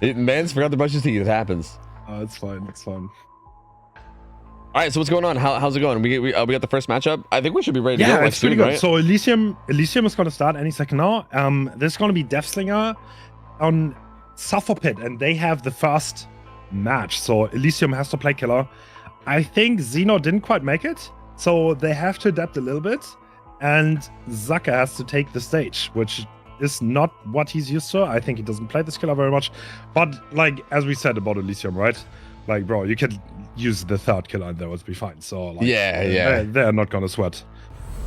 Man's forgot to brush his teeth. It happens. It's fine. It's fine. All right, so what's going on? How's it going? We got the first matchup. I think we should be ready to go. Yeah, it's pretty good. Right? So Elysium is going to start any second now. There's going to be Deathslinger on Suffer Pit, and they have the first match. So Elysium has to play killer. I think Xeno didn't quite make it, so they have to adapt a little bit. And Zaka has to take the stage, which is not what he's used to. I think he doesn't play this killer very much. But like as we said about Elysium, right? Like, bro, you can use the third killer and that would be fine. So like, they're not gonna sweat.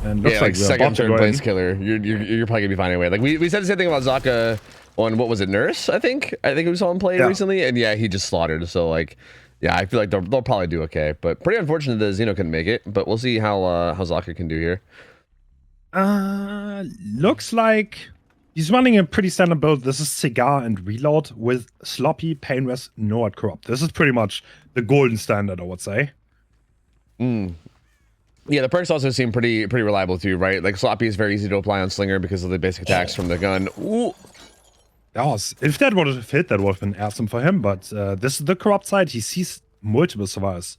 And looks like second third place killer. You're probably gonna be fine anyway. Like we said the same thing about Zaka on what was it, Nurse? I think we saw him play recently, and yeah, he just slaughtered. So like, yeah, I feel like they'll probably do okay. But pretty unfortunate that Xeno couldn't make it. But we'll see how Zaka can do here. Looks like he's running a pretty standard build. This is Cigar and Reload with Sloppy, Painless, No Corrupt. This is pretty much the golden standard, I would say. Yeah, the perks also seem pretty reliable too, right? Like Sloppy is very easy to apply on Slinger because of the basic attacks from the gun. Ooh. If that would have hit, that would have been awesome for him. But this is the Corrupt side. He sees multiple survivors.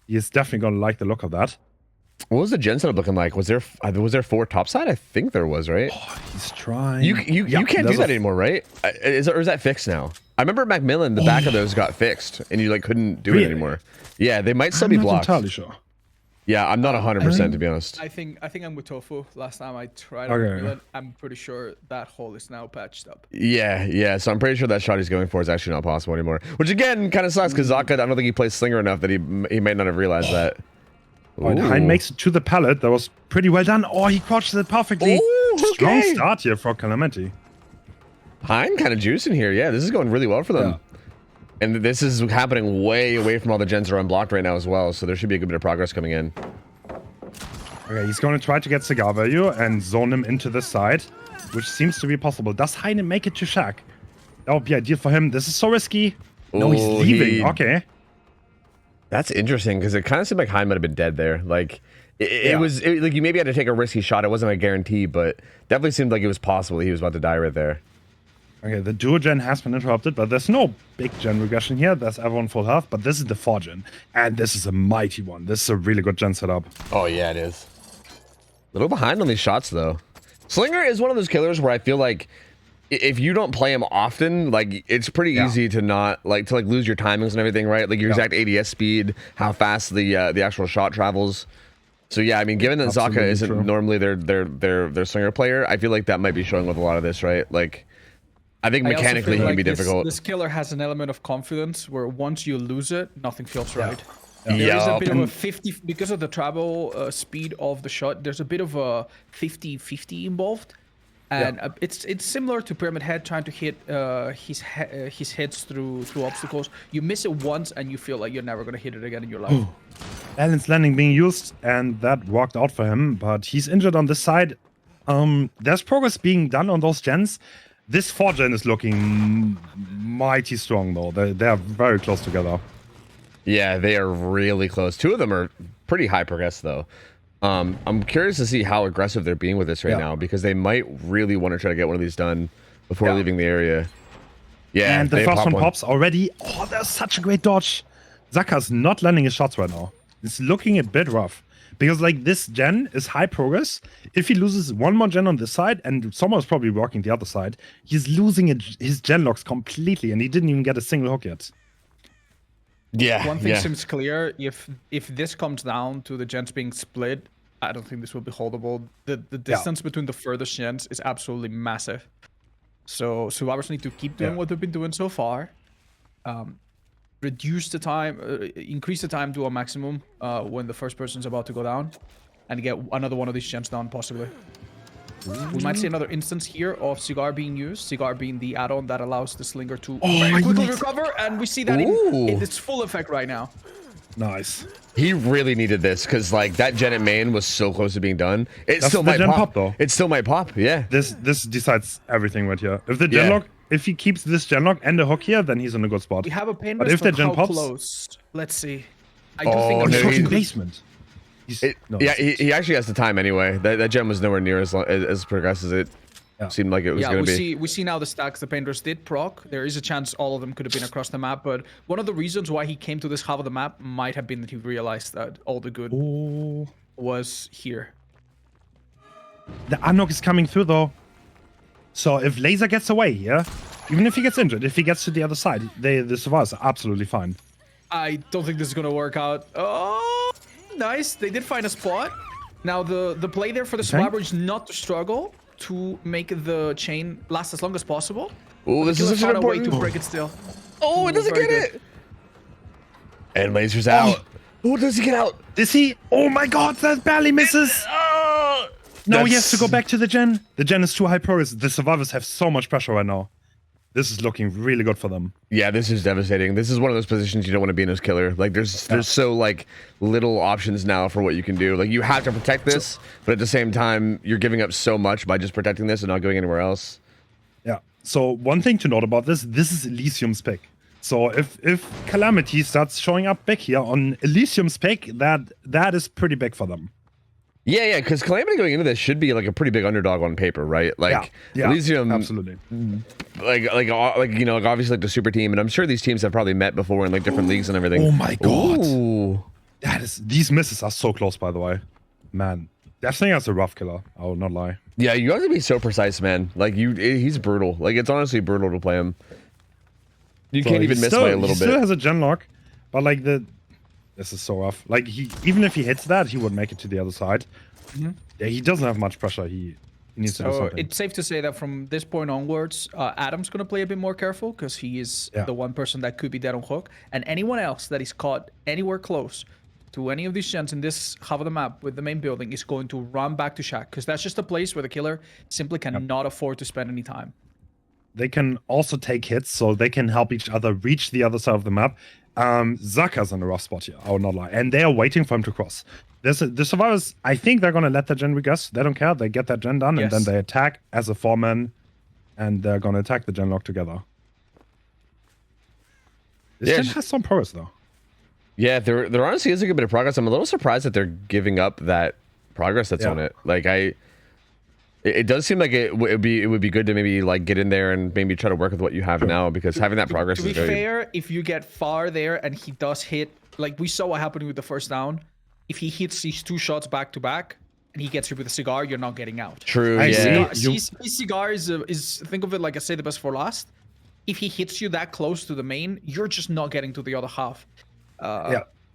He is definitely going to like the look of that. What was the gen setup looking like? Was there 4 topside? I think there was, right? Oh, he's trying. You can't do that anymore, right? Or is that fixed now? I remember Macmillan, the back of those got fixed, and you like couldn't do it anymore. Yeah, they might still be blocked. I'm not entirely sure. Yeah, I'm not 100% to be honest. I think I'm with Tofu. Last time I tried Macmillan, I'm pretty sure that hole is now patched up. Yeah. So I'm pretty sure that shot he's going for is actually not possible anymore. Which again kind of sucks because Zaka, I don't think he plays Slinger enough that he might not have realized that. And Hein makes it to the pallet. That was pretty well done. Oh, he crouched it perfectly. Ooh, okay. Strong start here for Calamity. Hein kind of juicing here. Yeah, this is going really well for them. Yeah. And this is happening way away from all the gens that are unblocked right now as well. So there should be a good bit of progress coming in. Okay, he's going to try to get Cigar value and zone him into the side, which seems to be possible. Does Hein make it to Shack? That would be ideal for him. This is so risky. No, he's leaving. Okay. That's interesting because it kind of seemed like Hein might have been dead there. Like it was like you maybe had to take a risky shot. It wasn't a guarantee, but definitely seemed like it was possible he was about to die right there. Okay, the duo gen has been interrupted, but there's no big gen regression here. There's everyone full health, but this is the 4 gen, and this is a mighty one. This is a really good gen setup. Oh yeah, it is. A little behind on these shots though. Slinger is one of those killers where I feel like if you don't play him often, like it's pretty easy to not like lose your timings and everything, right? Like your exact ADS speed, how fast the actual shot travels. So yeah, I mean, given that Zaka isn't normally their Slinger player, I feel like that might be showing with a lot of this, right? Like I think mechanically he can be difficult. This killer has an element of confidence where once you lose it, nothing feels right. There is a bit of a 50 because of the travel speed of the shot. There's a bit of a 50-50 involved. And it's similar to Pyramid Head trying to hit his heads through obstacles. You miss it once and you feel like you're never gonna hit it again in your life. Balance landing being used, and that worked out for him, but he's injured on this side. There's progress being done on those gens. This 4 gen is looking mighty strong though. They're very close together. Yeah, they are really close. 2 of them are pretty high progress though. I'm curious to see how aggressive they're being with this right now because they might really want to try to get one of these done before leaving the area. Yeah, and the first one pops already. Oh, that's such a great dodge. Zaka's not landing his shots right now. It's looking a bit rough because like this gen is high progress. If he loses one more gen on this side and someone's probably working the other side, he's losing his gen locks completely and he didn't even get a single hook yet. Yeah. One thing seems clear: if this comes down to the gens being split, I don't think this will be holdable. The distance between the furthest gens is absolutely massive. So survivors need to keep doing what they've been doing so far. Reduce the time, increase the time to a maximum when the first person's about to go down, and get another one of these gens down possibly. We might see another instance here of Cigar being used. Cigar being the add-on that allows the Slinger to very quickly recover, and we see that in its full effect right now. Nice. He really needed this because like that gen at main was so close to being done. It still might pop though. It still might pop. Yeah. This decides everything right here. If the gen lock, if he keeps this gen lock and the hook here, then he's in a good spot. We have a pain but if the gen pops, close. Let's see. I do think he's in basement. He actually has the time anyway. That gem was nowhere near as progressed as it. seemed like it was going to be. We see now the stacks the painters did proc. There is a chance all of them could have been across the map, but one of the reasons why he came to this half of the map might have been that he realized that all the good was here. The unlock is coming through though. So if Laser gets away here, even if he gets injured, if he gets to the other side, the survivors are absolutely fine. I don't think this is gonna work out. Oh, nice. They did find a spot. Now the play there for the survivor is not to struggle to make the chain last as long as possible. Oh, this is such an important way to break it still. Oh, it doesn't get it. And Laser's out. Oh, does he get out? Is he? Oh my god, that barely misses. No, he has to go back to the gen. The gen is too high progress. The survivors have so much pressure right now. This is looking really good for them. Yeah, this is devastating. This is one of those positions you don't want to be in as killer. Like there's so like little options now for what you can do. Like you have to protect this, but at the same time, you're giving up so much by just protecting this and not going anywhere else. Yeah. So one thing to note about this is Elysium's pick. So if Calamity starts showing up back here on Elysium's pick, that is pretty big for them. Yeah, because Calamity going into this should be like a pretty big underdog on paper, right? Like Elysium, absolutely. Like you know, like obviously like the super team, and I'm sure these teams have probably met before in like different leagues and everything. Oh my god, Ooh. These misses are so close, by the way, man. Deathslinger's a rough killer. I will not lie. Yeah, you have to be so precise, man. Like he's brutal. Like it's honestly brutal to play him. You can't even miss by a little bit. He still has a gen lock, but like this is so rough. Like even if he hits that, he would make it to the other side. Yeah, he doesn't have much pressure. He needs to do something. It's safe to say that from this point onwards, Adam's going to play a bit more careful because he is the one person that could be dead on hook. And anyone else that is caught anywhere close to any of these gens in this half of the map with the main building is going to run back to Shack because that's just a place where the killer simply cannot afford to spend any time. They can also take hits, so they can help each other reach the other side of the map. Zaka's in a rough spot here, I will not lie. And they are waiting for him to cross. The survivors, I think they're going to let the gen regress. They don't care. They get that gen done, and then they attack as a 4-man, and they're going to attack the gen lock together. This gen has some progress, though. Yeah, there honestly is a good bit of progress. I'm a little surprised that they're giving up that progress that's on it. Like, it does seem like it would be good to maybe like get in there and maybe try to work with what you have now, because having that progress is very... To be fair, if you get far there and he does hit, like we saw what happened with the first down, if he hits these 2 shots back to back and he gets hit with a cigar, you're not getting out. True. His cigar is think of it like I say the best for last. If he hits you that close to the main, you're just not getting to the other half.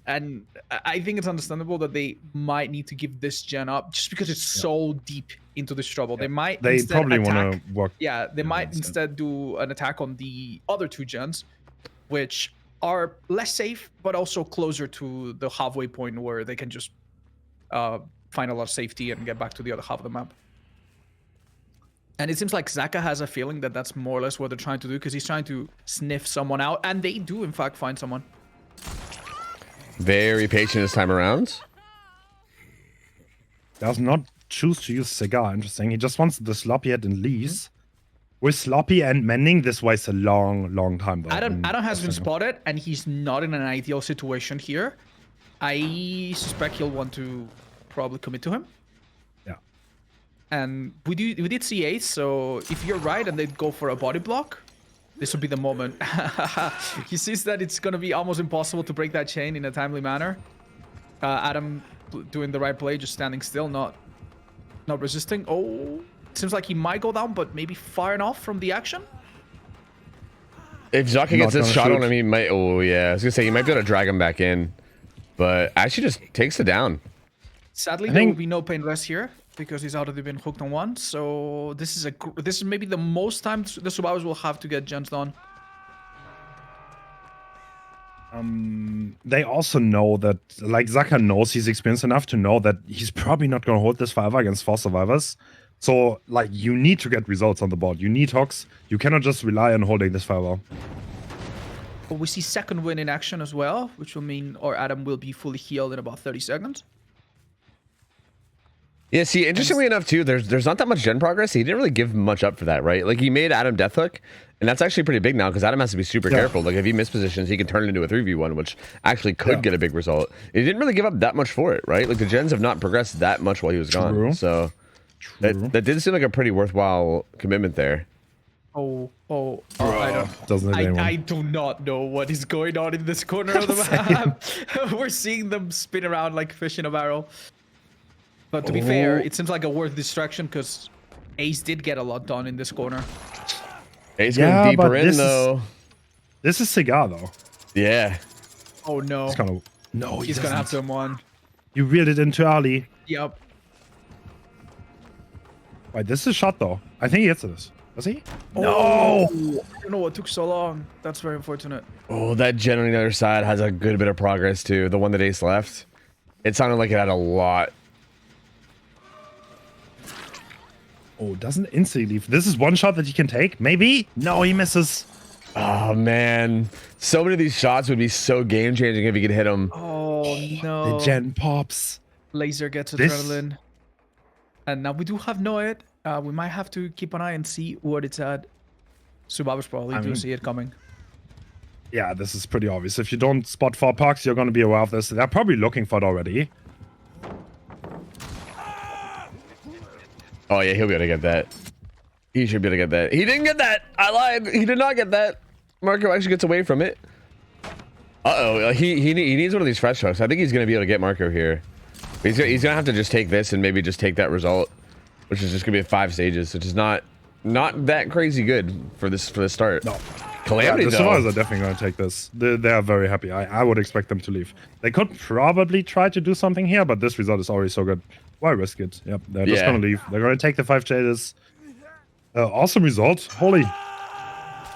And I think it's understandable that they might need to give this gen up just because it's so deep into this trouble. They probably want to work. Yeah, they might instead do an attack on the other 2 gens, which are less safe, but also closer to the halfway point where they can just find a lot of safety and get back to the other half of the map. And it seems like Zaka has a feeling that that's more or less what they're trying to do, because he's trying to sniff someone out, and they do in fact find someone. Very patient this time around. Does not choose to use cigar. Interesting. He just wants the sloppy head and leaves. With sloppy and mending, this wastes a long time though. Adam has been spotted, and he's not in an ideal situation here. I suspect he'll want to probably commit to him. Yeah. And we did see Ace, so if you're right and they go for a body block, this would be the moment. He sees that it's going to be almost impossible to break that chain in a timely manner. Adam doing the right play, just standing still, not resisting. Oh, seems like he might go down, but maybe far enough from the action. If Zaka gets this shot on him, he might... Oh, yeah. I was going to say, he might be able to drag him back in. But actually just takes it down. Sadly, there will be no pain rest here, because he's already been hooked on one. So this is maybe the most time the survivors will have to get gens done. They also know that, like, Zaka knows he's experienced enough to know that he's probably not going to hold this forever against 4 survivors. So, like, you need to get results on the board. You need hooks. You cannot just rely on holding this forever. But we see second win in action as well, which will mean our Adam will be fully healed in about 30 seconds. Yeah, see, interestingly enough, too, there's not that much gen progress. He didn't really give much up for that, right? Like, he made Adam Deathhook, and that's actually pretty big now, because Adam has to be super careful. Like, if he mispositions, he can turn it into a 3v1, which actually could get a big result. He didn't really give up that much for it, right? Like, the gens have not progressed that much while he was gone. So, That did seem like a pretty worthwhile commitment there. I don't. Doesn't hit anyone. I do not know what is going on in this corner of the map. We're seeing them spin around like fish in a barrel. But to be fair, it seems like a worth distraction because Ace did get a lot done in this corner. Ace going deeper in though. This is Cigar though. Yeah. Oh no. It's kind of no. He's gonna have to M1. You reeled it in too early. Yep. Wait, this is a shot though. I think he hits this. Does he? No. I don't know what took so long. That's very unfortunate. Oh, that gen on the other side has a good bit of progress too. The one that Ace left. It sounded like it had a lot. Oh, doesn't instantly leave. This is one shot that he can take. Maybe? No, he misses. Oh man, so many of these shots would be so game changing if you could hit them. Oh no. The gen pops. Laser gets adrenaline. And now we do have Noed. We might have to keep an eye and see what it's at. Survivors probably do see it coming. Yeah, this is pretty obvious. If you don't spot 4 Perks, you're going to be aware of this. They're probably looking for it already. Oh yeah, he'll be able to get that. He should be able to get that. He didn't get that. I lied. He did not get that. Marco actually gets away from it. Uh-oh. He needs one of these fresh hooks. I think he's going to be able to get Marco here. He's going to have to just take this and maybe just take that result, which is just going to be 5 stages, which is not that crazy good for this start. No. Calamity, the survivors are definitely going to take this. They are very happy. I would expect them to leave. They could probably try to do something here, but this result is already so good. Why risk it? Yep, they're just going to leave. They're going to take the 5 stages. Awesome result. Holy.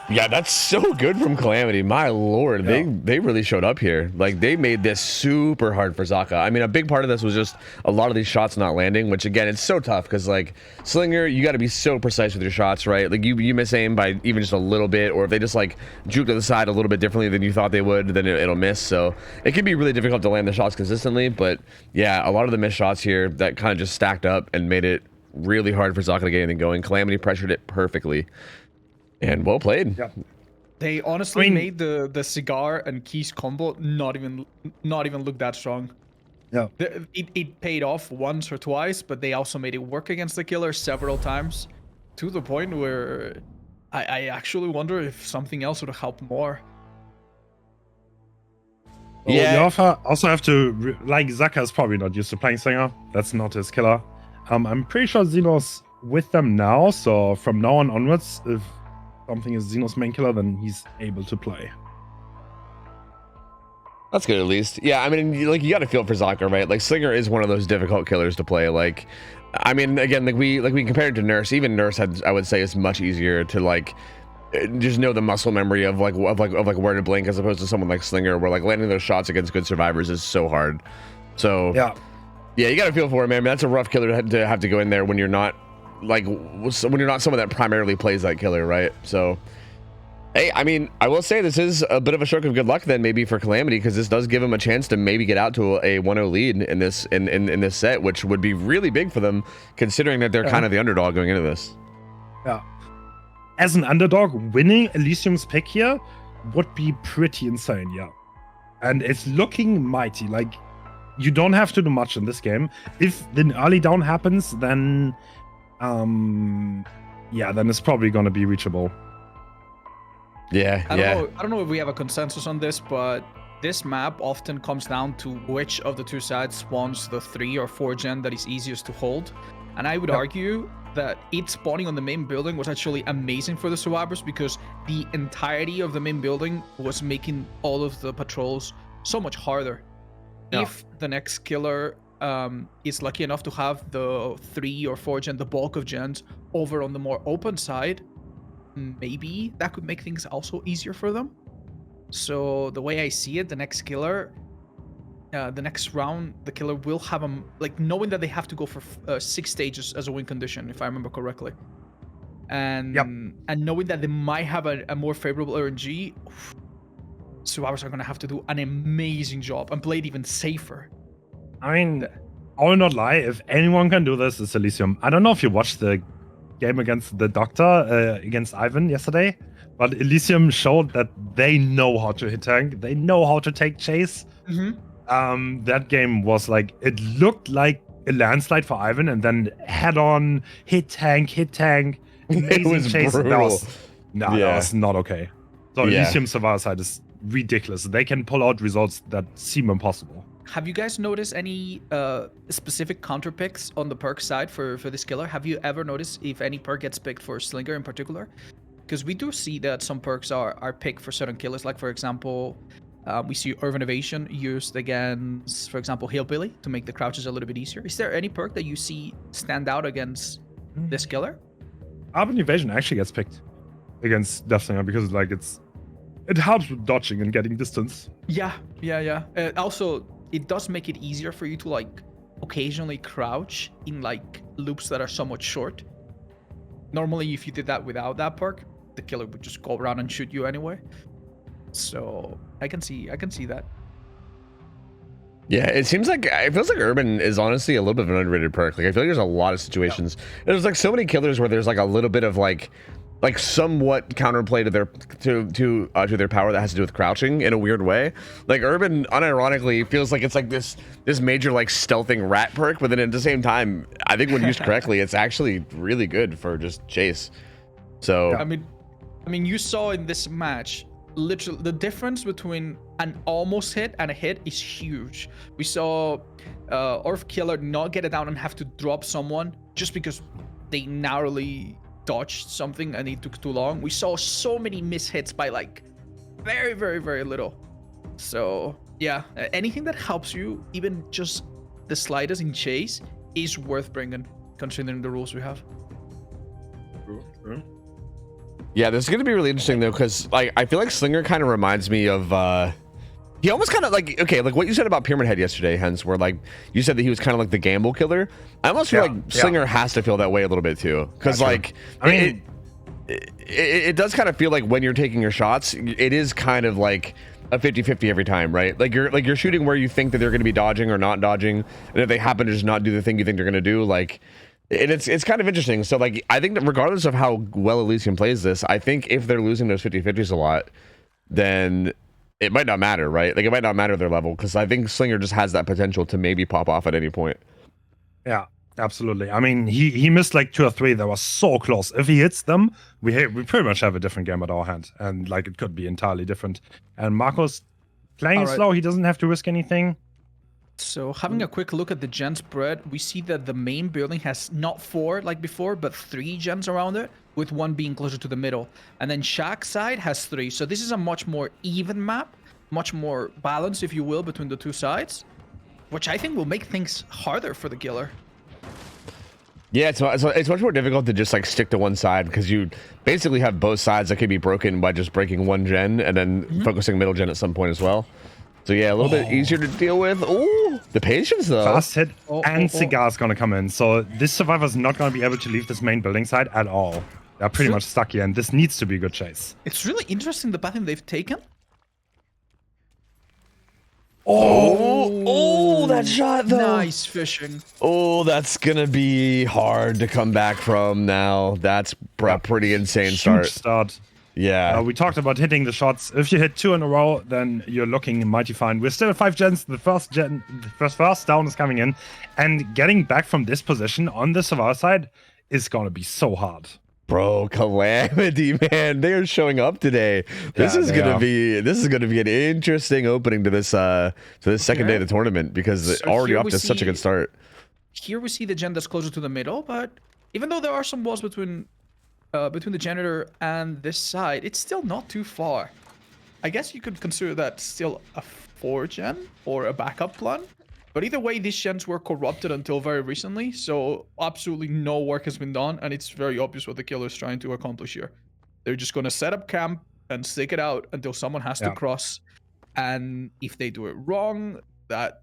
Yeah, that's so good from Calamity. My lord, they really showed up here. Like, they made this super hard for Zaka. I mean, a big part of this was just a lot of these shots not landing, which again, it's so tough because like Slinger, you got to be so precise with your shots, right? Like you miss aim by even just a little bit, or if they just like juke to the side a little bit differently than you thought they would, then it'll miss. So it can be really difficult to land the shots consistently. But yeah, a lot of the missed shots here that kind of just stacked up and made it really hard for Zaka to get anything going. Calamity pressured it perfectly. And well played. Yeah. They honestly made the cigar and keys combo not even look that strong. Yeah. It paid off once or twice, but they also made it work against the killer several times, to the point where I actually wonder if something else would have helped more. Yeah. You also have to, like, Zaka is probably not used to playing Singer. That's not his killer. I'm pretty sure Xeno's with them now, so from now on onwards, if something is Xeno's main killer, then he's able to play. That's good at least. Yeah, I mean, like, you got to feel for Zaka, right? Like, Slinger is one of those difficult killers to play. Like, I mean, again, like we compared to Nurse. Even Nurse had, I would say, is much easier to like just know the muscle memory of where to blink, as opposed to someone like Slinger, where like landing those shots against good survivors is so hard. So yeah, you got to feel for it, man. I mean, that's a rough killer to have to go in there when you're not someone that primarily plays that killer, right? So, hey, I mean, I will say this is a bit of a stroke of good luck then maybe for Calamity, because this does give him a chance to maybe get out to a 1-0 lead in this set, which would be really big for them, considering that they're kind of the underdog going into this. Yeah. As an underdog, winning Elysium's pick here would be pretty insane, yeah. And it's looking mighty. Like, you don't have to do much in this game. If the early down happens, then then it's probably gonna be reachable. I don't know if we have a consensus on this, but this map often comes down to which of the two sides spawns the 3 or 4 gen that is easiest to hold. And I would argue that it spawning on the main building was actually amazing for the survivors, because the entirety of the main building was making all of the patrols so much harder. If the next killer is lucky enough to have the 3 or 4 gen, the bulk of gens, over on the more open side, maybe that could make things also easier for them. So the way I see it, the next killer, the next round, the killer will have them, like, knowing that they have to go for 6 stages as a win condition, if I remember correctly. And knowing that they might have a more favorable RNG, survivors are going to have to do an amazing job and play it even safer. I mean, I will not lie, if anyone can do this, it's Elysium. I don't know if you watched the game against the Doctor, against Ivan yesterday, but Elysium showed that they know how to hit tank, they know how to take chase. That game was like, it looked like a landslide for Ivan, and then head on, hit tank. Amazing was chase. brutal. That was not okay. So Elysium Survivor side is ridiculous. They can pull out results that seem impossible. Have you guys noticed any specific counter picks on the perk side for this killer? Have you ever noticed if any perk gets picked for Slinger in particular? Because we do see that some perks are picked for certain killers. Like, for example, we see Urban Evasion used against, for example, Hillbilly to make the crouches a little bit easier. Is there any perk that you see stand out against this killer? Urban Evasion actually gets picked against Deathslinger because like it helps with dodging and getting distance. Yeah. Also, it does make it easier for you to like occasionally crouch in like loops that are somewhat short. Normally, if you did that without that perk, the killer would just go around and shoot you anyway. So I can see that. Yeah, it feels like Urban is honestly a little bit of an underrated perk. Like I feel like there's a lot of situations. There's like so many killers where there's like a little bit of like somewhat counterplay to their power that has to do with crouching in a weird way. Like Urban unironically feels like it's like this major like stealthing rat perk, but then at the same time, I think when used correctly, it's actually really good for just chase. So I mean, you saw in this match, literally the difference between an almost hit and a hit is huge. We saw Orf Killer not get it down and have to drop someone just because they narrowly dodged something and it took too long. We saw so many mishits by like very, very, very little. So yeah, anything that helps you, even just the slightest in chase, is worth bringing, considering the rules we have. yeah, this is gonna be really interesting though, because like I feel like Slinger kind of reminds me of he almost kind of like, okay, like what you said about Pyramid Head yesterday, Hens, where like you said that he was kind of like the gamble killer. I almost feel like Slinger has to feel that way a little bit too, because like I mean it does kind of feel like when you're taking your shots, it is kind of like a 50-50 every time, right? Like you're shooting where you think that they're going to be dodging or not dodging, and if they happen to just not do the thing you think they're going to do, like it's kind of interesting. So like I think that regardless of how well Elysium plays this, I think if they're losing those 50-50s a lot, then it might not matter, right? Like it might not matter their level, because I think Slinger just has that potential to maybe pop off at any point. Yeah, absolutely. I mean, he missed like 2 or 3 that was so close. If he hits them, we pretty much have a different game at our hand, and like it could be entirely different. And Marco's playing slow. He doesn't have to risk anything. So having a quick look at the gen spread, we see that the main building has not 4 like before, but 3 gens around it, with 1 being closer to the middle. And then Shack's side has 3. So this is a much more even map, much more balanced, if you will, between the 2 sides, which I think will make things harder for the killer. Yeah, it's much more difficult to just like stick to one side, because you basically have both sides that can be broken by just breaking one gen and then focusing middle gen at some point as well. So yeah, a little bit easier to deal with. Oh, the patience though. Fast hit and Cigar's gonna come in. So this survivor's not gonna be able to leave this main building side at all. They're pretty much stuck here, and this needs to be a good chase. It's really interesting the pattern they've taken. Oh, that shot though. Nice fishing. Oh, that's gonna be hard to come back from now. That's a pretty insane start. Yeah. We talked about hitting the shots. If you hit 2 in a row, then you're looking mighty fine. We're still at 5 gens. The first down is coming in, and getting back from this position on the Survivor side is gonna be so hard. Bro, Calamity, man, they are showing up today. This is gonna be an interesting opening to this second day of the tournament, because it's already off to such a good start. Here we see the gen that's closer to the middle, but even though there are some walls between the janitor and this side, it's still not too far. I guess you could consider that still a 4 gen or a backup plan. But either way, these gens were corrupted until very recently, so absolutely no work has been done, and it's very obvious what the killer is trying to accomplish here. They're just going to set up camp and stick it out until someone has to cross, and if they do it wrong, that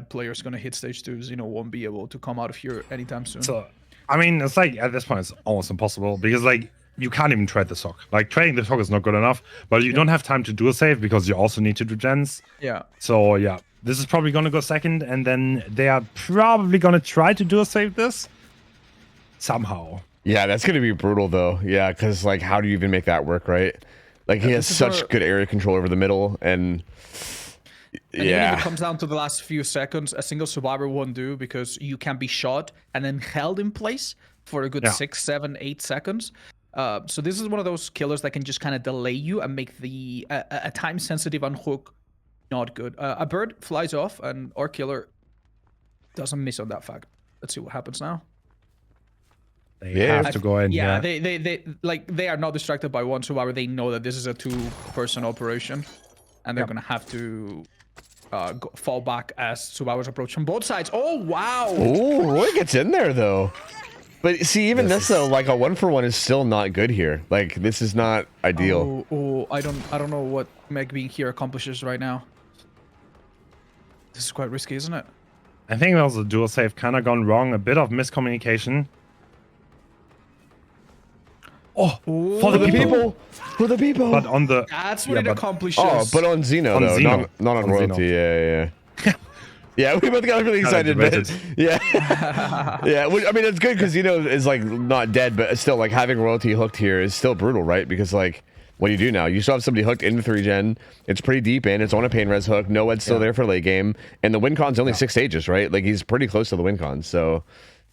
player's going to hit stage 2s, won't be able to come out of here anytime soon. So, I mean, it's like, at this point, it's almost impossible, because, like, you can't even trade this hook. Like, trading this hook is not good enough, but you don't have time to do a save, because you also need to do gens. Yeah. So, yeah. This is probably going to go second, and then they are probably going to try to do a save this somehow. Yeah, that's going to be brutal, though. Yeah, because, like, how do you even make that work, right? Like, he has such good area control over the middle, and And even if it comes down to the last few seconds, a single survivor won't do because you can be shot and then held in place for a good 6, 7, 8 seconds. So this is one of those killers that can just kind of delay you and make the a time-sensitive unhook not good. A bird flies off and our killer doesn't miss on that fact. Let's see what happens now. They have to go in. Yeah, they are not distracted by one survivor. They know that this is a 2-person operation, and they're gonna have to fall back as survivors approach from both sides. Oh wow! Oh, Roy gets in there though. But see, even this though, like a 1-for-1 is still not good here. Like this is not ideal. Oh, I don't know what Meg being here accomplishes right now. This is quite risky, isn't it? I think there was a dual save kind of gone wrong. A bit of miscommunication. Oh, for the people. For the people. But on the... That's what it accomplishes. Oh, but on Xeno, though. Xeno. Not on Royalty. Yeah. Yeah, we both got really excited, but yeah. Yeah, I mean, it's good because Xeno is, like, not dead, but still, like, having Royalty hooked here is still brutal, right? Because, like, what do you do now? You still have somebody hooked into 3-gen. It's pretty deep in. It's on a pain res hook. Noed's still there for late game. And the win con's only 6 stages, right? Like, he's pretty close to the win con. So,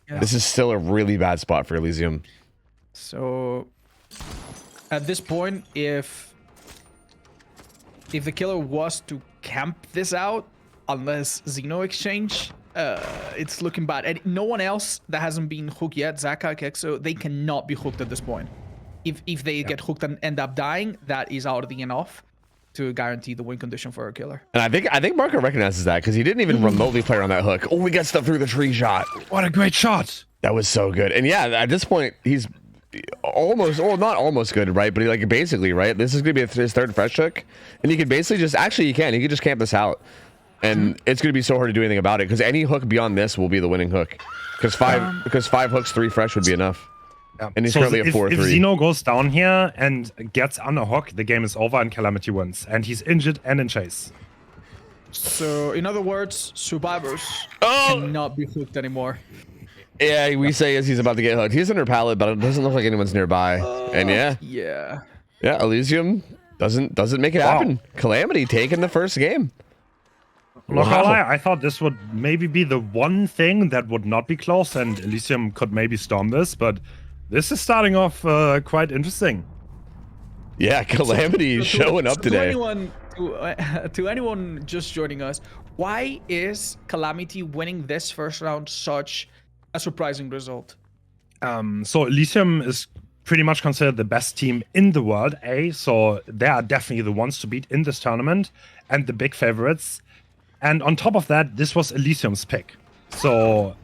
this is still a really bad spot for Elysium. So, at this point, if the killer was to camp this out, unless Xeno exchange, it's looking bad. And no one else that hasn't been hooked yet, Zaka, Kexo, they cannot be hooked at this point. If they get hooked and end up dying, that is already enough to guarantee the win condition for a killer. And I think Marco recognizes that because he didn't even remotely play on that hook. Oh, we got stuff through the tree shot. What a great shot. That was so good. And yeah, at this point, he's almost, well, not almost good, right? But he, like, basically, right? This is going to be his 3rd fresh hook. And he could basically just, actually, he could just camp this out. And it's going to be so hard to do anything about it because any hook beyond this will be the winning hook. Because 5 hooks, 3 fresh would be enough. Yeah. And he's currently at 4-3. If Xeno goes down here and gets on a hook, the game is over and Calamity wins. And he's injured and in chase. So, in other words, survivors cannot be hooked anymore. Yeah, we say as he's about to get hooked. He's under pallet, but it doesn't look like anyone's nearby. And yeah, Elysium doesn't make it happen. Calamity taking the first game. Not gonna lie, I thought this would maybe be the one thing that would not be close, and Elysium could maybe storm this, but this is starting off quite interesting. Yeah, Calamity showing up today. To anyone just joining us, why is Calamity winning this first round such a surprising result? So Elysium is pretty much considered the best team in the world, so they are definitely the ones to beat in this tournament and the big favorites. And on top of that, this was Elysium's pick. So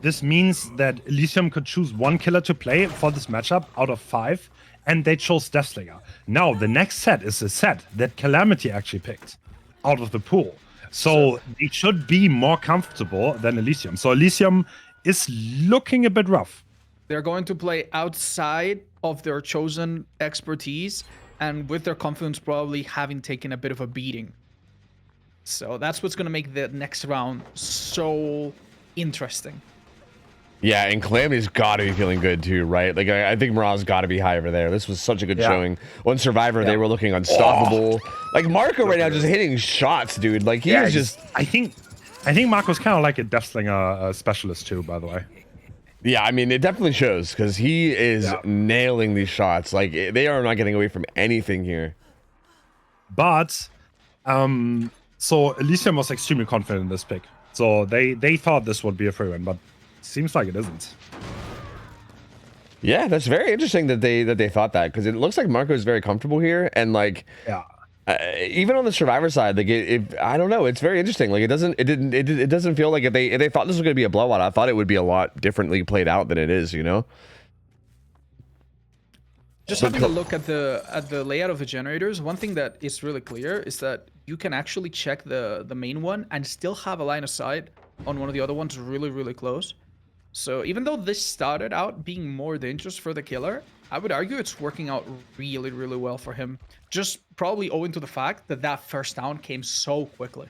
this means that Elysium could choose 1 killer to play for this matchup out of 5, and they chose Deathslinger. Now, the next set is a set that Calamity actually picked out of the pool. So they should be more comfortable than Elysium. So Elysium is looking a bit rough. They're going to play outside of their chosen expertise, and with their confidence probably having taken a bit of a beating. So that's what's going to make the next round so interesting. Yeah, and Calamity's got to be feeling good too, right? Like, I think Miraz's got to be high over there. This was such a good showing. On Survivor, they were looking unstoppable. Like, Marco right now just hitting shots, dude. Like, he is just... I think Marco's kind of like a Deathslinger specialist too, by the way. Yeah, I mean, it definitely shows because he is nailing these shots. Like, they are not getting away from anything here. But... So Elysium was extremely confident in this pick. So they thought this would be a free win, but seems like it isn't. Yeah, that's very interesting that they thought that because it looks like Marco is very comfortable here, and like even on the Survivor side, like I don't know, it's very interesting. Like it doesn't feel like if they thought this was going to be a blowout, I thought it would be a lot differently played out than it is, you know. Just having a look at the layout of the generators, one thing that is really clear is that you can actually check the main one and still have a line of sight on one of the other ones really, really close. So even though this started out being more dangerous for the killer, I would argue it's working out really, really well for him. Just probably owing to the fact that that first down came so quickly.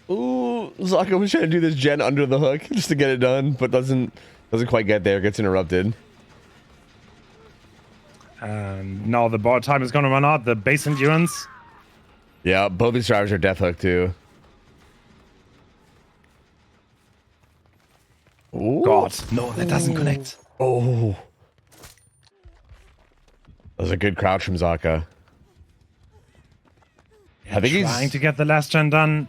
Ooh, Zaka was trying to do this gen under the hook just to get it done, but doesn't quite get there, gets interrupted. And now the bar time is going to run out. The base endurance Yeah, both these drivers are death hook too. Ooh. God, no, that doesn't connect. Oh. That was a good crouch from Zaka. I think he's trying to get the last gen done.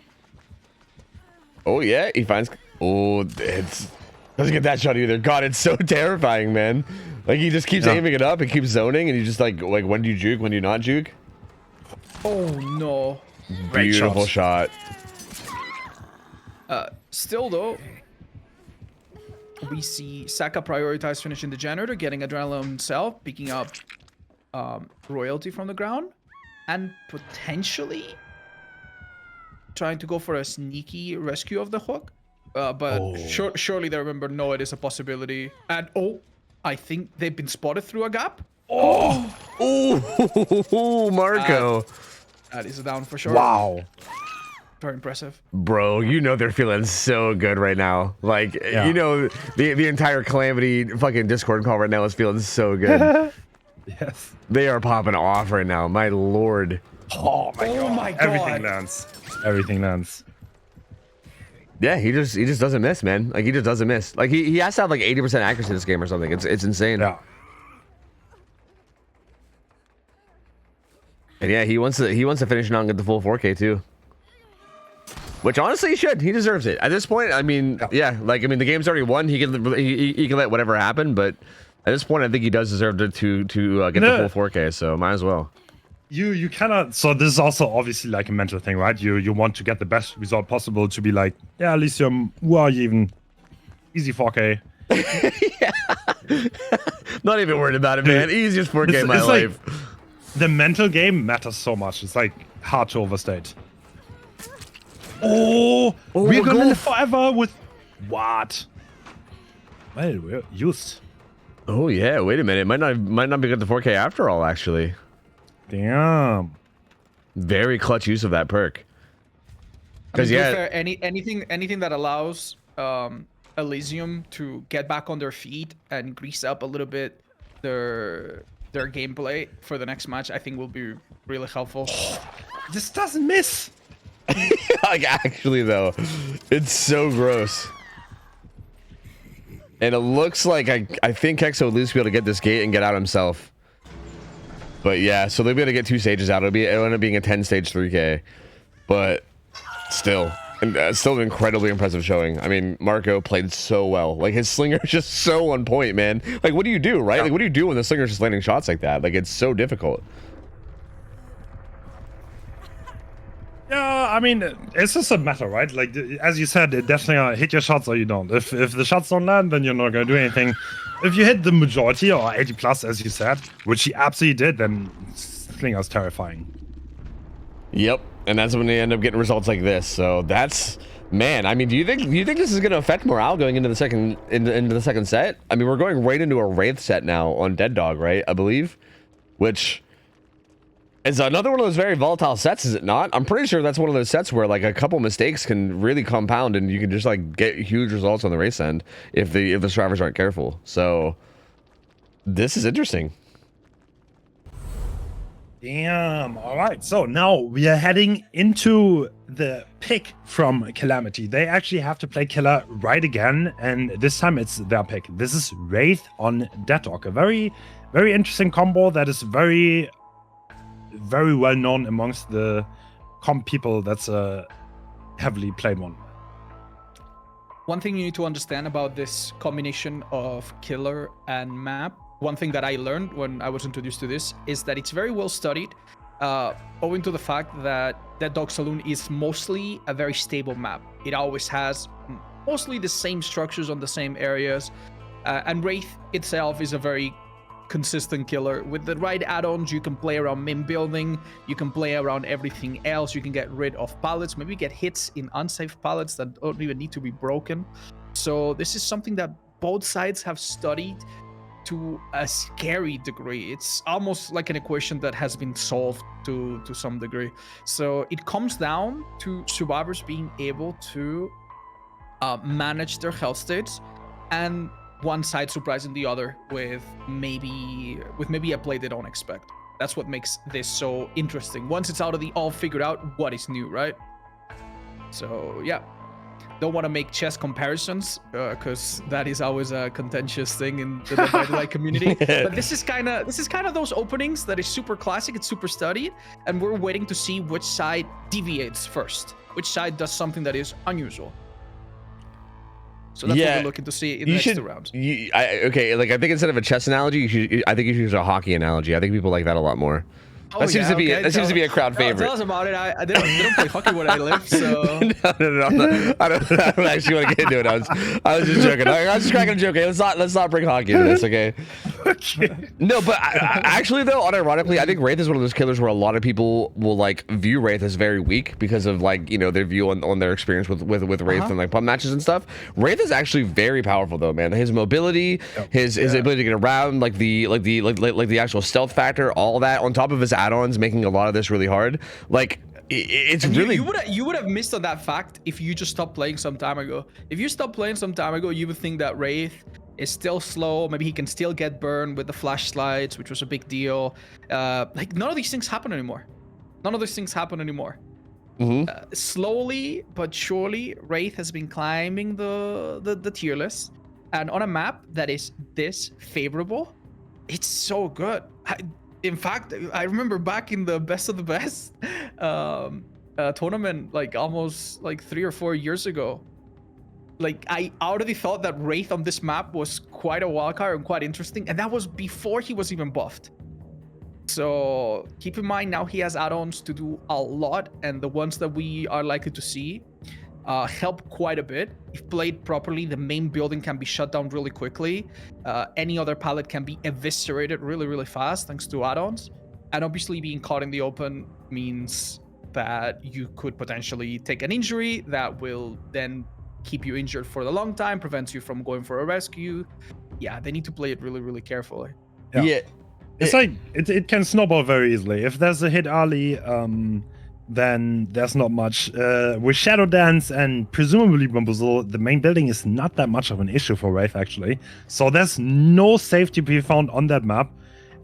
Oh yeah, he finds. Oh, it's doesn't get that shot either. God, it's so terrifying, man. Like he just keeps aiming it up and keeps zoning, and you just like when do you juke, when do you not juke? Oh no! Beautiful shot. Still though, we see Saka prioritize finishing the generator, getting adrenaline himself, picking up royalty from the ground, and potentially trying to go for a sneaky rescue of the hook. But surely they remember, no, it is a possibility. And I think they've been spotted through a gap. Oh, Marco. That is a down for sure. Wow. Very impressive. Bro, you know they're feeling so good right now. Like, you know, the entire Calamity fucking Discord call right now is feeling so good. Yes. They are popping off right now. My lord. Oh my god. Everything lands. Everything lands. Yeah, he just doesn't miss, man. Like he just doesn't miss. Like he has to have like 80% accuracy in this game or something. It's insane. Yeah. And yeah, he wants to finish now and get the full 4K too. Which honestly he should. He deserves it. At this point, I mean, yeah, like I mean the game's already won. He can let whatever happen, but at this point I think he does deserve to get the full 4K, so might as well. You cannot. So this is also obviously like a mental thing, right? You want to get the best result possible to be like, yeah, Elysium, who are you even? Easy 4K. Yeah. Not even worried about it, man. Easiest 4K in my life. Like, the mental game matters so much. It's like hard to overstate. We're gonna live forever with what? Well, we're used. Oh yeah, wait a minute. It might not be good the 4K after all, actually. Damn. Very clutch use of that perk. Because fair, anything that allows Elysium to get back on their feet and grease up a little bit their gameplay for the next match, I think will be really helpful. This doesn't miss. Like actually though, it's so gross. And it looks like I think Hex will at least be able to get this gate and get out himself. But yeah, so they'll be able to get 2 stages out. It'll end up being a 10-stage 3K. But still, still an incredibly impressive showing. I mean, Marco played so well. Like his slinger is just so on point, man. Like what do you do, right? Like what do you do when the slinger's just landing shots like that? Like it's so difficult. Yeah, I mean, it's just a matter, right? Like, as you said, it definitely hit your shots or you don't. If the shots don't land, then you're not going to do anything. If you hit the majority or 80 plus, as you said, which he absolutely did, then Slinger's terrifying. Yep, and that's when they end up getting results like this. So that's, man. I mean, do you think this is going to affect morale going into the second set? I mean, we're going right into a Wraith set now on Dead Dog, right? I believe, which is another one of those very volatile sets, is it not? I'm pretty sure that's one of those sets where like a couple mistakes can really compound and you can just like get huge results on the race end if the survivors aren't careful. So this is interesting. Damn. All right. So now we are heading into the pick from Calamity. They actually have to play killer right again, and this time it's their pick. This is Wraith on Dead Dog. A very, very interesting combo that is very well known amongst the comp people. That's a heavily played one. One thing you need to understand about this combination of killer and map, one thing that I learned when I was introduced to this, is that it's very well studied, owing to the fact that Dead Dog Saloon is mostly a very stable map. It always has mostly the same structures on the same areas, and Wraith itself is a very consistent killer. With the right add-ons, you can play around min building, you can play around everything else, you can get rid of pallets, maybe get hits in unsafe pallets that don't even need to be broken. So this is something that both sides have studied to a scary degree. It's almost like an equation that has been solved to some degree. So it comes down to survivors being able to manage their health states, and one side surprising the other with maybe a play they don't expect. That's what makes this so interesting. Once it's out of the all figured out, what is new, right? So yeah, don't want to make chess comparisons because that is always a contentious thing in the Blight community. But this is kind of those openings that is super classic, it's super studied, and we're waiting to see which side deviates first, which side does something that is unusual. So that's what we're looking to see in the next 2 rounds. Okay, like I think instead of a chess analogy, I think you should use a hockey analogy. I think people like that a lot more. Oh, that seems to be a crowd favorite. Tell us about it. I don't play hockey where I live, so no. I don't actually want to get into it. I was just joking. I was just cracking a joke. Okay, let's not bring hockey into this, okay? No, but actually though, unironically, I think Wraith is one of those killers where a lot of people will like view Wraith as very weak because of like, you know, their view on their experience with Wraith and like pump matches and stuff. Wraith is actually very powerful though, man. His mobility, his ability to get around, like the actual stealth factor, all that on top of his add-ons, making a lot of this really hard. Like it's really you would have missed on that fact if you just stopped playing some time ago. If you stopped playing some time ago, you would think that Wraith is still slow. Maybe he can still get burned with the flash slides, which was a big deal. Like none of these things happen anymore. Slowly but surely, Wraith has been climbing the tier list, and on a map that is this favorable, it's so good. In fact, I remember back in the best of the best tournament, like almost like 3 or 4 years ago, like I already thought that Wraith on this map was quite a wildcard and quite interesting, and that was before he was even buffed. So keep in mind, now he has add-ons to do a lot, and the ones that we are likely to see help quite a bit. If played properly, the main building can be shut down really quickly. Any other pallet can be eviscerated really fast thanks to add-ons. And obviously being caught in the open means that you could potentially take an injury that will then keep you injured for a long time, prevents you from going for a rescue. Yeah, they need to play it really carefully. Yeah. It's like it can snowball very easily. If there's a hit early, then there's not much. With Shadow Dance and presumably Bamboozle, the main building is not that much of an issue for Wraith, actually. So there's no safety to be found on that map.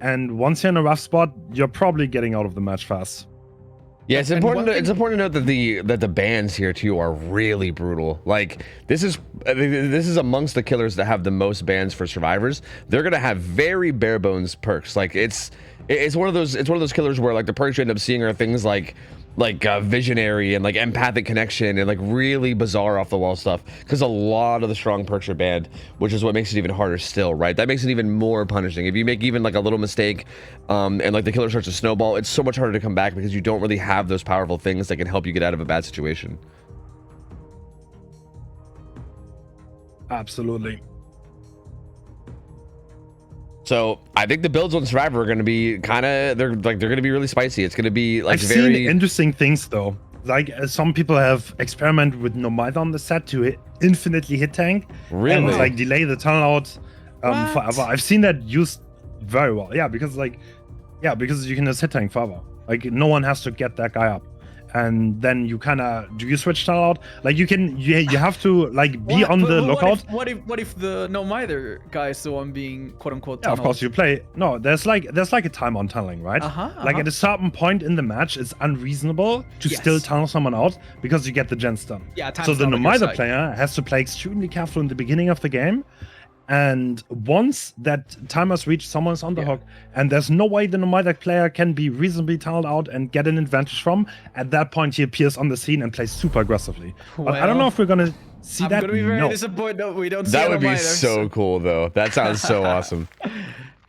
And once you're in a rough spot, you're probably getting out of the match fast. Yeah, it's important to note that the bans here too are really brutal. Like this is amongst the killers that have the most bans for survivors. They're gonna have very bare bones perks. Like it's one of those killers where like the perks you end up seeing are things like visionary and like empathic connection and like really bizarre off the wall stuff, because a lot of the strong perks are banned, which is what makes it even harder still, right? That makes it even more punishing. If you make even like a little mistake and like the killer starts to snowball, it's so much harder to come back because you don't really have those powerful things that can help you get out of a bad situation. Absolutely. So I think the builds on Survivor are going to be they're going to be really spicy. It's going to be like I've seen interesting things though. Like some people have experimented with Nomada on the set to infinitely hit tank. Really? And like delay the tunnel out forever. I've seen that used very well. Yeah, because you can just hit tank forever. Like no one has to get that guy up. And then you do you switch tunnel out? Like you have to like be on the lookout. What if the no mither guy is the one being quote unquote tunneled? Yeah, of course you play. No, there's like a time on tunneling, right? Like at a certain point in the match, it's unreasonable to still tunnel someone out because you get the gens done. Yeah, so the no mither player has to play extremely careful in the beginning of the game. And once that timer's reached, someone's on the hook, and there's no way the nomadic player can be reasonably tunneled out and get an advantage from. At that point, he appears on the scene and plays super aggressively. Well, but I don't know if we're gonna see that. I'm gonna be very disappointed. No, we don't see that. Would be so cool, though. That sounds so awesome.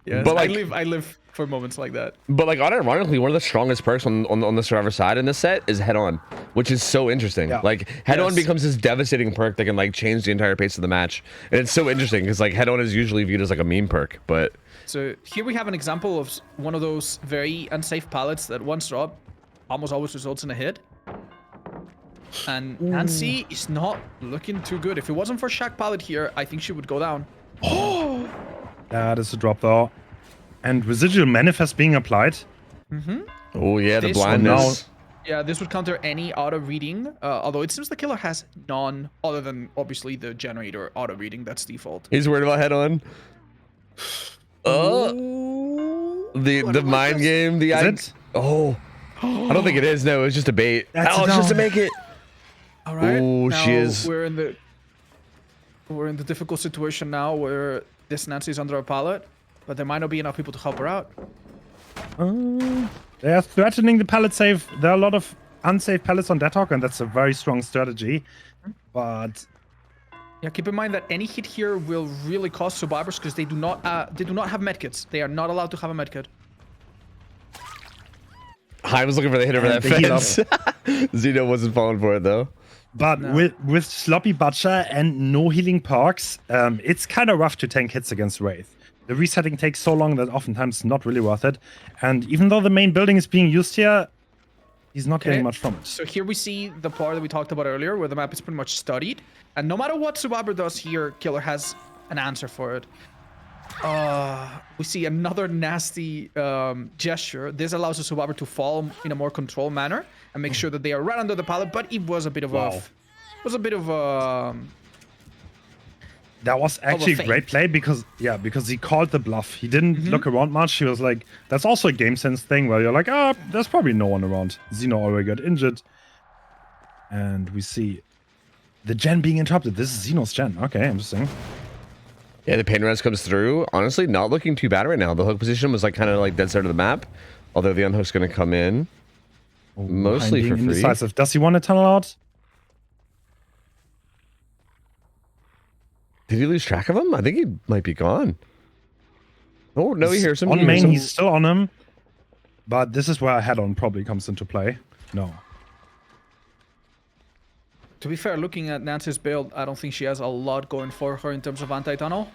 Yes, but like, I live for moments like that. But like, unironically, one of the strongest perks on the Survivor side in this set is Head On, which is so interesting. Yeah. Like Head On becomes this devastating perk that can like change the entire pace of the match, and it's so interesting because like Head On is usually viewed as like a meme perk, but so here we have an example of one of those very unsafe pallets that once dropped almost always results in a hit. And Nancy is not looking too good. If it wasn't for Shaq pallet here, I think she would go down. Oh, yeah, this is a drop though. And residual manifest being applied. Oh yeah, the blindness. Yeah, this would counter any auto reading. Although it seems the killer has none, other than obviously the generator auto reading. That's default. He's worried about Head On. The mind game. The Is it? Oh, I don't think it is. No, it's just a bait. That's Oh, a it's just to no. make it. All right. Oh, now she is. We're in the difficult situation now where this Nancy is under a pallet, but there might not be enough people to help her out. They are threatening the pallet save. There are a lot of unsafe pallets on Deadhawk, and that's a very strong strategy. But Yeah, keep in mind that any hit here will really cost survivors because they do not have medkits. They are not allowed to have a medkit. I was looking for the hit over that the heal fence. Zeno wasn't falling for it though. But with sloppy butcher and no healing perks, it's kind of rough to tank hits against Wraith. The resetting takes so long that oftentimes not really worth it. And even though the main building is being used here, he's not getting much from it. So here we see the part that we talked about earlier, where the map is pretty much studied, and no matter what Survivor does here, Killer has an answer for it. We see another nasty gesture. This allows the Survivor to fall in a more controlled manner and make sure that they are right under the pallet. But it was a bit of That was actually a great play because he called the bluff. He didn't look around much. He was like, that's also a game sense thing where you're like, there's probably no one around. Zeno already got injured. And we see the gen being interrupted. This is Zeno's gen. Okay, interesting. Yeah, the pain res comes through. Honestly, not looking too bad right now. The hook position was like kind of like dead center of the map. Although the unhook's going to come in. Mostly for free. Indecisive. Does he want to tunnel out? Did he lose track of him? I think he might be gone. Oh, no, he hears him. On main, he's still on him. But this is where a head-on probably comes into play. No. To be fair, looking at Nancy's build, I don't think she has a lot going for her in terms of anti-tunnel.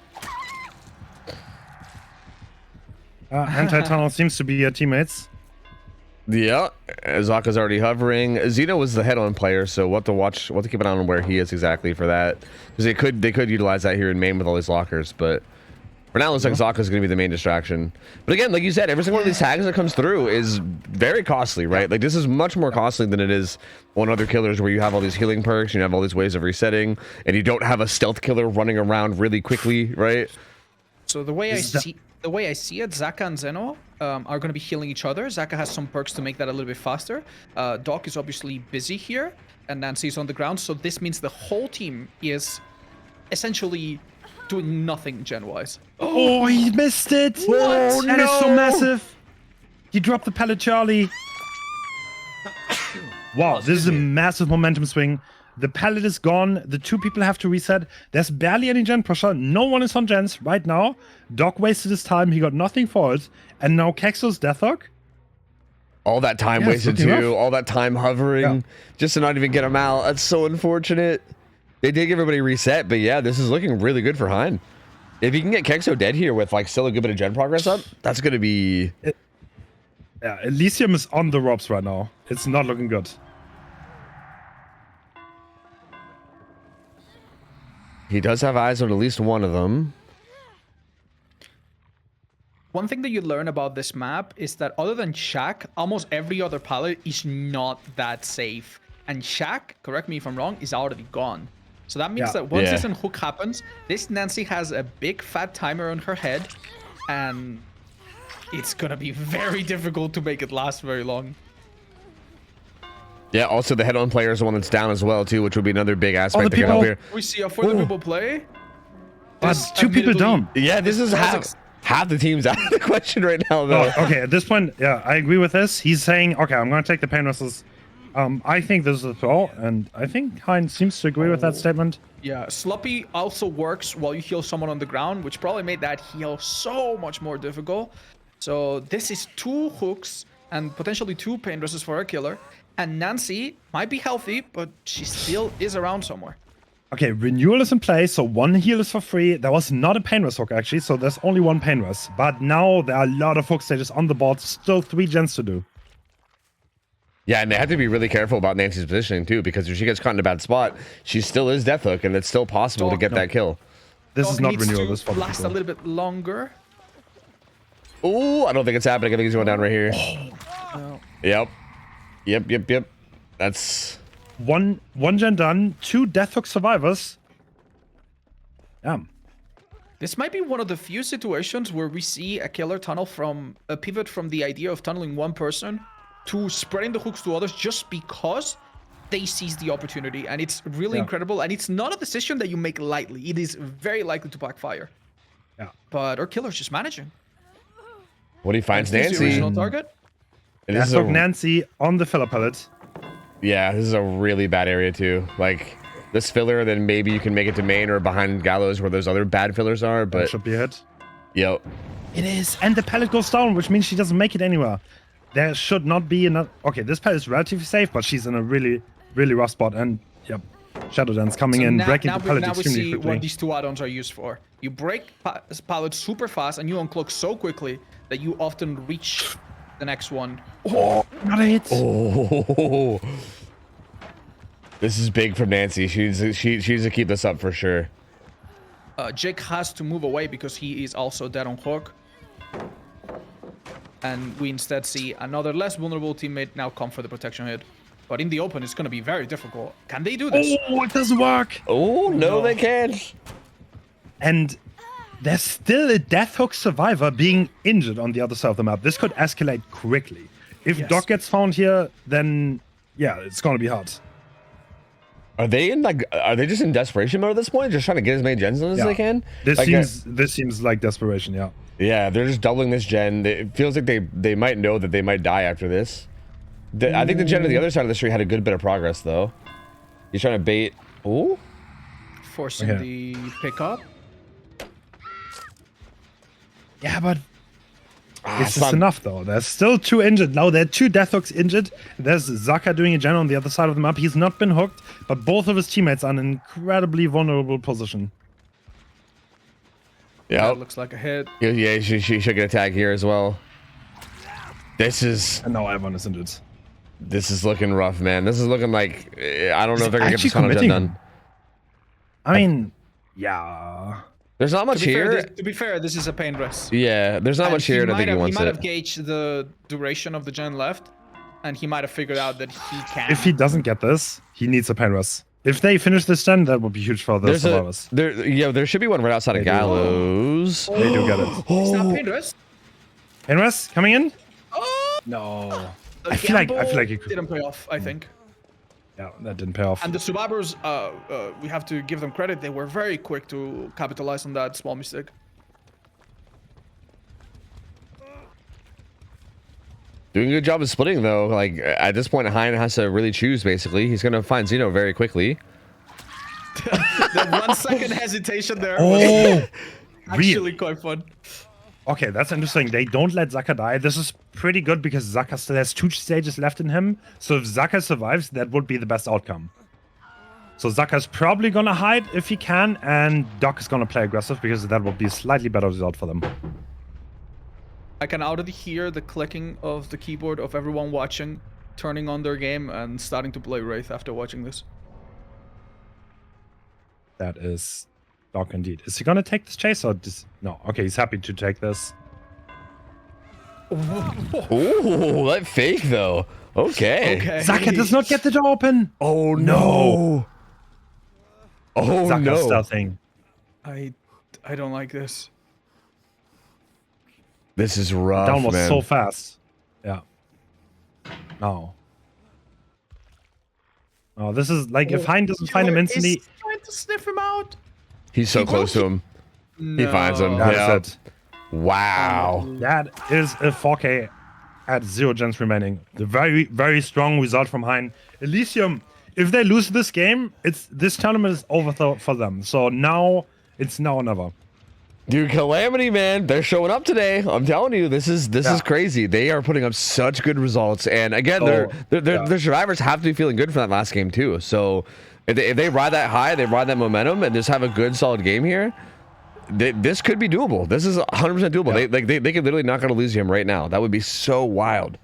Anti-tunnel seems to be your teammates. Yeah, Zaka's already hovering. Zeno was the head-on player, so what to watch, what to keep an eye on where he is exactly for that, because they could utilize that here in main with all these lockers, but for now it looks like Zaka's going to be the main distraction. But again, like you said, every single one of these tags that comes through is very costly, right? Like this is much more costly than it is on other killers where you have all these healing perks, you have all these ways of resetting, and you don't have a stealth killer running around really quickly, right? So the way I see it, Zaka and Zeno are going to be healing each other. Zaka has some perks to make that a little bit faster. Doc is obviously busy here, and Nancy's on the ground. So this means the whole team is essentially doing nothing gen-wise. Oh, he missed it! What? That is so massive! He dropped the pallet Charlie. Wow, this is a massive momentum swing. The pallet is gone. The two people have to reset. There's barely any gen pressure. No one is on gens right now. Doc wasted his time. He got nothing for it. And now Kexo's Deathhawk. All that time wasted too. All that time hovering just to not even get him out. That's so unfortunate. They did give everybody reset, but yeah, this is looking really good for Hein. If you can get Kexo dead here with like still a good bit of gen progress up, that's going to be... Yeah, Elysium is on the ropes right now. It's not looking good. He does have eyes on at least one of them. One thing that you learn about this map is that other than Shack, almost every other pallet is not that safe. And Shack, correct me if I'm wrong, is already gone. So that means that once this unhook happens, this Nancy has a big fat timer on her head, and it's gonna be very difficult to make it last very long. Yeah, also the head-on player is the one that's down as well too, which would be another big aspect to get up here. We see a further people play. Two people down. Yeah, this is half the team's out of the question right now, though. Oh, okay, at this point, yeah, I agree with this. He's saying, okay, I'm going to take the pain whistles. I think this is a throw, and I think Hein seems to agree with that statement. Yeah, Sloppy also works while you heal someone on the ground, which probably made that heal so much more difficult. So this is 2 hooks and potentially 2 pain dresses for a killer. And Nancy might be healthy, but she still is around somewhere. Okay, renewal is in place, so 1 heal is for free. There was not a pain rest hook, actually, so there's only 1 pain rest. But now there are a lot of hook stages on the board, still 3 gens to do. Yeah, and they have to be really careful about Nancy's positioning, too, because if she gets caught in a bad spot, she still is death hook, and it's still possible to get that kill. This is not renewal. This will last a little bit longer. Oh, I don't think it's happening. I think he's going down right here. No. Yep. Yep. That's... One gen done, 2 death hook survivors. Yeah. This might be one of the few situations where we see a killer tunnel from a pivot from the idea of tunneling one person to spreading the hooks to others just because they seize the opportunity. And it's really incredible. And it's not a decision that you make lightly. It is very likely to backfire. Yeah. But our killer's just managing. What he finds He's Nancy. the original target. That's Nancy on the filler pellet. Yeah, this is a really bad area too. Like this filler, then maybe you can make it to main or behind gallows where those other bad fillers are. But That should be it. Yep. It is, and the pellet goes down, which means she doesn't make it anywhere. There should not be enough. Okay, this pellet is relatively safe, but she's in a really, really rough spot. And yep, Shadow Dance coming in, breaking the pellet extremely quickly. quickly. What these two add-ons are used for. You break pallets super fast, and you uncloak so quickly that you often reach the next one. Oh, not a hit. Oh. This is big from Nancy. She needs to keep this up for sure. Jake has to move away because he is also dead on hook. And we instead see another less vulnerable teammate now come for the protection hit. But in the open, it's going to be very difficult. Can they do this? Oh, it doesn't work. Oh, no, they can't. And there's still a death hook survivor being injured on the other side of the map. This could escalate quickly. If Doc gets found here, then yeah, it's going to be hard. Are they just in desperation mode at this point? Just trying to get as many gens in as they can? This seems like desperation, yeah. Yeah, they're just doubling this gen. It feels like they might know that they might die after this. I think the gen on the other side of the street had a good bit of progress, though. He's trying to bait. Ooh. Forcing the pickup. Yeah, but it's just enough, though. There's still 2 injured. Now there are 2 death hooks injured. There's Zaka doing a gen on the other side of the map. He's not been hooked, but both of his teammates are in an incredibly vulnerable position. Yeah, that looks like a hit. Yeah, she should get a tag here as well. This is... And now everyone is injured. This is looking rough, man. This is looking like... I don't know if they're going to get this kind of gen done. I mean, yeah... There's not much here. To be fair, this is a pain rest. Yeah, there's not much here. I think he wants it. He might have gauged the duration of the gen left, and he might have figured out that he can. If he doesn't get this, he needs a pain rest. If they finish this gen, that would be huge for the survivors. There should be one right outside of gallows. They do get it. It's not pain rest. Pain rest coming in? Oh! No. I feel like it didn't pay off, I think. Yeah, that didn't pay off. And the survivors, we have to give them credit. They were very quick to capitalize on that small mistake. Doing a good job of splitting, though. Like, at this point, Hein has to really choose, basically. He's going to find Xeno very quickly. The 1 second hesitation there was actually quite fun. Okay, that's interesting. They don't let Zaka die. This is pretty good because Zaka still has 2 stages left in him. So if Zaka survives, that would be the best outcome. So Zaka's probably gonna hide if he can, and Doc is gonna play aggressive because that would be a slightly better result for them. I can already hear the clicking of the keyboard of everyone watching, turning on their game and starting to play Wraith after watching this. That is Doc indeed. Is he gonna take this chase or just no? Okay, he's happy to take this. Ooh, that fake though. Okay. Zaka does not get the door open. Oh no. Oh Zaka's no. Stealthing. I don't like this. This is rough, Down was man. so fast. Yeah. No. Oh, this is like if Hein doesn't find him instantly. He's trying to sniff him out. He's so close to him. No. He finds him. That's it. Wow. That is a 4K at 0 gens remaining. The very, very strong result from Hein. Elysium, if they lose this game, this tournament is over for them. So now it's now or never. Dude, Calamity, man, they're showing up today. I'm telling you, this is crazy. They are putting up such good results, and again, their survivors have to be feeling good for that last game too. So if they ride that high, they ride that momentum, and just have a good, solid game here, this could be doable. This is 100% doable. Yeah. They could literally knock out Elysium right now. That would be so wild.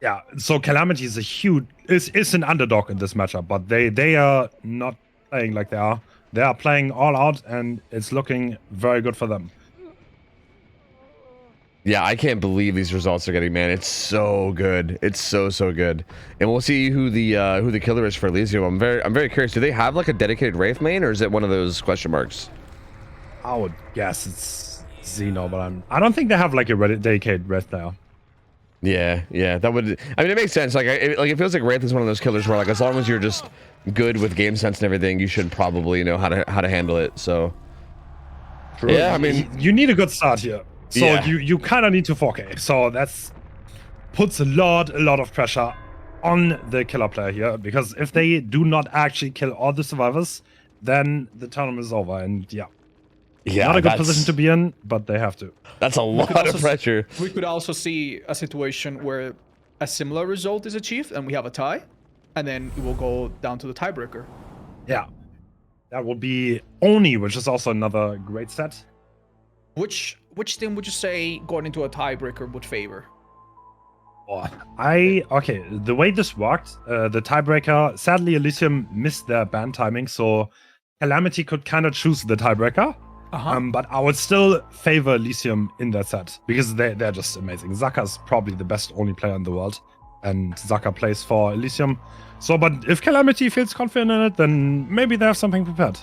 Yeah. So Calamity is a huge is an underdog in this matchup, but they are not playing like they are. They are playing all out, and it's looking very good for them. Yeah, I can't believe these results are getting, man. It's so good. It's so good. And we'll see who the killer is for Elysium. I'm very curious. Do they have like a dedicated Wraith main, or is it one of those question marks? I would guess it's Xeno, but I don't think they have like a dedicated Wraith there. Yeah, that would. I mean, it makes sense. Like, it feels like Wraith is one of those killers where, like, as long as you're just good with game sense and everything, you should probably know how to handle it. So, True. yeah, I mean, you need a good start here. So yeah. you kind of need to 4K. So that's puts a lot of pressure on the killer player here, because if they do not actually kill all the survivors, then the tournament is over. And yeah, not a good position to be in, but they have to. That's a lot of pressure. We could also see a situation where a similar result is achieved and we have a tie, and then it will go down to the tiebreaker. Yeah, that would be Oni, which is also another great set. Which team would you say going into a tiebreaker would favor? Okay, the way this worked, the tiebreaker, sadly Elysium missed their ban timing, so Calamity could kind of choose the tiebreaker. But I would still favor Elysium in that set, because they're just amazing. Zaka's probably the best Oni player in the world, and Zaka plays for Elysium. So, but if Calamity feels confident in it, then maybe they have something prepared.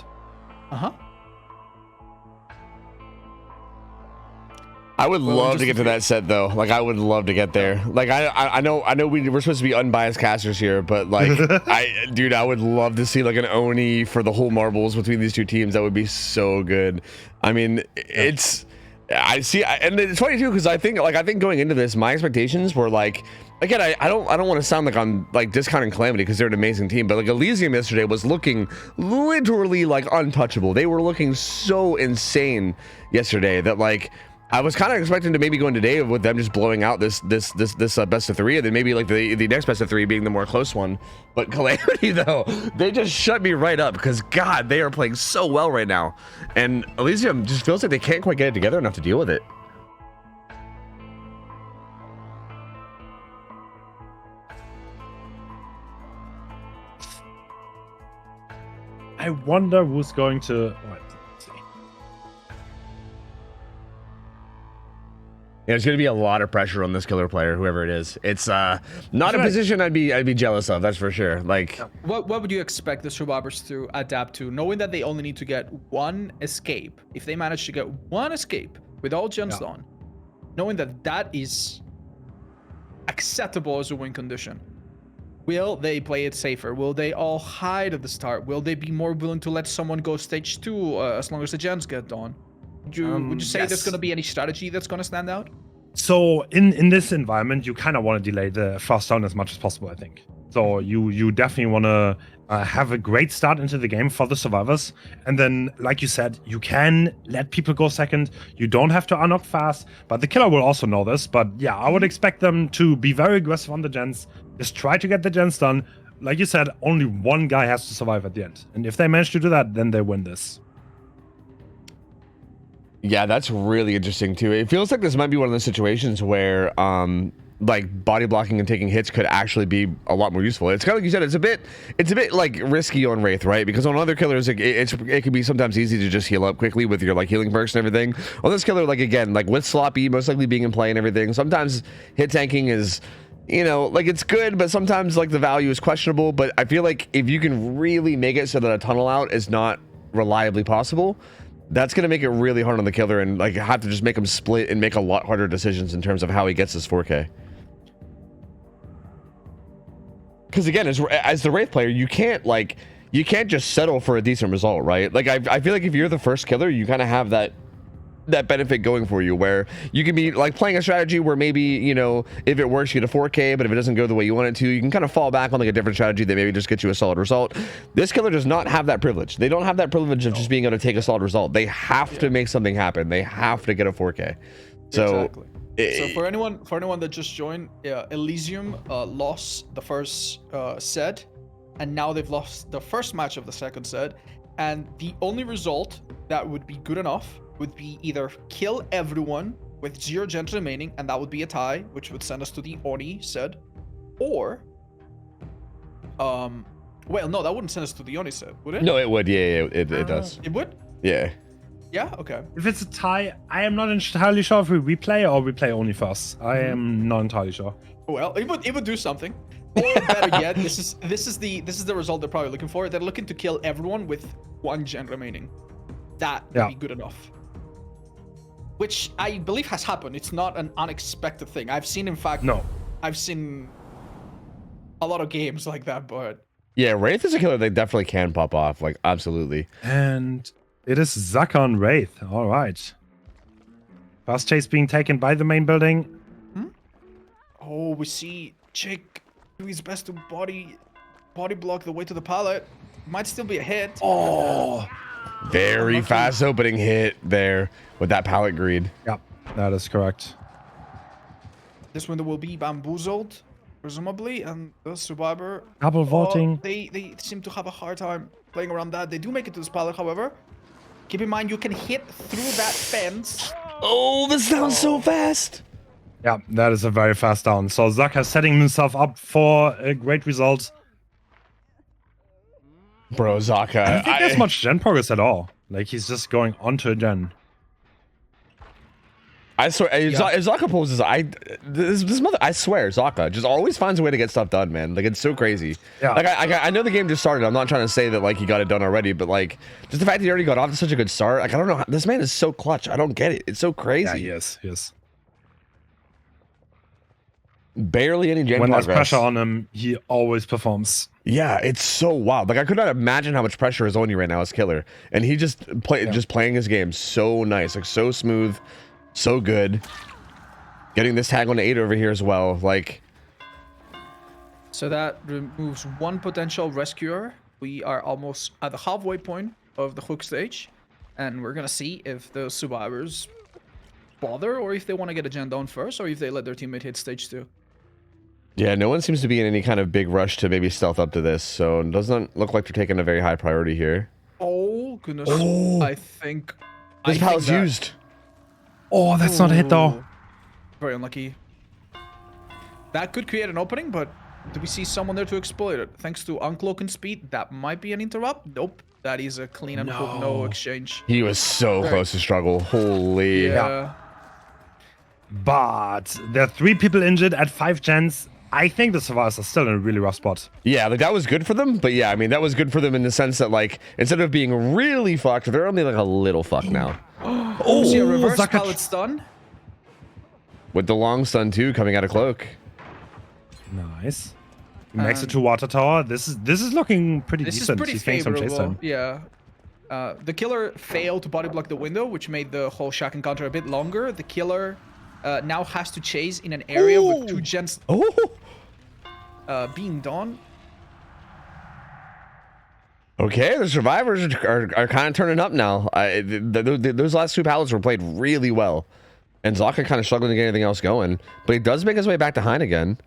I would love to get to that set though. Like, I would love to get there. Like, I know we're supposed to be unbiased casters here, but like, dude, I would love to see like an Oni for the whole marbles between these two teams. That would be so good. I mean, and it's funny too, because I think going into this, my expectations were like, again, I don't want to sound like I'm like discounting Calamity, because they're an amazing team, but like Elysium yesterday was looking literally like untouchable. They were looking so insane yesterday that like, I was kind of expecting to maybe go into today with them just blowing out this best of 3, and then maybe like the next best of 3 being the more close one. But Calamity though, they just shut me right up, because God, they are playing so well right now, and Elysium just feels like they can't quite get it together enough to deal with it. I wonder who's going to. Yeah, there's going to be a lot of pressure on this killer player, whoever it is. It's not a position I'd be jealous of, that's for sure. Like, what would you expect the survivors to adapt to, knowing that they only need to get one escape? If they manage to get one escape with all gens done, knowing that that is acceptable as a win condition, will they play it safer? Will they all hide at the start? Will they be more willing to let someone go stage 2 as long as the gens get done? Would you say there's going to be any strategy that's going to stand out? So in this environment, you kind of want to delay the fast down as much as possible, I think. So you definitely want to have a great start into the game for the survivors. And then, like you said, you can let people go second. You don't have to unlock fast, but the killer will also know this. But yeah, I would expect them to be very aggressive on the gens. Just try to get the gens done. Like you said, only one guy has to survive at the end. And if they manage to do that, then they win this. yeah, that's really interesting too. It feels like this might be one of those situations where like body blocking and taking hits could actually be a lot more useful. It's kind of like you said, it's a bit like risky on Wraith, right? Because on other killers, it can be sometimes easy to just heal up quickly with your like healing perks and everything. On this killer, like again, like with sloppy most likely being in play and everything, sometimes hit tanking is, you know, like it's good, but sometimes like the value is questionable. But I feel like if you can really make it so that a tunnel out is not reliably possible, that's going to make it really hard on the killer, and like have to just make him split and make a lot harder decisions in terms of how he gets his 4K. Because again, as the Wraith player, you can't just settle for a decent result, right? Like I feel like if you're the first killer, you kind of have that benefit going for you, where you can be like playing a strategy where maybe, you know, if it works you get a 4K, but if it doesn't go the way you want it to, you can kind of fall back on like a different strategy that maybe just gets you a solid result. This killer does not have that privilege. They don't have that privilege of just being able to take a solid result. They have to make something happen. They have to get a 4K. So exactly. So for anyone that just joined, Elysium lost the first set, and now they've lost the first match of the second set, and the only result that would be good enough would be either kill everyone with 0 gens remaining, and that would be a tie, which would send us to the Oni set, or well, no, that wouldn't send us to the Oni set, would it? No, it would. Yeah, it does. It would? Yeah. Yeah, okay. If it's a tie, I am not entirely sure if we replay or we play only first. I am not entirely sure. Well, it would do something. Or better yet, this is the result they're probably looking for. They're looking to kill everyone with 1 gen remaining. That would be good enough. which I believe has happened. It's not an unexpected thing. I've seen, in fact, I've seen a lot of games like that, but yeah, Wraith is a killer they definitely can pop off, like absolutely. And it is Zaka on Wraith. All right. Fast chase being taken by the main building. Oh, we see Chick do his best to body block the way to the pallet. Might still be a hit. Oh, very fast opening hit there with that pallet greed. Yep, that is correct. This window will be bamboozled, presumably, and the survivor. Double vaulting. They seem to have a hard time playing around that. They do make it to this pallet, however. Keep in mind, you can hit through that fence. Oh, this sounds so fast. Yeah, that is a very fast down. So Zaka setting himself up for a great result. Bro, Zaka. I don't think there's much gen progress at all. Like, he's just going onto a gen. I swear, if Zaka poses, this mother, I swear, Zaka just always finds a way to get stuff done, man. Like, it's so crazy. Yeah. Like, I know the game just started. I'm not trying to say that, like, he got it done already, but, like, just the fact that he already got off to such a good start. Like, I don't know. This man is so clutch. I don't get it. It's so crazy. Yeah, he is. Barely any gen When progress. there's pressure on him, he always performs. Yeah, it's so wild. Like, I could not imagine how much pressure is on you right now as killer. And he just playing his game so nice, like so smooth, so good. Getting this tag on 8 over here as well. Like, so that removes one potential rescuer. We are almost at the halfway point of the hook stage, and we're gonna see if the survivors bother, or if they want to get a gen down first, or if they let their teammate hit stage 2. yeah, no one seems to be in any kind of big rush to maybe stealth up to this, so it doesn't look like they're taking a very high priority here. Oh goodness! Oh. I think This pallet's used. Oh, that's not a hit though. Very unlucky. That could create an opening, but do we see someone there to exploit it? Thanks to uncloak and speed, that might be an interrupt. Nope, that is a clean and hook, no exchange. He was so close to struggle. Holy. Yeah. But there are 3 people injured at 5 gens. I think the survivors are still in a really rough spot. Yeah, like that was good for them, but yeah, I mean, that was good for them in the sense that, like, instead of being really fucked, they're only like a little fucked now. Oh, see a reverse pallet stun. With the long stun too coming out of cloak. Nice. He makes it to water tower. This is looking pretty decent. This is pretty favorable. Yeah. The killer failed to body block the window, which made the whole shack encounter a bit longer. The killer now has to chase in an area with 2 gens being done. Okay, the survivors are kind of turning up now. Those last 2 pallets were played really well. And Zaka kind of struggling to get anything else going. But he does make his way back to Hein again.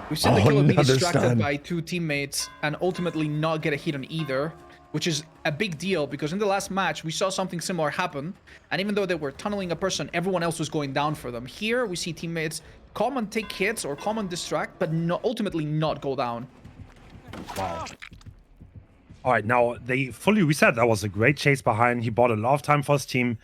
We've seen the killer be distracted by 2 teammates and ultimately not get a hit on either, which is a big deal because in the last match, we saw something similar happen. And even though they were tunneling a person, everyone else was going down for them. Here, we see teammates come and take hits or come and distract, but ultimately not go down. Wow. All right, now they fully reset. That was a great chase behind. He bought a lot of time for his team.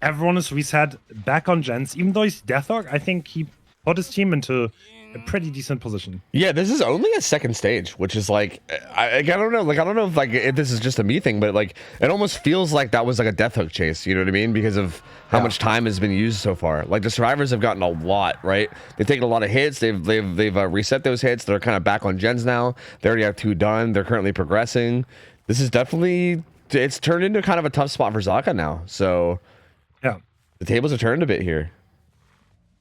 Everyone is reset, back on gens. Even though he's Deathlock, I think he put his team into a pretty decent position. Yeah, this is only a second stage, which is like, I don't know. Like, I don't know if like if this is just a me thing, but like it almost feels like that was like a death hook chase. You know what I mean? Because of how much time has been used so far. Like the survivors have gotten a lot, right? They've taken a lot of hits. They've reset those hits. They're kind of back on gens now. They already have 2 done. They're currently progressing. This is definitely, it's turned into kind of a tough spot for Zaka now. So yeah, the tables have turned a bit here.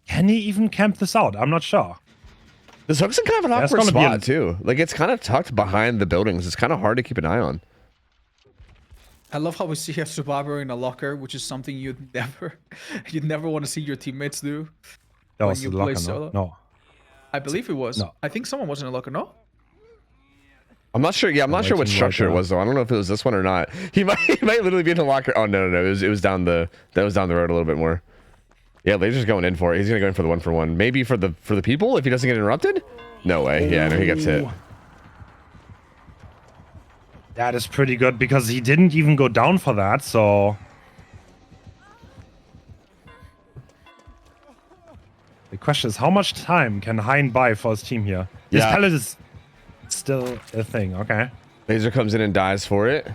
Can he even camp this out? I'm not sure. This hook's in kind of an awkward spot too. Like it's kind of tucked behind the buildings. It's kind of hard to keep an eye on. I love how we see a survivor in a locker, which is something you'd never want to see your teammates do. That was the locker, no? I believe it was. No. I think someone was in a locker, no? I'm not sure. Yeah, I'm not sure what structure it was though. I don't know if it was this one or not. He might literally be in a locker. Oh no. It was down the road a little bit more. Yeah, Laser's going in for it. He's gonna go in for the 1-for-1. Maybe for the people if he doesn't get interrupted. No way. Yeah, no, he gets hit. That is pretty good because he didn't even go down for that. So the question is, how much time can Hein buy for his team here? This pallet is still a thing. Okay. Laser comes in and dies for it.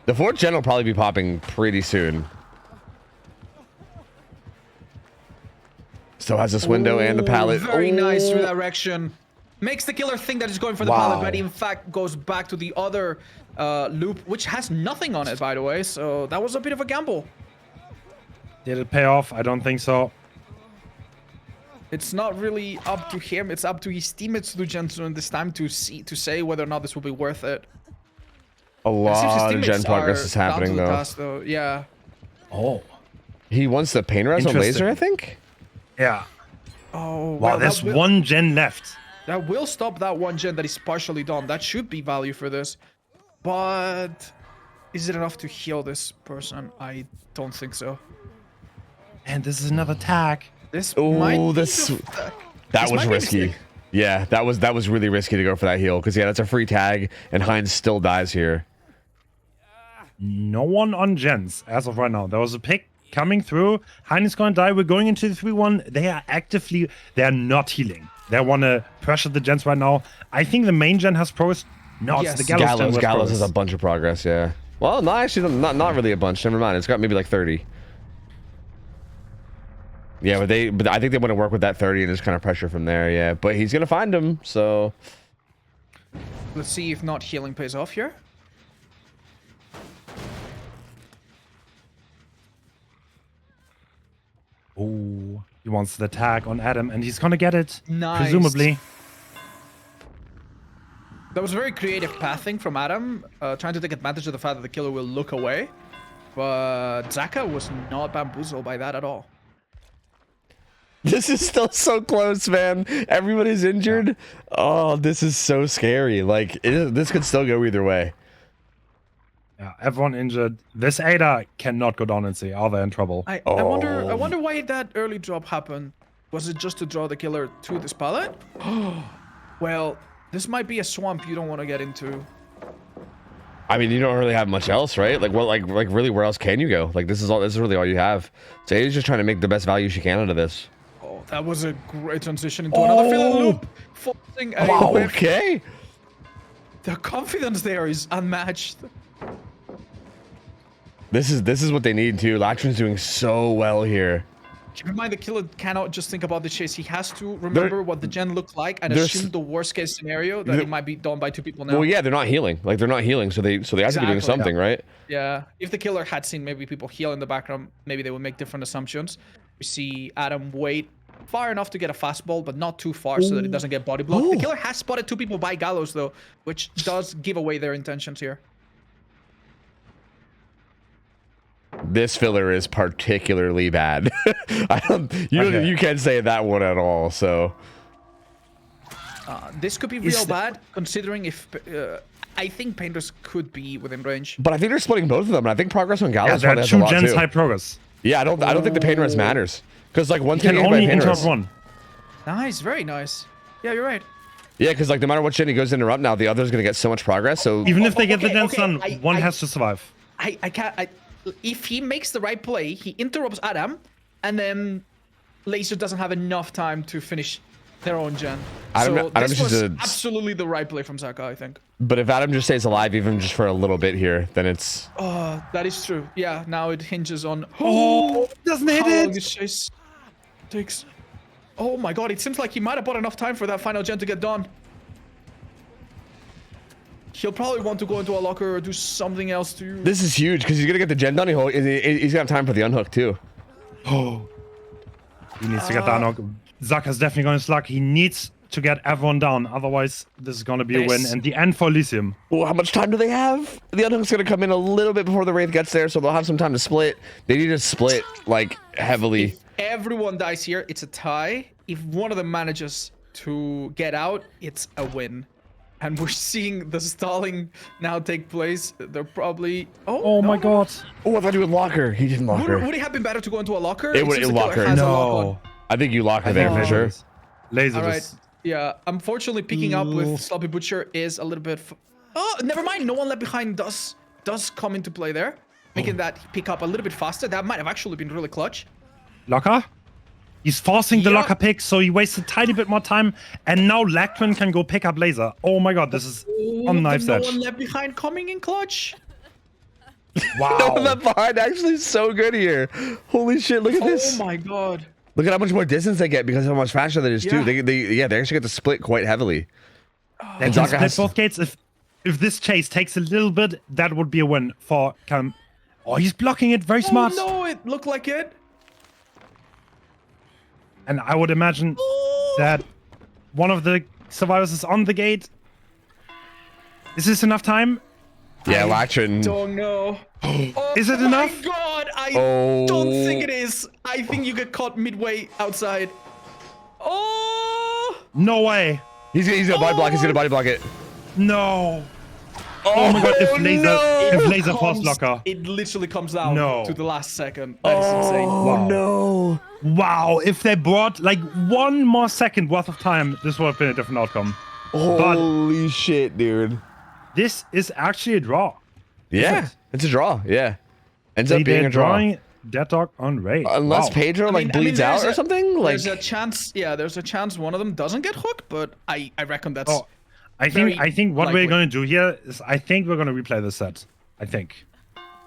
The 4th gen will probably be popping pretty soon. Still has this window and the pallet. Very nice redirection. Makes the killer think that he's going for the pallet, but in fact goes back to the other loop, which has nothing on it, by the way. So that was a bit of a gamble. Did it pay off? I don't think so. It's not really up to him. It's up to his teammates to do gentlemen this time to say whether or not this will be worth it. A lot of gen progress is happening though. Task, though. Yeah. Oh. He wants the painter as a laser, I think. Yeah. Oh. Wow, there's 1 gen left. That will stop that 1 gen that is partially done. That should be value for this. But is it enough to heal this person? I don't think so. And this is another tag. This that This was risky. Yeah, that was really risky to go for that heal because yeah, that's a free tag and Heinz still dies here. No one on gens as of right now. There was a pick coming through. Heinz is going to die. We're going into the 3-1. They're not healing. They want to pressure the gens right now. I think the main gen has progress. No, yes. it's the Gallows. Gallows has a bunch of progress, yeah. Well, no, actually, not really a bunch. Never mind. It's got maybe like 30. Yeah, but I think they want to work with that 30 and just kind of pressure from there, yeah. But he's going to find him, so... Let's see if not healing pays off here. Oh, he wants the tag on Adam, and he's going to get it, nice. Presumably. That was very creative pathing from Adam, trying to take advantage of the fact that the killer will look away. But Zaka was not bamboozled by that at all. This is still so close, man. Everybody's injured. Oh, this is so scary. Like, this could still go either way. Yeah, everyone injured. This Ada cannot go down and see. Are they in trouble? I wonder why that early drop happened. Was it just to draw the killer to this pallet? Well, this might be a swamp you don't want to get into. I mean, you don't really have much else, right? Like, what, like really, where else can you go? Like, this is really all you have. So Ada's just trying to make the best value she can out of this. Oh, that was a great transition into another filler loop. Forcing a wow, whip. okay. The confidence there is unmatched. This is what they need too. Latrin's doing so well here. Keep in mind, the killer cannot just think about the chase. He has to remember what the gen looked like and assume the worst case scenario that he might be done by 2 people now. Well, yeah, they're not healing. Like, they're not healing, so they have to be doing something, right? Yeah. If the killer had seen maybe people heal in the background, maybe they would make different assumptions. We see Adam wait far enough to get a fastball, but not too far so that it doesn't get body blocked. The killer has spotted 2 people by Gallows, though, which does give away their intentions here. This filler is particularly bad. You can't say that one at all. So this could be real bad, considering if I think painters could be within range. But I think they're splitting both of them, and I think progress on Gallows there are has a 2 lot gens too. high progress. Yeah, I don't think the painter matters because like one can only interrupt 1. Nice, very nice. Yeah, you're right. Yeah, because like no matter what gen he goes to interrupt now, the other's gonna get so much progress. So even if they get the gens done, one has to survive. I can't. If he makes the right play, he interrupts Adam, and then Laser doesn't have enough time to finish their own gen. So this was absolutely the right play from Zaka, I think. But if Adam just stays alive, even just for a little bit here, then it's... Oh, that is true. Yeah, now it hinges on... Oh, doesn't hit how it! long this chase takes. Oh my god, it seems like he might have bought enough time for that final gen to get done. He'll probably want to go into a locker or do something else to... This is huge, because he's going to get the gen done. He's going to have time for the unhook, too. Oh. He needs to get the unhook. Zaka's definitely going to slug. He needs to get everyone down. Otherwise, this is going to be a win. And the end for Elysium. Well, how much time do they have? The unhook's going to come in a little bit before the Wraith gets there, so they'll have some time to split. They need to split, like, heavily. If everyone dies here, it's a tie. If one of them manages to get out, it's a win. And we're seeing the stalling now take place. They're probably... Oh my god. Oh, I thought he would lock her. He didn't lock her. Would it have been better to go into a locker? It would lock her. No. I think you lock her there for sure. Laser. All right. Yeah. Unfortunately, picking up with Sloppy Butcher is a little bit... Oh, never mind. No one left behind does come into play there. Making that pick up a little bit faster. That might have actually been really clutch. Locker? He's forcing the locker pick, so he wastes a tiny bit more time. And now Lactrin can go pick up Laser. Oh my god, this is on knife's edge. No one left behind coming in clutch. Wow. No, that behind actually is so good here. Holy shit, look at this. Oh my god. Look at how much more distance they get because of how much faster that is too. Yeah. They actually get to split quite heavily. They And can Zaka split has- both gates. If this chase takes a little bit, that would be a win for Cam. Oh, he's blocking it. Very smart. Oh no, it looked like it. And I would imagine that one of the survivors is on the gate. Is this enough time? Yeah, Latrin. Don't know. Oh Is it enough? My god, I Oh. don't think it is. I think you get caught midway outside. Oh! No way. He's gonna body block. He's gonna body block it. No. Oh my god, if laser, no. if laser Comes- force blocker. It literally comes down No. to the last second. That is insane. Oh Wow. no. Wow, if they brought like 1 more second worth of time, this would have been a different outcome. Holy shit, dude. This is actually a draw. Yeah, it? it's a draw. Yeah, ends up being They're a draw. drawing Dead Dog on Wraith. Unless Wow. Pedro like bleeds out or something. Like There's a chance. Yeah, there's a chance one of them doesn't get hooked, but I reckon that's. Oh, I very think what likely. we're going to do here is I think we're going to replay the set. I think.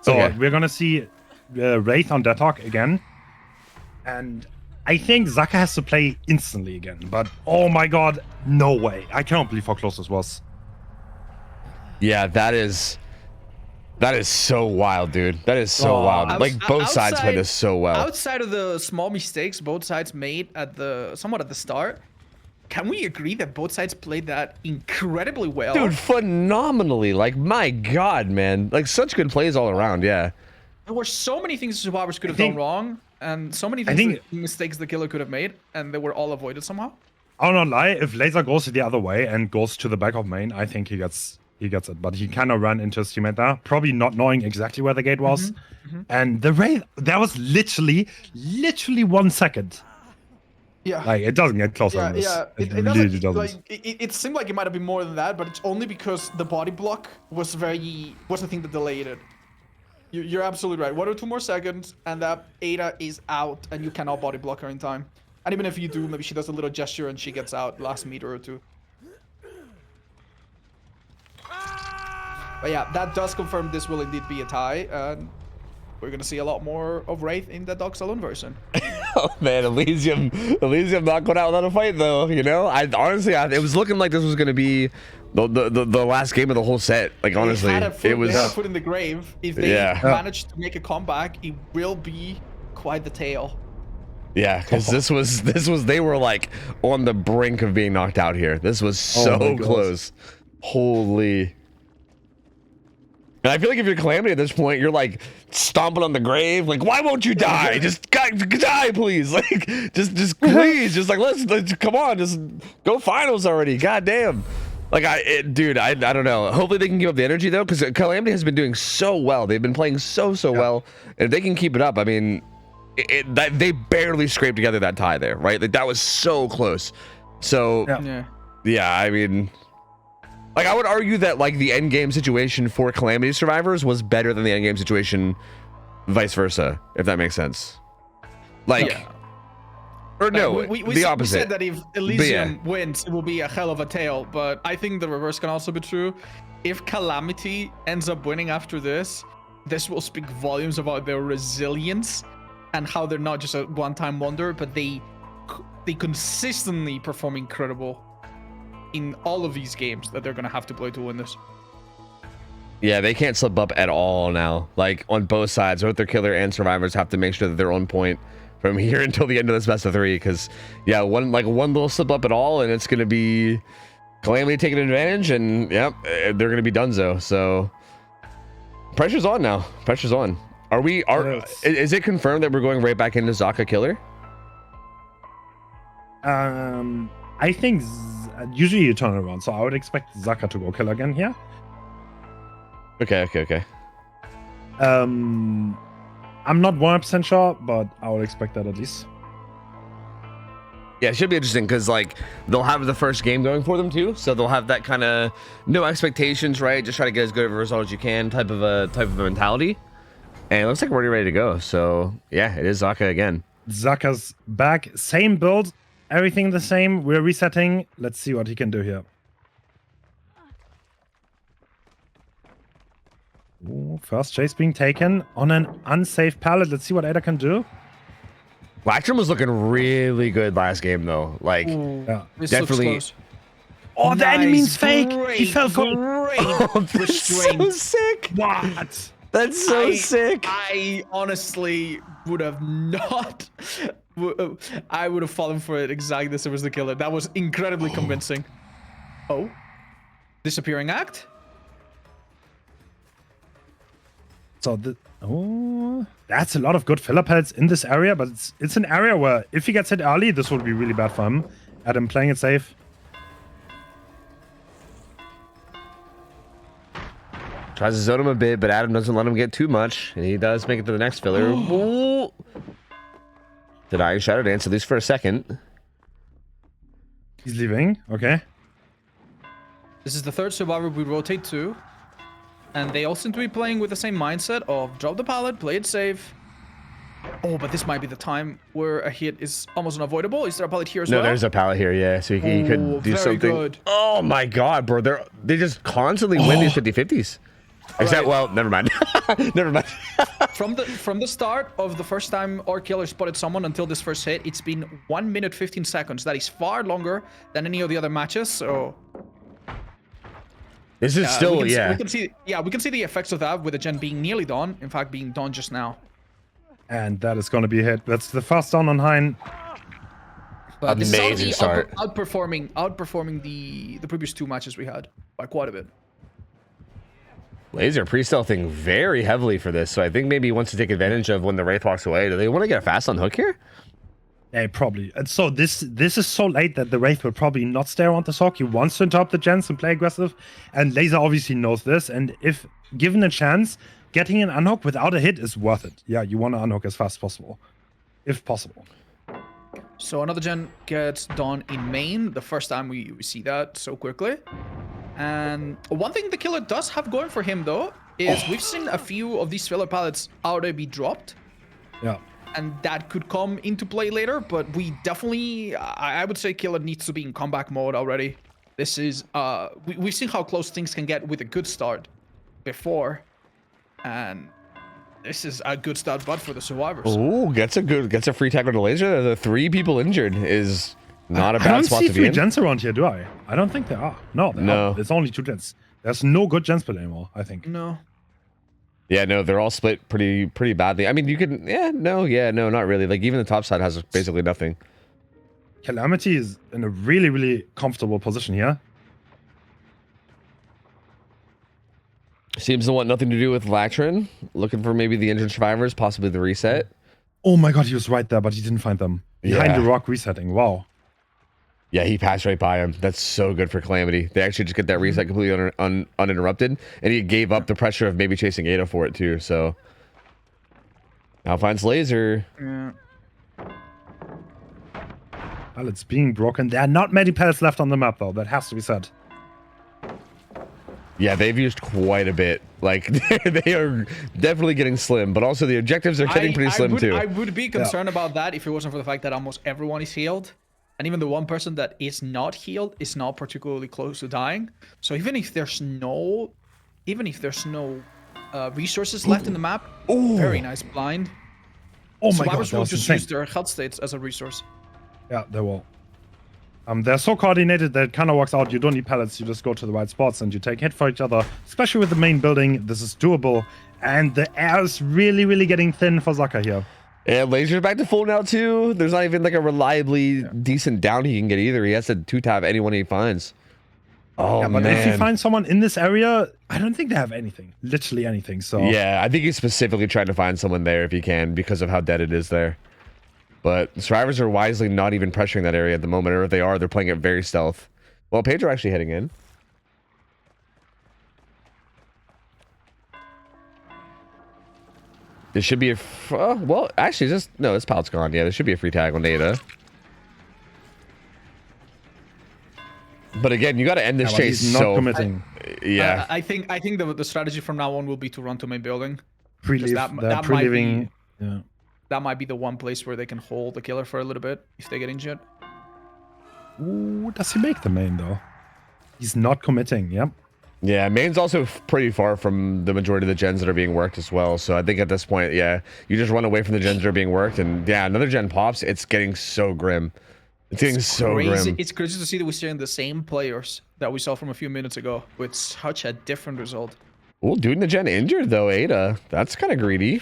So Okay. we're going to see Wraith on Dead Dog again. And I think Zaka has to play instantly again. But oh my god, no way. I cannot believe how close this was. yeah, that is so wild, dude. That is so Oh. wild. Like both sides play Outside- this so well. Outside of the small mistakes both sides made somewhat at the start, can we agree that both sides played that incredibly well? Dude, phenomenally. Like my god, man. Like such good plays all around. Yeah. There were so many things the survivors could have think- done wrong, and so many I things think- mistakes the killer could have made, and they were all avoided somehow. I'll not lie. If Laser goes the other way and goes to the back of main, I think he gets it. But he kind of ran into his teammate there, probably not knowing exactly where the gate was. And the Wraith, that was literally 1 second. Yeah. Like it doesn't get closer Yeah, than this. yeah. It, It really doesn't. doesn't. Like, it seemed like it might have been more than that, but it's only because the body block was the thing that delayed it. You're absolutely right. 1 or 2 more seconds, and that Ada is out, and you cannot body block her in time. And even if you do, maybe she does a little gesture and she gets out last meter or 2. But yeah, that does confirm this will indeed be a tie, and we're gonna see a lot more of Wraith in the Dog Salon version. Oh man, Elysium not going out without a fight though. You know, I honestly, it was looking like this was gonna be the last game of the whole set. Like honestly, They had a foot, it was. they had a foot in the grave. If they Yeah. manage to make a comeback, it will be quite the tale. Yeah, because this was they were like on the brink of being knocked out here. This was Oh so my God. close. Holy. And I feel like if you're Calamity at this point, you're like stomping on the grave. Like, why won't you die? Just die, please. Like, just please. Just like let's come on. Just go finals already. God damn. Like dude, I don't know. Hopefully they can keep up the energy though, because Calamity has been doing so well. They've been playing so well, and if they can keep it up, I mean, they barely scraped together that tie there, right? Like that was so close. So Yeah. yeah, I mean, like I would argue that like the end game situation for Calamity survivors was better than the end game situation, vice versa, if that makes sense. Like, Yeah. or no, we the said, opposite. We said that if Elysium wins, it will be a hell of a tale. But I think the reverse can also be true. If Calamity ends up winning after this will speak volumes about their resilience and how they're not just a one-time wonder, but they consistently perform incredible in all of these games that they're gonna have to play to win this. Yeah, they can't slip up at all now. Like on both sides, both their killer and survivors have to make sure that they're on point from here until the end of this best of 3. Because yeah, one little slip up at all, and it's gonna be Calamity taking advantage, and yep, they're gonna be donezo. So pressure's on now. Pressure's on. Is it confirmed that we're going right back into Zaka killer? I think usually you turn it around, so I would expect Zaka to go killer again here. Okay. I'm not 100% sure, but I would expect that at least. Yeah, it should be interesting because like they'll have the first game going for them too, so they'll have that kind of no expectations, right? Just try to get as good of a result as you can, type of a mentality. And it looks like we're already ready to go. So yeah, it is Zaka again. Zaka's back, same build, everything the same. We're resetting. Let's see what he can do here. Ooh, first chase being taken on an unsafe pallet. Let's see what Ada can do. Latrim was looking really good last game, though. Like, Yeah. This definitely. looks close. Oh, the enemy's fake. He Great, fell for. great Oh, that's so restraint. sick. What? That's so sick. I honestly would have not. I would have fallen for it exactly this was the killer. That was incredibly convincing. Oh, disappearing act. So that's a lot of good filler pellets in this area, but it's an area where if he gets hit early, this would be really bad for him. Adam playing it safe. Tries to zone him a bit, but Adam doesn't let him get too much, and he does make it to the next filler. Ooh. Denying Shadow Dance, at least for a second. He's leaving. Okay. This is the third survivor we rotate to, and they all seem to be playing with the same mindset of drop the pallet, play it safe. Oh, but this might be the time where a hit is almost unavoidable. Is there a pallet here as well? No, there's a pallet here, yeah, so he could do very something. good. Oh my god, bro, they just constantly win these 50-50s. Except, well, never mind. Never mind. From the start of the first time our killer spotted someone until this first hit, it's been 1 minute 15 seconds. That is far longer than any of the other matches. So This is still, we can see the effects of that with the gen being nearly done. In fact, being done just now. And that is going to be a hit. That's the fast down on Hein. But this Amazing is start. outperforming the previous two matches we had by quite a bit. Laser pre-stealthing very heavily for this, so I think maybe he wants to take advantage of when the Wraith walks away. Do they want to get a fast on hook here? Yeah, probably. And so this is so late that the Wraith will probably not stay around the sock. He wants to interrupt the gens and play aggressive. And Laser obviously knows this. And if given a chance, getting an unhook without a hit is worth it. Yeah, you want to unhook as fast as possible. If possible. So another gen gets done in main. The first time we see that so quickly. And one thing the killer does have going for him, though, is we've seen a few of these filler pallets already be dropped. Yeah. And that could come into play later, but we definitely, I would say killer needs to be in comeback mode already. This is, we've seen how close things can get with a good start before. And this is a good start, but for the survivors. Oh, gets a free tag on the Laser. The 3 people injured is not a bad spot to be in. I don't see 3 gens around here, do I? I don't think there are. No, there aren't. It's only 2 gens. There's no good gens play anymore, I think. No. Yeah, no, they're all split pretty badly. I mean, you can, no, not really. Like, even the top side has basically nothing. Calamity is in a really, really comfortable position here. Seems to want nothing to do with Latrin. Looking for maybe the injured survivors, possibly the reset. Oh my god, he was right there, but he didn't find them. Behind the rock resetting. Wow. Yeah, he passed right by him. That's so good for Calamity. They actually just get that reset completely uninterrupted, and he gave up the pressure of maybe chasing Ada for it too. So now finds Laser. Yeah. Well, it's being broken. There are not many pellets left on the map, though. That has to be said. Yeah, they've used quite a bit. Like, they are definitely getting slim, but also the objectives are getting pretty slim too. I would be concerned about that if it wasn't for the fact that almost everyone is healed. And even the one person that is not healed is not particularly close to dying. So even if there's no resources left in the map, very nice blind. Oh my god, Survivors will just use their health states as a resource. Yeah, they will. They're so coordinated that it kind of works out. You don't need pallets. You just go to the right spots and you take hit for each other. Especially with the main building, this is doable. And the air is really, really getting thin for Zaka here. Yeah, Laser's back to full now too. There's not even like a reliably decent down he can get either. He has to 2-tap anyone he finds. Oh, yeah, but if you find someone in this area, I don't think they have anything. Literally anything. So yeah, I think he's specifically trying to find someone there if he can because of how dead it is there. But the survivors are wisely not even pressuring that area at the moment, or if they are, they're playing it very stealth. Well, Pedro actually heading in. This should be a... well, actually, no, this pallet's gone. Yeah, there should be a free tag on Ada. But again, you got to end this chase. He's not committing. Yeah. I think the strategy from now on will be to run to main building. Pre-leave. That pre-leaving. Yeah. That might be the one place where they can hold the killer for a little bit if they get injured. Ooh, does he make the main though? He's not committing. Yep. Yeah, main's also pretty far from the majority of the gens that are being worked as well. So I think at this point, yeah, you just run away from the gens that are being worked, and yeah, another gen pops. It's getting so grim. It's getting so grim. It's crazy to see that we're seeing the same players that we saw from a few minutes ago with such a different result. Oh, dude in the gen injured though, Ada. That's kind of greedy.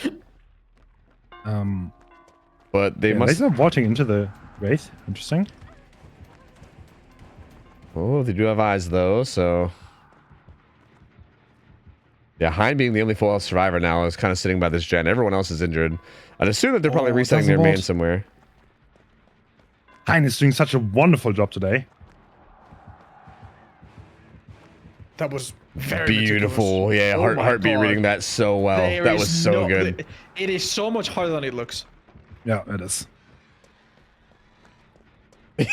But they must. They're watching into the Wraith. Interesting. Oh, they do have eyes though, so. Yeah, Hein being the only full health survivor now is kind of sitting by this gen. Everyone else is injured. I'd assume that they're probably resetting their main somewhere. Hein is doing such a wonderful job today. That was very beautiful. meticulous. Yeah, heartbeat reading that so well. That was so good. It is so much harder than it looks. Yeah, it is.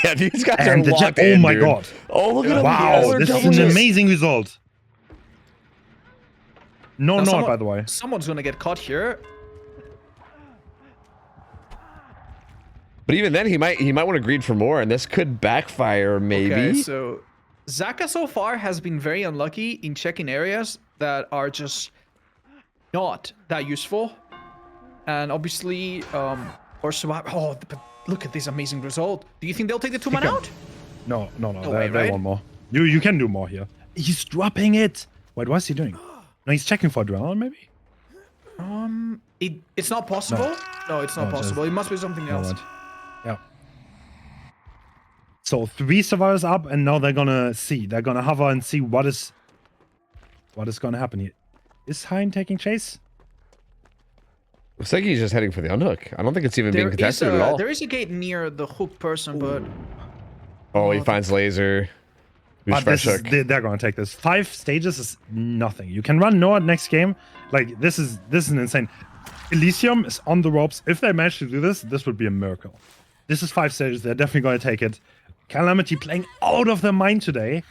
Yeah, these guys are locked in, oh my dude. God. Oh, look at them. Wow, this is an amazing result. No, by the way. Someone's gonna get caught here. But even then, he might want to greed for more, and this could backfire, maybe. Okay, so Zaka so far has been very unlucky in checking areas that are just not that useful, and obviously, or survive. Oh, but look at this amazing result. Do you think they'll take the 2-man out? No. way, They right? want more. You can do more here. He's dropping it. Wait, what's he doing? No, he's checking for adrenaline, maybe? It's not possible. No, it's not possible. It must be something else. Yeah. So 3 survivors up, and now they're gonna see. They're gonna hover and see what is gonna happen here. Is Hein taking chase? Looks like he's just heading for the unhook. I don't think it's even being contested at all. There is a gate near the hook person, but Oh, he finds laser. But they're gonna take this. 5 stages is nothing. You can run Noah next game. Like this is insane. Elysium is on the ropes. If they manage to do this, this would be a miracle. This is 5 stages. They're definitely gonna take it. Calamity playing out of their mind today.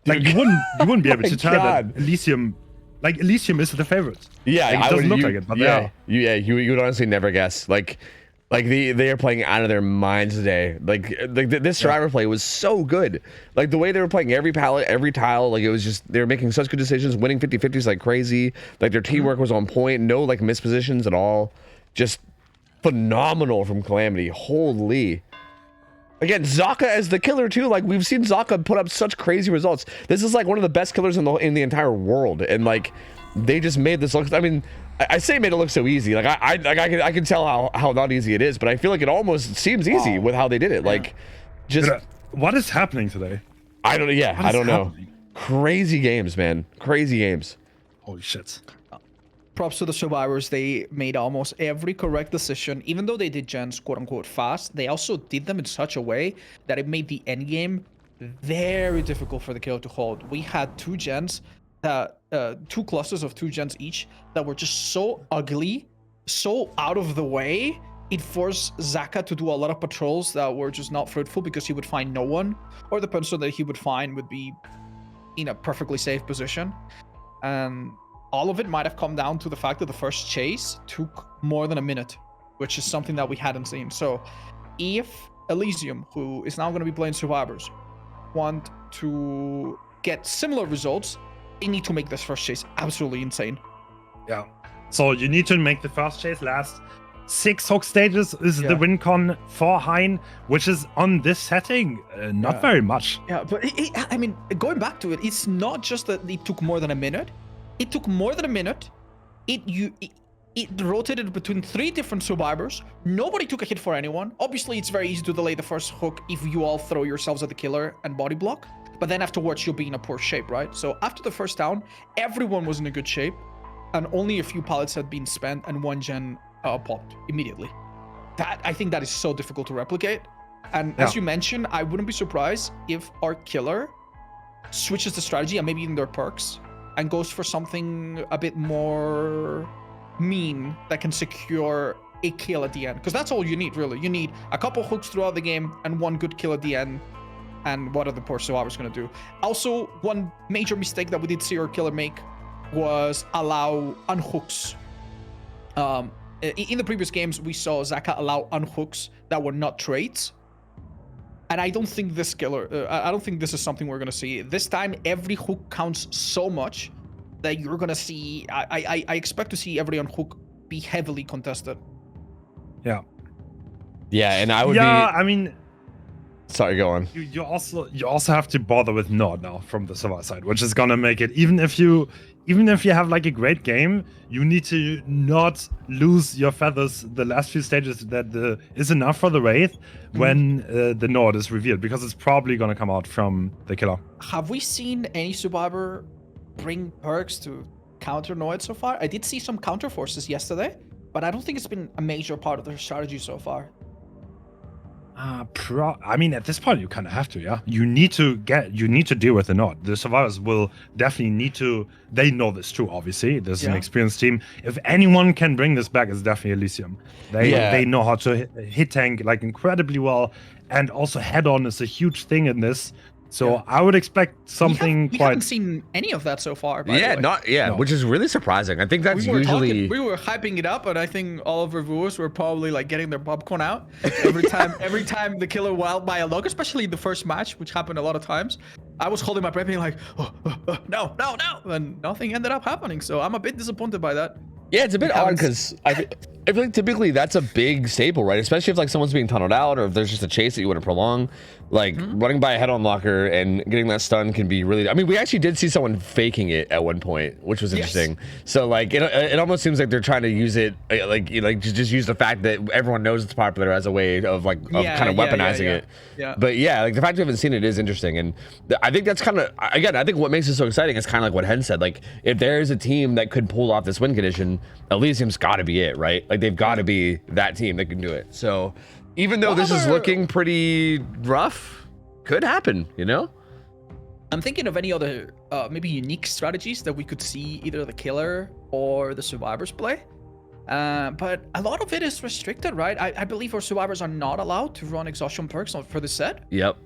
Like you wouldn't be able to tell that Elysium, like Elysium is the favorite. Yeah, like, it doesn't look like it, but you would honestly never guess. Like they are playing out of their minds today. Like this survivor play was so good. Like the way they were playing every pallet, every tile, like it was just they were making such good decisions, winning 50-50s like crazy. Like their teamwork was on point, no like mispositions at all. Just phenomenal from Calamity. Holy. Again, Zaka as the killer too. Like we've seen Zaka put up such crazy results. This is like one of the best killers in the entire world, and like they just made this look. I mean, I say made it look so easy. Like I can tell how not easy it is, but I feel like it almost seems easy with how they did it. Like, just what is happening today? I don't know. Yeah, I don't know. Crazy games, man. Crazy games. Holy shit. Props to the survivors. They made almost every correct decision. Even though they did gens quote unquote fast, they also did them in such a way that it made the end game very difficult for the killer to hold. We had 2 gens that 2 clusters of 2 gens each that were just so ugly, so out of the way. It forced Zaka to do a lot of patrols that were just not fruitful because he would find no one, or the person that he would find would be in a perfectly safe position. And all of it might have come down to the fact that the first chase took more than a minute, which is something that we hadn't seen. So if Elysium, who is now going to be playing survivors, want to get similar results, they need to make this first chase absolutely insane. Yeah. So you need to make the first chase last 6 hook stages is the win con for Hein, which is on this setting not very much. Yeah, but I mean, going back to it, it's not just that it took more than a minute. It took more than a minute. It rotated between 3 different survivors. Nobody took a hit for anyone. Obviously, it's very easy to delay the first hook if you all throw yourselves at the killer and body block. But then afterwards, you'll be in a poor shape, right? So after the first down, everyone was in a good shape. And only a few pallets had been spent and 1 gen popped immediately. I think that is so difficult to replicate. And as you mentioned, I wouldn't be surprised if our killer switches the strategy and maybe even their perks and goes for something a bit more mean that can secure a kill at the end. Because that's all you need, really. You need a couple hooks throughout the game and 1 good kill at the end. And what are the poor survivors going to do? Also, one major mistake that we did see our killer make was allow unhooks. In the previous games, we saw Zaka allow unhooks that were not trades. And I don't think this killer, I don't think this is something we're gonna see. This time, every hook counts so much that you're gonna see, I expect to see every on hook be heavily contested. Yeah. Yeah, and I would Yeah, be... I mean, Sorry, go on. you also have to bother with Nord now from the server side, which is gonna make it, even if you have like a great game, you need to not lose your feathers the last few stages. That is enough for the Wraith when the Nord is revealed, because it's probably gonna come out from the killer. Have we seen any survivor bring perks to counter Noid so far? I did see some counter forces yesterday, but I don't think it's been a major part of their strategy so far. I mean, at this point, you kind of have to, yeah. You need to deal with the Nord. The survivors will definitely need to. They know this too, obviously. There's an experienced team. If anyone can bring this back, it's definitely Elysium. They know how to hit tank like incredibly well, and also head on is a huge thing in this. So I would expect something we haven't seen any of that so far. By the way. Which is really surprising. I think that's we were hyping it up, and I think all of our viewers were probably like getting their popcorn out every time the killer wild by a log, especially the first match, which happened a lot of times. I was holding my breath, being like, no, and nothing ended up happening. So I'm a bit disappointed by that. Yeah, it's a bit odd because I feel like typically that's a big staple, right? Especially if like someone's being tunneled out, or if there's just a chase that you want to prolong. Like running by a head-on locker and getting that stun can be really... I mean, we actually did see someone faking it at one point, which was interesting. So like it almost seems like they're trying to use it, just use the fact that everyone knows it's popular as a way of kind of weaponizing it. Yeah. But yeah, like the fact we haven't seen it is interesting, and I think that's kind of, again, I think what makes it so exciting is kind of like what Hen said. Like if there's a team that could pull off this win condition, Elysium's got to be it, right? Like they've got to be that team that can do it. So even though this is looking pretty rough, could happen, you know? I'm thinking of any other maybe unique strategies that we could see either the killer or the survivors play. But a lot of it is restricted, right? I believe our survivors are not allowed to run exhaustion perks for the set. Yep.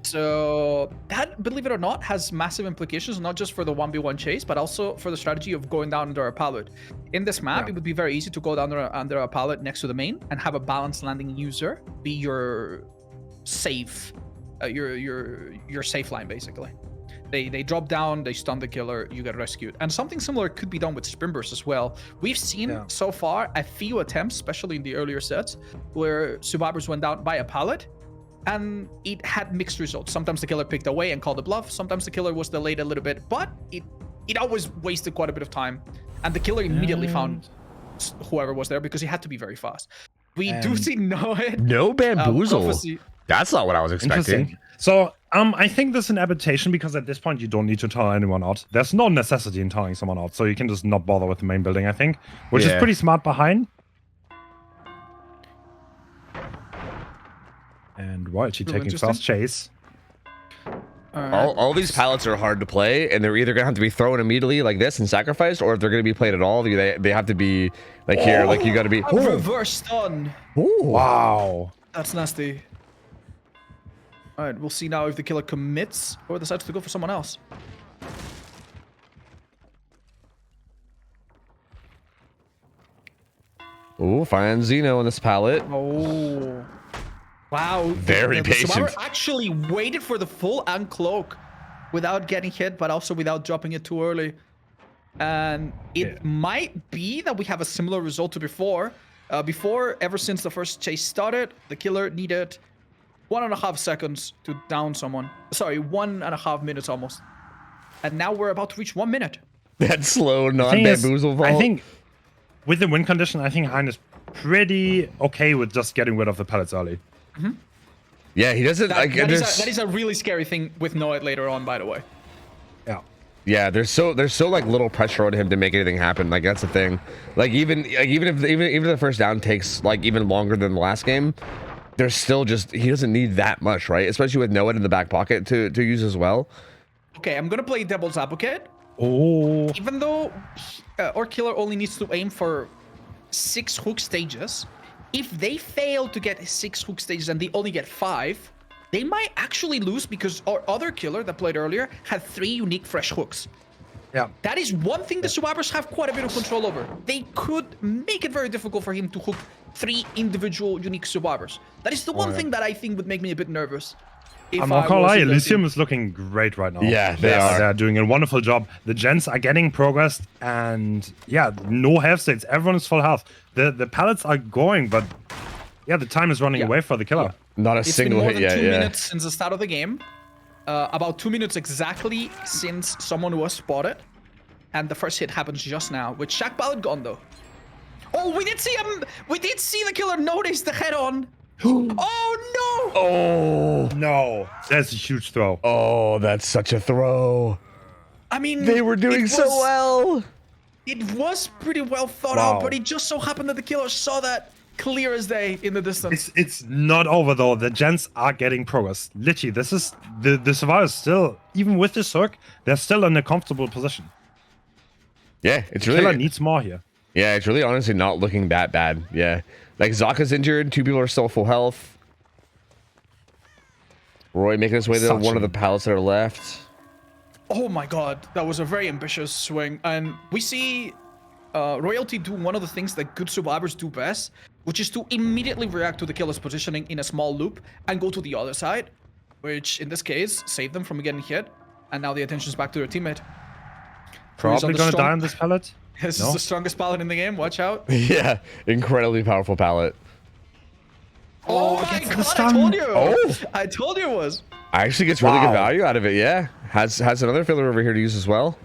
So that, believe it or not, has massive implications, not just for the 1v1 chase, but also for the strategy of going down under a pallet. In this map, it would be very easy to go down under a pallet next to the main and have a balanced landing user be your safe, your safe line, basically. They drop down, they stun the killer, you get rescued. And something similar could be done with sprint bursts as well. We've seen so far a few attempts, especially in the earlier sets, where survivors went down by a pallet, and it had mixed results. Sometimes the killer picked away and called a bluff. Sometimes the killer was delayed a little bit, but it always wasted quite a bit of time. And the killer immediately found whoever was there, because he had to be very fast. We do see no bamboozle. That's not what I was expecting. So I think this is an adaptation, because at this point you don't need to tunnel anyone out. There's no necessity in tunneling someone out, so you can just not bother with the main building, I think, which is pretty smart behind. And Royalty taking fast chase. All these pallets are hard to play, and they're either gonna have to be thrown immediately like this and sacrificed, or if they're gonna be played at all, they have to be like here, like you got to be reverse stun. Wow, that's nasty. All right, we'll see now if the killer commits or decides to go for someone else. Ooh, find Xeno in this pallet. Oh. Wow. Very patient. The survivor actually waited for the full uncloak without getting hit, but also without dropping it too early. And it might be that we have a similar result to before. Ever since the first chase started, the killer needed 1.5 seconds to down someone. Sorry, 1.5 minutes almost. And now we're about to reach 1 minute. That slow non-bamboozle vault. I think with the win condition, I think Hein is pretty okay with just getting rid of the pallets early. Yeah, he doesn't. That is a really scary thing with Noid later on, by the way. Yeah, there's so like little pressure on him to make anything happen. Like that's the thing. Like even if the first down takes like even longer than the last game, there's still just, he doesn't need that much, right? Especially with Noid in the back pocket to use as well. Okay, I'm gonna play devil's advocate. Oh. Even though our killer only needs to aim for 6 hook stages, if they fail to get 6 hook stages and they only get 5, they might actually lose, because our other killer that played earlier had 3 unique fresh hooks. Yeah. That is one thing the survivors have quite a bit of control over. They could make it very difficult for him to hook 3 individual unique survivors. That is the one thing that I think would make me a bit nervous. I'm not gonna lie, Elysium is looking great right now. Yeah, they are. They're doing a wonderful job. The gens are getting progressed, and yeah, no health states. Everyone is full health. The pallets are going, but yeah, the time is running away for the killer. Not a single hit yet. It's been more than 2 minutes since the start of the game. About 2 minutes exactly since someone was spotted, and the first hit happens just now with Shack Ballad gone though. Oh, we did see him. We did see the killer notice the head-on. Oh no! Oh no! That's a huge throw. Oh, that's such a throw. I mean, they were doing so well. It was pretty well thought out, but it just so happened that the killer saw that clear as day in the distance. It's not over though. The gens are getting progress. Literally, this is the survivors still, even with this hook, they're still in a comfortable position. Yeah, it's really. Killer needs more here. Yeah, it's really honestly not looking that bad. Yeah. Like, Zaka's injured. 2 people are still full health. Roy making his way to one of the pallets that are left. Oh my god, that was a very ambitious swing. And we see Royalty do one of the things that good survivors do best, which is to immediately react to the killer's positioning in a small loop and go to the other side, which in this case saved them from getting hit. And now the attention's back to their teammate. Probably gonna die on this pallet. This is the strongest pallet in the game. Watch out. Yeah, incredibly powerful pallet. Oh my god, I told you. Oh. I told you it was. Actually gets really good value out of it, yeah. Has another filler over here to use as well.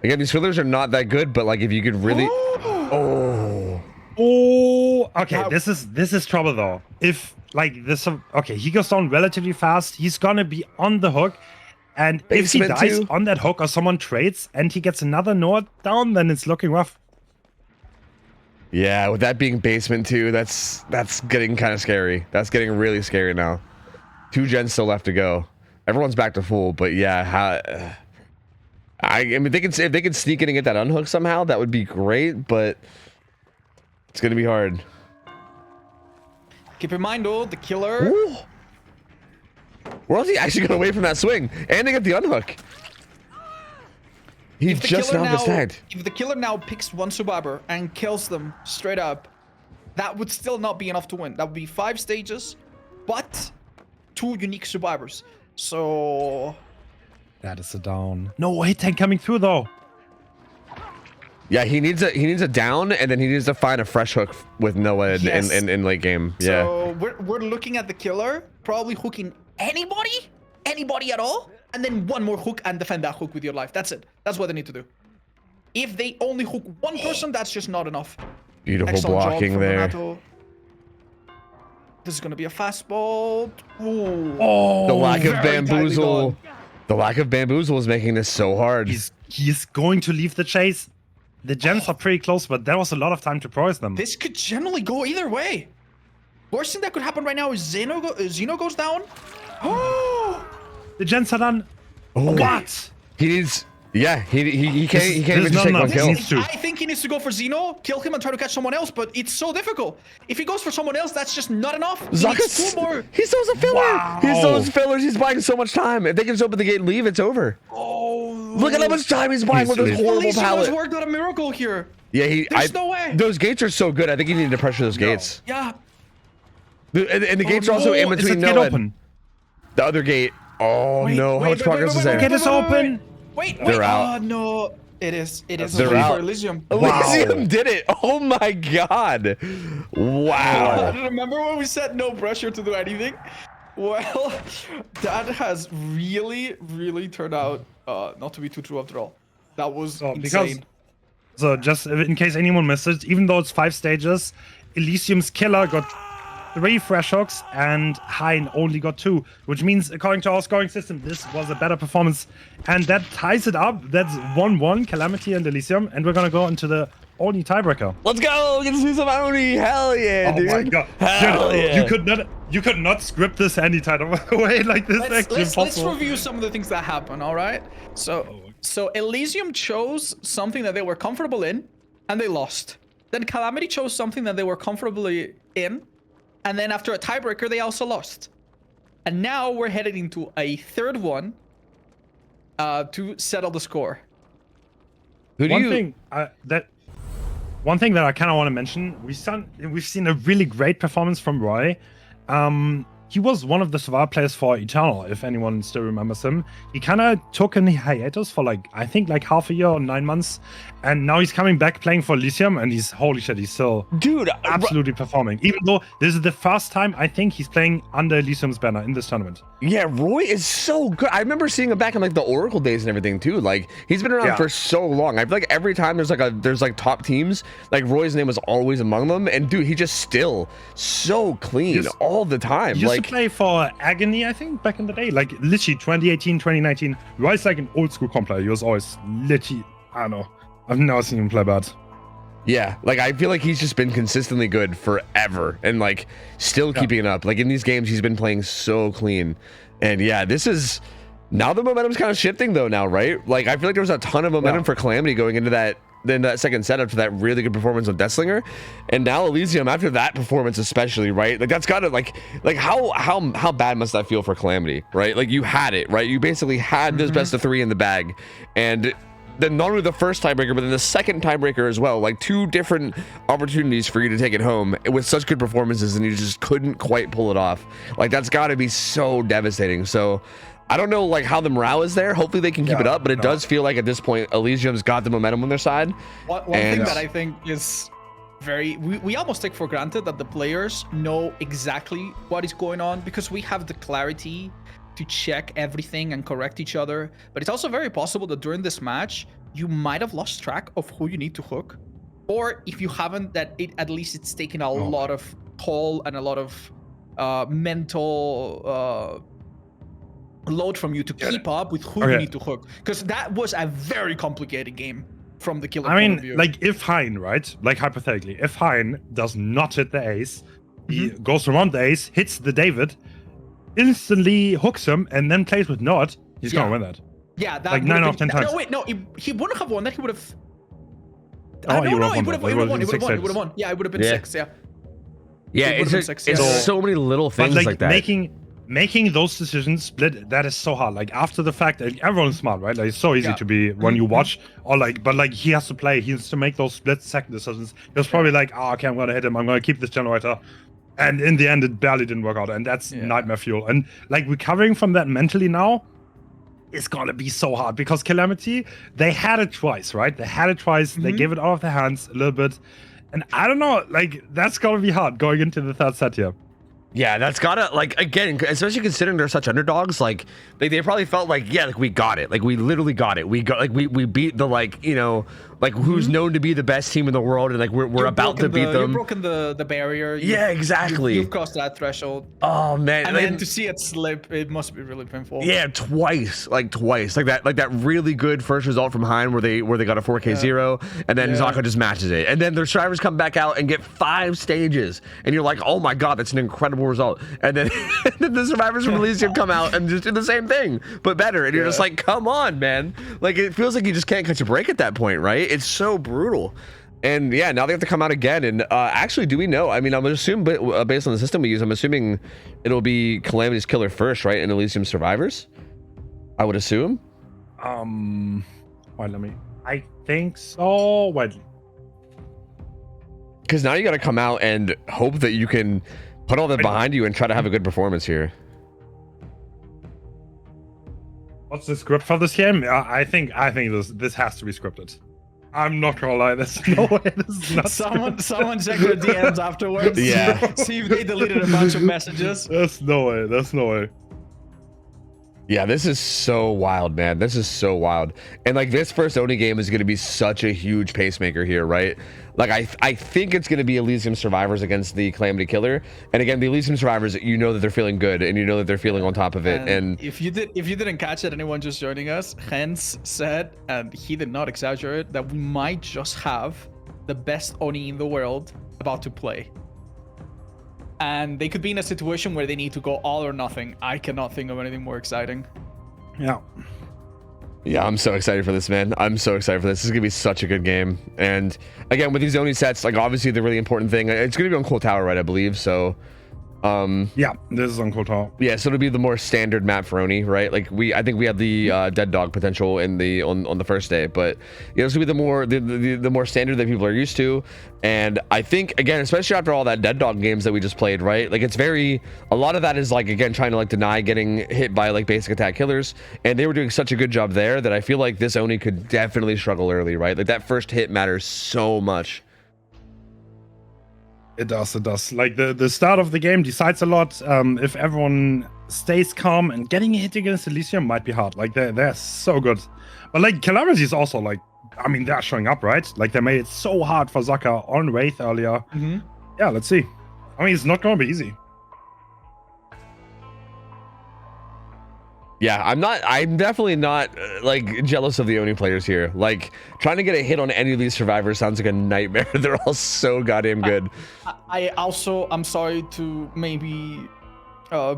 Again, these fillers are not that good, but like if you could really... Oh. Okay, this is trouble though. If like this, okay, he goes down relatively fast. He's gonna be on the hook. And if he dies on that hook or someone trades and he gets another node down, then it's looking rough. Yeah, with that being basement too, that's getting kind of scary. That's getting really scary now. 2 gens still left to go. Everyone's back to full, but yeah, I mean, if they can sneak in and get that unhook somehow, that would be great, but it's gonna be hard. Keep in mind though, the killer. Ooh. Where else he actually got away from that swing and to get the unhook? He just knocked his head. If the killer now picks one survivor and kills them straight up, that would still not be enough to win. That would be 5 stages, but 2 unique survivors. So that is a down. No hit tank coming through though. Yeah, he needs a down, and then he needs to find a fresh hook with Noah in late game. Yeah. So we're looking at the killer probably hooking anybody at all, and then one more hook and defend that hook with your life. That's it. That's what they need to do. If they only hook one person, that's just not enough. Beautiful Excellent blocking there. Renato. This is gonna be a fastball. Ooh. Oh, the lack of bamboozle. The lack of bamboozle is making this so hard. He's going to leave the chase. The gens are pretty close, but there was a lot of time to progress them. This could generally go either way. Worst thing that could happen right now is Zeno goes down. Oh, the gens are done. Oh. What? He needs. Yeah, he can't even take one kill. I think he needs to go for Zeno, kill him, and try to catch someone else, but it's so difficult. If he goes for someone else, that's just not enough. He needs 2 more. He still has a filler. Wow. He still has fillers. He's buying so much time. If they can just open the gate and leave, it's over. Oh, look at how much time he's buying with this horrible pallet. He's worked out a miracle here. Yeah, there's no way. Those gates are so good. I think you need to pressure those gates. Yeah. And the gates are also in between Noah. The other gate. Oh no! How much progress is there? Get us open. Wait, they're out. Oh no, it is. They're out. Elysium. Elysium did it. Oh my god! Wow. Remember when we said no pressure to do anything? Well, that has really turned out not to be too true after all. That was insane. So just in case anyone missed it, even though it's 5 stages, Elysium's killer got 3 fresh hooks and Hein only got 2, which means according to our scoring system, this was a better performance. And that ties it up. That's 1-1, Calamity and Elysium, and we're gonna go into the Oni tiebreaker. Let's go! Get to see some Oni! Hell yeah, dude! Oh my god! Hell yeah. You could not script this any type of way like this. Let's review some of the things that happen. All right. So Elysium chose something that they were comfortable in, and they lost. Then Calamity chose something that they were comfortably in. And then after a tiebreaker, they also lost. And now we're headed into a 3rd one to settle the score. One thing that one thing that I kind of want to mention, we've seen a really great performance from Roy. He was one of the survivor players for Eternal, if anyone still remembers him. He kind of took a hiatus for I think half a year or 9 months. And now he's coming back playing for Elysium, and holy shit, he's still absolutely performing. Even though this is the first time I think he's playing under Elysium's banner in this tournament. Yeah, Roy is so good. I remember seeing him back in the Oracle days and everything too. He's been around for so long. I feel like every time there's top teams, Roy's name was always among them. And dude, he just still so clean all the time. He used to play for Agony, I think, back in the day. Literally 2018, 2019. Roy's an old school comp player. He was always literally, I don't know. I've never seen him play bad. Yeah, I feel like he's just been consistently good forever and still keeping it up. In these games, he's been playing so clean. And yeah, this is now the momentum's kind of shifting though now, right? I feel like there was a ton of momentum for Calamity going into that second set after that really good performance on Deathslinger. And now Elysium after that performance especially, right? That's gotta how bad must that feel for Calamity, right? You had it, right? You basically had this best of 3 in the bag, and then not only the first tiebreaker, but then the second tiebreaker as well. 2 different opportunities for you to take it home with such good performances, and you just couldn't quite pull it off. That's got to be so devastating. So I don't know how the morale is there. Hopefully they can keep it up, but it does feel like at this point Elysium's got the momentum on their side. One thing that I think is we almost take for granted that the players know exactly what is going on, because we have the clarity to check everything and correct each other. But it's also very possible that during this match you might have lost track of who you need to hook, or if you haven't, that at least it's taken a lot of toll and a lot of mental load from you to keep up with who you need to hook, because that was a very complicated game from the killer point of view. If Hein, right, hypothetically, if Hein does not hit the ace, he goes around the ace, hits the David, instantly hooks him, and then plays with Nod, he's gonna win that. Yeah, that 9 out of 10 times. No, wait, no, he wouldn't have won that. He would have. He would have won. Yeah, it would have been 6. Yeah. Yeah, it's so many little things like that. Making those decisions split, that is so hard. After the fact, everyone's smart, right? It's so easy to be when you watch, or but he has to play. He has to make those split-second decisions. He was probably okay, I'm gonna hit him. I'm gonna keep this generator. And in the end, it barely didn't work out, and that's nightmare fuel. And recovering from that mentally now is gonna be so hard, because Calamity, they had it twice, right? They had it twice. They gave it out of their hands a little bit, and I don't know, that's gonna be hard going into the third set here. Yeah, that's gotta again, especially considering they're such underdogs. They probably felt we got it. We literally got it. We got we beat the who's known to be the best team in the world, and we're about to beat them. You've broken the barrier. Exactly. You've crossed that threshold. Oh man, and then to see it slip, it must be really painful. Yeah, twice. That really good first result from Hein where they got a 4K 0, and then Zaka just matches it, and then their survivors come back out and get 5 stages, and you're oh my god, that's an incredible result. And then the survivors from Elysium come out and just do the same thing but better, and you're just come on, man. It feels like you just can't catch a break at that point, right? It's so brutal. And yeah, now they have to come out again. And actually, do we know? I mean, I'm gonna assume, based on the system we use, I'm assuming it'll be Calamity's killer first, right? And Elysium survivors, I would assume. Wait, I think so. Wait, because now you got to come out and hope that you can put all that behind you and try to have a good performance here. What's the script for this game? I think this has to be scripted. I'm not gonna lie, there's no way this is not someone check their DMs afterwards. Yeah. See if they deleted a bunch of messages. There's no way. Yeah, this is so wild, man. This is so wild. And this first Oni game is going to be such a huge pacemaker here, right? I think it's going to be Elysium survivors against the Calamity killer. And again, the Elysium survivors, you know that they're feeling good, and you know that they're feeling on top of it. And if you didn't catch it, anyone just joining us, Hens said, and he did not exaggerate, that we might just have the best Oni in the world about to play. And they could be in a situation where they need to go all or nothing. I cannot think of anything more exciting. Yeah, I'm so excited for this, man. I'm so excited for this. This is gonna be such a good game. And again, with these Oni sets, obviously the really important thing, it's gonna be on Cool Tower, right? I believe so. Yeah, this is on Kotal. Yeah, so it'll be the more standard map for Oni, right? Like I think we had the dead dog potential in the on the first day, but yeah, this will be the more standard that people are used to. And I think again, especially after all that dead dog games that we just played, right? Like it's a lot of that is like again trying to like deny getting hit by like basic attack killers, and they were doing such a good job there that I feel like this Oni could definitely struggle early, right? Like that first hit matters so much. It does, it does. Like the start of the game decides a lot. If everyone stays calm, and getting a hit against Elysium might be hard. Like they're so good. But like Calamity is also like, I mean, they're showing up, right? Like they made it so hard for Zaka on Wraith earlier. Yeah, let's see. I mean, it's not gonna be easy. Yeah, I'm definitely not like jealous of the Oni players here. Like trying to get a hit on any of these survivors sounds like a nightmare. They're all so goddamn good. I'm sorry to maybe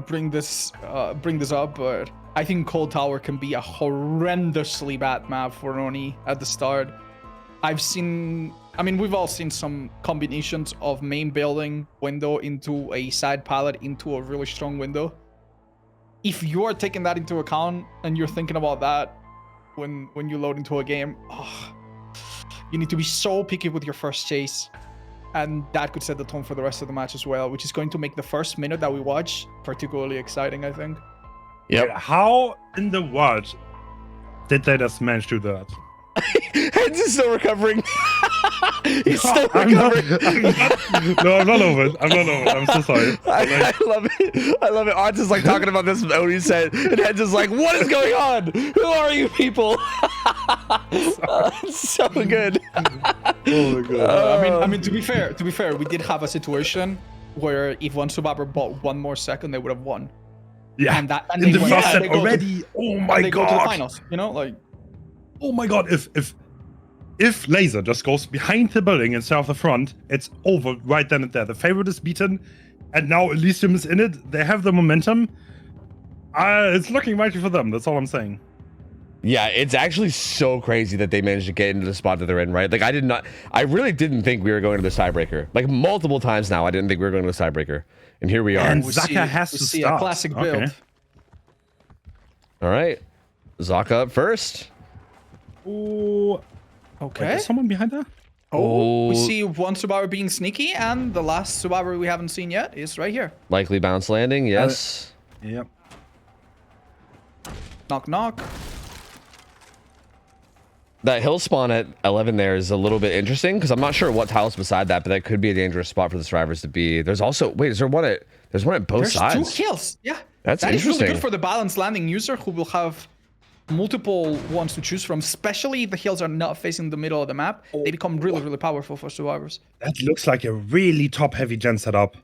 bring this up, but I think Cold Tower can be a horrendously bad map for Oni at the start. We've all seen some combinations of main building window into a side pallet into a really strong window. If you are taking that into account and you're thinking about that when you load into a game, you need to be so picky with your first chase, and that could set the tone for the rest of the match as well, which is going to make the first minute that we watch particularly exciting, I think. Yep. How in the world did they just manage to do that? Heads is still recovering. He's still recovering. I'm not over it. I'm so sorry. I love it. I love it. Arts is like talking about this with Oni's head, and Heads is like, "What is going on? Who are you people?" It's so good. Oh my god. I mean, to be fair, we did have a situation where if one survivor bought one more second, they would have won. Yeah. And in the first set already. Oh my they god. go to the finals. You know, like. Oh my god, if Laser just goes behind the building instead of the front, it's over right then and there. The favorite is beaten, and now Elysium is in it. They have the momentum. It's looking mighty for them. That's all I'm saying. Yeah, it's actually so crazy that they managed to get into the spot that they're in, right? Like I really didn't think we were going to the tiebreaker. Like multiple times now, I didn't think we were going to the tiebreaker. And here we are. And Zaka has to start. A classic build. Okay. All right. Zaka up first. Ooh. Okay. Wait, is someone behind there? Oh, we see one survivor being sneaky, and the last survivor we haven't seen yet is right here. Likely bounce landing, yes. Yep. Knock, knock. That hill spawn at 11 there is a little bit interesting because I'm not sure what tile's beside that, but that could be a dangerous spot for the survivors to be. There's also, wait, is there one at, there's one at both sides? There's 2 kills. Yeah. That's that interesting. Is really good for the balanced landing user who will have multiple ones to choose from, especially if the hills are not facing the middle of the map. They become really, really powerful for survivors. That looks like a really top-heavy gen setup.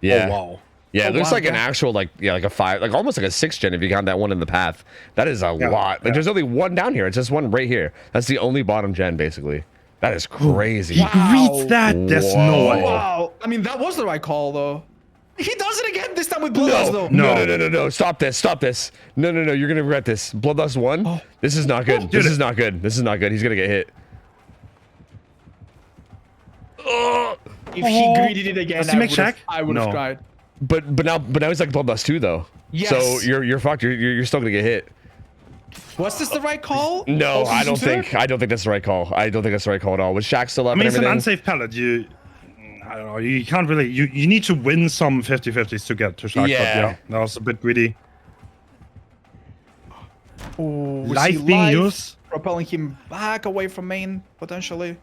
Yeah. Oh, wow. Yeah, it looks like an yeah. actual, like, yeah, like a 5, like almost like a 6 gen if you count that one in the path. That is a lot. Like, there's only one down here. It's just one right here. That's the only bottom gen, basically. That is crazy. He greets that. There's no way. Wow. I mean, that was the right call, though. He does it again, this time with Bloodlust, though. No. Stop this. No. You're going to regret this. Bloodlust 1? Oh. This is not good. This is not good. This is not good. He's going to get hit. If he greeted it again, I would have cried. But now he's like Bloodlust 2, though. Yes. So you're fucked. You're still going to get hit. Was this the right call? No, I don't think that's the right call. I don't think that's the right call at all. Was Shaq still up? I mean, and it's an everything? unsafe pallet. I don't know. You can't really. You need to win some 50-50s to get to Shaq. Yeah. But yeah, that was a bit greedy. Oh, Life being used. Propelling him back away from main, potentially.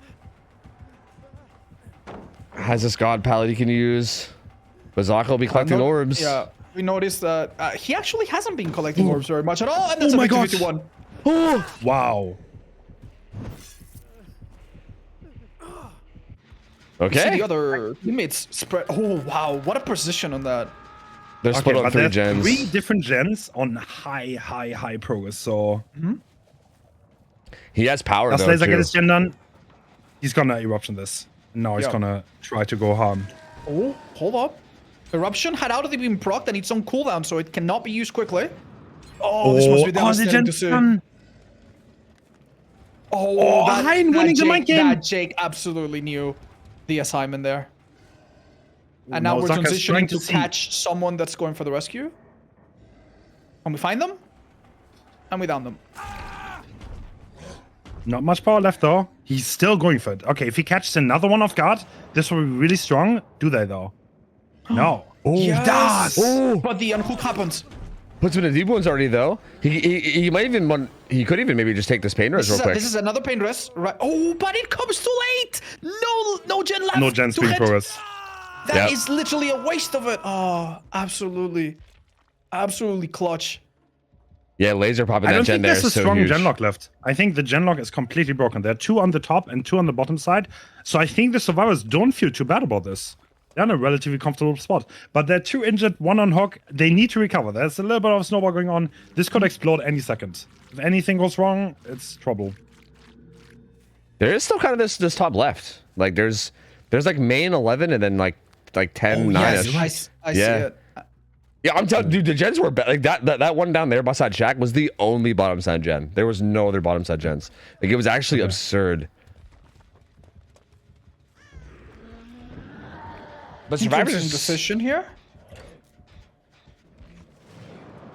Has this god palette he can use. Bazaka will be collecting orbs. Yeah, we noticed that he actually hasn't been collecting orbs very much at all, and that's Oh a my god. 50-51. Oh, wow. Okay. See the other teammates spread. Oh wow, what a position on that. They're split on 3 there's gens. 3 different gens on high progress. So He has power as though. Laser Too. get his gen done, he's gonna eruption this. Now he's gonna try to go harm. Oh, hold up. Eruption had already been procced and it's on cooldown, so it cannot be used quickly. Oh, this must be devastating to see. Hein winning the mind game. That Jake absolutely knew the assignment there. And now No, we're Zaka's trying transitioning to see. catch someone that's going for the rescue. And we find them. And we down them. Not much power left though. He's still going for it. Okay, if he catches another one off guard, this will be really strong. Do they though? No. Oh, Yes! Oh, But the unhook happens. puts him in the deep ones already though. He might even want. He could even maybe just take this pain res real quick. This is another pain rest. Right. Oh, but it comes too late. No gen left. No gen to speed hit. progress. That is literally a waste of it. Oh, absolutely. Absolutely clutch. Yeah, laser popping I that don't gen think there there's a is so strong huge. gen lock left. I think the gen lock is completely broken. There are 2 on the top and 2 on the bottom side. So I think the survivors don't feel too bad about this. They're in a relatively comfortable spot. But they're 2 injured, 1 on hook. They need to recover. There's a little bit of snowball going on. This could explode any second. If anything goes wrong, it's trouble. There is still kind of this top left. Like there's like main 11 and then like 10, 9. Yes, I see it. Yeah, I'm telling dude, the gens were like that one down there beside Shaq was the only bottom side gen. There was no other bottom side gens. Like it was actually absurd. But survivors Interesting decision here.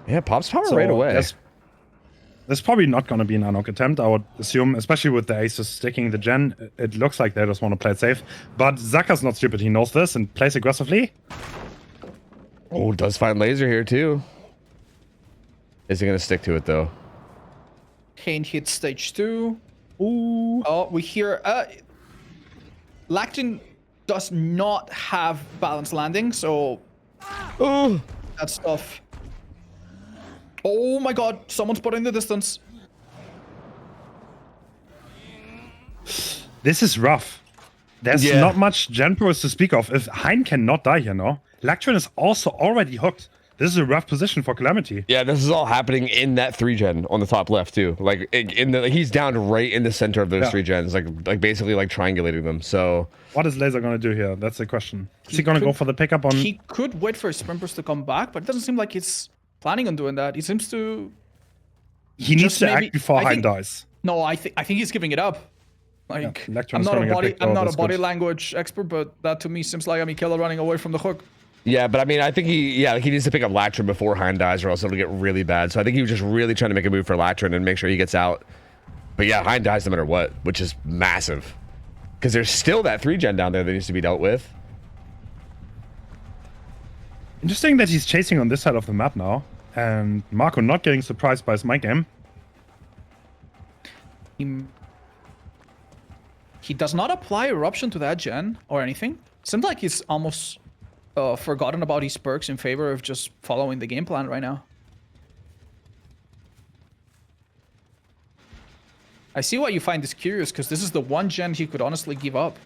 Yeah, pops power So right away. there's probably not going to be an unhook attempt, I would assume, especially with the aces sticking the gen. It looks like they just want to play it safe. But Zaka's not stupid. He knows this and plays aggressively. Oh, does find laser here too. Is he gonna stick to it though? Kane hits stage 2. Ooh. Oh, we hear Lactin does not have balanced landing, so Oh, that's tough. Oh my god, someone's spotting the distance. This is rough. There's Yeah. not much gen pros to speak of. If Hein cannot die here, no? Lactrin is also already hooked. This is a rough position for Calamity. yeah, this is all happening in that 3 gen on the top left too. Like he's down right in the center of those 3 gens, like basically like triangulating them. So What is Laser going to do here? That's the question. Is he going to go for the pickup on... He could wait for his sprinters to come back, but it doesn't seem like he's planning on doing that. He seems to... He needs just to maybe- act before I Hein think- dies. No, I think he's giving it up. Like, Lactrin I'm is not gonna a get body, picked I'm off, not a that's body good. language expert, but that to me seems like Killer running away from the hook. yeah, but I mean, I think he needs to pick up Latrin before Hein dies, or else it'll get really bad. So I think he was just really trying to make a move for Latrin and make sure he gets out. But yeah, Hein dies no matter what, which is massive, because there's still that 3 gen down there that needs to be dealt with. Interesting that he's chasing on this side of the map now. And Marco not getting surprised by his mic game. He does not apply eruption to that gen or anything. Seems like he's almost forgotten about his perks in favor of just following the game plan right now. I see why you find this curious, because this is the one gen he could honestly give up.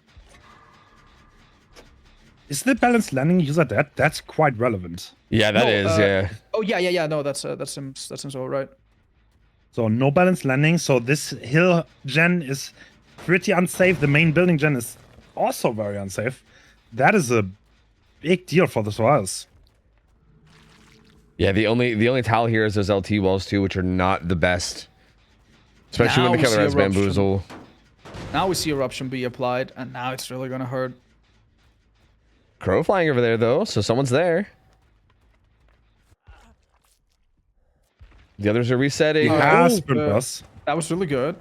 Is the balanced landing user dead? That's quite relevant. Yeah, that is. Yeah. Oh yeah. No, that seems all right. So no balanced landing. So this hill gen is pretty unsafe. The main building gen is also very unsafe. That is a big deal for the Survivors. Yeah, the only towel here is those LT walls too, which are not the best. Especially Now when the we killer see has eruption. bamboozle. Now we see eruption be applied, and now it's really gonna hurt. Crow flying over there though, so someone's there. The others are resetting. Yeah, Oh, sprint bus. That was really good.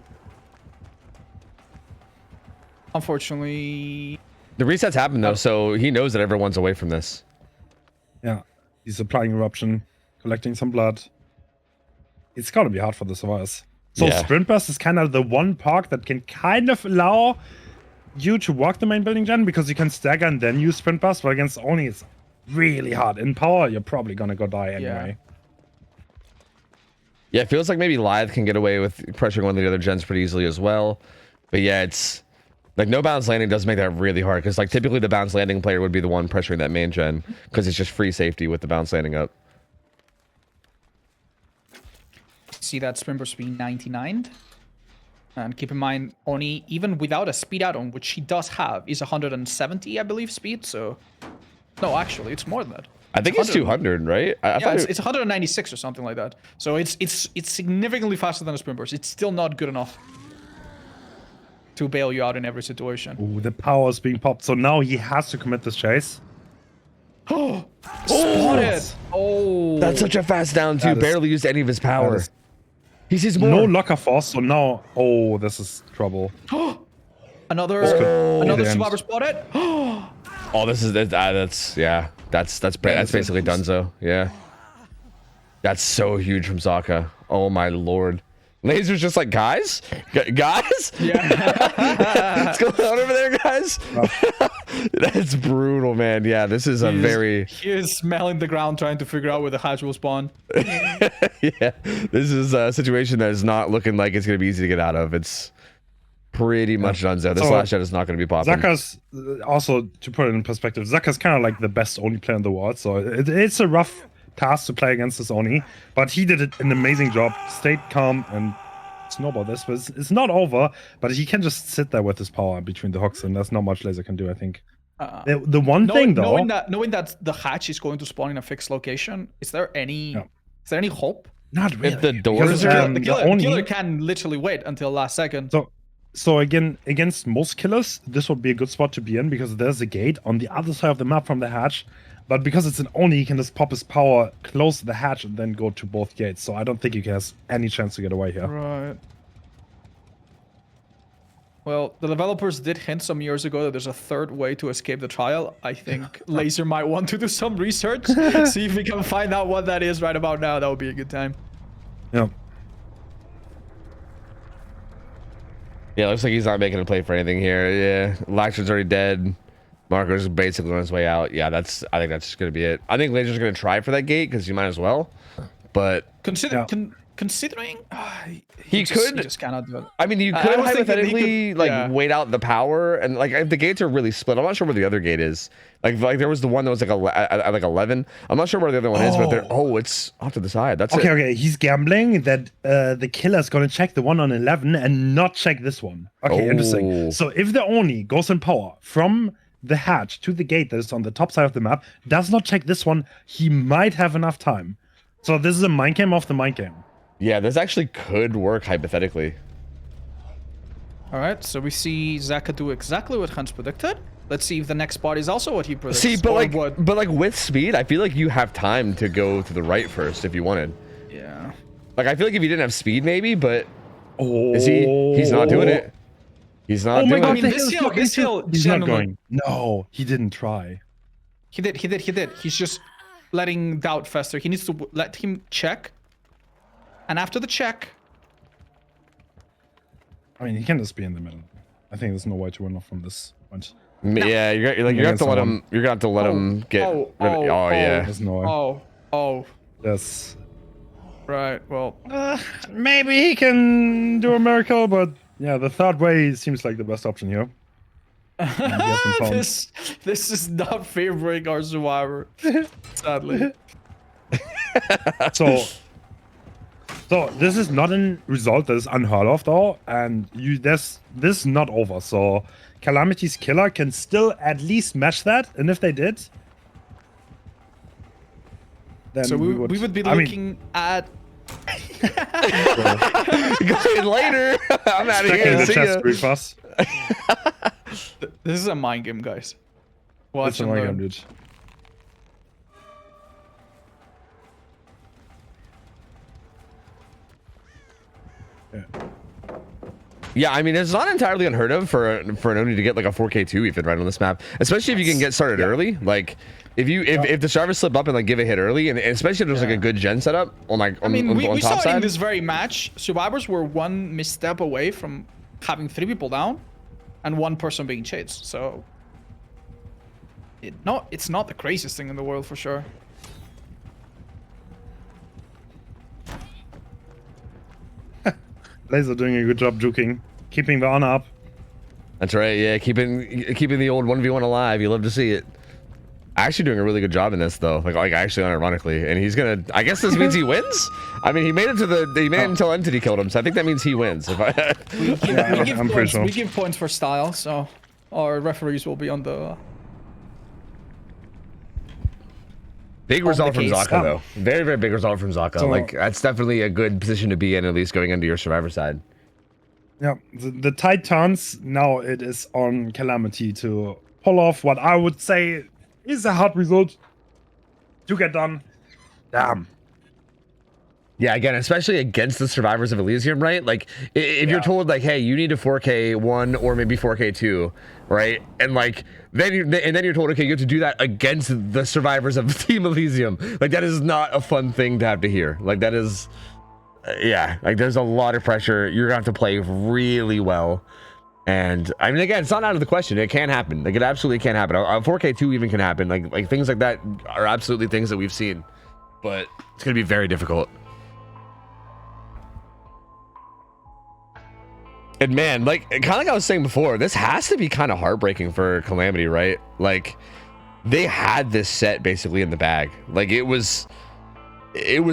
Unfortunately, The resets happen though, so he knows that everyone's away from this. Yeah, he's applying eruption, collecting some blood. It's gotta be hard for the Survivors. So Yeah. sprint burst is kind of the one perk that can kind of allow you to walk the main building gen, because you can stagger and then use sprint burst, but against Oni it's really hard. In power, you're probably gonna go die anyway. Yeah, it feels like maybe Lithe can get away with pressuring one of the other gens pretty easily as well. But yeah, it's like no bounce landing does make that really hard, because like typically the bounce landing player would be the one pressuring that main gen, because it's just free safety with the bounce landing up. see that sprint burst being 99. And keep in mind, Oni, even without a speed add-on, which he does have, is 170, I believe, speed. So, no, actually, it's more than that. I think it's 200, right? I Yeah, thought it's 196 or something like that. So it's significantly faster than a sprint burst. It's still not good enough to bail you out in every situation. Ooh, the power is being popped. So now he has to commit this chase. Oh, spotted. Oh, That's such a fast down too. Barely used any of his power. He sees more. No locker force, so now, oh, this is trouble. another survivor spotted. Oh, this is that's yeah. That's basically Dunzo. Yeah. That's so huge from Zaka. Oh my lord. Laser's just like, guys? Guys? Yeah. What's going on over there, guys? That's brutal, man. Yeah, this is He is smelling the ground trying to figure out where the hatch will spawn. Yeah, this is a situation that is not looking like it's going to be easy to get out of. It's pretty much Dunzo. This last shot is not going to be popping. Zaka's, also, to put it in perspective, Zaka's kind of like the best Oni player in the world, so it's a rough task to play against this Oni, but he did an amazing job, stayed calm and snowball this, but it's not over, but he can just sit there with his power between the hooks, and there's not much Laser can do, I think. The one thing though, knowing that the hatch is going to spawn in a fixed location, is there any hope? Not really. If the doors are the killer can literally wait until last second. So again, against most killers, this would be a good spot to be in because there's a gate on the other side of the map from the hatch. But because it's an Oni, he can just pop his power, close the hatch, and then go to both gates. So I don't think he has any chance to get away here. Right. Well, the developers did hint some years ago that there's a third way to escape the trial. I think Laser might want to do some research, see if we can find out what that is right about now. That would be a good time. Yeah. Yeah, looks like he's not making a play for anything here. Yeah, Laxton's already dead. Marco's basically on his way out. Yeah, I think that's going to be it. I think Laser's going to try for that gate because you might as well. But considering he just cannot do it. I mean, you could hypothetically wait out the power, and like if the gates are really split. I'm not sure where the other gate is. Like there was the one that was like 11. I'm not sure where the other one is, but it's off to the side. That's okay. Okay, he's gambling that the killer's gonna check the one on 11 and not check this one. Okay, interesting. So if the Oni goes in power from the hatch to the gate that is on the top side of the map, does not check this one, he might have enough time. So this is a mind game off the mind game. Yeah, this actually could work hypothetically. All right, so we see Zaka do exactly what Hans predicted. Let's see if the next spot is also what he predicts. See, but like with speed, I feel like you have time to go to the right first if you wanted. Yeah. Like I feel like if you didn't have speed, maybe, but is he? He's not doing it. He's not doing it. I mean, this hill, he's not going. No, he didn't try. He did. He's just letting doubt fester. He needs to let him check. And after the check, I mean, he can just be in the middle. I think there's no way to win off from this point. Yeah, you're gonna have to let him. You're gonna have to let him get. Yeah. There's no way. Oh. Yes. Right. Well, maybe he can do a miracle, but yeah, the third way seems like the best option here. This is not favoring our survivor, sadly. So this is not a result that is unheard of though, and this is not over. So Calamity's killer can still at least match that, and if they did, then so we would be looking at. Go in later. I'm out of here. See ya. This is a mind game, guys. Watch it's a mind game, dude. Yeah, I mean, it's not entirely unheard of for an Oni to get like a 4K2 even right on this map, especially if you can get started early. Like, if the servers slip up and like give a hit early, and especially if there's like a good gen setup on like on, we top saw side. In this very match, survivors were one misstep away from having 3 people down, and 1 person being chased. So, it's not the craziest thing in the world for sure. Laser doing a good job juking, keeping the honor up. That's right, yeah, keeping the old 1v1 alive. You love to see it. Actually doing a really good job in this though, like actually unironically, and he's gonna. I guess this means he wins. I mean, he made it until Entity killed him, so I think that means he wins. We give points for style, so our referees will be on the. Big result from Zaka though. Very, very big result from Zaka. So, like that's definitely a good position to be in, at least going into your survivor side. Yeah, the tide turns. Now it is on Calamity to pull off what I would say is a hard result. to get done. Damn. Yeah, again, especially against the survivors of Elysium, right? Like, if you're told, like, hey, you need a 4K 1 or maybe 4K 2, right? And like, then you're told, okay, you have to do that against the survivors of Team Elysium. Like, that is not a fun thing to have to hear. Like, that is, yeah, like, there's a lot of pressure. You're gonna have to play really well. And I mean, again, it's not out of the question. It can happen. Like, it absolutely can happen. A 4K 2 even can happen. Like things like that are absolutely things that we've seen, but it's gonna be very difficult. And man, like, kind of like I was saying before, this has to be kind of heartbreaking for Calamity, right? Like, they had this set basically in the bag. Like, it was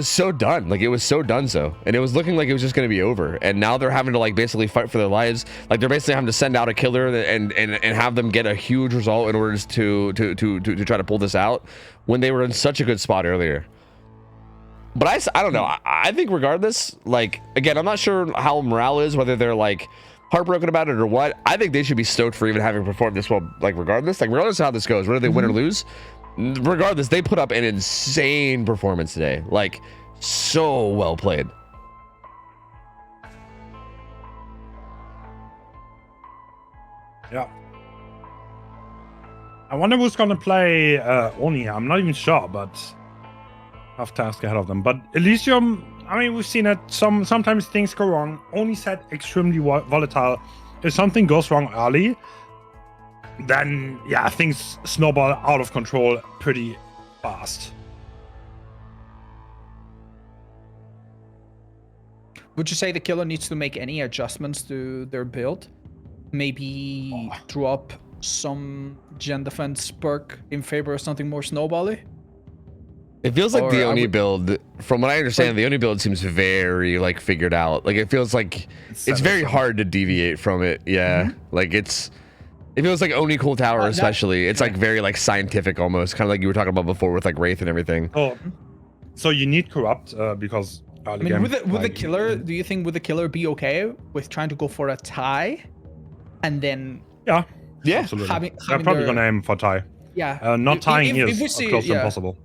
so done. Like, it was so done so. And it was looking like it was just going to be over. And now they're having to, like, basically fight for their lives. Like, they're basically having to send out a killer and have them get a huge result in order to try to pull this out when they were in such a good spot earlier. But I don't know. I think regardless, like, again, I'm not sure how morale is, whether they're like heartbroken about it or what. I think they should be stoked for even having performed this well, like, regardless of how this goes, whether they win or lose. Regardless, they put up an insane performance today. Like, so well played. Yeah. I wonder who's gonna play Oni. I'm not even sure, but tough task ahead of them. But Elysium, I mean, we've seen it. Sometimes things go wrong. Oni set extremely volatile. If something goes wrong early, then yeah, things snowball out of control pretty fast. Would you say the killer needs to make any adjustments to their build? Maybe drop some gen defense perk in favor of something more snowbally? It feels like the Oni build, from what I understand, the Oni build seems very, like, figured out. Like, it feels like it's very hard to deviate from it. Yeah. Like, it feels like Oni Cool Tower, especially. It's like very, like, scientific almost, kind of like you were talking about before with, like, Wraith and everything. Oh, so you need corrupt because I mean, would the killer, do you think would the killer be okay with trying to go for a tie and then absolutely. They're probably gonna aim for tie. Yeah. Not tying is close to impossible.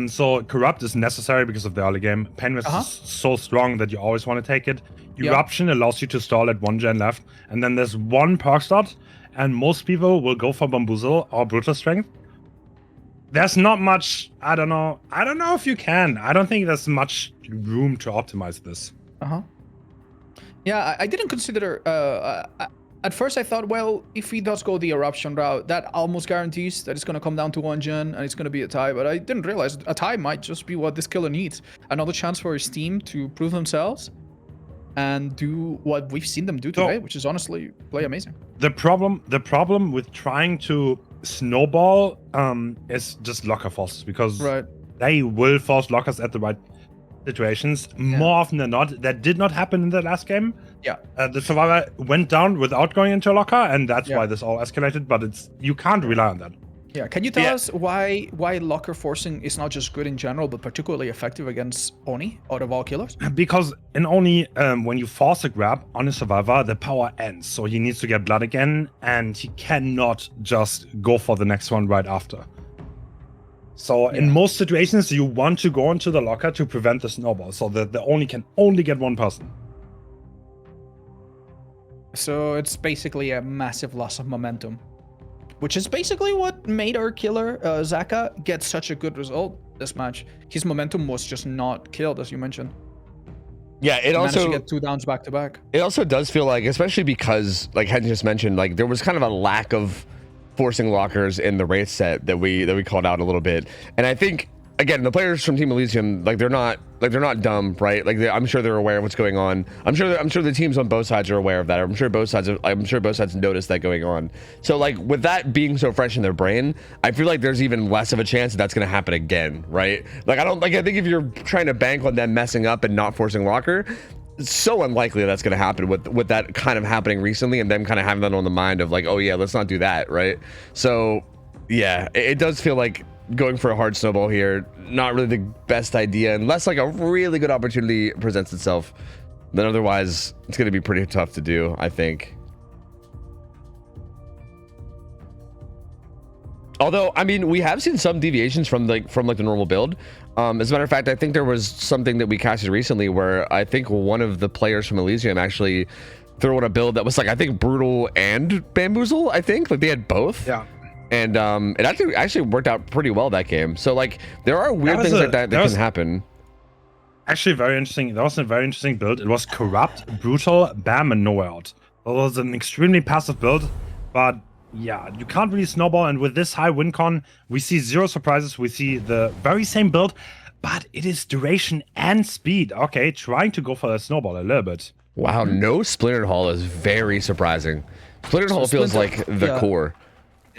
So corrupt is necessary because of the early game. Painless is so strong that you always want to take it. Eruption allows you to stall at 1 gen left, and then there's 1 perk slot, and most people will go for Bamboozle or Brutal Strength. There's not much. I don't know if you can. I don't think there's much room to optimize this. Yeah, I didn't consider. At first, I thought, well, if he does go the eruption route, that almost guarantees that it's going to come down to 1 gen and it's going to be a tie. But I didn't realize a tie might just be what this killer needs. Another chance for his team to prove themselves and do what we've seen them do today, which is honestly play amazing. The problem with trying to snowball is just locker forces, because they will force lockers at the right situations more often than not. That did not happen in the last game. The survivor went down without going into a locker, and that's why this all escalated. But you can't rely on that. Can you tell us why locker forcing is not just good in general, but particularly effective against Oni out of all killers? Because in Oni, when you force a grab on a survivor, the power ends. So he needs to get blood again, and he cannot just go for the next one right after. So in most situations, you want to go into the locker to prevent the snowball, so that the Oni can only get 1 person. So it's basically a massive loss of momentum, which is basically what made our killer, Zaka, get such a good result this match. His momentum was just not killed, as you mentioned. Yeah, it also managed to get 2 downs back to back. It also does feel like, especially because, like Hen just mentioned, like there was kind of a lack of forcing lockers in the Wraith set that we called out a little bit. And I think, again, the players from Team Elysium, like they're not dumb, right? Like I'm sure they're aware of what's going on. I'm sure the teams on both sides are aware of that. I'm sure both sides noticed that going on. So like with that being so fresh in their brain, I feel like there's even less of a chance that that's going to happen again, right? Like I think if you're trying to bank on them messing up and not forcing locker, it's so unlikely that's going to happen with that kind of happening recently, and them kind of having that on the mind of like, oh yeah, let's not do that, right? So yeah, it does feel like going for a hard snowball here, not really the best idea, unless like a really good opportunity presents itself. Then otherwise, it's going to be pretty tough to do, I think. Although, I mean, we have seen some deviations from the normal build. As a matter of fact, I think there was something that we casted recently where I think one of the players from Elysium actually threw in a build that was like, I think brutal and bamboozle. I think like they had both. Yeah. And it actually worked out pretty well that game. So like there are weird things like that can happen. Actually, very interesting. That was a very interesting build. It was corrupt, brutal, bam, and no out. It was an extremely passive build, but yeah, you can't really snowball. And with this high win con, we see 0 surprises. We see the very same build, but it is duration and speed. Okay, trying to go for the snowball a little bit. Wow, no Splintered Hall is very surprising. Splintered Hall feels like the core.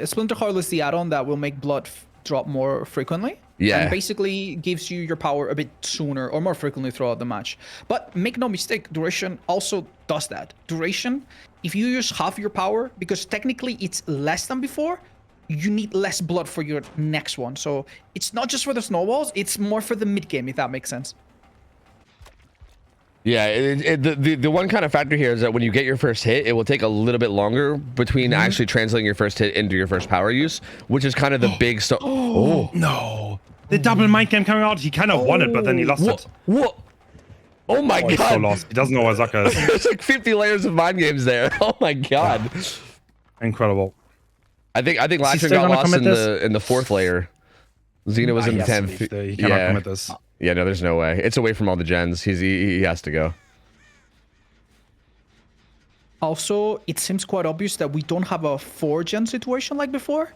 Splinter Hall is the add-on that will make blood drop more frequently. Yeah. And basically gives you your power a bit sooner or more frequently throughout the match. But make no mistake, duration also does that. Duration, if you use half your power, because technically it's less than before, you need less blood for your next one. So it's not just for the snowballs, it's more for the mid game, if that makes sense. Yeah, the one kind of factor here is that when you get your first hit, it will take a little bit longer between actually translating your first hit into your first power use, which is kind of the big stuff. Oh no! The double mind game coming out. He kind of won it, but then he lost it. What? Oh my god! He's so lost. He doesn't know where Zaka is. There's like 50 layers of mind games there. Oh my god! Yeah. Incredible. I think Latcher got lost in the 4th layer. Xena was in the 10th. He cannot commit this. Yeah, no, there's no way. It's away from all the gens. He has to go. Also, it seems quite obvious that we don't have a 4-gen situation like before.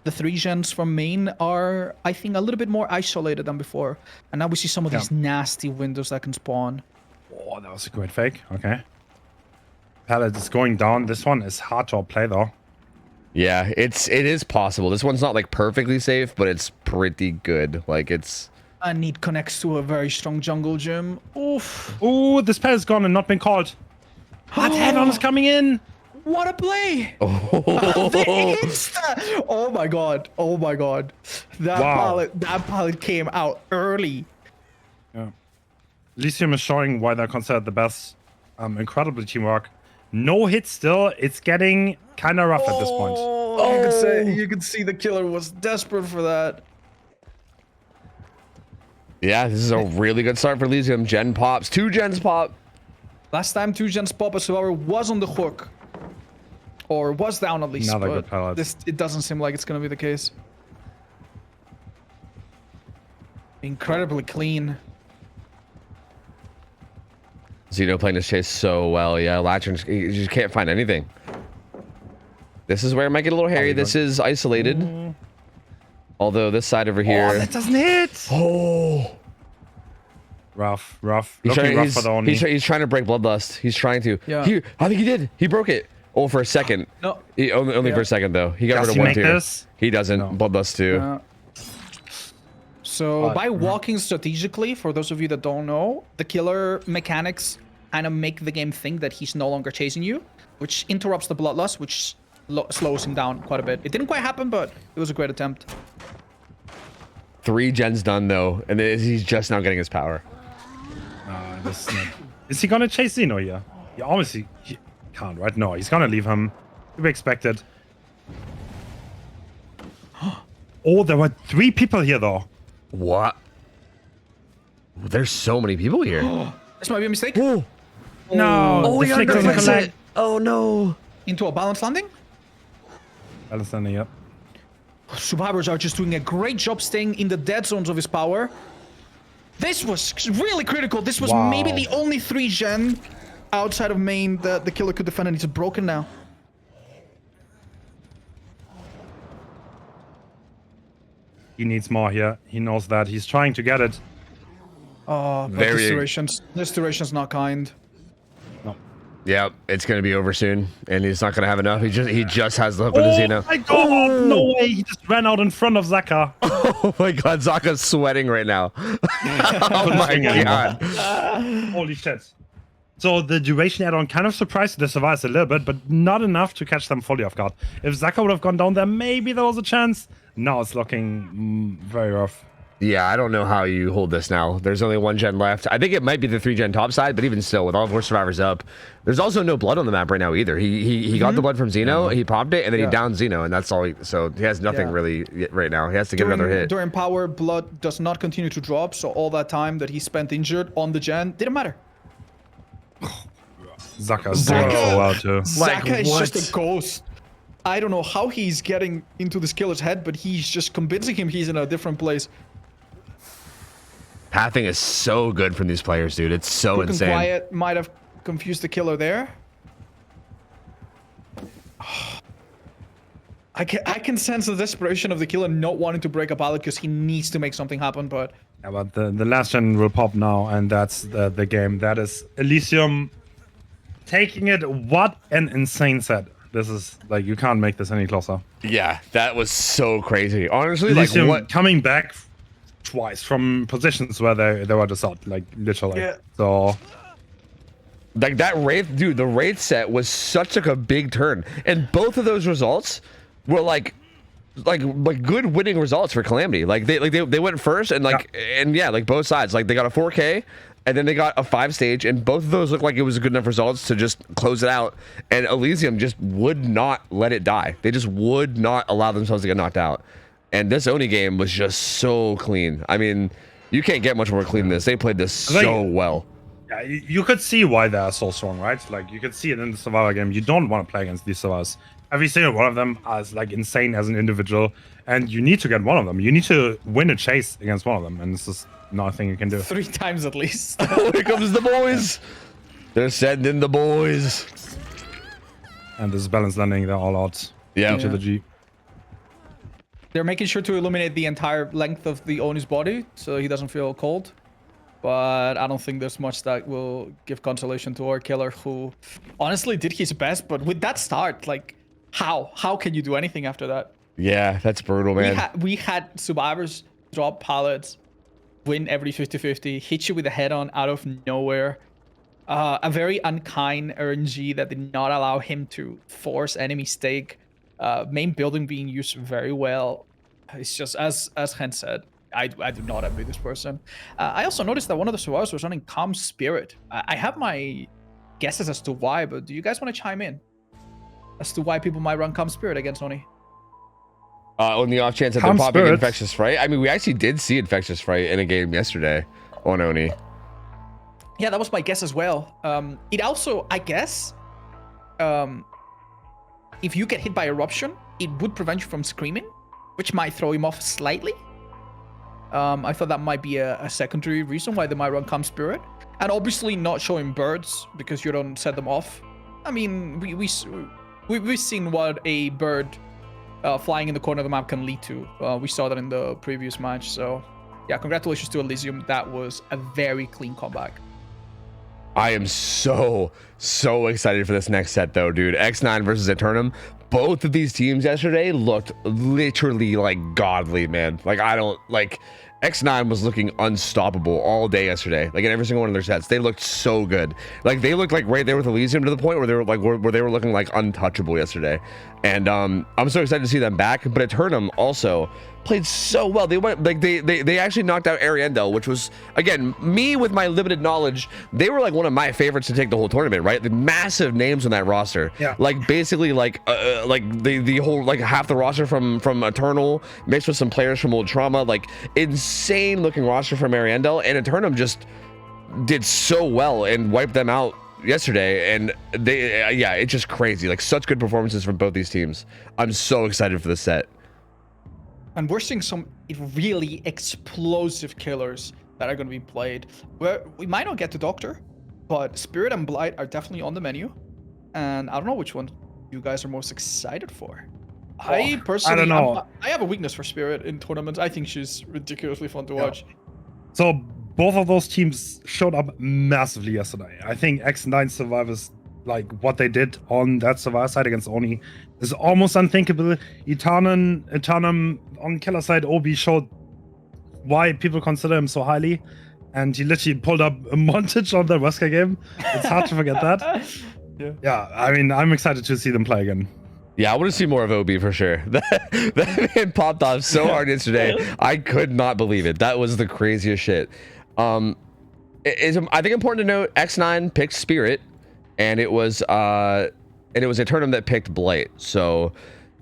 The 3 gens from main are, I think, a little bit more isolated than before. And now we see some of these nasty windows that can spawn. Oh, that was a great fake. Okay. Pallet is going down. This one is hard to play though. Yeah, it is possible. This one's not like perfectly safe, but it's pretty good. Like it's. And need connects to a very strong jungle gym. Oof. Ooh, this pet is gone and not been called. But head-on is coming in. What a play! Oh, oh my god! Oh my god! That pallet came out early. Yeah. Elysium is showing why they're considered the best. Incredible teamwork. No hit still. It's getting kind of rough at this point. You could see the killer was desperate for that. Yeah, this is a really good start for Elysium. Gen pops. 2 gens pop. Last time 2 gens pop, a survivor was on the hook. Or was down at least. Another good pallet. It doesn't seem like it's going to be the case. Incredibly clean. Xeno playing this chase so well. Yeah, Latcher, you just can't find anything. This is where it might get a little hairy. This is isolated. Although this side over here. Oh, that doesn't hit. Oh. Rough, rough. He's Looking rough trying, for the Oni. he's trying to break Bloodlust. He's trying to. Yeah. Here, I think he did. He broke it. Oh, for a second. No. Only for a second, though. He got rid of 1 tier. He doesn't. No. Bloodlust 2. So by walking strategically, for those of you that don't know, the killer mechanics kind of make the game think that he's no longer chasing you, which interrupts the Bloodlust, which slows him down quite a bit. It didn't quite happen, but it was a great attempt. 3 gens done, though, and he's just now getting his power. Is he gonna chase Xeno here? He obviously can't, right? No, he's gonna leave him. To be expected. Oh, there were 3 people here, though. What? There's so many people here. This might be a mistake. Oh. No. Oh, he doesn't collect. Oh, no. Into a balance landing? Balance landing, yep. Survivors are just doing a great job staying in the dead zones of his power. This was really critical. This was maybe the only 3 gen outside of main that the killer could defend, and it's broken now. He needs more here. He knows that. He's trying to get it. Oh, but this duration's not kind. No. Yeah, it's gonna be over soon, and he's not gonna have enough. He just has the hook with the Xeno. Oh my god! No way! He just ran out in front of Zaka. Oh my god, Zaka's sweating right now. Oh my god! Holy shit! So the duration add-on kind of surprised the survivors a little bit, but not enough to catch them fully off guard. If Zaka would have gone down there, maybe there was a chance. Now it's looking very rough. Yeah, I don't know how you hold this now. There's only 1 gen left. I think it might be the 3 gen top side, but even still, with all 4 survivors up, there's also no blood on the map right now either. He got the blood from Xeno, he popped it, and then he downed Xeno, and that's all. So he has nothing really right now. He has to get another hit. During power, blood does not continue to drop, so all that time that he spent injured on the gen didn't matter. Zaka's doing so well too. Zaka is just a ghost. I don't know how he's getting into this killer's head, but he's just convincing him he's in a different place. Pathing is so good from these players, dude. It's so Perk insane. And Quiet might have confused the killer there. I can sense the desperation of the killer not wanting to break a pallet because he needs to make something happen, but... Yeah, but the last gen will pop now, and that's the game. That is Elysium taking it. What an insane set. This is, like, you can't make this any closer. Yeah, that was so crazy. Honestly, Elysium like, what... coming back twice from positions where they were just out, like, literally. Yeah. So... Like, that Wraith, dude, the Wraith set was such, like, a big turn. And both of those results were, like good winning results for Calamity. Like, they went first, and, like, and yeah, like, both sides. Like, they got a 4K, and then they got a 5 stage, and both of those looked like it was good enough results to just close it out. And Elysium just would not let it die. They just would not allow themselves to get knocked out. And this Oni game was just so clean. I mean, you can't get much more clean than this. They played this so well. Yeah, you could see why they are so strong, right? Like, you could see it in the survivor game. You don't want to play against these survivors. Every single one of them is, like, insane as an individual, and you need to get one of them. You need to win a chase against one of them, and this is nothing you can do. 3 times at least. Oh, here comes the boys. They're sending the boys. And this is balance landing. They're all out. To the G. They're making sure to illuminate the entire length of the Oni's body so he doesn't feel cold. But I don't think there's much that will give consolation to our killer, who honestly did his best. But with that start, like, how can you do anything after that? Yeah, that's brutal, man. We had survivors drop pallets, win every 50-50, hit you with a head-on out of nowhere. A very unkind RNG that did not allow him to force any mistake. Main building being used very well. It's just, as Hen said, I do not envy this person. I also noticed that one of the survivors was running Calm Spirit. I have my guesses as to why, but do you guys want to chime in as to why people might run Calm Spirit against Oni? On the off chance that they're popping Infectious Fright. I mean, we actually did see Infectious Fright in a game yesterday on Oni. Yeah, that was my guess as well. It also, I guess, if you get hit by Eruption, it would prevent you from screaming, which might throw him off slightly. I thought that might be a secondary reason why they might run Calm Spirit. And obviously not showing birds because you don't set them off. I mean, we've seen what a bird flying in the corner of the map can lead to. We saw that in the previous match. So yeah, congratulations to Elysium. That was a very clean comeback. I am so excited for this next set though, dude. X9 versus Eternum. Both of these teams yesterday looked literally like godly, man. Like, I don't like X9 was looking unstoppable all day yesterday. Like, in every single one of their sets, they looked so good. Like, they looked like right there with Elysium to the point where they were like where they were looking like untouchable yesterday. And I'm so excited to see them back. But Eternum also played so well. They went like they actually knocked out Ariendel, which was, again, me with my limited knowledge, they were like one of my favorites to take the whole tournament, right? The massive names on that roster. Yeah. Like, basically like the whole, like, half the roster from Eternal mixed with some players from Old Trauma, like insane looking roster from Ariendel, and Eternum just did so well and wiped them out yesterday. And they yeah, it's just crazy. Like, such good performances from both these teams. I'm so excited for this set. And we're seeing some really explosive killers that are going to be played. We might not get to Doctor, but Spirit and Blight are definitely on the menu. And I don't know which one you guys are most excited for. I personally, I don't know. I have a weakness for Spirit in tournaments. I think she's ridiculously fun to watch. So both of those teams showed up massively yesterday. I think X9 survivors, like what they did on that survivor side against Oni, is almost unthinkable. Eternum on killer side, Obi showed why people consider him so highly, and he literally pulled up a montage of the Wesker game. It's hard to forget that. Yeah, I mean, I'm excited to see them play again. Yeah, I want to see more of OB for sure. That man popped off so hard yesterday. I could not believe it. That was the craziest shit. It is, I think, important to note X9 picked Spirit, and it was a tournament that picked Blight. So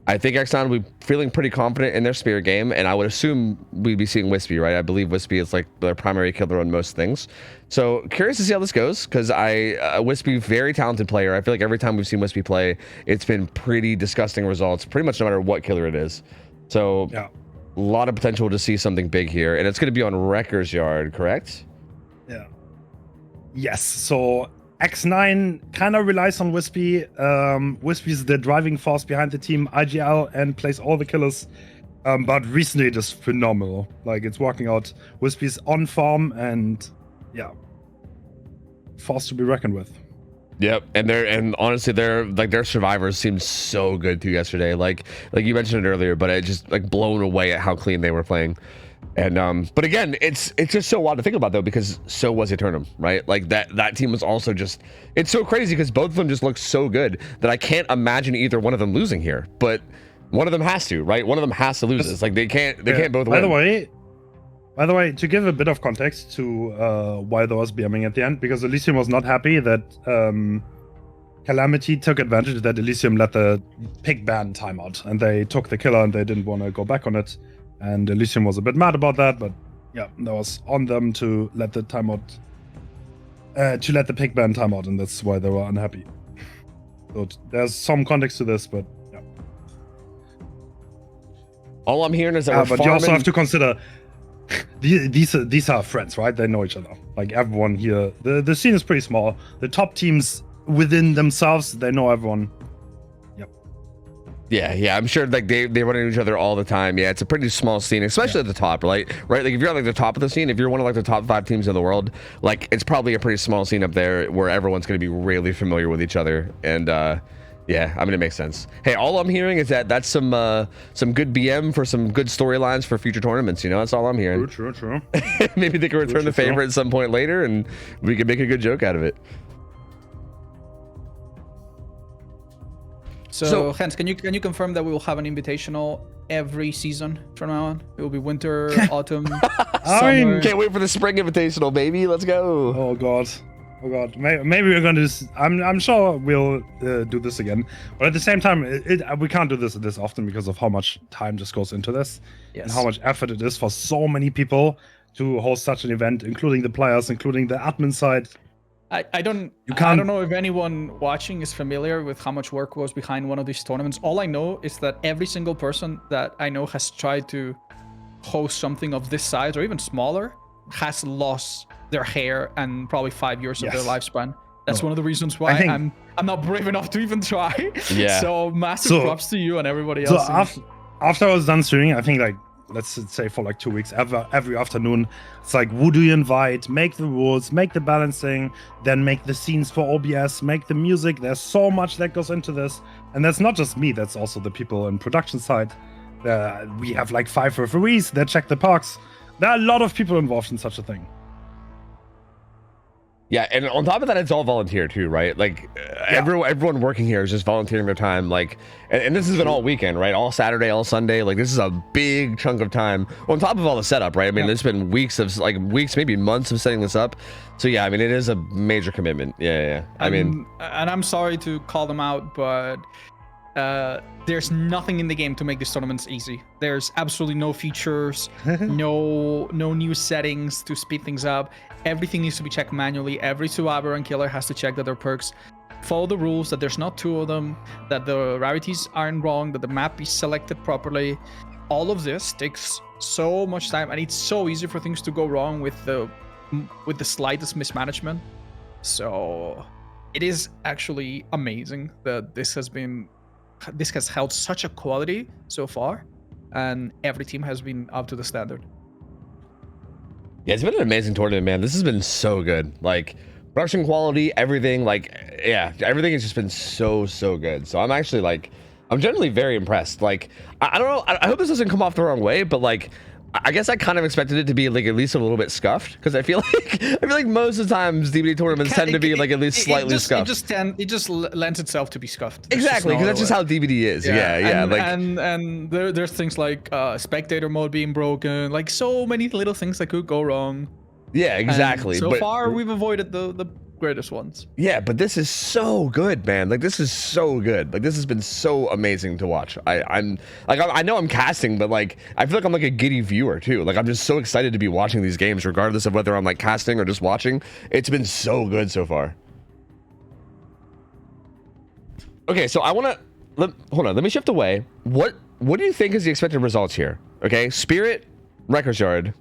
I think X9 will be feeling pretty confident in their Spirit game, and I would assume we'd be seeing Wispy, right? I believe Wispy is like their primary killer on most things. So curious to see how this goes, because Wispy, very talented player. I feel like every time we've seen Wispy play, it's been pretty disgusting results, pretty much no matter what killer it is. So yeah, a lot of potential to see something big here, and it's going to be on Wrecker's Yard, correct? Yeah. Yes. So X9 kind of relies on Wispy. Wispy is the driving force behind the team, IGL, and plays all the killers. But recently it is phenomenal. Like, it's working out. Wispy's on form, and yeah, force to be reckoned with. Yep, and honestly, their survivors seemed so good too yesterday. Like you mentioned it earlier, but I just like blown away at how clean they were playing. And but again, it's just so wild to think about though, because so was Eternum, right? Like that team was also just, it's so crazy because both of them just look so good that I can't imagine either one of them losing here. But one of them has to, right? One of them has to lose. It's like they can't both win. By the way, to give a bit of context to why there was BMing at the end, because Elysium was not happy that Calamity took advantage that Elysium let the pick ban timeout, and they took the killer and they didn't want to go back on it. And Elysium was a bit mad about that, but yeah, that was on them to let the timeout, to let the pick ban timeout, and that's why they were unhappy. So there's some context to this, but yeah. All I'm hearing is that but you also have to consider these are friends, right? They know each other. Like everyone here, the scene is pretty small. The top teams within themselves, they know everyone. Yeah, I'm sure like they run into each other all the time. Yeah, it's a pretty small scene, especially at the top, right? Like if you're at like the top of the scene, if you're one of like the top 5 teams in the world, like it's probably a pretty small scene up there where everyone's going to be really familiar with each other. And yeah, I mean, it makes sense. Hey, all I'm hearing is that's some good BM for some good storylines for future tournaments. You know, that's all I'm hearing. True. Maybe they can return the favor at some point later, and we can make a good joke out of it. So Hans, can you confirm that we will have an invitational every season from now on? It will be winter, autumn, summer. Can't wait for the spring invitational, baby. Let's go. Oh god. Maybe we're gonna. I'm sure we'll do this again, but at the same time, we can't do this often because of how much time just goes into this, and how much effort it is for so many people to host such an event, including the players, including the admin side. I don't know if anyone watching is familiar with how much work goes behind one of these tournaments. All I know is that every single person that I know has tried to host something of this size or even smaller has lost their hair and probably 5 years of their lifespan. That's one of the reasons why I'm not brave enough to even try. Yeah. So massive props to you and everybody else. So after I was done streaming, I think like, let's say for like 2 weeks, every afternoon, it's like, who do you invite? Make the rules, make the balancing, then make the scenes for OBS, make the music. There's so much that goes into this. And that's not just me, that's also the people in production side. We have like 5 referees that check the parks. There are a lot of people involved in such a thing. Yeah, and on top of that, it's all volunteer too, right? Like everyone working here is just volunteering their time. Like, and this has been all weekend, right? All Saturday, all Sunday. Like, this is a big chunk of time on top of all the setup, right? I mean, there's been weeks, maybe months of setting this up. So yeah, I mean, it is a major commitment. Yeah. And I'm sorry to call them out, but there's nothing in the game to make these tournaments easy. There's absolutely no features, no new settings to speed things up. Everything needs to be checked manually. Every survivor and killer has to check that their perks follow the rules, that there's not 2 of them, that the rarities aren't wrong, that the map is selected properly. All of this takes so much time, and it's so easy for things to go wrong with the slightest mismanagement. So it is actually amazing that this has held such a quality so far, and every team has been up to the standard. Yeah, it's been an amazing tournament, man. This has been so good. Like, production quality, everything. Like, yeah, everything has just been so good. So I'm actually like, I'm generally very impressed. Like, I don't know. I hope this doesn't come off the wrong way, but like, I guess I kind of expected it to be like at least a little bit scuffed because I feel like most of the times DBD tournaments tend to be like at least slightly scuffed. It just lends itself to be scuffed. Exactly, because that's just how DBD is. Yeah. And there's things like spectator mode being broken, like so many little things that could go wrong. Yeah, exactly. And so far, we've avoided the greatest ones. Yeah, but this is so good, man. Like, this is so good. Like, this has been so amazing to watch. I know I'm casting, but like, I feel like I'm like a giddy viewer too. Like, I'm just so excited to be watching these games, regardless of whether I'm like casting or just watching. It's been so good so far. Okay, so I want to hold on. Let me shift away. What do you think is the expected results here? Okay, Spirit, Record Yard.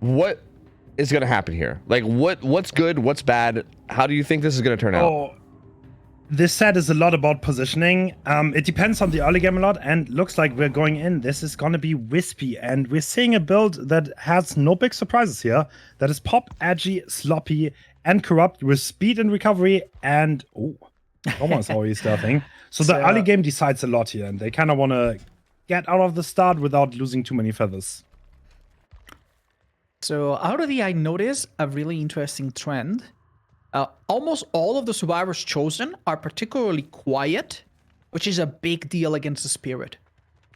What is going to happen here? Like, what's good, what's bad? How do you think this is going to turn out? This set is a lot about positioning. It depends on the early game a lot, and looks like we're going in. This is going to be wispy, and we're seeing a build that has no big surprises here. That is pop, edgy, sloppy, and corrupt with speed and recovery, and almost always stealthing. So the early game decides a lot here, and they kind of want to get out of the start without losing too many feathers. So out of the, I noticed a really interesting trend. Almost all of the survivors chosen are particularly quiet, which is a big deal against the Spirit.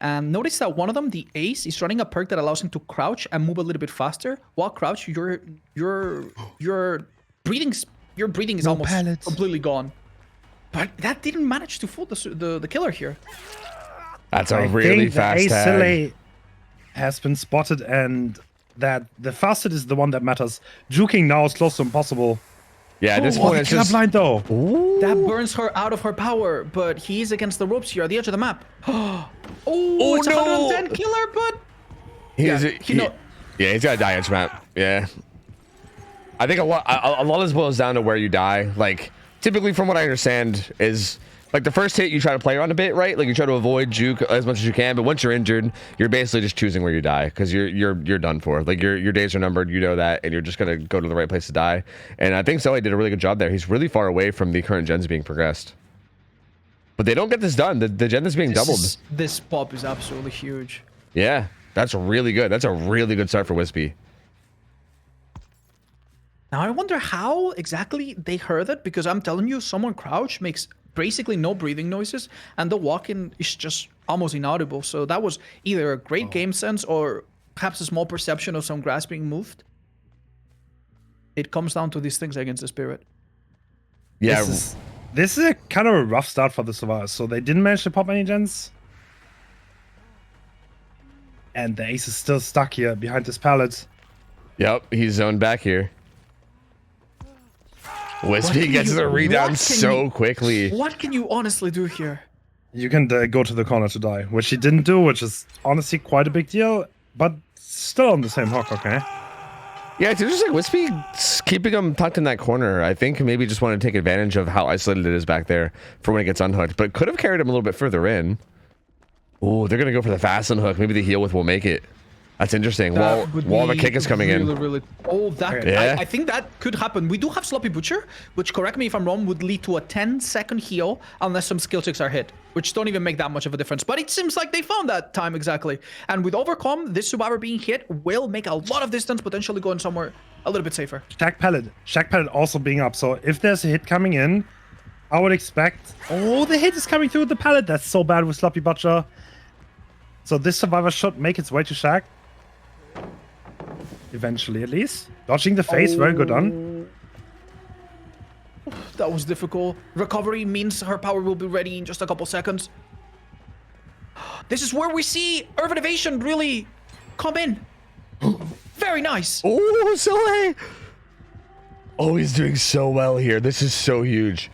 And notice that one of them, the Ace, is running a perk that allows him to crouch and move a little bit faster. While crouch, your breathing is almost completely gone. But that didn't manage to fool the killer here. That's a really fast tag. Ace has been spotted, and that the fastest is the one that matters. Juking now is close to impossible. Yeah, at this point it's just blind though. Ooh. That burns her out of her power, but he's against the ropes here at the edge of the map. It's a 110 killer, but he's got to die edge map. Yeah, I think a lot of this boils down to where you die. Like, typically, from what I understand, is like the first hit you try to play around a bit, right? Like you try to avoid juke as much as you can, but once you're injured, you're basically just choosing where you die because you're done for. Like your days are numbered, you know that, and you're just gonna go to the right place to die. And I think Zoe did a really good job there. He's really far away from the current gens being progressed, but they don't get this done. The gen is being doubled. This pop is absolutely huge. Yeah, that's really good. That's a really good start for Wispy. Now I wonder how exactly they heard it, because I'm telling you, someone crouch makes basically no breathing noises, and the walk-in is just almost inaudible. So that was either a great game sense or perhaps a small perception of some grass being moved. It comes down to these things against the Spirit. Yeah, this is a kind of a rough start for the Survivors. So they didn't manage to pop any gens, and the Ace is still stuck here behind this pallet. Yep, he's zoned back here. Wispy gets the rebound so quickly. What can you honestly do here? You can go to the corner to die, which he didn't do, which is honestly quite a big deal, but still on the same hook, okay? Yeah, it's interesting. Wispy keeping him tucked in that corner. I think maybe just wanted to take advantage of how isolated it is back there for when it gets unhooked, but could have carried him a little bit further in. Oh, they're going to go for the fast unhook. Maybe the heal with will make it. That's interesting. While the kick is coming in. I think that could happen. We do have Sloppy Butcher, which, correct me if I'm wrong, would lead to a 10-second heal unless some skill checks are hit, which don't even make that much of a difference. But it seems like they found that time exactly. And with Overcome, this Survivor being hit will make a lot of distance, potentially going somewhere a little bit safer. Shack Pallet also being up. So if there's a hit coming in, I would expect... Oh, the hit is coming through the pallet. That's so bad with Sloppy Butcher. So this Survivor should make its way to Shack. Eventually, at least. Dodging the face, very good on. That was difficult. Recovery means her power will be ready in just a couple seconds. This is where we see Urban Evasion really come in. Very nice. Oh, Soleil! Oh, he's doing so well here. This is so huge.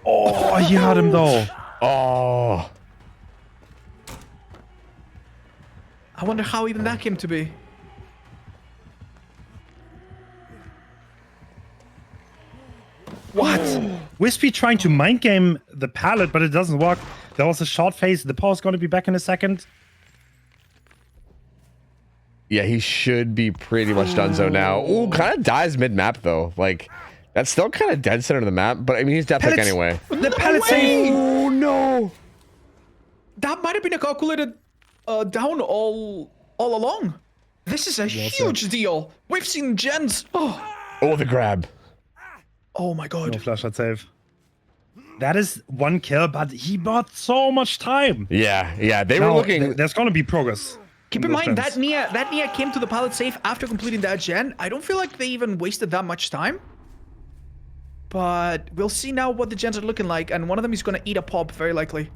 Oh, he had him though. Oh. I wonder how even that came to be. What? Wispy trying to mind game the pallet, but it doesn't work. There was a short phase. The power's going to be back in a second. Yeah, he should be pretty much done so now. Oh, kind of dies mid-map though. Like, that's still kind of dead center of the map, but I mean, he's death pick anyway. The pallet save. Oh no. That might have been a calculated down all along. This is a huge deal. We've seen gens. Oh, the grab. Oh my god. No flash, I'd save. That is one kill, but he bought so much time. Yeah. They were Now, looking. There's gonna be progress. Keep in mind that Nia came to the pallet safe after completing that gen. I don't feel like they even wasted that much time. But we'll see now what the gens are looking like, and one of them is gonna eat a pop very likely.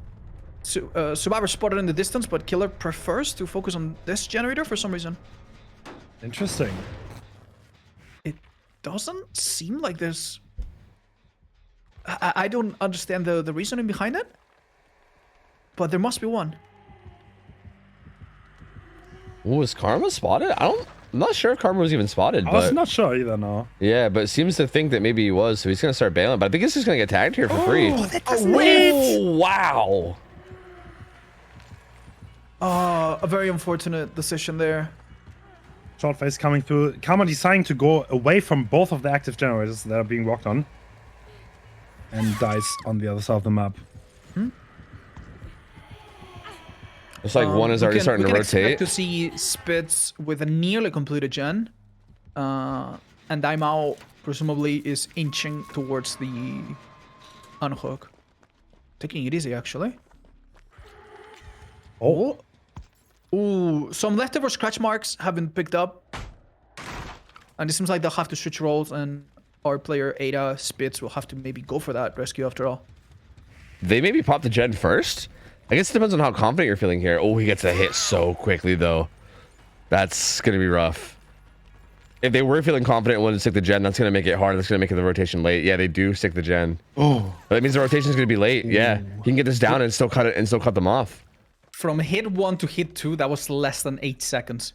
So, Survivor spotted in the distance, but Killer prefers to focus on this generator for some reason. Interesting. It doesn't seem like there's... I don't understand the reasoning behind it, but there must be one. Was Karma spotted? I'm not sure if Karma was even spotted. I was not sure either, no. Yeah, but seems to think that maybe he was, so he's gonna start bailing. But I think he's just gonna get tagged here for free. Oh, Wow. A very unfortunate decision there. Short face coming through. Karma deciding to go away from both of the active generators that are being walked on. And dies on the other side of the map. It's like one is already starting to rotate. We can expect to see Spitz with a nearly completed gen. And Daimao presumably is inching towards the unhook. Taking it easy, actually. Oh. Ooh, some leftover scratch marks have been picked up. And it seems like they'll have to switch roles, and our player Ada Spitz will have to maybe go for that rescue after all. They maybe pop the gen first? I guess it depends on how confident you're feeling here. Oh, he gets a hit so quickly, though. That's going to be rough. If they were feeling confident when to stick the gen, that's going to make it hard. That's going to make the rotation late. Yeah, they do stick the gen. Oh. But that means the rotation is going to be late. Yeah. He can get this down and still cut it and still cut them off. From hit 1 to hit 2, that was less than 8 seconds.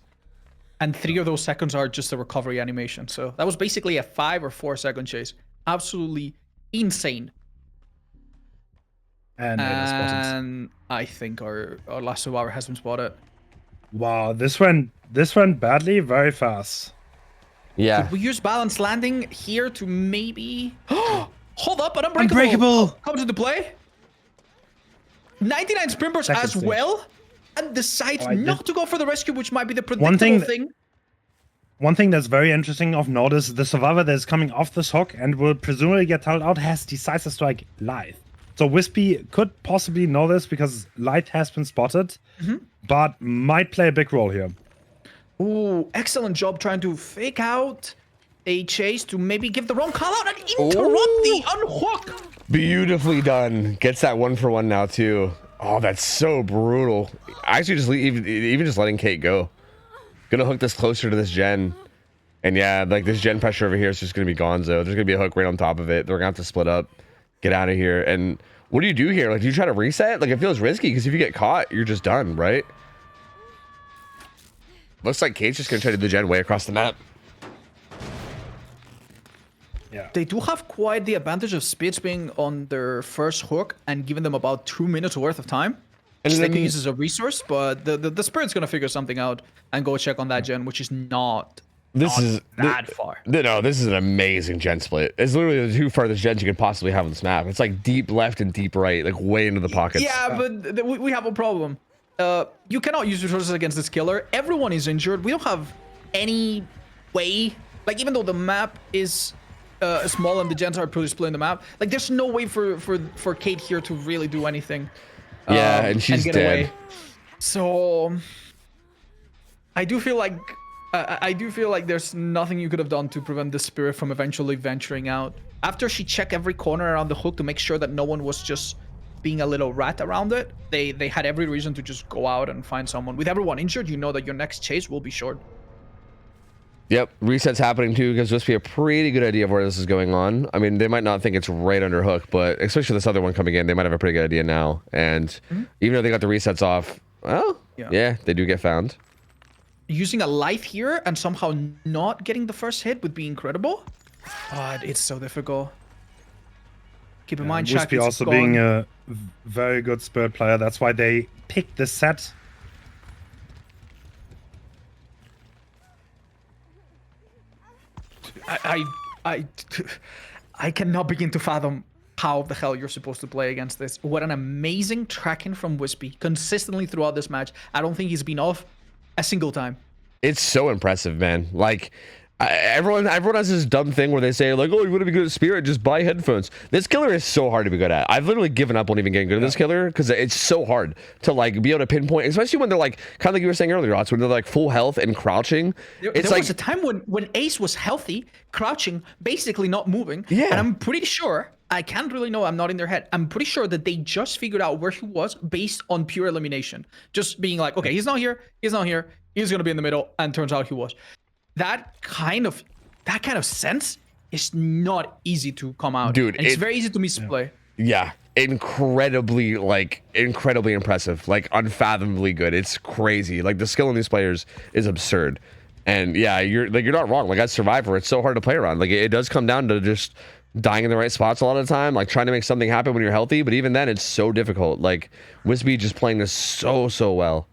And 3 of those seconds are just a recovery animation. So that was basically a 5 or 4 second chase. Absolutely insane. And I think our last survivor has been spotted. Wow, this went badly very fast. Yeah. Could we use balanced landing here to maybe... Hold up, an unbreakable! Unbreakable! Comes into play. 99 sprint burst as well. And decides not to go for the rescue, which might be the predictable thing. One thing that's very interesting of note is the survivor that is coming off this hook and will presumably get tunneled out has decisive strike live. So Wispy could possibly know this because Light has been spotted, but might play a big role here. Ooh, excellent job trying to fake out a chase to maybe give the wrong call out and interrupt the unhook. Beautifully done. Gets that 1-for-1 now, too. Oh, that's so brutal. I actually just even just letting Kate go. Gonna hook this closer to this gen. And yeah, like this gen pressure over here is just gonna be gonzo. There's gonna be a hook right on top of it. They're gonna have to split up. Get out of here. And what do you do here? Like, do you try to reset? Like, it feels risky because if you get caught, you're just done, right? Looks like Kate's just gonna try to do the gen way across the map. Yeah. They do have quite the advantage of Spitz being on their first hook and giving them about 2 minutes worth of time. And they can use as a resource, but the Spirit's gonna figure something out and go check on that gen, which is not that far. No, this is an amazing gen split. It's literally the 2 farthest gens you could possibly have on this map. It's like deep left and deep right, like way into the pockets. Yeah, but we have a problem. You cannot use resources against this killer. Everyone is injured. We don't have any way. Like, even though the map is small and the gens are pretty split in the map, like there's no way for Kate here to really do anything. Yeah, and she's dead. Away. So I do feel like there's nothing you could have done to prevent the Spirit from eventually venturing out. After she checked every corner around the hook to make sure that no one was just being a little rat around it, they had every reason to just go out and find someone. With everyone injured, you know that your next chase will be short. Yep, reset's happening too. Gives Wispy a pretty good idea of where this is going on. I mean, they might not think it's right under hook, but especially this other one coming in, they might have a pretty good idea now. And even though they got the resets off, well, yeah, they do get found. Using a life here and somehow not getting the first hit would be incredible, but it's so difficult. Keep in mind, Wispy also being a very good Spirit player. That's why they picked this set. I cannot begin to fathom how the hell you're supposed to play against this. What an amazing tracking from Wispy consistently throughout this match. I don't think he's been off a single time. It's so impressive, man. Like, everyone has this dumb thing where they say, like, oh, you want to be good at Spirit, just buy headphones. This killer is so hard to be good at. I've literally given up on even getting good at this killer because it's so hard to, like, be able to pinpoint, especially when they're, like, kind of like you were saying earlier, Rots, when they're, like, full health and crouching. There was a time when Ace was healthy, crouching, basically not moving. Yeah. And I'm pretty sure, I can't really know, I'm not in their head. I'm pretty sure that they just figured out where he was based on pure elimination. Just being like, okay, he's not here, he's going to be in the middle, and turns out he was. That kind of sense is not easy to come out. Dude, and it's very easy to misplay. Yeah, incredibly impressive, like unfathomably good. It's crazy. Like the skill in these players is absurd. And yeah, you're not wrong. Like as Survivor, it's so hard to play around. Like it does come down to just dying in the right spots a lot of the time, like trying to make something happen when you're healthy, but even then it's so difficult. Like Wispy just playing this so well.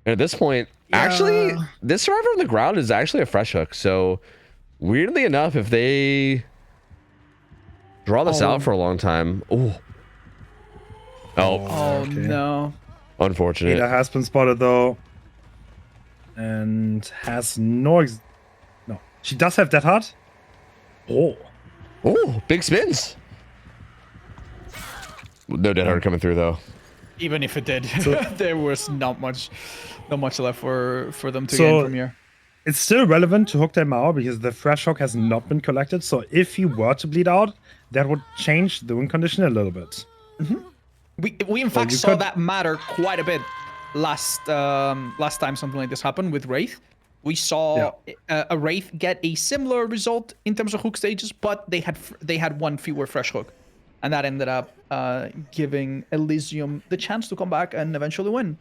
And at this point, actually, this Survivor on the ground is actually a fresh hook. So, weirdly enough, if they draw this out for a long time, Okay. No, unfortunate. Ada has been spotted though, and has no. She does have Dead Heart. Oh, big spins. No Dead Heart coming through though. even if it did, there was not much left for them to gain from here. It's still relevant to hook them out because the fresh hook has not been collected. So if he were to bleed out, that would change the win condition a little bit. Mm-hmm. We in fact saw that matter quite a bit last time something like this happened with Wraith. We saw a Wraith get a similar result in terms of hook stages, but they had one fewer fresh hook, and that ended up giving Elysium the chance to come back and eventually win.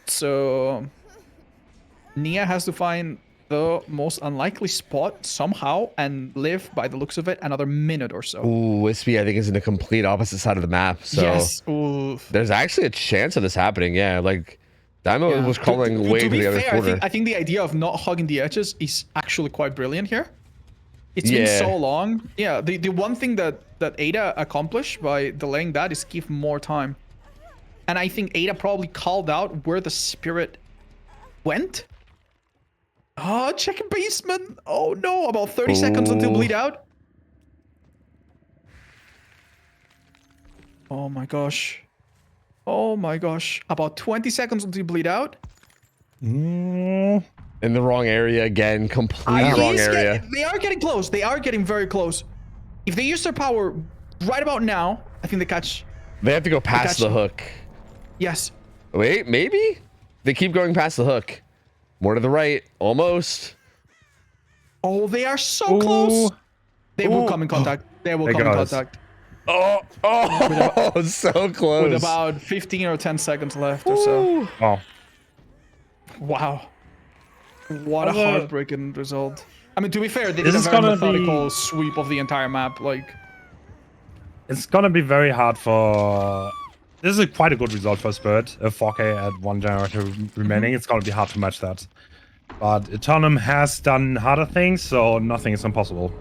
So Nia has to find the most unlikely spot somehow and live, by the looks of it, another minute or so. Ooh, Wispy, I think, is in the complete opposite side of the map. So yes. There's actually a chance of this happening. Yeah, like Daimo was calling way to the other corner. I think the idea of not hugging the edges is actually quite brilliant here. It's been so long. Yeah, the one thing that Ada accomplished by delaying that is give more time. And I think Ada probably called out where the spirit went. Oh, check basement. Oh no, about 30 seconds until bleed out. Oh my gosh. Oh my gosh. About 20 seconds until bleed out. In the wrong area again. Complete wrong area. They are getting close. They are getting very close. If they use their power right about now, I think they catch. They have to go past the hook. Yes. Wait, maybe? They keep going past the hook. More to the right. Almost. Oh, they are so close. They will come in contact. They will come in contact. Oh, so close. With about 15 or 10 seconds left or so. Wow. What a heartbreaking result. I mean, to be fair, they did a very methodical sweep of the entire map. Like, it's gonna be very hard for. This is quite a good result for Spirit. A 4K at 1 generator remaining. It's gonna be hard to match that. But Eternum has done harder things, so nothing is impossible.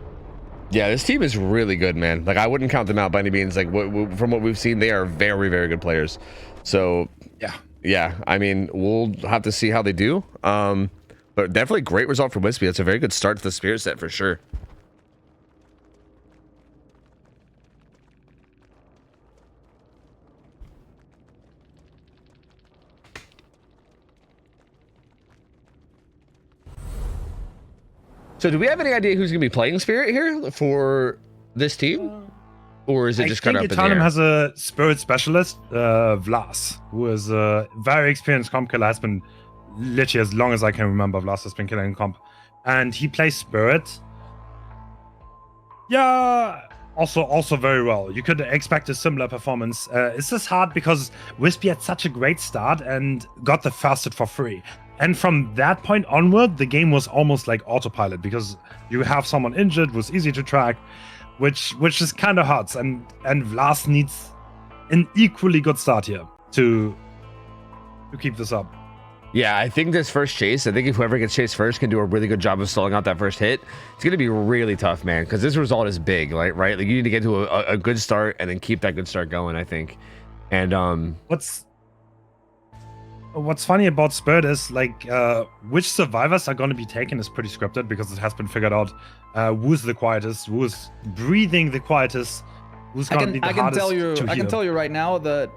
Yeah, this team is really good, man. Like, I wouldn't count them out by any means. Like, from what we've seen, they are very, very good players. So, yeah. I mean, we'll have to see how they do. But definitely great result for Wispy. That's a very good start to the Spirit set for sure. So do we have any idea who's going to be playing Spirit here for this team? Or is it just kind of up in the air? I think Eternum has a Spirit specialist, Vlas, who is a very experienced comp killer. Has been literally as long as I can remember. Vlas has been killing comp. And he plays Spirit. Yeah, also very well. You could expect a similar performance. It's just hard because Wispy had such a great start and got the first hit for free. And from that point onward, the game was almost like autopilot because you have someone injured, was easy to track, which just kind of hurts. And Vlas needs an equally good start here to keep this up. Yeah, I think this first chase, I think if whoever gets chased first can do a really good job of stalling out that first hit, it's going to be really tough, man, because this result is big, right? Like, you need to get to a good start and then keep that good start going, I think. And what's funny about Spirit is, like, which survivors are going to be taken is pretty scripted because it has been figured out who's the quietest, who's breathing the quietest, who's going to be the hardest to heal. I can tell you right now that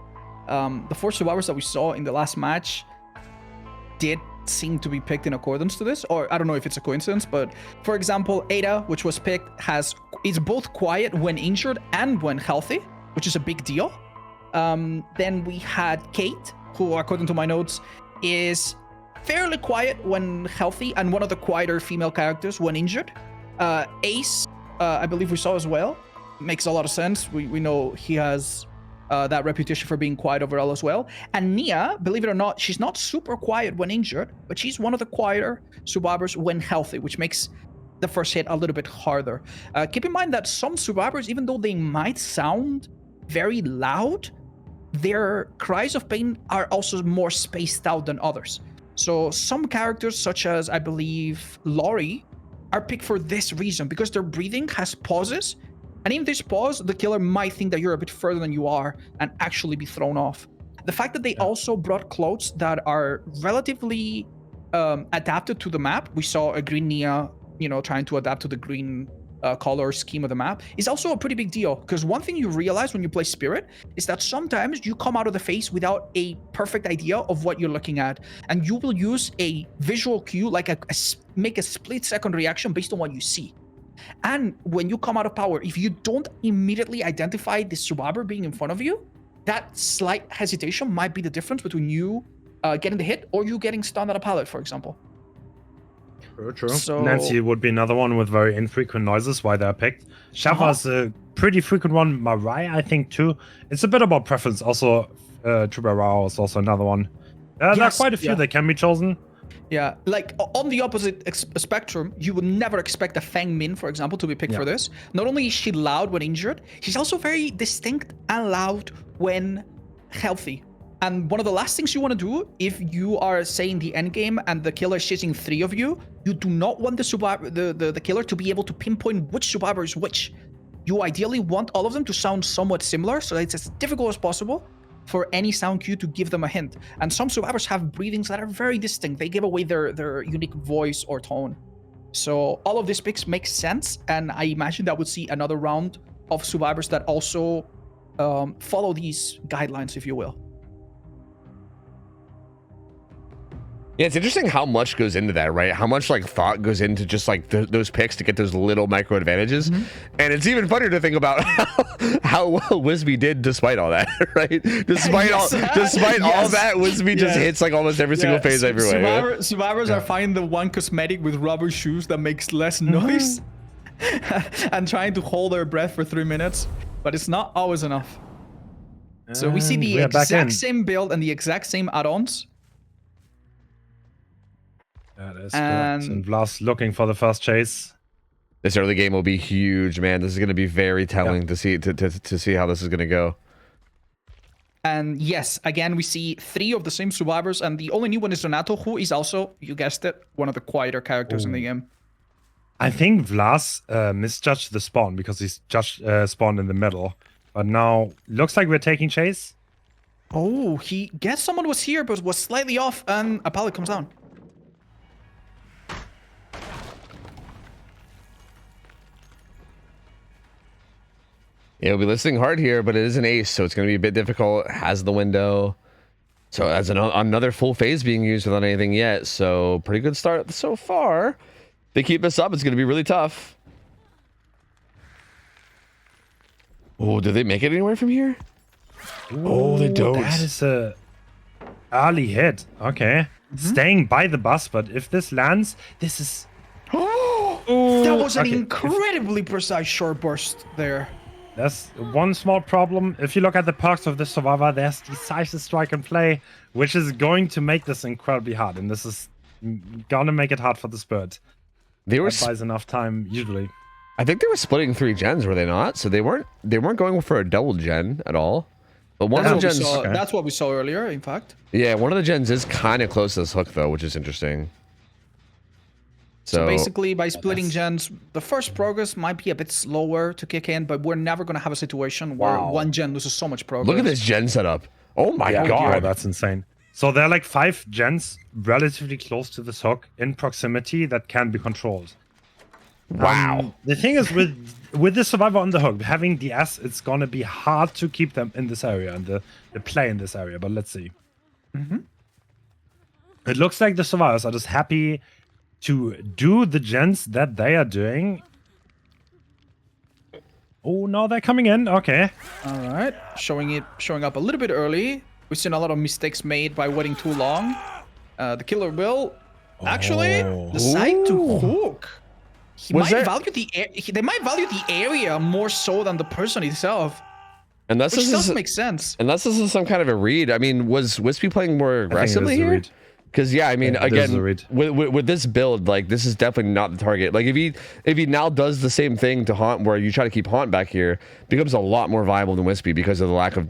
the 4 survivors that we saw in the last match did seem to be picked in accordance to this, or I don't know if it's a coincidence, but for example, Ada, which was picked, is both quiet when injured and when healthy, which is a big deal. Then we had Kate, who, according to my notes, is fairly quiet when healthy and one of the quieter female characters when injured. Ace, I believe we saw as well. Makes a lot of sense. We know he has that reputation for being quiet overall as well. And Nia, believe it or not, she's not super quiet when injured, but she's one of the quieter survivors when healthy, which makes the first hit a little bit harder. Keep in mind that some survivors, even though they might sound very loud, their cries of pain are also more spaced out than others. So some characters, such as, I believe, Laurie, are picked for this reason, because their breathing has pauses. And in this pause, the killer might think that you're a bit further than you are and actually be thrown off. The fact that they also brought clothes that are relatively adapted to the map. We saw a green Nia, trying to adapt to the green color scheme of the map, is also a pretty big deal. Because one thing you realize when you play Spirit is that sometimes you come out of the phase without a perfect idea of what you're looking at. And you will use a visual cue, like make a split-second reaction based on what you see. And when you come out of power, if you don't immediately identify the survivor being in front of you, that slight hesitation might be the difference between you getting the hit or you getting stunned at a pallet, for example. True. So, Nancy would be another one with very infrequent noises, why they're picked. Shava's a pretty frequent one. Mariah, I think, too. It's a bit about preference. Also, Trubarao is also another one. There are quite a few that can be chosen. Yeah, like on the opposite spectrum, you would never expect a Fang Min, for example, to be picked for this. Not only is she loud when injured, she's also very distinct and loud when healthy. And one of the last things you want to do, if you are saying the endgame and the killer is chasing 3 of you, you do not want the survivor, the killer to be able to pinpoint which survivor is which. You ideally want all of them to sound somewhat similar, so it's as difficult as possible for any sound cue to give them a hint. And some survivors have breathings that are very distinct. They give away their unique voice or tone. So all of these picks make sense, and I imagine that we'll see another round of survivors that also follow these guidelines, if you will. Yeah, it's interesting how much goes into that, right? How much like thought goes into just like those picks to get those little micro advantages. And it's even funnier to think about how well Wisby did despite all that, right? Despite all that, Wisby just hits like almost every single phase everywhere. Survivors are finding the one cosmetic with rubber shoes that makes less noise and trying to hold their breath for 3 minutes, but it's not always enough. So we see the exact same build and the exact same add-ons. That is correct. And Vlas looking for the first chase. This early game will be huge, man. This is going to be very telling to see how this is going to go. And yes, again, we see 3 of the same survivors, and the only new one is Renato, who is also, you guessed it, one of the quieter characters in the game. I think Vlas misjudged the spawn because he's just spawned in the middle. But now, looks like we're taking chase. Oh, he guessed someone was here, but was slightly off, and a pallet comes down. Yeah, we'll be listening hard here, but it is an ace, so it's going to be a bit difficult. It has the window. So that's another full phase being used without anything yet. So pretty good start so far. If they keep this up, it's going to be really tough. Oh, did they make it anywhere from here? Ooh, oh, they don't. That is a early hit. Okay. Staying by the bus, but if this lands, this is... That was an incredibly precise short burst there. There's one small problem. If you look at the perks of this survivor, there's decisive strike and play, which is going to make this incredibly hard. And this is gonna make it hard for the Spirit. They were buys enough time usually. I think they were splitting 3 gens, were they not? So they weren't going for a double gen at all. But one of the gens, that's what we saw earlier, in fact. Yeah, one of the gens is kind of close to this hook though, which is interesting. So basically, by splitting gens, the first progress might be a bit slower to kick in, but we're never going to have a situation where one gen loses so much progress. Look at this gen setup. Oh my god. Oh, that's insane. So there are like 5 gens relatively close to this hook in proximity that can be controlled. Wow. The thing is with the survivor on the hook, having DS, it's going to be hard to keep them in this area and the play in this area, but let's see. It looks like the survivors are just happy to do the gens that they are doing. Oh, no, they're coming in. Okay. All right. Showing up a little bit early. We've seen a lot of mistakes made by waiting too long. The killer will actually decide to hook. They might value the area more so than the person itself. Unless which does make sense. Unless this is some kind of a read. I mean, was Wispy playing more aggressively here? Because yeah, I mean, again, with this build, like this is definitely not the target. Like if he now does the same thing to Haunt, where you try to keep Haunt back here, becomes a lot more viable than Wispy because of the lack of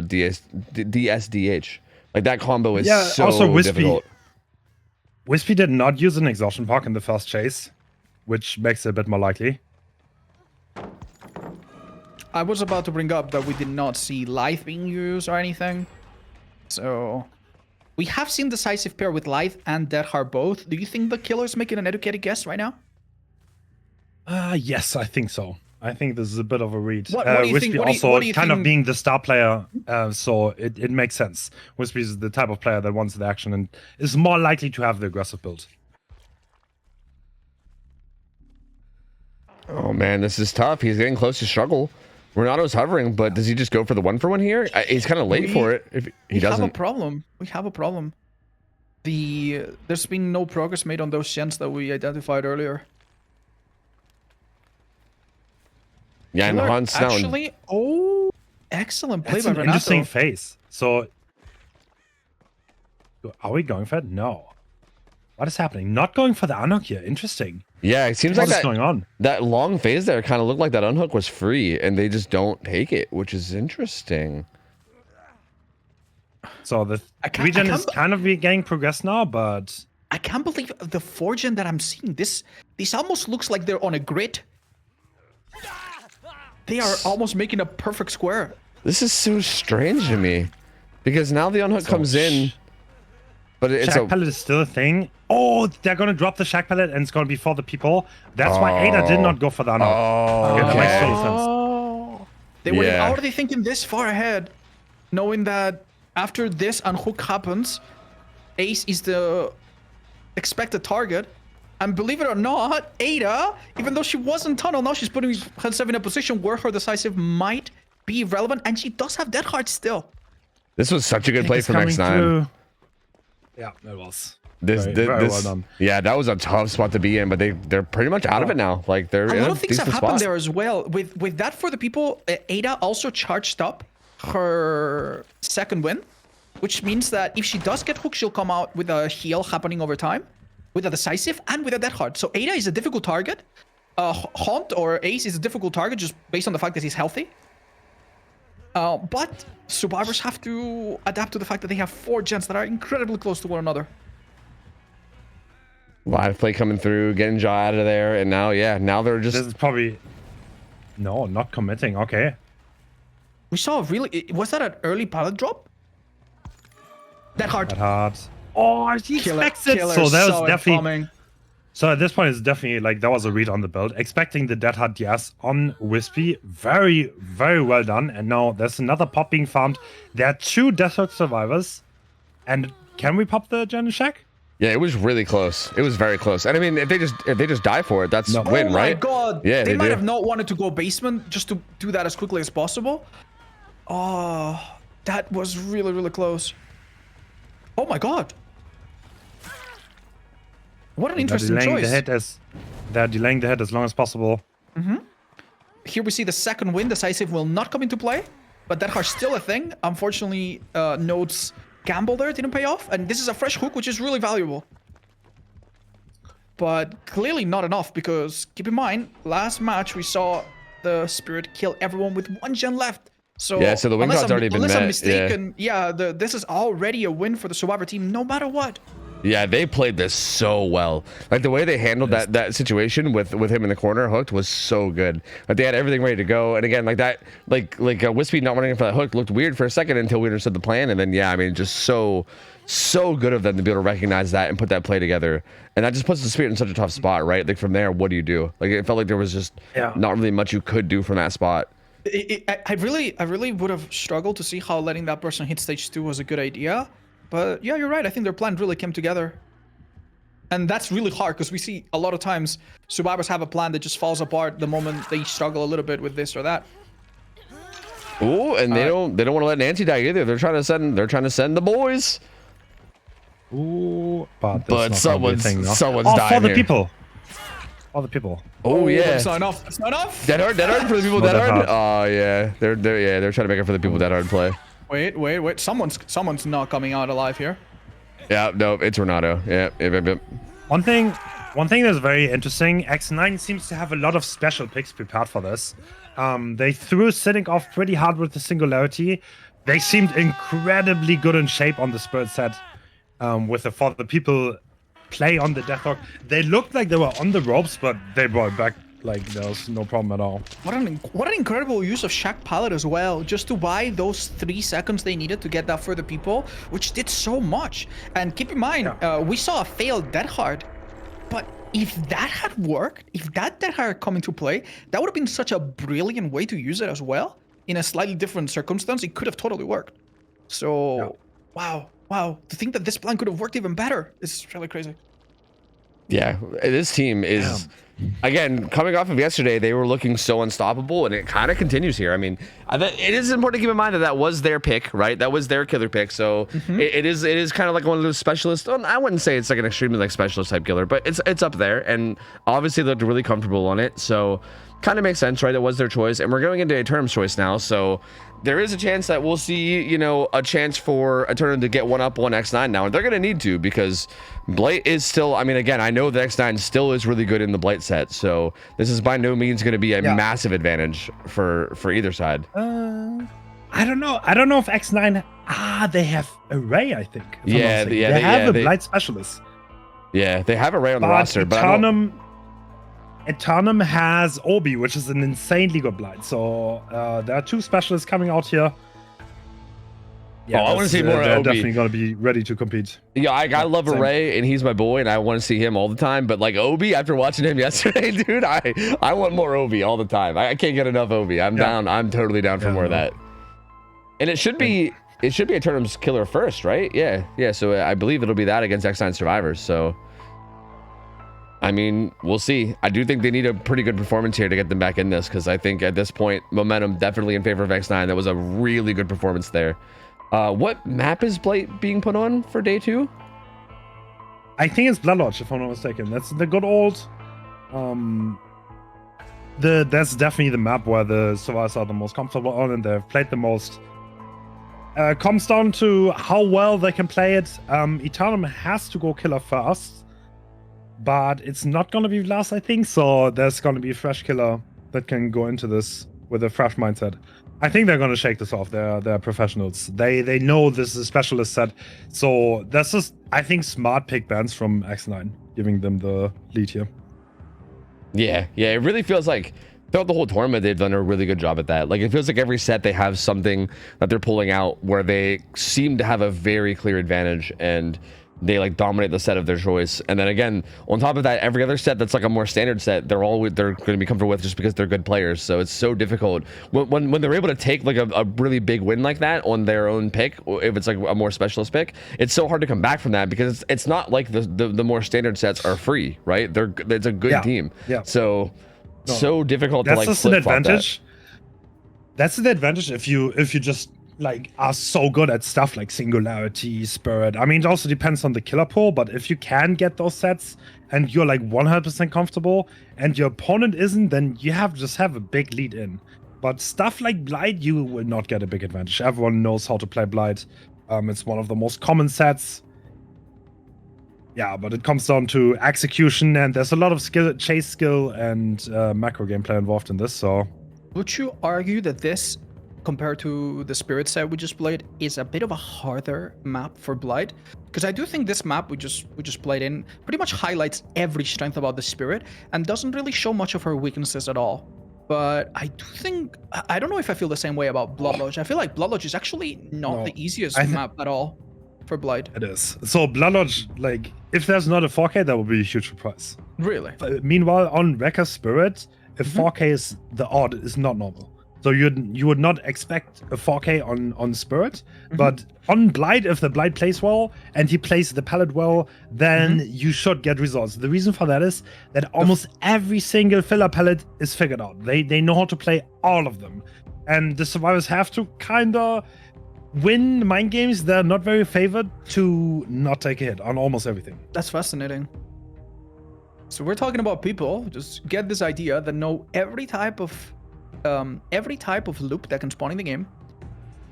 DSDH. Like that combo is so also difficult. Wispy did not use an exhaustion park in the first chase, which makes it a bit more likely. I was about to bring up that we did not see Lithe being used or anything, so. We have seen decisive pair with Lithe and Deadheart both. Do you think the killer is making an educated guess right now? Yes, I think so. I think this is a bit of a read. What do you think? Also kind of being the star player, so it makes sense. Wispy is the type of player that wants the action and is more likely to have the aggressive build. Oh man, this is tough. He's getting close to struggle. Renato's hovering, but does he just go for the 1-for-1 here? He's kind of late for it. If he doesn't, we have a problem. There's been no progress made on those gens that we identified earlier. Yeah, and Han's now actually, excellent play by Renato. Interesting face. So, are we going for it? No. What is happening? Not going for the unhook here. Interesting. Yeah, it seems like what's going on? That long phase there kind of looked like that unhook was free, and they just don't take it, which is interesting. So the region is kind of getting progress now, but I can't believe the 4-gen that I'm seeing. This almost looks like they're on a grid. They are almost making a perfect square. This is so strange to me, because now the unhook comes in. But it's Shack Pellet is still a thing. Oh, they're going to drop the Shack Pellet and it's going to be for the people. That's why Ada did not go for the unhook. Okay, that makes total sense. They were already thinking this far ahead, knowing that after this unhook happens, Ace is the expected target. And believe it or not, Ada, even though she was in tunnel, now she's putting herself in a position where her decisive might be relevant. And she does have Deadheart still. This was such a good play from X9. Yeah, it was. Very well done. Yeah, that was a tough spot to be in, but they're pretty much out of it now. Like they're a lot of things have happened there as well. With that for the people, Ada also charged up her second win, which means that if she does get hooked, she'll come out with a heal happening over time, with a decisive and with a Deadheart. So Ada is a difficult target. Haunt or Ace is a difficult target just based on the fact that he's healthy. But survivors have to adapt to the fact that they have 4 gens that are incredibly close to one another. Live play coming through, getting Jaw out of there, and now, now they're just... This is probably... No, not committing. Okay. We saw was that an early pallet drop? Deadheart. Oh, he expects it. So that was definitely... So at this point, it's definitely like that was a read on the build. Expecting the Deadheart DS on Wispy. Very, very well done. And now there's another pop being found. There are 2 Deathhook survivors. And can we pop the Gen Shack? Yeah, it was really close. It was very close. And I mean, if they just die for it, that's win, right? Oh my god. Yeah, they might have not wanted to go basement just to do that as quickly as possible. Oh, that was really, really close. Oh my god. What an interesting choice. They're delaying the hit as long as possible. Here we see the second win. Decisive will not come into play, but Deadheart's still a thing. Unfortunately, Node's gamble there didn't pay off, and this is a fresh hook, which is really valuable. But clearly not enough, because keep in mind, last match we saw the Spirit kill everyone with 1 gen left. So yeah, so the win card's already been unless met. I'm mistaken, this is already a win for the Survivor team, no matter what. Yeah, they played this so well. Like the way they handled that situation with him in the corner hooked was so good. Like they had everything ready to go. And again, like that, like Wispy not running for that hook looked weird for a second until we understood the plan. And then yeah, I mean, just so good of them to be able to recognize that and put that play together. And that just puts the Spirit in such a tough spot, right? Like from there, what do you do? Like it felt like there was just not really much you could do from that spot. I really would have struggled to see how letting that person hit stage 2 was a good idea. But yeah, you're right. I think their plan really came together. And that's really hard because we see a lot of times survivors have a plan that just falls apart the moment they struggle a little bit with this or that. Ooh, and they don't want to let Nancy die either. They're trying to send the boys. Ooh, but someone's dying for the here. people. All the people. Oh yeah. It's not enough. It's not enough. Dead hard for the people dead hard. Oh yeah. They're trying to make it for the people dead hard play. Wait. Someone's not coming out alive here. Yeah, no, it's Renato. Yeah. One thing that's very interesting, X9 seems to have a lot of special picks prepared for this. They threw Cynic off pretty hard with the Singularity. They seemed incredibly good in shape on the Spirit set with the For the People play on the Deathhawk. They looked like they were on the ropes, but they brought back like there was no problem at all. What an incredible use of Shack Pallet as well, just to buy those 3 seconds they needed to get that for the people, which did so much. And keep in mind, we saw a failed Dead Hard, but if that had worked, if that Dead Hard come into play, that would have been such a brilliant way to use it as well. In a slightly different circumstance, it could have totally worked. So, wow, to think that this plan could have worked even better is really crazy. Yeah, this team is... Again, coming off of yesterday, they were looking so unstoppable, and it kind of continues here. I mean, it is important to keep in mind that was their pick, right? That was their killer pick. So it is kind of like one of those specialists. I wouldn't say it's like an extremely like specialist type killer, but it's up there, and obviously they looked really comfortable on it. So kind of makes sense, right? It was their choice, and we're going into a Eternum's choice now. So there is a chance that we'll see, you know, a chance for Eternum to get one up on X9 now, and they're going to need to because Blight is still, I mean, again, I know that X9 still is really good in the Blight set, so this is by no means going to be a massive advantage for either side. I don't know if X9, they have Array, I think. They have a Blight specialist. Yeah, they have Array on the roster, but Eternum has Obi, which is an insanely good Blight. So there are 2 specialists coming out here. Yeah, I want to see more they're Obi. definitely going to be ready to compete. Yeah, I love Array, and he's my boy, and I want to see him all the time. But like Obi, after watching him yesterday, dude, I want more Obi all the time. I can't get enough Obi. I'm down. I'm totally down for more of that. And it should be Eternum's killer first, right? Yeah. So I believe it'll be that against X9 Survivors. So I mean, we'll see. I do think they need a pretty good performance here to get them back in this, because I think at this point, momentum definitely in favor of X9. That was a really good performance there. What map is Blight being put on for day 2? I think it's Blood Lodge, if I'm not mistaken. That's the good old... that's definitely the map where the survivors are the most comfortable on, and they've played the most. Comes down to how well they can play it. Eternum has to go killer first, but it's not going to be last, I think. So there's going to be a fresh killer that can go into this with a fresh mindset. I think they're going to shake this off. They're professionals. They know this is a specialist set. So that's just, I think, smart pick bands from X9, giving them the lead here. Yeah, it really feels like throughout the whole tournament, they've done a really good job at that. Like, it feels like every set they have something that they're pulling out where they seem to have a very clear advantage, and they like dominate the set of their choice. And then again, on top of that, every other set that's like a more standard set, they're going to be comfortable with just because they're good players. So it's so difficult when they're able to take like a really big win like that on their own pick, or if it's like a more specialist pick, it's so hard to come back from that, because it's not like the more standard sets are free, right? It's a good team. Yeah. So difficult to like just an advantage. That's the advantage if you just like are so good at stuff like Singularity, Spirit. I mean, it also depends on the killer pool, but if you can get those sets and you're like 100% comfortable and your opponent isn't, then you just have a big lead in. But stuff like Blight, you will not get a big advantage. Everyone knows how to play Blight. It's one of the most common sets. Yeah, but it comes down to execution, and there's a lot of chase skill and macro gameplay involved in this. So, would you argue that this compared to the Spirit set we just played, is a bit of a harder map for Blight. Because I do think this map we just played in pretty much highlights every strength about the Spirit and doesn't really show much of her weaknesses at all. But I do think, I don't know if I feel the same way about Blood Lodge. I feel like Blood Lodge is actually not the easiest map at all for Blight. It is. So Blood Lodge, like, if there's not a 4K, that would be a huge surprise. Really? Meanwhile, on Wrecker Spirit, if 4K is the odd, is not normal. So you would not expect a 4K on Spirit, but on Blight, if the Blight plays well and he plays the palette well, then you should get results. The reason for that is that almost every single filler palette is figured out. They know how to play all of them, and the survivors have to kind of win mind games. They're not very favored to not take a hit on almost everything. That's fascinating. So we're talking about people just get this idea that know every type of loop that can spawn in the game,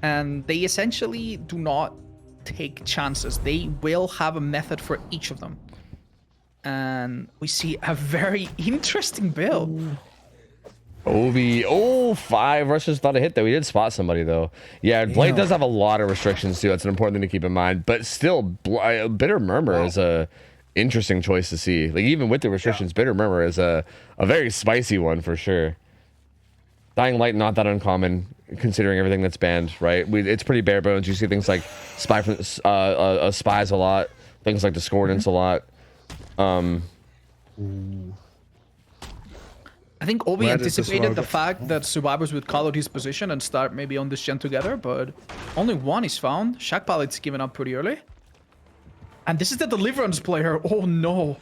and they essentially do not take chances. They will have a method for each of them, and we see a very interesting build. Obi, 5 rushes, not a hit though. We did spot somebody though. Yeah, Blight does have a lot of restrictions too. That's an important thing to keep in mind. But still, Bitter Murmur is a interesting choice to see. Like even with the restrictions, Bitter Murmur is a very spicy one for sure. Dying Light, not that uncommon considering everything that's banned, right? It's pretty bare bones. You see things like spies a lot, things like Discordance a lot. I think Obi anticipated the fact that survivors would call out his position and start maybe on this gen together, but only one is found. Shack Pallet's given up pretty early. And this is the Deliverance player. Oh no.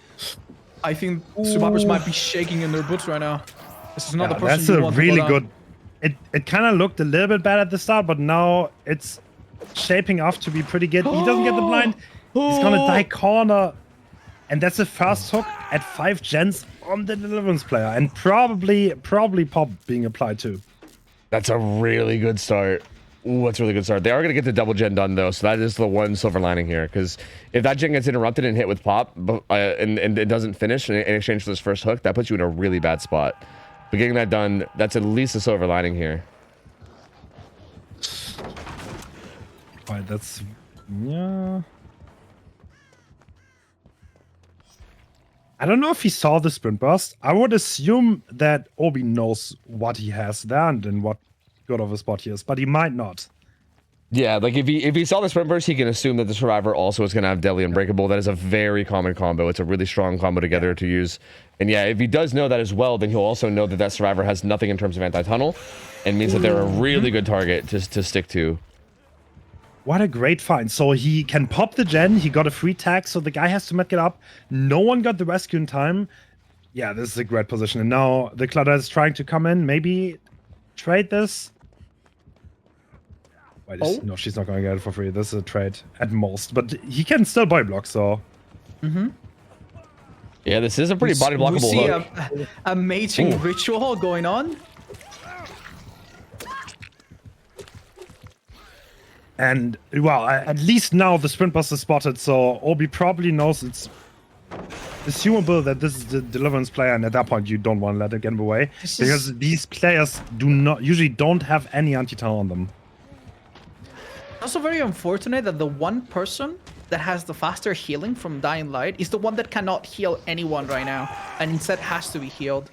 I think survivors might be shaking in their boots right now. This is not the person you want to go down. That's a really good... It kind of looked a little bit bad at the start, but now it's shaping up to be pretty good. He doesn't get the blind. He's gonna die corner. And that's the first hook at 5 gens on the Deliverance player. And probably pop being applied too. That's a really good start. Ooh, that's a really good start. They are going to get the double gen done though, so that is the one silver lining here. Because if that gen gets interrupted and hit with pop, and it doesn't finish in exchange for this first hook, that puts you in a really bad spot. But getting that done, that's at least a silver lining here. Right, that's... yeah... I don't know if he saw the sprint burst. I would assume that Obi knows what he has there and what good of a spot he is, but he might not. Yeah, like if he saw the sprint burst, he can assume that the survivor also is going to have Deadly Unbreakable. That is a very common combo. It's a really strong combo together to use. And yeah, if he does know that as well, then he'll also know that that survivor has nothing in terms of anti-tunnel, and means that they're a really good target to stick to. What a great find. So he can pop the gen. He got a free tag, so the guy has to met it up. No one got the rescue in time. Yeah, this is a great position. And now the Clutter is trying to come in. Maybe trade this. Wait, no, she's not going to get it for free. This is a trade at most. But he can still body block, so... Yeah, this is a pretty body blockable hook. We see a mating ritual going on. And, well, at least now the sprint bus is spotted, so Obi probably knows it's assumable that this is the Deliverance player, and at that point you don't want to let it get away. Because these players usually don't have any anti-tunnel on them. Also very unfortunate that the one person that has the faster healing from Dying Light is the one that cannot heal anyone right now, and instead has to be healed.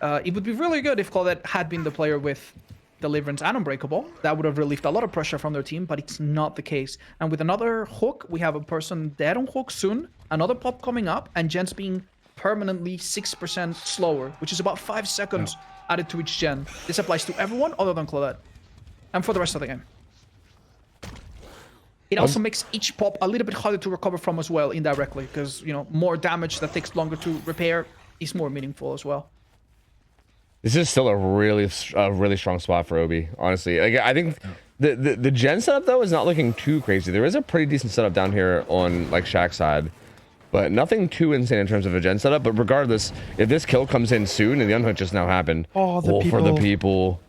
It would be really good if Claudette had been the player with Deliverance and Unbreakable. That would have relieved a lot of pressure from their team, but it's not the case. And with another hook, we have a person dead on hook soon, another pop coming up, and gens being permanently 6% slower, which is about 5 seconds added to each gen. This applies to everyone other than Claudette, and for the rest of the game. It also makes each pop a little bit harder to recover from as well, indirectly, because, you know, more damage that takes longer to repair is more meaningful as well. This is still a really strong spot for Obi, honestly. Like, I think the gen setup though is not looking too crazy. There is a pretty decent setup down here on like Shack's side, but nothing too insane in terms of a gen setup. But regardless, if this kill comes in soon, and the unhook just now happened, for the people,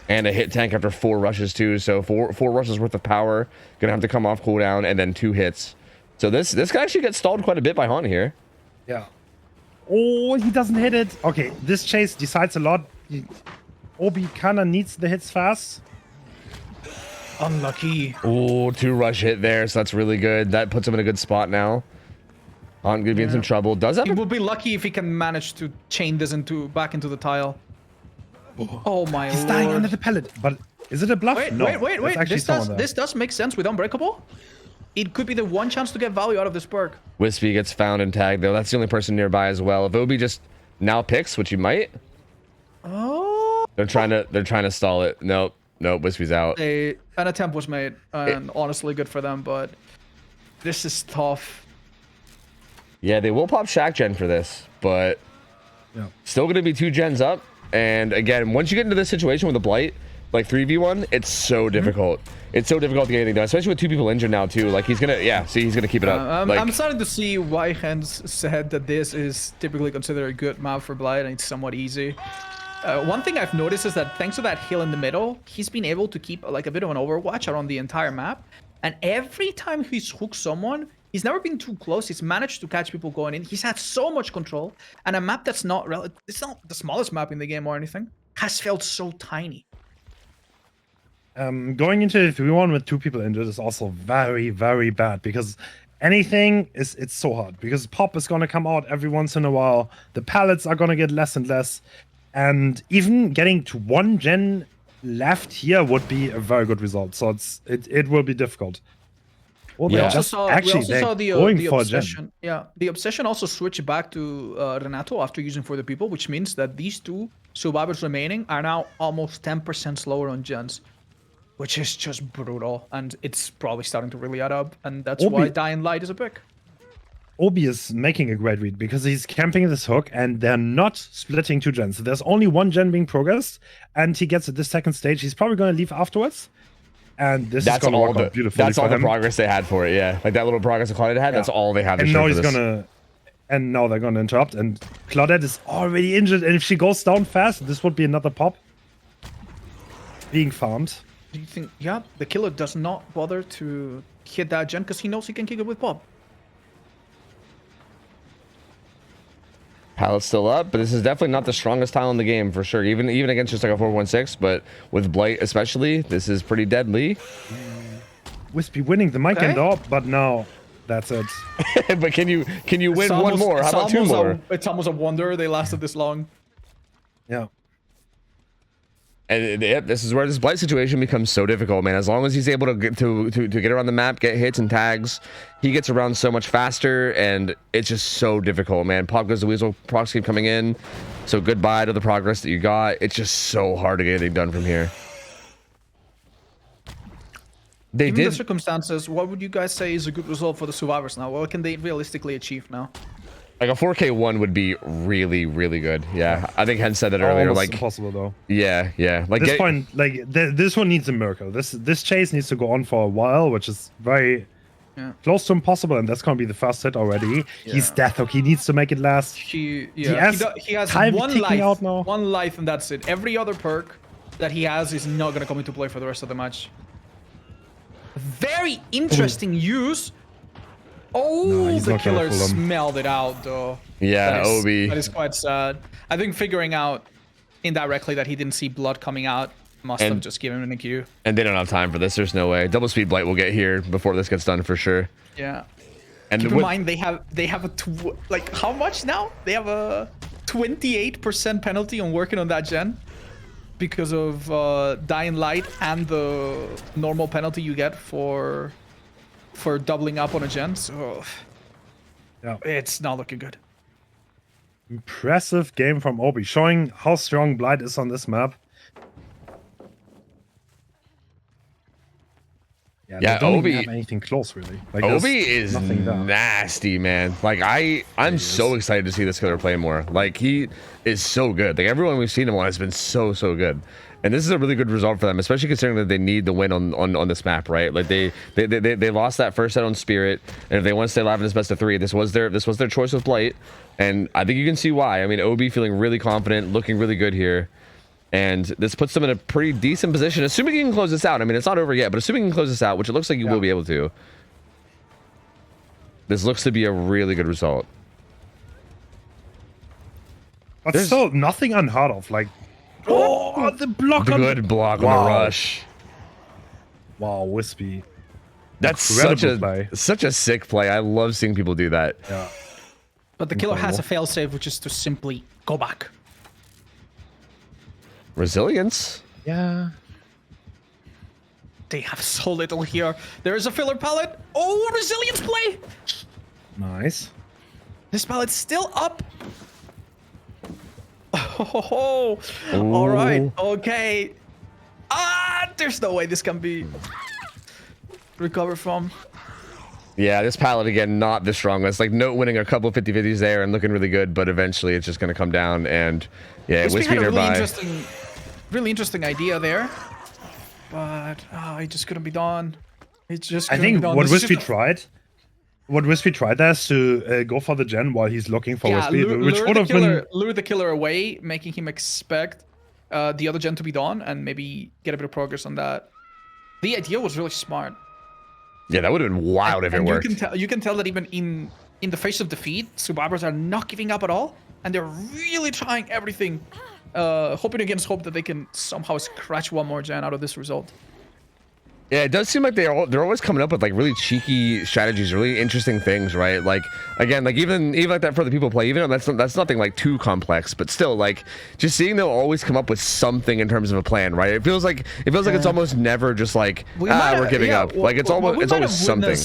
and a hit tank after 4 rushes too. So four rushes worth of power, gonna have to come off cooldown, and then 2 hits. So this could actually get stalled quite a bit by Haunt here. Yeah. Oh, he doesn't hit it. Okay, this chase decides a lot. Obi kind of needs the hits fast. Unlucky. Oh, 2 rush hit there, so that's really good. That puts him in a good spot now. On gonna be in some trouble. Does have He will be lucky if he can manage to chain this back into the tile. Oh my lord. He's dying under the pellet. But is it a bluff? Wait, no, wait. actually This does make sense with Unbreakable. It could be the one chance to get value out of this perk. Wispy gets found and tagged though. That's the only person nearby as well. If Obi just now picks, which he might. Oh. They're trying to stall it. Nope. Wispy's out. An attempt was made, and honestly, good for them. But this is tough. Yeah, they will pop Shack Gen for this, but still going to be 2 gens up. And again, once you get into this situation with a Blight, like 3v1, it's so difficult. It's so difficult to get anything done, especially with 2 people injured now too. Like he's gonna, he's gonna keep it up. I'm starting to see why Hens said that this is typically considered a good map for Blight, and it's somewhat easy. One thing I've noticed is that thanks to that hill in the middle, he's been able to keep like a bit of an overwatch around the entire map. And every time he's hooked someone, he's never been too close. He's managed to catch people going in. He's had so much control. And a map that's it's not the smallest map in the game or anything, has felt so tiny. Going into 3v1 with 2 people injured is also very, very bad because it's so hard because pop is going to come out every once in a while. The pallets are going to get less and less. And even getting to 1 gen left here would be a very good result. So it will be difficult. Well, We also saw the obsession. Yeah, the obsession also switched back to Renato after using For the People, which means that these 2 survivors remaining are now almost 10% slower on gens, which is just brutal. And it's probably starting to really add up. And that's why Dying Light is a pick. Obi is making a great read because he's camping this hook and they're not splitting 2 gens. So there's only 1 gen being progressed and he gets at the second stage. He's probably going to leave afterwards. And this is going to work out beautifully. That's all the progress they had for it, yeah. Like that little progress that Claudette had, that's all they had to show for this. And now they're going to interrupt. And Claudette is already injured. And if she goes down fast, this would be another pop being farmed. Do you think, the killer does not bother to hit that gen because he knows he can kick it with pop? Pallet's still up, but this is definitely not the strongest tile in the game for sure. Even against just like a 4-1-6, but with Blight especially, this is pretty deadly. Wispy winning the mic end up, but now that's it. But can you win one more? How about 2 more? It's almost a wonder they lasted this long. Yeah. And this is where this Blight situation becomes so difficult, man. As long as he's able to get around the map, get hits and tags, he gets around so much faster, and it's just so difficult, man. Pop goes the weasel, procs keep coming in, so goodbye to the progress that you got. It's just so hard to get anything done from here. Given the circumstances, what would you guys say is a good result for the survivors now? What can they realistically achieve now? Like a 4K1 would be really, really good. Yeah, I think Hen said that earlier. Almost like impossible though. Yeah. Like this point, like this one needs a miracle. This chase needs to go on for a while, which is very close to impossible. And that's gonna be the first hit already. Yeah. He's death hook. He needs to make it last. He has 1 life. Out now. 1 life, and that's it. Every other perk that he has is not gonna come into play for the rest of the match. Very interesting use. Oh, no, the killer smelled it out, though. Yeah, Obi. That is quite sad. I think figuring out indirectly that he didn't see blood coming out must have just given him an EQ. And they don't have time for this. There's no way. Double speed Blight will get here before this gets done for sure. Yeah. And keep in mind they have like how much now? They have a 28% penalty on working on that gen because of Dying Light and the normal penalty you get for doubling up on a gen, so it's not looking good. Impressive game from Obi, showing how strong Blight is on this map. Yeah, don't Obi even have anything close really. Like, Obi is nasty, man. Like I'm so excited to see this killer play more. Like he is so good. Like everyone we've seen him on has been so good. And this is a really good result for them, especially considering that they need the win on this map, right? Like they lost that first set on Spirit, and if they want to stay alive in this best of 3, this was their choice with Blight, and I think you can see why. I mean, Obi feeling really confident, looking really good here, and this puts them in a pretty decent position, assuming you can close this out. I mean, it's not over yet, but assuming you can close this out, which it looks like you will be able to. This looks to be a really good result. But still, nothing unheard of. Like. Oh, Oh, the block on Good block on the rush. Wow, Wispy. That's Incredible such a sick play. I love seeing people do that. Yeah. But the killer has a failsafe, which is to simply go back. Resilience. Yeah. They have so little here. There is a filler pallet. Oh, resilience play. Nice. This pallet's still up. Oh, all right. Okay. There's no way this can be recovered from. Yeah, this pallet again, not the strongest. Like, note winning a couple of 50-50s there and looking really good, but eventually it's just going to come down. And yeah, Wispy had a nearby. really interesting idea there, but it just couldn't be done. It just. I think what Wispy tried. What Wispy tried there is to go for the gen while he's looking for Wispy, which would have been lure the killer away, making him expect the other gen to be done and maybe get a bit of progress on that. The idea was really smart. Yeah, that would have been wild if it worked. You can tell that even in the face of defeat, survivors are not giving up at all, and they're really trying everything, hoping against hope that they can somehow scratch one more gen out of this result. Yeah, it does seem like they're always coming up with like really cheeky strategies, really interesting things, right? Like again, like even like that for the people play, even though that's nothing like too complex, but still like just seeing they'll always come up with something in terms of a plan, right? It feels like it's almost never just like we're giving up. Like it's always something.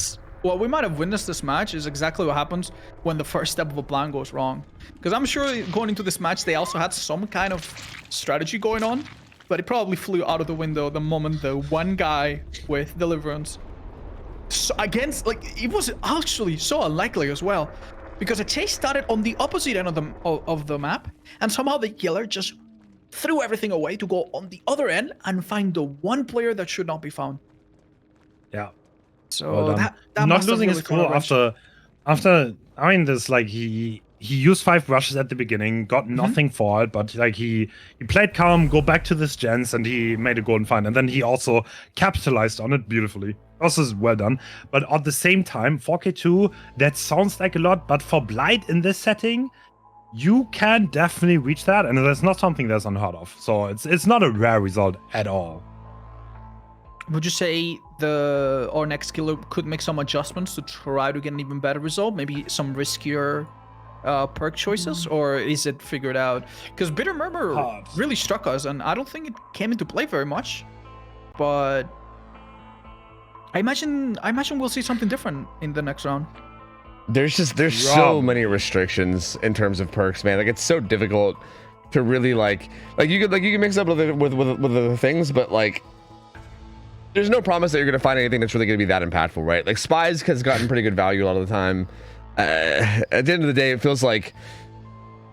What we might have witnessed this match is exactly what happens when the first step of a plan goes wrong. Because I'm sure going into this match they also had some kind of strategy going on. But it probably flew out of the window the moment the one guy with Deliverance it was actually so unlikely as well, because the chase started on the opposite end of the map, and somehow the killer just threw everything away to go on the other end and find the one player that should not be found. Yeah. So that not losing his cool after I mean this like he used 5 rushes at the beginning, got nothing for it, but like he played calm, go back to this gens, and he made a golden find, and then he also capitalized on it beautifully. Also well done. But at the same time, 4K2, that sounds like a lot, but for Blight in this setting, you can definitely reach that, and that's not something that's unheard of. So it's not a rare result at all. Would you say our next killer could make some adjustments to try to get an even better result? Maybe some riskier perk choices, or is it figured out? Because Bitter Murmur really struck us, and I don't think it came into play very much. But I imagine we'll see something different in the next round. There's so many restrictions in terms of perks, man. Like it's so difficult to really like you can mix up with the things, but like there's no promise that you're gonna find anything that's really gonna be that impactful, right? Like Spies has gotten pretty good value a lot of the time. At the end of the day, it feels like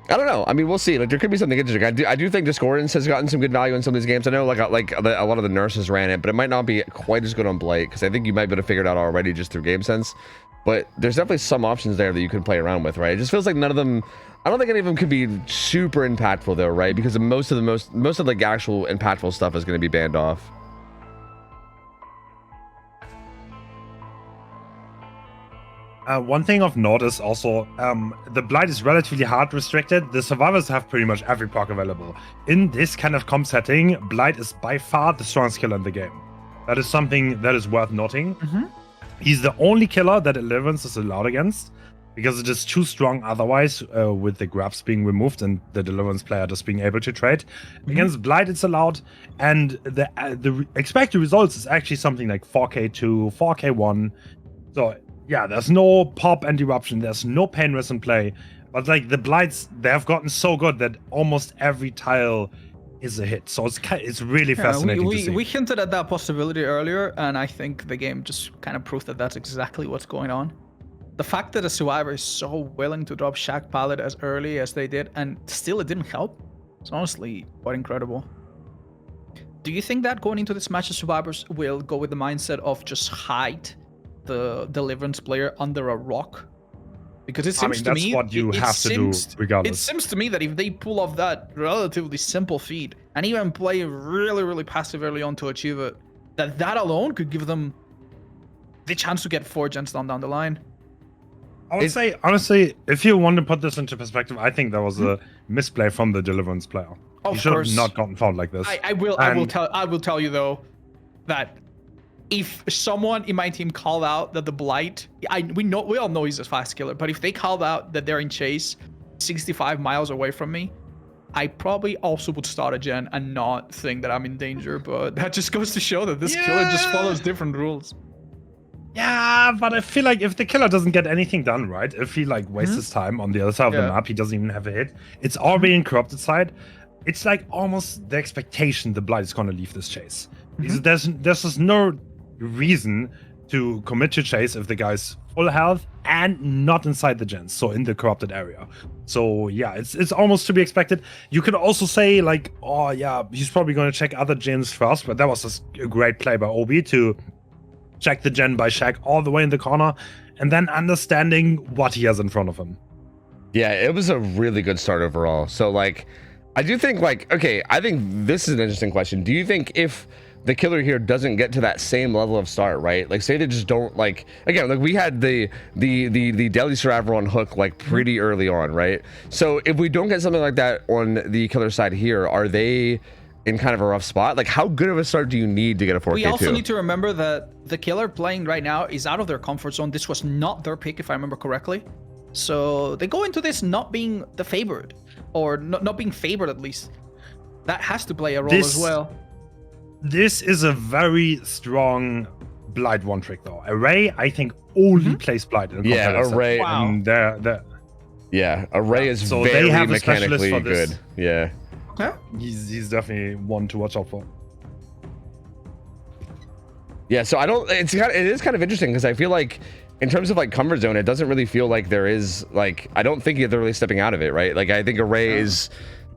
I don't know. I mean, we'll see. Like there could be something interesting. I do think Discordance has gotten some good value in some of these games. I know like a lot of the nurses ran it, but it might not be quite as good on Blight, because I think you might be able to figure it out already just through game sense. But there's definitely some options there that you can play around with, right? It just feels like none of them. I don't think any of them could be super impactful though, right? Because most of the actual impactful stuff is going to be banned off. One thing of note is also the Blight is relatively hard restricted. The survivors have pretty much every perk available. In this kind of comp setting, Blight is by far the strongest killer in the game. That is something that is worth noting. He's the only killer that Deliverance is allowed against, because it is too strong otherwise, with the grabs being removed and the Deliverance player just being able to trade. Against Blight it's allowed, and the expected results is actually something like 4K2, 4K1. So yeah, there's no pop and eruption, there's no pain risk in play, but like the Blights, they have gotten so good that almost every tile is a hit. So it's really fascinating to see. We hinted at that possibility earlier, and I think the game just kind of proved that that's exactly what's going on. The fact that a survivor is so willing to drop Shack Pallet as early as they did, and still it didn't help, it's honestly quite incredible. Do you think that going into this match, the survivors will go with the mindset of just hide the Deliverance player under a rock? Because it seems to me that's what you have to do regardless. It seems to me that if they pull off that relatively simple feat and even play really, really passive early on to achieve it, that alone could give them the chance to get 4 gens down the line. I would say, honestly, if you want to put this into perspective, I think there was a misplay from the Deliverance player. He should have not gotten fouled like this. I will tell you though that if someone in my team called out that the Blight, we all know he's a fast killer, but if they called out that they're in chase 65 miles away from me, I probably also would start a gen and not think that I'm in danger. But that just goes to show that this killer just follows different rules. Yeah, but I feel like if the killer doesn't get anything done, right? If he like wastes his time on the other side of the map, he doesn't even have a hit. It's already in corrupted side. It's like almost the expectation the Blight is going to leave this chase. There's just no reason to commit to chase if the guy's full health and not inside the gens, so in the corrupted area. So yeah, it's almost to be expected. You could also say like, oh yeah, he's probably going to check other gens first, but that was just a great play by OB to check the gen by Shaq all the way in the corner, and then understanding what he has in front of him. Yeah, it was a really good start overall. So like, I do think like, okay, I think this is an interesting question. Do you think if the killer here doesn't get to that same level of start, right? Like say they just don't like, again, like we had the Deadly Survivor on hook like pretty early on, right? So if we don't get something like that on the killer side here, are they in kind of a rough spot? Like how good of a start do you need to get a 4K2? We also need to remember that the killer playing right now is out of their comfort zone. This was not their pick, if I remember correctly. So they go into this not being the favored, or not being favored at least. That has to play a role as well. This is a very strong Blight one trick though. Array, I think, only plays Blight in Array. Wow. And Array is so very they have a mechanically specialist for this. good. Yeah. Okay. He's definitely one to watch out for. Yeah, so it is kind of interesting because I feel like in terms of like comfort zone, it doesn't really feel like there is like, I don't think they're really stepping out of it, right? Like I think Array is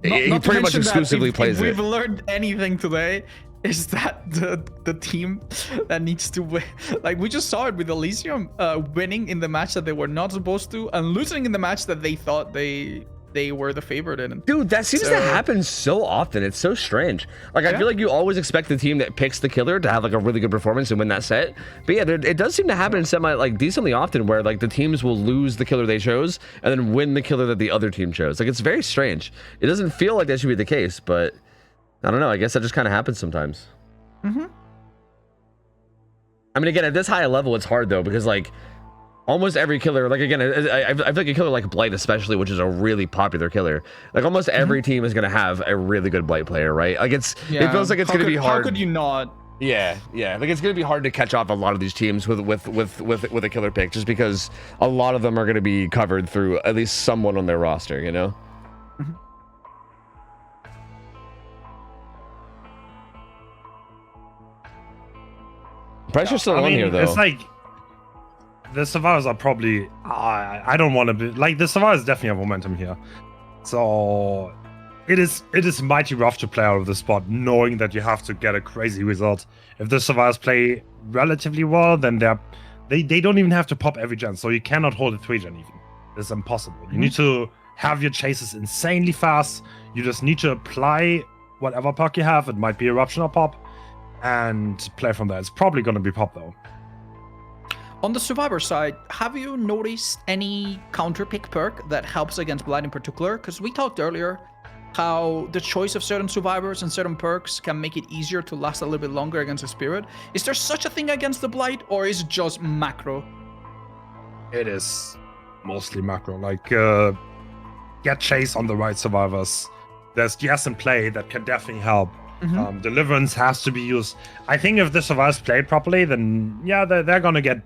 he pretty much exclusively plays it. If we've learned anything today, is that the team that needs to win. Like we just saw it with Elysium winning in the match that they were not supposed to and losing in the match that they thought they were the favorite in. Dude, that seems to happen so often. It's so strange. Like I feel like you always expect the team that picks the killer to have like a really good performance and win that set. But yeah, it does seem to happen like decently often where like the teams will lose the killer they chose and then win the killer that the other team chose. Like it's very strange. It doesn't feel like that should be the case, but I don't know. I guess that just kind of happens sometimes. I mean, again, at this high a level, it's hard though, because like almost every killer, like again, I feel like a killer like Blight especially, which is a really popular killer, like almost every team is going to have a really good Blight player, right? Like it feels like it's going to be hard. How could you not? Yeah. Like it's going to be hard to catch off a lot of these teams with a killer pick, just because a lot of them are going to be covered through at least someone on their roster, you know? Pressure's still on here, though. It's like the survivors are probably. I don't want to be like the survivors. Definitely have momentum here, so it is mighty rough to play out of the spot, knowing that you have to get a crazy result. If the survivors play relatively well, then they don't even have to pop every gen, so you cannot hold a 3 gen even. It's impossible. You need to have your chases insanely fast. You just need to apply whatever perk you have. It might be eruption or pop, and play from there. It's probably going to be pop though. On the survivor side, have you noticed any counter pick perk that helps against Blight in particular? Because we talked earlier how the choice of certain survivors and certain perks can make it easier to last a little bit longer against a spirit. Is there such a thing against the Blight, or is it just macro? It is mostly macro. Like get chase on the right survivors. There's GS in play that can definitely help. Deliverance has to be used. I think if the survivors played properly, then yeah, they're gonna get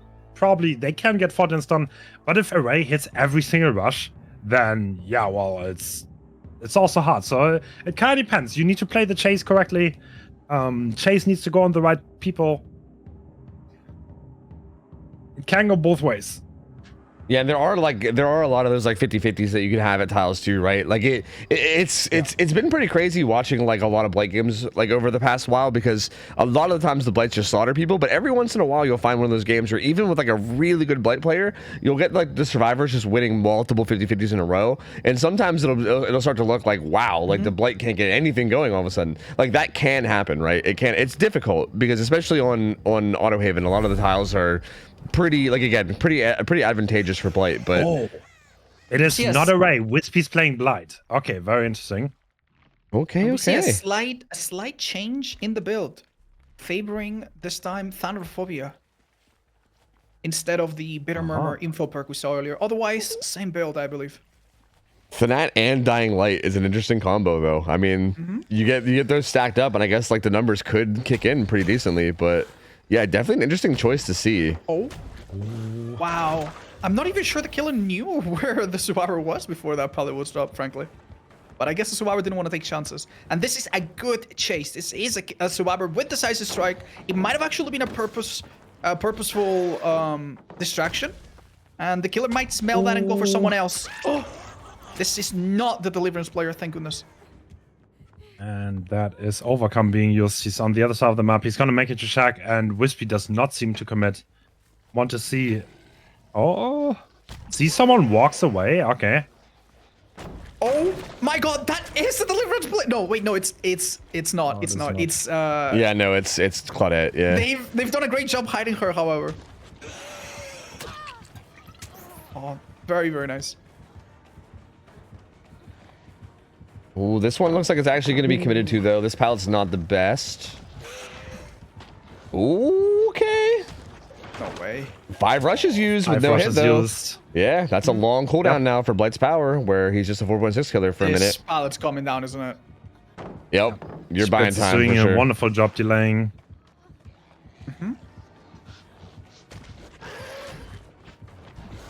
they can get 4 gens done. But if Array hits every single rush, then yeah, well, it's also hard. So it kind of depends. You need to play the chase correctly. Chase needs to go on the right people. It can go both ways. Yeah, and there are a lot of those like 50-50s that you can have at tiles too, right? Like it's been pretty crazy watching like a lot of Blight games like over the past while, because a lot of the times the Blights just slaughter people, but every once in a while you'll find one of those games where even with like a really good Blight player, you'll get like the survivors just winning multiple 50-50s in a row, and sometimes it'll start to look like, wow, like the Blight can't get anything going all of a sudden. Like that can happen, right? It's difficult because especially on Autohaven, a lot of the tiles are pretty, like, again, pretty advantageous for Blight, but it is Yes. not a Ray. Wispy's playing Blight. Okay, very interesting. okay, We see a okay. slight change in the build, favoring this time Thunderphobia instead of the Bitter Murmur info perk we saw earlier. Otherwise, same build, I believe. Fanat and Dying Light is an interesting combo, though. I mean, you get those stacked up, and I guess like the numbers could kick in pretty decently. But yeah, definitely an interesting choice to see. Oh, wow! I'm not even sure the killer knew where the survivor was before that pallet was dropped, frankly. But I guess the survivor didn't want to take chances. And this is a good chase. This is a survivor with decisive strike. It might have actually been a purposeful distraction, and the killer might smell that and go for someone else. Oh. This is not the Deliverance player, thank goodness. And that is Overcome being used. He's on the other side of the map. He's going to make it to Shack, and Wispy does not seem to commit. Want to see... Oh, see someone walks away? Okay. Oh my god, that is the Deliverance player! No, wait, no, it's not. No, it's it is not. not. It's Yeah, no, it's Claudette. Yeah. They've done a great job hiding her, however. Oh, very, very nice. Ooh, this one looks like it's actually going to be committed to, though. This pallet's not the best. Ooh, okay. No way. 5 rushes used with 5 no hit, rushes though. used. Yeah, that's a long cooldown now for Blight's power, where he's just a 4.6 killer for a This minute. pallet's coming down, isn't it? Yep, you're buying Spitz is time doing for a sure. wonderful job delaying.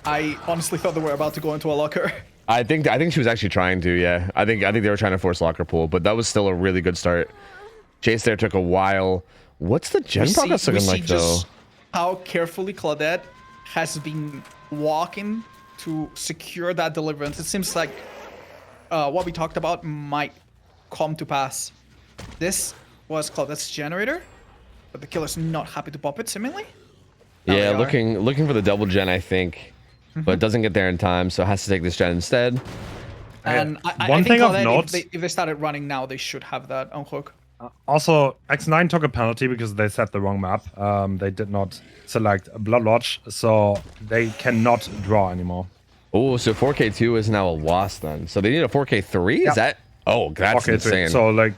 I honestly thought they were about to go into a locker. I think she was actually trying to. Yeah, I think they were trying to force locker pull, but that was still a really good start. Chase there took a while. What's the gen progress looking like though? Just how carefully Claudette has been walking to secure that deliverance. It seems like what we talked about might come to pass. This was Claudette's generator, but the killer's not happy to pop it, seemingly. Now Yeah, they are. looking for the double gen, I think, but doesn't get there in time, so has to take this gen instead. And I One think thing of Claudette, note- if they started running now, they should have that on hook. Also, X9 took a penalty because they set the wrong map. They did not select Blood Lodge, so they cannot draw anymore. Oh, so 4K2 is now a loss then. So they need a 4K3? Yeah. Is that? Oh, that's Okay, insane. so like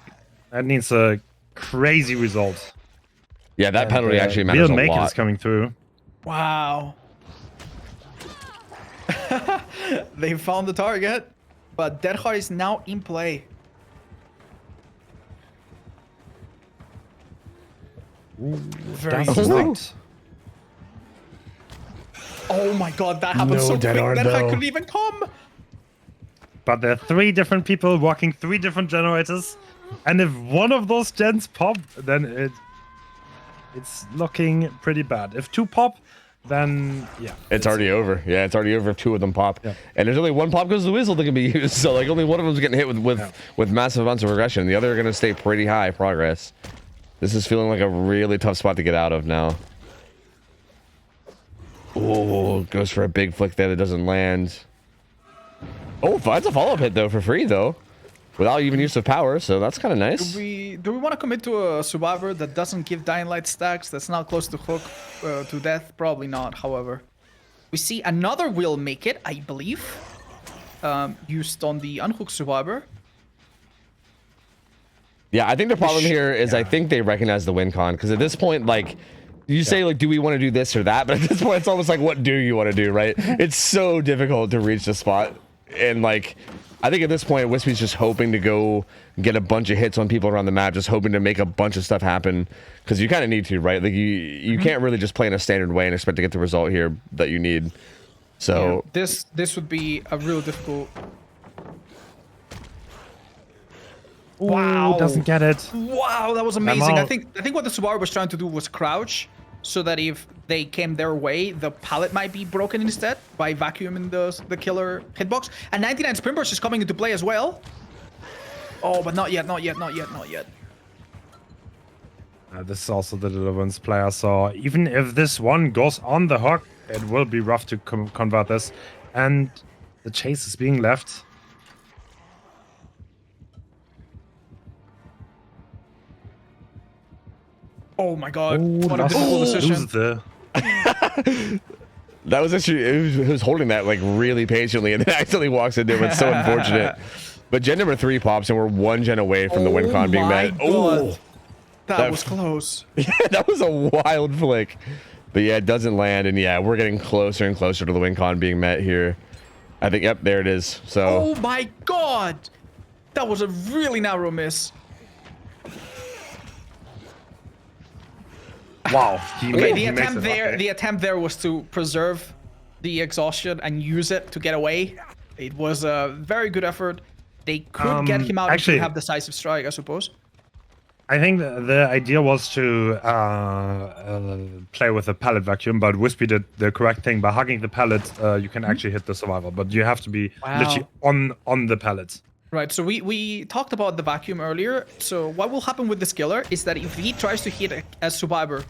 that needs a crazy result. Yeah, that penalty actually Real matters a Maker lot. is coming through. Wow. They found the target, but Deadheart is now in play. Very That's interesting. not. Oh my god, that happened No so quick. Deadheart, Deadheart though. couldn't even come. But there are 3 different people walking 3 different generators, and if one of those gens pop, then it's looking pretty bad. If 2 pop, then yeah, It's already over. Yeah, it's already over if 2 of them pop. Yeah. And there's only 1 pop goes to the Weasel that can be used. So like only one of them's getting hit with massive amounts of regression. The other are gonna stay pretty high progress. This is feeling like a really tough spot to get out of now. Oh, goes for a big flick there that doesn't land. Oh, finds a follow-up hit though for free though. Without even use of power, so that's kind of nice. Do we want to commit to a survivor that doesn't give Dying Light stacks, that's not close to hook to death? Probably not, however. We see another will make it, I believe. Used on the unhooked survivor. Yeah, I think the problem here is I think they recognize the win con, because at this point, like, you say, like, do we want to do this or that? But at this point, it's almost like, what do you want to do, right? It's so difficult to reach the spot. And, like, I think at this point, Wispy's just hoping to go get a bunch of hits on people around the map, just hoping to make a bunch of stuff happen, because you kind of need to, right? Like, you can't really just play in a standard way and expect to get the result here that you need. So... Yeah, this would be a real difficult... Wow, doesn't get it. Wow, that was amazing. I out. think what the survivor was trying to do was crouch, so that if they came their way, the pallet might be broken instead by vacuuming the killer hitbox. And 99 Sprint Burst is coming into play as well. Oh, but not yet, not yet, not yet, not yet. This is also the Deliverance player, so even if this one goes on the hook, it will be rough to convert this. And the chase is being left. Oh my god, Ooh, what a difficult decision. lose the That was actually it was holding that like really patiently, and then accidentally walks into it. It's so unfortunate. But gen number 3 pops, and we're 1 gen away from the win con being met. Oh, that was close. Yeah, that was a wild flick. But yeah, it doesn't land, and yeah, we're getting closer and closer to the win con being met here. I think, yep, there it is. So. Oh my god, that was a really narrow miss. Wow. The attempt there was to preserve the exhaustion and use it to get away. It was a very good effort. They could get him out actually, and have decisive strike, I suppose. I think the idea was to play with a pallet vacuum, but Wispy did the correct thing. By hugging the pallet, you can actually hit the survivor, but you have to be literally on the pallets. Right, so we talked about the vacuum earlier. So what will happen with this killer is that if he tries to hit a survivor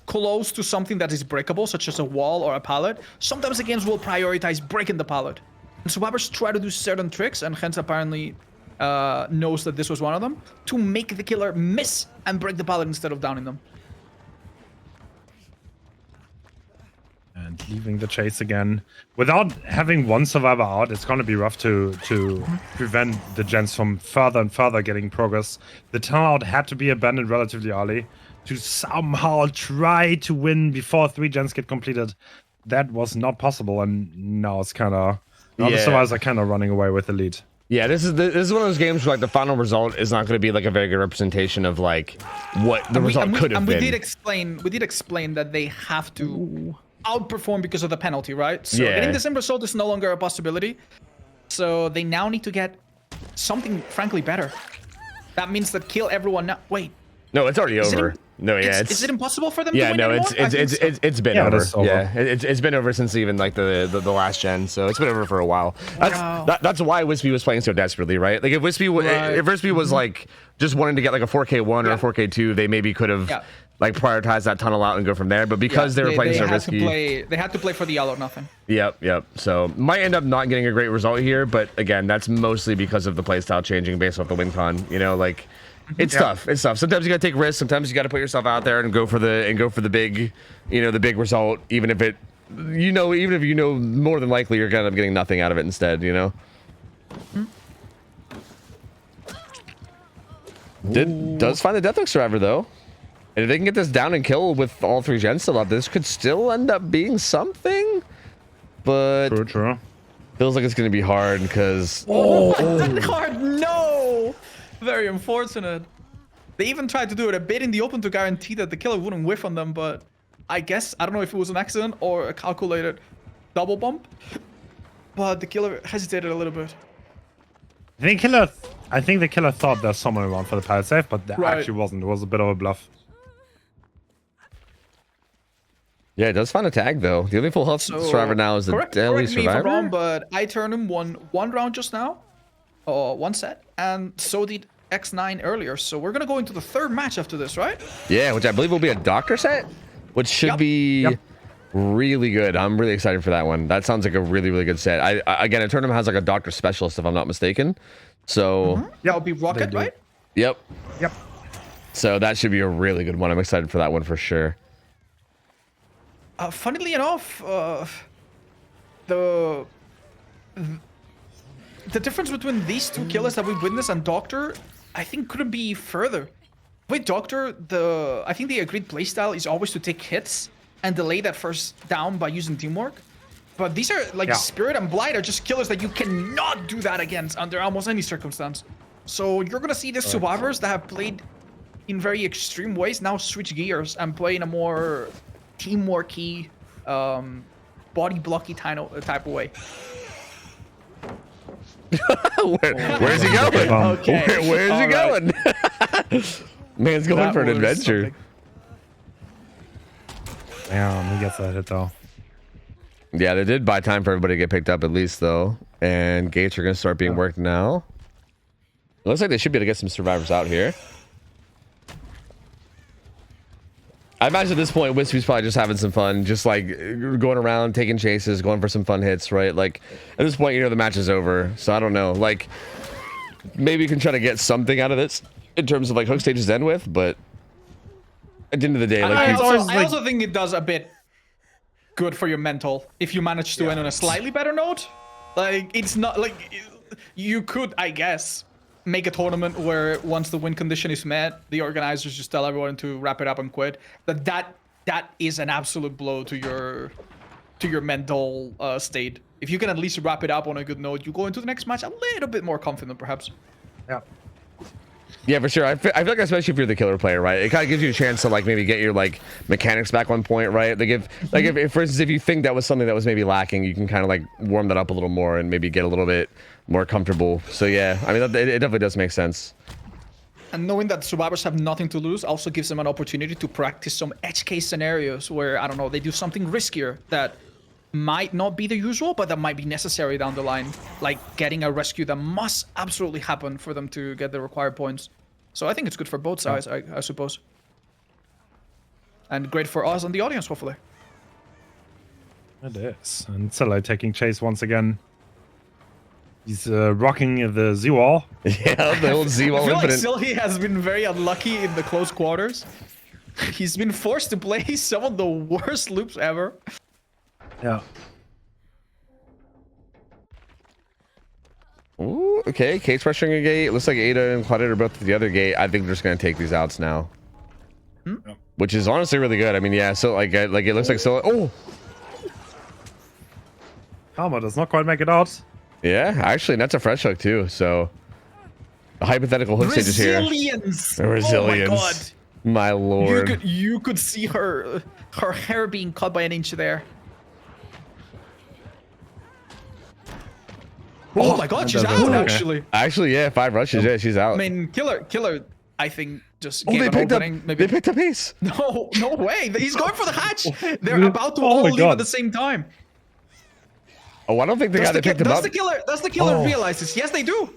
close to something that is breakable, such as a wall or a pallet, sometimes the games will prioritize breaking the pallet. And survivors try to do certain tricks, and hence apparently knows that this was one of them, to make the killer miss and break the pallet instead of downing them. And leaving the chase again. Without having one survivor out, it's going to be rough to prevent the gens from further and further getting progress. The turnout had to be abandoned relatively early to somehow try to win before 3 gens get completed. That was not possible, and now it's kind of... Now the survivors are kind of running away with the lead. Yeah, this is one of those games where like the final result is not going to be like a very good representation of like what the result could have been. We did explain that they have to outperform because of the penalty, right? So getting the same result is no longer a possibility. So they now need to get something frankly better. That means that kill everyone now. Wait. No, it's already over. No, yeah, is it impossible for them to win anymore? It's been over. Over. Yeah, it's been over since even like the last gen, so it's been over for a while. That's why Wispy was playing so desperately, right? Like if Wispy was like just wanting to get like a 4K1 or a 4K2, they maybe could have like prioritize that tunnel out and go from there. But because they were playing so risky, they had to play for the yellow nothing. Yep. So might end up not getting a great result here, but again, that's mostly because of the playstyle changing based off the win con. You know, like. It's tough. It's tough. Sometimes you gotta take risks. Sometimes you gotta put yourself out there and go for the big, the big result. Even if it, even if you know more than likely you're gonna end up getting nothing out of it instead. Does find the Deathhook survivor though, and if they can get this down and kill with all 3 gens still up, this could still end up being something. But true. Feels like it's gonna be hard because hard. No. Very unfortunate. They even tried to do it a bit in the open to guarantee that the killer wouldn't whiff on them, but I guess, I don't know if it was an accident or a calculated double bump, but the killer hesitated a little bit. I think the killer thought there's someone around for the pallet safe, but there actually wasn't. It was a bit of a bluff. Yeah, it does find a tag though. The only full health survivor now is the deadly survivor. Me if I'm wrong, but I turned him one round just now, or one set, and so did X9 earlier. So we're gonna go into the 3rd match after this, right? Yeah, which I believe will be a doctor set, which should be really good. I'm really excited for that one. That sounds like a really, really good set. Again, a tournament has like a doctor specialist, if I'm not mistaken. So it'll be Rocket, right? Yep. Yep. So that should be a really good one. I'm excited for that one for sure. Funnily enough, the difference between these 2 killers that we witnessed and Doctor, I think couldn't be further. With Doctor, I think the agreed playstyle is always to take hits and delay that first down by using teamwork. But these are like Spirit and Blight are just killers that you cannot do that against under almost any circumstance. So you're gonna see the survivors that have played in very extreme ways now switch gears and play in a more teamworky, body blocky type of way. Where's he going? Okay. Where's he going? Man's going for an adventure. Damn, he gets that hit though. Yeah, they did buy time for everybody to get picked up at least though. And gates are going to start being worked now. It looks like they should be able to get some survivors out here. I imagine at this point, Wispy's probably just having some fun, just like going around, taking chases, going for some fun hits, right? Like at this point, the match is over. So I don't know, like maybe you can try to get something out of this in terms of like hook stages end with, but at the end of the day, like I also think it does a bit good for your mental if you manage to end on a slightly better note. Like, it's not like you could, I guess, make a tournament where once the win condition is met, the organizers just tell everyone to wrap it up and quit. But that is an absolute blow to your mental state. If you can at least wrap it up on a good note, you go into the next match a little bit more confident, perhaps. Yeah. Yeah, for sure. I feel like, especially if you're the killer player, right? It kind of gives you a chance to like maybe get your like mechanics back on point, right? They give like if for instance, if you think that was something that was maybe lacking, you can kind of like warm that up a little more and maybe get a little bit more comfortable. So yeah, I mean, it definitely does make sense. And knowing that survivors have nothing to lose also gives them an opportunity to practice some edge case scenarios where, I don't know, they do something riskier that might not be the usual, but that might be necessary down the line, like getting a rescue that must absolutely happen for them to get the required points. So I think it's good for both sides, I suppose. And great for us and the audience, hopefully. It is. And Silo taking chase once again. He's rocking the Z-wall. Yeah, the old Z-wall. I feel like Silhi has been very unlucky in the close quarters. He's been forced to play some of the worst loops ever. Yeah. Ooh, okay, Kate's pressuring a gate. It looks like Ada and Claudette are both at the other gate. I think they're just gonna take these outs now, which is honestly really good. I mean, yeah. So like it looks like so. Oh, Karma does not quite make it out. yeah. Actually, that's a fresh hook too. So a hypothetical hook stage is here. Resilience. Resilience. Oh my god. My lord. You could see her hair being cut by an inch there. Oh my god, she's out actually. Actually, yeah, 5 rushes. Yeah, she's out. I mean, killer. I think just Oh, gave they an picked up. opening. Maybe. They picked up ace. No way. He's going for the hatch. They're about to all my leave God. at the same time. Oh, I don't think the guy that picked him up. Does the killer realizes? Yes, they do.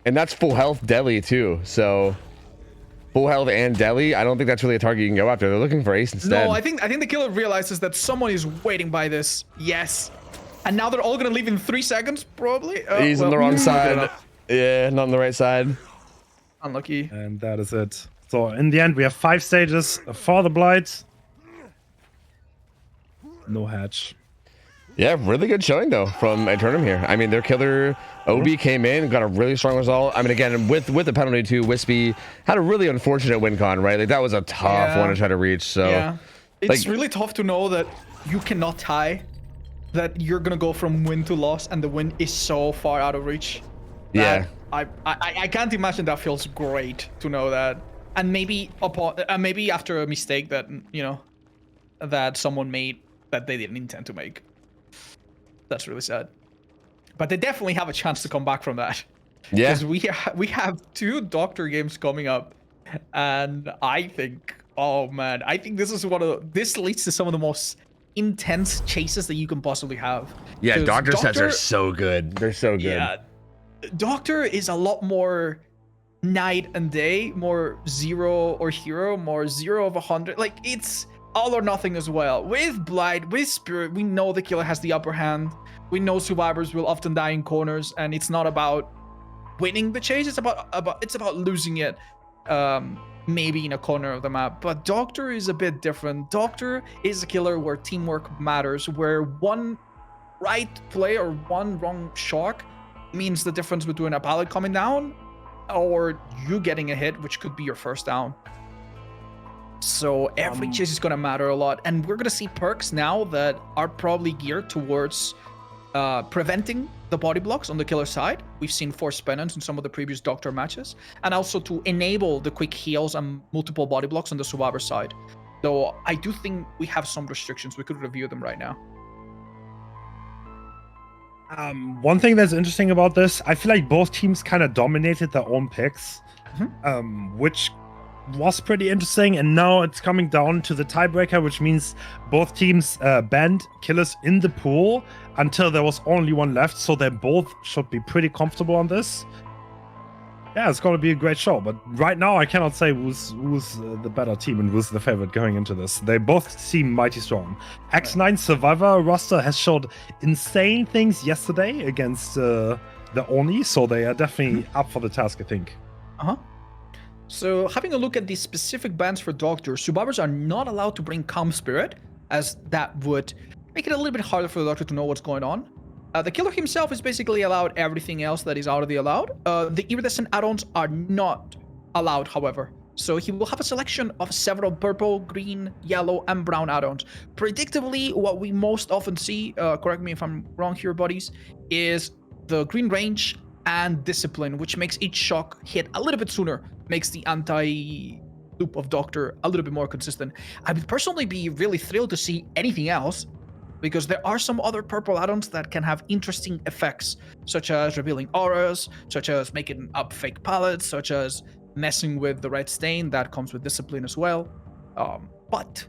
And that's full health deli too. So full health and deli. I don't think that's really a target you can go after. They're looking for ace instead. No, I think the killer realizes that someone is waiting by this. Yes. And now they're all gonna leave in 3 seconds, probably. He's on the wrong side. Yeah, not on the right side. Unlucky. And that is it. So in the end, we have 5 stages for the Blight. No hatch. Yeah, really good showing though from Eternum here. I mean, their killer OB came in, got a really strong result. I mean, again, with the penalty too, Wispy had a really unfortunate win con, right? Like that was a tough one to try to reach. So yeah, it's really tough to know that you cannot tie, that you're gonna go from win to loss, and the win is so far out of reach. Yeah, I can't imagine that feels great to know that. And maybe maybe after a mistake that that someone made that they didn't intend to make. That's really sad. But they definitely have a chance to come back from that. Yeah. Because we have 2 Doctor games coming up, and I think, oh man, I think this leads to some of the most intense chases that you can possibly have. Yeah, Doctor sets are so good. They're so good. Yeah, Doctor is a lot more night and day, more 0 or hero, more 0 of 100. Like, it's all or nothing as well. With Blight, with Spirit, we know the killer has the upper hand. We know survivors will often die in corners, and it's not about winning the chase. It's about losing it, maybe in a corner of the map. But Doctor is a bit different. Doctor is a killer where teamwork matters, where one right play or one wrong shock means the difference between a pallet coming down or you getting a hit, which could be your first down. So every chase is going to matter a lot, and we're going to see perks now that are probably geared towards preventing the body blocks on the killer side. We've seen Force Penance in some of the previous Doctor matches, and also to enable the quick heals and multiple body blocks on the survivor side. So I do think we have some restrictions. We could review them right now. One thing that's interesting about this, I feel like both teams kind of dominated their own picks, which was pretty interesting. And now it's coming down to the tiebreaker, which means both teams banned killers in the pool until there was only one left. So they both should be pretty comfortable on this. Yeah, it's going to be a great show. But right now, I cannot say who's the better team and who's the favorite going into this. They both seem mighty strong. X9 Survivor roster has showed insane things yesterday against the Oni, so they are definitely up for the task, I think. So having a look at the specific bans for Doctor, survivors are not allowed to bring Calm Spirit, as that would make it a little bit harder for the Doctor to know what's going on. The killer himself is basically allowed everything else that is already allowed. The iridescent add-ons are not allowed, however. So he will have a selection of several purple, green, yellow, and brown add-ons. Predictably, what we most often see, correct me if I'm wrong here, buddies, is the green range and discipline, which makes each shock hit a little bit sooner, makes the anti-loop of Doctor a little bit more consistent. I would personally be really thrilled to see anything else, because there are some other purple add-ons that can have interesting effects, such as revealing auras, such as making up fake palettes, such as messing with the red stain that comes with discipline as well. But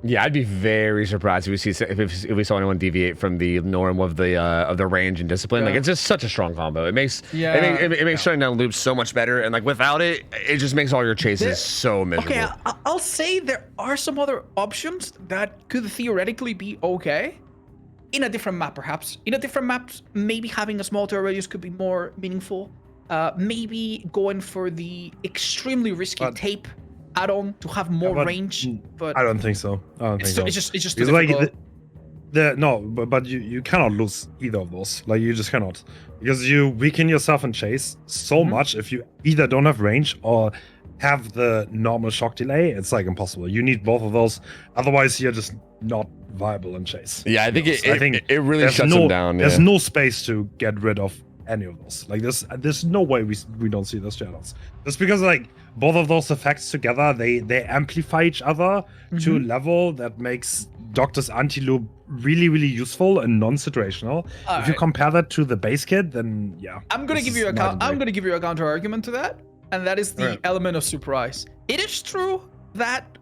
yeah, I'd be very surprised if we saw anyone deviate from the norm of the range and discipline. Like, it's just such a strong combo. It makes it makes shutting down loops so much better, and like without it, it just makes all your chases so miserable. Okay, I'll say there are some other options that could theoretically be okay in a different map, perhaps. In a different map, maybe having a small turret radius could be more meaningful. Maybe going for the extremely risky tape add-on to have more range, but I don't think so. It's just like but you cannot lose either of those. Like, you just cannot, because you weaken yourself in chase so much if you either don't have range or have the normal shock delay. It's like impossible. You need both of those, otherwise you're just not viable in chase. Yeah, I think it really shuts them down. There's no space to get rid of any of those. Like, there's no way we don't see those shadows. Just because, like, both of those effects together, they amplify each other to a level that makes Doctor's anti-loop really, really useful and non-situational. If you compare that to the base kit, then yeah. I'm gonna give you a counter argument to that, and that is the element of surprise. It is true that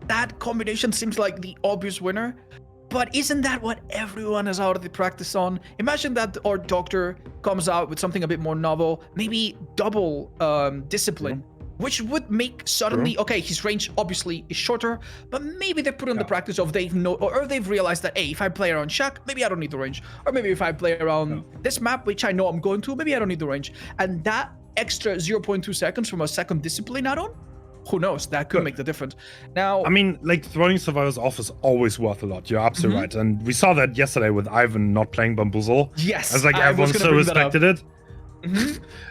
that combination seems like the obvious winner, but isn't that what everyone has already practiced on? Imagine that our Doctor comes out with something a bit more novel, maybe double discipline, which would make suddenly, okay, his range obviously is shorter, but maybe they put in the practice of they've realized that, hey, if I play around Shack, maybe I don't need the range. Or maybe if I play around this map, which I know I'm going to, maybe I don't need the range. And that extra 0.2 seconds from a second discipline add-on, who knows, that could make the difference. Now, I mean, like, throwing survivors off is always worth a lot. You're absolutely right, and we saw that yesterday with Ivan not playing Bamboozle. Yes, as like everyone so respected it.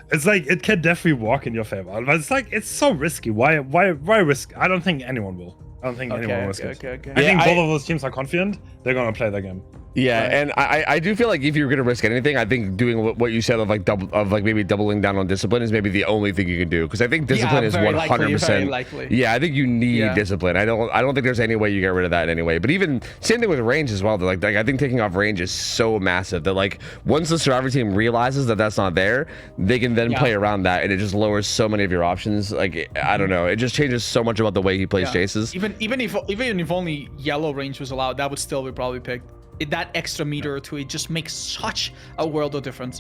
It's like, it can definitely work in your favor, but it's like, it's so risky. Why risk? I don't think anyone will. I don't think anyone will risk it. I think both of those teams are confident they're gonna play their game. Yeah, and I do feel like if you're gonna risk anything, I think doing what you said of like maybe doubling down on discipline is maybe the only thing you can do, because I think discipline is 100%. Yeah, I think you need discipline. I don't think there's any way you get rid of that anyway. But even same thing with range as well. Like I think taking off range is so massive that, like, once the survivor team realizes that that's not there, they can then play around that, and it just lowers so many of your options. Like, I don't know, it just changes so much about the way he plays chases. Even if only yellow range was allowed, that would still be probably picked. That extra meter or two, it just makes such a world of difference.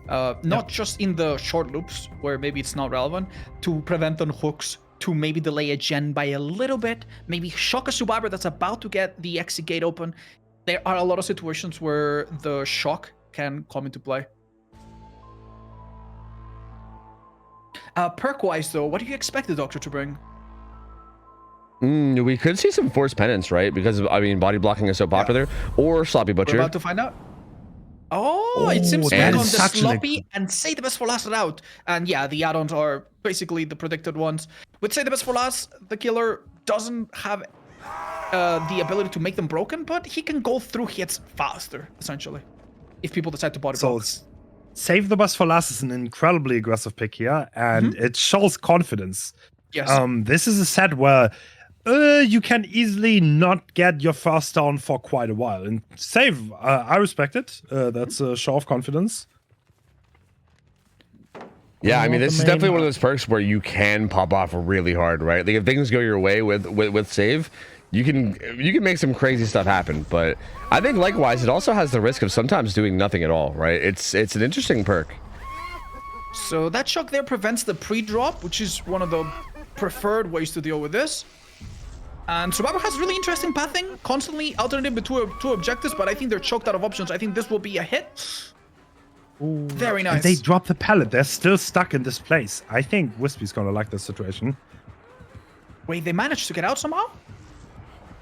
Not just in the short loops where maybe it's not relevant, to prevent on hooks, to maybe delay a gen by a little bit, maybe shock a survivor that's about to get the exit gate open. There are a lot of situations where the shock can come into play. Perk-wise though, what do you expect the Doctor to bring? We could see some forced penance, right? Because, I mean, body blocking is so popular. Or Sloppy Butcher. We're about to find out. Oh, it seems back on the Sloppy and Say the Best for Last route. And yeah, the add-ons are basically the predicted ones. With Say the Best for Last, the killer doesn't have the ability to make them broken, but he can go through hits faster, essentially, if people decide to body block. Save the Best for Last is an incredibly aggressive pick here, and it shows confidence. Yes. This is a set where you can easily not get your first down for quite a while. And Save, I respect it. That's a show of confidence. Yeah, I mean, this is definitely one of those perks where you can pop off really hard, right? Like, if things go your way with Save, you can make some crazy stuff happen. But I think likewise, it also has the risk of sometimes doing nothing at all, right? It's an interesting perk. So that shock there prevents the pre-drop, which is one of the preferred ways to deal with this. And Survivor has really interesting pathing, constantly alternating between two objectives, but I think they're choked out of options. I think this will be a hit. Ooh, very nice. And they drop the pallet. They're still stuck in this place. I think Wispy's gonna like this situation. Wait, they managed to get out somehow?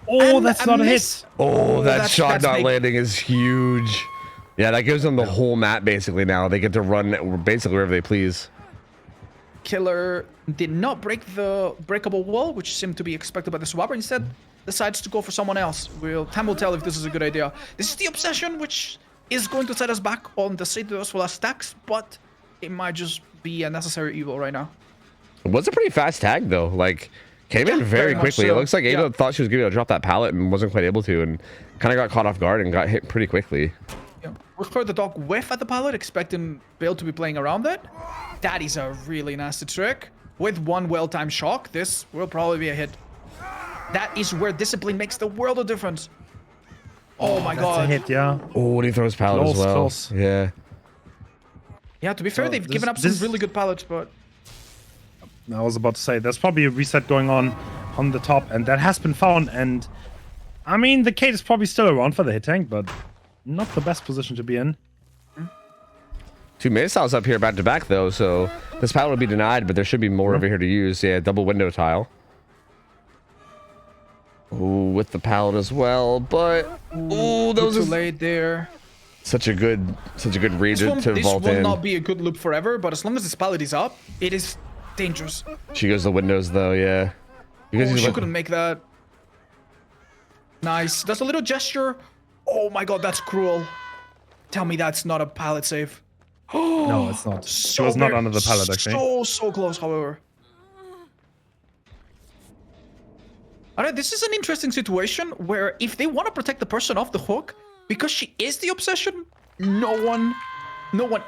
Oh, And that's a not a miss. hit. Oh, that shot that's not big. landing is huge. Yeah, that gives them the whole map basically now. They get to run basically wherever they please. Killer did not break the breakable wall, which seemed to be expected by the swapper. Instead, decides to go for someone else. Time will tell if this is a good idea. This is the obsession, which is going to set us back on the state as well as stacks, but it might just be a necessary evil right now. It was a pretty fast tag though. Like came in very much quickly. so. It looks like Ada Yeah. thought she was going to drop that pallet and wasn't quite able to, and kind of got caught off guard and got hit pretty quickly. Yeah. We've heard the dog whiff at the pallet, expecting Bill to be playing around it. That is a really nasty trick. With one well-timed shock, this will probably be a hit. That is where discipline makes the world of difference. Oh my That's god. a hit, yeah. Oh, and he throws pallet as Close, well. close. Yeah. Yeah, to be fair, So they've this- given up some this- really good pallets, but I was about to say, there's probably a reset going on the top, and that has been found. And I mean, the Kate is probably still around for the hit tank, but not the best position to be in. Two missiles up here back to back though, so this pallet will be denied, but there should be more over here to use. Yeah, double window tile. Ooh, with the pallet as well, but ooh, those too are late there. such a good read to This vault will in. not be a good loop forever, but as long as this pallet is up, it is dangerous. She goes to the windows though, yeah. Because Oh, he's she like- couldn't make that. Nice. That's a little gesture. Oh my god, that's cruel. Tell me that's not a pallet save. No, it's not. She So was not very- under the pallet, actually. So close, however. Alright, this is an interesting situation where if they want to protect the person off the hook, because she is the obsession, no one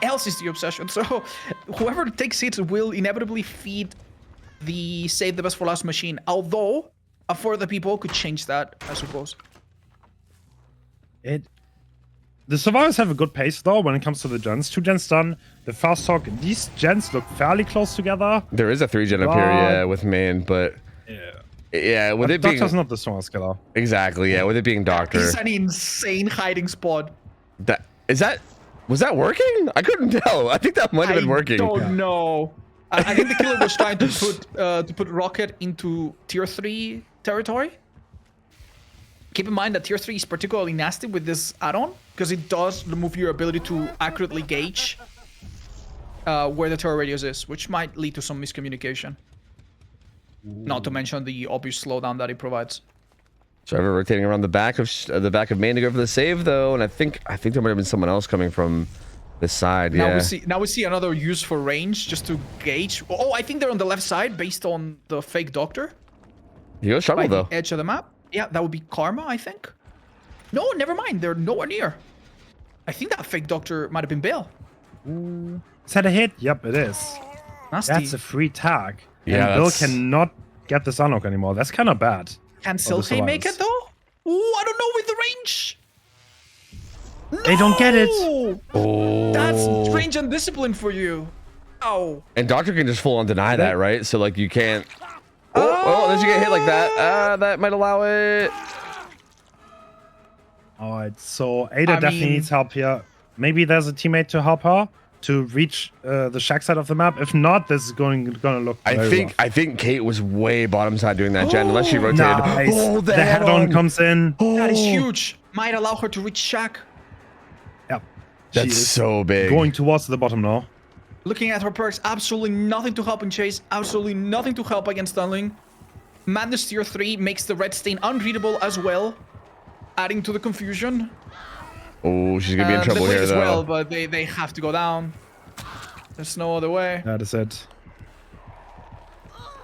else is the obsession. So whoever takes it will inevitably feed the save the best for last machine. Although a further people could change that, I suppose. The survivors have a good pace though when it comes to the gens. 2 gens done. The fast talk. These gens look fairly close together. There is a 3-gen up here, yeah, with main, but yeah, with it being Doctor's not the strongest killer. exactly, yeah, with it being Doctor. This is an insane hiding spot. Was that working? I couldn't tell. I think that might have been working. I don't know. I think the killer was trying to put Rocket into tier 3 territory. Keep in mind that tier 3 is particularly nasty with this add-on because it does remove your ability to accurately gauge where the terror radius is, which might lead to some miscommunication. Not to mention the obvious slowdown that it provides. Trevor rotating around the back of main to go for the save though, and I think there might have been someone else coming from this side. Now Yeah. we see another use for range just to gauge. Oh, I think they're on the left side based on the fake doctor. He goes By shuttle though. the edge of the map. Yeah, that would be Karma, I think. No, never mind. They're nowhere near. I think that fake doctor might have been Bill. Is that a hit? Yep, it is. Nasty. That's a free tag. Yeah, and Bill that's- cannot get this unlock anymore. That's kind of bad. Can the Silke make survivors. it though? Ooh, I don't know with the range. They don't get it. No! Oh. That's range and discipline for you. Oh. And Doctor can just full on deny that, right? So like you can't. Unless you get hit like that. That might allow it. Alright, so Ada I definitely mean- needs help here. Maybe there's a teammate to help her to reach the shack side of the map. If not, this is gonna look very rough. I think Kate was way bottom side doing that, Jen, unless she rotated. Nice. Oh, the head-on comes in. That is Oh. huge. Might allow her to reach Shack. Yep. She That's is so big. going towards the bottom now. Looking at her perks, absolutely nothing to help in chase. Absolutely nothing to help against tunneling. Madness tier 3 makes the red stain unreadable as well, adding to the confusion. Oh, she's gonna be in The trouble Blight here as though. well, but they have to go down. There's no other way. That is it.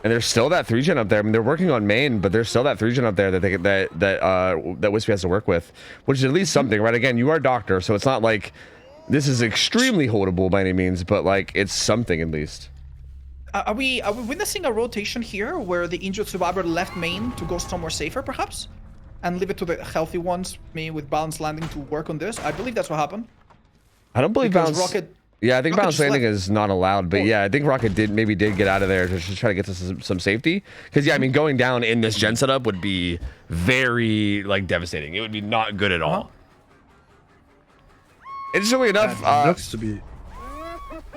And there's still that 3-gen up there. I mean, they're working on main, but there's still that 3-gen up there that Wispy has to work with, which is at least something, right? Again, you are Doctor, so it's not like this is extremely holdable by any means, but like it's something at least. Are we witnessing a rotation here where the injured survivor left main to go somewhere safer, perhaps? And leave it to the healthy ones, me with balance landing, to work on this? I believe that's what happened. I don't believe Because balance. Rocket... Yeah, I think Rocket balance just landing left. is not allowed, but yeah, I think Rocket did get out of there to just try to get to some safety. Because yeah, I mean, going down in this gen setup would be very like devastating. It would be not good at all. Interestingly enough, looks to be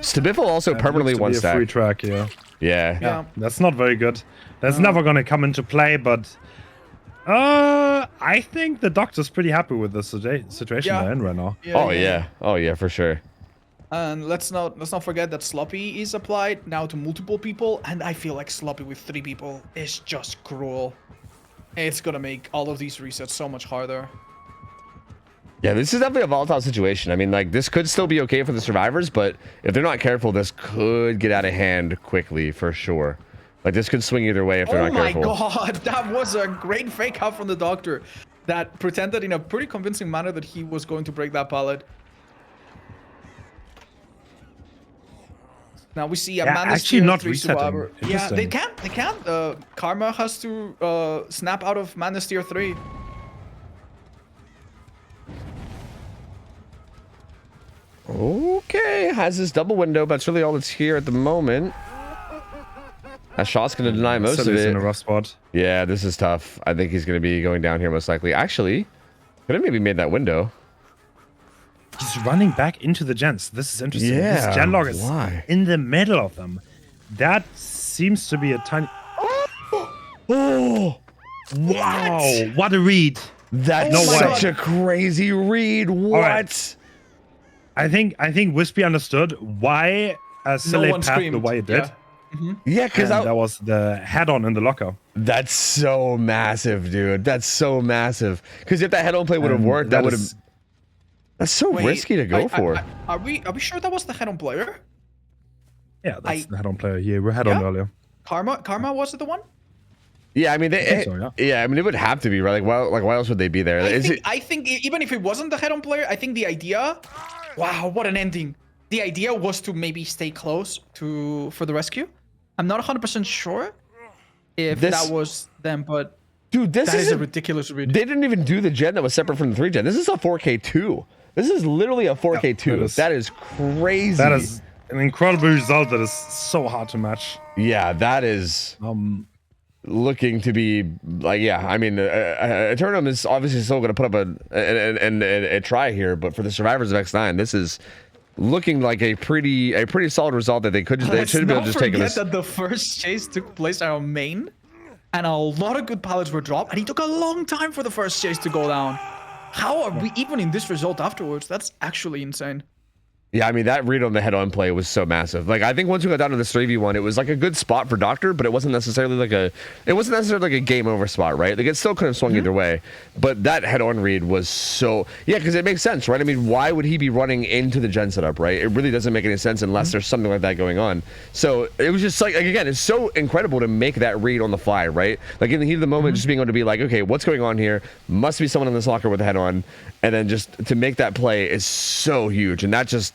Stabiffle also permanently looks to one be a stack. free track here. Yeah. Yeah. That's not very good. That's never gonna come into play, but I think the doctor's pretty happy with the situation they're in right now. Oh yeah, for sure. And let's not forget that Sloppy is applied now to multiple people, and I feel like Sloppy with 3 people is just cruel. It's gonna make all of these resets so much harder. Yeah, this is definitely a volatile situation. I mean, like, this could still be okay for the survivors, but if they're not careful, this could get out of hand quickly, for sure. Like, this could swing either way if they're not careful. Oh my god, that was a great fake out from the doctor that pretended in a pretty convincing manner that he was going to break that pallet. Now we see a actually not 3 resetting. survivor. Yeah, they can't. Karma has to snap out of Tier 3. Okay, has this double window, but it's really all that's here at the moment. That shot's going to deny most of it. In a rough spot. Yeah, this is tough. I think he's going to be going down here most likely. Actually, could have maybe made that window. He's running back into the gens. This is interesting. Yeah, this genlog is why? in the middle of them. That seems to be a tiny... Oh! Wow! What a read! That's such a crazy read. What? Right. I think Wispy understood why Silly packed the way it did. Yeah, because that was the head-on in the locker. That's so massive, dude. That's so massive. Because if that head-on play would have worked, that would have... That's so risky to go for. Are we sure that was the head-on player? Yeah, that's the head-on player here. We had on earlier. Karma was it the one? Yeah, I mean, I mean, it would have to be, right? Like, why else would they be there? I think even if it wasn't the head-on player, I think the idea... Wow, what an ending. The idea was to maybe stay close for the rescue. I'm not 100% sure if that was them, but... Dude, this is a ridiculous read. They didn't even do the gen that was separate from the 3 gen. This is a 4K2. This is literally a 4K2. That is crazy. That is an incredible result that is so hard to match. Yeah, that is looking to be like, yeah, I mean, Eternum is obviously still going to put up a try here, but for the survivors of X9, this is looking like a pretty solid result that they should be able to just take this. That the first chase took place on main, and a lot of good pallets were dropped, and he took a long time for the first chase to go down. How are we even in this result afterwards? That's actually insane. Yeah, I mean, that read on the head-on play was so massive. Like, I think once we got down to this 3v1, it was like a good spot for Doctor, but it wasn't necessarily like a game over spot, right? Like, it still could have swung either way. But that head-on read was so... Yeah, because it makes sense, right? I mean, why would he be running into the gen setup, right? It really doesn't make any sense unless there's something like that going on. So, it was just like again, it's so incredible to make that read on the fly, right? Like, in the heat of the moment, just being able to be like, okay, what's going on here? Must be someone in this locker with a head-on. And then just to make that play is so huge. And that just...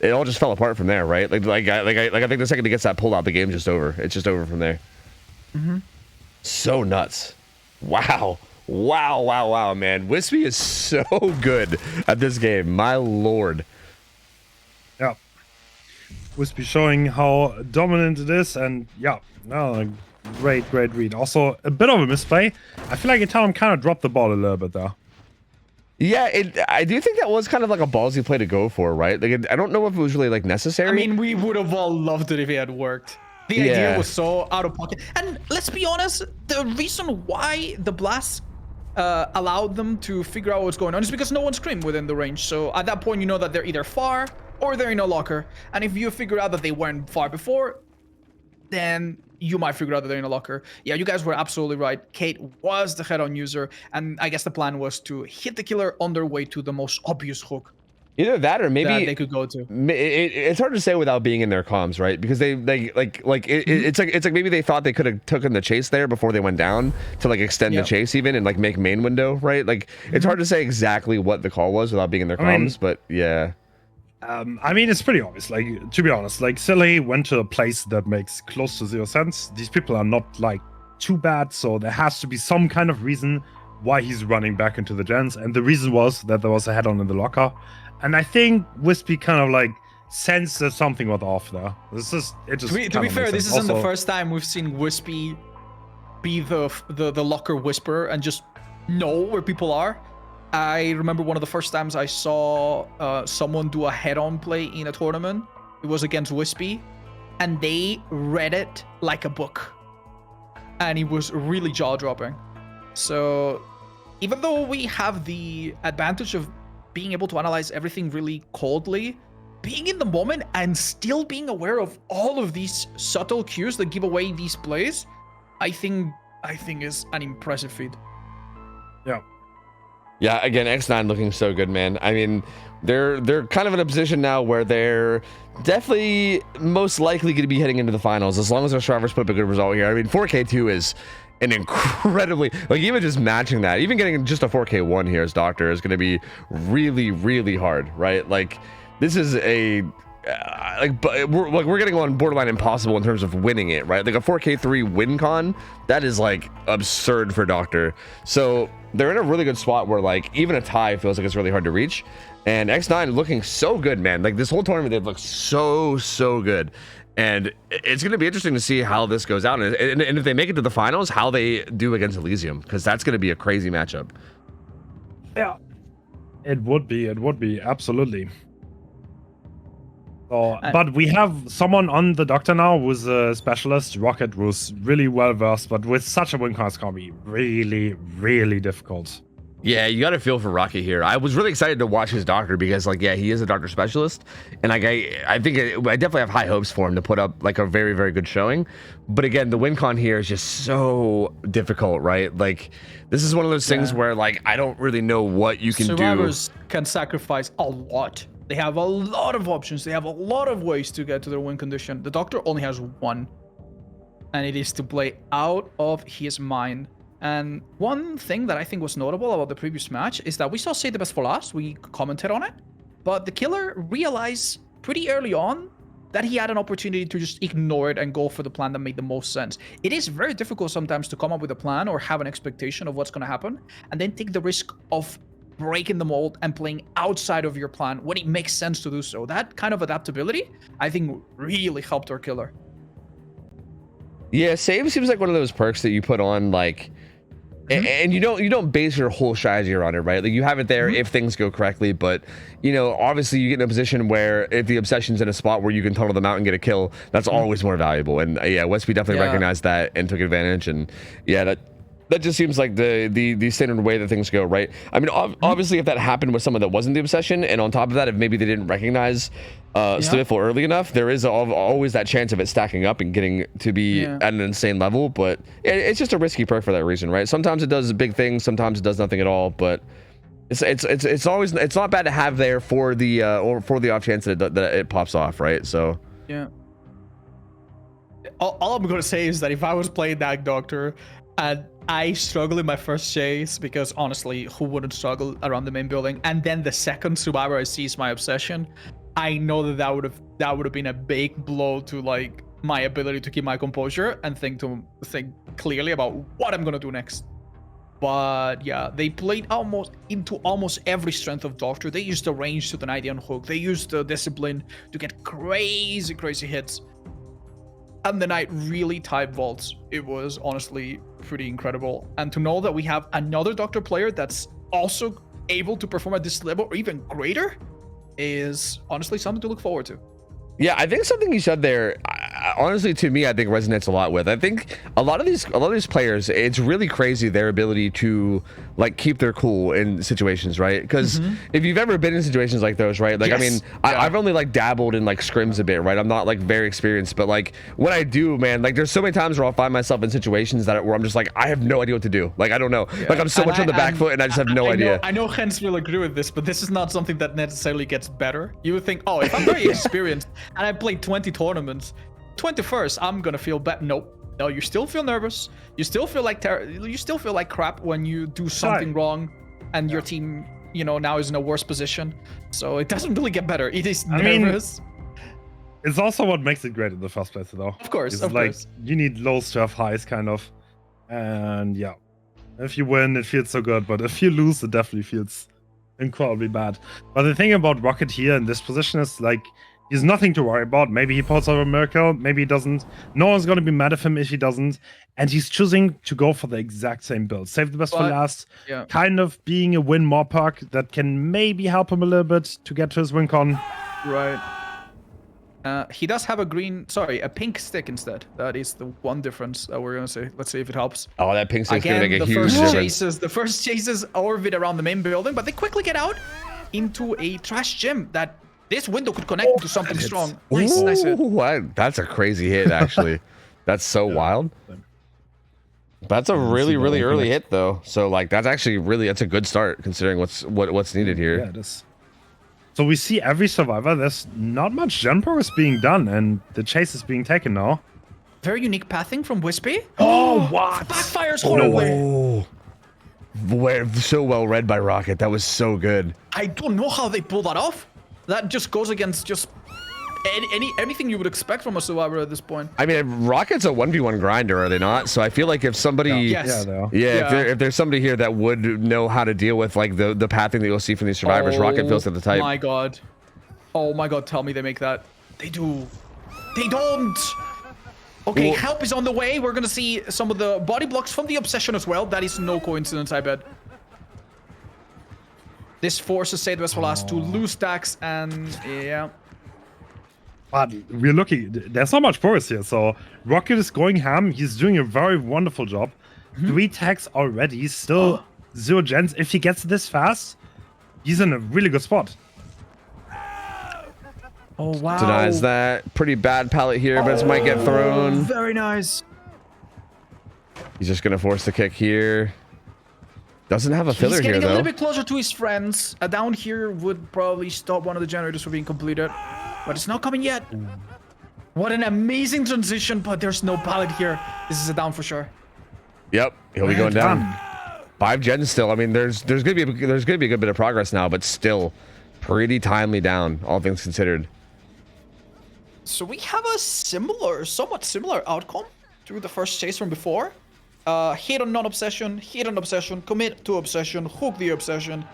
It all just fell apart from there, right? Like I think the second he gets that pulled out, the game's just over. It's just over from there. So nuts. Wow, man. Wispy is so good at this game. My lord. Yeah. Wispy showing how dominant it is, and yeah, no, great read. Also, a bit of a misplay. I feel like Italem kind of dropped the ball a little bit there. Yeah, I do think that was kind of like a ballsy play to go for, right? Like, I don't know if it was really like necessary. I mean, we would have all loved it if it had worked. The idea was so out of pocket. And let's be honest, the reason why the blast allowed them to figure out what's going on is because no one screamed within the range. So at that point, you know that they're either far or they're in a locker. And if you figure out that they weren't far before, then you might figure out that they're in a locker. Yeah, you guys were absolutely right. Kate was the head-on user, and I guess the plan was to hit the killer on their way to the most obvious hook. Either that or maybe that they could go to. It's hard to say without being in their comms, right? Because it's like maybe they thought they could have taken the chase there before they went down to like extend the chase even and like make main window, right? Like it's hard to say exactly what the call was without being in their comms, but yeah. I mean, it's pretty obvious. Like, to be honest, like Silly went to a place that makes close to 0 sense. These people are not like too bad, so there has to be some kind of reason why he's running back into the gens. And the reason was that there was a head-on in the locker. And I think Wispy kind of like sensed that something was off there. This is it. Just to be fair, this isn't the first time we've seen Wispy be the locker whisperer and just know where people are. I remember one of the first times I saw someone do a head-on play in a tournament. It was against Wispy, and they read it like a book. And it was really jaw-dropping. So, even though we have the advantage of being able to analyze everything really coldly, being in the moment and still being aware of all of these subtle cues that give away these plays, I think is an impressive feat. Yeah. Yeah, again, X9 looking so good, man. I mean, they're kind of in a position now where they're definitely most likely going to be heading into the finals as long as their survivors put up a good result here. I mean, 4K2 is an incredibly, like, even just matching that, even getting just a 4K1 here as Doctor is going to be really, really hard, right? Like, this is a we're getting on borderline impossible in terms of winning it, right? Like a 4K3 win con, that is like absurd for Doctor. So they're in a really good spot where like even a tie feels like it's really hard to reach. And X9 looking so good, man. Like this whole tournament, they've looked so good. And it's going to be interesting to see how this goes out, and if they make it to the finals, how they do against Elysium, because that's going to be a crazy matchup. Yeah, it would be absolutely. So, but we have someone on the Doctor now who's a specialist. Rocket was really well versed, but with such a win con, it's gonna be really difficult. Yeah, you got to feel for Rocket here. I was really excited to watch his Doctor because, like, yeah, he is a Doctor specialist, and like I think I definitely have high hopes for him to put up like a very good showing. But again, the win con here is just so difficult, right? Like, this is one of those things where like I don't really know what you can do. Survivors can sacrifice a lot. They have a lot of options. They have a lot of ways to get to their win condition. The Doctor only has one, and it is to play out of his mind. And one thing that I think was notable about the previous match is that we saw Save the Best for Last. We commented on it, but the killer realized pretty early on that he had an opportunity to just ignore it and go for the plan that made the most sense. It is very difficult sometimes to come up with a plan or have an expectation of what's going to happen and then take the risk of breaking the mold and playing outside of your plan when it makes sense to do so. That kind of adaptability, I think, really helped our killer. Yeah, Save seems like one of those perks that you put on, like, and you don't base your whole strategy around it, right? Like, you have it there if things go correctly, but you know, obviously you get in a position where if the obsession's in a spot where you can tunnel them out and get a kill, that's always more valuable. And yeah, Westby definitely recognized that and took advantage. And yeah, that just seems like the standard way that things go, right? I mean, obviously, if that happened with someone that wasn't the obsession, and on top of that, if maybe they didn't recognize Sniffle early enough, there is always that chance of it stacking up and getting to be at an insane level. But it's just a risky perk for that reason, right? Sometimes it does big things, sometimes it does nothing at all. But it's always, it's not bad to have there for the off chance that it pops off, right? So yeah. All I'm gonna say is that if I was playing that Doctor and I struggle in my first chase, because honestly, who wouldn't struggle around the main building? And then the second survivor I see is my obsession. I know that would have been a big blow to like my ability to keep my composure and think clearly about what I'm gonna do next. But yeah, they played into almost every strength of Doctor. They used the range to deny the unhook. They used the discipline to get crazy hits. And the Knight really type vaults. It was honestly pretty incredible. And to know that we have another Doctor player that's also able to perform at this level or even greater is honestly something to look forward to. Yeah, I think something you said there, honestly, to me, I think resonates a lot with. I think a lot of these players, it's really crazy their ability to like keep their cool in situations, right? Because if you've ever been in situations like those, right? Like, I mean, I've only like dabbled in like scrims a bit, right? I'm not like very experienced, but like when I do, man, like there's so many times where I'll find myself in situations where I'm just like, I have no idea what to do. Like, I don't know. Like, I'm so much on the back foot and I just have no idea. I know Hens will agree with this, but this is not something that necessarily gets better. You would think, oh, if I'm very experienced and I played 20 tournaments, 21st, I'm gonna feel bad. Nope. No, you still feel nervous. You still feel like crap when you do something wrong, and your team, you know, now is in a worse position. So it doesn't really get better. It is nervous. It's also what makes it great in the first place, though. Of course, it's like you need lows to have highs, kind of. And yeah, if you win, it feels so good, but if you lose, it definitely feels incredibly bad. But the thing about Rocket here in this position is like, he's nothing to worry about. Maybe he pulls out a miracle, maybe he doesn't. No one's going to be mad at him if he doesn't. And he's choosing to go for the exact same build. Save the best for last. Yeah. Kind of being a win more perk that can maybe help him a little bit to get to his win con. Right. He does have a pink stick instead. That is the one difference that we're gonna say. Let's see if it helps. Oh, that pink stick's gonna Again, make a the huge first difference. the first chases orbit around the main building, but they quickly get out into a trash gym that this window could connect to something strong. Nice, nice hit. That's a crazy hit, actually. That's so wild. That's a really, really early hit, though. So, like, that's actually that's a good start considering what's needed here. Yeah, it is. So we see every survivor. There's not much gen progress being done, and the chase is being taken now. Very unique pathing from Wispy. Oh, what? Backfires horribly. Oh, so well read by Rocket. That was so good. I don't know how they pull that off. That just goes against just anything you would expect from a survivor at this point. I mean, Rocket's a 1v1 grinder, are they not? So I feel like if somebody, Yes. if there's somebody here that would know how to deal with like the pathing that you'll see from these survivors, Rocket feels like the type. My God. Oh my God, tell me they make that. They do. They don't. Okay, Well, help is on the way. We're gonna see some of the body blocks from the obsession as well. That is no coincidence, I bet. This forces Say the Best for Last to lose stacks, and yeah. But we're looking. There's not much progress here. So Rocket is going ham. He's doing a very wonderful job. 3 tags already. Still 0 gens. If he gets this fast, he's in a really good spot. Oh wow. Denies that. Pretty bad pallet here, but it might get thrown. Very nice. He's just gonna force the kick here. Doesn't have a filler He's here getting a though. little bit closer to his friends. A down here would probably stop one of the generators from being completed. But it's not coming yet. What an amazing transition, but there's no pallet here. This is a down for sure. Yep, he'll be going down. 5 gens still. I mean, there's gonna be a good bit of progress now, but still pretty timely down, all things considered. So we have a somewhat similar outcome to the first chase from before. Hit on non-obsession, hit on obsession, commit to obsession, hook the obsession.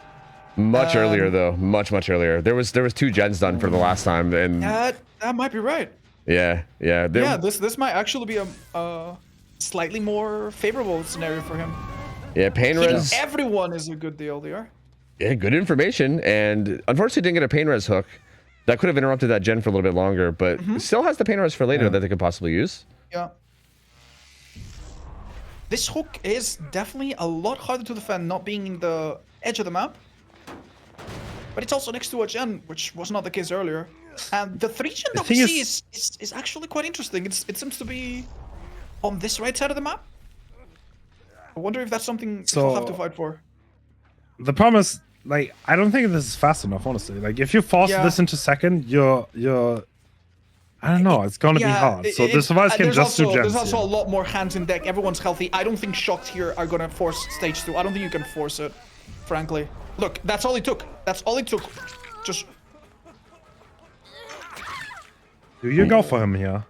Much earlier though, much earlier. There was 2 gens done for the last time, and That might be right. yeah. This might actually be a slightly more favorable scenario for him. Yeah, pain Hitting res. everyone is a good deal there. Yeah, good information, and unfortunately didn't get a pain res hook. That could have interrupted that gen for a little bit longer, but still has the pain res for later that they could possibly use. Yeah. This hook is definitely a lot harder to defend, not being in the edge of the map. But it's also next to a gen, which was not the case earlier. And the 3 gen that we see is actually quite interesting. It seems to be on this right side of the map. I wonder if that's something we'll have to fight for. The problem is, like, I don't think this is fast enough, honestly. Like, if you force this into second, you're I don't know, it's gonna be hard. So the survivors can just do gens. There's also a lot more hands in deck. Everyone's healthy. I don't think shocked here are gonna force stage 2. I don't think you can force it, frankly. Look, that's all it took. That's all it took. Just... Do you go for him here?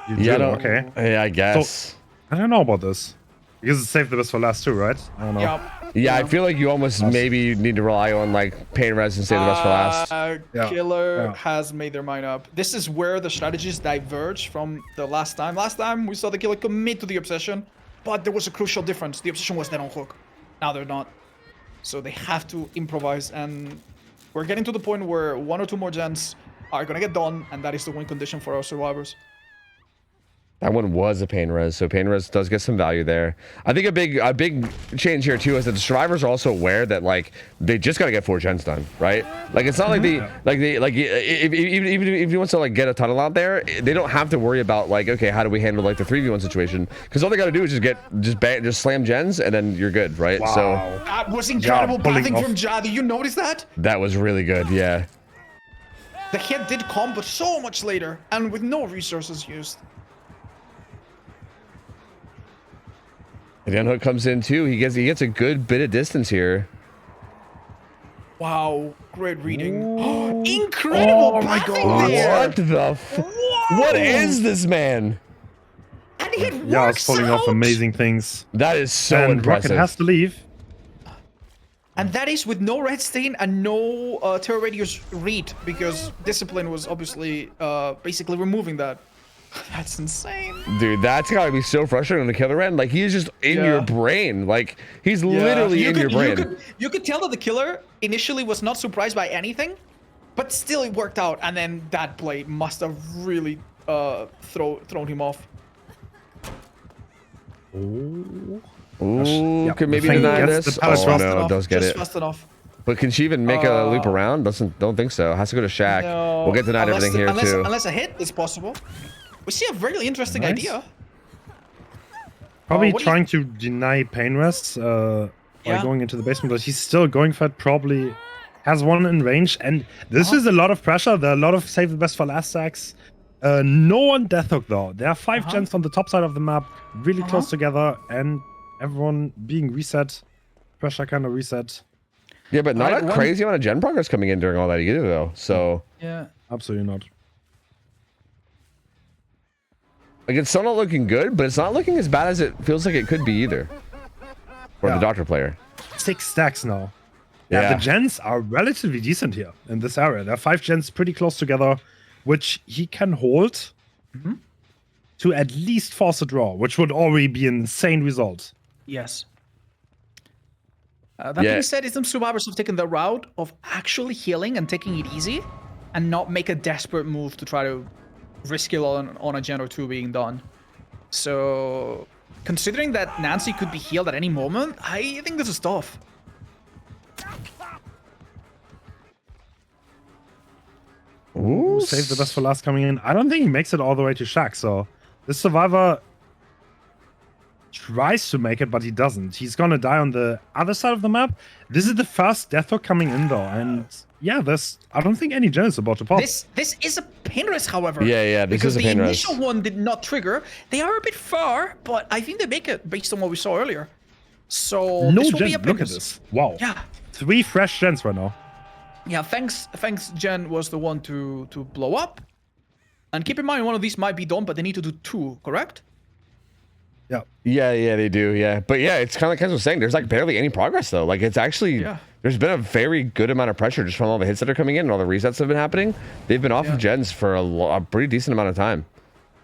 You do, okay. Yeah, I guess. So, I don't know about this. Because it's saved the best for last too, right? I don't know. Yeah, I feel like you almost maybe need to rely on like pain res and save the best for last. Killer has made their mind up. This is where the strategies diverge from the last time. Last time we saw the killer commit to the obsession, but there was a crucial difference. The obsession was dead on hook. Now they're not. So they have to improvise, and we're getting to the point where 1 or 2 more gens are gonna get done, and that is the win condition for our survivors. That one was a pain res, so pain res does get some value there. I think a big change here too is that the survivors are also aware that like they just gotta get 4 gens done, right? Like it's not like if he wants to like get a tunnel out there, they don't have to worry about like, okay, how do we handle like the 3v1 situation? Because all they gotta do is just slam gens and then you're good, right? Wow. So that was incredible pathing from Ja. Did you notice that? that was really good, yeah. The hit did come, but so much later, and with no resources used. The unhook comes in too. He gets a good bit of distance here. Wow, great reading. Incredible pathing there. What the What is this man? And it works Yeah, it's pulling off out. amazing things. That is so And impressive. Rocket has to leave. And that is with no red stain and no terror radius read, because discipline was obviously basically removing that. That's insane. Dude, that's gotta be so frustrating on the killer end. Like he's just in your brain. Like he's literally in your brain. You could tell that the killer initially was not surprised by anything, But still, it worked out, and then that Blight must have really thrown him off. Oh. Ooh, Yep, could maybe the thing deny gets this. the palace Oh fast no, enough, it does get just it. fast enough. But can she even make a loop around? Don't think so. Has to go to Shaq. No, We'll get denied everything here too. Unless a hit is possible. We see a very interesting Nice. idea. Probably what do you- trying to deny pain rest by Yeah. going into the basement, but he's still going for it. Probably has one in range, and this is a lot of pressure. There are a lot of save the best for last stacks. No one death hook though. There are 5 gens on the top side of the map, really close together, and everyone being reset. Pressure kind of reset. Yeah, but not Right, a one- crazy amount of gen progress coming in during all that either, though. So, Yeah. Absolutely not. like, it's still not looking good, but it's not looking as bad as it feels like it could be either. For the Yeah. doctor player. 6 stacks now. Yeah. The gens are relatively decent here in this area. There are 5 gens pretty close together, which he can hold to at least force a draw, which would already be an insane result. Yes. That being said, some survivors have taken the route of actually healing and taking it easy, and not make a desperate move to try to risk it on a gen or 2 being done. So, considering that Nancy could be healed at any moment, I think this is tough. Ooh, Save the best for last coming in. I don't think he makes it all the way to Shaq, so this survivor tries to make it, but he doesn't. He's gonna die on the other side of the map. This is the first death hook coming in though, and yeah, I don't think any gen is about to pop. This is a pain risk, however. Yeah, this is a pain Because risk. the initial one did not trigger. They are a bit far, but I think they make it based on what we saw earlier. So No this will be gens. a pain Look at risk. this. Wow. Yeah. 3 fresh gens right now. Yeah, thanks Jen was the one to blow up. And keep in mind, one of these might be done, but they need to do 2, correct? Yeah. Yeah, they do. Yeah, but yeah, it's kind of like Ken was saying. There's like barely any progress though. Like it's actually there's been a very good amount of pressure just from all the hits that are coming in and all the resets that have been happening. They've been off of gens for a pretty decent amount of time.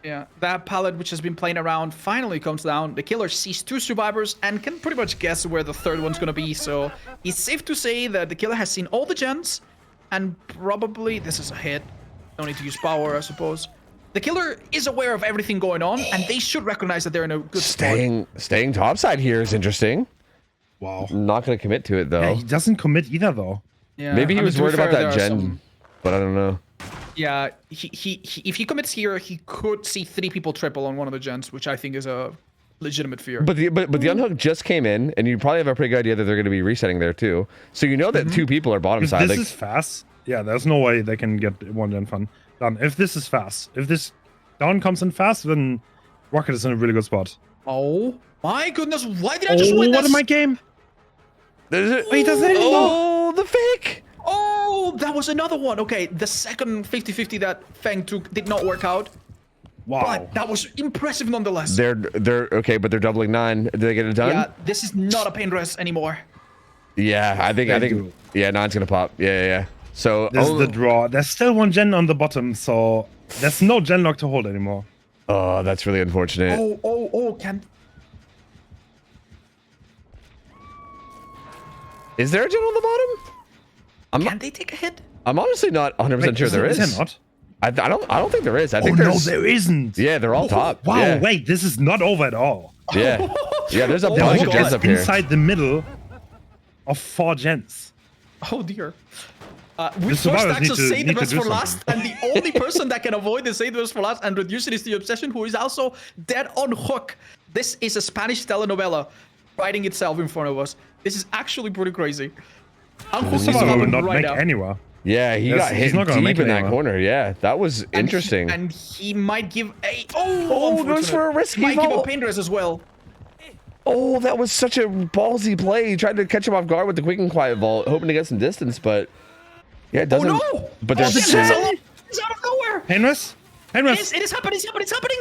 Yeah, that pallet which has been playing around finally comes down. The killer sees 2 survivors and can pretty much guess where the 3rd one's gonna be. So it's safe to say that the killer has seen all the gens, and probably this is a hit. No need to use power, I suppose. The killer is aware of everything going on, and they should recognize that they're in a good spot. Staying topside here is interesting. Wow. Not gonna commit to it though. Yeah, he doesn't commit either though. Yeah, Maybe he I mean, was to be worried about fair, that there are gen, some- but I don't know. Yeah, he if he commits here, he could see 3 people triple on one of the gens, which I think is a legitimate fear. But the unhook just came in, and you probably have a pretty good idea that they're going to be resetting there too. So you know that 2 people are bottom If side. this Like, is fast, yeah, there's no way they can get 1 gen fun done. If this is fast, if this down comes in fast, then Rocket is in a really good spot. Oh my goodness, why did I just win this? What in my game? He doesn't anymore. Oh, the fake! Oh, that was another one. Okay, the second 50-50 that Feng took did not work out. Wow. But that was impressive nonetheless. They're okay, but they're doubling 9. Did they get it done? Yeah, this is not a pain rest anymore. Yeah, I think do. yeah, 9's gonna pop. Yeah. So This is the draw. There's still 1 gen on the bottom, so there's no gen lock to hold anymore. oh, that's really unfortunate. Can Is there a gen on the bottom? they take a hit? I'm honestly not 100% sure there is. Is there not? I don't think there is. I think Oh no, there's. there isn't. Yeah, they're all top. Wow, yeah. wait, this is not over at all. Yeah. Yeah, there's a Oh bunch my of God. gens up here. Inside the middle of 4 gens. Oh dear. We The first survivors stacks of need save to the best do for last, and the only person that can avoid the save the best for last and reduce it is the obsession, who is also dead on hook. This is a Spanish telenovela writing itself in front of us. This is actually pretty crazy. Uncle This Caesar survivor will not right make now. anywhere. Yeah, he Yes, got he's hit not gonna make deep in it that anywhere. corner. Yeah, that was interesting. And he might give a Oh, goes for a risky He might give a vault. pain dress as well. Oh, that was such a ballsy play. He tried to catch him off guard with the quick and quiet vault, hoping to get some distance, but yeah, it doesn't. Oh no! But Oh, there's shit, it's out of nowhere. Painless? Painless? It is happening. It's happening.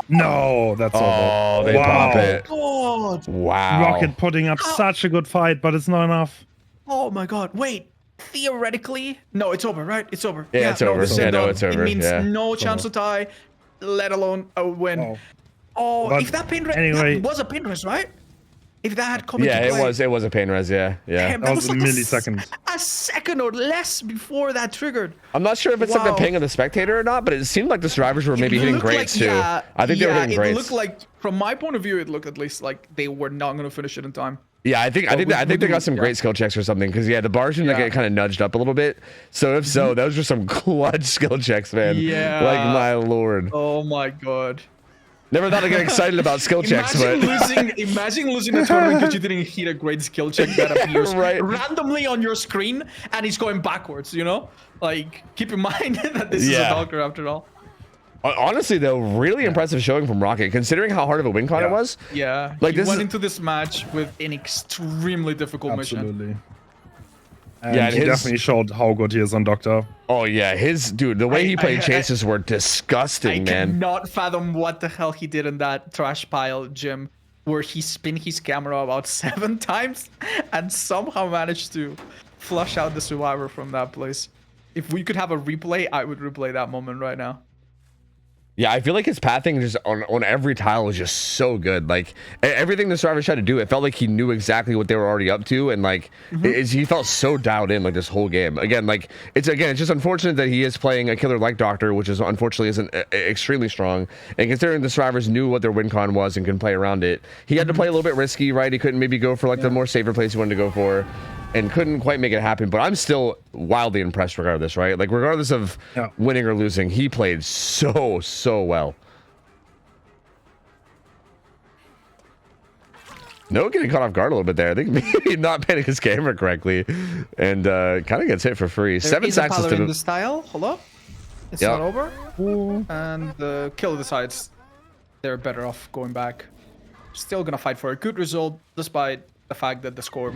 No, that's Oh, over. they Wow. pop it. God. Wow. Rocket putting up such a good fight, but it's not enough. Oh my God. Wait. Theoretically, no, it's over, right? It's over. Yeah, it's over. this is Yeah, no, done. it's over, It means yeah. no chance to tie, let alone a win. Oh. Oh, But if that pin dress anyway- was a pin dress, right? If that had come Yeah, into play, it was a pain res. Yeah. damn, That was a like millisecond. a second or less before that triggered. I'm not sure if it's like the Wow. ping of the spectator or not, but it seemed like the survivors were maybe It hitting looked greats like, too. yeah, I think they were hitting it greats. looked like, from my point of view, it looked at least like they were not going to finish it in time. Yeah, I think they got some great skill checks or something, because yeah, the bars seemed like it kind of nudged up a little bit. So if so, those were some clutch skill checks, man. Yeah. Like my lord. Oh my god. Never thought I'd get excited about skill checks, but Imagine losing a tournament because you didn't hit a great skill check that appears Right. randomly on your screen and he's going backwards, you know? Like, keep in mind that this is a doctor after all. Honestly, though, really impressive showing from Rocket, considering how hard of a win con it was. Yeah, Like, he this went is- into this match with an extremely difficult mission. Absolutely. And Yeah, he definitely showed how good he is on Doctor. Oh yeah, the way he played chases were I disgusting, man. cannot fathom what the hell he did in that trash pile, Jim, where he spun his camera about 7 times and somehow managed to flush out the survivor from that place. If we could have a replay, I would replay that moment right now. Yeah, I feel like his pathing just on every tile was just so good. Like everything the survivors tried to do, it felt like he knew exactly what they were already up to, and like he felt so dialed in like this whole game. Again, like it's just unfortunate that he is playing a killer like Doctor, which is unfortunately isn't extremely strong. And considering the survivors knew what their win con was and can play around it, he had to play a little bit risky, right? He couldn't maybe go for like the more safer place he wanted to go for, and couldn't quite make it happen. But I'm still wildly impressed regardless, right? Like regardless of winning or losing, he played so well. No, getting caught off guard a little bit there. I think maybe not panning his camera correctly, and kind of gets hit for free. There 7 is a sacks Paladin to in the style. Hello? It's not over. And the killer decides they're better off going back. Still gonna fight for a good result, despite the fact that the score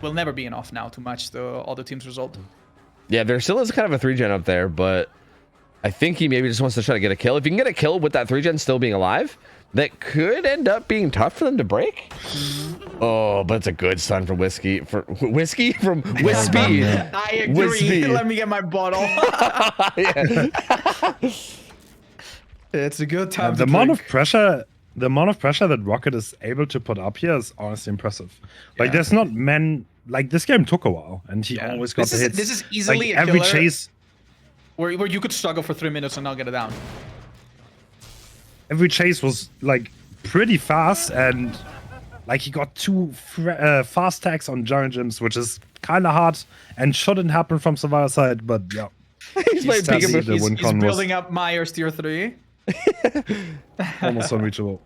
will never be enough now to match the other team's result. Yeah, there still is kind of a 3-gen up there, but I think he maybe just wants to try to get a kill. If you can get a kill with that 3-gen still being alive, that could end up being tough for them to break. Oh, but it's a good stun from Wispy. I agree. Wispy. Let me get my bottle. It's a good time. The amount of pressure that Rocket is able to put up here is honestly impressive. Like, there's not like this game took a while, and he always got the hits. This is easily like, a every killer chase. where you could struggle for 3 minutes and not get it down. Every chase was like pretty fast, and like he got 2 fast tags on giant gems, which is kind of hard and shouldn't happen from Survivor side. But yeah, He's building up Myers tier 3. Almost unreachable.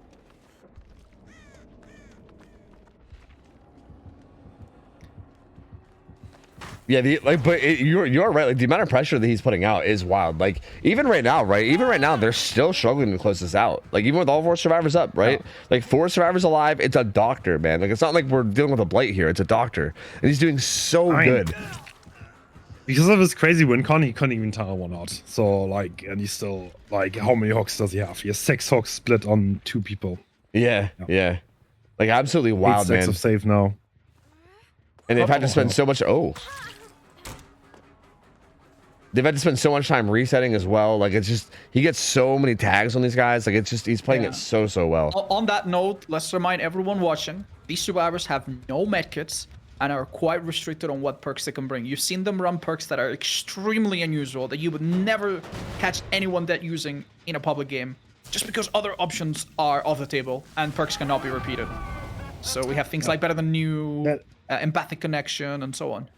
Yeah, you're right. Like the amount of pressure that he's putting out is wild. Like even right now, right? Even right now, they're still struggling to close this out. Like even with all 4 survivors up, right? Like 4 survivors alive, it's a doctor, man. Like it's not like we're dealing with a blight here. It's a doctor, and he's doing so good. Because of his crazy win con, he couldn't even tire one out. So like, and he's still like, how many hooks does he have? He has 6 hooks split on 2 people. Yeah. Like absolutely wild, 8 stacks man. of save now. And they've had to spend so much. They've had to spend so much time resetting as well. Like it's just he gets so many tags on these guys. Like it's just he's playing it so well. On that note, let's remind everyone watching: these survivors have no medkits and are quite restricted on what perks they can bring. You've seen them run perks that are extremely unusual that you would never catch anyone that using in a public game, just because other options are off the table and perks cannot be repeated. So we have things like better than new, empathic connection, and so on.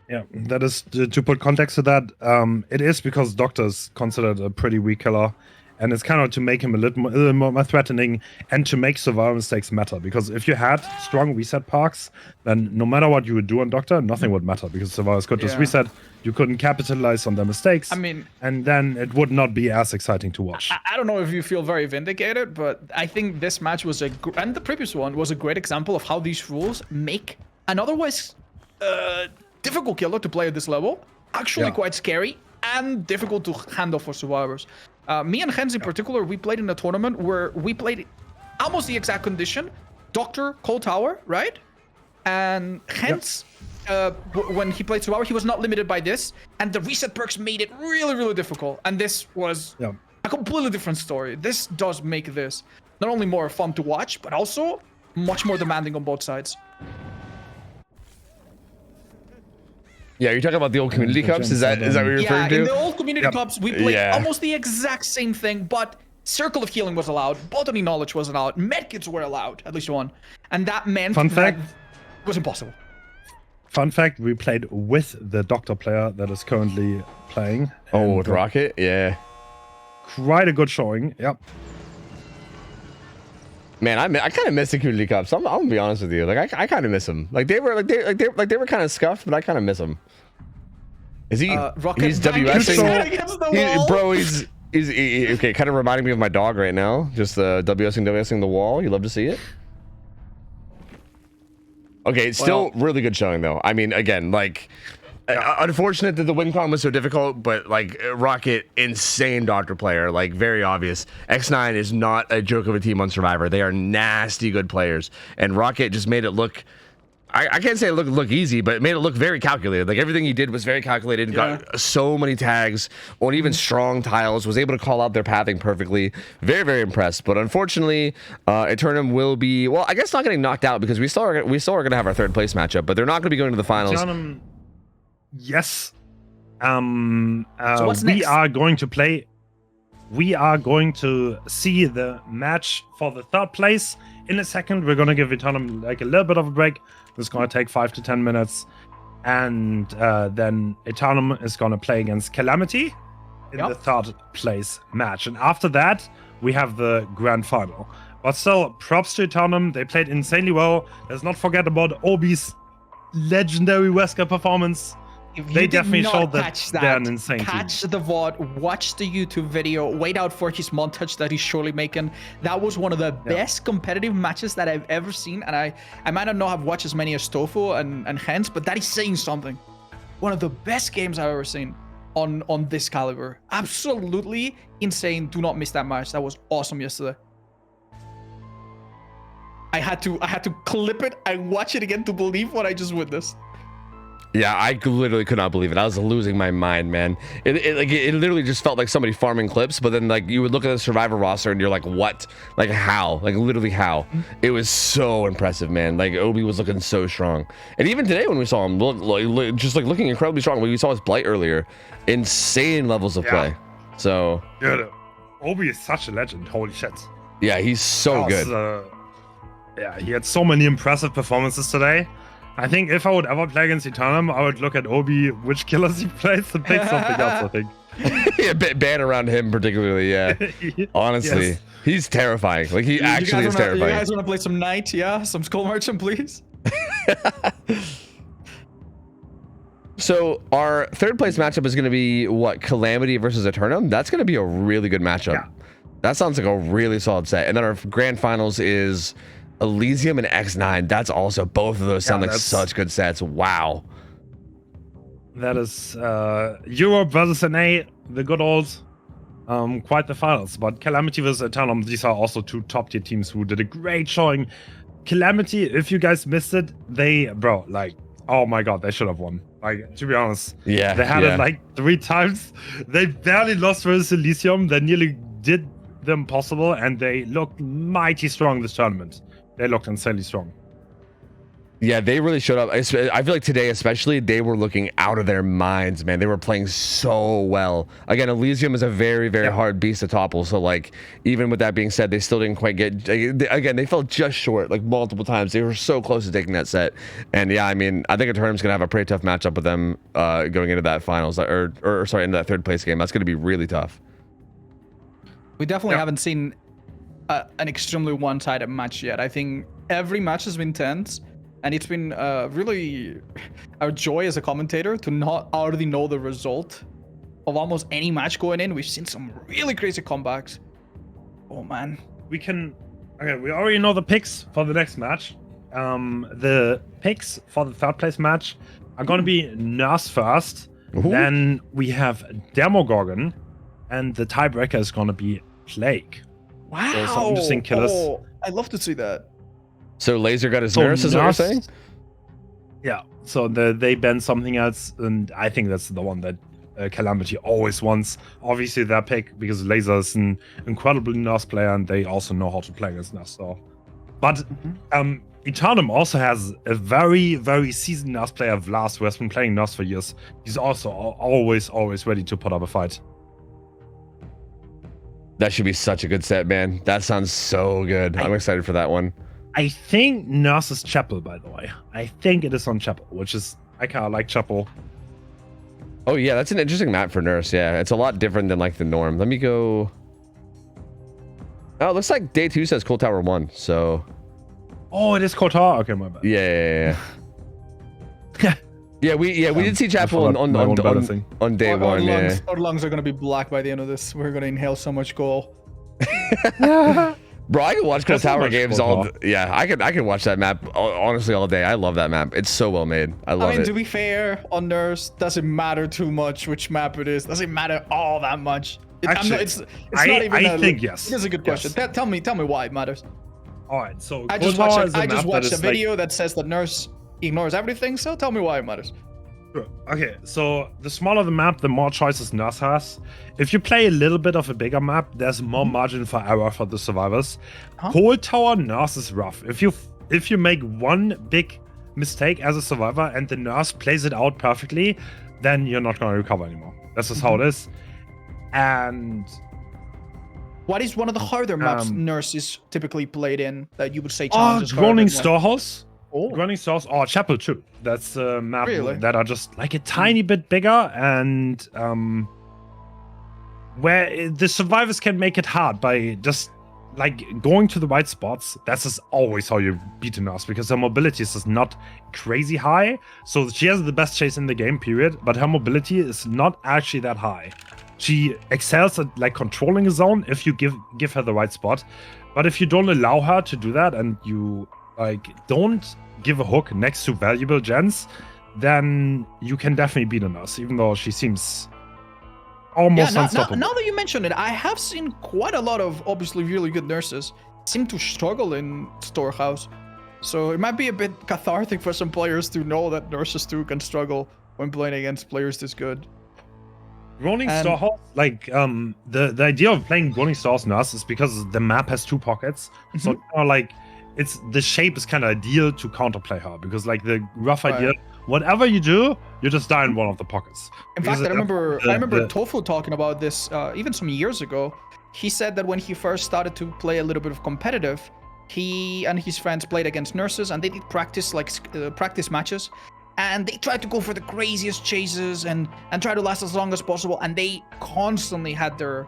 Yeah, that is to put context to that. It is because Doctor is considered a pretty weak killer, and it's kind of to make him a little more threatening and to make survival mistakes matter. Because if you had strong reset parks, then no matter what you would do on Doctor, nothing would matter because survivors could just reset. You couldn't capitalize on their mistakes. I mean, and then it would not be as exciting to watch. I don't know if you feel very vindicated, but I think this match was and the previous one was a great example of how these rules make an otherwise difficult killer to play at this level actually quite scary and difficult to handle for survivors. Me and Jens in particular, we played in a tournament where we played almost the exact condition. Doctor, Cold Tower, right? And Jens, when he played survivor, he was not limited by this, and the reset perks made it really difficult. And this was a completely different story. This does make this not only more fun to watch, but also much more demanding on both sides. Yeah, you're talking about the old community cups? Is that what you're referring to? In the old community cups, we played almost the exact same thing, but Circle of Healing was allowed, Botany Knowledge was allowed, Medkits were allowed, at least one. And that meant that was impossible. Fun fact, we played with the Doctor player that is currently playing. Oh, with Rocket? Yeah. Quite a good showing, yep. Man, I kind of miss the community cups. I'm gonna be honest with you. Like I kind of miss them. Like they were kind of scuffed, but I kind of miss them. Is he? He's WSing. Bro, he's okay. Kind of reminding me of my dog right now. Just WSing the wall. You love to see it. Okay, it's still really good showing though. I mean, again, like. Unfortunate that the win con was so difficult, but like Rocket, insane Doctor player, like very obvious. X9 is not a joke of a team on Survivor. They are nasty good players, and Rocket just made it look. I can't say it look easy, but it made it look very calculated. Like everything he did was very calculated. Got so many tags on even strong tiles. Was able to call out their pathing perfectly. Very, very impressed. But unfortunately, Eternum will be I guess not getting knocked out because we still are going to have our third place matchup, but they're not going to be going to the finals. Yes. So what's next? We are going to see the match for the third place in a second. We're going to give Eternum like a little bit of a break. It's going to take 5 to 10 minutes. And then Eternum is going to play against Calamity in the third place match. And after that, we have the grand final. But still, props to Eternum. They played insanely well. Let's not forget about Obi's legendary Wesker performance. They definitely showed that they're an insane team. Catch the VOD, watch the YouTube video, wait out for his montage that he's surely making. That was one of the best competitive matches that I've ever seen, and I might not have watched as many as OhTofu and Hens, but that is saying something. One of the best games I've ever seen on this caliber. Absolutely insane. Do not miss that match. That was awesome yesterday. I had to clip it and watch it again to believe what I just witnessed. Yeah, I literally could not believe it. I was losing my mind, man. It literally just felt like somebody farming clips, but then like you would look at the Survivor roster and you're like, what? Like how? Like literally how? It was so impressive, man. Like Obi was looking so strong. And even today when we saw him, just looking incredibly strong. When we saw his Blight earlier, insane levels of play. So. Dude, Obi is such a legend. Holy shit. Yeah, he's so good. Yeah, he had so many impressive performances today. I think if I would ever play against Eternum, I would look at Obi, which killers he plays, and pick something else, I think. Yeah, ban around him particularly, yeah. Honestly, he's terrifying. Like, he actually is terrifying. You guys want to play some Knight, yeah? Some Skull Merchant, please? So, our third place matchup is going to be, what, Calamity versus Eternum? That's going to be a really good matchup. Yeah. That sounds like a really solid set. And then our grand finals is Elysium and X9. That's also, both of those sound like such good sets. Wow. That is Europe versus NA, the good old, quite the finals. But Calamity versus Eternum, these are also two top tier teams who did a great showing. Calamity, if you guys missed it, oh my god, they should have won. Like, to be honest. Yeah. They had it like 3 times. They barely lost versus Elysium. They nearly did the impossible, and they looked mighty strong this tournament. They looked insanely strong. Yeah, they really showed up. I feel like today especially, they were looking out of their minds, man. They were playing so well. Again, Elysium is a very, very hard beast to topple. So, like, even with that being said, they still didn't quite get... Again, they fell just short, like, multiple times. They were so close to taking that set. And, yeah, I mean, I think Eternum's going to have a pretty tough matchup with them going into that finals, into that third place game. That's going to be really tough. We definitely haven't seen an extremely one-sided match yet. I think every match has been tense, and it's been really a joy as a commentator to not already know the result of almost any match going in. We've seen some really crazy comebacks. Oh man. We already know the picks for the next match. The picks for the third place match are going to be Nurse first. Then we have Demogorgon, and the tiebreaker is going to be Plague. Wow. So some interesting killers. Oh, I'd love to see that. So Laser got his nurse, is what you're saying? Yeah. So they banned something else, and I think that's the one that Calamity always wants. Obviously, their pick, because Laser is an incredibly Nurse player, and they also know how to play against Nurse. So But Eternum also has a very, very seasoned Nurse player, Vlas, who has been playing Nurse for years. He's also always ready to put up a fight. That should be such a good set, man. That sounds so good. I'm excited for that one. I think Nurse is Chapel, by the way. I think it is on Chapel, which is, I kind of like Chapel. Oh yeah, that's an interesting map for Nurse. Yeah, it's a lot different than like the norm. Let me go. Oh, it looks like day 2 says Cold Tower 1. So. Oh, it is Cold Tower. Okay, my bad. Yeah. Yeah, we did see Chapel on day 1. Yeah. Our lungs are gonna be black by the end of this. We're gonna inhale so much coal. Bro, I can watch Cold Tower games all. Yeah, I can watch that map honestly all day. I love that map. It's so well made. I love it. To be fair, on Nurse, doesn't matter too much which map it is. Doesn't matter all that much. Actually, it's not even. I think yes. It's a good question. Yes. Tell me why it matters. All right, so I just watched a video that says that Nurse ignores everything. So tell me why it matters. Sure. Okay, so the smaller the map, the more choices Nurse has. If you play a little bit of a bigger map, there's more margin for error for the survivors. Cold Tower Nurse is rough. If you make one big mistake as a survivor and the Nurse plays it out perfectly, then you're not going to recover anymore. That's just how it is. And what is one of the harder maps Nurse is typically played in that you would say challenges? Groaning Storehouse. Groaning Storehouse or Chapel 2. That's a map that are just like a tiny bit bigger and where the survivors can make it hard by just like going to the right spots. That's just always how you beat a Nurse, because her mobility is just not crazy high. So she has the best chase in the game, period, but her mobility is not actually that high. She excels at like controlling a zone if you give her the right spot. But if you don't allow her to do that and you like don't give a hook next to valuable gens, then you can definitely beat a Nurse, even though she seems almost unstoppable. Now that you mention it, I have seen quite a lot of obviously really good Nurses seem to struggle in Storehouse. So it might be a bit cathartic for some players to know that Nurses too can struggle when playing against players this good. Groaning Storehouse, like the idea of playing Groaning Storehouse Nurse is because the map has 2 pockets. So like the shape is kind of ideal to counterplay her, because like the rough idea, whatever you do, you just die in one of the pockets. In fact, I remember OhTofu talking about this even some years ago. He said that when he first started to play a little bit of competitive, he and his friends played against Nurses and they did practice practice matches. And they tried to go for the craziest chases and try to last as long as possible. And they constantly had their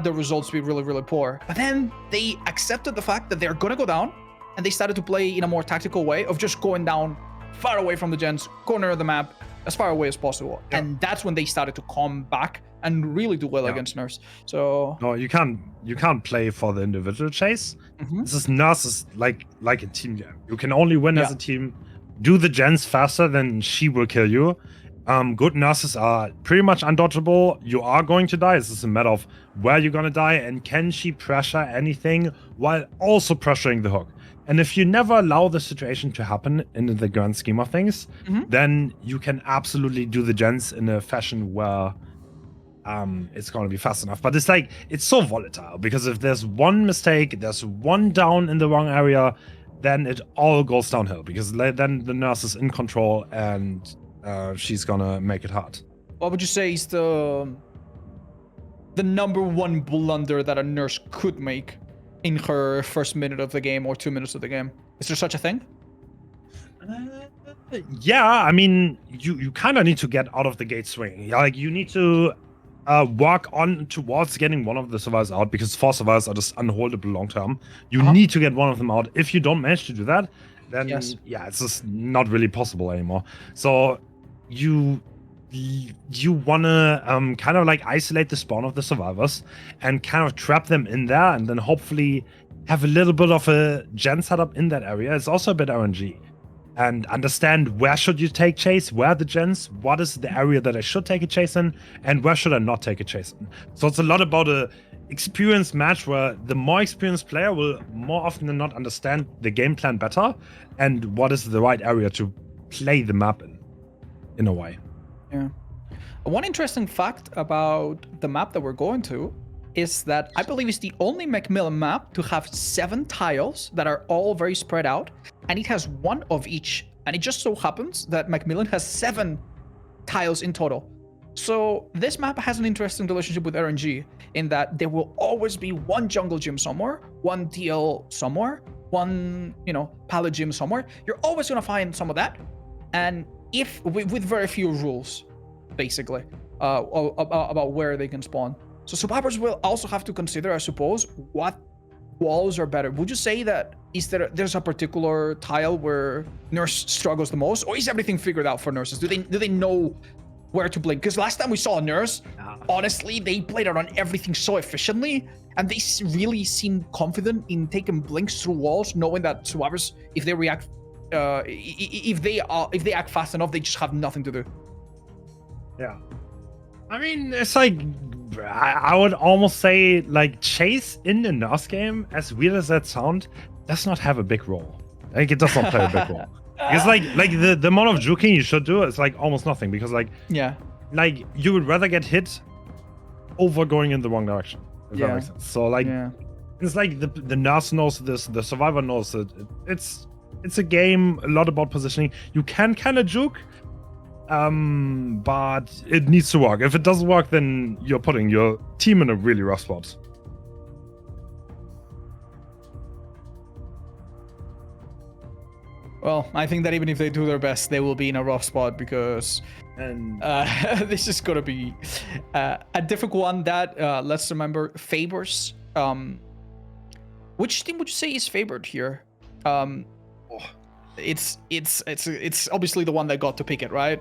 results be really, really poor. But then they accepted the fact that they're gonna go down, and they started to play in a more tactical way of just going down far away from the gens, corner of the map, as far away as possible. Yeah. And that's when they started to come back and really do well against Nurse. So no, you can't play for the individual chase. This is Nurse is like a team game. You can only win as a team. Do the gens faster, then she will kill you. Good Nurses are pretty much undodgeable. You are going to die. It's just a matter of where you're gonna die and can she pressure anything while also pressuring the hook. And if you never allow the situation to happen in the grand scheme of things, then you can absolutely do the gens in a fashion where it's going to be fast enough. But it's so volatile, because if there's one mistake, there's one down in the wrong area, then it all goes downhill, because then the Nurse is in control and she's gonna make it hard. What would you say is the number one blunder that a Nurse could make in her first minute of the game or 2 minutes of the game? Is there such a thing? Yeah, I mean, you kind of need to get out of the gate swinging. Like, you need to work on towards getting one of the survivors out, because 4 survivors are just unholdable long term. You need to get one of them out. If you don't manage to do that, then yeah, it's just not really possible anymore. So you wanna kind of like isolate the spawn of the survivors and kind of trap them in there, and then hopefully have a little bit of a gen setup in that area. It's also a bit RNG. And understand where should you take chase, where are the gens, what is the area that I should take a chase in, and where should I not take a chase in. So it's a lot about a experienced match where the more experienced player will more often than not understand the game plan better and what is the right area to play the map in a way. Yeah. One interesting fact about the map that we're going to is that I believe it's the only Macmillan map to have 7 tiles that are all very spread out, and it has 1 of each. And it just so happens that Macmillan has 7 tiles in total. So this map has an interesting relationship with RNG in that there will always be 1 jungle gym somewhere, 1 TL somewhere, 1, pallet gym somewhere. You're always gonna find some of that, and if with very few rules, basically, about where they can spawn. So survivors will also have to consider, I suppose, what walls are better. Would you say that there's a particular tile where nurse struggles the most, or is everything figured out for nurses? Do they know where to blink? Because last time we saw a nurse, honestly, they played around everything so efficiently, and they really seem confident in taking blinks through walls, knowing that survivors, if they react, if they act fast enough, they just have nothing to do. Yeah. I mean, it's like, I would almost say, like, Chase in the nurse game, as weird as that sound, does not have a big role. Like, it does not play a big role. Because like the amount of juking you should do is like almost nothing, because like you would rather get hit over going in the wrong direction, if that makes sense. So like it's like the nurse knows this, the survivor knows it. It's a game a lot about positioning. You can kind of juke, but it needs to work. If it doesn't work, then you're putting your team in a really rough spot. Well, I think that even if they do their best, they will be in a rough spot, because this is gonna be a difficult one. That let's remember favors. Which team would you say is favored here? It's obviously the one that got to pick it, right?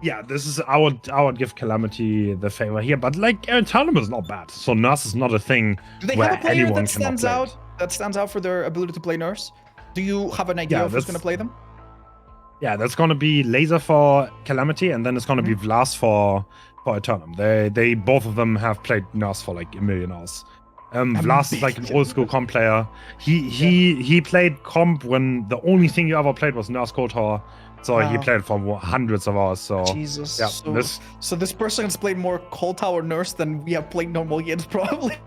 Yeah, this is I would give Calamity the favor here, but like tournament is not bad, so nurse is not a thing. Do they have a player that stands out? That stands out for their ability to play nurse? Do you have an idea of who's going to play them? Yeah, that's going to be Laser for Calamity, and then it's going to be Vlas for Eternum. They both of them have played nurse for like a million hours. Vlas is like an old school comp player. He played comp when the only thing you ever played was nurse Cold Tower. So he played for hundreds of hours. So Jesus. Yeah, so this person has played more Cold Tower nurse than we have played normal games, probably.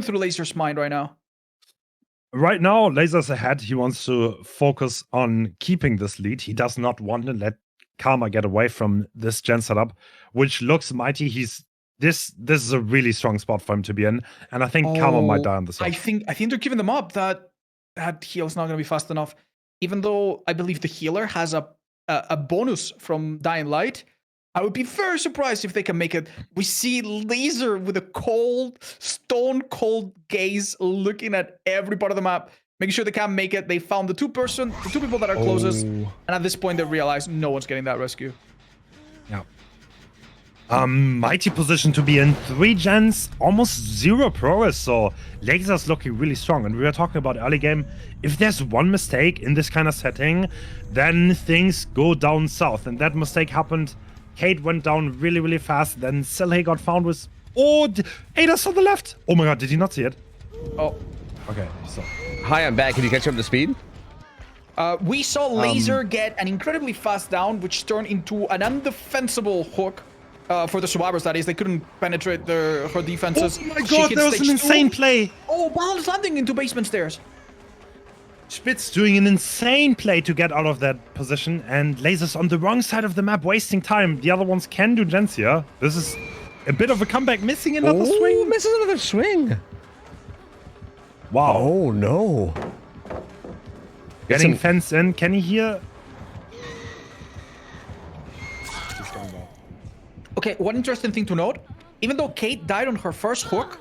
through Laser's mind right now? Right now, Laser's ahead. He wants to focus on keeping this lead. He does not want to let Karma get away from this gen setup, which looks mighty. This is a really strong spot for him to be in, and I think Karma might die on this. I think they're giving them up that heal's not going to be fast enough. Even though I believe the healer has a bonus from Dying Light, I would be very surprised if they can make it. We see Laser with a cold, stone cold gaze looking at every part of the map, making sure they can't make it. They found the two people that are closest, and at this point they realize no one's getting that rescue. Yeah. Mighty position to be in. 3 gens, almost 0 progress, so Laser's looking really strong. And we were talking about early game. If there's one mistake in this kind of setting, then things go down south. And that mistake happened. Kate went down really, really fast. Then Silhay got found with... Oh, Ada's on the left. Oh my god, did he not see it? Oh. Okay, so... Hi, I'm back. Can you catch up to speed? We saw Laser get an incredibly fast down, which turned into an undefensible hook. For the survivors, that is, they couldn't penetrate her defenses. Oh my god, that was an insane play! Oh, Ball's landing into basement stairs. Spitz doing an insane play to get out of that position, and Laser's on the wrong side of the map, wasting time. The other ones can do gens here. This is a bit of a comeback, missing another swing. Misses another swing. Wow. Oh no. Getting fenced in. Can he hear? Okay, one interesting thing to note, even though Kate died on her first hook,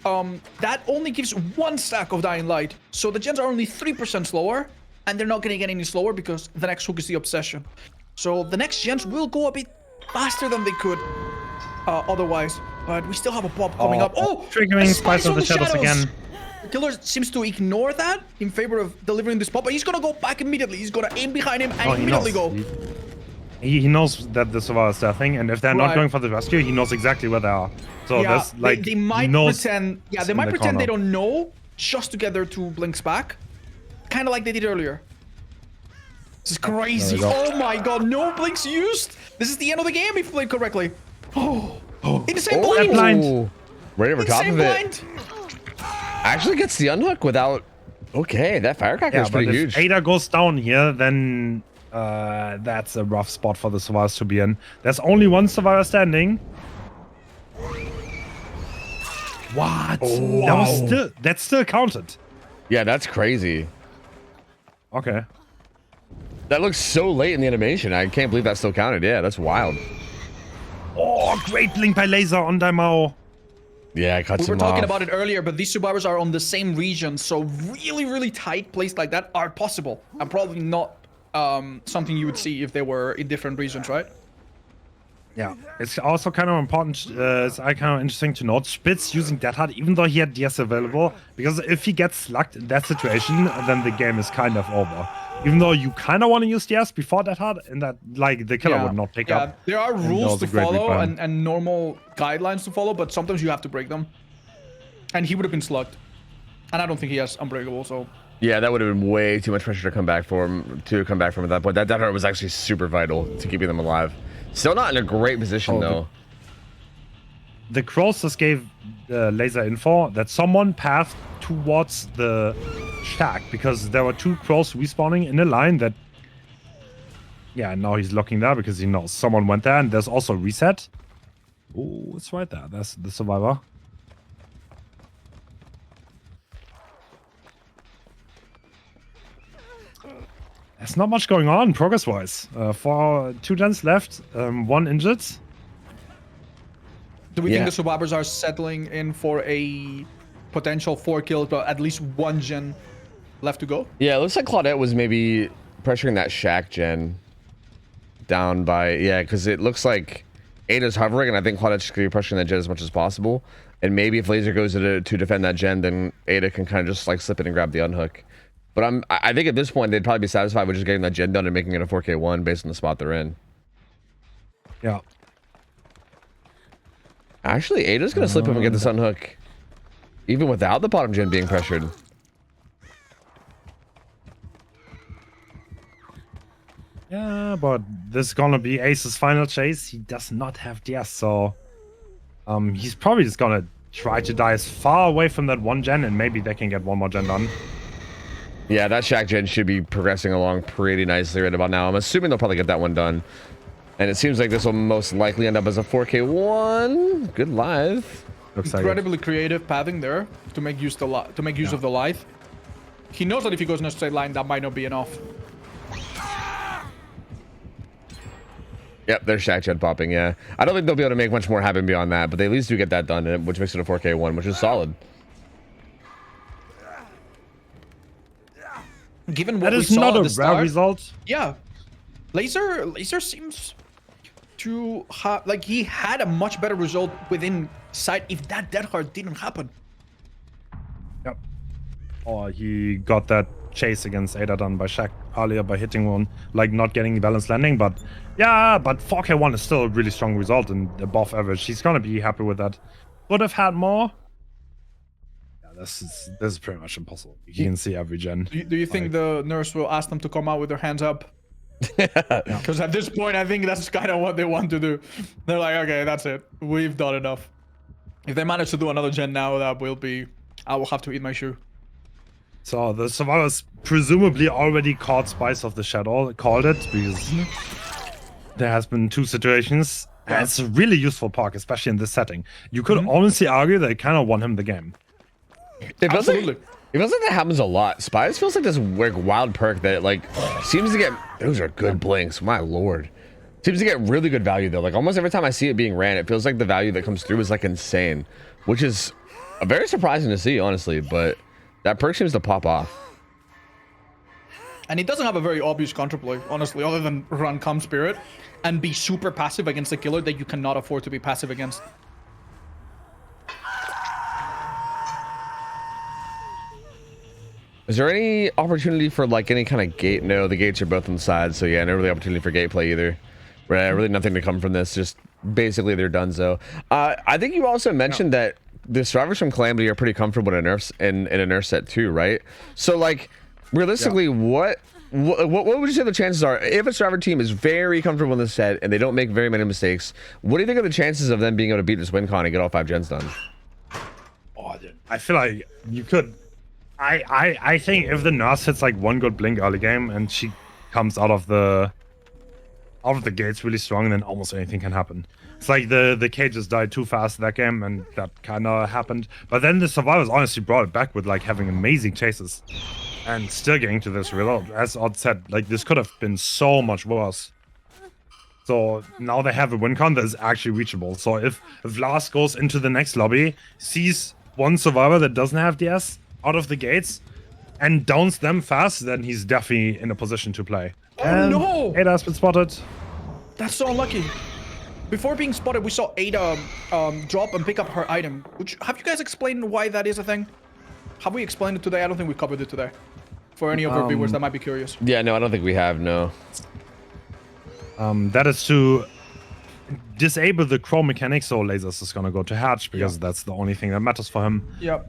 that only gives 1 stack of Dying Light. So the gens are only 3% slower, and they're not going to get any slower because the next hook is the Obsession. So the next gens will go a bit faster than they could otherwise. But we still have a pop coming up. Oh! Triggering Spice of the Shadows again. The killer seems to ignore that in favor of delivering this pop, but he's going to go back immediately. He's going to aim behind him and immediately go. He knows that the survivors are thing, and if they're not going for the rescue, he knows exactly where they are. So yeah, that's like they might pretend. Yeah, they might pretend they don't know just to get their 2 blinks back, kind of like they did earlier. This is crazy. Oh my god, no blinks used. This is the end of the game if you played correctly. Oh, insane blind. Right over top of it. Actually gets the unhook without. Okay, that firecracker is pretty huge. If Ada goes down here, then. That's a rough spot for the survivors to be in. There's only 1 survivor standing. What? Oh, wow. That's still counted. Yeah, that's crazy. Okay. That looks so late in the animation. I can't believe that still counted. Yeah, that's wild. Oh, great blink by Laser on Daimao. Yeah, it cuts him off. We were talking about it earlier, but these survivors are on the same region, so really, really tight plays like that are possible, and probably not something you would see if they were in different regions, right? Yeah, it's also kind of important, it's kind of interesting to note, Spitz using Dead Hard, even though he had DS available, because if he gets slugged in that situation, then the game is kind of over. Even though you kind of want to use DS before Dead Hard, and that, like, the killer would not pick up. There are rules to follow and normal guidelines to follow, but sometimes you have to break them. And he would have been slugged. And I don't think he has Unbreakable, so... Yeah, that would have been way too much pressure to come back for him, at that point. That Dead Hard was actually super vital to keeping them alive. Still not in a great position, though. The cross just gave Laser info that someone passed towards the shack, because there were 2 crows respawning in a line that... Yeah, now he's looking there because he knows someone went there, and there's also reset. Oh, it's right there. That's the survivor. There's not much going on progress-wise. 2 gens left, 1 injured. Do we think the survivors are settling in for a potential 4 kills, but at least 1 gen left to go? Yeah, it looks like Claudette was maybe pressuring that shack gen down by... Yeah, because it looks like Ada's hovering, and I think Claudette's just going to be pressuring that gen as much as possible. And maybe if Laser goes to defend that gen, then Ada can kind of just like slip in and grab the unhook. But I think at this point, they'd probably be satisfied with just getting that gen done and making it a 4K1 based on the spot they're in. Yeah. Actually, Ada's going to slip him and get this unhook, even without the bottom gen being pressured. Yeah, but this is going to be Ace's final chase. He does not have DS, so he's probably just going to try to die as far away from that one gen, and maybe they can get one more gen done. Yeah, that Shack gen should be progressing along pretty nicely right about now. I'm assuming they'll probably get that one done. And it seems like this will most likely end up as a 4K1. Good live. Looks Incredibly creative pathing there to make use of the life. He knows that if he goes in a straight line, that might not be enough. Yep, there's Shack gen popping, yeah. I don't think they'll be able to make much more happen beyond that, but they at least do get that done, which makes it a 4K1, which is solid. Given what that we is saw not at a the start, rare result. Yeah, Laser seems to have, like, he had a much better result within sight if that dead hard didn't happen. Yep. Or he got that chase against Ada done by Shaq earlier by hitting one, like not getting the balanced landing. But yeah, but 4K1 is still a really strong result and above average. He's gonna be happy with that. Would have had more. Yeah, this is pretty much impossible. You can see every gen. Do you think the nurse will ask them to come out with their hands up? Because at this point, I think that's kind of what they want to do. They're like, okay, that's it. We've done enough. If they manage to do another gen now, that will be... I will have to eat my shoe. So the survivors presumably already caught Spice of the Shadow, called it, because there has been 2 situations. And it's a really useful Perk, especially in this setting. You could honestly argue that it kind of won him the game. Absolutely. It feels like that happens a lot. Spies feels like this wild perk that like seems to get, those are good blinks, my lord. Seems to get really good value though. Like almost every time I see it being ran, it feels like the value that comes through is like insane, which is very surprising to see, honestly, but that perk seems to pop off. And it doesn't have a very obvious counterplay, honestly, other than run Calm Spirit and be super passive against a killer that you cannot afford to be passive against. Is there any opportunity for like any kind of gate? No, the gates are both on the side, so yeah, no really opportunity for gate play either. Really nothing to come from this, just basically they're done. So I think you also mentioned that the survivors from Calamity are pretty comfortable in a nerf set too, right? So like realistically, what would you say the chances are if a survivor team is very comfortable in this set and they don't make very many mistakes? What do you think are the chances of them being able to beat this win con and get all 5 gens done? Oh, dude. I feel like you could. I think if the nurse hits like one good blink early game and she comes out of the gates really strong, then almost anything can happen. It's like the cages died too fast that game, and that kind of happened. But then the survivors honestly brought it back with like having amazing chases and still getting to this result. As Odd said, like this could have been so much worse. So now they have a win con that is actually reachable. So if Vlas goes into the next lobby, sees one survivor that doesn't have DS out of the gates and downs them fast, then he's definitely in a position to play. Oh and no! Ada has been spotted. That's so unlucky. Before being spotted, we saw Ada drop and pick up her item. Have you guys explained why that is a thing? Have we explained it today? I don't think we covered it today. For any of our viewers that might be curious. Yeah, no, I don't think we have, no. That is to disable the crow mechanic, so lasers is gonna go to hatch because that's the only thing that matters for him. Yep.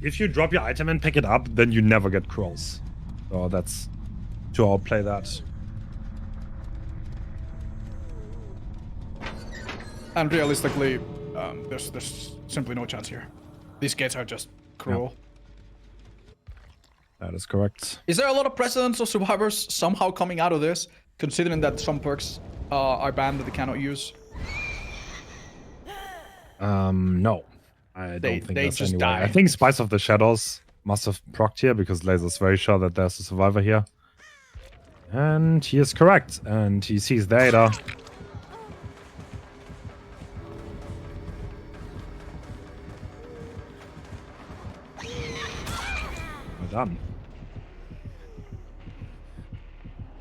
If you drop your item and pick it up, then you never get crows. So that's to outplay that. And realistically, there's simply no chance here. These gates are just cruel. That is correct. Is there a lot of precedents of survivors somehow coming out of this, considering that some perks are banned that they cannot use? No. I don't think they that's just anyway. die. I think Spice of the Shadows must have procced here because Laser's very sure that there's a survivor here. And he is correct. And he sees the Ada. Well done.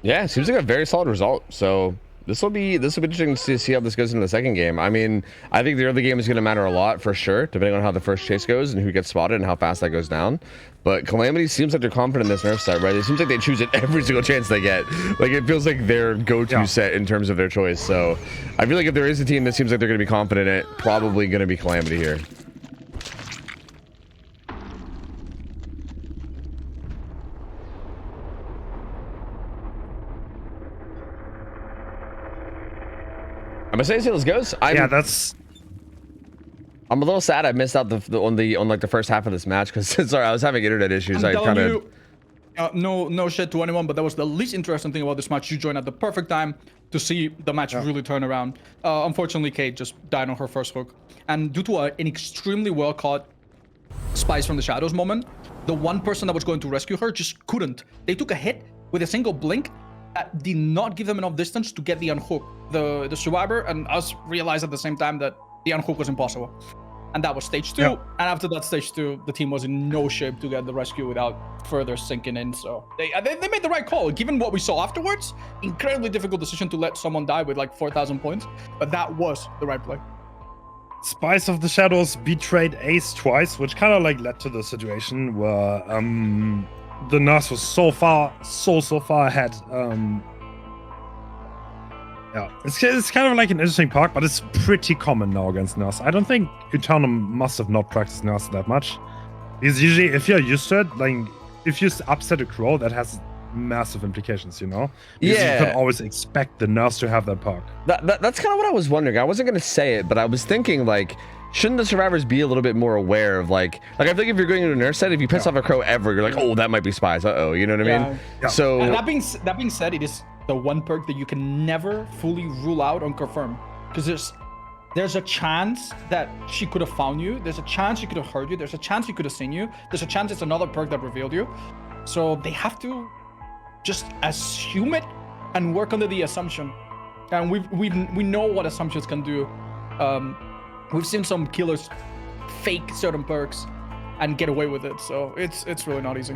Yeah, it seems like a very solid result. So this will be interesting to see how this goes into the second game. I mean, I think the early game is going to matter a lot for sure, depending on how the first chase goes and who gets spotted and how fast that goes down. But Calamity seems like they're confident in this nerf set, right? It seems like they choose it every single chance they get. Like it feels like their go-to set in terms of their choice. So I feel like if there is a team that seems like they're going to be confident in it, probably going to be Calamity here. I'm gonna say let's go. Yeah, that's I'm a little sad I missed out on like the first half of this match because sorry, I was having internet issues. I kind of no shit to anyone, but that was the least interesting thing about this match. You joined at the perfect time to see the match really turn around. Unfortunately, Kate just died on her first hook, and due to an extremely well caught Spies from the Shadows moment, the one person that was going to rescue her just couldn't. They took a hit with a single blink that did not give them enough distance to get the unhook. The survivor and us realized at the same time that the unhook was impossible. And that was stage 2. And after that stage 2, the team was in no shape to get the rescue without further sinking in. So they made the right call. Given what we saw afterwards, incredibly difficult decision to let someone die with like 4,000 points. But that was the right play. Spies of the Shadows betrayed Ace twice, which kind of like led to the situation where the nurse was so far ahead. Yeah, it's kind of like an interesting perk, but it's pretty common now against nurse. I don't think Eternum must have not practiced nurse that much. Because usually, if you're used to it, like if you upset a crow, that has massive implications, you know? Because you can always expect the nurse to have that perk. That's kind of what I was wondering. I wasn't going to say it, but I was thinking, like, shouldn't the survivors be a little bit more aware of, like I think if you're going into a nurse set, if you piss off a crow ever, you're like, oh, that might be spies. Uh-oh, you know what I mean? Yeah. So and that being said, it is the one perk that you can never fully rule out on confirm, because there's a chance that she could have found you, there's a chance she could have heard you, there's a chance she could have seen you, there's a chance it's another perk that revealed you. So they have to just assume it and work under the assumption. And we know what assumptions can do. We've seen some killers fake certain perks and get away with it, so it's really not easy.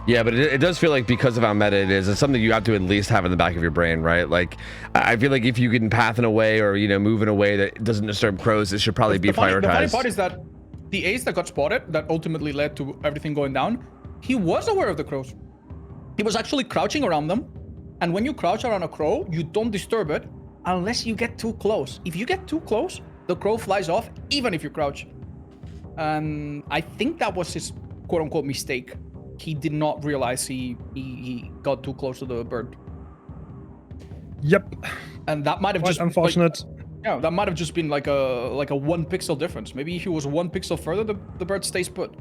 Yeah, but it does feel like because of how meta it is, it's something you have to at least have in the back of your brain, right? Like, I feel like if you can path in a way or, you know, move in a way that doesn't disturb crows, it should probably be prioritized. The funny part is that the ace that got spotted, that ultimately led to everything going down, he was aware of the crows. He was actually crouching around them. And when you crouch around a crow, you don't disturb it unless you get too close. If you get too close, the crow flies off, even if you crouch. And I think that was his quote-unquote mistake. He did not realize he got too close to the bird. Yep. And that might have just unfortunate. Like, that might have just been like a 1 pixel difference. Maybe if he was 1 pixel further, the bird stays put,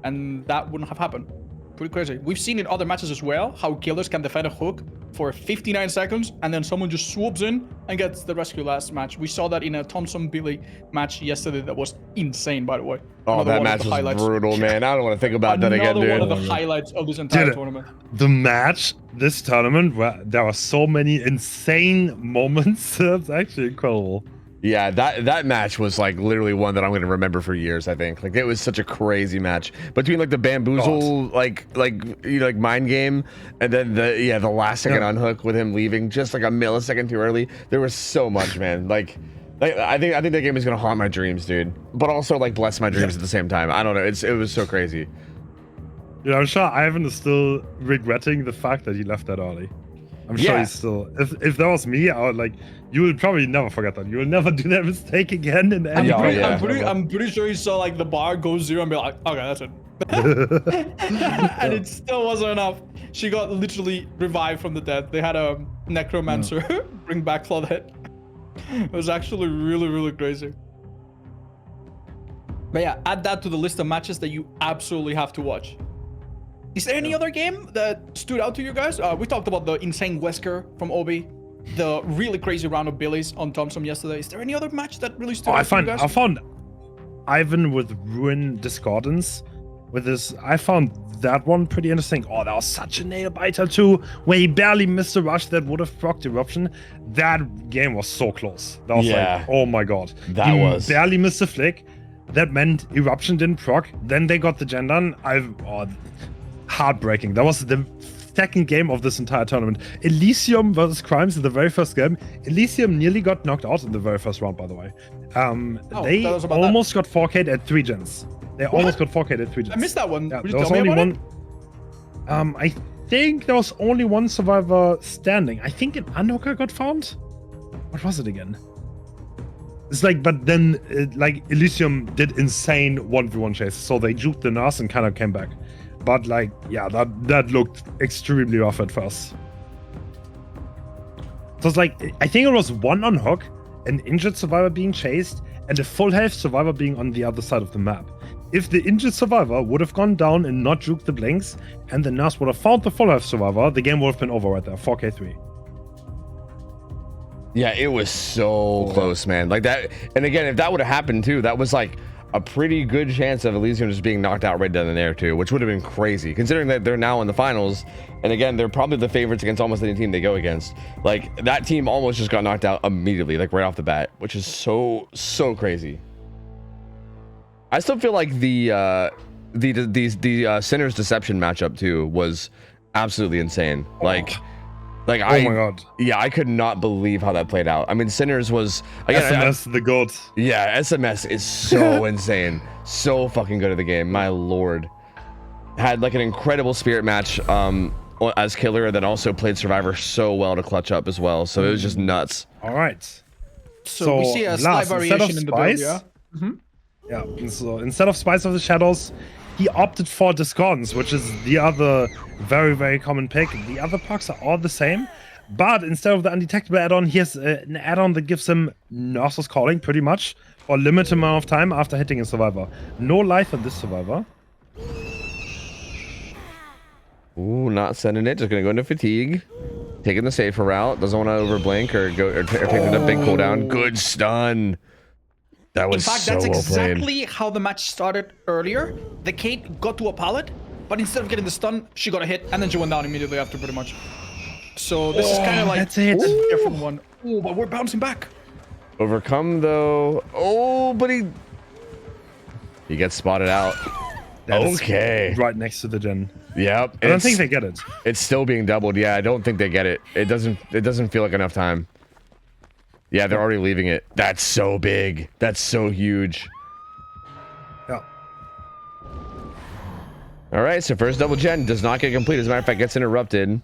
and that wouldn't have happened. Pretty crazy. We've seen in other matches as well how killers can defend a hook for 59 seconds and then someone just swoops in and gets the rescue last match. We saw that in a Thompson Billy match yesterday that was insane, by the way. Oh, that match was brutal, man. I don't want to think about that again, dude. Another one of the highlights of this entire tournament. The match, this tournament, where there were so many insane moments. That's actually incredible. Yeah, that match was like literally one that I'm going to remember for years, I think. Like, it was such a crazy match between like the bamboozle like you know, like mind game, and then the last second unhook with him leaving just like a millisecond too early. There was so much, man. Like I think that game is going to haunt my dreams, dude, but also like bless my dreams at the same time. I don't know, it was so crazy. Yeah, I'm sure Ivan is still regretting the fact that he left that early. I'm sure he's still. If that was me, I would like. You will probably never forget that. You will never do that mistake again. In any I'm pretty sure he saw like the bar go 0 and be like, okay, that's it. And it still wasn't enough. She got literally revived from the dead. They had a necromancer bring back Floodhead. It was actually really, really crazy. But yeah, add that to the list of matches that you absolutely have to watch. Is there any other game that stood out to you guys? We talked about the insane Wesker from Obi, the really crazy round of Billies on Thompson yesterday. Is there any other match that really stood out to you guys? I found Ivan with Ruin Discordance with this. I found that one pretty interesting. Oh, that was such a nail biter too, where he barely missed a rush that would have procced Eruption. That game was so close. That was like, oh my god. He barely missed a flick. That meant Eruption didn't proc. Then they got the gen done. Heartbreaking. That was the second game of this entire tournament. Elysium versus Crimes in the very first game. Elysium nearly got knocked out in the very first round, by the way. They almost got 4K'd at 3 gens. They almost got 4K'd at 3 gens. I missed that one. Yeah, there was only one. I think there was only one survivor standing. I think an unhooker got found. What was it again? It's like, but then like Elysium did insane 1v1 chases, so they juked the nurse and kind of came back. But like, yeah, that looked extremely rough at first. So it's like, I think it was one on hook, an injured survivor being chased, and a full health survivor being on the other side of the map. If the injured survivor would have gone down and not juked the blinks, and the nurse would have found the full health survivor, the game would have been over right there, 4k3. Yeah, it was so close, man. Like that, and again, if that would have happened too, that was like a pretty good chance of Elysium just being knocked out right down in there too, which would have been crazy, considering that they're now in the finals, and again, they're probably the favorites against almost any team they go against. Like that team almost just got knocked out immediately, like right off the bat, which is so crazy. I still feel like the Sinner's Deception matchup too was absolutely insane. Like oh my god. Yeah, I could not believe how that played out. I mean, Sinners was again, SMS the goat. Yeah, SMS is so insane, so fucking good at the game. My lord, had like an incredible spirit match as killer, then also played Survivor so well to clutch up as well. So it was just nuts. All right. So we see a slight variation in the build, yeah. Yeah, and so instead of Spice of the Shadows, he opted for Discordance, which is the other very common pick. The other perks are all the same, but instead of the undetectable add-on, he has an add-on that gives him Nurse's Calling, pretty much, for a limited amount of time after hitting a survivor. No life on this survivor. Ooh, not sending it. Just gonna go into fatigue, taking the safer route. Doesn't want to overblink or taking the big cooldown. Good stun. That was in fact, so that's well exactly how the match started earlier. The Kate got to a pallet, but instead of getting the stun, she got a hit, and then she went down immediately after, pretty much. So this is kind of like a different one. Oh, but we're bouncing back. Overcome though. Oh, but he gets spotted out. Okay. Right next to the gen. Yep. I don't think they get it. It's still being doubled. Yeah, I don't think they get it. It doesn't feel like enough time. Yeah, they're already leaving it. That's so big. That's so huge. Yeah. All right, so first double gen does not get complete. As a matter of fact, gets interrupted.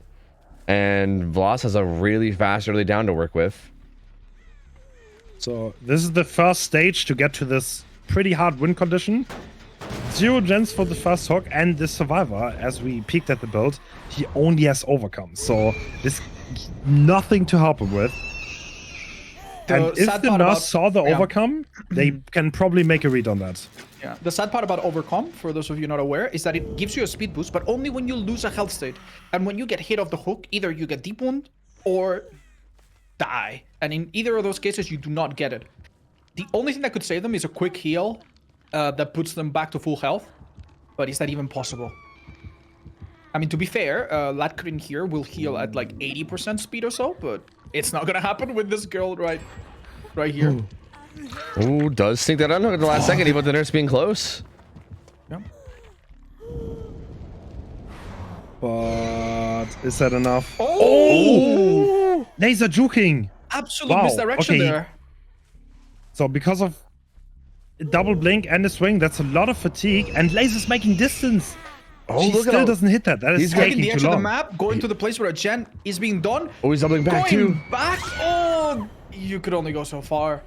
And Vlas has a really fast early down to work with. So this is the first stage to get to this pretty hard win condition. 0 gens for the first hook, and the survivor, as we peeked at the build, he only has overcome. So there's nothing to help him with. And if the nurse saw the overcome, they can probably make a read on that. Yeah, the sad part about overcome, for those of you not aware, is that it gives you a speed boost, but only when you lose a health state. And when you get hit off the hook, either you get deep wound or die. And in either of those cases, you do not get it. The only thing that could save them is a quick heal that puts them back to full health. But is that even possible? I mean, to be fair, Latkarin here will heal at like 80% speed or so, but it's not gonna happen with this girl right here. Ooh, does sink that unhook at the last second, even with the nurse being close. Yeah. But is that enough? Oh! Laser juking! Absolute misdirection there. So because of double blink and a swing, that's a lot of fatigue, and Laser's making distance. Oh, she still doesn't hit that. That is taking the edge too long. of the map, going to the place where a gen is being done. Oh, he's doubling back too. Back? Oh, you could only go so far.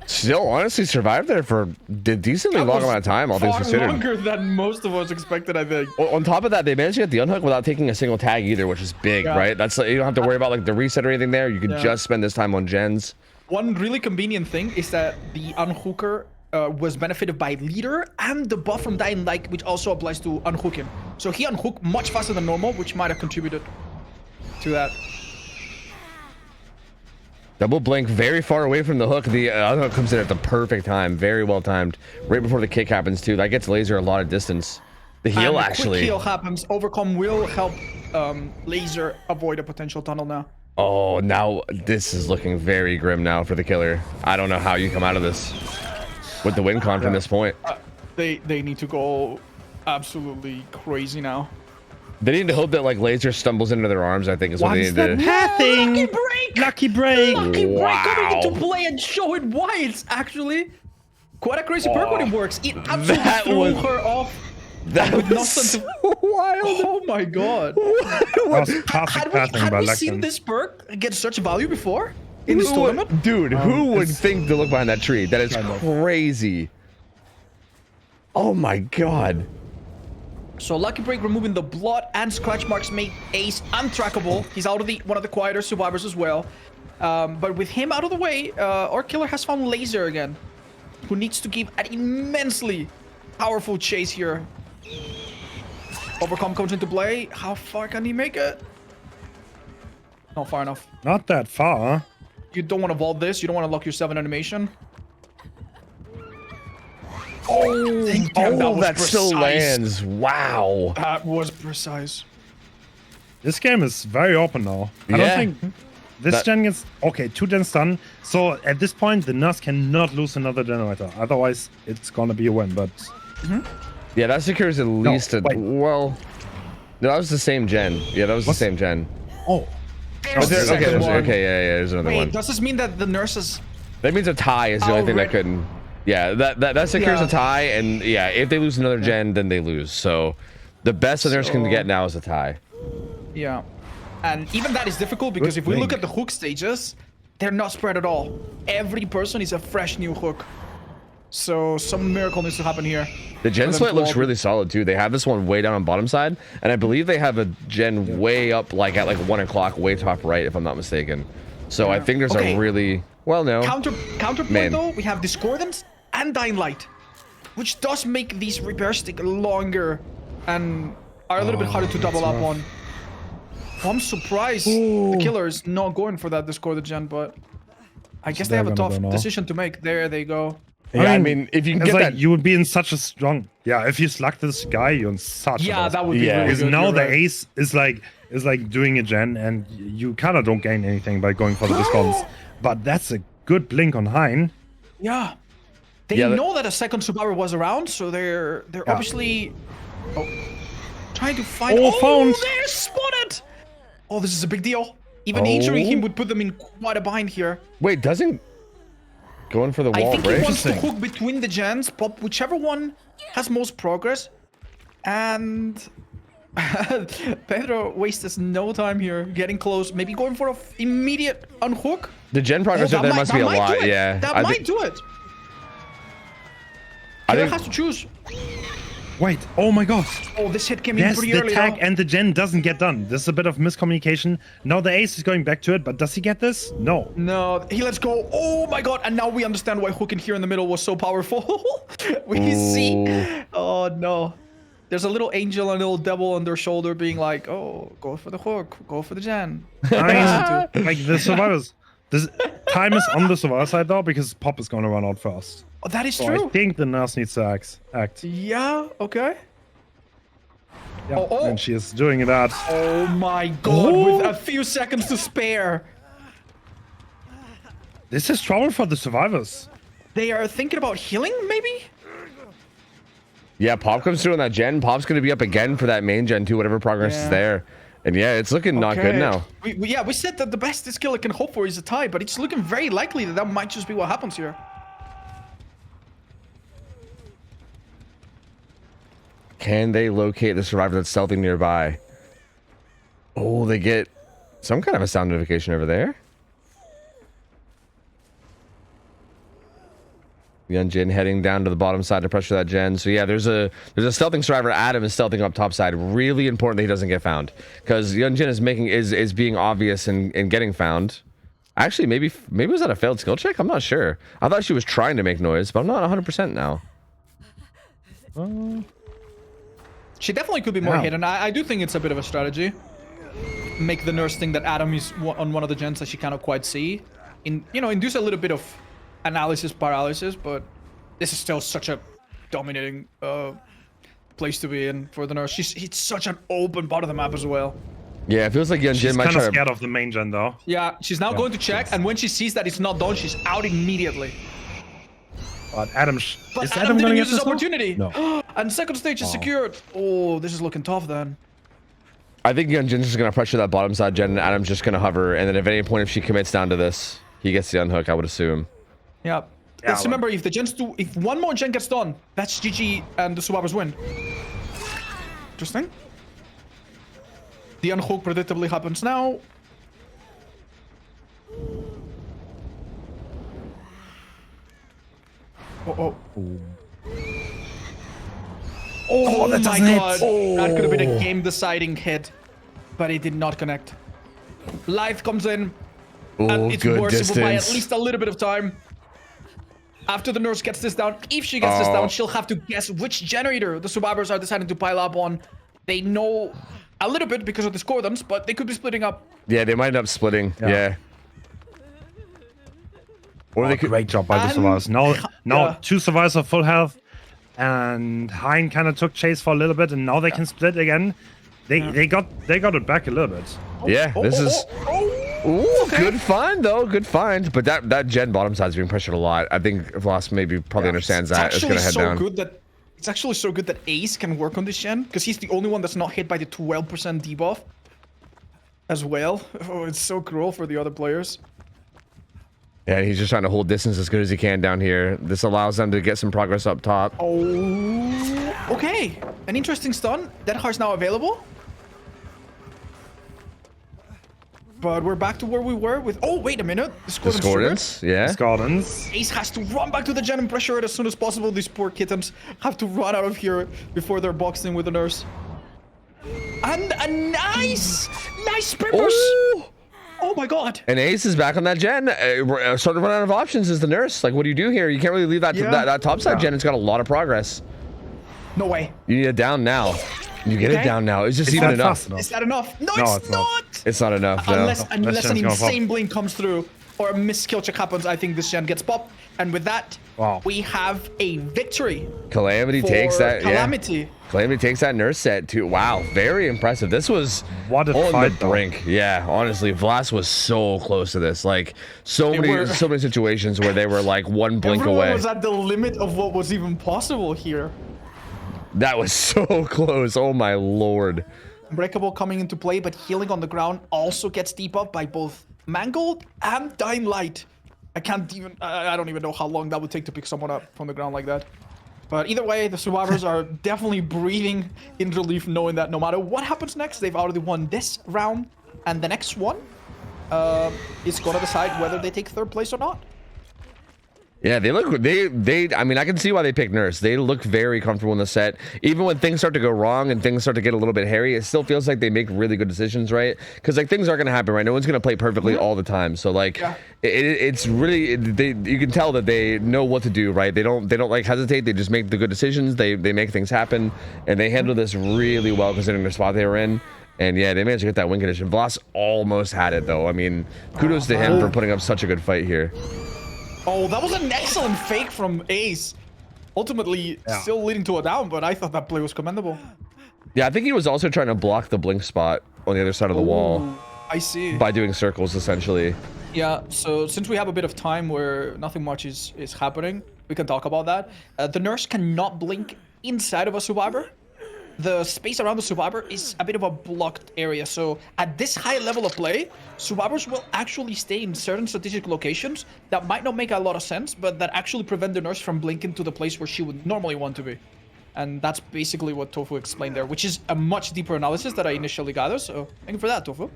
Still, honestly, survived there for a decently long amount of time, all things considered. Longer than most of us expected, I think. On top of that, they managed to get the unhook without taking a single tag either, which is big, right? That's you don't have to worry about like the reset or anything there. You can just spend this time on gens. One really convenient thing is that the unhooker was benefited by leader and the buff from Dying Light, which also applies to unhook him. So he unhooked much faster than normal, which might have contributed to that. Double blink very far away from the hook. The unhook comes in at the perfect time. Very well timed. Right before the kick happens too. That gets Laser a lot of distance. The heal actually. Quick heal happens. Overcome will help Laser avoid a potential tunnel now. Oh, now this is looking very grim now for the killer. I don't know how you come out of this with the win con from this point. They need to go absolutely crazy now. They need to hope that like Laser stumbles into their arms, I think is what they need to do. Lucky break! Lucky break! Lucky break coming into play and showing why it's actually quite a crazy perk when it works. It absolutely threw her off. That was so wild. Oh my god. Had we seen this perk get such value before in this tournament? Dude, who would think to look behind that tree? That is crazy. Oh my god. So Lucky Break removing the blood and scratch marks make Ace untrackable. He's out of one of the quieter survivors as well. But with him out of the way, our killer has found Laser again. who needs to give an immensely powerful chase here. Overcome comes into play. How far can he make it? Not far enough. Not that far. You don't want to vault this. You don't want to lock yourself in animation. Oh, damn, that still lands. Wow. That was precise. This game is very open now. I don't think this gen gets... Okay, 2 gens done. So at this point, the nurse cannot lose another generator. Otherwise, it's going to be a win, but... Yeah, that secures at least well... No, that was the same gen. Yeah, that was the same gen. Oh. Okay, yeah, there's another one. Does this mean that the nurses... That means a tie is the only thing that couldn't... Yeah, that secures a tie, and yeah, if they lose another gen, then they lose. So the best the nurse can get now is a tie. Yeah, and even that is difficult because if we look at the hook stages, they're not spread at all. Every person is a fresh new hook. So some miracle needs to happen here. The gen split looks really solid too. They have this one way down on bottom side, and I believe they have a gen way up, like at like 1 o'clock, way top right, if I'm not mistaken. So I think there's a really counterpoint though. We have Discordance and Dying Light, which does make these repairs take longer and are a little bit harder to double up on. I'm surprised the killer is not going for that Discorded gen, but I guess they have a tough decision to make. There they go. Yeah, I mean, if you can get that, you would be in such a strong. Yeah, if you slug this guy, you're in such. Yeah, that would be really because good. now the ace is like doing a gen, and you kind of don't gain anything by going for the discounts. But that's a good blink on Hein. Yeah, they know that a second survivor was around, so they're obviously trying to find. Found. They're spotted. Oh, this is a big deal. Even injuring him would put them in quite a bind here. Wait, doesn't going for the wall I think break? he wants to hook between the gens, pop whichever one has most progress, and Pedro wastes no time here, getting close, maybe going for an immediate unhook. The gen progress there must be a lot, yeah. That might do it. I think has to choose. Wait, oh my god. Oh, this hit came in pretty early. The tag and the gen doesn't get done. There's a bit of miscommunication. Now the ace is going back to it, but does he get this? No. No, he lets go. Oh my god, and now we understand why hooking here in the middle was so powerful. We see. Oh no. There's a little angel and a little devil on their shoulder being like, oh, go for the hook, go for the gen. Like the survivors. This time is on the survivor side though, because Pop is going to run out first. Oh, that is so true. I think the nurse needs to act. Yeah, okay. Yeah, and she is doing that. Oh my god, with a few seconds to spare. This is trouble for the survivors. They are thinking about healing, maybe? Yeah, Pop comes through on that gen. Pop's going to be up again for that main gen too, whatever progress is there. And yeah, it's looking not good now. We said that the best this killer can hope for is a tie, but it's looking very likely that might just be what happens here. Can they locate the survivor that's stealthing nearby? Oh, they get some kind of a sound notification over there. Young Jin heading down to the bottom side to pressure that gen. So yeah, there's a stealthing survivor. Adam is stealthing up top side. Really important that he doesn't get found, because Young Jin is being obvious and getting found. Actually, maybe was that a failed skill check? I'm not sure. I thought she was trying to make noise, but I'm not 100% now. She definitely could be more hidden. I do think it's a bit of a strategy. Make the nurse think that Adam is on one of the gens that she cannot quite see. Induce a little bit of analysis paralysis, but this is still such a dominating place to be in for the nurse. It's such an open part of the map as well. Yeah, it feels like Young Jin might try to... She's kind of scared of the main gen though. Yeah, she's now going to check, and when she sees that it's not done, she's out immediately. But Adam didn't use his opportunity. No. And second stage is secured. Oh, this is looking tough then. I think Young Jin's just going to pressure that bottom side gen, and Adam's just going to hover, and then at any point if she commits down to this, he gets the unhook, I would assume. Yeah. Let's remember, if one more gen gets done, that's GG and the survivors win. Interesting. The unhook predictably happens now. Oh, that my god. That could have been a game-deciding hit, but it did not connect. Life comes in, and it's worseable by at least a little bit of time. After the nurse gets this down, if she gets this down, she'll have to guess which generator the survivors are deciding to pile up on. They know a little bit because of discordance, but they could be splitting up. Yeah, they might end up splitting. Yeah. Or they could. Great job by the survivors. Now 2 survivors are full health, and Hein kind of took chase for a little bit, and now they can split again. They got it back a little bit. Yeah, this is. Ooh, good find though. Good find. But that gen bottom side is being pressured a lot. I think Vlas probably understands that. It's gonna head down. It's actually so good that Ace can work on this gen because he's the only one that's not hit by the 12% debuff as well. Oh, it's so cruel for the other players. Yeah, he's just trying to hold distance as good as he can down here. This allows them to get some progress up top. Oh, okay. An interesting stun. Dead Heart's now available. But we're back to where we were with... Oh, wait a minute. Discordance, yeah. Discordance. Ace has to run back to the gen and pressure it as soon as possible. These poor kittens have to run out of here before they're boxed in with the nurse. And a nice peppers. Oh my god. And Ace is back on that gen. Starting to run out of options as the nurse. Like, what do you do here? You can't really leave that that top side gen. It's got a lot of progress. No way. You need it down now. You get it down now. It's just even enough. Is that enough? No, it's not. It's not enough. No. Unless an insane blink comes through or a missed kill check happens, I think this gen gets popped. And with that, we have a victory. Calamity takes that. Calamity. Yeah. Calamity takes that nurse set too. Wow, very impressive. This was on the brink. Yeah, honestly, Vlas was so close to this. Like so many situations where they were like one blink away. Everyone was at the limit of what was even possible here. That was so close. Oh my lord. Unbreakable coming into play, but healing on the ground also gets debuffed by both Mangled and Dying Light. I don't even know how long that would take to pick someone up from the ground like that. But either way, the survivors are definitely breathing in relief, knowing that no matter what happens next, they've already won this round. And the next one is going to decide whether they take 3rd place or not. Yeah, they look, I mean, I can see why they picked Nurse. They look very comfortable in the set. Even when things start to go wrong and things start to get a little bit hairy, it still feels like they make really good decisions, right? Because, like, things are going to happen, right? No one's going to play perfectly all the time. So, like, it's really, you can tell that they know what to do, right? They don't like, hesitate. They just make the good decisions. They make things happen. And they handle this really well considering the spot they were in. And, yeah, they managed to get that win condition. Vlas almost had it, though. I mean, kudos to him for putting up such a good fight here. Oh, that was an excellent fake from Ace. Ultimately, still leading to a down, but I thought that play was commendable. Yeah, I think he was also trying to block the blink spot on the other side of the wall. I see. By doing circles, essentially. Yeah, so since we have a bit of time where nothing much is happening, we can talk about that. The nurse cannot blink inside of a survivor. The space around the survivor is a bit of a blocked area, so at this high level of play, survivors will actually stay in certain strategic locations that might not make a lot of sense, but that actually prevent the nurse from blinking to the place where she would normally want to be. And that's basically what Tofu explained there, which is a much deeper analysis that I initially gathered, so thank you for that, Tofu.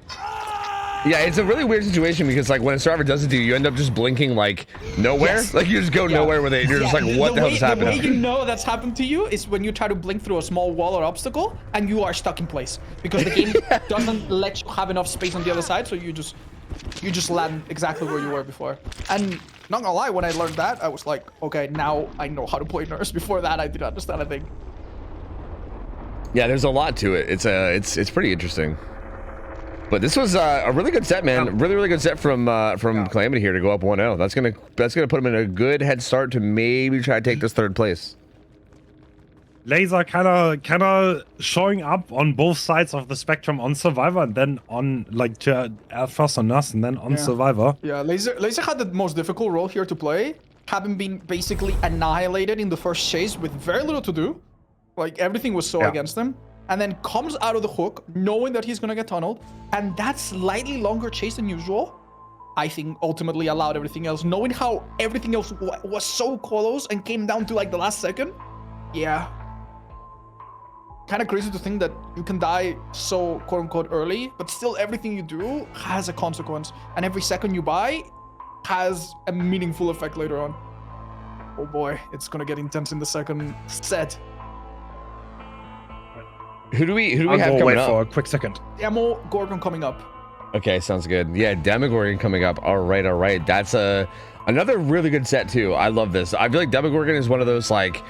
Yeah, it's a really weird situation because, like, when a survivor does it to you, you end up just blinking, like, nowhere. Yes. Like, you just go nowhere with it. You're just like, what the hell is happening? The way you know that's happened to you is when you try to blink through a small wall or obstacle and you are stuck in place because the game doesn't let you have enough space on the other side, so you just land exactly where you were before. And not gonna lie, when I learned that, I was like, okay, now I know how to play nurse. Before that, I didn't understand a thing. Yeah, there's a lot to it. It's pretty interesting. But this was a really good set, man. Really good set from Calamity here to go up 1-0. That's gonna put him in a good head start to maybe try to take this 3rd place. Laser kind of showing up on both sides of the spectrum, on Survivor and then on, like, first on Nurse and then on Survivor. Yeah, Laser had the most difficult role here to play, having been basically annihilated in the first chase with very little to do. Like, everything was so against him. And then comes out of the hook, knowing that he's going to get tunneled. And that slightly longer chase than usual, I think, ultimately allowed everything else. Knowing how everything else was so close and came down to, like, the last second. Yeah. Kind of crazy to think that you can die so, quote-unquote, early. But still, everything you do has a consequence. And every second you buy has a meaningful effect later on. Oh, boy. It's going to get intense in the second set. Who do we have coming up? For a quick second. Demo Gorgon coming up. Okay, sounds good. Yeah, Demogorgon coming up. All right. That's another really good set too. I love this. I feel like Demogorgon is one of those like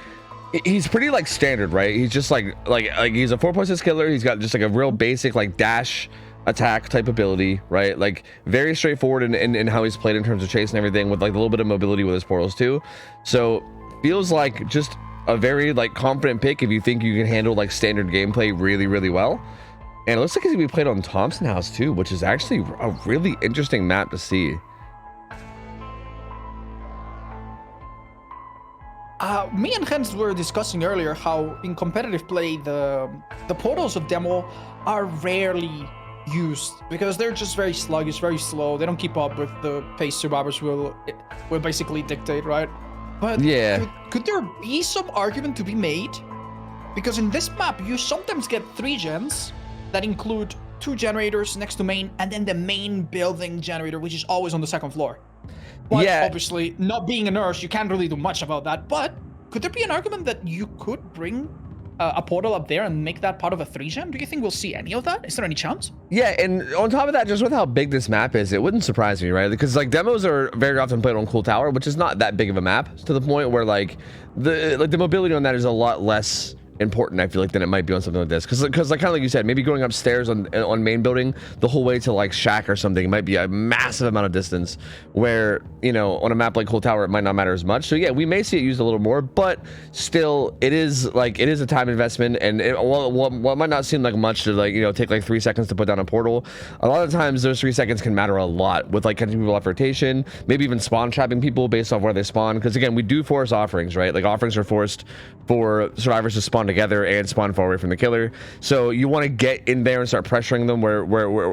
he's pretty like standard, right? He's just like he's a 4.6 killer. He's got just like a real basic like dash attack type ability, right? Like very straightforward in how he's played in terms of chase and everything, with like a little bit of mobility with his portals too. So feels like just a very like confident pick if you think you can handle like standard gameplay really well. And it looks like he's gonna be played on Thompson House too, which is actually a really interesting map to see. Me and Hans were discussing earlier how in competitive play the portals of Demo are rarely used because they're just very sluggish, very slow. They don't keep up with the pace survivors will basically dictate, right? But yeah, could there be some argument to be made? Because in this map, you sometimes get 3 gens that include 2 generators next to main, and then the main building generator, which is always on the 2nd floor. But yeah, obviously, not being a nurse, you can't really do much about that. But could there be an argument that you could bring a portal up there and make that part of a 3-gen? Do you think we'll see any of that? Is there any chance? Yeah, and on top of that, just with how big this map is, it wouldn't surprise me, right? Because like demos are very often played on Cool Tower, which is not that big of a map, to the point where like the mobility on that is a lot less important, I feel like, than it might be on something like this, because like kind of like you said, maybe going upstairs on main building the whole way to like shack or something might be a massive amount of distance, where, you know, on a map like Cool Tower it might not matter as much. So yeah, we may see it used a little more, but still it is a time investment, and what might not seem like much to, like, you know, take like 3 seconds to put down a portal, a lot of times those 3 seconds can matter a lot with like catching people off rotation, maybe even spawn trapping people based off where they spawn, because again, we do force offerings, right? Like offerings are forced for survivors to spawn together and spawn far away from the killer, so you want to get in there and start pressuring them where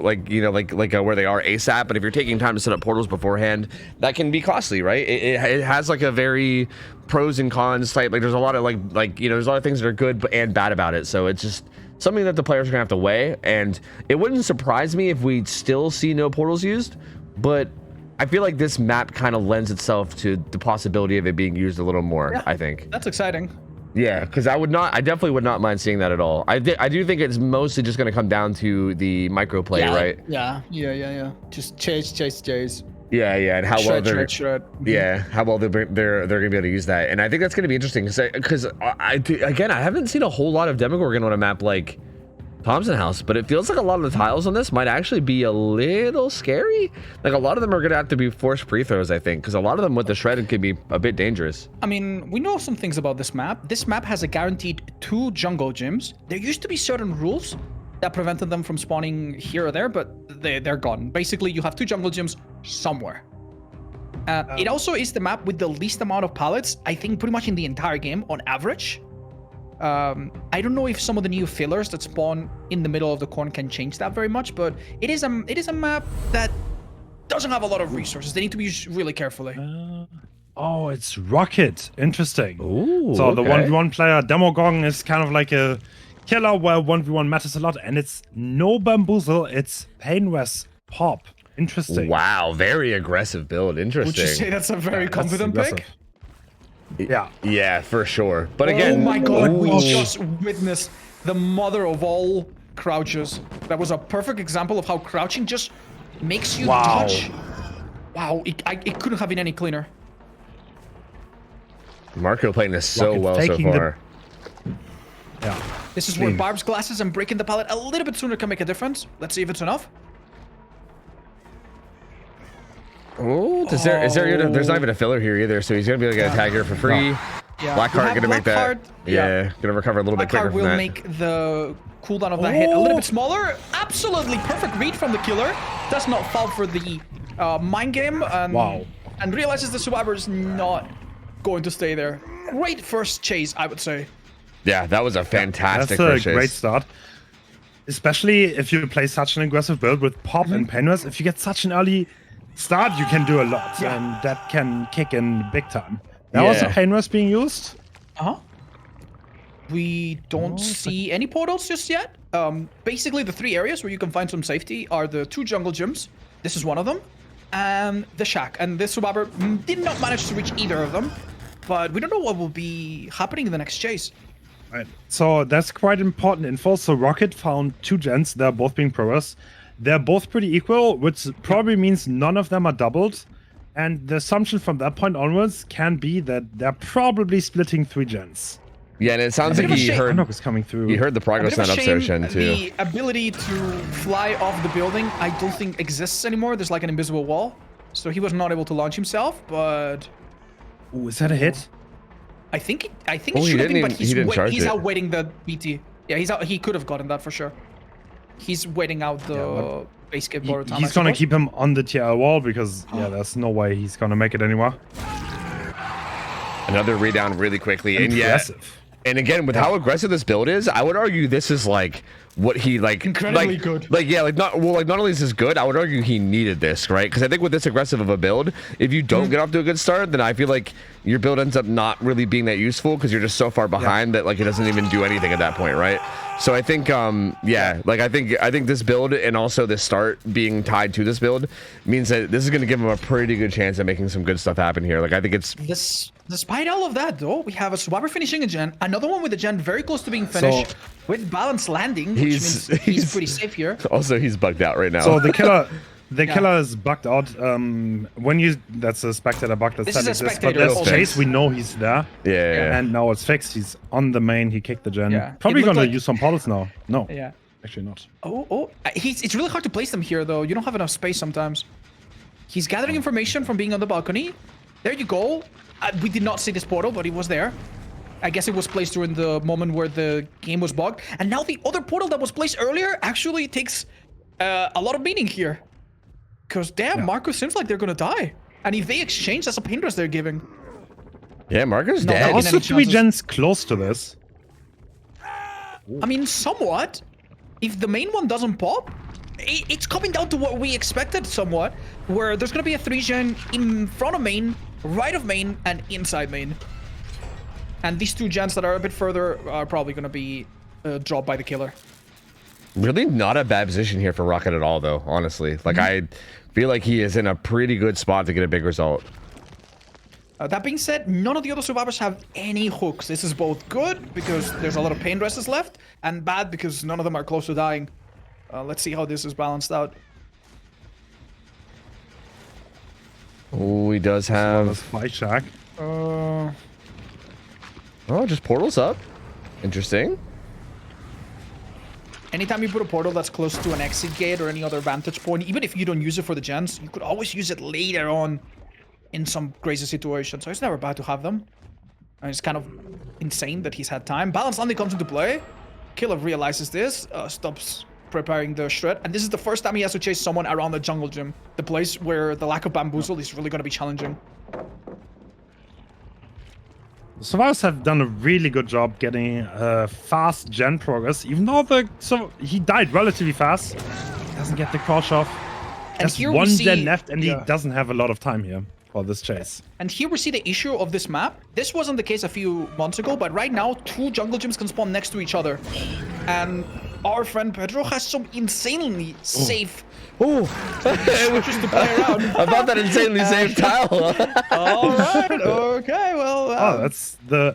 like, you know, like where they are ASAP. But if you're taking time to set up portals beforehand, that can be costly, right? It has like a very pros and cons type, like there's a lot of like you know, there's a lot of things that are good and bad about it, so it's just something that the players are gonna have to weigh. And it wouldn't surprise me if we still see no portals used, but I feel like this map kind of lends itself to the possibility of it being used a little more. Yeah, I think that's exciting. Yeah, because I definitely would not mind seeing that at all. I do think it's mostly just going to come down to the micro play, right? Yeah. Just chase. Yeah, and how well they're shred. Yeah, how well they're going to be able to use that, and I think that's going to be interesting because I haven't seen a whole lot of Demogorgon on a map like Thompson House, but it feels like a lot of the tiles on this might actually be a little scary. Like a lot of them are going to have to be forced pre-throws, I think, because a lot of them with the shredded could be a bit dangerous. I mean, we know some things about this map. This map has a guaranteed 2 jungle gyms. There used to be certain rules that prevented them from spawning here or there, but they're gone. Basically, you have 2 jungle gyms somewhere. It also is the map with the least amount of pallets, I think, pretty much in the entire game on average. I don't know if some of the new fillers that spawn in the middle of the corn can change that very much, but it is a map that doesn't have a lot of resources. They need to be used really carefully. Oh, it's Rocket. Interesting. Ooh, so okay. The 1v1 player Demogorgon is kind of like a killer where 1v1 matters a lot, and it's no bamboozle, it's painless pop. Interesting. Wow, very aggressive build. Interesting. Would you say that's a very confident pick? Yeah, for sure. But again, oh my god, we just witnessed the mother of all crouches. That was a perfect example of how crouching just makes you touch. Wow, it couldn't have been any cleaner. Marco playing this so well so far. This is where Barb's glasses and breaking the pallet a little bit sooner can make a difference. Let's see if it's enough. Oh, there's not even a filler here either, so he's gonna be able to get a tag here for free. No. Yeah. Blackheart gonna make that. Gonna recover a little bit quicker from that. Blackheart will make the cooldown of that hit a little bit smaller. Absolutely perfect read from the killer. Does not fall for the mind game. And realizes the survivor is not going to stay there. Great first chase, I would say. Yeah, that was a fantastic first chase. That's a great start. Especially if you play such an aggressive build with pop and painless. If you get such an early start, you can do a lot, and that can kick in big time. Now also painless being used. We don't see any portals just yet. Basically, the 3 areas where you can find some safety are the 2 jungle gyms. This is one of them, and the shack. And this survivor did not manage to reach either of them, but we don't know what will be happening in the next chase. Right. So that's quite important info. So Rocket found 2 gens. They're both being progress. they're both pretty equal, which probably means none of them are doubled. And the assumption from that point onwards can be that they're probably splitting 3 gens. Yeah, and it sounds like he heard Anok is coming through. he heard the progress on upstation too. The ability to fly off the building, I don't think exists anymore. There's like an invisible wall, so he was not able to launch himself. But Ooh, is that a hit? I think Oh, it he should have been, didn't but even- he didn't charge he's it. out waiting the BT. Yeah, he's out. He could have gotten that for sure. He's waiting out the base game for time. He's gonna keep him on the TL wall because there's no way he's gonna make it anywhere. Another redown really quickly, and Impressive. and again with how aggressive this build is, I would argue this is like what he Incredibly good. Like not only is this good, I would argue he needed this, right? Because I think with this aggressive of a build, if you don't get off to a good start, then I feel like your build ends up not really being that useful because you're just so far behind that like it doesn't even do anything at that point, right? So I think like I think this build and also this start being tied to this build means that this is going to give him a pretty good chance at making some good stuff happen here. Like I think it's Despite all of that, though, we have a Survivor finishing a gen, another one with a gen very close to being finished, with balance landing, which means he's pretty safe here. Also, he's bugged out right now. So the killer, killer is bugged out. When you that's a spectator bug that This is a exists, but spectator there's also. Chase. We know he's there. Yeah. And now it's fixed. He's on the main. He kicked the gen. Yeah. Probably It looked gonna like- use some portals now. No. Yeah. Actually not. It's really hard to place them here, though. You don't have enough space sometimes. He's gathering information from being on the balcony. There you go. We did not see this portal, but it was there. I guess it was placed during the moment where the game was bugged. And now the other portal that was placed earlier actually takes a lot of meaning here. Because, damn, Marcus seems like they're going to die. And if they exchange, that's a pain rest they're giving. Yeah, Marco's No, dead. that was- Also, any 3 chances? gens close to this. I mean, somewhat. If the main one doesn't pop, it's coming down to what we expected somewhat, where there's going to be a 3-gen in front of main, right of main, and inside main. And these 2 gens that are a bit further are probably going to be dropped by the killer. Really not a bad position here for Rocket at all, though, honestly. Like, I feel like he is in a pretty good spot to get a big result. That being said, none of the other survivors have any hooks. This is both good, because there's a lot of pain dresses left, and bad, because none of them are close to dying. Let's see how this is balanced out. Oh, he does have... Spy Shack. Oh, just portals up. Interesting. Anytime you put a portal that's close to an exit gate or any other vantage point, even if you don't use it for the gens, you could always use it later on in some crazy situation. So it's never bad to have them. And it's kind of insane that he's had time. Balance landing comes into play. Killer realizes this, stops preparing the shred. And this is the first time he has to chase someone around the jungle gym. The place where the lack of bamboozle is really going to be challenging. The survivors have done a really good job getting fast gen progress, even though he died relatively fast. Doesn't get the crouch off. And Just here we one see- gen left, and he doesn't have a lot of time here for this chase. And here we see the issue of this map. This wasn't the case a few months ago, but right now, 2 jungle gyms can spawn next to each other. And our friend Pedro has some insanely safe structures to play around. About that insanely safe tile. All right, okay, well... Oh, that's the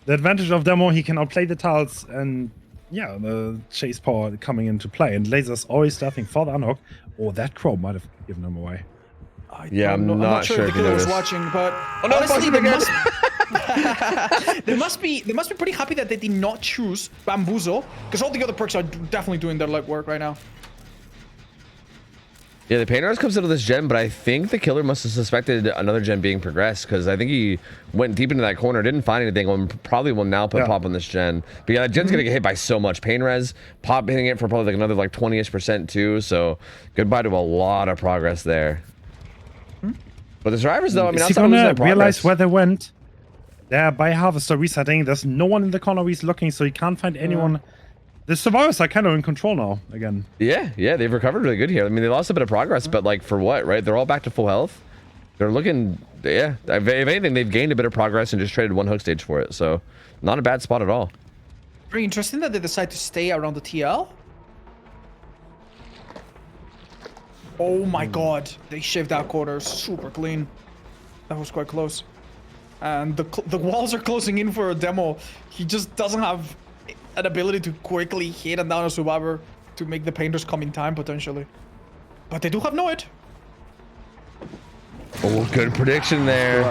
advantage of Demo. He can outplay the tiles, and yeah, the chase power coming into play. And Laser's always starting for the unhook. Oh, that crow might have given him away. Yeah, I'm not sure if if the you killer was noticed. watching, but no, honestly, fuck they must be pretty happy that they did not choose Bamboozle, because all the other perks are definitely doing their legwork right now. Yeah, the Painter's comes into this gen, but I think the killer must have suspected another gen being progressed, because I think he went deep into that corner, didn't find anything, and probably will now put Pop on this gen. But yeah, that gen's gonna get hit by so much pain res. Pop hitting it for probably like another like 20-ish% too, so goodbye to a lot of progress there. But the survivors, though, I mean, Is he outside of losing gonna that realize progress, where they went? They're by Harvester resetting. There's no one in the corner where he's looking, so he can't find anyone. The survivors are kind of in control now again. yeah, they've recovered really good here. I mean, they lost a bit of progress, but like for what, right? They're all back to full health. They're looking, yeah. If anything, they've gained a bit of progress and just traded 1 hook stage for it. So, not a bad spot at all. Very interesting that they decide to stay around the TL. Oh my god, they shaved out corners super clean. That was quite close. And the walls are closing in for a Demo. He just doesn't have an ability to quickly hit and down a survivor to make the painters come in time potentially. But they do have Noid. Oh, good prediction there.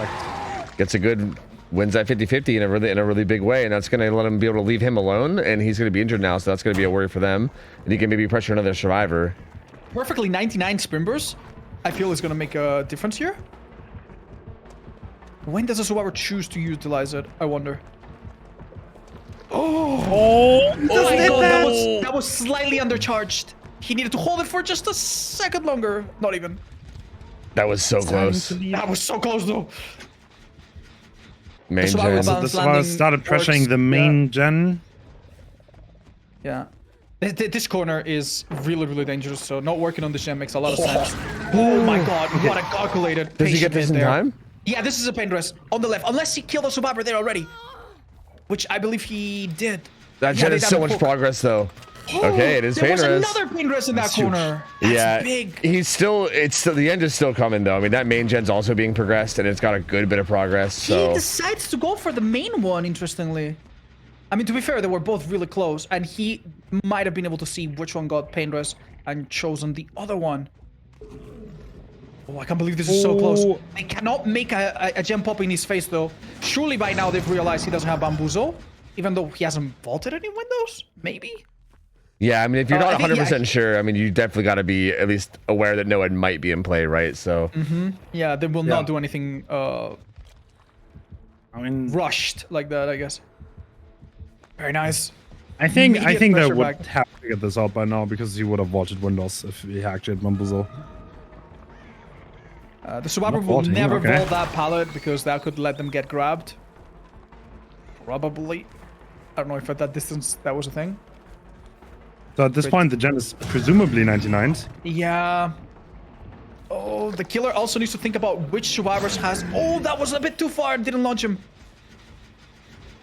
Gets a good wins that 50-50 in a really big way, and that's gonna let him be able to leave him alone, and he's gonna be injured now, so that's gonna be a worry for them. And he can maybe pressure another survivor. Perfectly 99 sprint bursts, I feel is gonna make a difference here. When does a survivor choose to utilize it? I wonder. Oh my god, that was slightly undercharged. He needed to hold it for just a second longer. Not even. That was so close. That was so close though. Main So gen. This one started pressuring the main gen. Yeah. This corner is really dangerous, so not working on this gen makes a lot of sense. Oh my god, what a calculated Does he get this in time? Yeah, this is a pain dress on the left, unless he killed a survivor there already. Which I believe he did. That gen is so much progress though. Okay, it is pain There was dress. another pain dress in that corner. That's big. He's still, the end is still coming though. I mean, that main gen's also being progressed, and it's got a good bit of progress. So He decides to go for the main one, interestingly. I mean, to be fair, they were both really close, and he might have been able to see which one got pain dress and chosen the other one. Oh, I can't believe this is so close. They cannot make a gem pop in his face, though. Surely by now they've realized he doesn't have bamboozle, even though he hasn't vaulted any windows, maybe? yeah, I mean, if you're not I think, 100% sure, I mean, you definitely got to be at least aware that Noed might be in play, right? So Yeah, they will not do anything I mean, rushed like that, I guess. Very nice. I think they pressure would back. have figured this out by now because he would have vaulted windows if he actually had bamboozle. The survivor Not will vaulting, never okay. vault that pallet because that could let them get grabbed. Probably. I don't know if at that distance that was a thing. So at this point, the gen is presumably 99. Yeah. Oh, the killer also needs to think about which survivors has... Oh, that was a bit too far. Didn't launch him.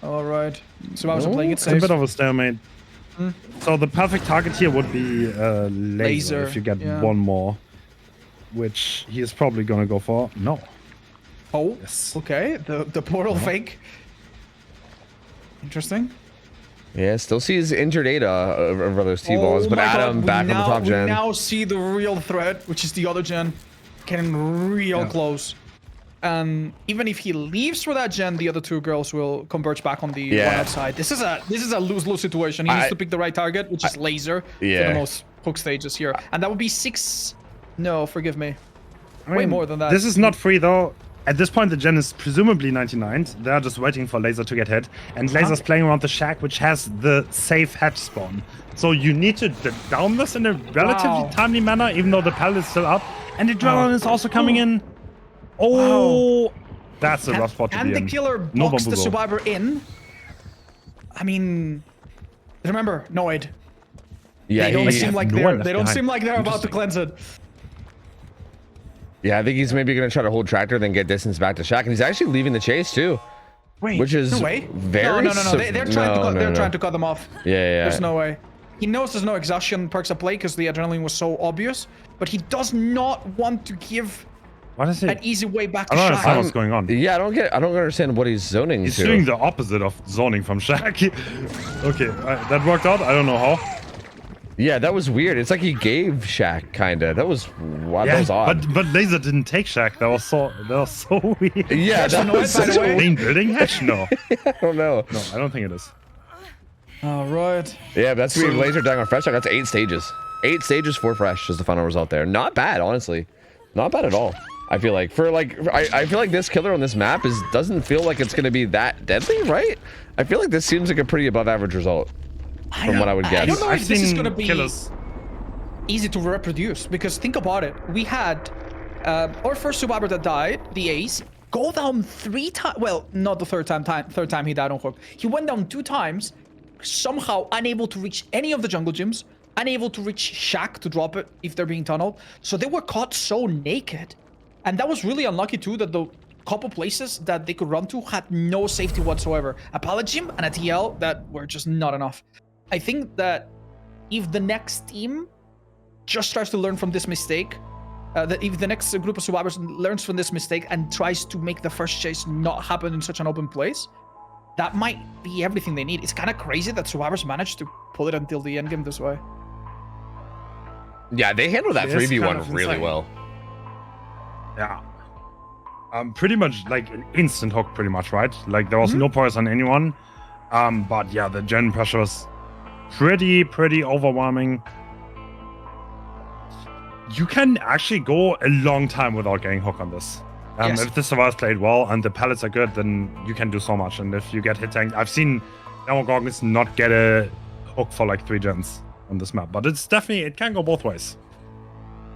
All right. Survivors are playing it It's a safe. bit of a stalemate. So the perfect target here would be laser if you get one more, which he is probably gonna go for. No. Oh, Yes. okay. The portal fake. Interesting. yeah, still sees injured Ada over those T-balls, but my God, Adam back on the top gen. We now see the real threat, which is the other gen, getting real close. And even if he leaves for that gen, the other two girls will converge back on the one outside. This is a lose-lose situation. He needs to pick the right target, which is laser for the most hook stages here. And that would be 6. No, forgive me. Way more than that. This is not free though. At this point, the gen is presumably 99. They're just waiting for Laser to get hit. And Laser's playing around the shack, which has the safe hatch spawn. So you need to down this in a relatively timely manner, even though the pallet is still up. And the Adrenaline is also coming in. Oh, that's a rough spot to be in. And the killer No blocks the bamboozle. survivor in. I mean, remember, Noid. Yeah, They don't he- seem like no one they're left they don't behind. seem like they're about to cleanse it. yeah, I think he's maybe gonna try to hold tractor, then get distance back to Shack, and he's actually leaving the chase too. Wait, Which is no way. very No. They're trying to cut them off. Yeah. There's no way. He knows there's no exhaustion perks at play because the adrenaline was so obvious, but he does not want to give What is an it? easy way back I to don't understand Shaq. what's going on. Yeah, I don't understand what he's zoning He's to. doing the opposite of zoning from Shack. Okay, that worked out. I don't know how. Yeah, that was weird. It's like he gave Shack kinda. That was that was odd. but Laser didn't take Shack. That was so weird. Yeah, that was by the such a way. Main building hatch? No, I don't know. no, I don't think it is. All right. Yeah, but that's being laser dying on fresh. That's 8 stages. 8 stages for fresh is the final result there. Not bad, honestly. Not bad at all. I feel like I feel like this killer on this map doesn't feel like it's gonna be that deadly, right? I feel like this seems like a pretty above average result from what I would guess. I don't know I've if this is seen gonna be killers. easy to reproduce because think about it. We had our first survivor that died, the Ace, go down 3 times. Well, not the third time he died on hook. He went down 2 times, somehow unable to reach any of the jungle gyms, unable to reach Shack to drop it if they're being tunneled. So they were caught so naked. And that was really unlucky too that the couple places that they could run to had no safety whatsoever. A pallet gym and a TL that were just not enough. I think that if the next team just tries to learn from this mistake, that if the next group of survivors learns from this mistake and tries to make the first chase not happen in such an open place, that might be everything they need. It's kind of crazy that survivors managed to pull it until the endgame this way. Yeah, they handled that It is 3v1 kind of really insane. well. Yeah. Pretty much like an instant hook, pretty much, right? Like there was no poise on anyone. But yeah, the gen pressure was pretty overwhelming. You can actually go a long time without getting hook on this. Yes. If the survivors played well and the pallets are good, then you can do so much. And if you get hit tanked, I've seen Demogorgons not get a hook for like 3 gens on this map, but it's definitely, it can go both ways.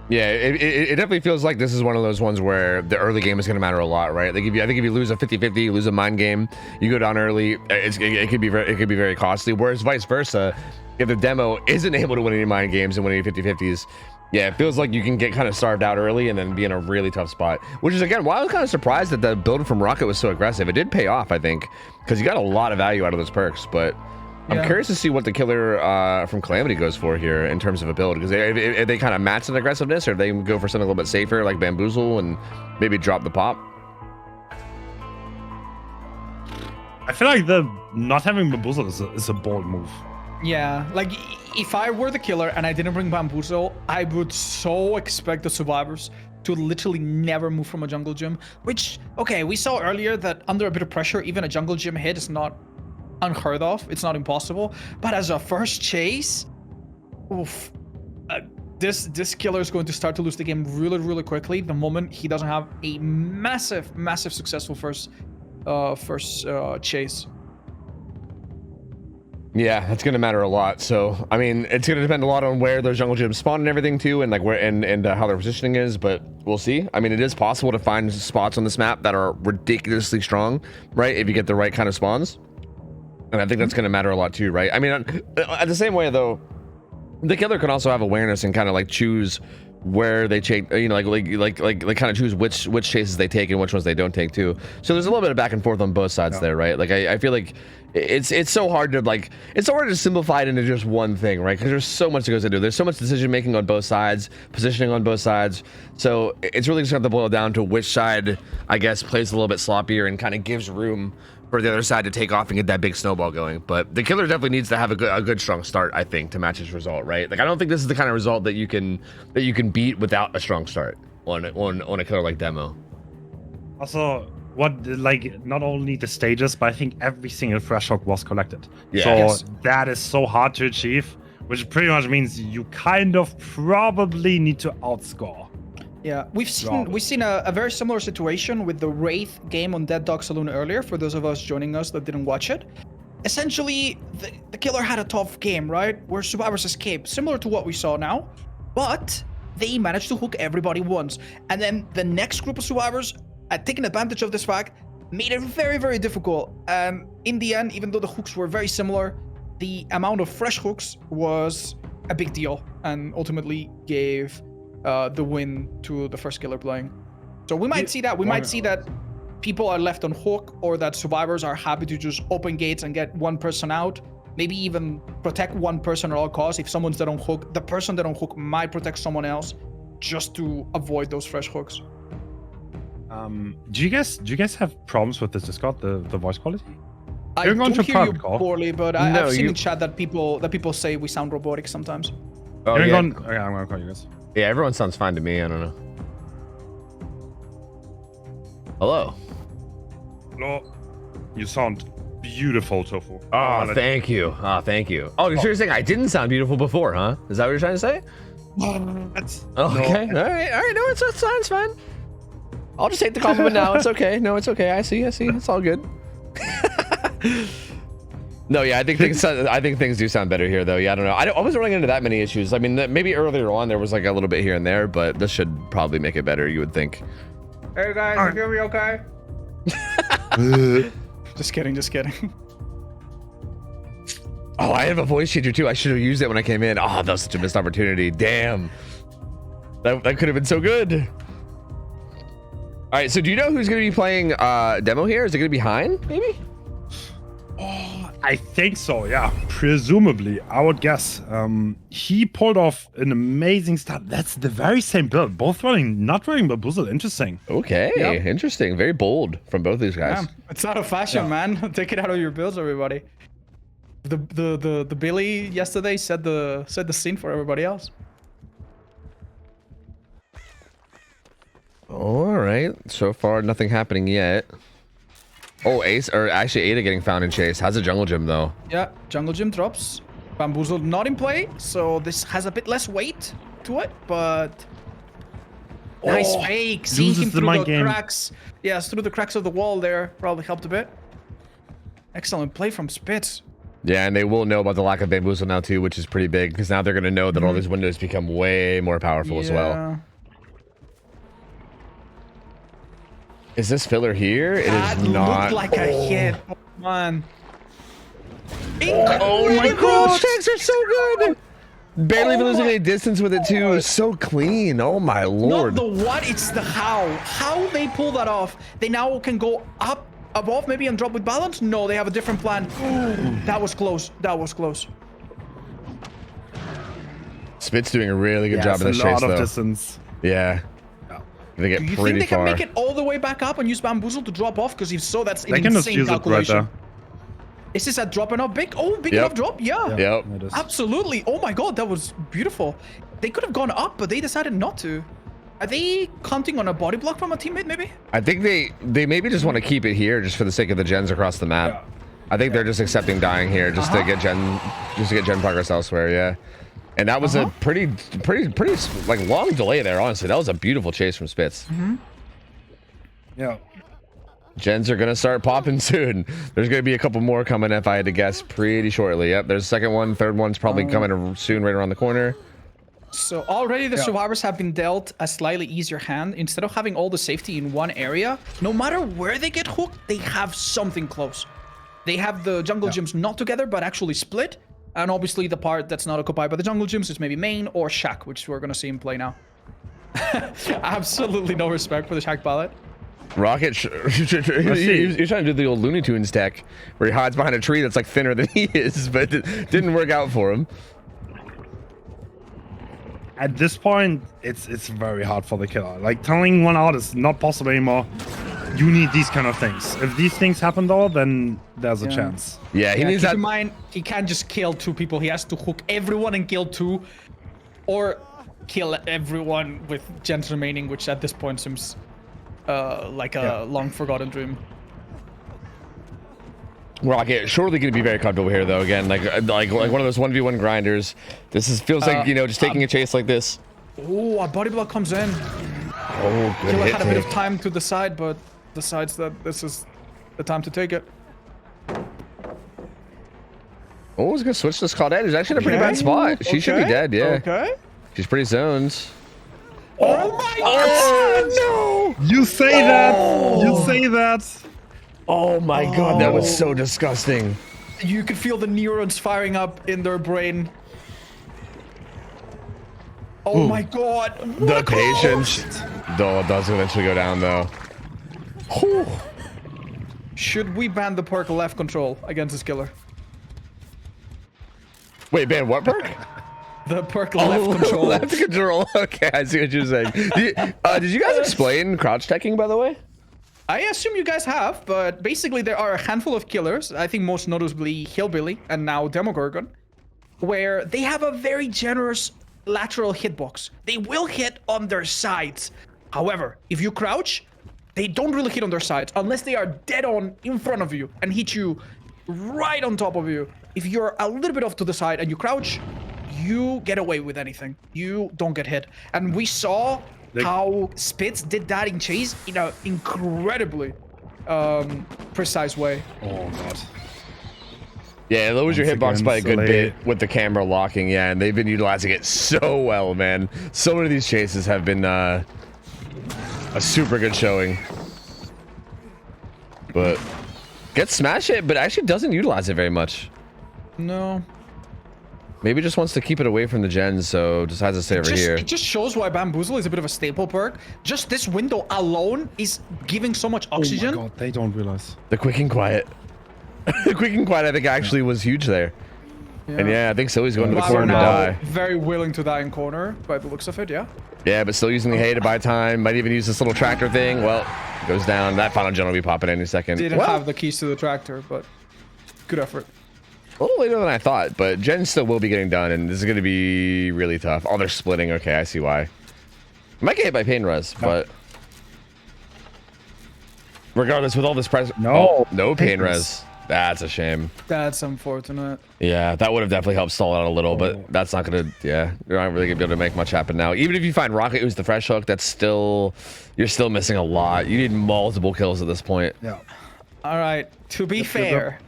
Yeah, it definitely feels like this is one of those ones where the early game is going to matter a lot, right? Like I think if you lose a 50-50, you lose a mind game, you go down early, it could be very costly. Whereas vice versa, if the demo isn't able to win any mind games and win any 50-50s, yeah, it feels like you can get kind of starved out early and then be in a really tough spot. Which is, again, why I was kind of surprised that the build from Rocket was so aggressive. It did pay off, I think, because you got a lot of value out of those perks. But I'm curious to see what the killer from Calamity goes for here in terms of a build. Because if they kind of match in aggressiveness, or if they go for something a little bit safer, like Bamboozle, and maybe drop the pop. I feel like the not having Bamboozle is a bold move. Yeah, like if I were the killer and I didn't bring Bamboozle, I would so expect the survivors to literally never move from a jungle gym. Which, okay, we saw earlier that under a bit of pressure, even a jungle gym hit is not unheard of. It's not impossible. But as a first chase, oof, this killer is going to start to lose the game really quickly the moment he doesn't have a massive successful first chase. Yeah, that's gonna matter a lot. So, I mean, it's gonna depend a lot on where those jungle gyms spawn and everything too, and like where and how their positioning is. But we'll see. I mean, it is possible to find spots on this map that are ridiculously strong, right? If you get the right kind of spawns, and I think that's gonna matter a lot too, right? I mean, at the same way though, the killer can also have awareness and kind of like choose where they take, you know, like kind of choose which chases they take and which ones they don't take too. So there's a little bit of back and forth on both sides there, right? Like I feel like it's so hard to simplify it into just one thing, right? Because there's so much that goes into it. There's so much decision making on both sides, positioning on both sides. So it's really just going to boil down to which side, I guess, plays a little bit sloppier and kind of gives room for the other side to take off and get that big snowball going. But the killer definitely needs to have a good strong start, I think, to match his result, right? Like I don't think this is the kind of result that you can beat without a strong start on a killer like Demo. Also, what, like, not only the stages, but I think every single fresh hook was collected. Yeah. So that is so hard to achieve, which pretty much means you kind of probably need to outscore. Yeah, we've seen a very similar situation with the Wraith game on Dead Dog Saloon earlier, for those of us joining us that didn't watch it. Essentially, the killer had a tough game, right? Where survivors escaped, similar to what we saw now, but they managed to hook everybody once. And then the next group of survivors, taking advantage of this fact, made it very difficult. In the end, even though the hooks were very similar, the amount of fresh hooks was a big deal and ultimately gave the win to the first killer playing. So we might see that. We might see that people are left on hook, or that survivors are happy to just open gates and get one person out. Maybe even protect one person at all costs. If someone's dead on hook, the person dead on hook might protect someone else just to avoid those fresh hooks. Do you guys have problems with this Discord, the voice quality? I You're going don't to hear you call. poorly, but I've seen in chat that people say we sound robotic sometimes. Oh, Okay, yeah. I'm gonna call you guys. Yeah, everyone sounds fine to me. I don't know. Hello. Hello. You sound beautiful, Tofu. Oh, thank you. Oh, thank you. Oh, you're saying I didn't sound beautiful before, huh? Is that what you're trying to say? That's, Okay. no. All right. No, it's fine. It's fine. I'll just take the compliment now. It's okay. No, it's okay. I see. It's all good. No, yeah, I think things do sound better here, though. Yeah, I don't know. I wasn't running into that many issues. I mean, maybe earlier on there was like a little bit here and there, but this should probably make it better, you would think. Hey guys, you hear me okay? Just kidding. Oh, I have a voice changer too. I should have used it when I came in. Oh, that was such a missed opportunity. Damn. That could have been so good. All right, so do you know who's going to be playing demo here? Is it going to be Hein, maybe? I think so, yeah. Presumably, I would guess. He pulled off an amazing start. That's the very same build. Both not running Bamboozle. Interesting. Okay, Yep. Interesting. Very bold from both these guys. Yeah, it's out of fashion, man. Take it out of your builds, everybody. The Billy yesterday set the scene for everybody else. All right. So far, nothing happening yet. Oh, Ace, or actually Ada getting found in chase. How's the jungle gym though? Yeah, jungle gym drops. Bamboozle not in play, so this has a bit less weight to it, but nice fake. Seeing him through the cracks. Yes, through the cracks of the wall there probably helped a bit. Excellent play from Spitz. Yeah, and they will know about the lack of bamboozle now too, which is pretty big because now they're going to know that all these windows become way more powerful as well. Is this filler here? It is not. Looked like a hit. Oh, man. Oh my god, checks are so good. Barely even losing any distance with it too. So clean. Oh my lord. Not the what, it's the how. How they pull that off. They now can go up above maybe and drop with balance. No, they have a different plan. Ooh, that was close. That was close. Spit's doing a really good job in this chase though. A lot of distance. Yeah. They get Do you pretty think they far. can make it all the way back up and use bamboozle to drop off? Because if so, that's an They can just insane use it right calculation. there. Is this a drop enough big? Oh, big enough drop? Yeah. Yep. Absolutely. Oh my god, that was beautiful. They could have gone up, but they decided not to. Are they counting on a body block from a teammate, maybe? I think they maybe just want to keep it here just for the sake of the gens across the map. I think they're just accepting dying here just to get gen progress elsewhere. Yeah. And that was a pretty like long delay there. Honestly, that was a beautiful chase from Spitz. Yeah. Gens are gonna start popping soon. There's gonna be a couple more coming, if I had to guess, pretty shortly. Yep, there's a second one, third one's probably coming soon, right around the corner. So already the survivors have been dealt a slightly easier hand. Instead of having all the safety in one area, no matter where they get hooked, they have something close. They have the jungle gyms not together, but actually split. And obviously the part that's not occupied by the jungle gyms is maybe main or shack, which we're gonna see him play now. Absolutely no respect for the shack ballot. Rocket, you're trying to do the old Looney Tunes tech, where he hides behind a tree that's like thinner than he is, but it didn't work out for him. At this point, it's very hard for the killer. Like, telling one out is not possible anymore. You need these kind of things. If these things happen though, then there's a chance. Yeah, he needs keep that. in mind, he can't just kill two people. He has to hook everyone and kill two, or kill everyone with gens remaining, which at this point seems like a long forgotten dream. Rocket surely going to be very comfortable here, though. Again, like one of those 1v1 grinders. This feels like, you know, just taking a chase like this. Oh, a body block comes in. Oh, good Killer hit had a bit take. of time to decide, but decides that this is the time to take it. Oh, he's going to switch this Claudette. He's actually in a pretty bad spot. She should be dead, yeah. Okay. She's pretty zoned. Oh my god! Oh, no! You say that! You say that! Oh my god, that was so disgusting. You could feel the neurons firing up in their brain. Oh my god! The patience. Though it does eventually go down, though. Whew. Should we ban the perk left control against this killer? Wait, ban what perk? The perk left control. Left control. Okay, I see what you're saying. Did you guys explain crouch teching, by the way? I assume you guys have, but basically there are a handful of killers, I think most noticeably Hillbilly and now Demogorgon, where they have a very generous lateral hitbox. They will hit on their sides. However, if you crouch, they don't really hit on their sides unless they are dead on in front of you and hit you right on top of you. If you're a little bit off to the side and you crouch, you get away with anything. You don't get hit. And we saw how Spitz did that in chase in an incredibly precise way. Oh god. Yeah, it lowers your hitbox by a good so bit with the camera locking. Yeah, and they've been utilizing it so well, man. So many of these chases have been a super good showing. But gets smash it, but actually doesn't utilize it very much. No. Maybe just wants to keep it away from the gens, so decides to stay over here. It just shows why Bamboozle is a bit of a staple perk. Just this window alone is giving so much oxygen. Oh my god, they don't realize. The quick and quiet. The quick and quiet, I think, actually was huge there. Yeah. And yeah, I think so. He's going to the corner to die. Very willing to die in corner by the looks of it, yeah. Yeah, but still using the hay to buy time. Might even use this little tractor thing. Well, goes down. That final gen will be popping any second. Didn't have the keys to the tractor, but good effort. A little later than I thought, but gen still will be getting done, and this is going to be really tough. Oh, they're splitting. Okay, I see why. I might get hit by pain res, but Regardless, with all this price, No. no pain Pain res. That's a shame. That's unfortunate. Yeah, that would have definitely helped stall out a little, but that's not gonna. Yeah, you're not really gonna be able to make much happen now. Even if you find Rocket, who's the fresh hook, that's still, you're still missing a lot. You need multiple kills at this point. Yeah. All right. To be fair,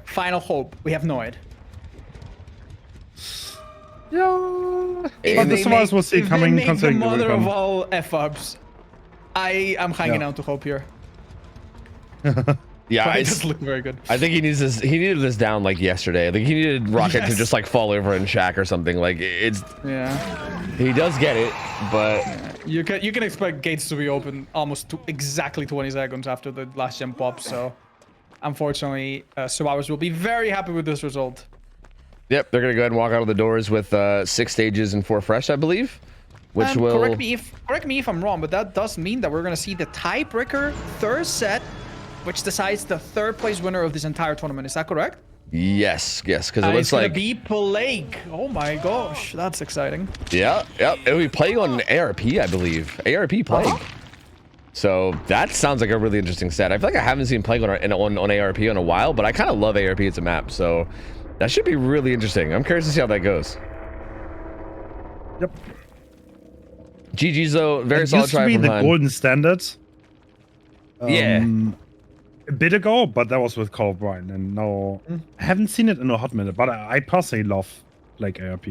final hope. We have Noid. Yeah. If But they this was we'll see if they coming make the considering the mother of recon. all f-ups, I am hanging out to hope here. Yeah, But it does look very good. I think he needs this. He needed this down like yesterday. I think he needed Rocket to Yes. just like fall over and shack or something. Like it's. Yeah. He does get it, but You can expect gates to be open almost exactly 20 seconds after the last gen pop. So, unfortunately, survivors will be very happy with this result. yep, they're gonna go ahead and walk out of the doors with 6 stages and 4 fresh, I believe. Which And will correct me if I'm wrong, but that does mean that we're gonna see the tiebreaker third set, which decides the third place winner of this entire tournament. Is that correct? yes, because it It's looks gonna like be Plague. Oh my gosh, that's exciting. yeah, it'll be playing on ARP, I believe. ARP Plague. So that sounds like a really interesting set. I feel like I haven't seen Plague on ARP in a while, but I kind of love ARP as a map. So that should be really interesting. I'm curious to see how that goes. Yep. GG's though, very It solid used to try be from the Hein. golden standard. Yeah. A bit ago, but that was with Call of Brian, and now I haven't seen it in a hot minute. But I personally love like ARP.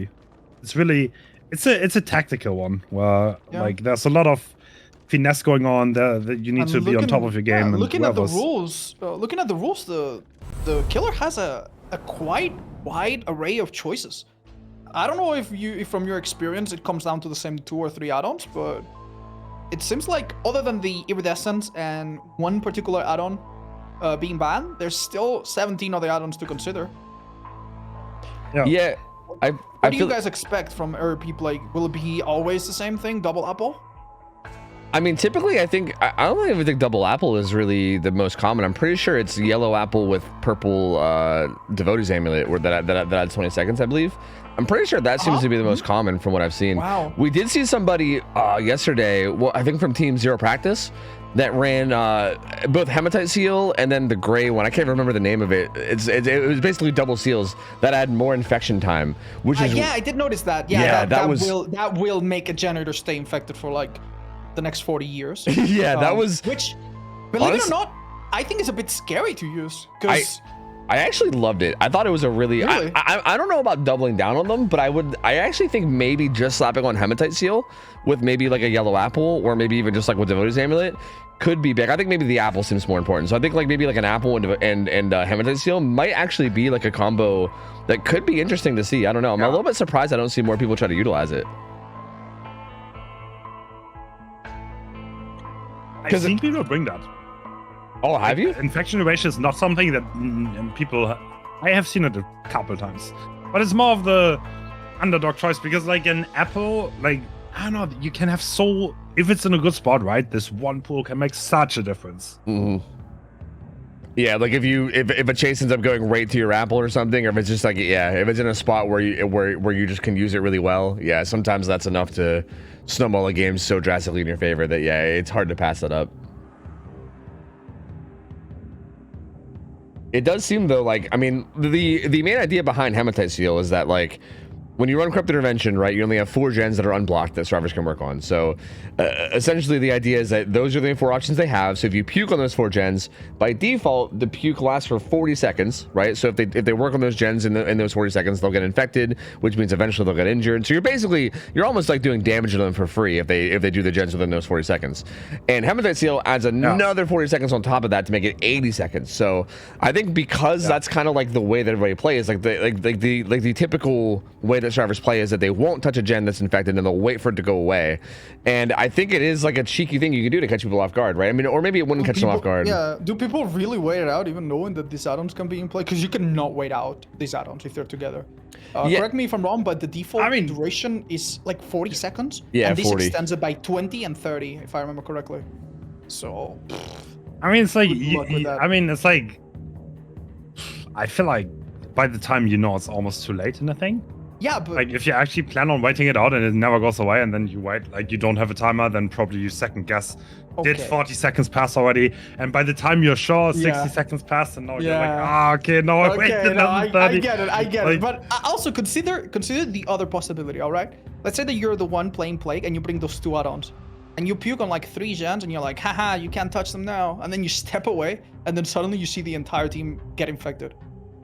It's really, it's a tactical one where like there's a lot of finesse going on there that you need to be on top of your game. And Looking at the whoever's- rules, the killer has a quite wide array of choices. I don't know if from your experience it comes down to the same 2 or 3 add-ons, but it seems like other than the iridescence and one particular add-on being banned, there's still 17 other add-ons to consider. Yeah. I What do you feel guys expect from ARP? Like, will it be always the same thing, double apple? I mean, typically, I don't even think double apple is really the most common. I'm pretty sure it's yellow apple with purple devotee's amulet, or that adds 20 seconds, I believe. I'm pretty sure that seems to be the most common from what I've seen. Wow. We did see somebody yesterday, well, I think from Team Zero Practice, that ran both Hematite Seal and then the gray one. I can't remember the name of it. It was basically double seals that add more infection time, which is Yeah, I did notice that. Yeah, that will make a janitor stay infected for like the next 40 years. yeah, that was Which, believe it honest- or not, I think it's a bit scary to use because I actually loved it. I thought it was a really. Really? I don't know about doubling down on them, but I actually think maybe just slapping on Hematite Seal with maybe like a yellow apple, or maybe even just like with Devotee's Amulet, could be big. I think maybe the apple seems more important. So I think like maybe like an apple and Hematite Seal might actually be like a combo that could be interesting to see. I don't know. I'm a little bit surprised I don't see more people try to utilize it. I've seen people bring that. Oh, have you? Infection ratio is not something that people. I have seen it a couple times, but it's more of the underdog choice because, like, an apple, like, I don't know, you can have so if it's in a good spot, right? This one pool can make such a difference. Mm-hmm. Yeah, like if a chase ends up going right to your apple or something, or if it's just like if it's in a spot where you just can use it really well, sometimes that's enough to snowball a game so drastically in your favor that it's hard to pass that up. It does seem though, like, I mean, the main idea behind Hematite Seal is that, like, when you run Corrupt Intervention, right, you only have 4 gens that are unblocked that survivors can work on. So essentially the idea is that those are the 4 options they have. So if you puke on those 4 gens, by default, the puke lasts for 40 seconds, right? So if they work on those gens in those 40 seconds, they'll get infected, which means eventually they'll get injured. So you're almost like doing damage to them for free if they do the gens within those 40 seconds. And Hematite Seal adds another 40 seconds on top of that to make it 80 seconds. So I think because that's kind of like the way that everybody plays, like the typical way that survivors play is that they won't touch a gen that's infected and they'll wait for it to go away. And I think it is like a cheeky thing you can do to catch people off guard, right? I mean, or maybe it wouldn't catch them off guard. Yeah, do people really wait it out even knowing that these add-ons can be in play? Because you cannot wait out these add-ons if they're together. Correct me if I'm wrong, but the default duration is like 40 seconds. Yeah, and this 40. extends it by 20 and 30, if I remember correctly. So, I mean, it's like, Good luck with that. I mean, it's like, I feel like by the time you know, it's almost too late in the thing. Yeah, but Like if you actually plan on waiting it out and it never goes away, and then you wait, like you don't have a timer, then probably you second guess. Did Okay. 40 seconds pass already? And by the time you're sure, 60 Yeah. seconds passed, and now you're Yeah. like, okay, no, I waited okay, no, another 30. I get it, I get Like- it. But also consider the other possibility. All right, let's say that you're the one playing Plague and you bring those 2 add-ons, and you puke on like 3 gens, and you're like, haha, you can't touch them now. And then you step away, and then suddenly you see the entire team get infected.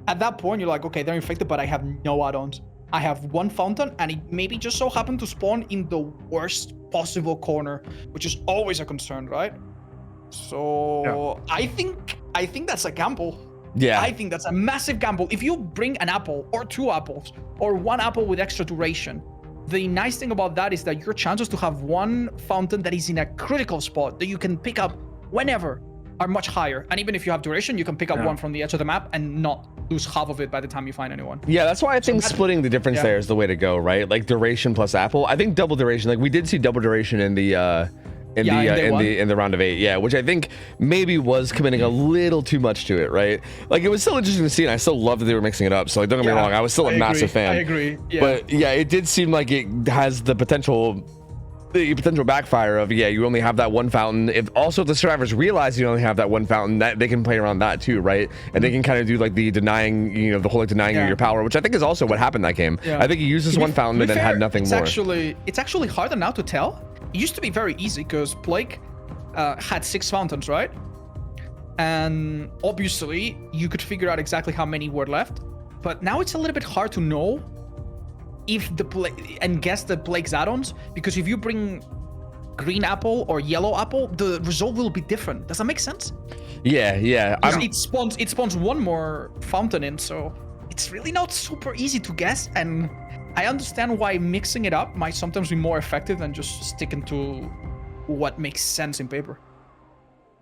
At that point, you're like, okay, they're infected, but I have no add-ons. I have 1 fountain, and it maybe just so happened to spawn in the worst possible corner, which is always a concern, right? So I think that's a gamble. Yeah. I think that's a massive gamble. If you bring an apple or 2 apples or 1 apple with extra duration, the nice thing about that is that your chances to have 1 fountain that is in a critical spot that you can pick up whenever are much higher. And even if you have duration, you can pick up 1 from the edge of the map and not lose half of it by the time you find anyone. Yeah, that's why I think splitting the difference there is the way to go, right? Like duration plus apple. I think double duration. Like we did see double duration in the in the round of 8, yeah, which I think maybe was committing a little too much to it, right? Like it was still interesting to see, and I still love that they were mixing it up. So like, don't get me wrong, I was still a massive fan. I agree. Yeah. But yeah, it did seem like it has the potential backfire of you only have that 1 fountain. If the survivors realize you only have that 1 fountain, that they can play around that too, right? And they can kind of do like the denying, the whole like denying you your power, which I think is also what happened that game. I think he used this 1 fountain and then had nothing more. It's actually harder now to tell. It used to be very easy because Plague had 6 fountains, right? And obviously you could figure out exactly how many were left, but now it's a little bit hard to know if and guess the Plague's add-ons, because if you bring green apple or yellow apple, the result will be different. Does that make sense? Yeah. It spawns 1 more fountain in, so it's really not super easy to guess. And I understand why mixing it up might sometimes be more effective than just sticking to what makes sense in paper.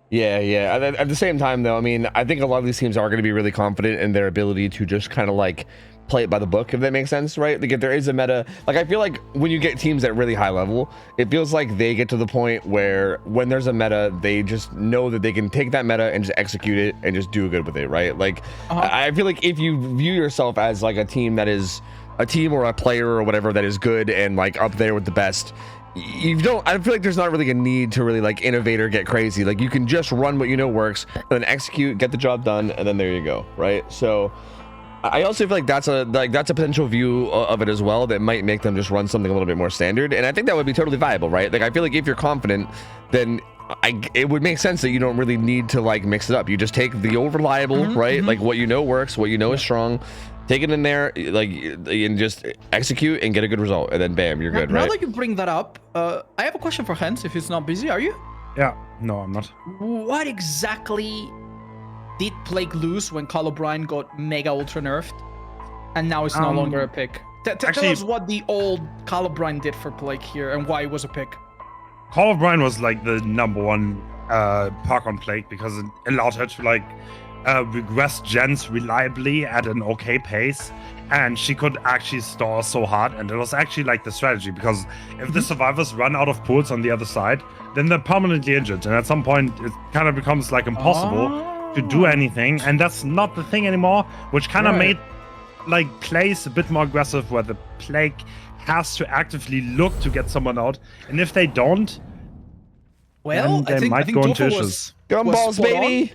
Yeah. At the same time, though, I mean, I think a lot of these teams are going to be really confident in their ability to just kind of like play it by the book, if that makes sense, right? Like if there is a meta, like I feel like when you get teams at really high level, it feels like they get to the point where when there's a meta, they just know that they can take that meta and just execute it and just do good with it, right? Like I feel like if you view yourself as like a team that is a team or a player or whatever that is good and like up there with the best, I feel like there's not really a need to really like innovate or get crazy. Like you can just run what you know works and then execute, get the job done, and then there you go, right? So I also feel like that's a potential view of it as well that might make them just run something a little bit more standard, and I think that would be totally viable, right? Like I feel like if you're confident, then it would make sense that you don't really need to like mix it up. You just take the reliable, right? Like what you know works, what you know is strong, take it in there, like, and just execute and get a good result, and then bam, you're good, right? Now that you bring that up, I have a question for Hans. If he's not busy, are you? Yeah. No, I'm not. What exactly did Plague lose when Carl O'Brien got mega ultra nerfed, and now it's no longer a pick? Tell us what the old Carl O'Brien did for Plague here and why it was a pick. Carl O'Brien was like the #1 perk on Plague because it allowed her to like regress gens reliably at an okay pace, and she could actually store so hard. And it was actually like the strategy, because if the survivors run out of pools on the other side, then they're permanently injured, and at some point it kind of becomes like impossible to do anything, and that's not the thing anymore, which kind of made like plays a bit more aggressive, where the Plague has to actively look to get someone out, and if they don't, well, then they might go into issues. Gumballs, baby.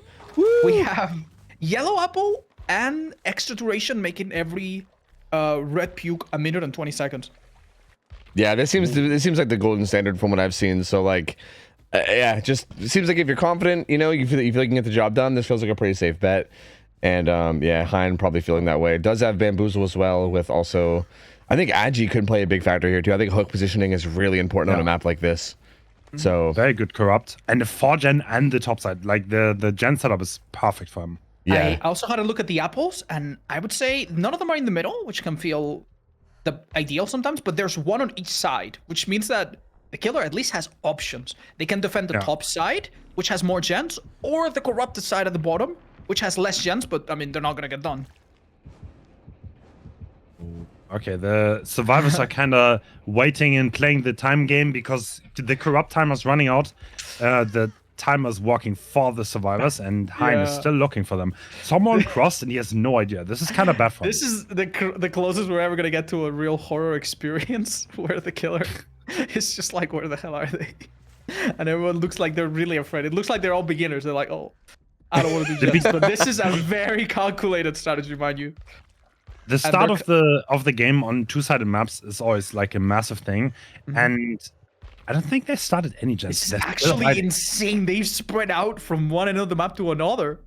We have yellow apple and extra duration, making every red puke 1 minute and 20 seconds. Yeah, this seems like the golden standard from what I've seen. So like, yeah, just it seems like if you're confident, you feel like you can get the job done. This feels like a pretty safe bet. And yeah, Hein probably feeling that way. It does have Bamboozle as well, with also, I think Agi could play a big factor here too. I think hook positioning is really important on a map like this. So very good corrupt, and the 4-gen and the top side, like the gen setup is perfect for him. Yeah. I also had a look at the apples, and I would say none of them are in the middle, which can feel the ideal sometimes, but there's 1 on each side, which means that the killer at least has options. They can defend the top side, which has more gens, or the corrupted side at the bottom, which has less gens, but I mean, they're not gonna get done. Okay, the survivors are kind of waiting and playing the time game because the corrupt timer is running out. The timer is working for the survivors, and Hein is still looking for them. Someone crossed, and he has no idea. This is kind of bad for him. This is the closest we're ever gonna get to a real horror experience, where the killer is just like, where the hell are they? And everyone looks like they're really afraid. It looks like they're all beginners. They're like, oh, I don't want to do this. But this is a very calculated strategy, mind you. The start of the game on two-sided maps is always like a massive thing, and I don't think they started any gens. This is actually insane. They've spread out from one end of the map to another.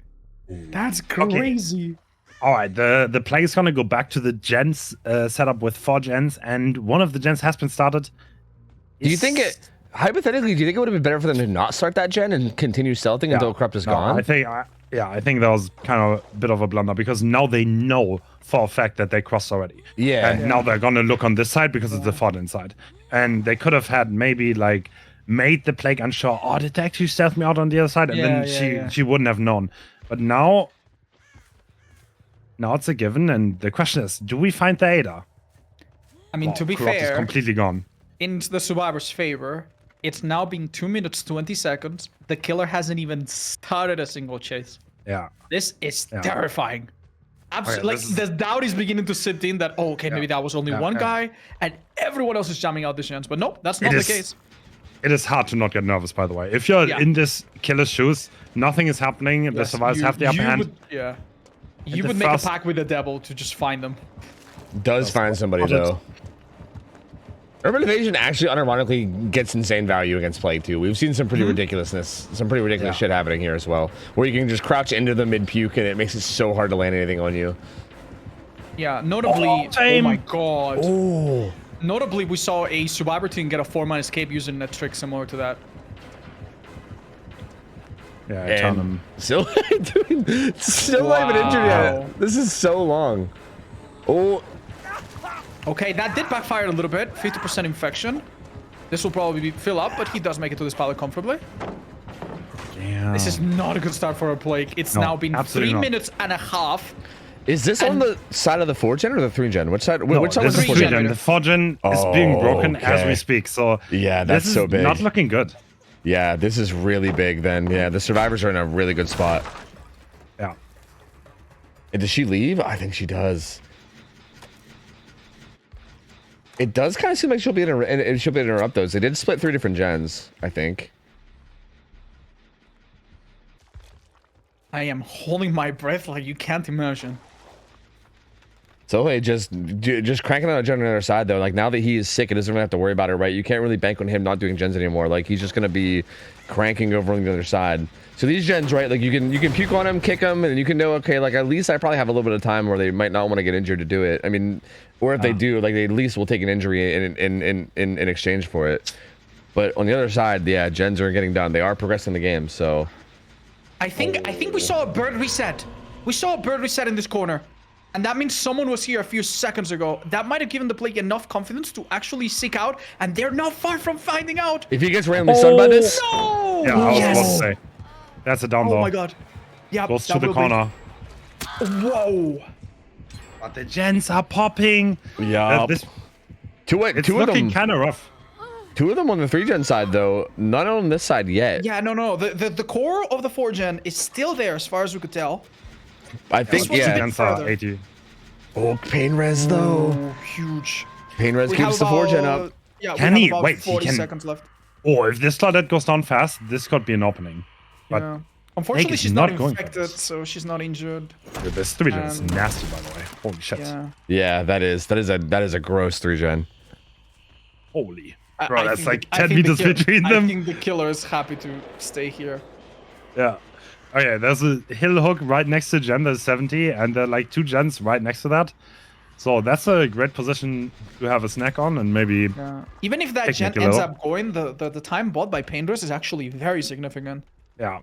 That's crazy. Okay. All right, the play is gonna go back to the gens setup with 4 gens, and one of the gens has been started. Do you think it? Hypothetically, do you think it would have been better for them to not start that gen and continue stealthing until Corrupt is gone? I think that was kind of a bit of a blunder, because now they know for a fact that they crossed already. Yeah. And now they're gonna look on this side because it's the fort inside. And they could have had maybe like made the plague unsure. Oh, did they actually stealth me out on the other side? And then she wouldn't have known. But now it's a given, and the question is, do we find the Ada? I mean, to be Corrupt is fair, completely gone. in the survivor's favor, it's now been 2 minutes 20 seconds. The killer hasn't even started a single chase. Yeah. This is terrifying. Absolutely, Okay, like the doubt is beginning to sit in that, oh, okay, maybe that was only one guy, and everyone else is jamming out the gens. But nope, that's not the case. It is hard to not get nervous, by the way. If you're in this killer's shoes, nothing is happening. The survivors have the upper hand. You would make a pact with the devil to just find them. Does find somebody though. Urban Evasion actually unironically gets insane value against Plague too. We've seen some pretty ridiculousness, some pretty ridiculous shit happening here as well, where you can just crouch into the mid puke and it makes it so hard to land anything on you. Yeah, notably, oh my god. Oh. Notably, we saw a survivor team get a 4-man escape using a trick similar to that. Yeah, I tell them. Still not even injured yet. This is so long. Oh. Okay, that did backfire a little bit. 50% infection. This will probably fill up, but he does make it to this pallet comfortably. Damn. This is not a good start for a Plague. It's now been 3 minutes and a half. Is this on the side of the 4-gen or the 3-gen? Which side? No, which side was this the is 4-gen? 3-gen. The 4-gen is being broken as we speak. So yeah, that's so big. Not looking good. Yeah, this is really big then. Yeah, the survivors are in a really good spot. Yeah. And does she leave? I think she does. It does kind of seem like she'll be able to interrupt those. They did split 3 different gens, I think. I am holding my breath like you can't imagine. So hey, just cranking out a gen on the other side though. Like now that he is sick, it doesn't really have to worry about it, right? You can't really bank on him not doing gens anymore. Like he's just gonna be cranking over on the other side. So these gens, right? Like you can puke on him, kick him, and then you can know, okay, like at least I probably have a little bit of time where they might not want to get injured to do it. I mean, or if they do, like they at least will take an injury in exchange for it. But on the other side, yeah, gens are getting done. They are progressing the game, so. I think we saw a bird reset. We saw a bird reset in this corner. And that means someone was here a few seconds ago. That might have given the Plague enough confidence to actually seek out, and they're not far from finding out. If he gets randomly stunned by this. No! Yeah, I was about to say. That's a down blow. Oh my god. Yeah, goes to the corner. Whoa. But the gens are popping. Yeah. Two of looking them kind of rough. 2 of them on the 3-gen side though. None on this side yet. Yeah, no. The core of the 4-gen is still there as far as we could tell. I think, Gens are 80. Oh, pain res though. Oh, huge. Pain res keeps the 4-gen up. Yeah, can we he? have about Wait, 40 he can. seconds left. Oh, if this Claudette goes down fast, this could be an opening. But Yeah. Unfortunately, is she's not not going infected, fast. so she's not injured. this 3-gen is nasty, by the way. Holy shit. Yeah. Yeah, that is a gross 3-gen. Holy. I Bro, that's think like I 10 think the meters between them. I think the killer is happy to stay here. Yeah. Okay, there's a hill hook right next to gen, there's 70, and there are like 2 gens right next to that. So that's a great position to have a snack on, and maybe... Yeah. Even if that gen ends up going, the time bought by Painter's is actually very significant. Yeah.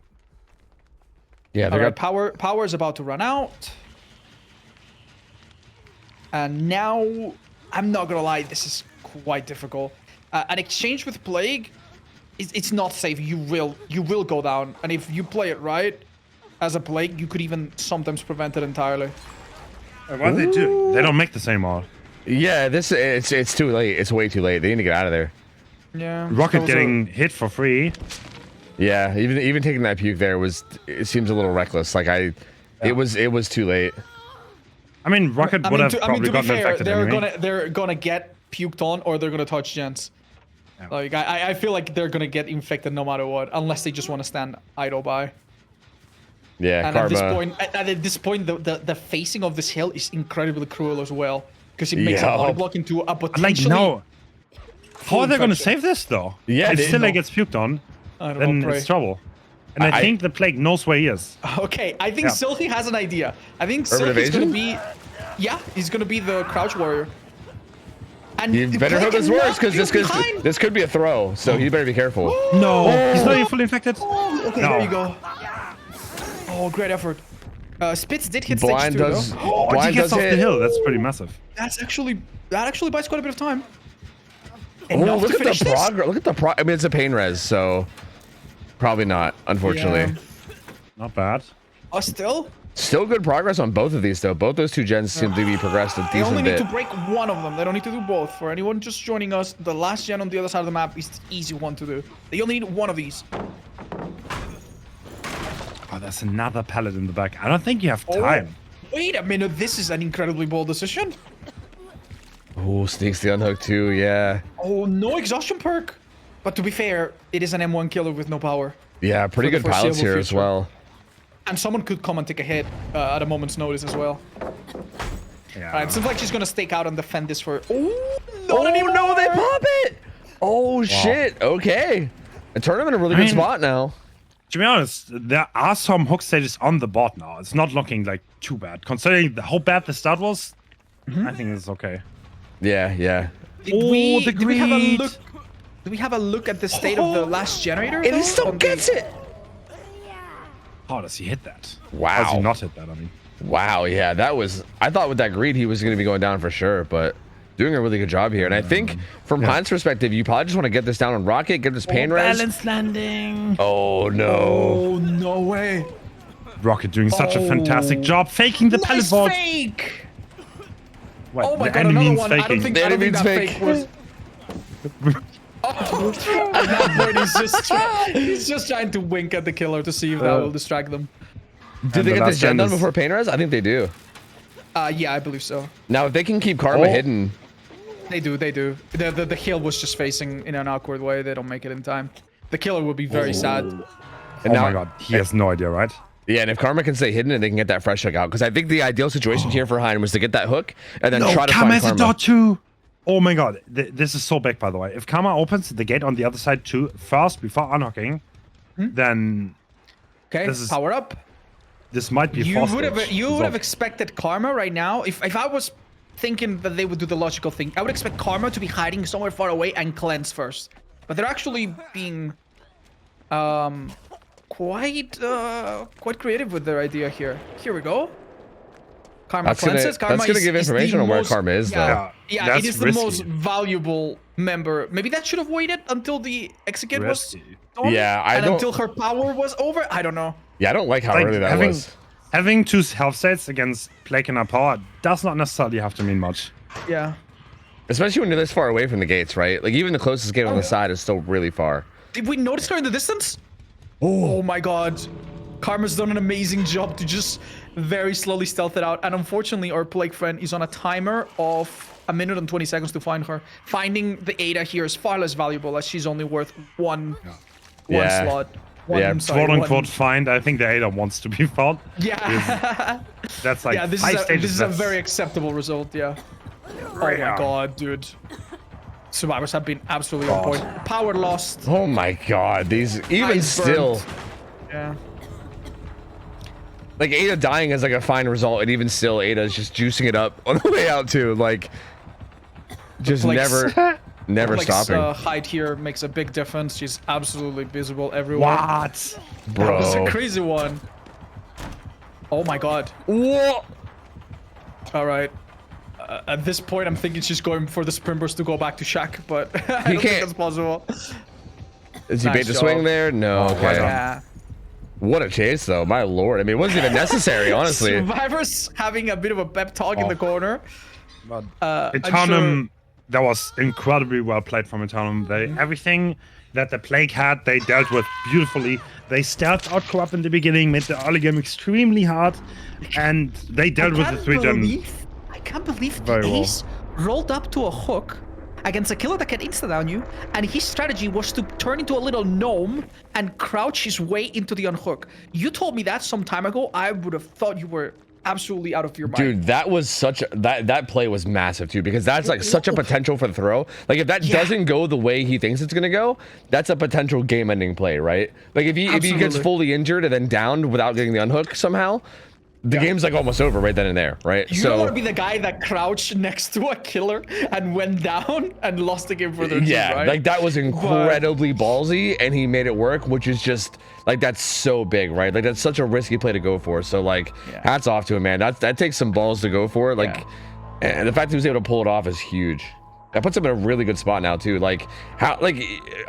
Yeah, they Alright, got power is about to run out. And now, I'm not gonna lie, this is quite difficult. An exchange with Plague, it's not safe. You will go down, and if you play it right, as a Plague, you could even sometimes prevent it entirely. What do they do? They don't make the same art. Yeah, it's too late. It's way too late. They need to get out of there. Yeah. Rocket getting hit for free. Yeah, even taking that puke there it seems a little reckless. Like it was too late. I mean, Rocket would have probably gotten infected anyway. They're gonna get puked on, or they're gonna touch gens. Yeah. Like I feel like they're gonna get infected no matter what, unless they just want to stand idle by. Yeah, and karma. at this point, the facing of this hill is incredibly cruel as well, because it makes a body block into a potentially. Like no. How are they gonna save this though? Yeah, if Silla gets puked on, then it's trouble. And I think the plague knows where he is. Okay, I think Silky has an idea. I think Silky's gonna be, he's gonna be the crouch warrior. And you better hope this works, because this could be a throw. So you better be careful. No, he's not even fully infected. Okay, there you go. Oh, great effort. Spitz did hit Blind stage 2 though. Blind he gets does off hit. the hill. That's pretty massive. That actually buys quite a bit of time. Oh, look at the progress. Look at the I mean, it's a pain res, so probably not, unfortunately. Yeah. Not bad. Oh, still good progress on both of these, though. Both those two gens seem to be progressed a decent bit. They only need to break one of them. They don't need to do both. For anyone just joining us, the last gen on the other side of the map is the easy one to do. They only need one of these. Oh, there's another pallet in the back. I don't think you have time. Wait a minute. This is an incredibly bold decision. Oh, sneaks the unhook too, yeah. Oh, no exhaustion perk. But to be fair, it is an M1 killer with no power. Yeah, pretty good pilots here as well. And someone could come and take a hit at a moment's notice as well. Yeah. Alright, seems like she's gonna stake out and defend this for. Oh, no, they pop it! Oh, shit. Okay. And turn him in a really good spot now. To be honest, there are some hook stages on the board now. It's not looking like too bad. Considering how bad the start was, I think it's okay. Yeah. Did we have a look? Do we have a look at the state of the last generator? And he still gets it! How does he hit that? Wow. How does he not hit that, I mean? Wow, yeah, that was... I thought with that greed he was going to be going down for sure, but doing a really good job here. And I think from Heinz's perspective, you probably just want to get this down on Rocket, get this pain res. Balance landing. Oh, no. Oh, no way. Rocket doing such a fantastic job faking the pallet vault. Fake! Wait, Oh my god, another one. I don't think means that fake. fake was... At that point, he's just trying to wink at the killer to see if that will distract them. Do they get this gen done before pain res? I think they do. Yeah, I believe so. Now, if they can keep karma hidden... They do. The heal was just facing in an awkward way. They don't make it in time. The killer will be very sad. And now, my god, he has no idea, right? Yeah, and if karma can stay hidden, and they can get that fresh hook out. Because I think the ideal situation here for Hein was to get that hook and then try to find karma. Dot too. Oh my god, this is so big, by the way. If karma opens the gate on the other side too first before unhooking, then power up. This might be you would have expected karma right now. If I was thinking that they would do the logical thing, I would expect karma to be hiding somewhere far away and cleanse first. But they're actually being quite creative with their idea here. Here we go. Karma cleanses. That's gonna give information on where karma is, though. Yeah, it is the most valuable member. Maybe that should have waited until the execute was done. Yeah, until her power was over. I don't know. Yeah, I don't like how early that was. Having 2 health states against Plague and her power does not necessarily have to mean much. Yeah. Especially when you're this far away from the gates, right? Like, even the closest gate on the side is still really far. Did we notice her in the distance? Oh my god. Karma's done an amazing job to just very slowly stealth it out. And unfortunately, our Plague friend is on a timer of 1 minute and 20 seconds to find her. Finding the Ada here is far less valuable, as she's only worth one slot. Quote unquote find. I think the Ada wants to be found. Yeah. That's like this is a very acceptable result, yeah. Oh my god, dude. Survivors have been absolutely on point. Power lost. Oh my god, these even still. Yeah. Like, Ada dying is like a fine result, and even still, Ada is just juicing it up on the way out too. Like, just never stopping. Hide here makes a big difference. She's absolutely visible everywhere. What? Bro. That was a crazy one. Oh my god. Whoa. All right. At this point, I'm thinking she's going for the sprint burst to go back to Shaq, but I don't think that's possible. Is he bait to swing there? No. Okay. Yeah. What a chase, though. My lord. I mean, it wasn't even necessary, honestly. Survivors having a bit of a pep talk in the corner. Eternium that was incredibly well played from Eternum. Everything that the Plague had, they dealt with beautifully. They stealthed out Corrupt in the beginning, made the early game extremely hard, and they dealt with the 3-gen. I can't believe Very well. Ace rolled up to a hook against a killer that can insta-down you, and his strategy was to turn into a little gnome and crouch his way into the unhook. You told me that some time ago, I would have thought you were absolutely out of your mind. Dude, that was that play was massive too, because that's like such a potential for the throw. Like if that doesn't go the way he thinks it's gonna go, that's a potential game-ending play, right? Like if he gets fully injured and then downed without getting the unhook somehow, the game's like almost over right then and there, right? You don't want to be the guy that crouched next to a killer and went down and lost the game for their team, right? Like that was incredibly ballsy, and he made it work, which is just like that's so big, right? Like that's such a risky play to go for. So like, hats off to him, man. That takes some balls to go for it. Like, and the fact that he was able to pull it off is huge. That puts him in a really good spot now too. Like how, like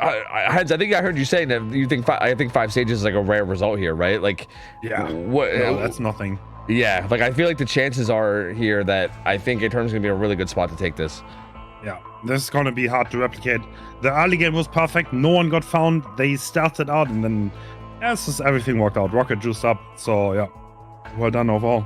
I think I heard you saying that you think I think 5 stages is like a rare result here, right? Like, what? No, that's nothing. Yeah, like I feel like the chances are here that I think Eternum's gonna be a really good spot to take this. Yeah, this is gonna be hard to replicate. The early game was perfect. No one got found. They started out, and then it's just everything worked out. Rocket juiced up. So yeah, well done overall.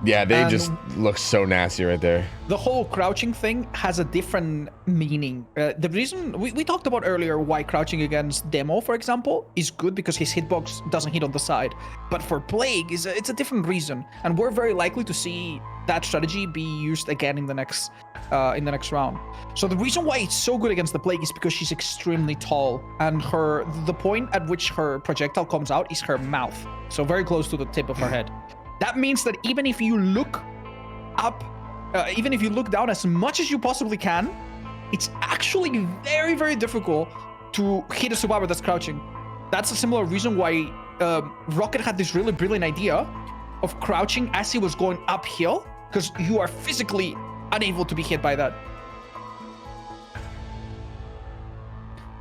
Yeah, they just look so nasty right there. The whole crouching thing has a different meaning. The reason we talked about earlier why crouching against Demo, for example, is good because his hitbox doesn't hit on the side. But for Plague, it's a different reason, and we're very likely to see that strategy be used again in the next round. So the reason why it's so good against the Plague is because she's extremely tall, and the point at which her projectile comes out is her mouth, so very close to the tip of her head. That means that even if you look up, even if you look down as much as you possibly can, it's actually very, very difficult to hit a survivor that's crouching. That's a similar reason why Rocket had this really brilliant idea of crouching as he was going uphill, because you are physically unable to be hit by that.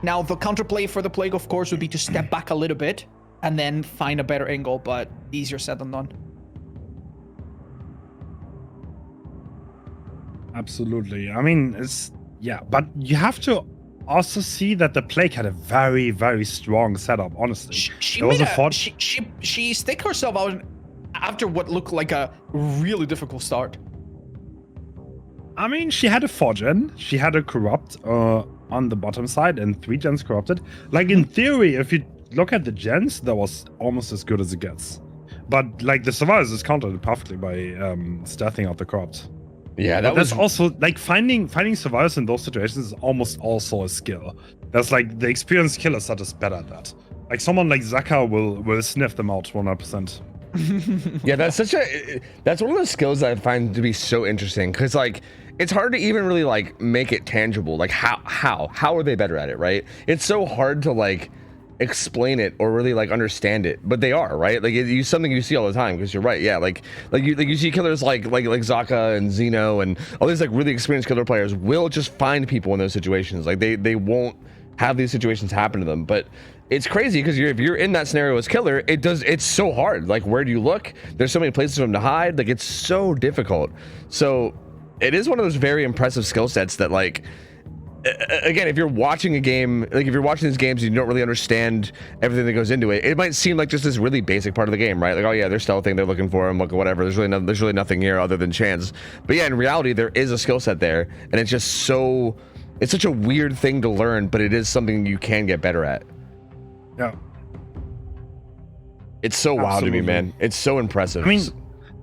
Now, the counterplay for the Plague, of course, would be to step back a little bit and then find a better angle, but easier said than done. Absolutely. I mean, but you have to also see that the Plague had a very, very strong setup, honestly. She stick herself out after what looked like a really difficult start. I mean, she had a 4-gen, she had a Corrupt on the bottom side, and 3 gens corrupted. Like, in theory, if you look at the gens, that was almost as good as it gets. But, like, the Survivors is countered perfectly by stealthing out the Corrupt. Yeah, that's also like finding survivors in those situations is almost also a skill. That's like the experienced killers are just better at that. Like someone like Zaka will sniff them out 100%. Yeah, that's one of those skills that I find to be so interesting, because like it's hard to even really like make it tangible. Like how are they better at it, right? It's so hard to like explain it or really like understand it, but they are, right? Like it's something you see all the time, because you're right. Yeah, like you see killers like Zaka and Xeno and all these like really experienced killer players will just find people in those situations. Like they won't have these situations happen to them. But it's crazy because if you're in that scenario as killer, it's so hard. Like, where do you look? There's so many places for them to hide. Like, it's so difficult. So it is one of those very impressive skill sets that, like, again, if you're watching a game, like if you're watching these games and you don't really understand everything that goes into it, it might seem like just this really basic part of the game, right? Like, oh yeah, they're stealthing, they're looking for him, like whatever. There's really nothing here other than chance. But yeah, in reality, there is a skill set there, and it's just it's such a weird thing to learn, but it is something you can get better at. Yeah. It's so wild to me, man. It's so impressive. I mean,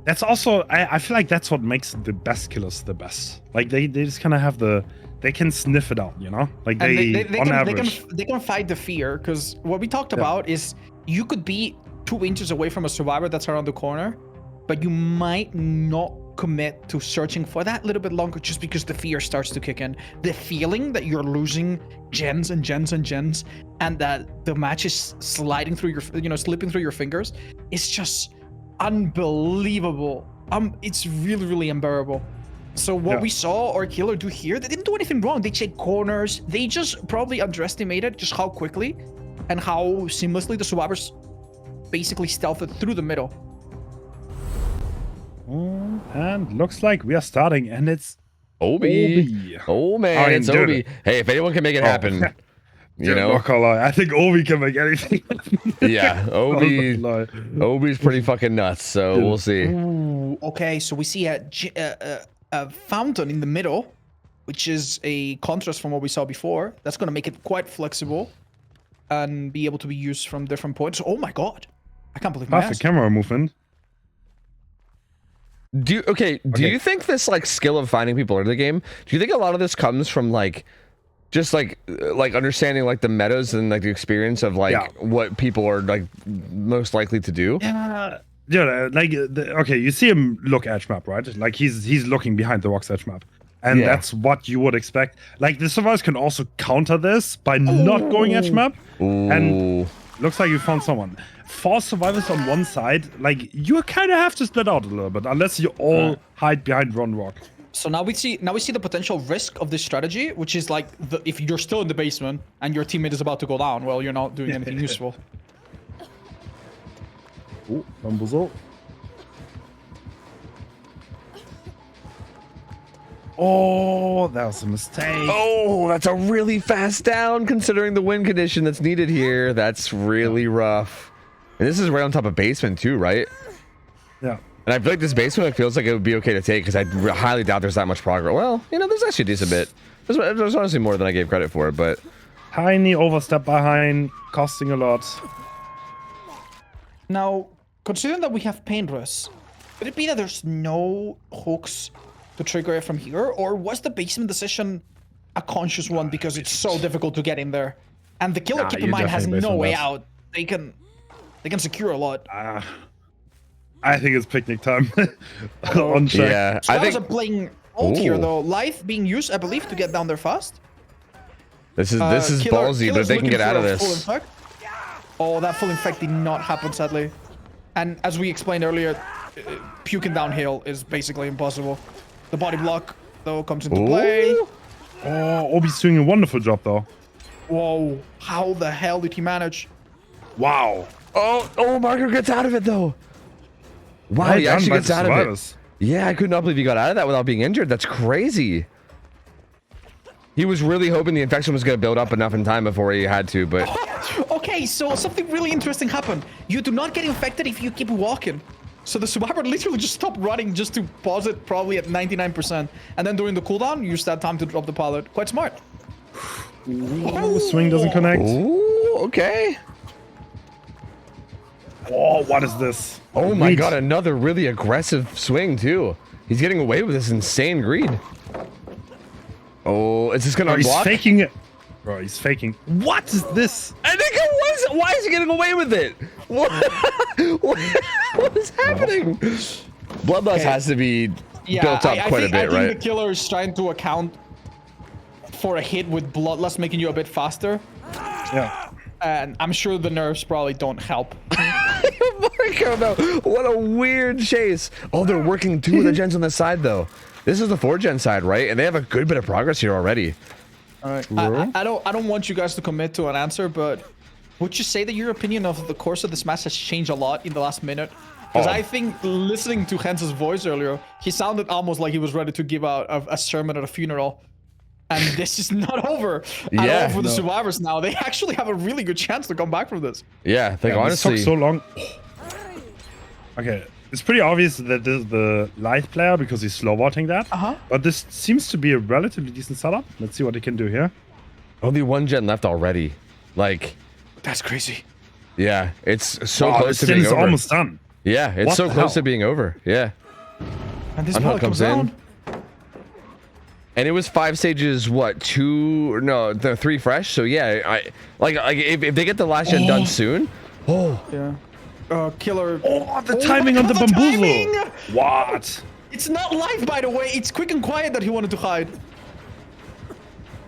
that's also, I feel like that's what makes the best killers the best. Like they just kind of have they can sniff it out, you know? Like on average. They can fight the fear, because what we talked about is you could be 2 inches away from a survivor that's around the corner, but you might not commit to searching for that little bit longer just because the fear starts to kick in. The feeling that you're losing gens and gens and gens, and that the match is sliding through your, slipping through your fingers, is just unbelievable. It's really, really unbearable. So what we saw our killer do here, they didn't do anything wrong. They checked corners. They just probably underestimated just how quickly and how seamlessly the survivors basically stealthed through the middle. And looks like we are starting, and it's Obi. Oh man, I mean, it's dude. Obi. Hey, if anyone can make it happen, you Dude, know. not gonna lie. I think Obi can make anything happen. Yeah, Obi. Not gonna lie. Obi's pretty fucking nuts. So we'll see. Ooh, okay, so we see a fountain in the middle, which is a contrast from what we saw before. That's going to make it quite flexible and be able to be used from different points. Oh my god. I can't believe my Perfect ass. camera movement. Do you think this like skill of finding people in the game? Do you think a lot of this comes from like just like understanding like the metas and like the experience of like what people are like most likely to do? Yeah, like okay, you see him look edge map, right? Like he's looking behind the rocks edge map, and that's what you would expect. Like the survivors can also counter this by not going edge map, and looks like you found someone. 4 survivors on one side, like you kind of have to split out a little bit, unless you all hide behind one rock. So now we see the potential risk of this strategy, which is like if you're still in the basement and your teammate is about to go down, well, you're not doing anything useful. Oh, bamboozle. Oh, that was a mistake. Oh, that's a really fast down considering the wind condition that's needed here. That's really rough. And this is right on top of basement too, right? Yeah. And I feel like this basement, it feels like it would be okay to take because I highly doubt there's that much progress. Well, you know, there's actually a decent bit. There's honestly more than I gave credit for, but... Tiny overstep behind, costing a lot. Now, considering that we have paintbrush, could it be that there's no hooks to trigger it from here? Or was the basement decision a conscious one because it's so difficult to get in there? And the killer, keep in mind, has no way out. They can secure a lot. I think it's picnic time. On check. Yeah, So I I think... was playing ult here though. Life being used, I believe, to get down there fast. This is ballsy, but if they can get out of this... Oh, that full infect did not happen, sadly. And as we explained earlier, puking downhill is basically impossible. The body block, though, comes into play. Oh, Obi's doing a wonderful job, though. Whoa, how the hell did he manage? Wow. Oh, Marco gets out of it, though. Wow, he actually gets out of it. Yeah, I could not believe he got out of that without being injured. That's crazy. He was really hoping the infection was going to build up enough in time before he had to, but... Okay, so something really interesting happened. You do not get infected if you keep walking. So the survivor literally just stopped running just to pause it probably at 99%. And then during the cooldown, use that time to drop the pallet. Quite smart. Ooh, swing doesn't connect. Ooh, okay. Oh, what is this? Oh my god, another really aggressive swing, too. He's getting away with this insane greed. Oh, is this going to He's unblock? faking it. Bro, he's faking. What is this? I think it was. Why is he getting away with it? What is happening? Bloodlust has to be built up quite a bit, I right? think the killer is trying to account for a hit with Bloodlust making you a bit faster. Yeah. And I'm sure the nerfs probably don't help. Marco, though, what a weird chase. Oh, they're working 2 of the gens on the side, though. This is the 4-gen side, right? And they have a good bit of progress here already. All right. I don't want you guys to commit to an answer, but would you say that your opinion of the course of this match has changed a lot in the last minute? Because I think listening to Hens's voice earlier, he sounded almost like he was ready to give out a sermon at a funeral. And this is not over at all for the survivors now. They actually have a really good chance to come back from this. Yeah, I think honestly... This took so long. Okay, it's pretty obvious that this is the light player because he's slow vaulting that. But this seems to be a relatively decent setup. Let's see what he can do here. Only 1 gen left already. Like... That's crazy. Yeah, it's so close to being This over. is almost done. Yeah, it's so close to being over. Yeah. And this ball comes in. And it was 5 stages, what, 2? No, the 3 fresh. So yeah, like if they get the last gen done soon. Oh. Yeah. Killer. Oh, the timing on the bamboozle. What? It's not live, by the way. It's quick and quiet that he wanted to hide.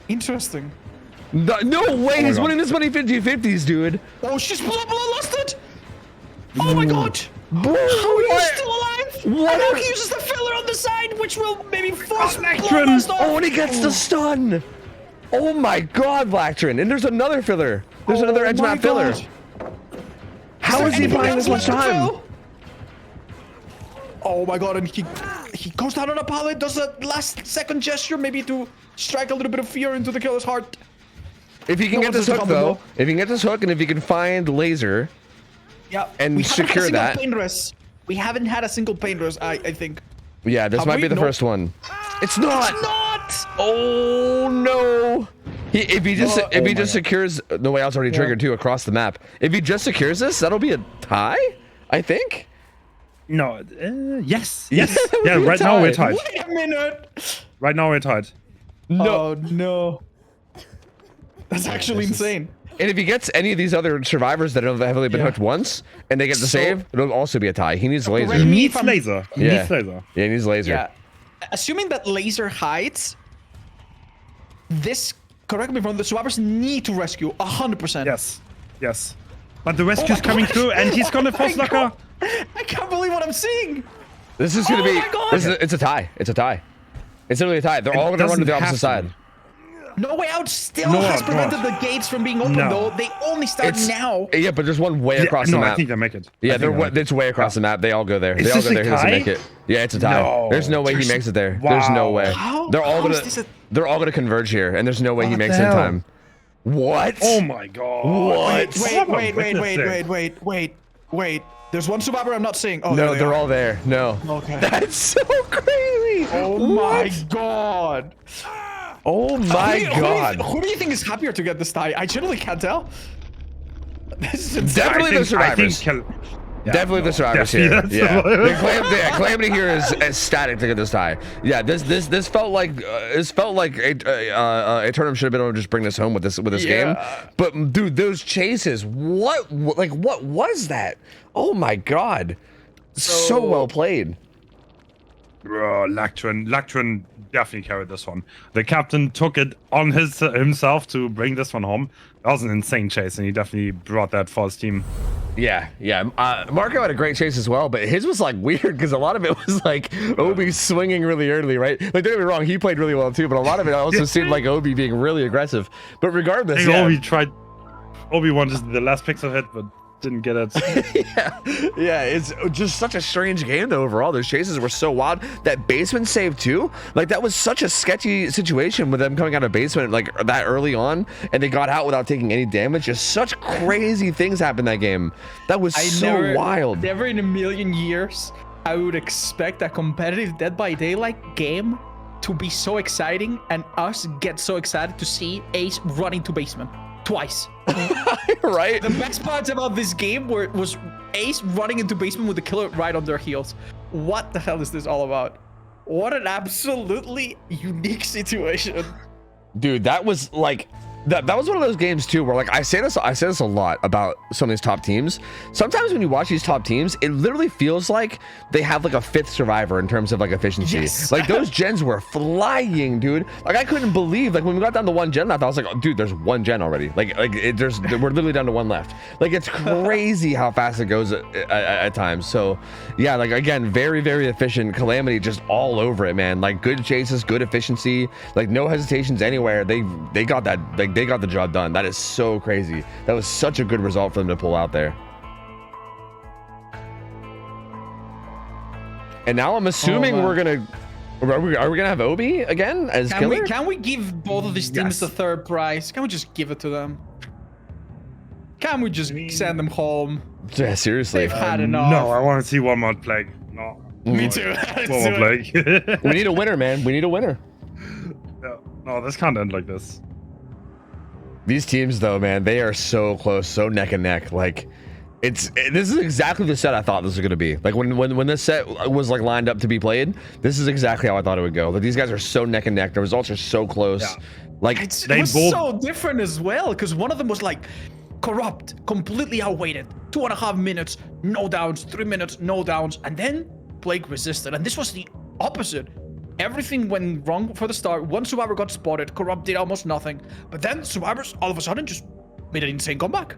Interesting. No way, he's winning this money 50-50s, dude. Oh, she's lost it. Oh my god. Bro, how are you still alive? What? And now he uses the filler on the side, which will maybe force Lactrin. Oh, and he gets the stun. Oh my god, Lactrin. And there's another filler. There's another edge map filler. How is he buying this much time? Oh my god, and he he goes down on a pallet, does a last second gesture, maybe to strike a little bit of fear into the killer's heart. If he can No get one's this hook combo. though, if he can get this hook, and if he can find laser, Yeah, and we haven't had secure a single that. pain res. We haven't had a single pain res, I think. yeah, this Have might we? be the No. first one. It's not. It's not! Oh no! If he just Oh my God. secures, the way I was already triggered too across the map. If he just secures this, that'll be a tie, I think. No, yes. Yeah, Yeah, right now we're tied. Wait a minute! Right now we're tied. No. Oh no. That's actually insane. And if he gets any of these other survivors that have heavily been hooked once, and they get the So- save, it'll also be a tie. He needs laser. He Correct me needs if I'm- laser. He Yeah. needs laser. Yeah, he needs laser. Yeah. Assuming that laser hides, this, correct me if I'm wrong, the survivors need to rescue 100%. Yes. Yes. But the rescue's my coming God. through, and he's gonna Oh force my locker. God. I can't believe what I'm seeing. This is gonna Oh be. my God. It's a tie. It's a tie. It's literally a tie. They're all gonna run to the doesn't opposite have to side. No Way Out still No, has no. prevented the gates from being open, No. though. They only start It's now. Yeah, but there's one way Yeah, across no, the I map. think they make it. Yeah, I think they make it. it's way across the map. They all go there. Is They all this go a there. He doesn't tie? make it. Yeah, it's a tie. No. There's no way he makes it there. There's no Wow. way. How- They're all how gonna. is this a- They're all gonna converge here, and there's no way he What makes the it in hell? time. What? Oh my god. What? Wait. There's one survivor I'm not seeing. Oh, No, there they they're are. all there. No. Okay. That's so crazy. Oh my What? god. Oh my god. Who do you think is happier to get this tie? I generally can't tell. This is insane. Definitely the survivors. Definitely the survivors Yeah, here. that's Yeah, the- Calamity here is ecstatic to get this tie. Yeah, this felt like a tournament should have been able to just bring this home with this game. Yeah. But dude, those chases, what was that? Oh my god, so well played. Bro, Lactrin definitely carried this one. The captain took it on himself to bring this one home. That was an insane chase, and he definitely brought that for his team. Yeah. Marco had a great chase as well, but his was like weird because a lot of it was like Obi swinging really early, right? Like, don't get me wrong, he played really well too, but a lot of it also seemed like Obi being really aggressive. But regardless, I think yeah. Obi wanted the last pixel hit, but didn't get it. yeah, it's just such a strange game though overall. Those chases were so wild. That basement save too, like that was such a sketchy situation with them coming out of basement like that early on, and they got out without taking any damage. Just such crazy things happened that game. That was so wild. Never in a million years I would expect a competitive Dead by Daylight game to be so exciting and us get so excited to see Ace running to basement twice. Right? The best parts about this game was Ace running into basement with the killer right on their heels. What the hell is this all about? What an absolutely unique situation. Dude, that was like that was one of those games too where like I say this a lot about some of these top teams. Sometimes when you watch these top teams, it literally feels like they have like a fifth survivor in terms of like efficiency. Yes. Like those gens were flying, dude. Like I couldn't believe like when we got down to one gen left, I was like, oh, dude, there's one gen already. We're literally down to one left. Like it's crazy how fast it goes at times. So yeah, like again, very, very efficient. Calamity just all over it, man. Like good chases, good efficiency, like no hesitations anywhere. They got that, like they got the job done. That is so crazy. That was such a good result for them to pull out there. And now I'm assuming we're gonna are we gonna have Obi again as killer? Can we give both of these teams the third prize? Can we just give it to them? Can we just send them home? Yeah, seriously. They've had enough. No, I want to see one more plague. No. Me too. One more plague. We need a winner, man. We need a winner. No, this can't end like this. These teams though, man, they are so close, so neck and neck. Like this is exactly the set I thought this was gonna be. Like when this set was like lined up to be played, this is exactly how I thought it would go. Like these guys are so neck and neck. The results are so close. Yeah. Like It was so different as well, because one of them was like corrupt, completely outweighted. 2.5 minutes, no downs. 3 minutes, no downs. And then Plague resisted. And this was the opposite. Everything went wrong for the start. One survivor got spotted. Corrupt did almost nothing. But then survivors all of a sudden just made an insane comeback.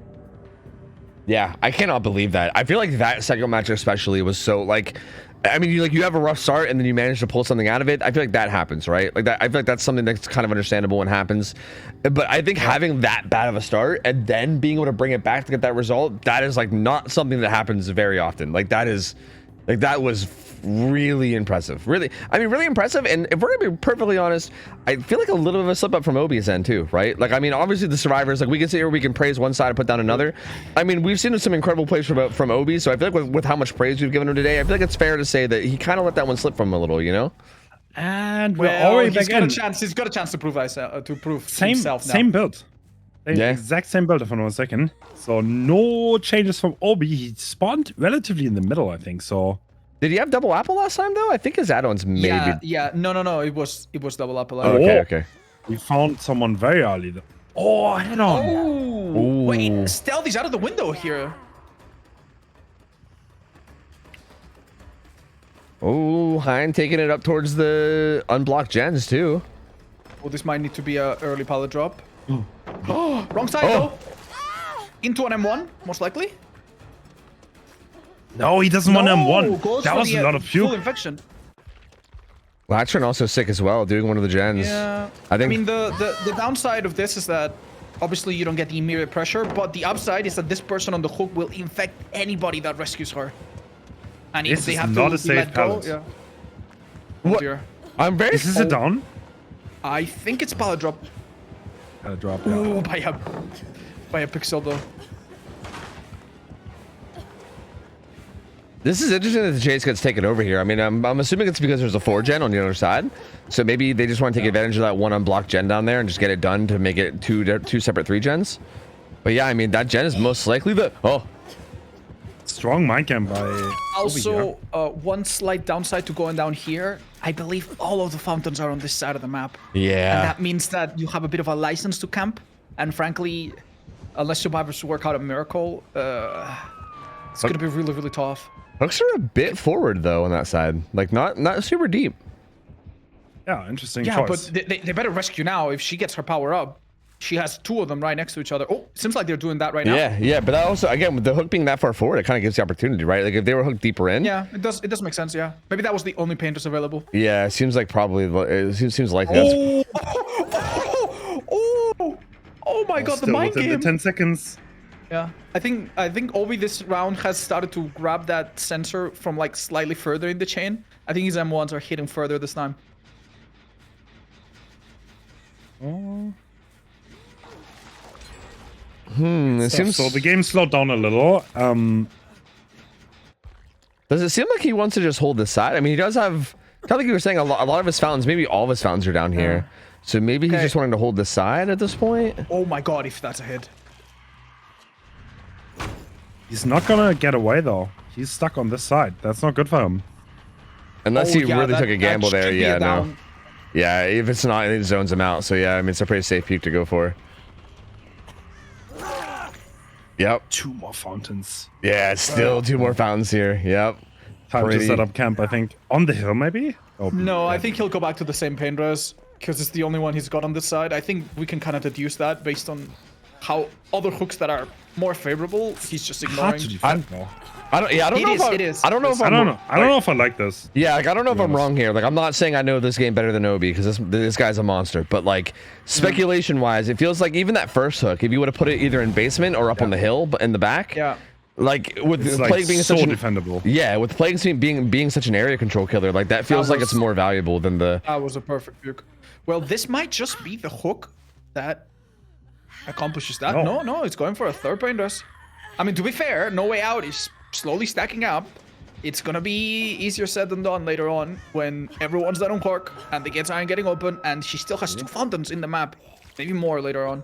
yeah, I cannot believe that. I feel like that second match especially was so like, I mean, you have a rough start and then you manage to pull something out of it. I feel like that happens, right? Like that. I feel like that's something that's kind of understandable when happens. But I think having that bad of a start and then being able to bring it back to get that result, that is like not something that happens very often. Like that is, like that was really impressive. Really, I mean, really impressive. And if we're gonna be perfectly honest, I feel like a little bit of a slip up from Obi's end too, right? Like, I mean, obviously the survivors, like we can sit here, we can praise one side and put down another. I mean, we've seen some incredible plays from Obi, so I feel like with how much praise we've given him today, I feel like it's fair to say that he kind of let that one slip from him a little, you know? And we're already he's back got in. a chance. He's got a chance to prove Same himself now. same build. Yeah. Exact same build, if I'm not mistaken. So no changes from Obi. He spawned relatively in the middle, I think. So Did he have double apple last time though? I think his add-ons maybe. Yeah. No. It was double apple. Oh, okay. we found someone very early. Oh, head on. Oh, wait, Stealthy's out of the window here. Oh, Hein taking it up towards the unblocked gens too. Oh, this might need to be a early pallet drop. Oh, wrong side though. Into an M1, most likely. No, he doesn't want M1. Goes That for was the, a lot of full fuel. infection. Latron also sick as well, doing one of the gens. Yeah. I think. I mean, the downside of this is that obviously you don't get the immediate pressure, but the upside is that this person on the hook will infect anybody that rescues her. And if This they is have not to a safe let go, pallet. yeah. What? Dear. I'm very. Is this a down? I think it's pallet drop. Drop. Ooh, by a pixel though. This is interesting that the chase gets taken over here. I mean, I'm assuming it's because there's a 4-gen on the other side. So maybe they just want to take advantage of that one unblocked gen down there and just get it done to make it two separate 3-gens. But yeah, I mean, that gen is most likely the... Oh. Strong mind camp by Also, one slight downside to going down here, I believe all of the fountains are on this side of the map. Yeah. And that means that you have a bit of a license to camp. And frankly, unless survivors work out a miracle, it's going to be really, really tough. Hooks are a bit forward, though, on that side. Like, not super deep. Yeah, interesting Yeah, choice. but they better rescue now. If she gets her power up, she has two of them right next to each other. Oh, seems like they're doing that right now. Yeah, but that also, again, with the hook being that far forward, it kind of gives the opportunity, right? Like, if they were hooked deeper in. Yeah, it does make sense, yeah. Maybe that was the only painters available. Yeah, it seems like probably, it seems likely that's... Oh my god, the Still mind within game. the 10 seconds. Yeah, I think Obi this round has started to grab that sensor from like slightly further in the chain. I think his M1s are hitting further this time. It seems... So the game slowed down a little. Does it seem like he wants to just hold this side? I mean, he does have... I think you were saying a lot of his fountains, maybe all of his fountains are down here. So maybe he's just wanting to hold this side at this point. Oh my god, if that's a hit. He's not gonna get away though. He's stuck on this side. That's not good for him. Unless he really that- took a gamble that there. should be a Yeah, no. down. Yeah, if it's not, it zones him out. So yeah, I mean, it's a pretty safe peak to go for. Yep. 2 more fountains. Yeah, still 2 more fountains here. Yep. Time Pretty- to set up camp, I think. On the hill, maybe? Oh, No, I think he'll go back to the same paint res because it's the only one he's got on this side. I think we can kind of deduce that based on how other hooks that are more favorable, he's just hard ignoring. to defend though. I don't know. It is. I don't know if I I'm, don't know. I don't know if I like this. Yeah, like I don't know if I'm honest. wrong here. Like I'm not saying I know this game better than Obi because this guy's a monster. But like speculation wise, it feels like even that first hook, if you would have put it either in basement or up on the hill, but in the back, Yeah. like with It's Plague like being so such an defendable. yeah, with Plague being such an area control killer, like that feels like it's more valuable than the. That was a perfect puke. Well, this might just be the hook that accomplishes that. No, it's going for a third paint res. I mean, to be fair, No Way Out is slowly stacking up. It's gonna be easier said than done later on when everyone's done on Cork and the gates aren't getting open and she still has 2 fountains in the map. Maybe more later on.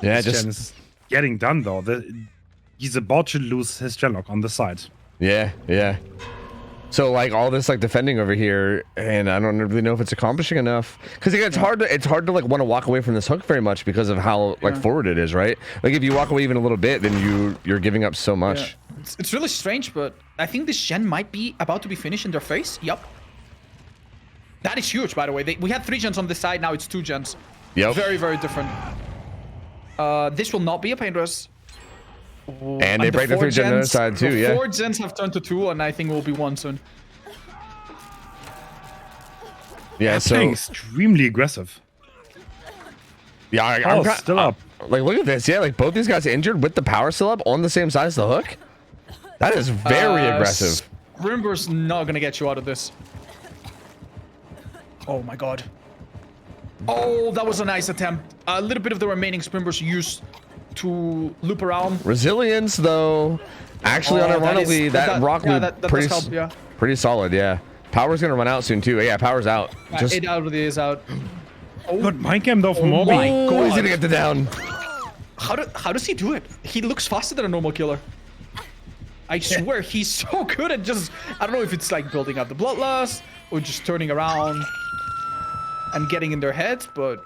Yeah, This gen is getting done though. He's about to lose his genlock on the side. Yeah. So like all this like defending over here, and I don't really know if it's accomplishing enough. Because again, it's hard to like want to walk away from this hook very much because of how like forward it is, right? Like if you walk away even a little bit, then you're giving up so much. Yeah. It's really strange, but I think this gen might be about to be finished in their face. Yup. That is huge, by the way. We had 3 gens on this side, now it's 2 gens. Yep. Very, very different. This will not be a paint res. And they break the 3 gen on the other side too, yeah. 4 gens have turned to 2, and I think it will be 1 soon. Yeah, so Playing extremely aggressive. yeah, I'm Still up. Like look at this, yeah, like both these guys injured with the power still up on the same side as the hook. That is very aggressive. Scrimber's not gonna get you out of this. Oh my god. Oh, that was a nice attempt. A little bit of the remaining Scrimber's used to loop around. Resilience, though. Actually, unironically, that rock loop pretty solid. Yeah. Power's gonna run out soon too. Yeah, power's out. Just 8 out of the is out. Oh. Good mind game though from Obi. My god, he's gonna get the down. How does he do it? He looks faster than a normal killer. I swear he's so good at just, I don't know if it's like building up the bloodlust or just turning around and getting in their heads, but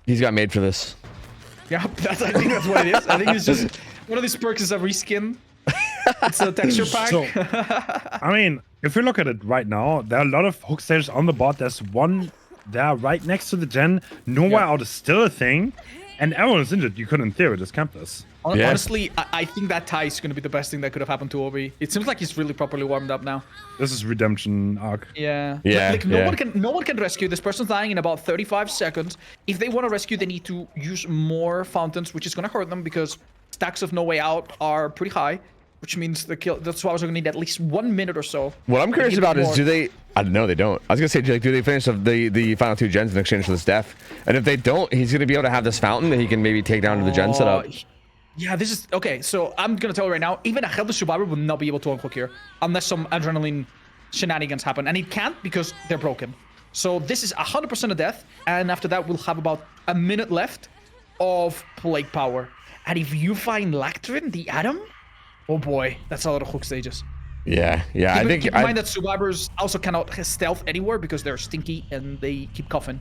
he's got made for this. Yeah, I think that's what it is. I think it's just one of these perks is a reskin. It's a texture pack. So, I mean, if you look at it right now, there are a lot of hook stages on the bot. There's one there right next to the gen. Nowhere out is still a thing. And everyone is injured. You could, in theory, just camp this. Honestly, I think that tie is going to be the best thing that could have happened to Obi. It seems like he's really properly warmed up now. This is redemption arc. Yeah. Yeah. Like no one can rescue. This person's dying in about 35 seconds. If they want to rescue, they need to use more fountains, which is going to hurt them because stacks of no way out are pretty high, which means the swabbers are going to need at least 1 minute or so. What I'm curious about is, do they? I don't know. They don't. I was gonna say, like, do they finish the final 2 gens in exchange for this death? And if they don't, he's gonna be able to have this fountain that he can maybe take down to the gen setup. Yeah, this is okay. So I'm gonna tell you right now, even a helpless survivor will not be able to uncloak here unless some adrenaline shenanigans happen, and it can't because they're broken. So this is 100% a death, and after that we'll have about a minute left of plague power. And if you find Lactrin, the Atom, oh boy, that's a lot of hook stages. Yeah. I think. Keep in mind that survivors also cannot stealth anywhere because they're stinky and they keep coughing.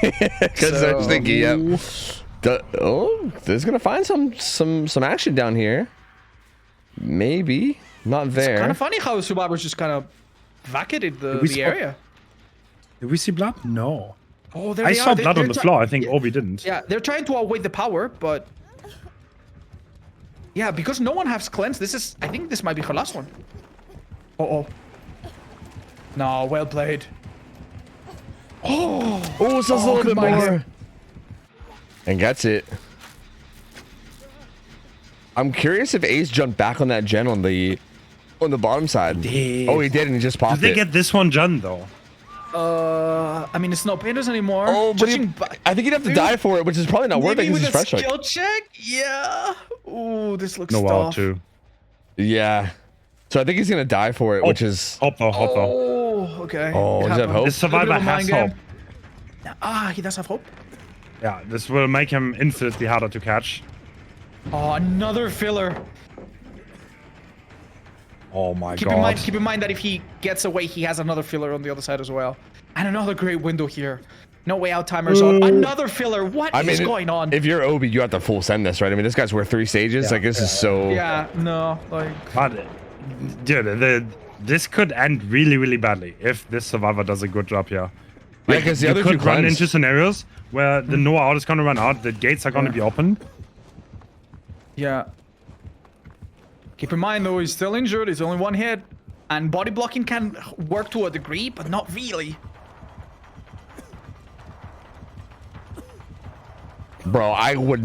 Because they're stinky. Yep. There's gonna find some action down here. Maybe not there. It's kind of funny how survivors just kind of vacated the area. Did we see blood? No. Oh, there I they saw are. blood on the floor. I think Obi didn't. Yeah, they're trying to outweigh the power, but yeah, because no one has cleanse. I think this might be her last one. Oh. No, well played. Oh, it's just a little bit more. And gets it. I'm curious if Ace jumped back on that gen on the bottom side. Oh, he did, and he just popped it. Did they get this one done though? I mean, it's not painters anymore. Oh, but I think he'd have to die for it, which is probably not worth it because he's fresh. Skill check? Yeah. Ooh, this looks no tough. too. Yeah. So I think he's gonna die for it, which is hope though. Oh, okay. Oh, does he have hope? The survivor has hope. Ah, he does have hope. Yeah, this will make him infinitely harder to catch. Oh, another filler. Oh my god. Keep in mind that if he gets away, he has another filler on the other side as well. And another great window here. No way out timers on. Another filler. What is going on? If you're Obi, you have to full send this, right? I mean, this guy's worth 3 stages. Like, this is so... Yeah, no, like... But, dude, this could end really, really badly if this survivor does a good job here. Yeah, because the other two could run into scenarios where the Noah out is going to run out, the gates are going to be open. Yeah. Keep in mind, though, he's still injured. He's only 1 hit. And body blocking can work to a degree, but not really. Bro, I would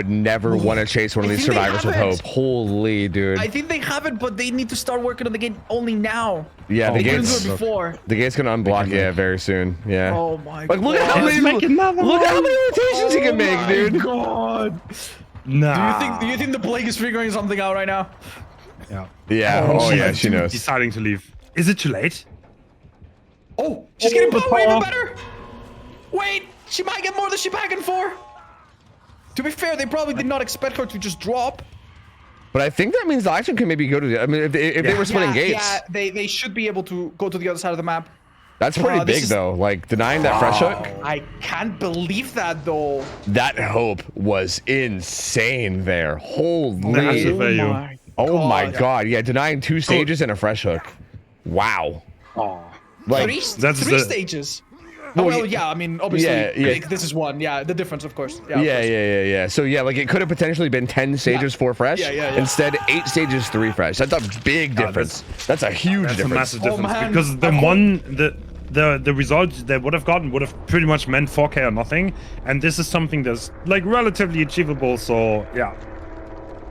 never want to chase one of these survivors with hope. Holy dude. I think they have it, but they need to start working on the gate only now. Yeah, the gate's before. The gate's gonna unblock very soon. Yeah. Oh my god. Look at how many rotations he can make, dude. Oh my god. Nah. Do you think the plague is figuring something out right now? Yeah. Yeah. Oh yeah, she knows. Deciding to leave. Is it too late? Oh, she's getting power even better. Wait, she might get more than she bargained for. To be fair, they probably did not expect her to just drop. But I think that means the action can maybe go to the... I mean, if they were splitting gates... Yeah, they should be able to go to the other side of the map. That's pretty big, though. Like, denying that fresh hook. I can't believe that, though. That hope was insane there. Holy... Oh my god. Yeah, denying 2 stages and a fresh hook. Wow. Like, three stages. Well, yeah, I mean, obviously, like, this is 1. Yeah, the difference, of course. Yeah. So, yeah, like, it could have potentially been 10 stages, 4 fresh. Yeah. Instead, 8 stages, 3 fresh. That's a big difference. That's a huge difference. That's a massive difference. Because the result they would have gotten would have pretty much meant 4K or nothing. And this is something that's, like, relatively achievable. So, yeah.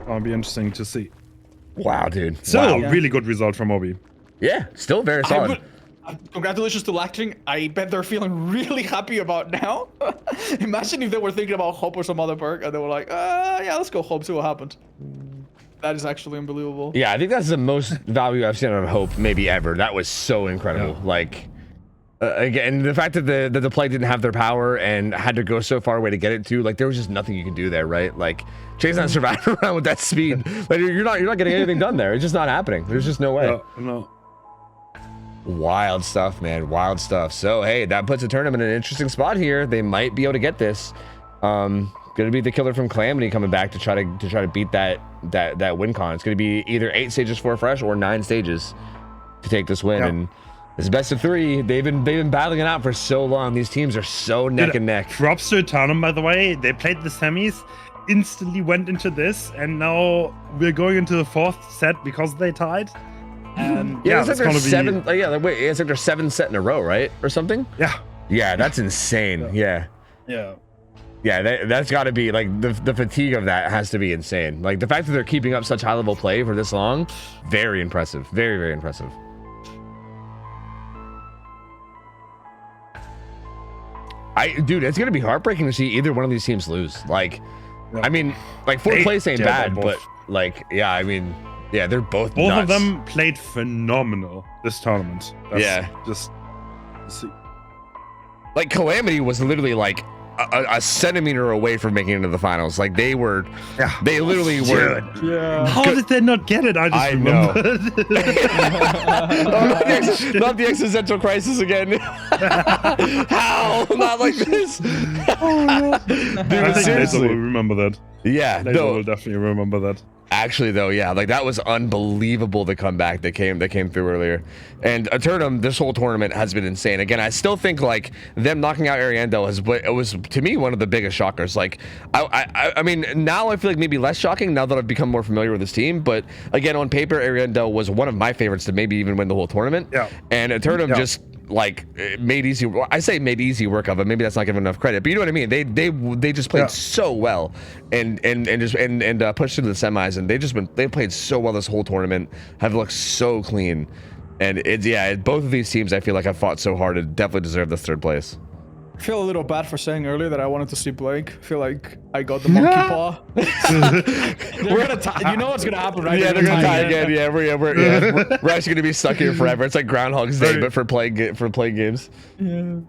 It'll be interesting to see. Wow, dude. Still Wow. a really good result from Obi. Yeah, still very solid. Congratulations to Lacting. I bet they're feeling really happy about now. Imagine if they were thinking about Hope or some other perk and they were like, yeah, let's go Hope, see what happens. That is actually unbelievable. Yeah, I think that's the most value I've seen on Hope maybe ever. That was so incredible. Yeah. Like, again, the fact that the play didn't have their power and had to go so far away to get it to, like, there was just nothing you could do there, right? Like, Chase not surviving around with that speed. Like, you're not getting anything done there. It's just not happening. There's just no way. No. Wild stuff, man. Wild stuff. So hey, that puts the tournament in an interesting spot here. They might be able to get this. Gonna be the killer from Calamity coming back to try to beat that win con. It's gonna be either 8 stages for fresh or 9 stages to take this win. Yeah. And it's best of 3. They've been battling it out for so long. These teams are so neck and neck. Props to Eternum, by the way. They played the semis, instantly went into this, and now we're going into the 4th set because they tied. And Yeah, it's like it's gonna their be 7. Yeah, wait, it's like their 7th set in a row, right, or something? Yeah. Yeah, that's insane. Yeah. That's got to be like the fatigue of that has to be insane. Like the fact that they're keeping up such high level play for this long, very impressive. Very, very impressive. Dude, it's gonna be heartbreaking to see either one of these teams lose. Like, I mean, like 4th place ain't bad, but like, yeah, I mean, yeah, they're both Both nuts. of them played phenomenal this tournament. Just see. Like Calamity was literally like a centimeter away from making it into the finals. Like they were, they literally were. Yeah. How did they not get it? I remembered. Not the existential crisis again. How? Not like this. Dude, I think Laser seriously. will remember that. Yeah, Laser no. will definitely remember that. Actually, though, yeah, like that was unbelievable. The comeback that came through earlier, and Eternum, this whole tournament has been insane. Again, I still think like them knocking out Ariando was to me one of the biggest shockers. Like, I mean, now I feel like maybe less shocking now that I've become more familiar with this team. But again, on paper, Ariando was one of my favorites to maybe even win the whole tournament. Yeah, and Eternum just like made easy. I say made easy work of it. Maybe that's not giving enough credit, but you know what I mean. They just played so well and pushed into the semis, and they played so well this whole tournament. Have looked so clean, and both of these teams I feel like have fought so hard and definitely deserve this 3rd place. I feel a little bad for saying earlier that I wanted to see Blake. I feel like I got the monkey paw. We're gonna tie. You know what's gonna happen, right? Yeah, they're gonna tie again. Yeah, we're actually gonna be stuck here forever. It's like Groundhog's Day, but for playing games. Yeah.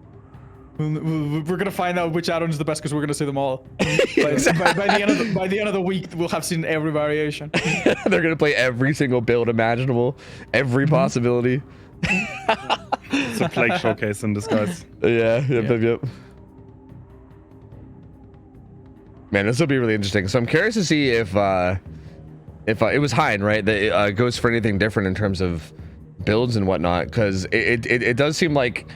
We're gonna find out which add-on is the best because we're gonna see them all. By the end of the week, we'll have seen every variation. They're gonna play every single build imaginable, every possibility. It's a Plague showcase in disguise. Yep. Man, this will be really interesting. So I'm curious to see if it was Hein, right, that goes for anything different in terms of builds and whatnot, because it does seem like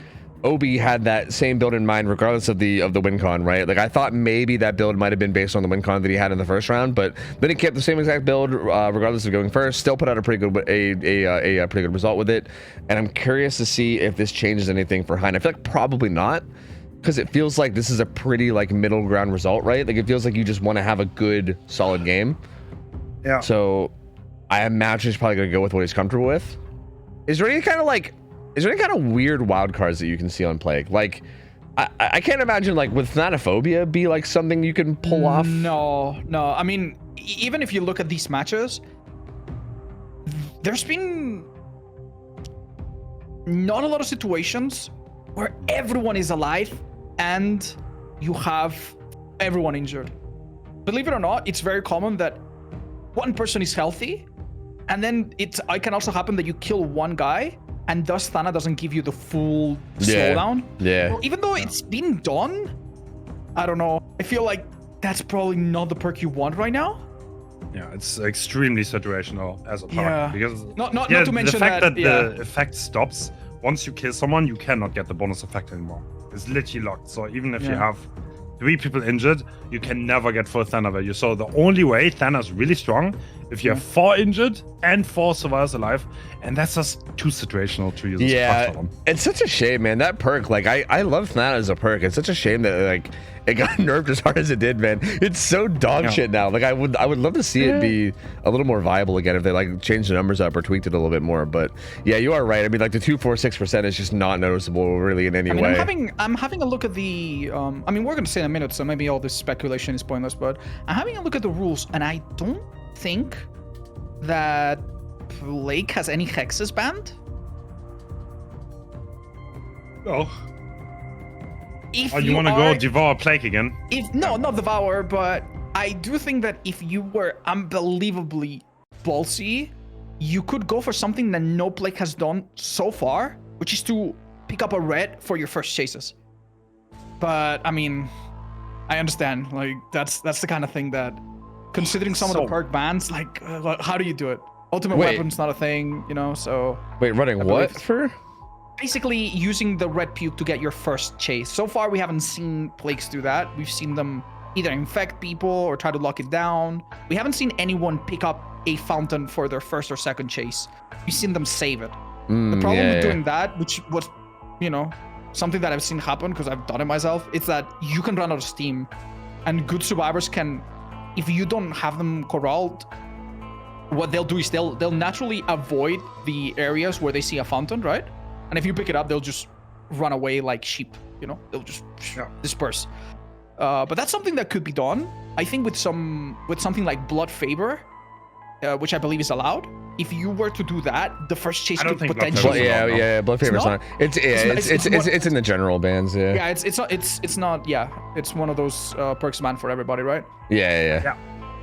Obi had that same build in mind regardless of the win con, right? Like I thought maybe that build might have been based on the win con that he had in the 1st round, but then he kept the same exact build regardless of going first. Still put out a pretty good pretty good result with it, and I'm curious to see if this changes anything for Hein. I feel like probably not, because it feels like this is a pretty like middle ground result, right? Like it feels like you just want to have a good solid game. Yeah. So I imagine he's probably gonna go with what he's comfortable with. Is there any kind of weird wild cards that you can see on Plague? Like, I can't imagine like with Thanatophobia be like something you can pull off. No. I mean, even if you look at these matches, there's been not a lot of situations where everyone is alive and you have everyone injured. Believe it or not, it's very common that one person is healthy, and then it can also happen that you kill one guy, and thus Thana doesn't give you the full slowdown. Yeah. Well, even though it's been done, I don't know. I feel like that's probably not the perk you want right now. Yeah, it's extremely situational as a perk. Because not to mention the fact that the effect stops once you kill someone, you cannot get the bonus effect anymore. It's literally locked. So even if you have 3 people injured, you can never get full Thana value. So the only way Thana's really strong if you have 4 injured and 4 survivors alive, and that's just too situational to use. Yeah, it's such a shame, man. That perk, like, I love that as a perk. It's such a shame that like it got nerfed as hard as it did, man. It's so dog shit now. Like I would love to see it be a little more viable again if they like changed the numbers up or tweaked it a little bit more. But yeah, you are right. I mean, like the 246% is just not noticeable really in any way. I'm having a look at the I mean, we're gonna say in a minute, so maybe all this speculation is pointless, but I'm having a look at the rules, and I don't think that Plague has any hexes banned. Oh. If you want to go devour Plague again? No, not devour, but I do think that if you were unbelievably ballsy, you could go for something that no Plague has done so far, which is to pick up a red for your first chases. But I mean, I understand. Like that's the kind of thing that, considering some of the perk bans, like how do you do it? Ultimate weapon's not a thing, you know. So wait, running what for? Basically using the red puke to get your first chase. So far we haven't seen Plagues do that. We've seen them either infect people or try to lock it down. We haven't seen anyone pick up a fountain for their first or second chase. We've seen them save it. The problem with doing that, which was, you know, something that I've seen happen because I've done it myself, it's that you can run out of steam, and good survivors can, if you don't have them corralled, what they'll do is they'll naturally avoid the areas where they see a fountain, right? And if you pick it up, they'll just run away like sheep, you know? They'll just disperse. But that's something that could be done. I think with something like Blood Favor, which I believe is allowed. If you were to do that, the first chase could potentially. Blood Favor's not. It's in the general bans. Yeah, it's not. Yeah, it's one of those perks banned for everybody, right? Yeah.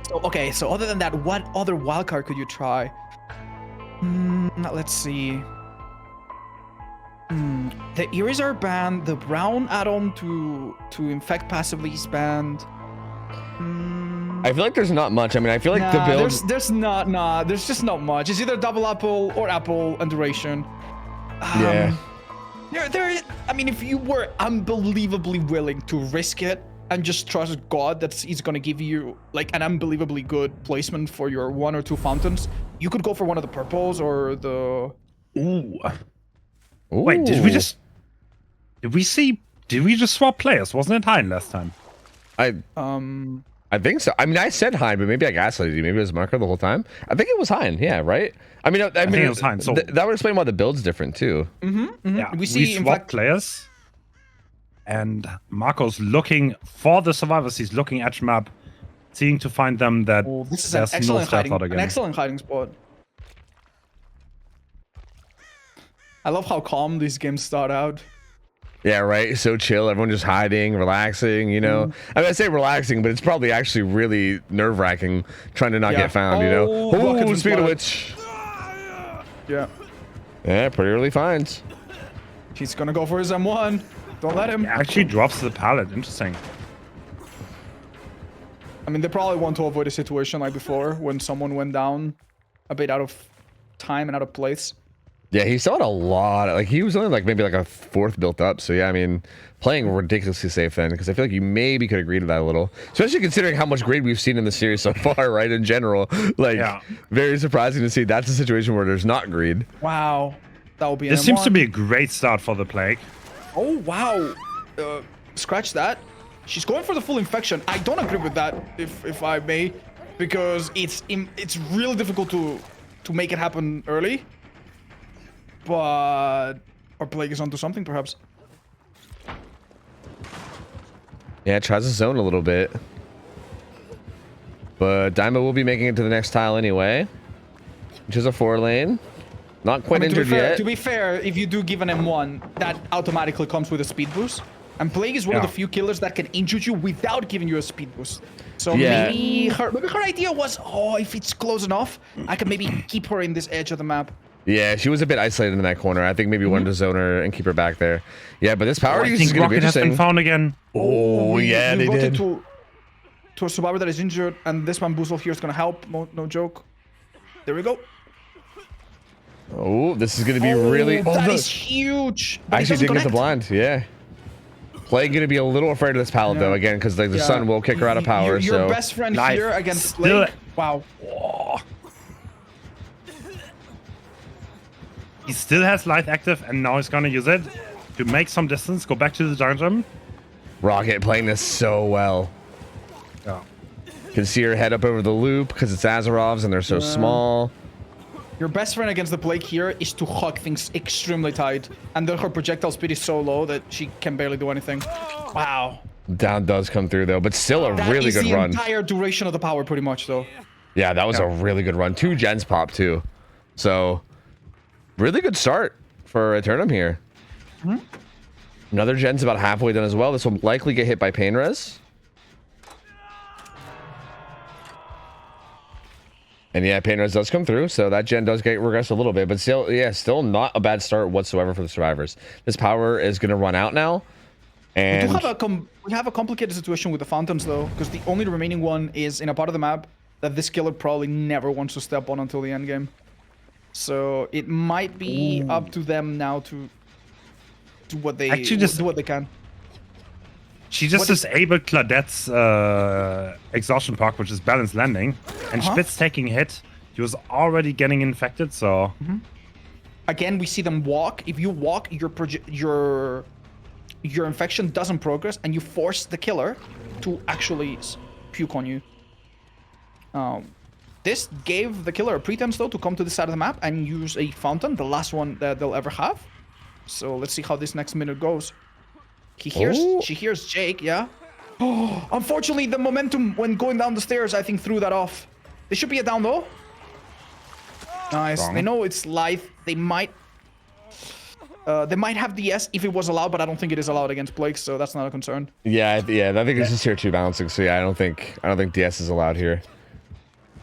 So, okay, so other than that, what other wildcard could you try? Let's see. The ears are banned. The brown add-on to infect passively is banned. I feel like there's not much. I mean, I feel like the build. There's just not much. It's either double apple or apple and duration. I mean, if you were unbelievably willing to risk it and just trust God that he's gonna give you like an unbelievably good placement for your 1 or 2 fountains, you could go for one of the purples or the. Ooh. Wait, did we just swap players? Wasn't it Hein last time? I think so. I mean, I said Hein, but maybe I gaslighted you. Maybe it was Marco the whole time. I think it was Hein. Yeah, right. I mean, I mean, it was Hein. So that would explain why the build's different too. Yeah, we swapped players, and Marco's looking for the survivors. He's looking edge map, seeing to find them. That this is an excellent hiding spot. I love how calm these games start out. Yeah, right. So chill. Everyone just hiding, relaxing, you know. I mean, I say relaxing, but it's probably actually really nerve-wracking trying to not get found, you know. Oh, speaking of which. Yeah, pretty early finds. He's going to go for his M1. Don't let him. He actually drops the pallet. Interesting. I mean, they probably want to avoid a situation like before when someone went down a bit out of time and out of place. Yeah, he saw it a lot. Like he was only like maybe like a 4th built up. So yeah, I mean, playing ridiculously safe then, because I feel like you maybe could agree to that a little, especially considering how much grade we've seen in the series so far, right? In general, like very surprising to see that's a situation where there's not greed. Wow, that will be. This seems to be a great start for the Plague. Oh wow, scratch that. She's going for the full infection. I don't agree with that, if I may, because it's really difficult to make it happen early. But our Plague is onto something, perhaps. Yeah, tries to zone a little bit. But Daima will be making it to the next tile anyway, which is a 4-lane. Not quite injured yet. To be fair, if you do give an M1, that automatically comes with a speed boost. And Plague is one of the few killers that can injure you without giving you a speed boost. So maybe her idea was, if it's close enough, I can maybe keep her in this edge of the map. Yeah, she was a bit isolated in that corner. I think maybe wanted to zone her and keep her back there. Yeah, but this power use is going to be interesting. Has been found again. Yeah, they did. To a survivor that is injured, and this bamboozle here is going to help. No joke. There we go. Oh, this is going to be really... that is huge. Actually didn't get the blind, yeah. Plague going to be a little afraid of this pallet, though, again, because like, the sun will kick her out of power. Your best friend here against Plague. Wow. He still has light active, and now he's gonna use it to make some distance, go back to the dungeon. Rocket playing this so well. Yeah. Can see her head up over the loop because it's Azerov's and they're so small. Your best friend against the Plague here is to hug things extremely tight, and then her projectile speed is so low that she can barely do anything. Wow. Down does come through though, but still a That really is good the run. entire duration of the power, pretty much, though. Yeah, that was a really good run. 2 gens pop too. So really good start for Eternum here. Another gen's about halfway done as well. This will likely get hit by pain res. And yeah, pain res does come through, so that gen does get regressed a little bit, but still, yeah, still not a bad start whatsoever for the survivors. This power is going to run out now. And We have a complicated situation with the fountains, though, because the only remaining one is in a part of the map that this killer probably never wants to step on until the end game. So it might be up to them now to do what they do what they can. She just disabled Claudette's exhaustion perk, which is balanced landing, and Spitz taking hit. He was already getting infected, so. Again, we see them walk. If you walk, your infection doesn't progress, and you force the killer to actually puke on you. This gave the killer a pretense, though, to come to this side of the map and use a fountain, the last one that they'll ever have. So let's see how this next minute goes. She hears Jake, yeah. Oh, unfortunately, the momentum when going down the stairs, I think, threw that off. There should be a down low. Nice. They know it's live. They might have DS if it was allowed, but I don't think it is allowed against Blake, so that's not a concern. yeah, I think it's just tier 2 balancing. So yeah, I don't think DS is allowed here.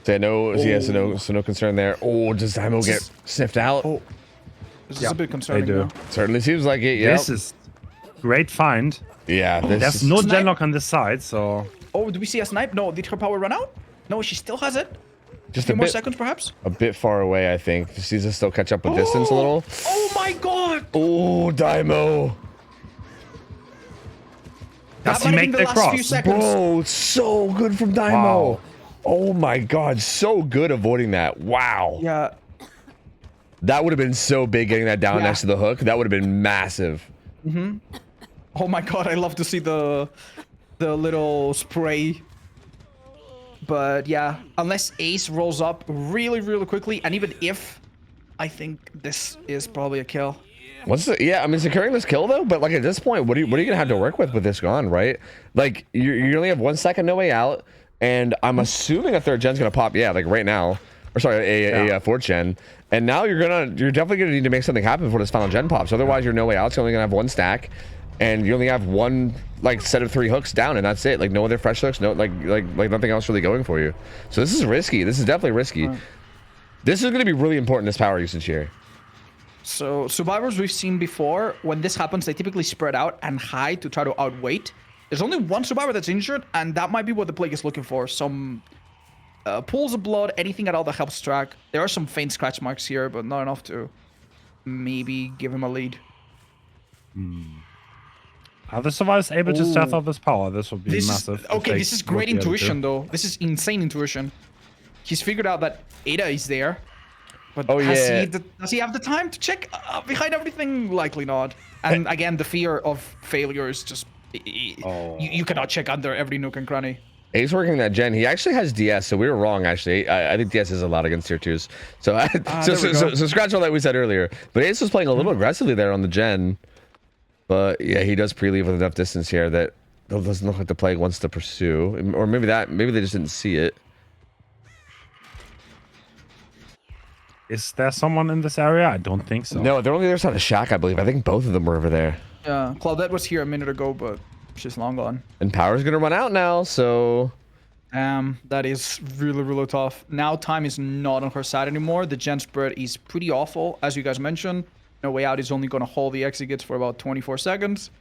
So no concern there. Oh, does Daimo get sniffed out? Oh, this is a bit concerning. They do. Certainly seems like it. Yeah. This is great find. Yeah. There's no genlock on this side, so. Oh, do we see a snipe? No, did her power run out? No, she still has it. Just a few more seconds, perhaps. A bit far away, I think. Just needs to still catch up with distance a little. Oh my god! Oh, Daimo. Does he make the cross? Bro, so good from Daimo. Wow. Oh my god, so good avoiding that. Wow. Yeah. That would have been so big getting that down next to the hook. That would have been massive. Oh my god, I love to see the little spray. But yeah, unless Ace rolls up really, really quickly, and even if, I think this is probably a kill. I mean, securing this kill though, but like at this point, what are you gonna have to work with this gone, right? Like you only have 1 second, no way out, and I'm assuming a 3rd gen's gonna pop, like right now, or sorry, a 4th gen, and now you're definitely gonna need to make something happen before this final gen pops. Otherwise, your no way out's only gonna have 1 stack, and you only have 1 set of 3 hooks down, and that's it. Like no other fresh hooks, no like nothing else really going for you. So this is risky. This is definitely risky. This is gonna be really important, this power usage here. So survivors we've seen before, when this happens, they typically spread out and hide to try to outweight. There's only 1 survivor that's injured, and that might be what the Plague is looking for. Some pools of blood, anything at all that helps track. There are some faint scratch marks here, but not enough to maybe give him a lead. Are the survivors able to stealth out this power? This would be massive. Okay, this is great intuition, though. This is insane intuition. He's figured out that Ada is there. But does he have the time to check behind everything? Likely not. And again, the fear of failure is just... You cannot check under every nook and cranny. Ace working that gen. He actually has DS, so we were wrong, actually. I think DS is allowed against tier 2s. So scratch all that we said earlier. But Ace was playing a little aggressively there on the gen. But yeah, he does pre-leave with enough distance here that it doesn't look like the Plague wants to pursue. Or maybe they just didn't see it. Is there someone in this area? I don't think so. No, they're only there outside a shack, I believe. I think both of them were over there. Yeah, Claudette was here a minute ago, but she's long gone. And power's gonna run out now, so... That is really, really tough. Now time is not on her side anymore. The gen spread is pretty awful, as you guys mentioned. No way out is only gonna hold the exits for about 24 seconds.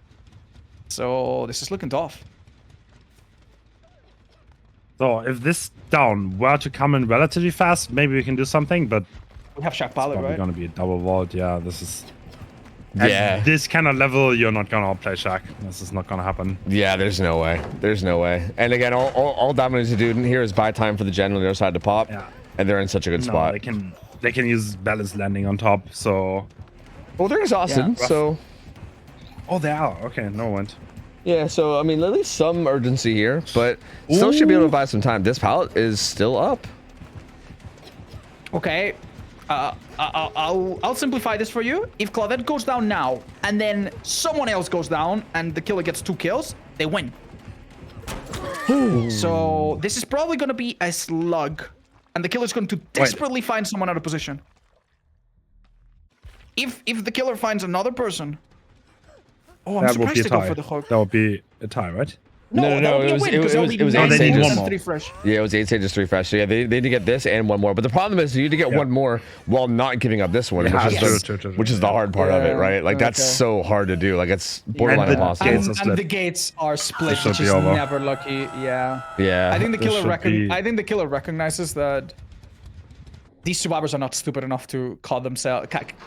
So this is looking tough. So if this down were to come in relatively fast, maybe we can do something, but... We have Shack Pallet, right? It's gonna be a double vault. Yeah, this is... Yeah. At this kind of level, you're not gonna play Shack. This is not gonna happen. Yeah, there's no way. There's no way. And again, all Domino needs to do here is buy time for the gen on the other side to pop. Yeah. And they're in such a good spot. they can use balanced landing on top. So, Well, they're exhausted, Yeah. so oh, they are. Okay, no one. yeah. So I mean, at least some urgency here, but still should be able to buy some time. This pallet is still up. Okay. I'll simplify this for you. If Claudette goes down now, and then someone else goes down, and the killer gets 2 kills, they win. So this is probably going to be a slug, and the killer's going to desperately find someone out of position. If the killer finds another person, oh, I'm That would be surprised a they go tie. for the hook. That would be a tie, right? No, that would be it a was- win it because was- they'll need it was 9 8 stages stages. and 3 fresh. Yeah, it was 8 stages, 3 fresh. So yeah, they need to get this and one more. But the problem is you need to get one more while not giving up this one, Yeah, which is true, just, true. which is the hard part of it, Yeah, right? Like that's okay. so hard to do. Like it's borderline And the impossible. gates are And split. the gates are split, This should which be is over. never lucky. Yeah. Yeah. I think the This killer should be- I think the killer recognizes that these survivors are not stupid enough to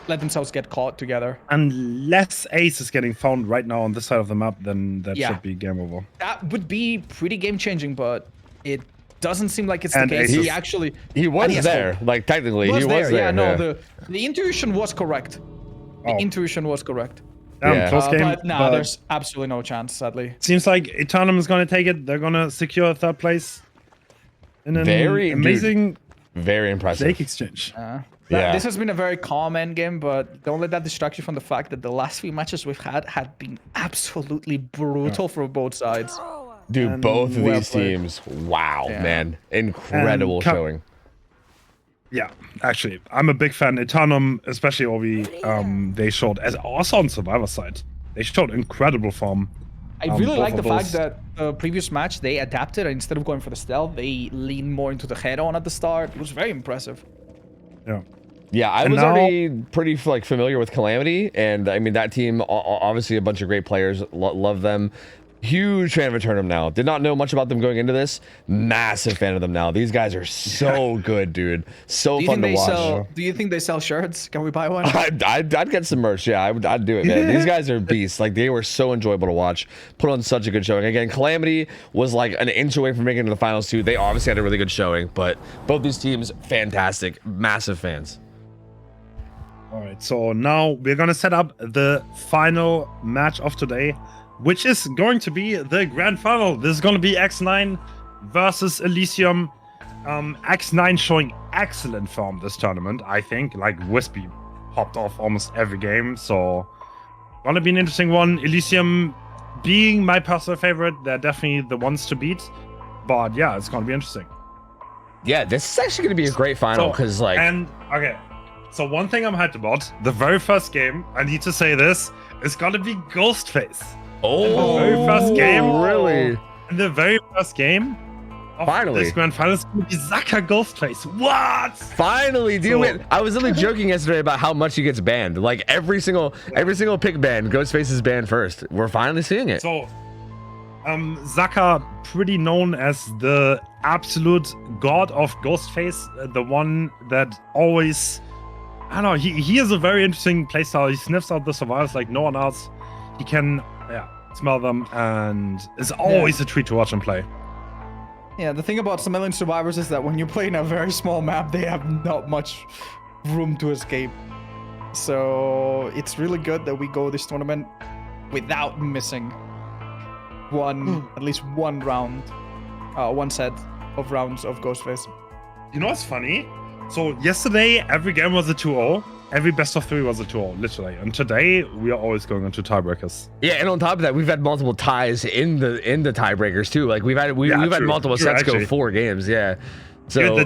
let themselves get caught together. Unless Ace is getting found right now on this side of the map, then that Yeah. should be game over. That would be pretty game changing, but it doesn't seem like it's And the case. Ace- He actually He was and has there. hope. Like technically, He was he there. was there. Yeah, no, the intuition was correct. The Oh. intuition was correct. Damn, Yeah. close game. But no, but there's absolutely no chance, sadly. seems like Eternum is going to take it. They're going to secure 3rd place in an Very- amazing Very impressive. Drake exchange. Yeah. This has been a very calm endgame, but don't let that distract you from the fact that the last few matches we've had been absolutely brutal for both sides. Dude, And both of well these played. teams. Wow, Yeah. man. Incredible And showing. Yeah, actually, I'm a big fan. Eternum, especially Ovi, they showed, as also on Survivor side, they showed incredible form. I really both like the of fact those- that the previous match they adapted and instead of going for the stealth, they leaned more into the head-on at the start. It was very impressive. Yeah. Yeah, I And was now- already pretty like familiar with Calamity, and I mean that team, obviously a bunch of great players, love them. Huge fan of Eternum now. Did not know much about them going into this. Massive fan of them now. These guys are so good, dude. So fun to watch. Do you think they sell shirts? Can we buy one? I'd get some merch. Yeah, I'd do it, man. These guys are beasts. Like they were so enjoyable to watch. Put on such a good showing. Again, Calamity was like an inch away from making it to the finals too. They obviously had a really good showing, but both these teams, fantastic. Massive fans. All right, so now we're going to set up the final match of today, which is going to be the grand final. This is going to be X9 versus Elysium. X9 showing excellent form this tournament, I think. Like, Wispy popped off almost every game, so going to be an interesting one. Elysium being my personal favorite, they're definitely the ones to beat. But yeah, it's going to be interesting. Yeah, this is actually going to be a great final because like... Okay. So one thing I'm hyped about, the very first game, I need to say this, is gonna be Ghostface. Oh, The very first game, really? In the very first game of Finally. this grand final is gonna be Zaka Ghostface. What? Finally, dude. So- Wait, I was literally joking yesterday about how much he gets banned. Like every single pick ban, Ghostface is banned first. We're finally seeing it. So, Zaka, pretty known as the absolute god of Ghostface, the one that always, I don't know, he is a very interesting playstyle. He sniffs out the survivors like no one else. He can, smell them, and is always a treat to watch him play. Yeah, the thing about smelling survivors is that when you play in a very small map, they have not much room to escape. So it's really good that we go this tournament without missing at least one round, one set of rounds of Ghostface. You know what's funny? So yesterday, every game was a 2-0. Every best of 3 was a 2-0, literally. And today, we are always going into tiebreakers. Yeah, and on top of that, we've had multiple ties in the tiebreakers too. Like we've had had multiple sets go 4 games. Yeah. So Yeah,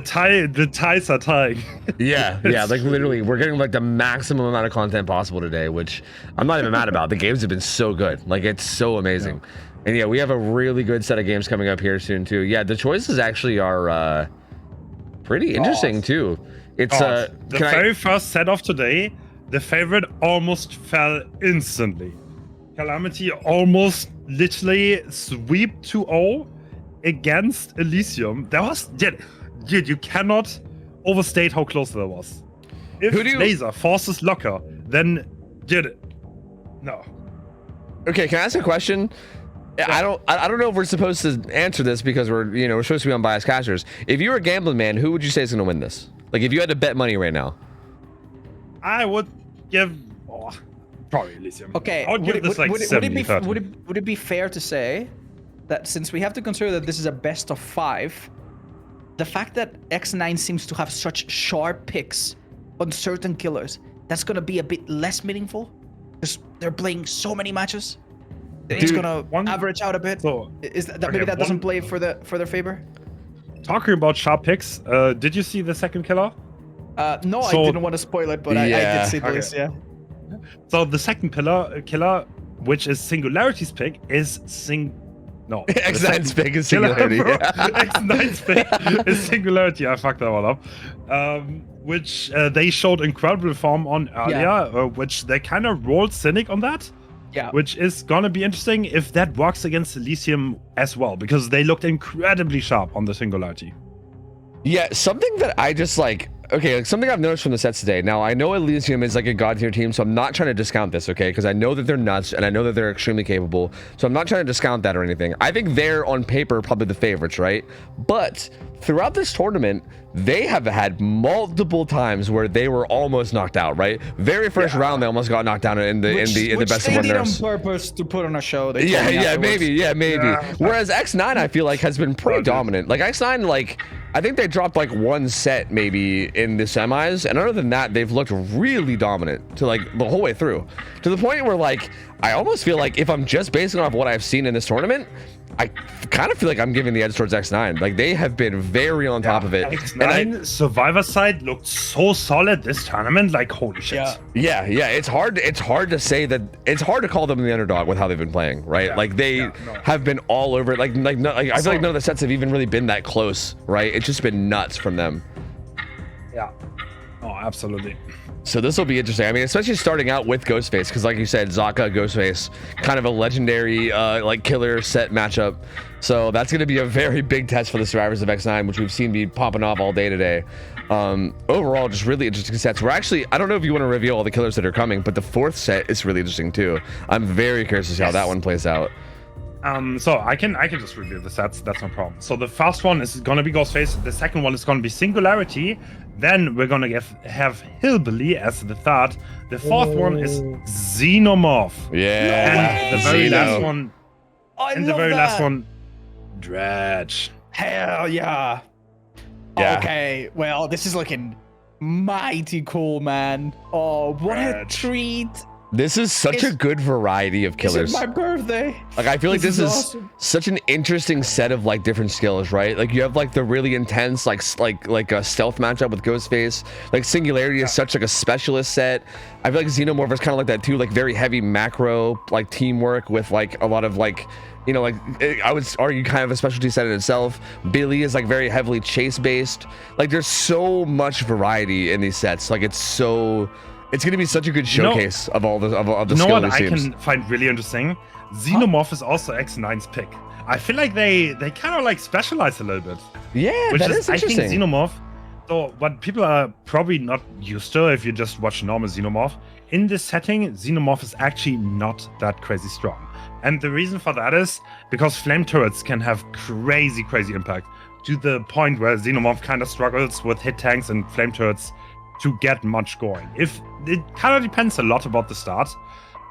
the ties are tying. yeah, like literally, we're getting like the maximum amount of content possible today, which I'm not even mad about. The games have been so good. Like it's so amazing. And yeah, we have a really good set of games coming up here soon too. Yeah, the choices actually are pretty interesting too. It's the very first set of today, the favorite almost fell instantly. Calamity almost literally sweep 2-0 against Elysium. That was, dude, you cannot overstate how close that was. If Laser forces Locker, then no. Okay, can I ask a question? I don't know if we're supposed to answer this because we're supposed to be unbiased casters. If you were a gambling man, who would you say is going to win this? Like if you had to bet money right now. I would give probably Elysium. Okay. I would give this like 70-30. Would it be fair to say that since we have to consider that this is a best of 5, the fact that X9 seems to have such sharp picks on certain killers, that's gonna be a bit less meaningful? Because they're playing so many matches. It's gonna average out a bit. So, is that maybe that doesn't play for their favor? Talking about sharp picks, did you see the second killer? No, So- I didn't want to spoil it, but I did see this. Yeah. So the second killer, which is Singularity's pick, is No. X9's pick is killer, Singularity. bro. Yeah. X9's pick is Singularity. I fucked that one up. Which they showed incredible form on earlier, which they kind of rolled Cynic on that. Yeah. Which is gonna be interesting if that works against Elysium as well, because they looked incredibly sharp on the Singularity. Yeah, something that I just like, okay, like something I've noticed from the sets today. Now, I know Elysium is like a god tier team, so I'm not trying to discount this, okay? Because I know that they're nuts and I know that they're extremely capable. So I'm not trying to discount that or anything. I think they're on paper probably the favorites, right? But throughout this tournament, they have had multiple times where they were almost knocked out, right? Very first round, they almost got knocked down in the best of one nurse. On purpose to put on a show. They maybe. Yeah. Whereas X9, I feel like has been pretty dominant. Like X9, like I think they dropped like one set maybe in the semis, and other than that, they've looked really dominant to like the whole way through, to the point where like I almost feel like if I'm just basing off what I've seen in this tournament, I kind of feel like I'm giving the edge towards X9. Like they have been very on top of it. X9 Survivor side looked so solid this tournament. Like holy shit. Yeah. It's hard to say that. It's hard to call them the underdog with how they've been playing, right? Yeah, like they have been all over it. Like I feel like none of the sets have even really been that close, right? It's just been nuts from them. Yeah. Oh, absolutely. So this will be interesting. I mean, especially starting out with Ghostface, because like you said, Zaka, Ghostface, kind of a legendary like killer set matchup. So that's going to be a very big test for the survivors of X9, which we've seen be popping off all day today. Overall, just really interesting sets. We're actually, I don't know if you want to reveal all the killers that are coming, but the 4th set is really interesting too. I'm very curious to see how that one plays out. So I can just review the sets. That's no problem. So the first one is gonna be Ghostface. The second one is gonna be Singularity. Then we're gonna have Hillbilly as the third. The fourth one is Xenomorph. Yeah. And the very last one. And the very last one, Dredge. Hell yeah. Okay, well, this is looking mighty cool, man. Oh, what a treat. This is such a good variety of killers. It's my birthday. Like I feel like this is awesome. Such an interesting set of like different skills, right? Like you have like the really intense like a stealth matchup with Ghostface. Like Singularity is such like a specialist set. I feel like Xenomorph is kind of like that too, like very heavy macro like teamwork with like a lot of like, you know, like I would argue kind of a specialty set in itself. Billy is like very heavily chase based. Like there's so much variety in these sets. Like it's going to be such a good showcase of all the skill. You know what I can find really interesting? Xenomorph is also X9's pick. I feel like they kind of like specialize a little bit. Yeah, which that is interesting. I think Xenomorph. So what people are probably not used to if you just watch normal Xenomorph, in this setting, Xenomorph is actually not that crazy strong. And the reason for that is because flame turrets can have crazy impact, to the point where Xenomorph kind of struggles with hit tanks and flame turrets to get much going. If it kind of depends a lot about the start,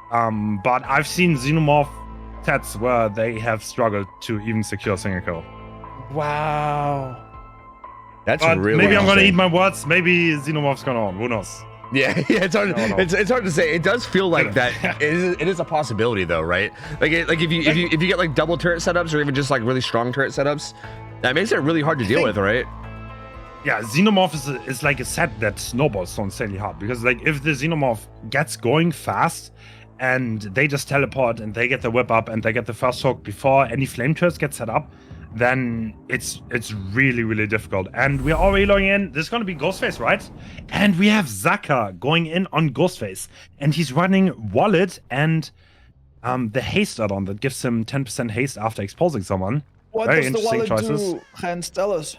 but I've seen Xenomorph sets where they have struggled to even secure a single kill. Wow, that's but really maybe I'm gonna eat my words. Maybe Xenomorph's gonna on. Who knows? Yeah, it's hard. It's hard to say. It does feel like that. It is a possibility though, right? Like if you get like double turret setups or even just like really strong turret setups, that makes it really hard to deal with, right? Yeah, Xenomorph is like a set that snowballs so insanely hard, because like if the Xenomorph gets going fast and they just teleport and they get the whip up and they get the first hook before any flame turrets get set up, then it's really difficult. And we're already logging in. This is going to be Ghostface, right? And we have Zaka going in on Ghostface, and he's running Wallet and the haste add-on that gives him 10% haste after exposing someone. What Very does the interesting wallet choices. do, Hans? Tell us.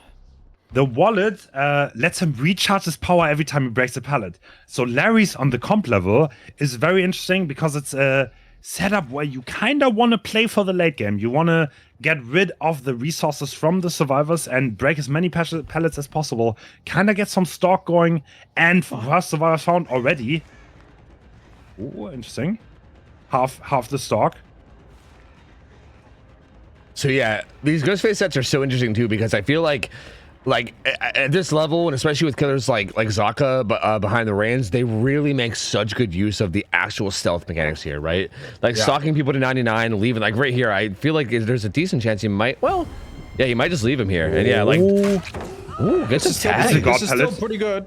The wallet lets him recharge his power every time he breaks a pallet. So Larry's on the comp level is very interesting because it's a setup where you kind of want to play for the late game. You want to get rid of the resources from the survivors and break as many pallets as possible. Kind of get some stock going. And first survivor found already. Oh, interesting. Half the stock. So yeah, these Ghostface sets are so interesting too, because I feel like at this level, and especially with killers like Zaka behind the reins, they really make such good use of the actual stealth mechanics here, right? Like stalking people to 99, leaving like right here. I feel like there's a decent chance you might, well, yeah, you might just leave him here, and yeah, like, ooh, gets a tag. This is still pretty good.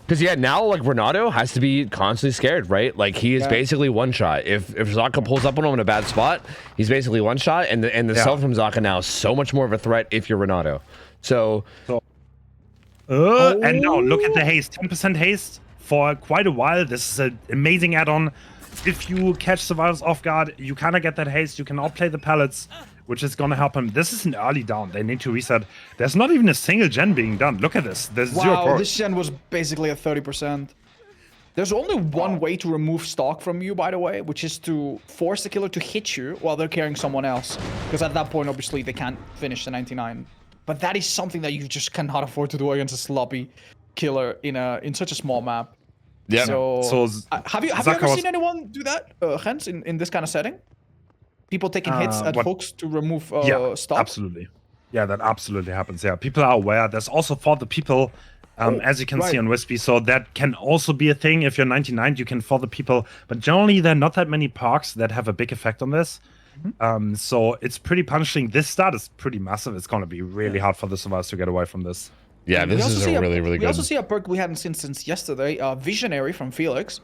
Because yeah, now like Renato has to be constantly scared, right? Like he is basically one shot. If Zaka pulls up on him in a bad spot, he's basically one shot, and the stealth from Zaka now is so much more of a threat if you're Renato. So and now look at the haste, 10% haste for quite a while. This is an amazing add-on. If you catch survivors off guard, you kind of get that haste. You can outplay the pallets, which is going to help him. This is an early down. They need to reset. There's not even a single gen being done. Look at this. There's 0 Wow, this gen was basically at 30%. There's only one way to remove stock from you, by the way, which is to force the killer to hit you while they're carrying someone else. Because at that point, obviously, they can't finish the 99. But that is something that you just cannot afford to do against a sloppy killer in such a small map. yeah. So have you ever seen anyone do that, Hens, in this kind of setting? People taking hits at hooks to remove stock? Absolutely. Yeah, that absolutely happens. Yeah, people are aware. There's also for the people, as you can see on Wispy, so that can also be a thing. If you're 99, you can for the people. But generally, there are not that many perks that have a big effect on this. So it's pretty punishing. This start is pretty massive. It's going to be really hard for the survivors to get away from this. Yeah, this is a really good. We also see a perk we hadn't seen since yesterday, Visionary from Felix.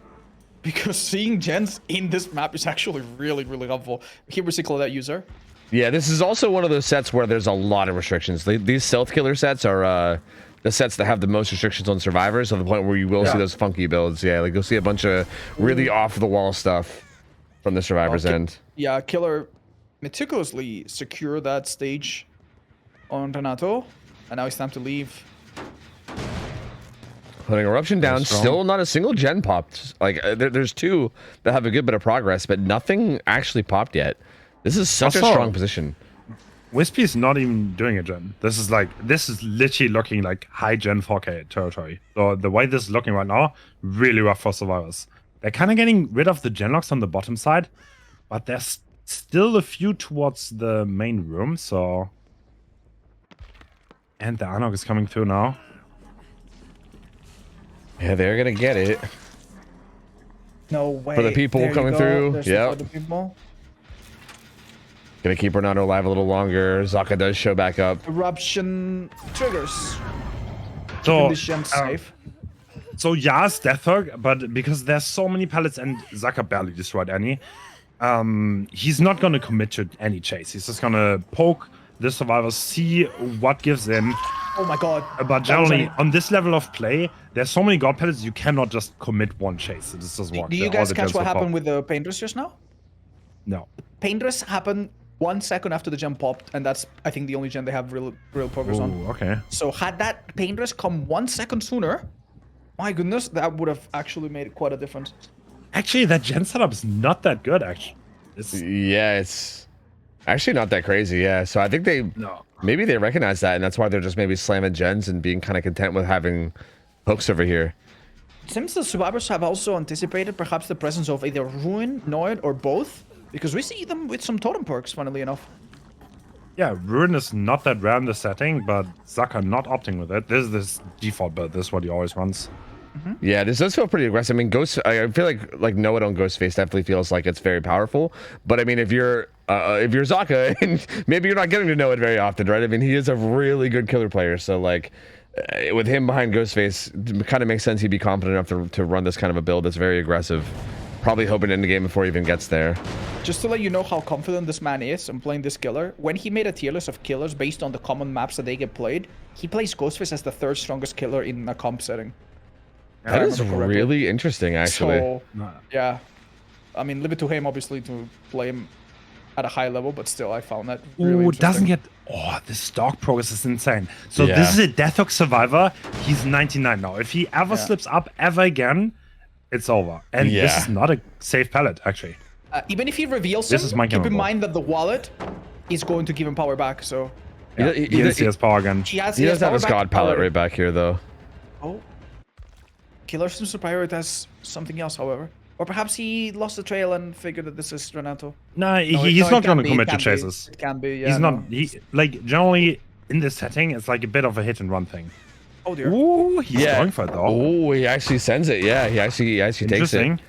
Because seeing gens in this map is actually really, really helpful. Here we see Claudette user. Yeah, this is also one of those sets where there's a lot of restrictions. These stealth killer sets are the sets that have the most restrictions on survivors, to the point where you will see those funky builds. Yeah, like you'll see a bunch of really off-the-wall stuff from the survivor's end. Yeah, killer meticulously secure that stage on Renato, and now it's time to leave. Putting Eruption down, still not a single gen popped. Like there's 2 that have a good bit of progress, but nothing actually popped yet. This is such a strong position. Wispy is not even doing a gen. This is literally looking like high gen 4K territory. So the way this is looking right now, really rough for survivors. They're kind of getting rid of the gen locks on the bottom side, but there's still a few towards the main room. So, and the Anok is coming through now. Yeah, they're gonna get it. No way. For the people coming through. Yeah. Gonna keep Renato alive a little longer. Zaka does show back up. Eruption triggers. So, this gen safe. So yes, Death Hook, but because there's so many pallets and Zaka barely destroyed any, he's not gonna commit to any chase. He's just gonna poke the survivors, see what gives in. Oh my god. But generally, on this level of play, there's so many god pellets, you cannot just commit one chase. It's just one. Do you guys catch what happened with the Paintress just now? No. Paintress happened 1 second after the gem popped, and that's, I think, the only gem they have real progress on. Okay. So had that Paintress come 1 second sooner, my goodness, that would have actually made quite a difference. Actually, that gen setup is not that good, actually. It's actually not that crazy, yeah. So I think maybe they recognize that, and that's why they're just maybe slamming gens and being kind of content with having hooks over here. Seems the survivors have also anticipated perhaps the presence of either Ruin, Noid, or both, because we see them with some totem perks, funnily enough. Yeah, Ruin is not that rare in the setting, but Zaka not opting with it. This is this default build. This is what he always runs. Yeah, this does feel pretty aggressive. I mean, I feel like Noid on Ghostface definitely feels like it's very powerful. But I mean, if you're Zaka, and maybe you're not getting to know it very often, right? I mean, he is a really good killer player. So like, with him behind Ghostface, it kind of makes sense he'd be confident enough to run this kind of a build that's very aggressive. Probably hoping to end the game before he even gets there. Just to let you know how confident this man is in playing this killer, when he made a tier list of killers based on the common maps that they get played, he plays Ghostface as the 3rd strongest killer in a comp setting. That is really interesting, actually. So, yeah. I mean, leave it to him, obviously, to play him at a high level, but still, I found that really interesting. Doesn't get... Oh, this stock progress is insane. So this is a Death Hook survivor. He's 99 now. If he ever slips up ever again, it's over. And this is not a safe palette, actually. Even if he reveals This him, is my keep in chemical. mind that the wallet is going to give him power back. So Yeah, he didn't see his power again. he has He does have power his back god palette already. right back here, though. Oh, Killer seems to prioritize something else, however. Or perhaps he lost the trail and figured that this is Renato. No, No, he's it not can going to be, commit it to can be. chases. It can be, yeah. He's not. no. He like generally in this setting, it's like a bit of a hit and run thing. Oh dear. Ooh, he's going for it though. Oh, he actually sends it. Yeah, he actually takes it. Interesting.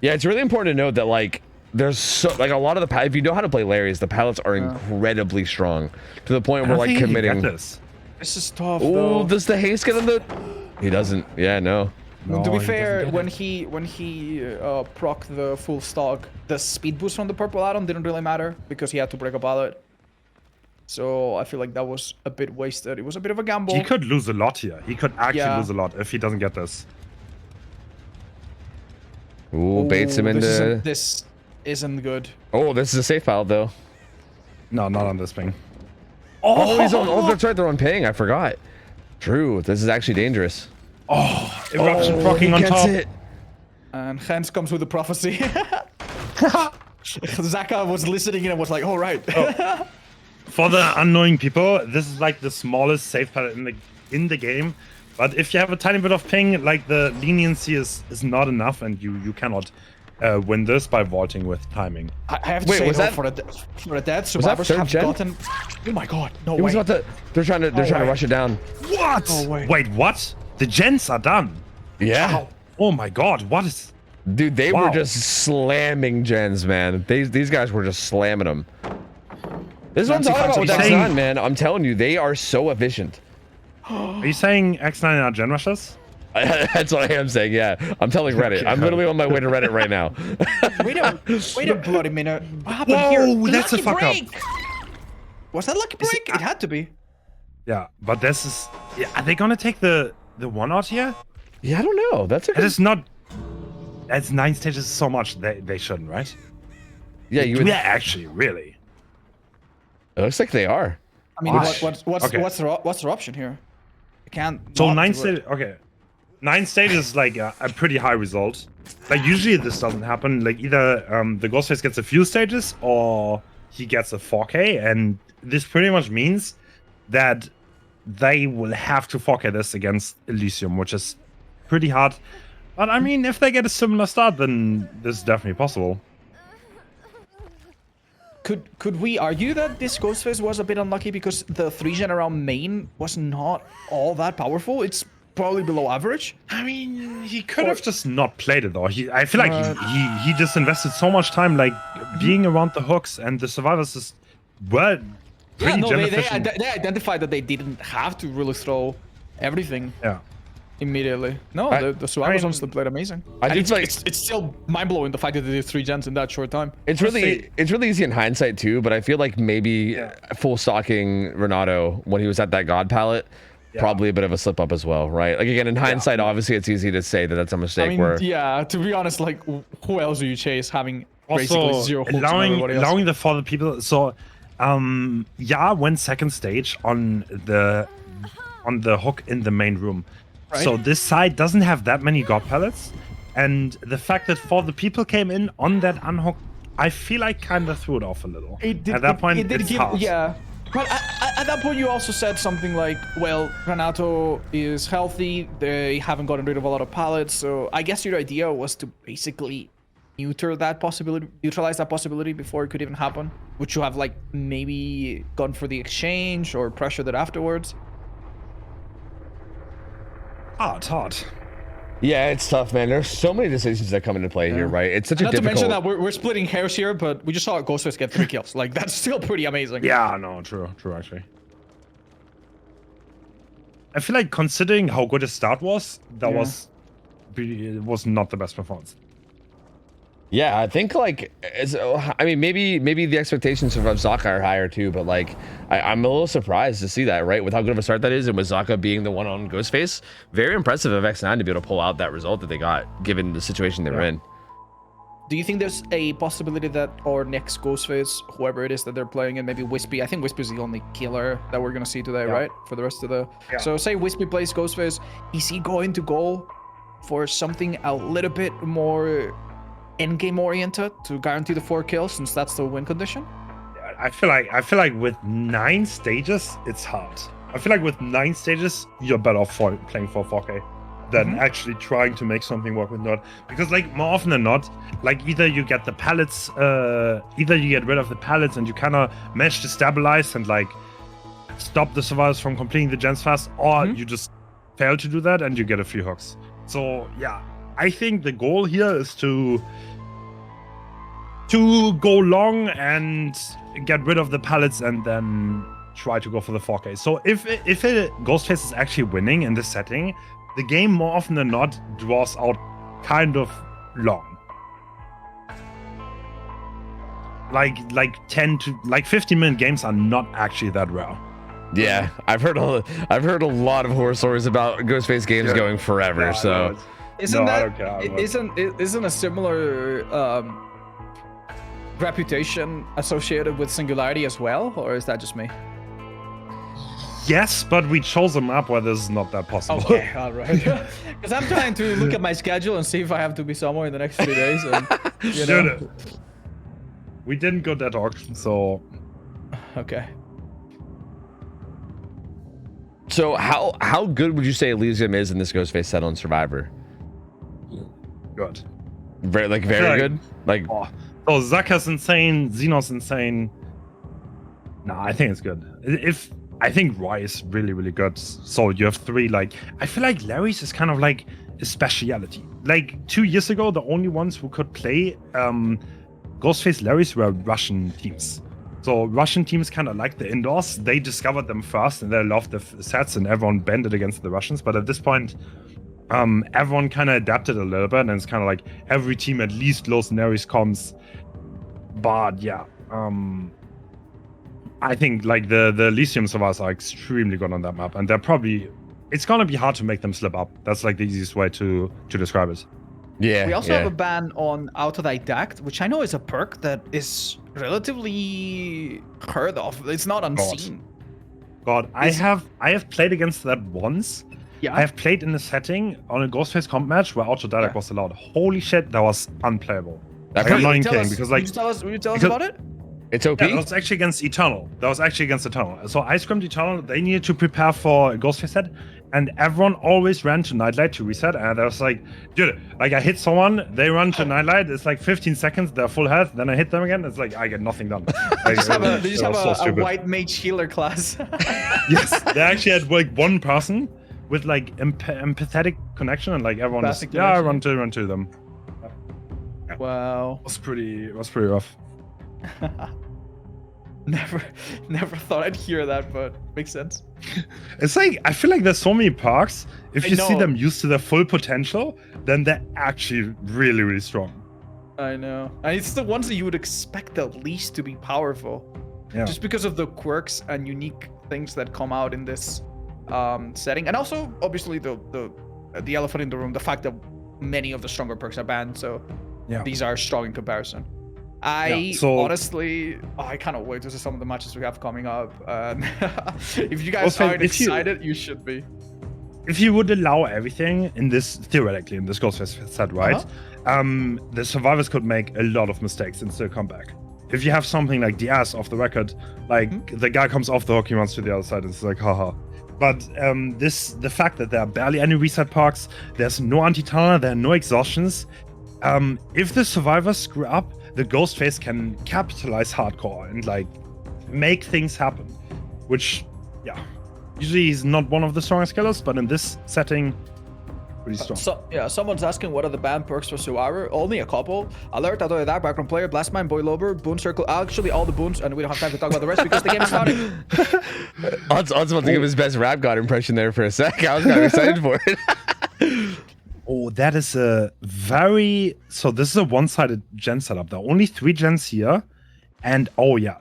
Yeah, it's really important to note that like there's so like a lot of the if you know how to play Larry's, the palettes are incredibly strong to the point where like committing. This is tough. Oh, though. does the haste get in the? He doesn't. Yeah, no. No, To be he fair, doesn't get when he proc the full stock, the speed boost from the purple add-on didn't really matter because he had to break a pallet. So I feel like that was a bit wasted. It was a bit of a gamble. He could lose a lot here. He could actually Yeah. lose a lot if he doesn't get this. Ooh, baits him into. This isn't good. Oh, this is a safe palette though. No, not on this thing. Oh, he's on. Oh, that's right. They're on ping. I forgot. True. This is actually dangerous. Eruption procking he on gets top. it. And hence comes with the prophecy. Zaka was listening and was like, "All right." For the unknowing people, this is like the smallest safe palette in the game. But if you have a tiny bit of ping, like the leniency is not enough, and you cannot win this by vaulting with timing. I have to Wait, say was though, that- for the dead survivors third have gen? gotten. Oh my god! No It was way! about to. They're trying to way. rush it down. What? No way. Wait, what? The gens are done. Yeah. Oh my god, what is... Dude, they Wow. were just slamming gens, man. These guys were just slamming them. This is what I'm talking about with Fancy. X9, man. I'm telling you, they are so efficient. Are you saying X9 are gen rushes? That's what I am saying, yeah. I'm telling Reddit. Okay. I'm literally on my way to Reddit right now. Wait a bloody minute! What happened Whoa, here? that's a Lucky fuck up. break! Was that lucky break? It had to be. Yeah, but this is... Yeah, are they gonna take the one out here? Yeah, I don't know. That's a It good... is not... That's 9 stages so much. They shouldn't, right? Yeah, you would... Yeah, actually, really. It looks like they are. I mean, Gosh. what's Okay. what's their option here? You can't. So not 9 do it. stages... Okay. 9 stages is like a pretty high result. Like, usually this doesn't happen. Like, either the Ghostface gets a few stages or he gets a 4K. And this pretty much means that they will have to 4K this against Elysium, which is pretty hard. But I mean, if they get a similar start, then this is definitely possible. Could we argue that this Ghostface was a bit unlucky because the 3-gen around main was not all that powerful? It's probably below average. I mean, he could have just not played it though. I feel like he just invested so much time, like being around the hooks, and the survivors just were pretty no, gen they efficient. identified that they didn't have to really throw everything Yeah. immediately. No, the survivors honestly played amazing. I And do it's, like- it's still mind blowing the fact that they did 3 gens in that short time. It's really easy in hindsight too, but I feel like maybe full stocking Renato when he was at that god palette, probably a bit of a slip up as well, right? Like again, in hindsight, obviously it's easy to say that that's a mistake. I mean, where yeah, to be honest, like, who else do you chase having basically Also, zero hooks on everybody else? allowing the further people. So, yeah, went second stage on the hook in the main room. So this side doesn't have that many god pellets, and the fact that 4 the people came in on that unhook, I feel like kind of threw it off a little. At that point, it's hard. Yeah. But at that point, you also said something like, well, Renato is healthy. They haven't gotten rid of a lot of pallets. So I guess your idea was to basically neutralize that possibility before it could even happen. Would you have, like, maybe gone for the exchange or pressured it afterwards? Hard. yeah, it's tough, man. There's so many decisions that come into play here, right? It's such a Not to difficult. mention that we're splitting hairs here, but we just saw Ghostface get 3 kills. Like, that's still pretty amazing. Yeah, no, true, actually. I feel like considering how good his start was, it was not the best performance. Yeah, I think like I mean maybe the expectations of Zaka are higher too, but like I'm a little surprised to see that, right? With how good of a start that is, and with Zaka being the one on Ghostface, very impressive of X9 to be able to pull out that result that they got, given the situation they were in. Do you think there's a possibility that our next Ghostface, whoever it is that they're playing, and maybe Wispy, I think Wispy is the only killer that we're gonna see today, right? For the rest of the... Yeah. So say Wispy plays Ghostface, is he going to go for something a little bit more endgame oriented to guarantee the 4 kills, since that's the win condition? I feel like with 9 stages, it's hard. I feel like with 9 stages, you're better off playing for 4K than actually trying to make something work with Nerd. Because like more often than not, like either you get the pallets, either you get rid of the pallets and you kind of manage to stabilize and like stop the survivors from completing the gens fast, or you just fail to do that and you get a few hooks. So yeah, I think the goal here is to go long and get rid of the pallets and then try to go for the 4K. So if Ghostface is actually winning in this setting, the game more often than not draws out kind of long. Like 15-minute games are not actually that rare. Yeah, I've heard a lot of horror stories about Ghostface games going forever. So isn't a similar reputation associated with Singularity as well, or is that just me? Yes, but we chose a map where this is not that possible. Okay, all right. Because I'm trying to look at my schedule and see if I have to be somewhere in the next 3 days. And, you know. We didn't go that auction, so. Okay. So how good would you say Elysium is in this Ghostface set on Survivor? Good. Very good. Like. Oh, Zaka's insane. Xenos insane. No, I think it's good. I think Roy is really, really good. So you have 3, like, I feel like Larry's is kind of like a speciality. Like 2 years ago, the only ones who could play Ghostface Larry's were Russian teams. So Russian teams kind of like the indoors. They discovered them first and they loved the sets and everyone bended against the Russians. But at this point, everyone kind of adapted a little bit and it's kind of like every team at least lows Larry's comms. But yeah, I think like the Elysium survivors are extremely good on that map, and they're probably, it's gonna be hard to make them slip up. That's like the easiest way to describe it. Yeah. We also have a ban on autodidact, which I know is a perk that is relatively heard of. It's not unseen. God, I have played against that once. Yeah. I have played in a setting on a Ghostface comp match where autodidact was allowed. Holy shit, that was unplayable. I'm not kidding because like. Will you tell us about it? It's OP. Yeah, that was actually against Eternal. So I scrimmed Eternal. They needed to prepare for a Ghostface set, and everyone always ran to Nightlight to reset. And I was like, dude, like I hit someone, they run to Nightlight. It's like 15 seconds, they're full health. Then I hit them again. It's like I get nothing done. They just have a white mage healer class. Yes, they actually had like one person with like empathetic connection, and like everyone just run to them. Yeah. Wow, it was pretty rough. Never thought I'd hear that, but makes sense. It's like I feel like there's so many perks. If you see them used to their full potential, then they're actually really, really strong. I know, and it's the ones that you would expect the least to be powerful, just because of the quirks and unique things that come out in this setting, and also obviously the elephant in the room, the fact that many of the stronger perks are banned, so these are strong in comparison. Honestly, I cannot wait to see some of the matches we have coming up. If you guys aren't excited, you should be. If you would allow everything in this, theoretically, in this Ghostface set, right? The survivors could make a lot of mistakes and still come back. If you have something like Diaz off the record, like the guy comes off the hook, he runs to the other side, and it's like, haha. But the fact that there are barely any reset parks, there's no anti-tunnel, there are no exhaustions. If the survivors screw up, the Ghostface can capitalize hardcore and like make things happen, which usually is not one of the strongest killers, but in this setting, pretty strong. Someone's asking what are the banned perks for Survivor. Only a couple. Alert, Autodidact, Background Player, Blast Mine, Boy Lover, Boon Circle. Actually, all the boons, and we don't have time to talk about the rest because the game is starting. Odds about to give his best rap god impression there for a sec. I was kind of excited for it. Oh, that is a very... So this is a one-sided gen setup. There are only 3 gens here. And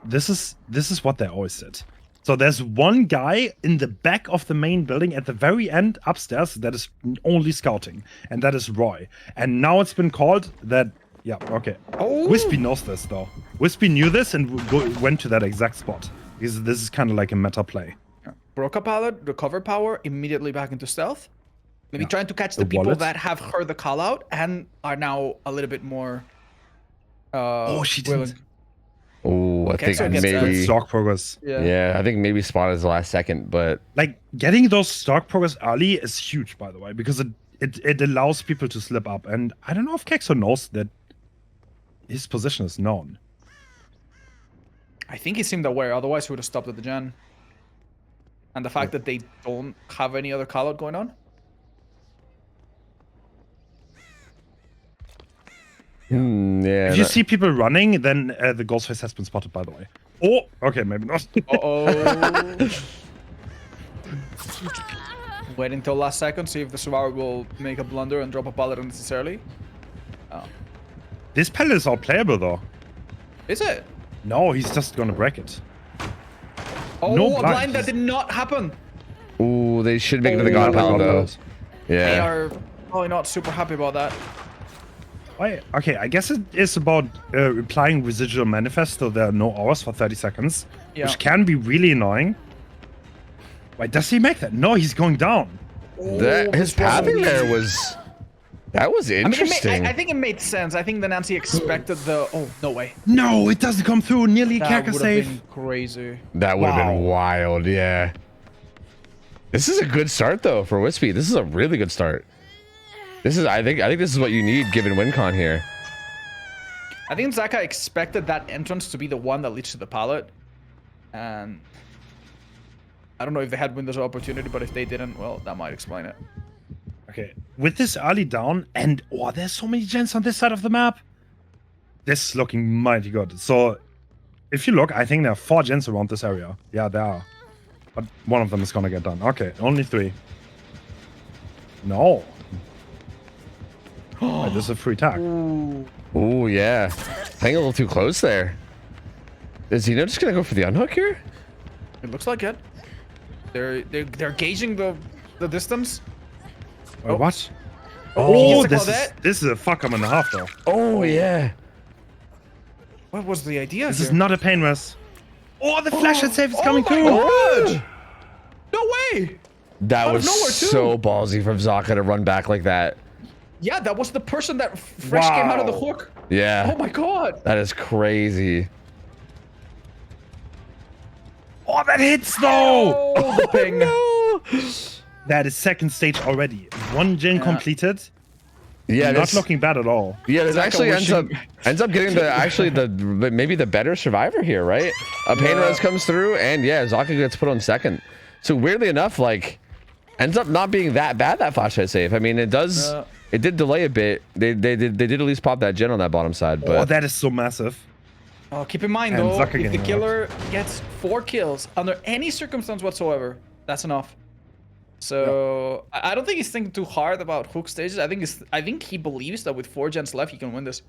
this is what they always did. So there's one guy in the back of the main building at the very end upstairs that is only scouting. And that is Roy. And now it's been called that... Yeah, okay. Wispy knows this, though. Wispy knew this and went to that exact spot. Because this is kind of like a meta play. Broke a pallet, recover power, immediately back into stealth. Maybe trying to catch the, The people wallet? that have heard the call out and are now a little bit more. She willing. didn't. Oh, I Okay, think so it gets, maybe. Stock progress. Yeah, I think maybe spotted the last second, but Like getting those stock progress early is huge, by the way, because it allows people to slip up. And I don't know if Kexo knows that his position is known. I think he seemed aware, otherwise he would have stopped at the gen. And the fact that they don't have any other call out going on. yeah. If you see people running, then the Ghostface has been spotted, by the way. Oh, okay, maybe not. Uh-oh. Wait until last second, see if the survivor will make a blunder and drop a pallet unnecessarily. Oh. This pallet is outplayable, though. Is it? No, he's just gonna break it. Oh, No a blind. blind that did not happen. Ooh, they should make it to the Oh, god pallet God though. pallet. They Yeah. are probably not super happy about that. Why? Okay, I guess it is about applying residual manifest, so there are no hours for 30 seconds, Yeah. which can be really annoying. Wait, does he make that? No, he's going down. That his pathing there was. That was I mean, interesting. I think it made sense. I think the Nancy expected the. Oh, no way. No, it doesn't come through. Nearly That Kaka would have save. been crazy. That would have been Wow. wild, yeah. This is a good start though for Wispy. This is a really good start. This is I think this is what you need given WinCon here. I think Zaka expected that entrance to be the one that leads to the pallet. And I don't know if they had windows of opportunity, but if they didn't, well, that might explain it. Okay, with this early down, and oh, there's so many gens on this side of the map. This is looking mighty good. So, if you look, I think there are 4 gens around this area. Yeah, there are. But one of them is gonna get done. Okay, only 3. No. Wait, this is a free tag. Ooh, yeah. Playing a little too close there. Is Zeno just gonna go for the unhook here? It looks like it. They're gauging the distance. Wait, what? Oh, Oh, this is a fuck 'em and a half though. Oh yeah. What was the idea This here? is not a pain rest. Oh, the flash and save is coming my too. God! No way! That Out of was nowhere, too. so ballsy from Zaka to run back like that. Yeah, that was the person that fresh came out of the Wow. hook. Yeah. Oh my God! That is crazy. Oh, that hits though. Oh, the ping. That is second stage already. 1 gen completed. Yeah, Not this, looking bad at all. yeah, this Zaka actually ends up getting the maybe the better survivor here, right? A pain res comes through, and yeah, Zaka gets put on second. So weirdly enough, like, ends up not being that bad, that flashlight save. I mean, it did delay a bit. They did at least pop that gen on that bottom side, but Oh, that is so massive. Oh, keep in mind And though, Zaka if the getting killer gets 4 kills under any circumstance whatsoever, that's enough. So I don't think he's thinking too hard about hook stages. I think he believes that with 4 gens left, he can win this.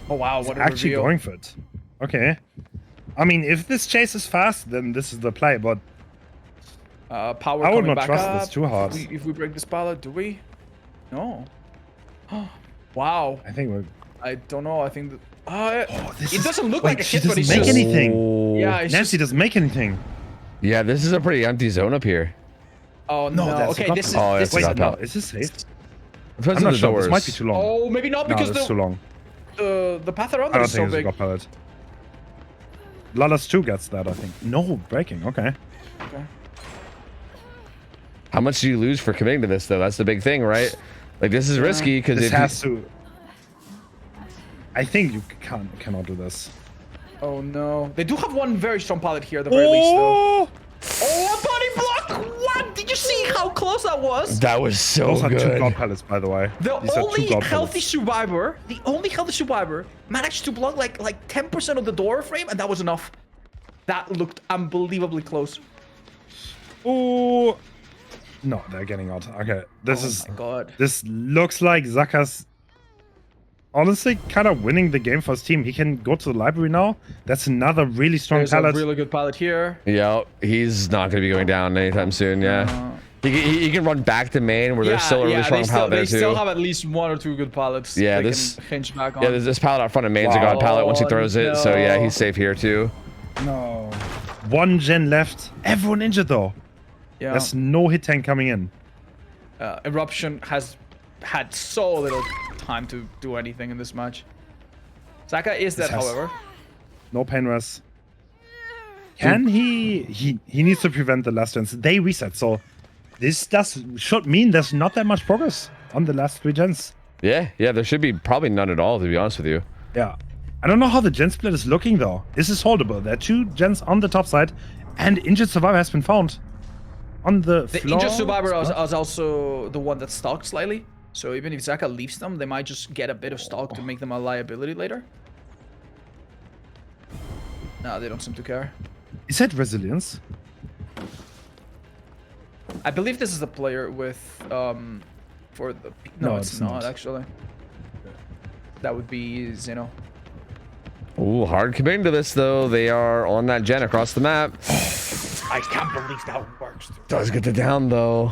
Oh wow, what a Actually reveal. going for it. Okay. I mean, if this chase is fast, then this is the play, but Power I would coming not back trust up. this too hard. If we break this pallet, do we? No. Wow. I think we're... I don't know. I think that, this it is- doesn't look wait, like a she hit, but doesn't it's make just anything. yeah. It's Nancy just, doesn't make anything. yeah, this is a pretty empty zone up here. oh No, no. that's Okay, not- this is Oh, this it's is not no, that. is this safe? Depends I'm on not the sure. doors. This might be too long. Oh, maybe not No, because this is too long. the path around I there don't is so think it's a big. god pallet. Lalas 2 gets that, I think. No, breaking. Okay. Okay. How much do you lose for committing to this, though? That's the big thing, right? Like, this is risky because This if has to... I think you cannot do this. Oh no. They do have one very strong pallet here at the very least, though. Oh! Oh, a body block! What? Did you see how close that was? that was so Those are 2 good. god pallets, by the way. The These are 2 only god healthy pallets. survivor, managed to block like 10% of the door frame, and that was enough. That looked unbelievably close. Oh! No, they're getting out. Okay, this is... Oh my God. This looks like Zaka's honestly kind of winning the game for his team. He can go to the library now. That's another really strong There's pallet. a really good pallet here. Yeah, he's not going to be going down anytime soon, yeah. He can run back to main where there's still a really strong pallet there, they still too. have at least 1 or 2 good pallets. Yeah, they this- can hinge back on. Yeah, there's this pallet out front of main's a Wow. god pallet once he throws it, so yeah, no. he's safe here, too. No. 1 gen left. Everyone injured though. Yeah. There's no hit tank coming in. Eruption has had so little time to do anything in this match. Zaka is dead, however. No pain res. Can he needs to prevent the last gens. They reset, so this should mean there's not that much progress on the last 3 gens. Yeah, there should be probably none at all, to be honest with you. Yeah. I don't know how the gen split is looking though. This is holdable. There are 2 gens on the top side, and Injured Survivor has been found. On the floor. Injured Survivor is also the one that's stalked slightly. So even if Zaka leaves them, they might just get a bit of stalk to make them a liability later. No, they don't seem to care. Is that resilience? I believe this is the player with for the no, it's not actually. That would be Zeno. Ooh, hard committing to this though. They are on that gen across the map. I can't believe that works. Does get the down though.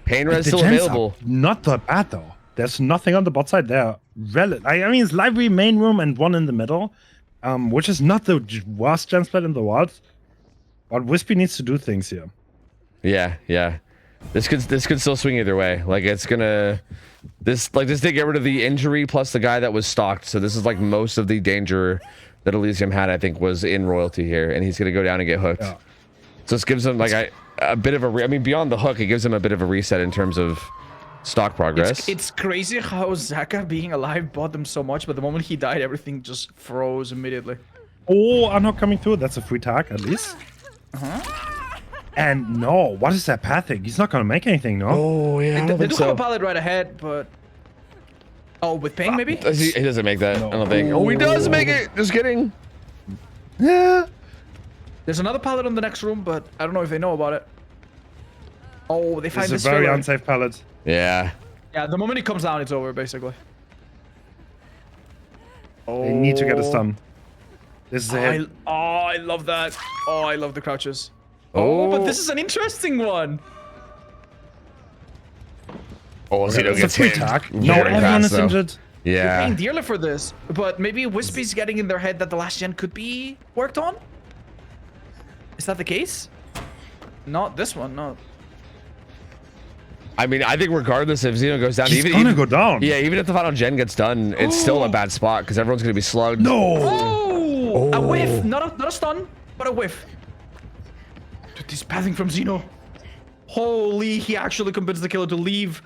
Pain res still available. Not that bad though. There's nothing on the bot side there. I mean, it's library, main room, and 1 in the middle, which is not the worst gen split in the world. But Wispy needs to do things here. Yeah. This could still swing either way. Like it's gonna this did get rid of the injury plus the guy that was stalked. So this is like most of the danger that Elysium had, I think, was in royalty here, and he's gonna go down and get hooked. Yeah. So this gives him like a bit of I mean, beyond the hook, it gives him a bit of a reset in terms of stock progress. It's crazy how Zaka being alive bought them so much, but the moment he died, everything just froze immediately. Oh, I'm not coming through. That's a free tag at least. And no, what is that pathing? He's not gonna make anything, no? Oh yeah, they do have a pallet right ahead, but with ping maybe? He doesn't make that. No. I don't think. Oh, he does make it. Just kidding. Yeah. There's another pallet in the next room, but I don't know if they know about it. Oh, they find this is a very unsafe pallet. Yeah. Yeah, the moment he comes down, it's over, basically. They need to get a stun. This is it. I love that. Oh, I love the crouches. Oh, but this is an interesting one. Oh, Zeno gets hit. No, everyone is injured. Yeah. You're paying dearly for this, but maybe Wispy's getting in their head that the last gen could be worked on? Is that the case? Not this one, no. I mean, I think regardless if Zeno goes down, he's gonna go down. Yeah, even if the final gen gets done, it's still a bad spot because everyone's gonna be slugged. No! Oh! A whiff, not a stun, but a whiff. Dude, this pathing from Zeno. Holy, he actually convinced the killer to leave.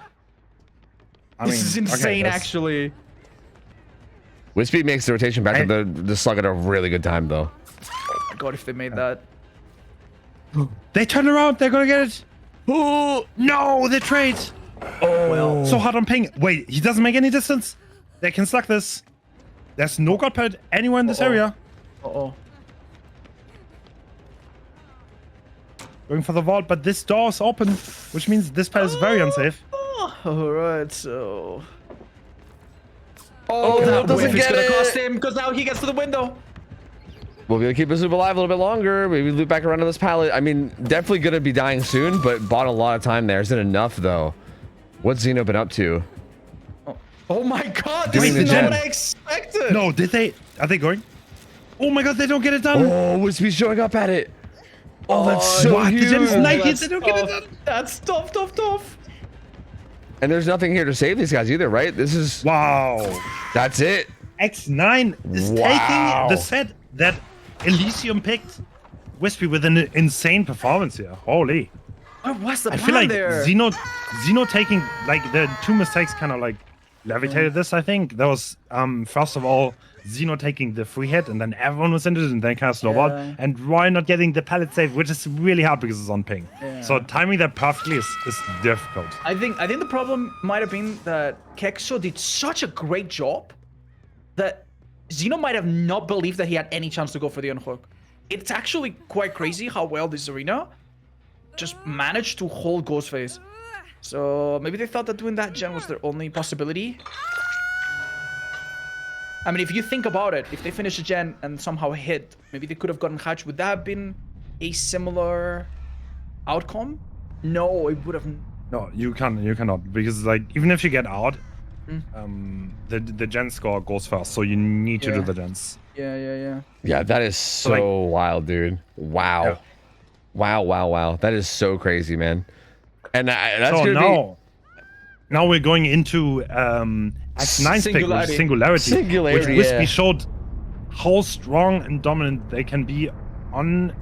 This is insane, actually. Wispy makes the rotation back to the slug at a really good time, though. Oh my god, if they made that. They turn around, they're gonna get it. Oh, no, they trade. Oh, well. So hard on ping. Wait, he doesn't make any distance. They can slug this. There's no god pad anywhere in this area. Going for the vault, but this door is open, which means this pad is very unsafe. Alright, so... Oh, that doesn't get gonna cost him, because now he gets to the window. We'll be able to keep his loop alive a little bit longer. Maybe loop back around to this pallet. I mean, definitely gonna be dying soon, but bought a lot of time there. Isn't enough, though. What's Zeno been up to? Oh my god, this is not what I expected! No, did they? Are they going? Oh my god, they don't get it done! Oh, Wispy's showing up at it! Oh, that's so huge! They don't get it done! That's tough. And there's nothing here to save these guys either, right? This is... Wow. That's it. X9 is taking the set that Elysium picked. Wispy with an insane performance here. Holy. What's the plan I feel like there? Zeno taking, like, the 2 mistakes kind of, like, levitated this, I think. There was, first of all, Zeno taking the free hit, and then everyone was injured, and then kind of snowballed. Yeah. And Roy not getting the pallet save, which is really hard because it's on ping. Yeah. So timing that perfectly is difficult. I think the problem might have been that Kexo did such a great job that Zeno might have not believed that he had any chance to go for the unhook. It's actually quite crazy how well this arena just managed to hold Ghostface. So maybe they thought that doing that gen was their only possibility. I mean, if you think about it, if they finish a gen and somehow hit, maybe they could have gotten hatched. Would that have been a similar outcome? No, it would have. No, you cannot, because like even if you get out, the gen score goes first, so you need to do the gens. Yeah. Yeah, that is so wild, dude. Wow. Wow. That is so crazy, man. And that's So gonna now we're going into X9's pick, which is Singularity. Singularity, which Wispy yeah. showed how strong and dominant they can be on.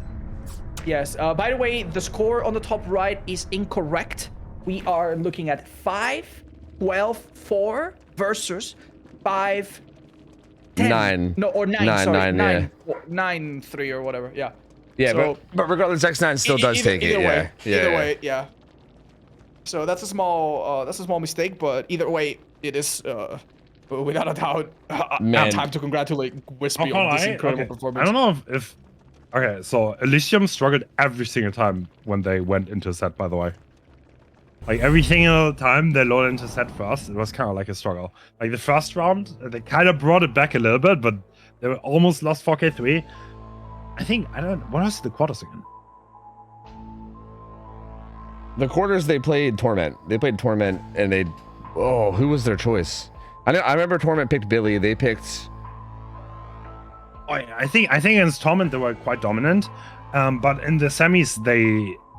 Yes. By the way, the score on the top right is incorrect. We are looking at 5, 12, 4 versus 5, 10. 9. No, or 9. 9, sorry, 9, 9, 3 or whatever. Yeah. Yeah, So, but regardless, X9 still does take it. Way, Yeah. Either way, yeah. So that's a small mistake, but either way, it is without a doubt Man. time to congratulate Wispy on this incredible performance. I don't know if okay, so Elysium struggled every single time when they went into set, by the way. Like every single time they loaded into set first, it was kind of like a struggle. Like the first round, they kind of brought it back a little bit, but they were almost lost 4K3. What was the quarters again? The quarters they played Torment. They played Torment, and who was their choice? I remember Torment picked Billy. They picked. I think against Torment they were quite dominant, but in the semis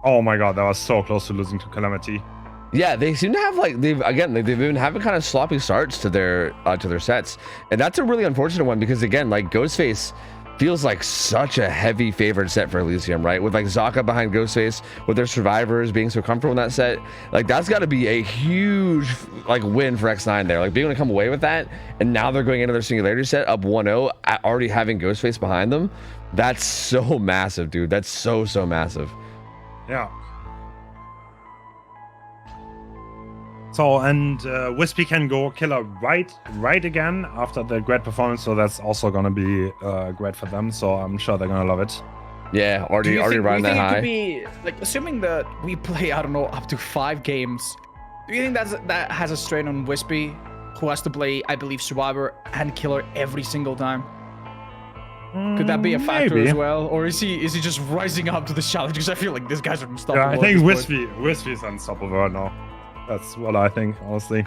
oh my god, that was so close to losing to Calamity. Yeah, they seem to have they've been having kind of sloppy starts to their sets, and that's a really unfortunate one because again, like Ghostface feels like such a heavy favored set for Elysium, right? With like Zaka behind Ghostface, with their survivors being so comfortable in that set, like that's got to be a huge like win for X9 there. Like being able to come away with that, and now they're going into their Singularity set up 1-0, already having Ghostface behind them. That's so massive, dude. That's so massive. Yeah. So, and Wispy can go killer right again after the great performance, so that's also gonna be great for them. So I'm sure they're gonna love it. Yeah, already riding that high. It could be, like, assuming that we play, I don't know, up to 5 games. Do you think that has a strain on Wispy, who has to play, I believe, Survivor and Killer every single time? Could that be a factor Maybe. as well, or is he just rising up to the challenge? Because I feel like these guys are unstoppable. Yeah, I think Wispy's unstoppable right now. That's what I think, honestly.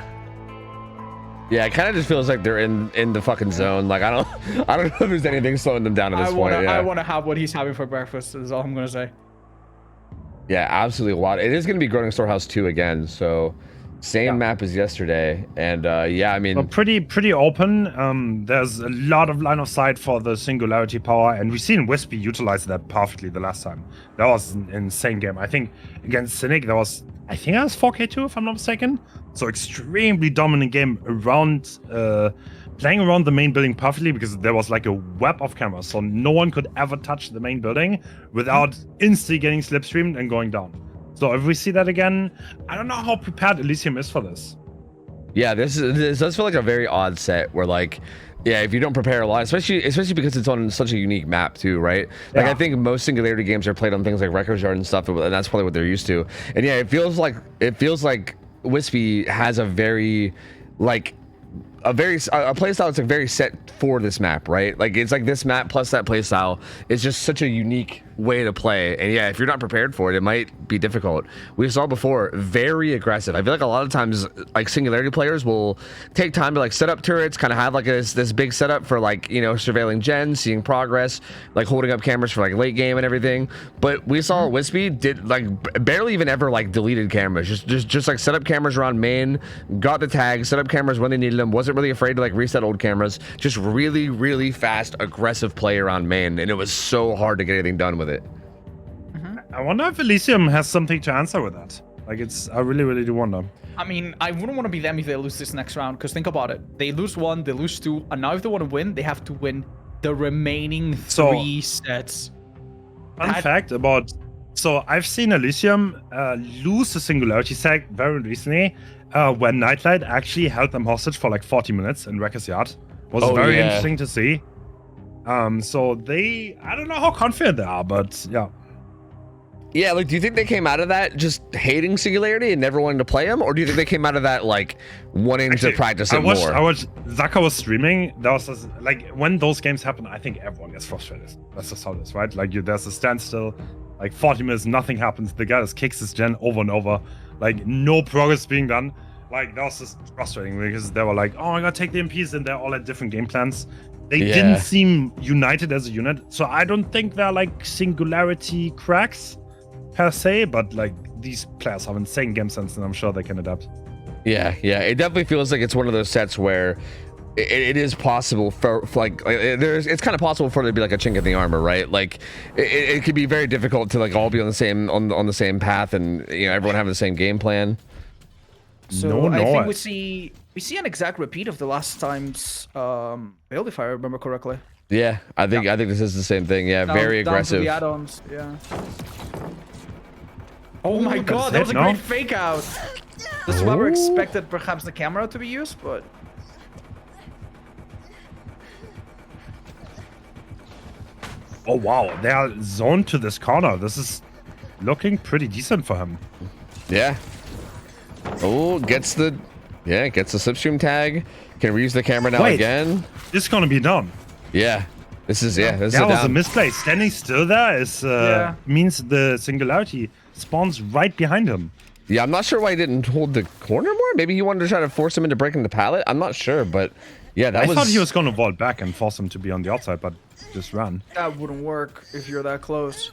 Yeah, it kind of just feels like they're in the fucking zone. Like I don't know if there's anything slowing them down at this point. Yeah. I want to have what he's having for breakfast. Is all I'm gonna say. Yeah, absolutely a lot. It is going to be Groaning Storehouse 2 again, so same map as yesterday. And yeah, I mean, so pretty open. There's a lot of line of sight for the Singularity power, and we've seen Wispy utilize that perfectly the last time. That was an insane game. I think against Cynic, that was 4K2 if I'm not mistaken. So extremely dominant game around playing around the main building perfectly, because there was like a web of cameras, so no one could ever touch the main building without instantly getting slipstreamed and going down. So if we see that again, I don't know how prepared Elysium is for this. yeah, this does feel like a very odd set where like, yeah, if you don't prepare a lot, especially because it's on such a unique map too, right? Like I think most Singularity games are played on things like Records Yard and stuff, and that's probably what they're used to. And yeah, it feels like Wispy has a very like a playstyle that's like very set for this map, right? Like it's like this map plus that playstyle is just such a unique way to play. And yeah, if you're not prepared for it, it might be difficult. We saw before, very aggressive. I feel like a lot of times like Singularity players will take time to like set up turrets, kind of have like this big setup for like, you know, surveilling gens, seeing progress, like holding up cameras for like late game and everything. But we saw Wispy did like barely even ever like deleted cameras, just like set up cameras around main, got the tags, set up cameras when they needed them, wasn't really afraid to like reset old cameras, just really fast, aggressive play around main, and it was so hard to get anything done with it. I wonder if Elysium has something to answer with that. Like I really do wonder. I mean, I wouldn't want to be them if they lose this next round, because think about it. They lose 1, they lose 2, and now if they want to win, they have to win the remaining 3 sets. Fun fact about... So I've seen Elysium lose the Singularity set very recently, when Nightlight actually held them hostage for like 40 minutes in Wrecker's Yard. Was very interesting to see. So I don't know how confident they are, but yeah. Yeah, like, do you think they came out of that just hating Singularity and never wanting to play them, or do you think they came out of that like wanting to practice it more? Zaka was streaming. There was this, like when those games happen, I think everyone gets frustrated. That's just how it is, right? Like there's a standstill, like 40 minutes, nothing happens. The guy just kicks his gen over and over, like no progress being done. Like that was just frustrating because they were like, oh, I gotta take the MPs, and they're all at different game plans. They didn't seem united as a unit, so I don't think they're like Singularity cracks. per se, but like these players have insane game sense, and I'm sure they can adapt. Yeah, it definitely feels like it's one of those sets where it is possible for like it's kind of possible for there to be like a chink in the armor, right? Like it could be very difficult to like all be on the same on the same path, and you know, everyone having the same game plan. So I think we see an exact repeat of the last time's build, if I remember correctly. Yeah, I think this is the same thing. Yeah, very aggressive. Down to the add-ons, yeah. Oh my god, that was a great fake out. The swabber expected perhaps the camera to be used, but oh wow, they are zoned to this corner. This is looking pretty decent for him. Yeah. Oh, gets the slipstream tag. Can reuse the camera now again. It's gonna be done. Yeah. This is this that was a misplay. Standing still there is means the Singularity spawns right behind him. Yeah, I'm not sure why he didn't hold the corner more. Maybe he wanted to try to force him into breaking the pallet. I'm not sure, but yeah, I thought he was gonna vault back and force him to be on the outside, but just run. That wouldn't work if you're that close.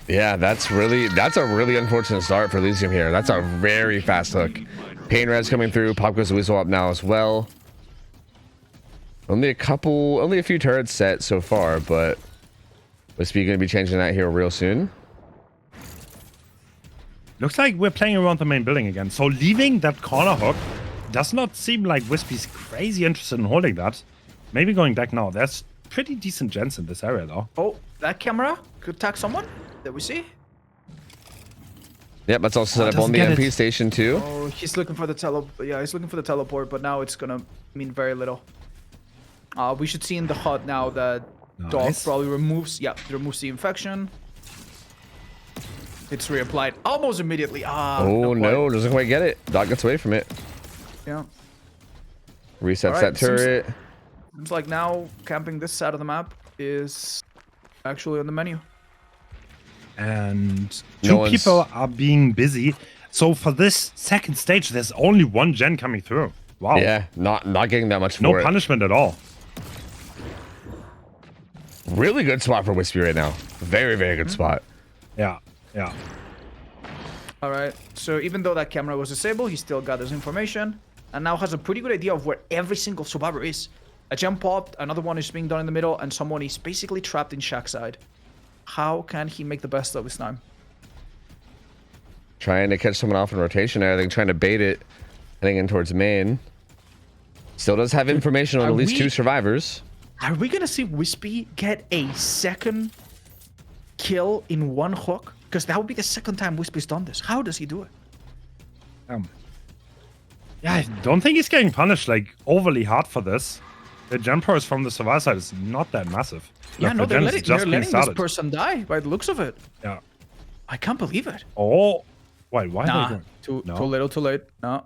Yeah, that's a really unfortunate start for Elysium here. That's a very fast hook. Pain res coming through. Pop goes the weasel up now as well. Only a few turrets set so far, but Wispy going to be changing that here real soon. Looks like we're playing around the main building again. So leaving that corner hook does not seem like Wispy's crazy interested in holding that. Maybe going back now. There's pretty decent gens in this area though. Oh, that camera could tag someone that we see. Yep, that's also set up on the MP station too. Oh, he's looking for the he's looking for the teleport, but now it's gonna mean very little. We should see in the HUD now that Dog probably removes the infection. It's reapplied almost immediately. Oh no, doesn't quite get it. Dog gets away from it. Yeah. Resets that turret. Seems like now camping this side of the map is actually on the menu. And two people are being busy. So for this second stage, there's only one gen coming through. Wow. Yeah, not getting that much for it. No punishment at all. Really good spot for Wispy right now. Very, very good spot. Yeah. All right. So even though that camera was disabled, he still got his information and now has a pretty good idea of where every single survivor is. A gem popped, another one is being done in the middle, and someone is basically trapped in shack side. How can he make the best of his time? Trying to catch someone off in rotation, I think, trying to bait it, heading in towards main. Still does have information on at least two survivors. Are we gonna see Wispy get a second kill in one hook? Because that would be the second time Wispy's done this. How does he do it? Yeah, I don't think he's getting punished like overly hard for this. The gem pros from the survivor side is not that massive. Yeah, no, they're letting this person die by the looks of it. Yeah. I can't believe it. Oh, wait, why? Nah, too little, too late. No.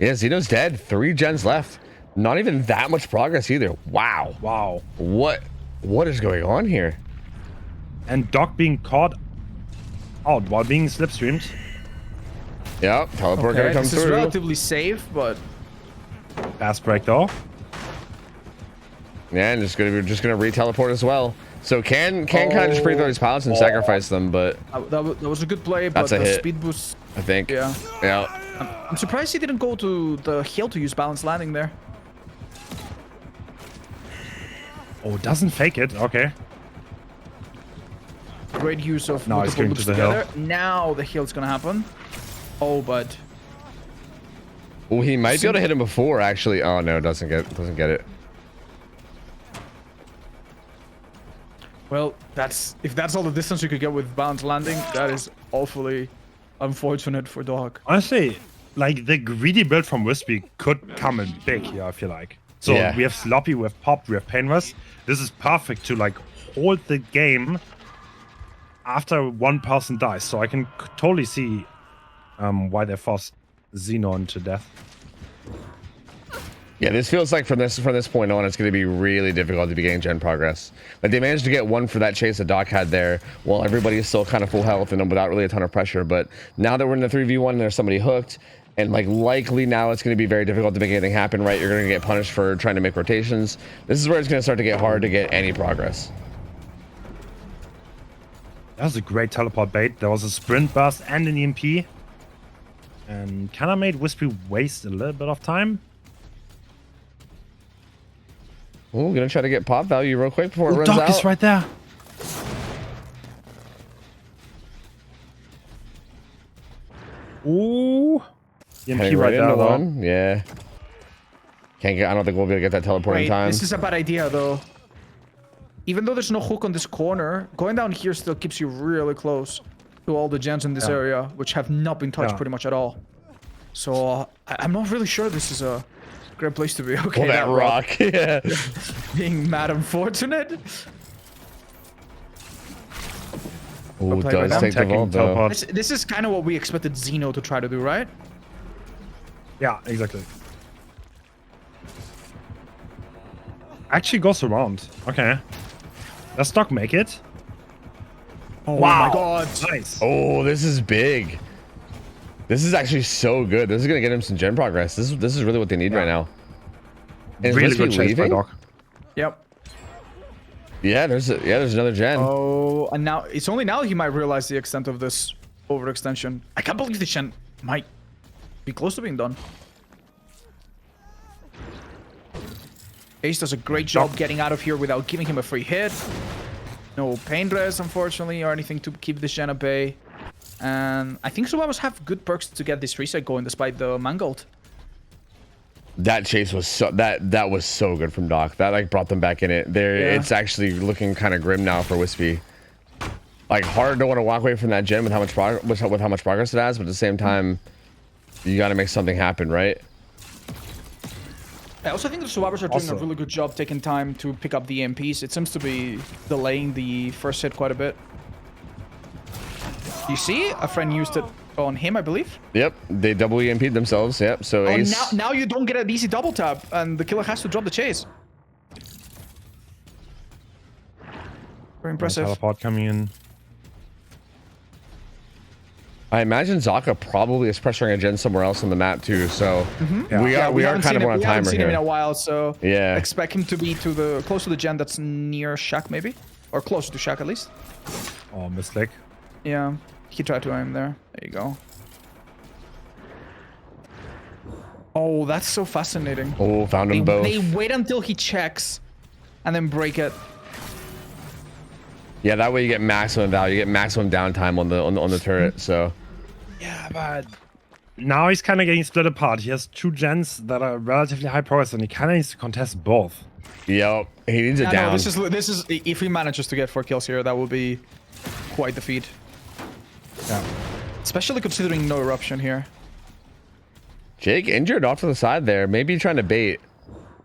Yeah, Xeno's dead. 3 gens left. Not even that much progress either. Wow. Wow. What is going on here? And Doc being caught out while being slipstreamed. Yeah, teleport gonna come through. This is relatively safe, but fast break though. Yeah, and just gonna re-teleport as well. So can kind of just pre-throw these pilots and sacrifice them, but that was a good play. But the speed boost, I think. Yeah. I'm surprised he didn't go to the hill to use balanced landing there. Oh, doesn't fake it. Okay. Great use of now it's going to the together. hill. Now the hill's gonna happen. Oh, but. Oh, he might be able to hit him before actually. Oh no, doesn't get it. Well, if that's all the distance you could get with balanced landing, that is awfully unfortunate for Dog. Honestly, like the greedy build from Wispy could come in big here, I feel like. So we have Sloppy, we have Pop, we have Painless. This is perfect to like hold the game after one person dies. So I can totally see why they forced Xenon to death. Yeah, this feels like from this point on, it's going to be really difficult to be getting gen progress. Like they managed to get one for that chase that Doc had there, while everybody is still kind of full health and without really a ton of pressure. But now that we're in the 3v1 and there's somebody hooked, and like likely now it's going to be very difficult to make anything happen, right? You're going to get punished for trying to make rotations. This is where it's going to start to get hard to get any progress. That was a great teleport bait. There was a sprint burst and an EMP. And kind of made Wispy waste a little bit of time. Oh, gonna try to get pop value real quick before it runs Doc out. is right there. Ooh. EMP Heading right there, into though. one. Yeah. Can't get. I don't think we'll be able to get that teleport in Wait, time. this is a bad idea though. Even though there's no hook on this corner, going down here still keeps you really close to all the gens in this area, which have not been touched pretty much at all. So I'm not really sure this is a great place to be. Okay, Oh, that rock. Yeah. being mad unfortunate. Oh, play does right take the Attacking vault though. teleport. This is kind of what we expected Xeno to try to do, right? Yeah, exactly. Actually goes around. Okay. Does Doc make it? Oh Wow. my god. Nice. Oh, this is big. This is actually so good. This is gonna get him some gen progress. This is really what they need right now. And is Really Wispy good chase by leaving? Doc. Yep. Yeah, there's another gen. Oh, and now it's only now he might realize the extent of this overextension. I can't believe the Shen might be close to being done. Ace does a great job getting out of here without giving him a free hit. No pain res, unfortunately, or anything to keep the Shen at bay. And I think survivors have good perks to get this reset going despite the mangled. That chase was so that was so good from Doc. That like brought them back in it. There, Yeah. it's actually looking kind of grim now for Wispy. Like hard to want to walk away from that gen with how much progress it has, but at the same time, you got to make something happen, right? I also think the survivors are doing a really good job taking time to pick up the EMPs. It seems to be delaying the first hit quite a bit. You see? A friend used it on him, I believe. Yep, they double EMP'd themselves. Yep, so Oh, Ace. now you don't get an easy double tap, and the killer has to drop the chase. Very impressive. Teleport coming in. I imagine Zaka probably is pressuring a gen somewhere else on the map too. So we are haven't kind of seen on him- a we haven't timer seen him in a here. while, so Yeah. expect him to be close to the gen that's near Shack, maybe, or closer to Shack at least. Oh, mistake. Yeah, he tried to aim there. There you go. Oh, that's so fascinating. Oh, found them both. They wait until he checks, and then break it. Yeah, that way you get maximum value. You get maximum downtime on the turret. So Yeah, but now he's kind of getting split apart. He has two gens that are relatively high progress, and he kind of needs to contest both. yep, he needs it I down. know, this is if he manages to get 4 kills here, that will be quite the feat. Yeah. Especially considering no eruption here. Jake injured off to the side there. Maybe trying to bait.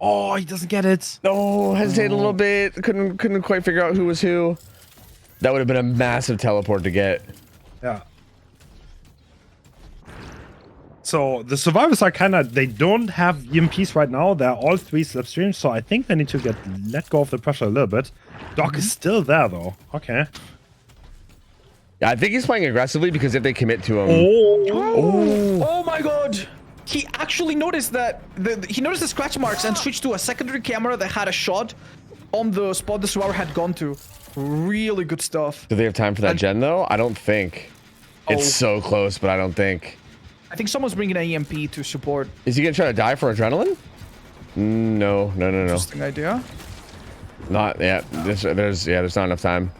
Oh, he doesn't get it. Oh, hesitated a little bit. Couldn't quite figure out who was who. That would have been a massive teleport to get. Yeah. So the survivors are kind of, they don't have EMPs right now. They're all 3 slipstreams, so I think they need to let go of the pressure a little bit. Doc is still there though. Okay. Yeah, I think he's playing aggressively because if they commit to him, Oh my god! He actually noticed that he noticed the scratch marks and switched to a secondary camera that had a shot on the spot the survivor had gone to. Really good stuff. do they have time for that gen though? I don't think. It's so close, but I don't think. I think someone's bringing an EMP to support. Is he gonna try to die for adrenaline? No. Interesting idea. Not yet. There's not enough time.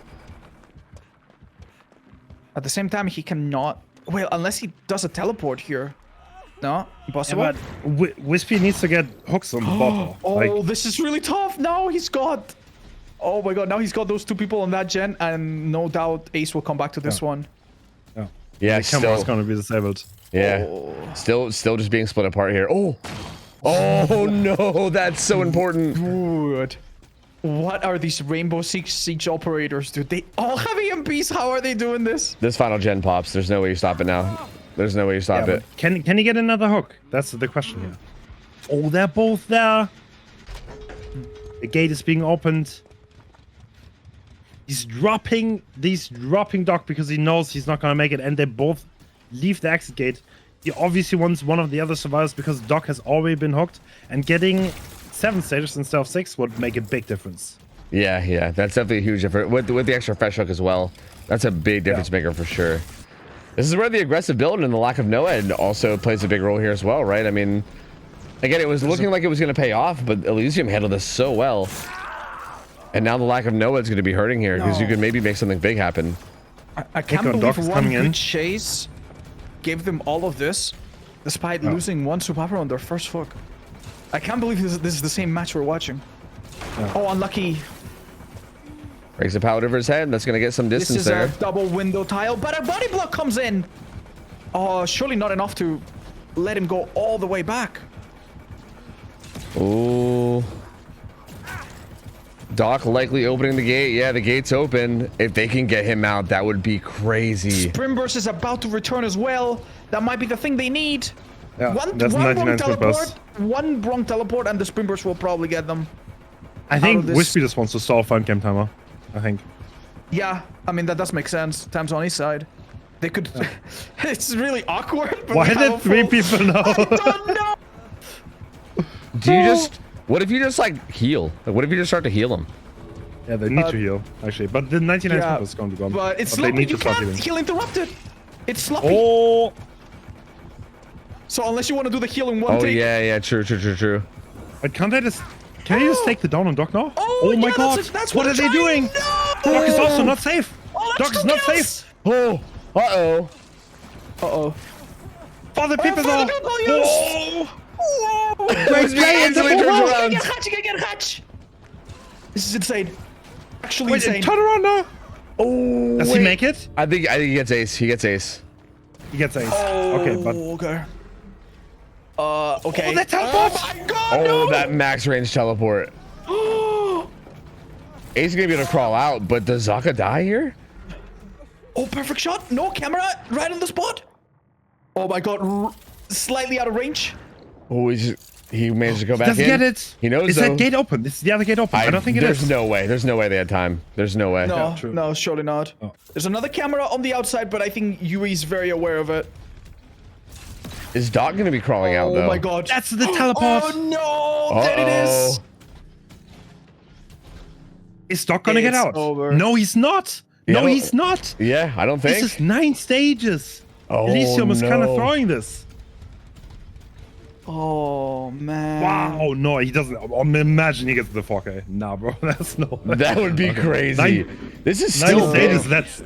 At the same time, he cannot. Well, unless he does a teleport here. No, impossible. Yeah, but Wispy needs to get hooks on the bottle. Oh, Like, this is really tough. Now he's got. Oh my god, now he's got those 2 people on that gen, and no doubt Ace will come back to this one. Yeah, the camera's still. gonna be disabled. Yeah, still just being split apart here. Oh no, that's so important. Good. What are these Rainbow Six Siege operators, dude? They all have EMPs. How are they doing this? This final gen pops. There's no way you stop it now. There's no way you stop Yeah, it. but can he get another hook? That's the question here. Oh, they're both there. The gate is being opened. He's dropping Doc because he knows he's not gonna make it, and they both leave the exit gate. He obviously wants one of the other survivors because Doc has already been hooked, and getting 7 stages instead of 6 would make a big difference. Yeah, that's definitely a huge difference with the extra fresh hook as well. That's a big difference maker for sure. This is where the aggressive build and the lack of NOED also plays a big role here as well, right? I mean, again, it was looking like it was going to pay off, but Elysium handled this so well. And now the lack of NOED is going to be hurting here because you could maybe make something big happen. I can't believe one good chase gave them all of this, despite losing one survivor on their first hook. I can't believe this is the same match we're watching. Oh, unlucky. Breaks a pallet over his head. That's going to get some distance there. This is a double window tile, but a body block comes in. Oh, surely not enough to let him go all the way back. Ooh. Doc likely opening the gate. Yeah, the gate's open. If they can get him out, that would be crazy. Springburst is about to return as well. That might be the thing they need. Yeah, one wrong teleport, and the Springburst will probably get them. I think Wispy just wants to stall fun game timer. I think. Yeah, I mean that does make sense. Time's on his side. They could. It's really awkward. Why did 3 people know? I don't know. Do you just? What if you just like heal? Like, what if you just start to heal them? Yeah, they need to heal actually, but the 99 is going to be gone. But it's sloppy. You can't heal interrupted. It's sloppy. Oh. So unless you want to do the heal in one take. Oh yeah, true. But can't I just? Can you just take the down on Doc now? Oh my god! That's what are they doing? No! Doc is also not safe. Oh, Doc is not safe. Oh. Uh-oh. Father people though. Whoa! Where's me? Instantly turns around. You get a hatch. This is insane. Actually Wait, insane. turn around now. Oh. Does he make it? I think he gets ace. He gets ace. He gets ace. Oh, okay, but okay. Okay. Oh, that teleport! Oh my god! Oh, no! that max range teleport. Ace is gonna be able to crawl out, but does Zaka die here? Oh, perfect shot. No camera. Right on the spot. Oh my god. Slightly out of range. Oh, he managed to go back in. Doesn't get it. He knows. Is that gate open? This is the other gate open. I don't think it is. There's no way. There's no way they had time. There's no way. No, no, surely not. Oh. There's another camera on the outside, but I think Yui's very aware of it. Is Doc gonna be crawling out though? Oh my god. That's the teleport. Oh no! There it is. Is Doc gonna get out? Over. No, he's not. No, he's not. Yeah, I don't think. This is 9 stages. Oh, Elysium is kind of throwing this. Oh man. Wow, no, he doesn't. Imagine he gets the 4K. Nah, bro, that's no. That would be crazy. This is 9 still stages. That's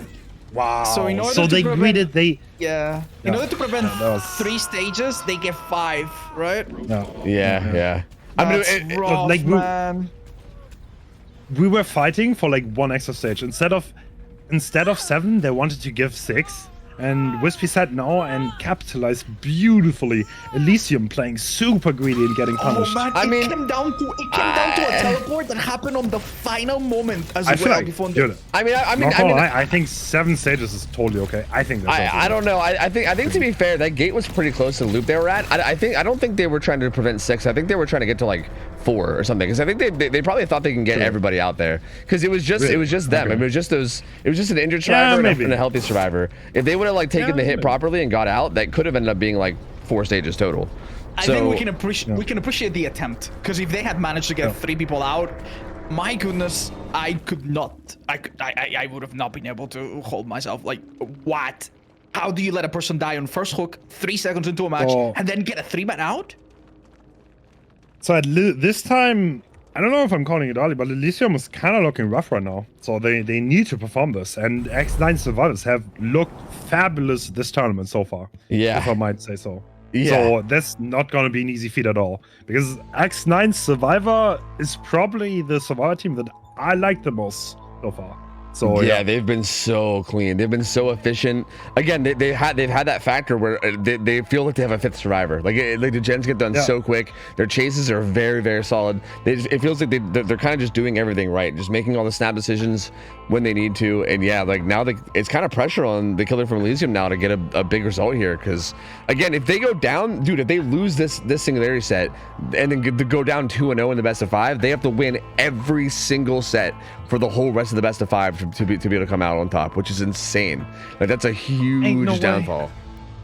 wow. So in order so to they prevent, greeted they. Yeah. In order to prevent 3 stages, they get 5, right? No. Yeah. That's I mean, rough, like, man. We were fighting for like 1 extra stage instead of 7. They wanted to give 6. And Wispy said no and capitalized beautifully. Elysium playing super greedy and getting punished. Oh man, it came down to a teleport that happened on the final moment as well. Like, before I think 7 stages is totally okay. I think that's I don't know. I think to be fair, that gate was pretty close to the loop they were at. I don't think they were trying to prevent 6. I think they were trying to get to like 4 or something. Because I think they probably thought they can get everybody out there. Because it was just them. Okay. I mean, it was just an injured survivor and a healthy survivor. If they would have like taken the hit properly and got out, that could have ended up being like 4 stages total. I think we can appreciate the attempt, because if they had managed to get 3 people out, my goodness, I would have not been able to hold myself. Like, what? How do you let a person die on first hook 3 seconds into a match and then get a 3-man out? So at this time, I don't know if I'm calling it early, but Elysium is kind of looking rough right now. So they need to perform this. And X9 survivors have looked fabulous this tournament so far. Yeah. If I might say so. Yeah. So that's not going to be an easy feat at all. Because X9 Survivor is probably the Survivor team that I like the most so far. So yeah, they've been so clean. They've been so efficient. Again, they've had that factor where they feel like they have a 5th survivor. Like the gens get done so quick. Their chases are very, very solid. It feels like they're kind of just doing everything right, just making all the snap decisions when they need to. And yeah, like now it's kind of pressure on the killer from Elysium now to get a big result here. Because again, if they go down, dude, if they lose this Singularity set and then go down 2-0 in the best of 5, they have to win every single set for the whole rest of the best of 5 to be able to come out on top, which is insane. Like that's a huge downfall.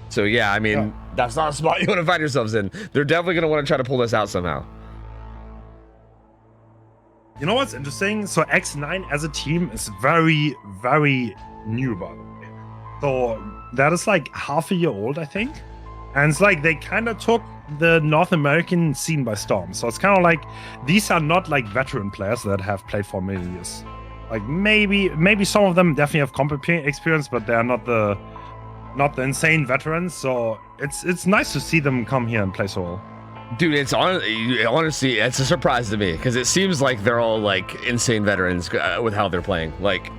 So yeah, I mean, that's not a spot you want to find yourselves in. They're definitely going to want to try to pull this out somehow. You know what's interesting? So X9 as a team is very, very new, by the way. So that is like half a year old, I think. And it's like they kind of took the North American scene by storm. So it's kind of like these are not like veteran players that have played for many years. Like maybe some of them definitely have comp experience, but they're not the insane veterans. So it's nice to see them come here and play so well. Dude, it's honestly, it's a surprise to me because it seems like they're all like insane veterans with how they're playing. Like,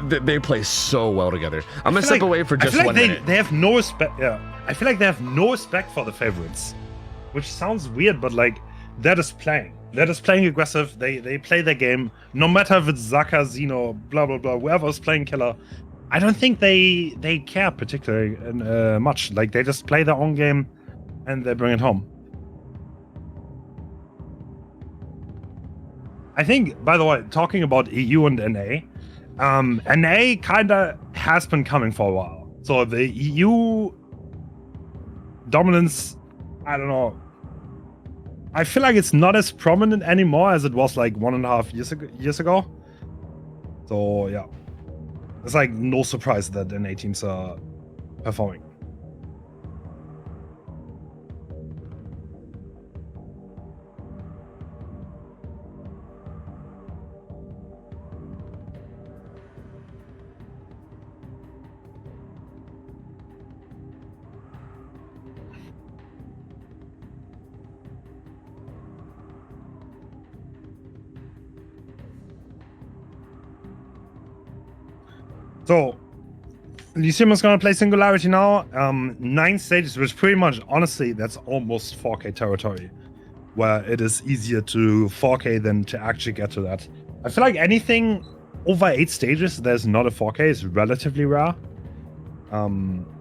they play so well together. I'm gonna step away for just 1 minute. They have no respect. Yeah, I feel like they have no respect for the favorites, which sounds weird, but like they're just playing. They're just playing aggressive. They play their game, no matter if it's Zaka, Zeno, blah blah blah, whoever's playing killer. I don't think they care particularly much. Like they just play their own game, and they bring it home. I think, by the way, talking about EU and NA, NA kind of has been coming for a while. So the EU dominance, I don't know. I feel like it's not as prominent anymore as it was like 1.5 years ago. So yeah, it's like no surprise that NA teams are performing. So, Elysium is going to play Singularity now. 9 stages, which pretty much, honestly, that's almost 4K territory, where it is easier to 4K than to actually get to that. I feel like anything over 8 stages there's not a 4K is relatively rare.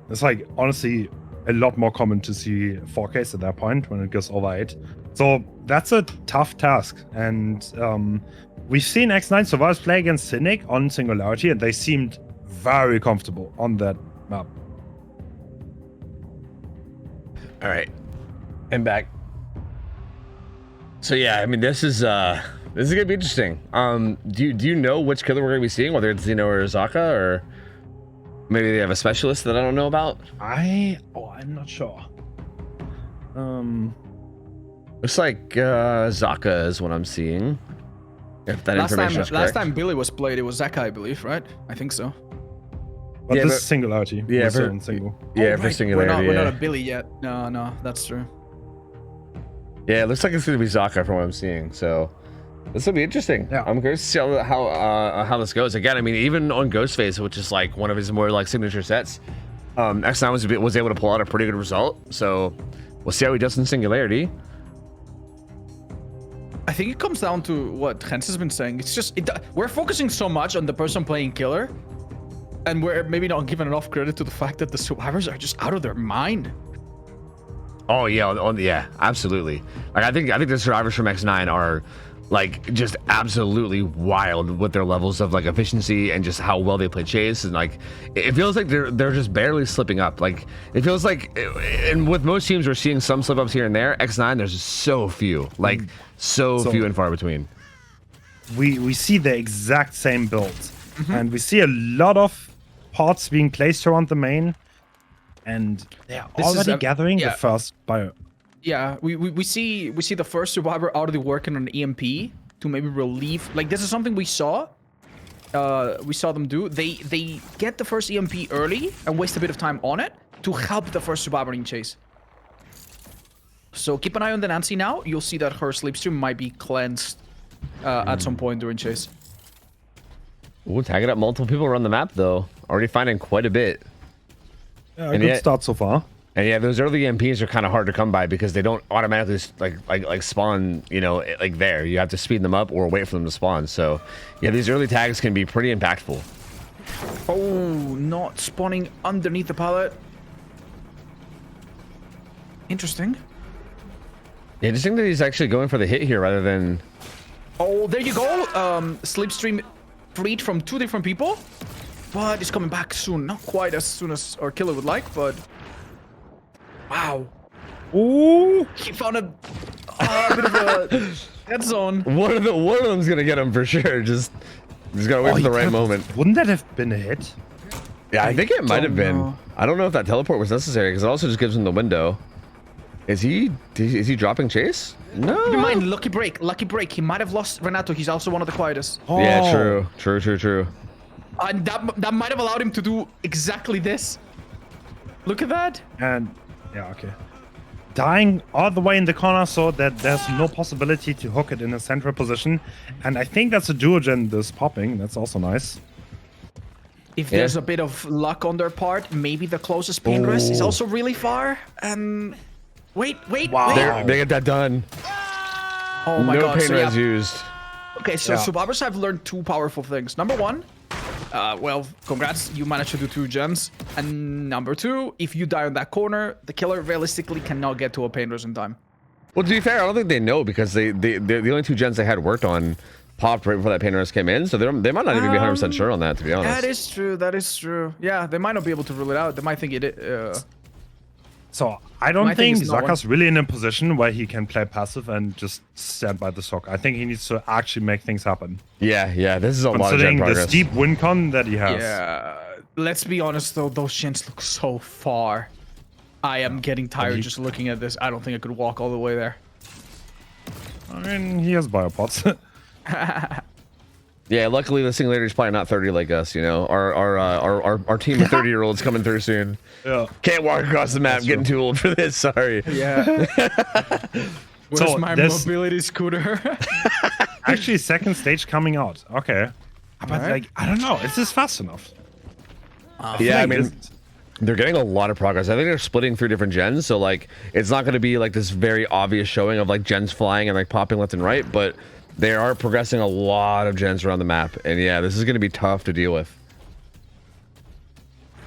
It's like, honestly, a lot more common to see 4Ks at that point when it goes over 8. So that's a tough task. And we've seen X9 Survivors play against Cynic on Singularity, and they seemed very comfortable on that map. All right, I'm back. So yeah, I mean, this is gonna be interesting. Do you know which killer we're gonna be seeing, whether it's Zeno or Zaka, or maybe they have a specialist that I don't know about? I'm not sure. Looks like Zaka is what I'm seeing. If that information is correct. Last time Billy was played, it was Zaka, I believe, right? I think so. But yeah, this is Singularity. Yeah, for Singularity. We're not a Billy yet. No, that's true. Yeah, it looks like it's gonna be Zaka from what I'm seeing. So this will be interesting. Yeah. I'm curious to see how this goes. Again, I mean, even on Ghostface, which is like one of his more like signature sets, X9 was able to pull out a pretty good result. So we'll see how he does in Singularity. I think it comes down to what Hens has been saying. It's just we're focusing so much on the person playing killer, and we're maybe not giving enough credit to the fact that the survivors are just out of their mind. Oh yeah, yeah, absolutely. Like I think the survivors from X9 are like just absolutely wild with their levels of like efficiency and just how well they play chase, and like it feels like they're just barely slipping up. Like it feels like, and with most teams we're seeing some slip ups here and there. X9 there's just so few, like so few and far between. We see the exact same build, and we see a lot of pods being placed around the main, and they're already gathering the first bio. Yeah, we see the first survivor already working on EMP to maybe relieve. Like this is something we saw them do. They get the first EMP early and waste a bit of time on it to help the first survivor in chase. So keep an eye on the Nancy now. You'll see that her slipstream might be cleansed at some point during chase. Ooh, tagging up multiple people around the map though. Already finding quite a bit. Yeah, a good start so far. And yeah, those early EMPs are kind of hard to come by because they don't automatically like spawn, you know, like there. You have to speed them up or wait for them to spawn. So yeah, these early tags can be pretty impactful. Oh, not spawning underneath the pallet. Interesting. Yeah, interesting that he's actually going for the hit here rather than... Oh, there you go. Slipstream freed from 2 different people. But it's coming back soon. Not quite as soon as our killer would like, but... Wow. Ooh! He found a bit of a Dead zone. One of them's gonna get him for sure. Just gotta wait for the right moment. Wouldn't that have been a hit? Yeah, I think it might have been. know. I don't know if that teleport was necessary because it also just gives him the window. Is he dropping chase? No. Keep in mind, lucky break. He might have lost Renato. He's also one of the quietest. Oh. Yeah, true. And that might have allowed him to do exactly this. Look at that. And yeah, okay. Dying all the way in the corner so that there's no possibility to hook it in a central position. And I think that's a duo gen that's popping. That's also nice. If there's a bit of luck on their part, maybe the closest pain rest is also really far. Wait. Wow. They get that done. Oh my no god. pain So, res used. Okay, so survivors have learned two powerful things. Number one, well, congrats, you managed to do 2 gens. And number 2, if you die on that corner, the killer realistically cannot get to a pain res in time. Well, to be fair, I don't think they know because the only 2 gens they had worked on popped right before that pain rest came in, so they might not even be 100% sure on that, to be honest. That is true. Yeah, they might not be able to rule it out. They might think So I don't think it's not Zaka's really in a position where he can play passive and just stand by the sock. I think he needs to actually make things happen. Yeah, this is a lot of gen Considering the progress. steep win con that he has. Yeah. Let's be honest though, those gens look so far. I am getting tired just looking at this. I don't think I could walk all the way there. I mean, he has biopods. Yeah, luckily the Singularity is probably not 30 like us, you know. Our team of 30-year-olds coming through soon. Yeah. Can't walk across the map, getting too old for this, sorry. Yeah. Where's So my there's- mobility scooter? Actually, second stage coming out. Okay. But like, I don't know. Is this fast enough? Yeah, I think mean, this- they're getting a lot of progress. I think they're splitting through different gens, so like it's not going to be like this very obvious showing of like gens flying and like popping left and right, but they are progressing a lot of gens around the map, and yeah, this is going to be tough to deal with.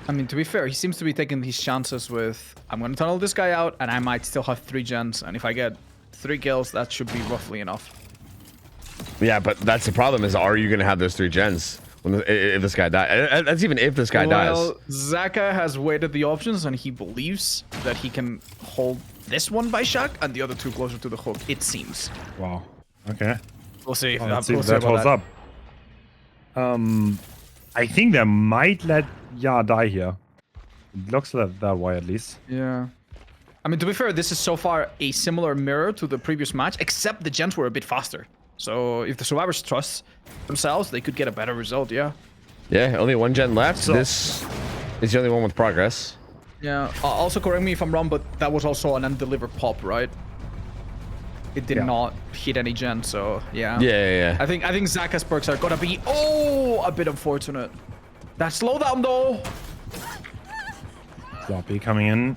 I mean, to be fair, he seems to be taking these chances with, I'm going to tunnel this guy out, and I might still have 3 gens, and if I get 3 kills, that should be roughly enough. Yeah, but that's the problem is, are you going to have those 3 gens if this guy dies? That's even if this guy dies. Well, Zaka has weighted the options, and he believes that he can hold this one by shock, and the other 2 closer to the hook, it seems. Wow. Okay. We'll see. Let's see We'll if see that about holds up. I think they might let Ya die here. It looks that way at least. Yeah. I mean, to be fair, this is so far a similar mirror to the previous match, except the gens were a bit faster. So if the survivors trust themselves, they could get a better result, yeah. Yeah, only 1 gen left. So- This is the only one with progress. Yeah. Also, correct me if I'm wrong, but that was also an undelivered pop, right? It did not hit any gen, so yeah. Yeah. I think Zaka's perks are gonna be a bit unfortunate. That slowdown though. Floppy coming in.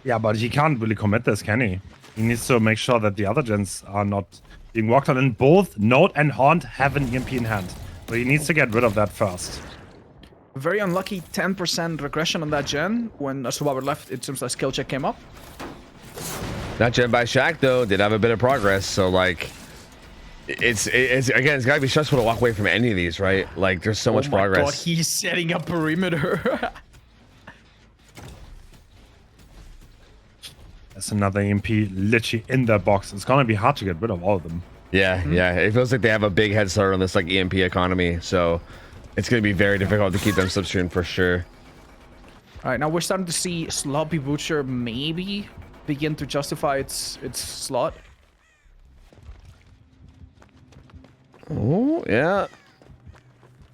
Yeah, but he can't really commit this, can he? He needs to make sure that the other gens are not being walked on. And both Note and Haunt have an EMP in hand. So he needs to get rid of that first. Very unlucky 10% regression on that gen. When a survivor left, it seems like skill check came up. That gen by Shaq though did have a bit of progress, so like it's again, it's gotta be stressful to walk away from any of these, right? Like there's so much progress. Oh my god, he's setting up perimeter. There's another EMP literally in that box. It's gonna be hard to get rid of all of them. Yeah, it feels like they have a big head start on this like EMP economy, so it's gonna be very difficult to keep them slipstream for sure. All right, now we're starting to see Sloppy Butcher maybe begin to justify its slot. Oh yeah,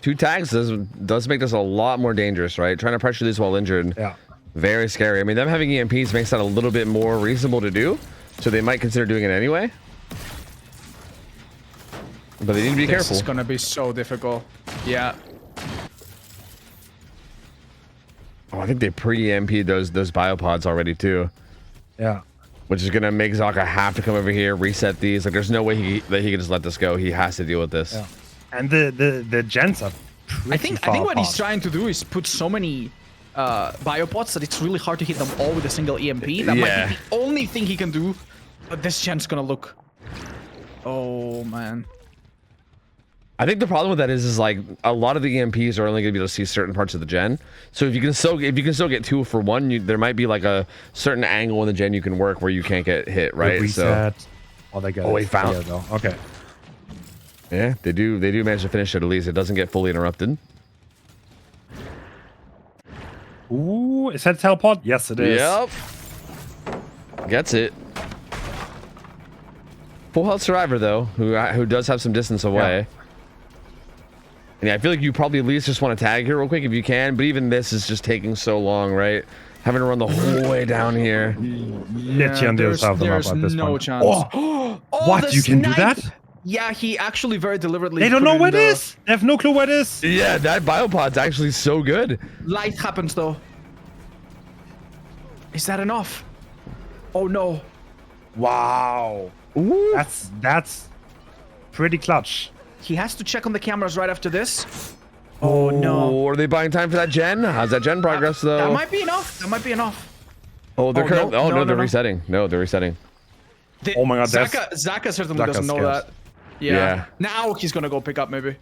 2 tags does make this a lot more dangerous, right? Trying to pressure these while injured. Yeah. Very scary. I mean, them having EMPs makes that a little bit more reasonable to do, so they might consider doing it anyway. But they need to be careful. This is gonna be so difficult. Yeah. Oh, I think they pre-EMP'd those biopods already too, Yeah. which is gonna make Zaka have to come over here, reset these. Like, there's no way that he can just let this go. He has to deal with this. Yeah. And the gens are pretty I think far what he's apart. trying to do is put so many biopods that it's really hard to hit them all with a single EMP. That might be the only thing he can do. But this gen's gonna look. Oh man. I think the problem with that is like a lot of the EMPs are only going to be able to see certain parts of the gen. So if you can still get 2 for 1, there might be like a certain angle in the gen you can work where you can't get hit, right? Reset. So, oh, they got it. Wait, found. Though. Okay. Yeah, they do manage to finish it at least. It doesn't get fully interrupted. Ooh, is that a teleport? Yes, it is. Yep. Gets it. Full health survivor though, who does have some distance away. Yeah. And yeah, I feel like you probably at least just want to tag here real quick if you can, but even this is just taking so long, right? Having to run the whole way down here. Yeah, there's no chance. Oh, what? You can do that? Yeah, he actually very deliberately. They don't know where it is. They have no clue where it is. Yeah, that biopod's actually so good. Light happens though. Is that enough? Oh no. Wow. Ooh. That's pretty clutch. He has to check on the cameras right after this. Oh no. Are they buying time for that gen? How's that gen progress though? That might be enough. That might be enough. Oh, they're they're resetting. No, they're resetting. Oh my god, Zaka certainly doesn't know that. Yeah. Now he's gonna go pick up maybe.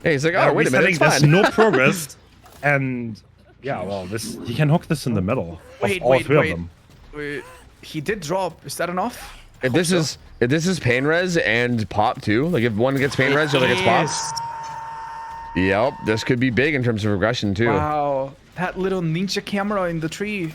Hey, he's like, oh wait a minute, it's there's fine. no progress. And yeah, well, you can hook this in the middle. Wait. Of them. Wait. He did drop. Is that enough? If this is pain res and pop too, like if one gets pain res, the other gets pop. Yep, this could be big in terms of regression too. Wow, that little ninja camera in the tree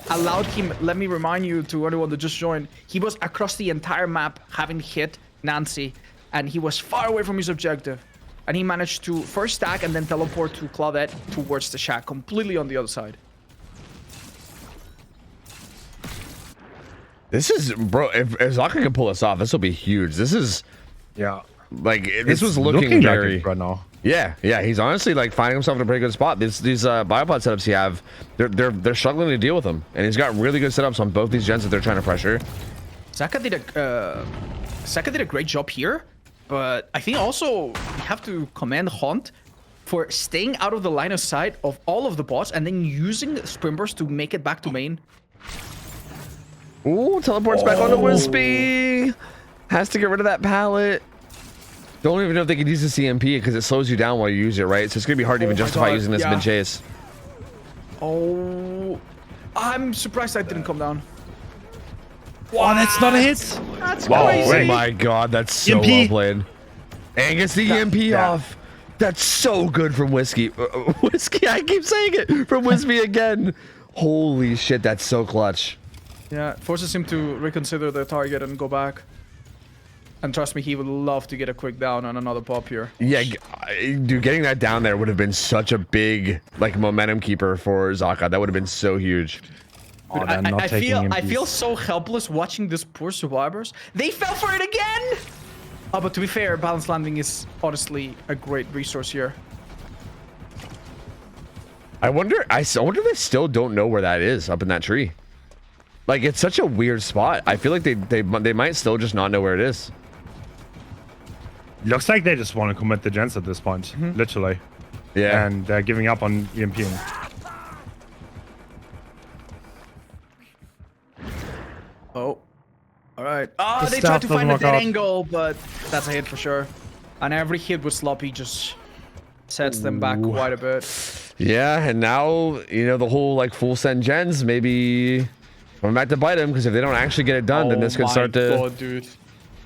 allowed him. Let me remind you to anyone that just joined. He was across the entire map having hit Nancy, and he was far away from his objective. And he managed to first stack and then teleport to Claudette towards the shack, completely on the other side. This is, bro, if Zaka can pull this off, this will be huge. This is, like, this was looking very, right now. Yeah, he's honestly, like, finding himself in a pretty good spot. These biopod setups he have, they're struggling to deal with him. And he's got really good setups on both these gens that they're trying to pressure. Zaka did a great job here, but I think also we have to commend Hunt for staying out of the line of sight of all of the bots and then using sprint burst to make it back to main. Ooh, teleports back onto Wispy. Has to get rid of that pallet. Don't even know if they could use the CMP because it slows you down while you use it, right? So it's gonna be hard to even justify using this mid chase. Oh, I'm surprised that didn't come down. Wow, that's not a hit. That's crazy. Oh my god, that's so well played. And gets the EMP off. That's so good from Whiskey. Whiskey, I keep saying it. From Wispy again. Holy shit, that's so clutch. Yeah, forces him to reconsider the target and go back. And trust me, he would love to get a quick down on another pop here. Yeah, dude, getting that down there would have been such a big, like, momentum keeper for Zaka. That would have been so huge. Dude, I feel so helpless watching these poor survivors. They fell for it again! Oh, but to be fair, balance landing is honestly a great resource here. I wonder if they still don't know where that is up in that tree. Like, it's such a weird spot. I feel like they might still just not know where it is. Looks like they just want to commit the gens at this point, literally. Yeah. And they're giving up on EMPing. Oh. Alright. Oh, they tried to find a dead angle, but that's a hit for sure. And every hit with Sloppy just sets them back quite a bit. Yeah, and now, you know, the whole, like, full send gens, maybe I'm back to bite him, because if they don't actually get it done, then this could start to... Oh, dude.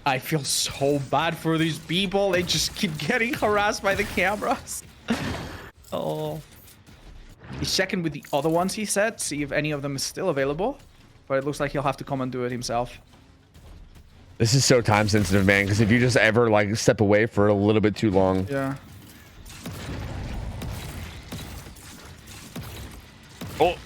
I feel so bad for these people. They just keep getting harassed by the cameras. Oh. He's checking with the other ones, he said, see if any of them is still available. But it looks like he'll have to come and do it himself. This is so time sensitive, man, because if you just ever, like, step away for a little bit too long... Yeah. Oh,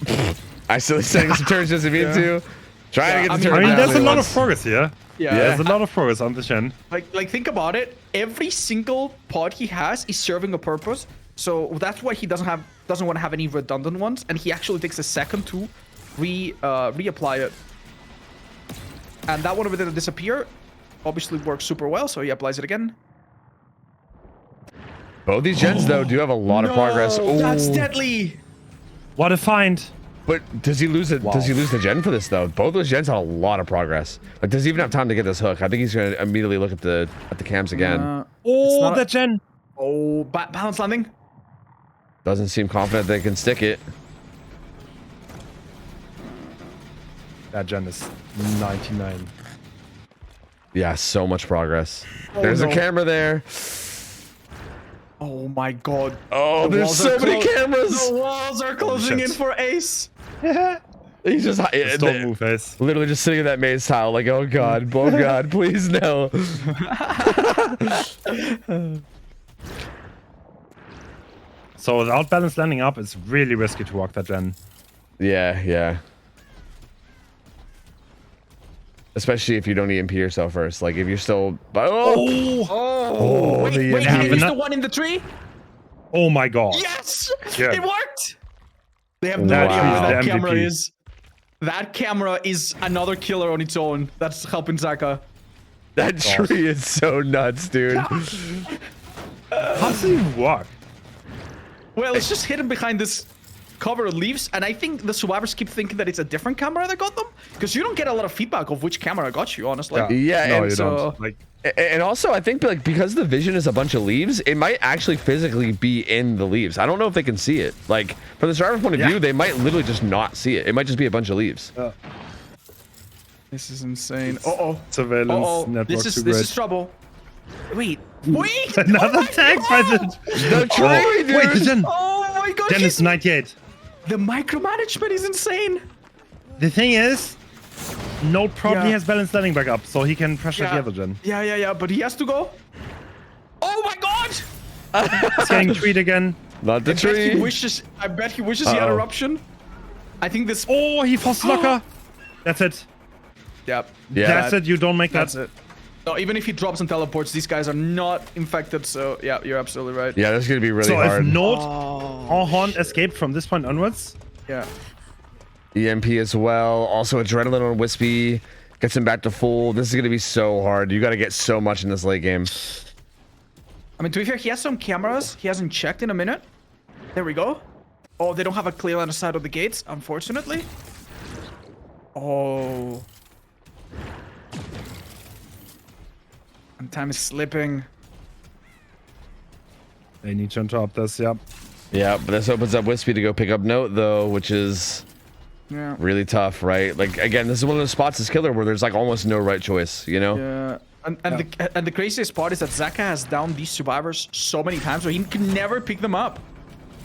I still setting some turns just if you need to. Trying to get the turn. I mean, there's a lot of progress here. Yeah, there's a lot of progress on the gen. Like think about it. Every single pod he has is serving a purpose. So that's why he doesn't want to have any redundant ones, and he actually takes a second to reapply it. And that one over there to disappear obviously works super well, so he applies it again. Both these gens though do have a lot of progress. Oh, that's deadly. What a find. But does he lose it? Wow. Does he lose the gen for this though? Both those gens had a lot of progress. Like, does he even have time to get this hook? I think he's gonna immediately look at the cams again. Oh, that gen. Oh, balance landing. Doesn't seem confident they can stick it. That gen is 99. Yeah, so much progress. Oh, There's a no. camera there. Oh my god. Oh, The there's walls so are many cameras. The walls are closing in shit. for Ace. He's just Don't move, Ace. literally just sitting in that maze tile, like, oh god, please no. So without balance landing up, it's really risky to walk that gen. Yeah. Especially if you don't EMP yourself first. Like if you're still. Oh, Wait, the wait, EMP. he used the one in the tree? Oh my god. Yes! Yeah. It worked! They have no Wow. idea where that The camera MVP. is. That camera is another killer on its own. That's helping Zaka. That tree is so nuts, dude. How does it even work? Well, it's just hidden behind this cover of leaves, and I think the survivors keep thinking that it's a different camera that got them, because you don't get a lot of feedback of which camera got you, honestly. Yeah, No, and you so- don't. Like, And also, I think like because the vision is a bunch of leaves, it might actually physically be in the leaves. I don't know if they can see it. Like from the survivor point of Yeah. view, they might literally just not see it. It might just be a bunch of leaves. This is insane. Uh-oh. surveillance network This too is great. trouble. Wait. Wait! Another my tag God! by the... The tree, dude. Wait, the gen. Oh my god! Gen is 98. The micromanagement is insane. The thing is, Note probably Yeah. has balance landing back up, so he can pressure the other gen. Yeah, but he has to go. Oh my god! He's getting treed again. Not the I bet he tree. wishes he had Uh-oh. eruption. I think this. Oh, he forced locker. That's it. Yep. Yeah. That's it. You don't make that. That's it. No, even if he drops and teleports, these guys are not infected. So yeah, you're absolutely right. Yeah, that's gonna be really So if hard. Note Oh. or Horn escape from this point onwards, Yeah. EMP as well. Also adrenaline on Wispy gets him back to full. This is gonna be so hard. You got to get so much in this late game. I mean, to be fair, he has some cameras. He hasn't checked in a minute. There we go. Oh, they don't have a clear line of sight of the gates, unfortunately. Oh. And time is slipping. they need to interrupt this. Yep. Yeah, but this opens up Wispy to go pick up Note though, which is Yeah. really tough, right? Like again, this is one of those spots as killer where there's like almost no right choice, you know? Yeah. And the craziest part is that Zaka has downed these survivors so many times where he can never pick them up.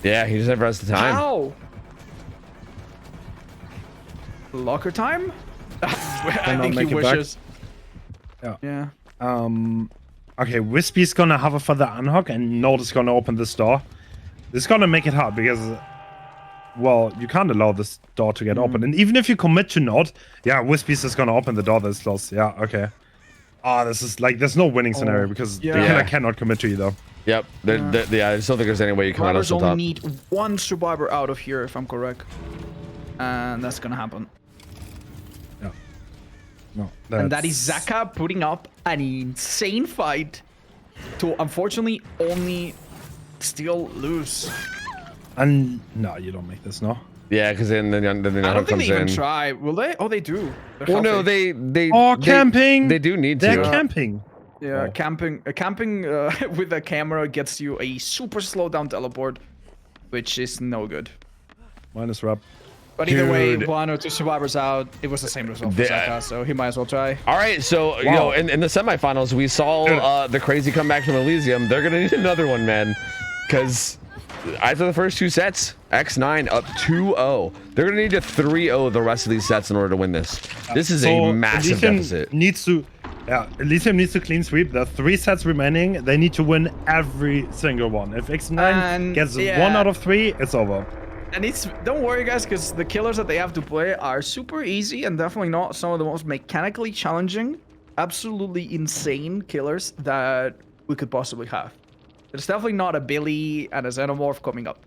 Yeah, he just never has the time. How? Locker time? I Cannot think he make it back. wishes. Yeah. Yeah. Okay, Wispy's gonna hover for the unhook, and Note is gonna open this door. This is gonna make it hard because, well, you can't allow this door to get open. And even if you commit to Note, yeah, Wispy's just gonna open the door that's closed. Yeah, okay. Ah, this is like, there's no winning scenario because the yeah. killer cannot commit to either. Yep. Yeah, I just don't think there's any way you come out of Survivors this on only top. need one survivor out of here, if I'm correct. And that's gonna happen. Yeah. No, And that is that's- Zaka putting up an insane fight to unfortunately only still lose. And no, you don't make this, no. Yeah, because then the I don't think comes they even in. try. Will they? Oh, they do. They're Well, no, healthy. they. Oh, they- camping! They do need They're to. camping. Yeah, Oh. camping with a camera gets you a super slow down teleport, which is no good. Minus rep. But either way, Dude. one or two survivors out. It was the same result for The- Zaka, so he might as well try. All right, so you know, in the semifinals, we saw the crazy comeback from Elysium. They're gonna need another one, man, because after the first two sets, X9 up 2-0. They're gonna need to 3-0 the rest of these sets in order to win this. This is a massive Elysium deficit. needs to, Elysium needs to clean sweep. There are 3 sets remaining. They need to win every single one. If X9 And, gets yeah. 1 out of 3, it's over. And don't worry, guys, because the killers that they have to play are super easy and definitely not some of the most mechanically challenging, absolutely insane killers that we could possibly have. There's definitely not a Billy and a Xenomorph coming up.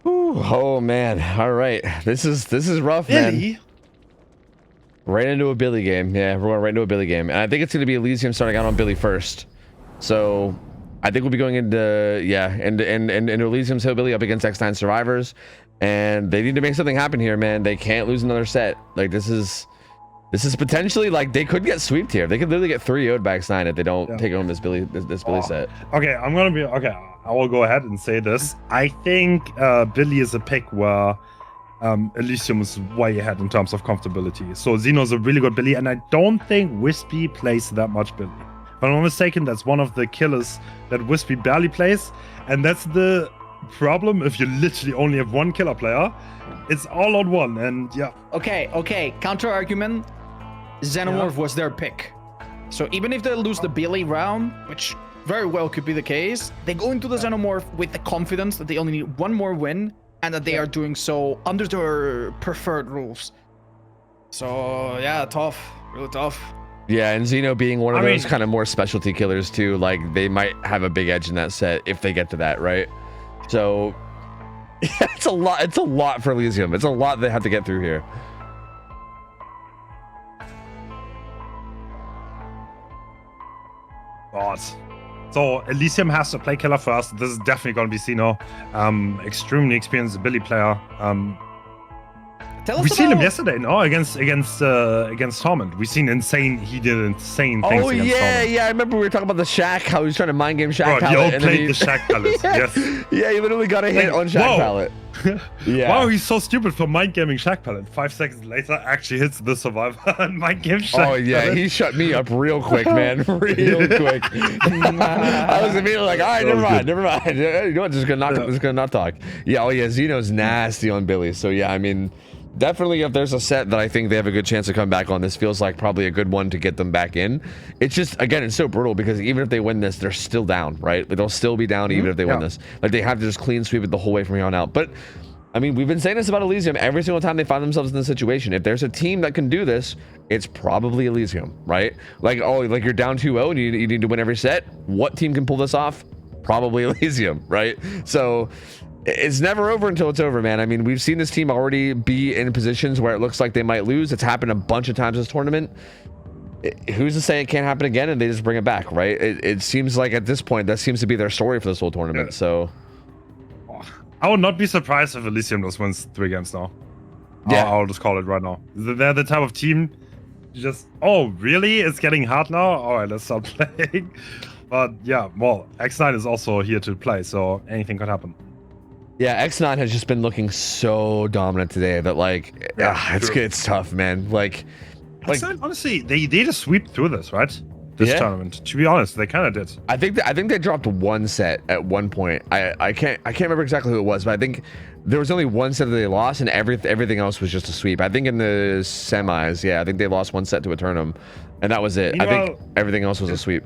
Ooh, oh man, all right, this is rough, man. Billy? Right into a Billy game. Yeah, we're going right into a Billy game, and I think it's gonna be Elysium starting out on Billy first. So I think we'll be going into into Elysium's Hillbilly up against X9 Survivors, and they need to make something happen here, man. They can't lose another set. Like this is This is potentially like they could get sweeped here. They could literally get 3-0'd by X9 if they don't take home this Billy set. Okay, I will go ahead and say this. I think Billy is a pick where Elysium is way ahead in terms of comfortability. So Xeno's a really good Billy, and I don't think Wispy plays that much Billy. If I'm not mistaken, that's one of the killers that Wispy barely plays, and that's the problem if you literally only have one killer player. It's all on one, and yeah. Okay. Counter argument. Xenomorph was their pick. So even if they lose the Billy round, which very well could be the case, they go into the Xenomorph with the confidence that they only need one more win and that they are doing so under their preferred rules. So yeah, tough, really tough. Yeah, and Xeno being one of those kind of more specialty killers too, like they might have a big edge in that set if they get to that, right? So yeah, it's a lot for Elysium. It's a lot they have to get through here. God. So Elysium has to play killer first. This is definitely going to be Xeno. Extremely experienced Billy player. We seen him yesterday, no? Against Torment. We seen insane. He did insane things. Oh against Torment. Yeah. I remember we were talking about the Shack. How he was trying to mind game Shack palette. He played the Shack palette. Yes. Yeah, he literally got a hit on Shack palette. Yeah. Wow, he's so stupid for mind gaming Shack palette. 5 seconds later, actually hits the survivor and mind game Shack. Oh yeah, palette. He shut me up real quick, man. Real quick. I was immediately like, all right, never mind. You know what? Just gonna not talk. Yeah. Oh yeah, Xeno's nasty on Billy. So yeah, I mean. Definitely, if there's a set that I think they have a good chance to come back on, this feels like probably a good one to get them back in. It's just, again, it's so brutal because even if they win this, they're still down, right? They'll still be down even if they win this. Like, they have to just clean sweep it the whole way from here on out. But, I mean, we've been saying this about Elysium every single time they find themselves in this situation. If there's a team that can do this, it's probably Elysium, right? Like, oh, like you're down 2-0 and you need to win every set. What team can pull this off? Probably Elysium, right? So... it's never over until it's over, man. I mean, we've seen this team already be in positions where it looks like they might lose. It's happened a bunch of times this tournament. Who's to say it can't happen again and they just bring it back, right? It seems like at this point, that seems to be their story for this whole tournament, so... I would not be surprised if Elysium just wins 3 games now. Yeah. I'll just call it right now. They're the type of team, just, oh, really? It's getting hard now? All right, let's start playing. But yeah, well, X9 is also here to play, so anything could happen. Yeah, X9 has just been looking so dominant today that like it's tough, man. Like X9, honestly, they just sweep through this, right? This tournament. To be honest, they kind of did. I think they dropped one set at one point. I can't remember exactly who it was, but I think there was only one set that they lost, and everything else was just a sweep. I think in the semis, yeah, I think they lost one set to a tournament, and that was it. Meanwhile, I think everything else was a sweep.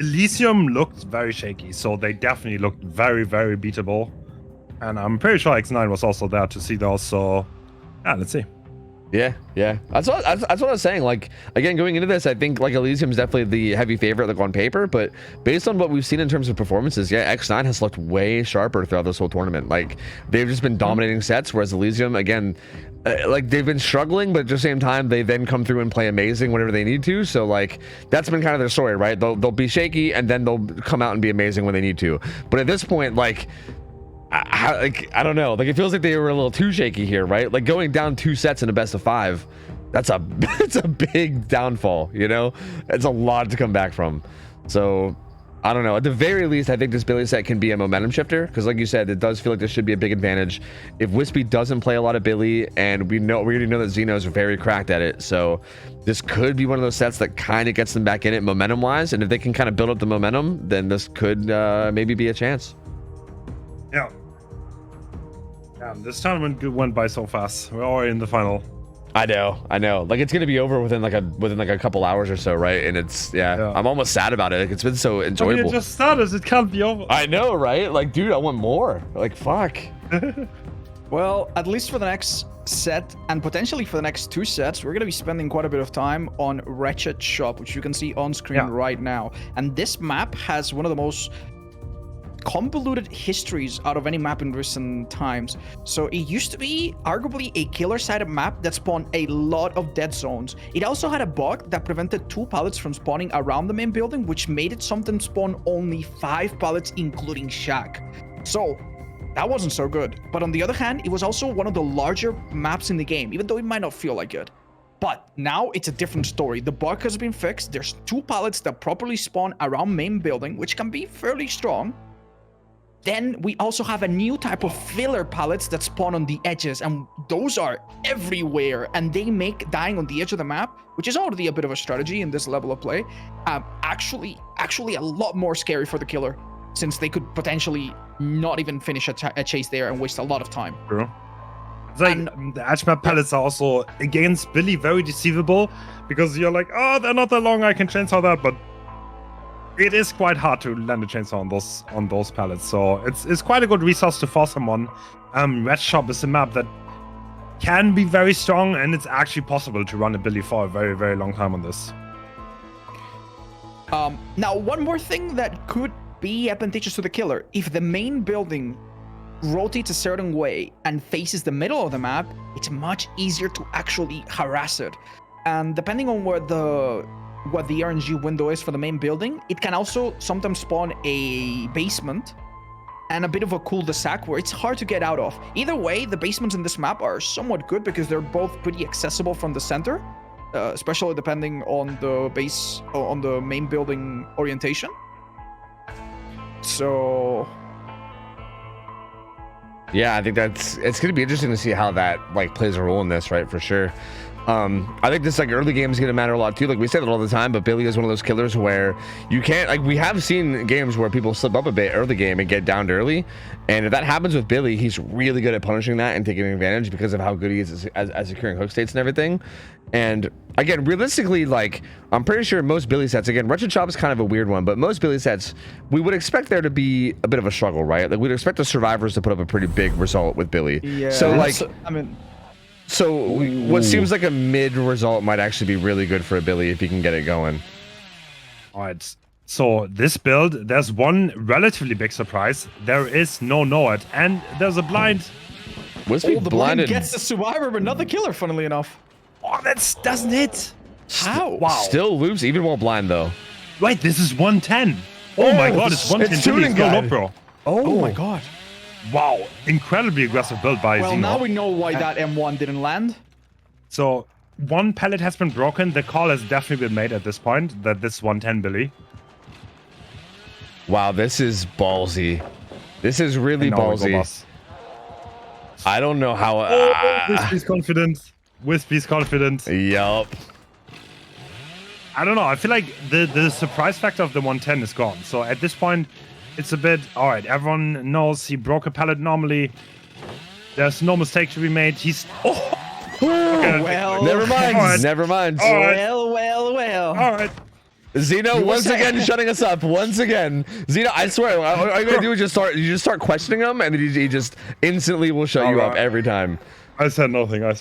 Elysium looked very shaky, so they definitely looked very, very beatable. And I'm pretty sure X9 was also there to see those, so yeah, let's see. Yeah. That's what I was saying. Like, again, going into this, I think like Elysium is definitely the heavy favorite, like on paper, but based on what we've seen in terms of performances, yeah, X9 has looked way sharper throughout this whole tournament. Like, they've just been dominating sets, whereas Elysium, again, like they've been struggling, but at the same time, they then come through and play amazing whenever they need to. So like, that's been kind of their story, right? They'll be shaky and then they'll come out and be amazing when they need to. But at this point, like, I don't know, like it feels like they were a little too shaky here, right? Like going down 2 sets in a best of 5, it's a big downfall, you know? It's a lot to come back from. So I don't know, at the very least, I think this Billy set can be a momentum shifter, because like you said, it does feel like this should be a big advantage. If Wispy doesn't play a lot of Billy, and we already know that Xeno's very cracked at it, so this could be one of those sets that kind of gets them back in it momentum wise, and if they can kind of build up the momentum, then this could maybe be a chance. Yeah. This tournament went by so fast. We're already in the final. I know. Like it's gonna be over within like a couple hours or so, right? And it's I'm almost sad about it. Like, it's been so enjoyable. I mean, it just started. It can't be over. I know, right? Like, dude, I want more. Like, fuck. Well, at least for the next set and potentially for the next 2 sets, we're gonna be spending quite a bit of time on Wretched Shop, which you can see on screen right now. And this map has one of the most convoluted histories out of any map in recent times. So it used to be arguably a killer-sided map that spawned a lot of dead zones. It also had a bug that prevented 2 pallets from spawning around the main building, which made it something spawn only 5 pallets, including Shack. So that wasn't so good. But on the other hand, it was also one of the larger maps in the game, even though it might not feel like it. But now it's a different story. The bug has been fixed. There's 2 pallets that properly spawn around main building, which can be fairly strong. Then we also have a new type of filler pallets that spawn on the edges, and those are everywhere, and they make dying on the edge of the map, which is already a bit of a strategy in this level of play, actually a lot more scary for the killer, since they could potentially not even finish a chase there and waste a lot of time. True. It's like the edge map pallets are also against Billy very deceivable, because you're like, oh, they're not that long, I can chainsaw that, but it is quite hard to land a chainsaw on those pallets. So it's quite a good resource to force him on. Red Shop is a map that can be very strong, and it's actually possible to run a Billy for a very, very long time on this. Now, one more thing that could be advantageous to the killer. If the main building rotates a certain way and faces the middle of the map, it's much easier to actually harass it. And depending on what the RNG window is for the main building, it can also sometimes spawn a basement and a bit of a cul-de-sac where it's hard to get out of. Either way, the basements in this map are somewhat good because they're both pretty accessible from the center, especially depending on the base, on the main building orientation. So yeah, I think it's going to be interesting to see how that like plays a role in this, right? For sure. I think this like early game is going to matter a lot too. Like we say that all the time, but Billy is one of those killers where you can't, like we have seen games where people slip up a bit early game and get downed early. And if that happens with Billy, he's really good at punishing that and taking advantage because of how good he is at securing hook states and everything. And again, realistically, like I'm pretty sure most Billy sets, again, Wretched Shop is kind of a weird one, but most Billy sets, we would expect there to be a bit of a struggle, right? Like we'd expect the survivors to put up a pretty big result with Billy. yeah, so like, I mean, so what seems like a mid result might actually be really good for a Billy if he can get it going. All right. So this build, there's one relatively big surprise. There is no Noad, and there's a blind. Wispy the blind gets the survivor, but not the killer, funnily enough. Oh, that doesn't hit. How? Wow. Still loops even while blind though. Wait, this is 110. Oh my god, it's 110. it's shooting Go, guy. bro. Oh my god. Wow, incredibly aggressive build by Well, Xeno. now we know why that M1 didn't land. So one pallet has been broken. The call has definitely been made at this point that this 110 Billy. Wow, this is ballsy. This is really ballsy. I don't know how. Wispy's confident. Wispy's confident. Yup. I don't know. I feel like the surprise factor of the 110 is gone. So at this point, it's a bit, all right, everyone knows he broke a pallet normally. There's no mistake to be made. He's... Okay, well, never mind. Right. Never mind. Right. Well. All right. Xeno once again shutting us up. Once again, Xeno. I swear, all you gotta do is just start questioning him, and he just instantly will shut you up every time. I said nothing. Bro,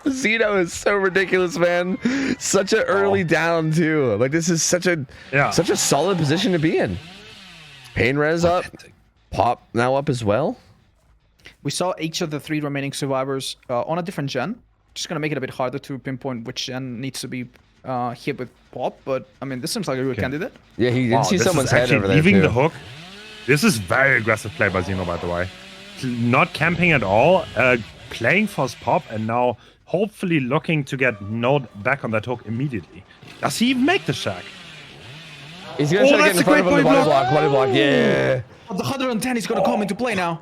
Xeno is so ridiculous, man. Such an early down too. Like this is such a solid position to be in. Pain res up, pop now up as well. We saw each of the 3 remaining survivors on a different gen. Just gonna make it a bit harder to pinpoint which gen needs to be hit with pop, but I mean, this seems like a good candidate. Yeah, he did see someone's head over there leaving too. the hook. This is very aggressive play by Xeno, by the way. Not camping at all, playing for his pop, and now hopefully looking to get Node back on that hook immediately. Does he even make the shack? He's gonna try to get in front of him with the body block. Body block, yeah. Oh, the 110 is gonna come into play now.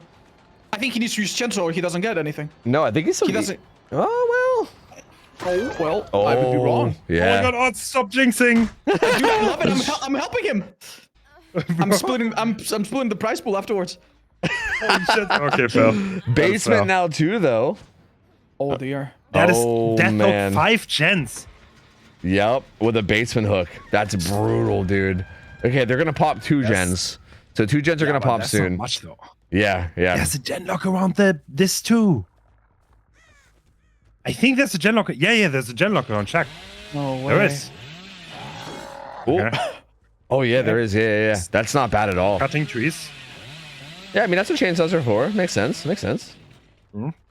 I think he needs to use Chainsaw or he doesn't get anything. No, I think he's still. He doesn't. Oh well. Oh, I would be wrong. Yeah. Oh my god, Odd, stop jinxing. Dude, I love it. I'm helping him. I'm splitting the prize pool afterwards. Holy shit. Okay, fair. Basement now too, though. Oh dear. That is death man. hook 5 gens. Yep, with a basement hook. That's brutal, dude. Okay, they're gonna pop 2 gens. So 2 gens are gonna pop that's soon. Not much though. Yeah. There's a gen lock around this too. I think there's a gen locker. Yeah, there's a gen locker on check. No way. There is. Ooh. Okay. Oh yeah, there is. Yeah. That's not bad at all. Cutting trees. Yeah, I mean that's what chainsaws are for. Makes sense. It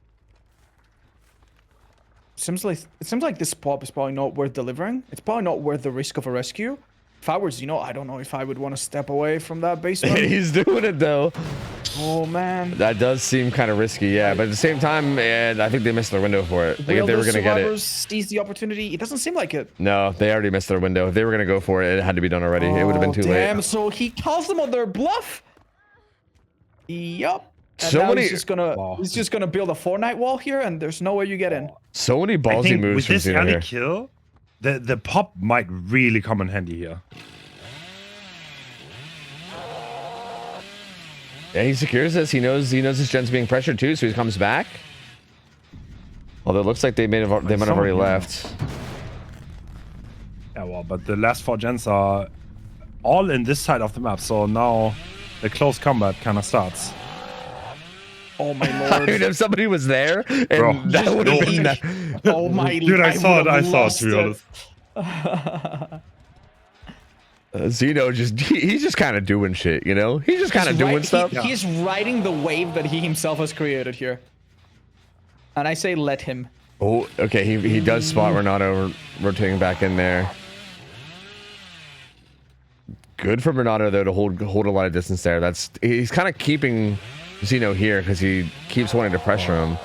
seems like this pop is probably not worth delivering. It's probably not worth the risk of a rescue. If I was, I don't know if I would want to step away from that basement. He's doing it though. Oh man. That does seem kind of risky, yeah. But at the same time, and I think they missed their window for it. Like Will if they were the gonna get it. survivors seize the opportunity? It doesn't seem like it. No, they already missed their window. If they were gonna go for it, it had to be done already. It would have been too Damn, late. so he calls them on their bluff. Yup. And So now many- he's just gonna build a Fortnite wall here, and there's no way you get in. So many I ballsy think moves with from this Zeno early here. kill, the pop might really come in handy here. Yeah, he secures this. He knows his gen's being pressured too, so he comes back. Although it looks like they might have already left. Yeah, well, but the last 4 gens are all in this side of the map, so now the close combat kind of starts. Oh my I lord. mean, if somebody was there, and Bro, that would have been that. Oh my. Dude, I saw it. I would've saw it, lost to be honest. Zeno he's just kind of doing shit, you know? He's just kind of doing stuff. He's riding the wave that he himself has created here. And I say let him. Oh, okay. He does spot Renato rotating back in there. Good for Renato though to hold a lot of distance there. He's kind of keeping Zeno here because he keeps wanting to pressure him.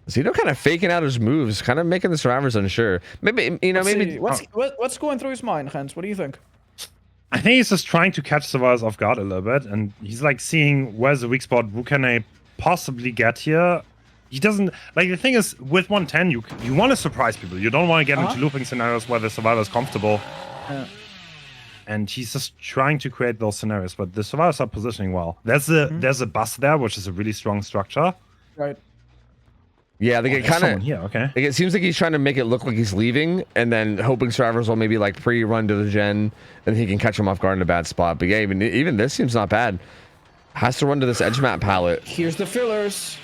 Zeno kind of faking out his moves, kind of making the survivors unsure. Maybe What's going through his mind, Hans? What do you think? I think he's just trying to catch survivors off guard a little bit, and he's like seeing where's the weak spot, who can I possibly get here. He doesn't like the thing is with 110 you want to surprise people. You don't want to get into looping scenarios where the survivor is comfortable. And he's just trying to create those scenarios, but the survivors are positioning well. There's a bus there, which is a really strong structure. Right. Yeah, they get kind of. Yeah, okay. Like it seems like he's trying to make it look like he's leaving, and then hoping survivors will maybe like pre-run to the gen, and he can catch him off guard in a bad spot. But yeah, even this seems not bad. Has to run to this edge map palette. Here's the fillers.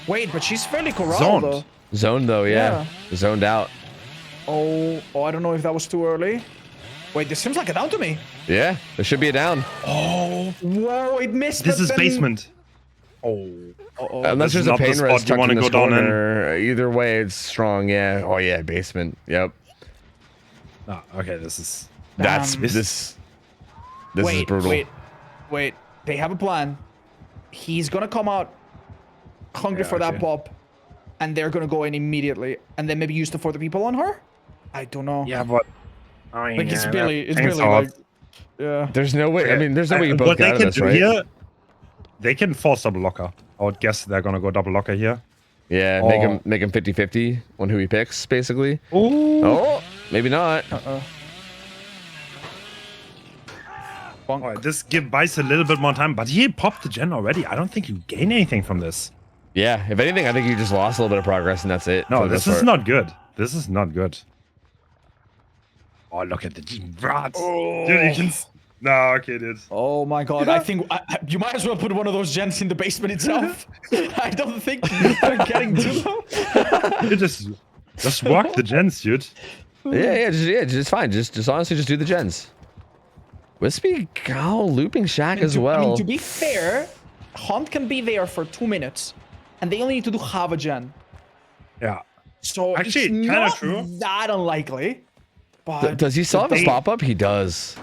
Wait, but she's fairly corralled though. Zoned though, yeah. Zoned out. Oh, I don't know if that was too early. Wait, this seems like a down to me. Yeah, there should be a down. Oh, whoa, it missed. this but is then- basement. Oh. Unless This there's is a not the pain spot res you tucked wanna in this go down in. corner. Either way, it's strong. Yeah. Oh yeah, basement. Yep. Ah, okay, this is. That's Damn. this is brutal. Wait. They have a plan. He's gonna come out hungry for that okay. pop, and they're gonna go in immediately, and then maybe use the 4 people on her. I don't know. Yeah, but. I mean, Like it's yeah, Billy. It's thanks Billy. a lot. Like, yeah. There's no way. I mean, there's no way you both What get they out of can this, do right? here, they can force double locker. I would guess they're gonna go double locker here. Yeah, make him 50-50 on who he picks, basically. Ooh. Oh, maybe not. All right, this buys a little bit more time, but he popped the gen already. I don't think you gain anything from this. Yeah, if anything, I think you just lost a little bit of progress, and that's it. No, for the this most is part. not good. This is not good. Oh, look at the rats. Dude, you can. No, okay, dude. Oh my god, I think you might as well put one of those gens in the basement itself. I don't think you're getting to them. You just walk the gens, dude. Yeah, just fine. Just honestly, just do the gens. Wispy Gowl looping shack as well. I mean, to be fair, Hunt can be there for 2 minutes, and they only need to do half a gen. Yeah. So Actually, it's kinda not true. that unlikely. But Does he still have his pop-up? He does.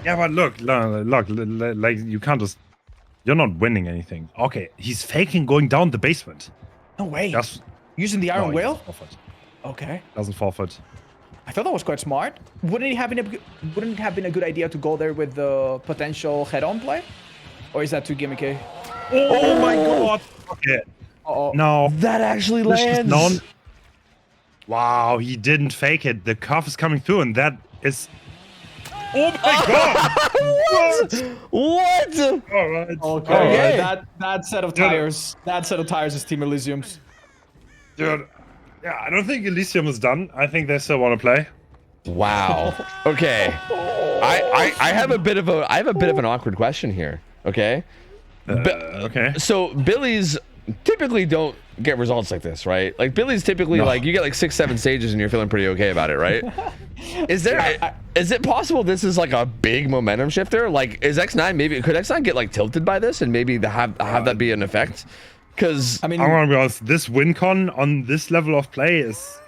Yeah, but look, like you can't just. You're not winning anything. Okay, he's faking going down the basement. no way. That's Using the Iron no, he Whale? doesn't forfeit. Okay. Doesn't forfeit. I thought that was quite smart. Wouldn't it have been a good idea to go there with the potential head-on play? Or is that too gimmicky? Oh my god. Okay. Uh-oh. No. That actually This is lands. known. Wow, he didn't fake it. The cuff is coming through, and that is. Oh my god! What? All right. Okay. Okay. That set of tires. That set of tires is Team Elysium's. Dude. Yeah, I don't think Elysium is done. I think they still want to play. Wow. Okay. I have a bit of an awkward question here. Okay. Okay. So Billy's typically don't get results like this, right? Like Billy's typically like you get like 6-7 stages and you're feeling pretty okay about it, right? Is it possible this is like a big momentum shifter? Like is X9 could X9 get like tilted by this and maybe have that be an effect? Because I mean, I want to be honest. This win con on this level of play is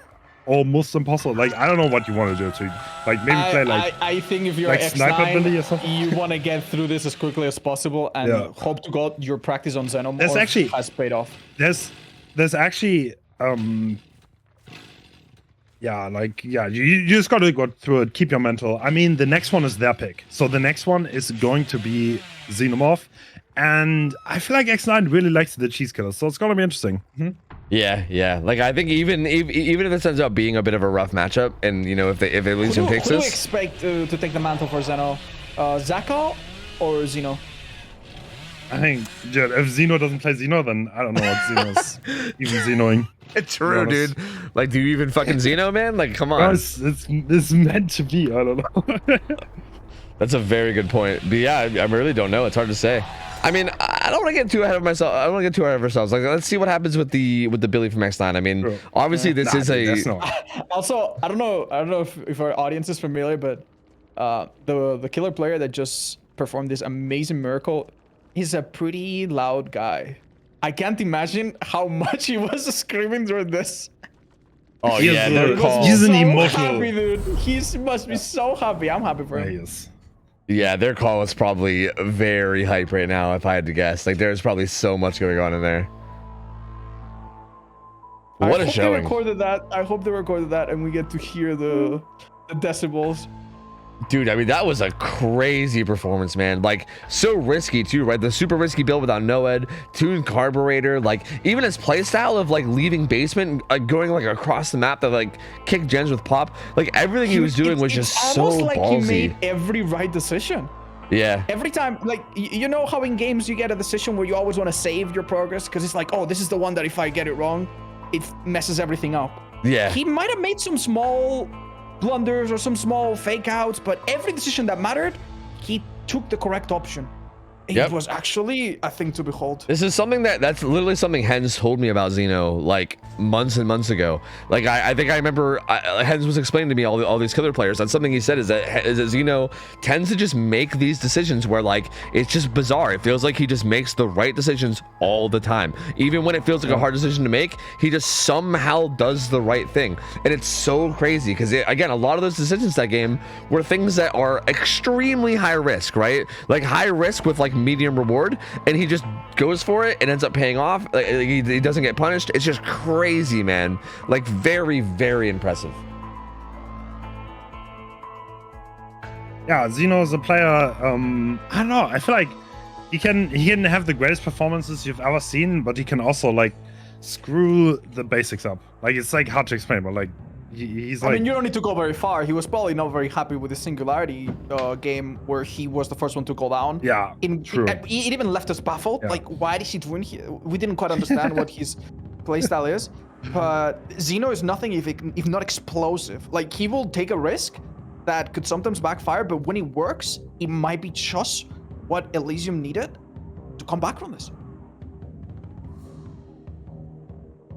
almost impossible. Like, I don't know what you want to do to, like, maybe play like. I think if you're like Sniper Billy or X9, something. you want to get through this as quickly as possible and hope to God your practice on Xenomorph has paid off. There's actually you just got to go through it, keep your mental. I mean, the next one is their pick, so the next one is going to be Xenomorph, and I feel like X9 really likes the cheese killer, so it's gonna be interesting. Yeah. Like I think even if this ends up being a bit of a rough matchup, and you know if Elysium takes Who do you this, expect to take the mantle for Zeno? Zaka or Zeno? I think if Zeno doesn't play Zeno, then I don't know what Zeno's even Zenoing. it's true, dude. Like, do you even fucking Xeno, man? Like, come on. No, it's meant to be. I don't know. That's a very good point. But yeah, I really don't know. It's hard to say. I mean, I don't want to get too ahead of myself. I don't want to get too ahead of ourselves. Like, let's see what happens with the Billy from X9. I mean, obviously this is a. Also, I don't know if our audience is familiar, but the killer player that just performed this amazing miracle, he's a pretty loud guy. I can't imagine how much he was screaming during this. Oh yeah, he's an emotional. Happy, dude. He must be so happy. I'm happy for him. He is. Yeah, their call is probably very hype right now, if I had to guess. Like, there's probably so much going on in there. What a showing. I hope they recorded that and we get to hear the decibels. Dude, I mean, that was a crazy performance, man. Like, so risky too, right? The super risky build without NOED, tuned carburetor, like even his playstyle of like leaving basement, going like across the map that like kick gens with pop, like everything he was doing was just so almost like ballsy. He made every right decision. Yeah. Every time, like, you know how in games you get a decision where you always want to save your progress because it's like, oh, this is the one that if I get it wrong, it messes everything up. Yeah. He might have made some small blunders or some small fake outs, but every decision that mattered, he took the correct option. It was actually a thing to behold. This is something that's literally something Hens told me about Xeno like months and months ago. Like I think I remember Hens was explaining to me all these killer players. That's something he said is that Xeno tends to just make these decisions where like it's just bizarre. It feels like he just makes the right decisions all the time. Even when it feels like a hard decision to make, he just somehow does the right thing. And it's so crazy because again, a lot of those decisions that game were things that are extremely high risk, right? Like high risk with like medium reward, and he just goes for it and ends up paying off. Like, he doesn't get punished. It's just crazy, man. Like very, very impressive. Yeah, Xeno is a player. I don't know. I feel like he can have the greatest performances you've ever seen, but he can also like screw the basics up. Like it's like hard to explain, but like he's like. I mean, you don't need to go very far. He was probably not very happy with the Singularity game where he was the first one to go down. Yeah, true. It even left us baffled. Yeah. Like, why is he doing here? We didn't quite understand what his playstyle is. But Xeno is nothing if not explosive. Like, he will take a risk that could sometimes backfire, but when it works, it might be just what Elysium needed to come back from this.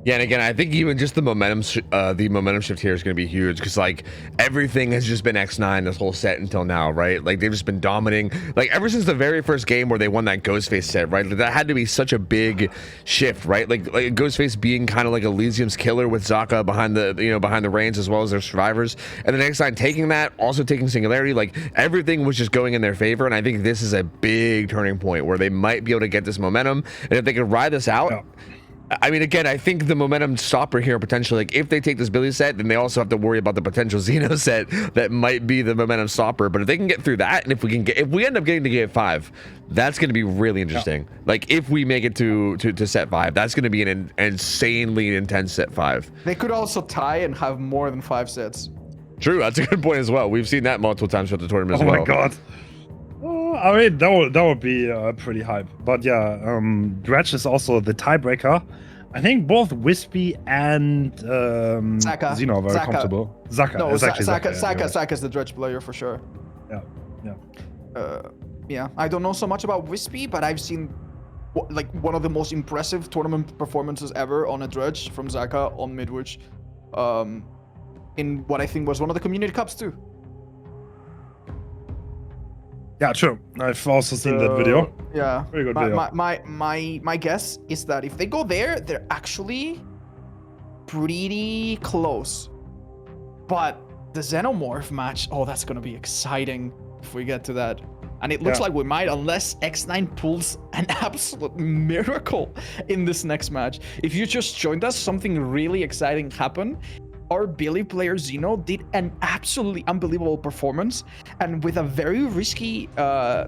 Yeah, and again, I think even just the momentum shift here is going to be huge because like everything has just been X9 this whole set until now, right? Like they've just been dominating, like ever since the very first game where they won that Ghostface set, right? Like, that had to be such a big shift, right? Like Ghostface being kind of like Elysium's killer with Zaka behind the reins as well as their survivors, and then X9 taking that, also taking Singularity, like everything was just going in their favor. And I think this is a big turning point where they might be able to get this momentum, and if they can ride this out. Yeah. I mean, again, I think the momentum stopper here potentially, like if they take this Billy set, then they also have to worry about the potential Xeno set that might be the momentum stopper. But if they can get through that, and if we end up getting to game 5, that's going to be really interesting. Yeah. Like if we make it to set 5, that's going to be an insanely intense set 5. They could also tie and have more than 5 sets. True, that's a good point as well. We've seen that multiple times throughout the tournament as well. Oh my god. I mean, that would be pretty hype. But yeah, Dredge is also the tiebreaker. I think both Wispy and Xeno are very comfortable. Zaka. No, exactly. Zaka's the Dredge player for sure. Yeah. Yeah. I don't know so much about Wispy, but I've seen like one of the most impressive tournament performances ever on a Dredge from Zaka on Midwich, in what I think was one of the community cups too. Yeah, true. I've also seen that video. Yeah, very good video. My guess is that if they go there, they're actually pretty close But the Xenomorph match, oh, that's gonna be exciting if we get to that. And it looks like we might, unless X9 pulls an absolute miracle in this next match. If you just joined us, something really exciting happened. Our Billy player Xeno did an absolutely unbelievable performance, and with a very risky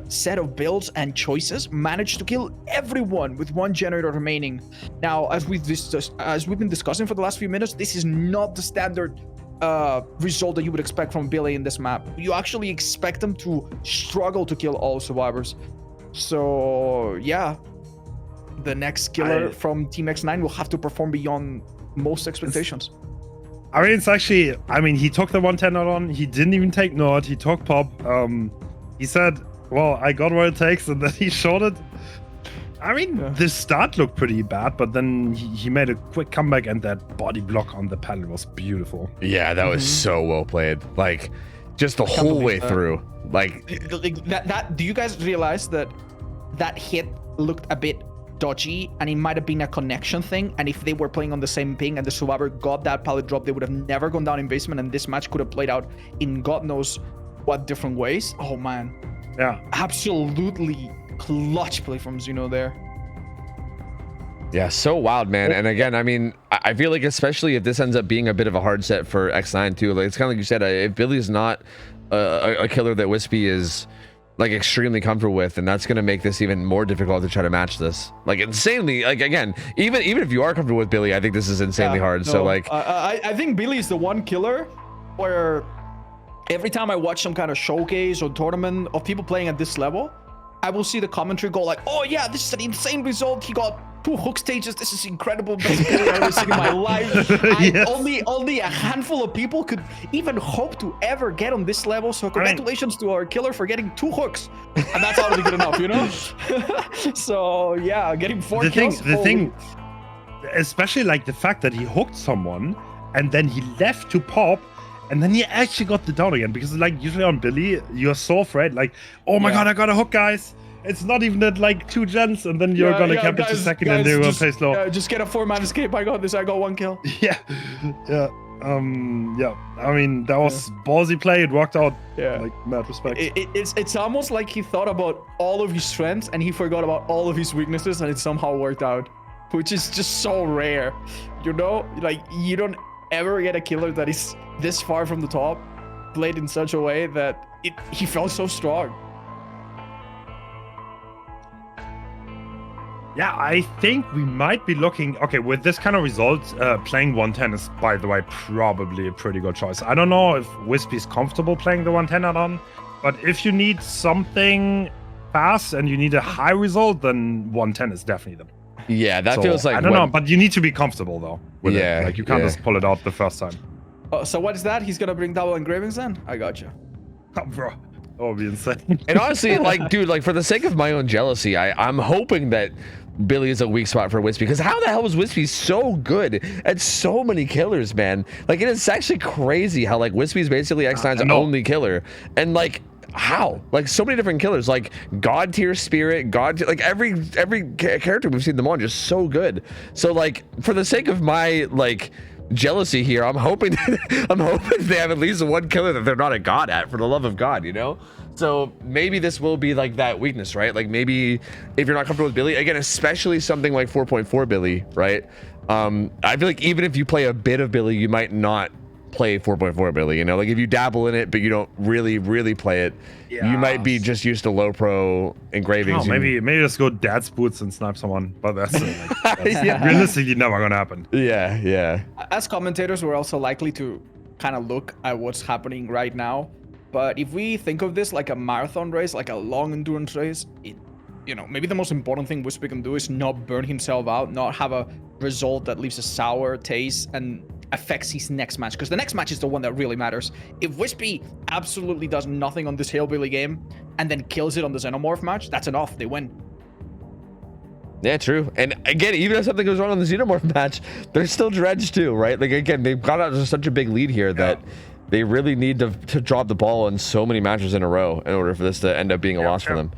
set of builds and choices, managed to kill everyone with 1 generator remaining. Now, as we've been discussing for the last few minutes, this is not the standard result that you would expect from Billy in this map. You actually expect them to struggle to kill all survivors. So yeah, the next killer from Team X9 will have to perform beyond most expectations. I mean, it's actually, I mean, he took the 110 out on, he didn't even take Nord, he took Pop. He said, well, I got what it takes, and then he shot it. I mean, the start looked pretty bad, but then he made a quick comeback, and that body block on the panel was beautiful. Yeah, that was so well played. Like, just the whole way through. Like that. Do you guys realize that hit looked a bit dodgy, and it might have been a connection thing? And if they were playing on the same ping and the survivor got that pallet drop, they would have never gone down in basement, and this match could have played out in God knows what different ways. Oh man. Yeah. Absolutely clutch play from Xeno there. Yeah, so wild, man. And again, I mean, I feel like especially if this ends up being a bit of a hard set for X9 too, like it's kind of like you said, if Billy's not a killer that Wispy is like extremely comfortable with, and that's going to make this even more difficult to try to match this. Like insanely, like again, even if you are comfortable with Billy, I think this is insanely hard. No, so like, I think Billy is the one killer where every time I watch some kind of showcase or tournament of people playing at this level, I will see the commentary go like, oh yeah, this is an insane result. He got 2 hook stages. This is incredible. Best play I've ever seen in my life. Yes. Only a handful of people could even hope to ever get on this level. So congratulations to our killer for getting 2 hooks. And that's already good enough, you know? So yeah, getting 4 kills. The thing, especially like the fact that he hooked someone and then he left to pop, and then he actually got the down again, because like usually on Billy, you're so afraid, like, oh my god, I got a hook, guys. It's not even at like 2 gens, and then you're gonna camp it to second, and they're gonna play slow. Yeah, just get a 4-man escape. I got this. I got 1 kill. Yeah. I mean, that was ballsy play. It worked out. Yeah. Like, mad respect. It's almost like he thought about all of his strengths and he forgot about all of his weaknesses, and it somehow worked out, which is just so rare. You know, like you don't ever get a killer that is this far from the top, played in such a way that he felt so strong. Yeah, I think we might be looking... Okay, with this kind of result, playing 110 is, by the way, probably a pretty good choice. I don't know if Wispy's comfortable playing the 110 add-on, but if you need something fast and you need a high result, then 110 is definitely the... Yeah, that feels like... I don't know, but you need to be comfortable, though, with it. Like, you can't just pull it out the first time. So what is that? He's gonna bring double engravings then? I gotcha. Oh, bro. That would be insane. And honestly, like, dude, like, for the sake of my own jealousy, I'm hoping that Billy is a weak spot for Wispy, because how the hell was Wispy so good at so many killers, man? Like, it is actually crazy how, like, Wispy's basically X9's only killer. And, like, how? Like, so many different killers, like god tier spirit, like every character we've seen them on just so good. So, like, for the sake of my, like, jealousy here, I'm hoping they have at least 1 killer that they're not a god at, for the love of God, you know? So maybe this will be like that weakness, right? Like, maybe if you're not comfortable with Billy, again, especially something like 4.4 Billy, right? I feel like even if you play a bit of Billy, you might not play 4.4 Billy, you know? Like, if you dabble in it but you don't really play it, you might be just used to low pro engravings. Oh, maybe just go dad's boots and snipe someone, but that's realistically never gonna happen. Yeah. As commentators, we're also likely to kind of look at what's happening right now, but if we think of this like a marathon race, like a long endurance race, you know, maybe the most important thing Wispy can do is not burn himself out, not have a result that leaves a sour taste and affects his next match, because the next match is the one that really matters. If Wispy absolutely does nothing on this Hillbilly game and then kills it on the Xenomorph match, that's enough. They win. Yeah, true. And again, even if something goes wrong on the Xenomorph match, there's still Dredge too, right? Like, again, they've got out to such a big lead here that they really need to drop the ball in so many matches in a row in order for this to end up being a loss for them.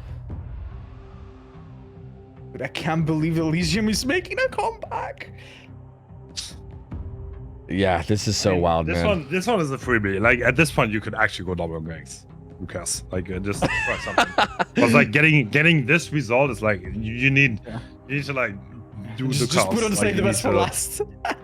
But I can't believe Elysium is making a comeback. Yeah, this is so wild, this man. This one is a freebie. Like at this point, you could actually go double ganks. Who cares? Like just try something. But like getting this result is like you need to like do the Just put on like, save the best for last. I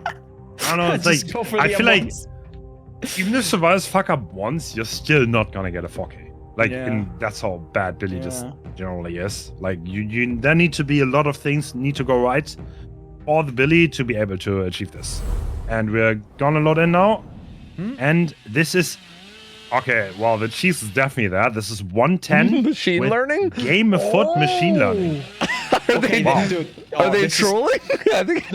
don't know. It's Just like go for I the feel like M1s. even if survivors fuck up once, you're still not gonna get a 4K. Like that's how bad Billy just generally is. Like you there need to be a lot of things need to go right for the Billy to be able to achieve this. And we're gonna load in now. And this is okay. Well, the cheese is definitely there. This is 110 machine learning. Game of foot machine learning. Are they trolling? I think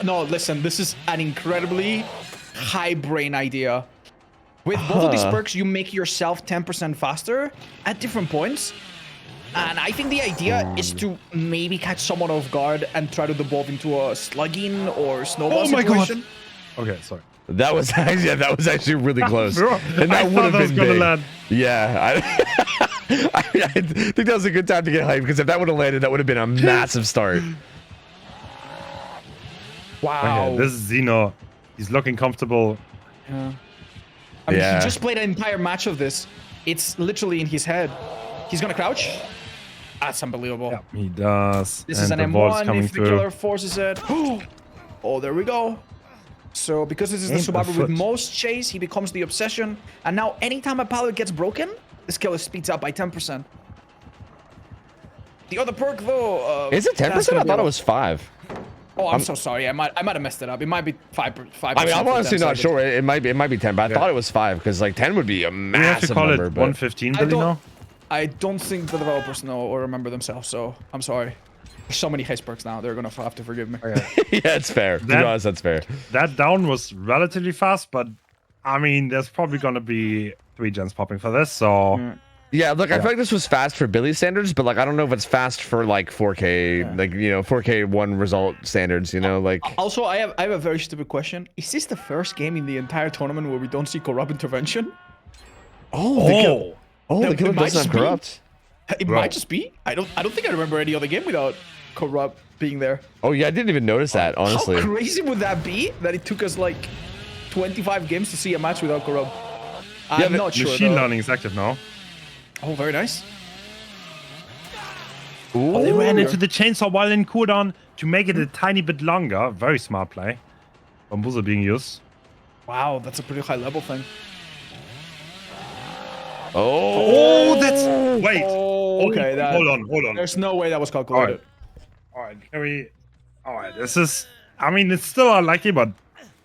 No, listen, this is an incredibly high brain idea. With both of these perks, you make yourself 10% faster at different points. And I think the idea is to maybe catch someone off guard and try to devolve into a slugging or snowball situation. Okay, sorry. that was actually really close, Bro, and that would have been gonna big. land. Yeah, I think that was a good time to get hyped because if that would have landed, that would have been a massive start. Wow. Okay, this is Xeno. He's looking comfortable. I mean, he just played an entire match of this. It's literally in his head. He's gonna crouch. That's unbelievable. Yeah, he does. This and is an the ball's M1 coming if the through. killer forces it. Oh, there we go. So because this is the survivor with most chase, he becomes the obsession. And now anytime a pallet gets broken, this killer speeds up by 10%. The other perk though... Is it 10%? I thought it was 5. Oh, I'm so sorry. I might have messed it up. It might be 5%. I mean, I'm honestly not sure. It might be 10, but I thought it was 5 because like 10 would be a We have to massive call number. it But 115, Billy, now? I don't think the developers know or remember themselves, so I'm sorry. There's so many haste perks now. They're gonna have to forgive me. yeah, it's fair. To be honest, that's fair. That down was relatively fast, but I mean, there's probably gonna be 3 gens popping for this, so... Yeah, look, I feel like this was fast for Billy's standards, but like I don't know if it's fast for like 4K, like 4K one result standards, like. Also, I have a very stupid question. Is this the first game in the entire tournament where we don't see corrupt intervention? The killer doesn't have corrupt. It might just be. I don't think I remember any other game without corrupt being there. Oh yeah, I didn't even notice that, honestly. How crazy would that be that it took us like 25 games to see a match without corrupt? I'm not sure. Machine learning is active now. Oh, very nice. Oh, they ran into the chainsaw while in cooldown to make it a tiny bit longer. Very smart play. Bamboozle being used. Wow, that's a pretty high level thing. Oh, that's... Wait. Okay, hold on. There's no way that was calculated. All right, can we... All right, this is... I mean, it's still unlucky, but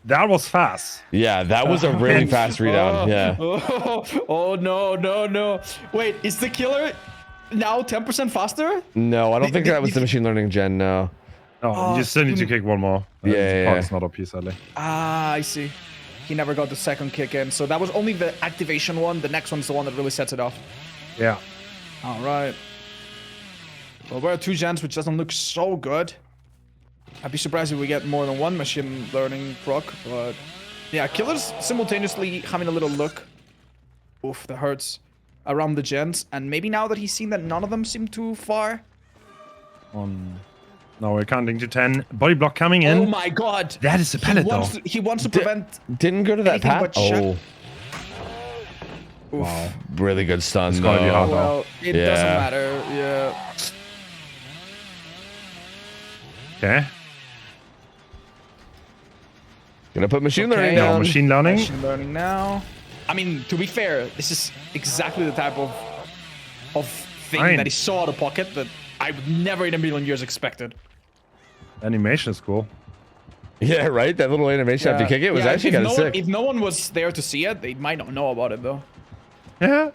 that was fast. Yeah, that was a really fast readout. Yeah. Oh, no. Wait, is the killer now 10% faster? No, I don't think that was the machine learning gen, no. No, you still need to kick one more. Yeah. It's not OP, sadly. Ah, I see. He never got the second kick in, so that was only the activation one. The next one's the one that really sets it off. Yeah. All right. Well, we're at 2 gens, which doesn't look so good. I'd be surprised if we get more than one machine learning proc, but yeah, killer's simultaneously having a little look. Oof, that hurts. Around the gens, and maybe now that he's seen that none of them seem too far. Now we're counting to 10. Body block coming in. Oh my god! That is a pellet, though. He wants to prevent. Didn't go to that path. Oh. Wow. Really good stun. It's gonna be hard, Well, it doesn't matter. Yeah. Okay. Gonna put machine learning Now down. machine learning. Machine learning now. I mean, to be fair, this is exactly the type of thing that he saw out of pocket that I would never in a million years expected. Animation is cool. Yeah, right? That little animation after you kick it was actually kind of sick. If no one was there to see it, they might not know about it, though. Yeah.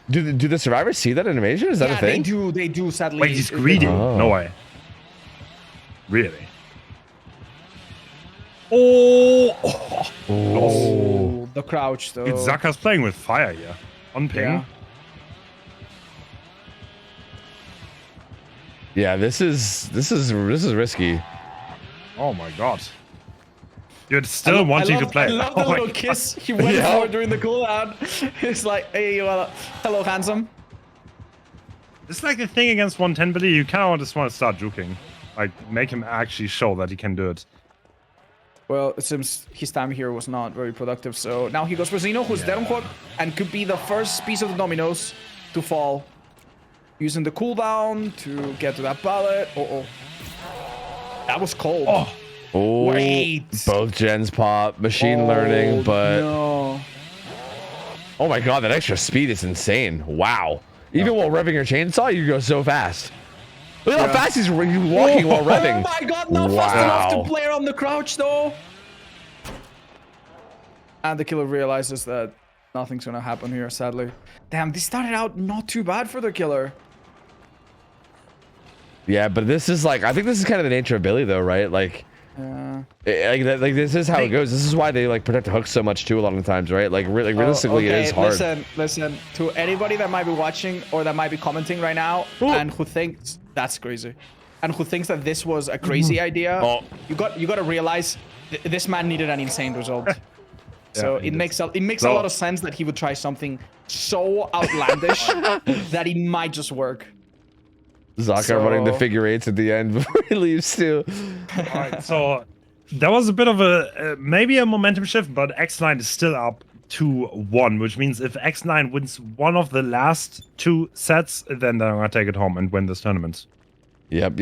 Do the survivors see that animation? Is that a thing? They do, sadly. Wait, he's greedy. Oh. No way. Really? Oh, the crouch, though. Dude, Zaka's playing with fire here. On ping. Yeah, this is risky. Oh my god. You're still wanting to play. I love the little kiss he went for during the cooldown. It's like, hey, well, hello, handsome. It's like the thing against 110, Billy. You kind of just want to start juking. Like, make him actually show that he can do it. Well, it seems his time here was not very productive. So now he goes for Xeno, who's dead on quad, and could be the first piece of the dominoes to fall. Using the cooldown to get to that pallet. Oh. That was cold. Oh, Wait. both gens pop, machine learning, but No. oh my god, that extra speed is insane. Wow. Even while revving your chainsaw, you go so fast. Look how fast he's walking while revving. Oh my god, not fast enough to play around the crouch though. And the killer realizes that nothing's gonna happen here, sadly. Damn, this started out not too bad for the killer. Yeah, but this is like, I think this is kind of the nature of Billy though, right? Like, like this is how it goes. This is why they like protect the hooks so much too a lot of the times, right? Like, realistically, it is hard. Listen, to anybody that might be watching or that might be commenting right now and who thinks that's crazy, and who thinks that this was a crazy idea, you got to realize this man needed an insane result. So it makes a lot of sense that he would try something so outlandish that it might just work. Zaka running the figure eights at the end before he leaves too. Alright, so that was a bit of a maybe a momentum shift, but X9 is still up 2-1, which means if X9 wins one of the last 2 sets, then they're gonna take it home and win this tournament. Yep.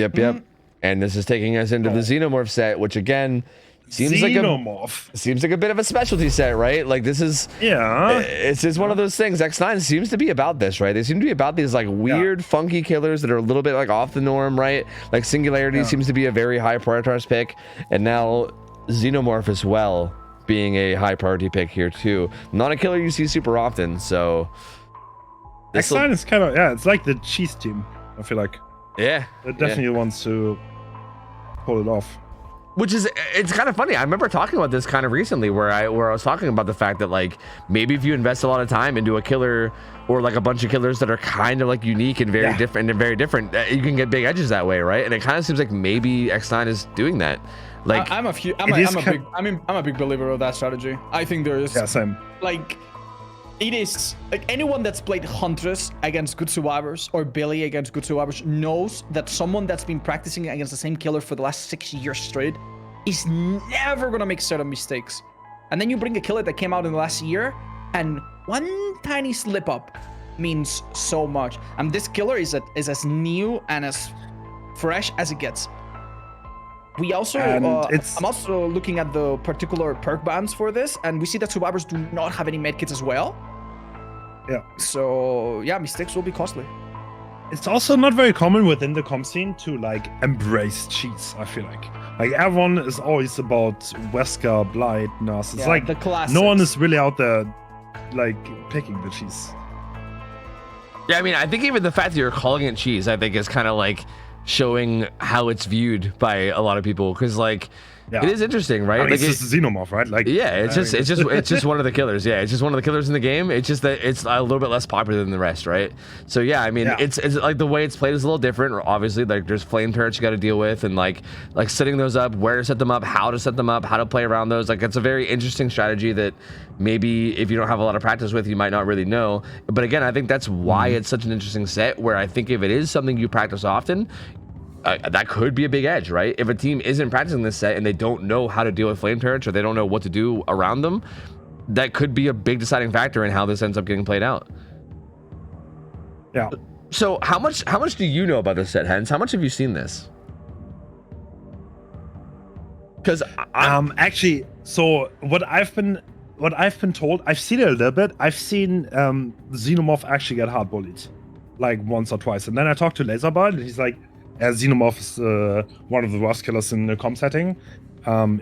And this is taking us into the Xenomorph set, which again seems like a bit of a specialty set, right? Like this is it's just one of those things. X9 seems to be about this, right? They seem to be about these like weird funky killers that are a little bit like off the norm, right? Like Singularity seems to be a very high prioritized pick, and now Xenomorph as well being a high priority pick here too. Not a killer you see super often, so X9 is kind of it's like the cheese team, I feel like. It definitely wants to pull it off. Which is, it's kind of funny. I remember talking about this kind of recently where I was talking about the fact that like maybe if you invest a lot of time into a killer or like a bunch of killers that are kind of like unique and very different, you can get big edges that way, right? And it kind of seems like maybe X9 is doing that. Like I'm a big believer of that strategy. I think there is same. Like it is like anyone that's played Huntress against good survivors or Billy against good survivors knows that someone that's been practicing against the same killer for the last 6 years straight is never gonna make certain mistakes. And then you bring a killer that came out in the last year, and one tiny slip up means so much. And this killer is as new and as fresh as it gets. We also, I'm also looking at the particular perk bans for this, and we see that survivors do not have any medkits as well. So yeah, mistakes will be costly. It's also not very common within the comp scene to like embrace cheese. I feel like everyone is always about Wesker, Blight, Nurse. It's like the classics. No one is really out there like picking the cheese. Yeah, I mean, I think even the fact that you're calling it cheese, I think is kind of like showing how it's viewed by a lot of people, because like it is interesting, right? I mean, like it's just a Xenomorph, right? Like it's just one of the killers. Yeah, it's just one of the killers in the game. It's just that it's a little bit less popular than the rest, right? So yeah, I mean, it's like the way it's played is a little different. Obviously, like there's flame turrets you got to deal with, and like setting those up, where to set them up, how to set them up, how to play around those. Like it's a very interesting strategy that maybe if you don't have a lot of practice with, you might not really know. But again, I think that's why it's such an interesting set, where I think if it is something you practice often, that could be a big edge, right? If a team isn't practicing this set and they don't know how to deal with flame turrets, or they don't know what to do around them, that could be a big deciding factor in how this ends up getting played out. Yeah. So how much do you know about this set, Hens? How much have you seen this? Because actually, so what I've been told, I've seen it a little bit. I've seen Xenomorph actually get hard bullied like once or twice, and then I talked to Laserbird, and he's like, Xenomorph is one of the worst killers in the comp setting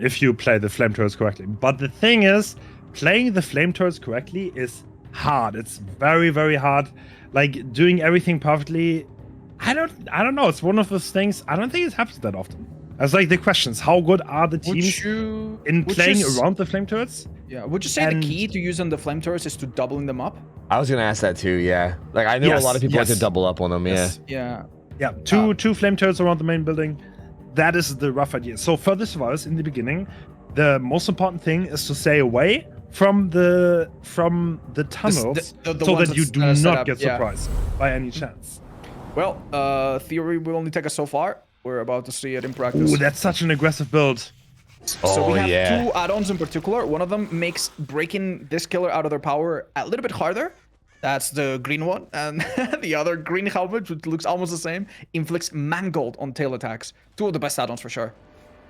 if you play the flame turrets correctly. But the thing is, playing the flame turrets correctly is hard. It's very, very hard. Like doing everything perfectly, I don't know. It's one of those things. I don't think it happens that often. It's like the questions: how good are the teams in playing around the flame turrets? Yeah. Would you say the key to using the flame turrets is to doubling them up? I was gonna ask that too. Yeah. Like I know a lot of people like to double up on them. Yeah. Yeah, two flame turrets around the main building. That is the rough idea. So for the survivors in the beginning, the most important thing is to stay away from the tunnels, the so ones that you do not get surprised by any chance. Well, theory will only take us so far. We're about to see it in practice. Ooh, that's such an aggressive build. So we have two add-ons in particular. One of them makes breaking this killer out of their power a little bit harder. That's the green one. And the other green helmet, which looks almost the same, inflicts mangled on tail attacks. Two of the best add-ons for sure.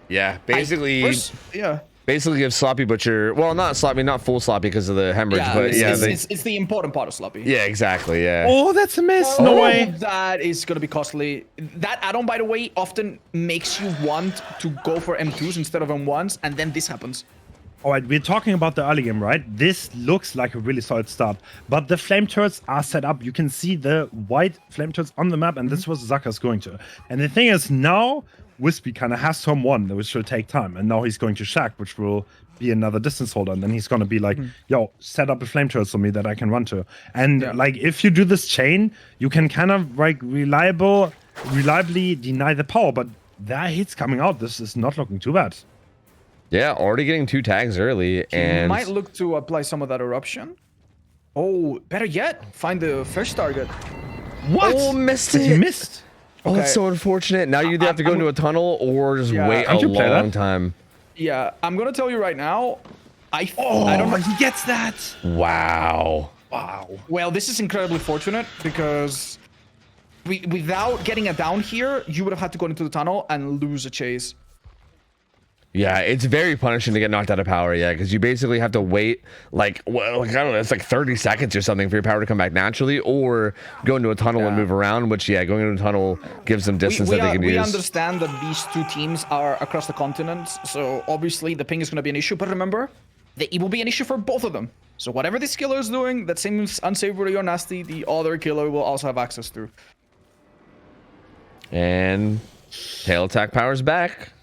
Yeah, basically. Yeah. Basically gives Sloppy Butcher, well, not Sloppy, not full Sloppy because of the hemorrhage, but it's the important part of Sloppy. Yeah, exactly, yeah. Oh, that's a miss. No way. That is going to be costly. That add-on, by the way, often makes you want to go for M2s instead of M1s, and then this happens. All right, we're talking about the early game, right? This looks like a really solid start, but the flame turrets are set up. You can see the white flame turrets on the map, and this was Zaka's going to. And the thing is, now Wispy kind of has some one, which will take time, and now he's going to Shack, which will be another distance holder, and then he's going to be like, yo, set up a flame turret for me that I can run to. And like, if you do this chain, you can kind of like reliably deny the power, but there are hits coming out. This is not looking too bad. Yeah, already getting 2 tags early, and might look to apply some of that eruption. Oh, better yet, find the first target. What? Oh, missed it. He missed. Oh, that's so unfortunate. Now you either have to go into a tunnel or just wait a long time. Yeah, I'm gonna tell you right now. I don't know. He gets that. Wow. Well, this is incredibly fortunate because without getting a down here, you would have had to go into the tunnel and lose a chase. Yeah, it's very punishing to get knocked out of power, because you basically have to wait, I don't know, it's like 30 seconds or something for your power to come back naturally, or go into a tunnel and move around, which, going into a tunnel gives them distance that they can use. We understand that these two teams are across the continents, so obviously the ping is going to be an issue, but remember, it will be an issue for both of them. So whatever this killer is doing that seems unsavory or nasty, the other killer will also have access to. And tail attack power's back.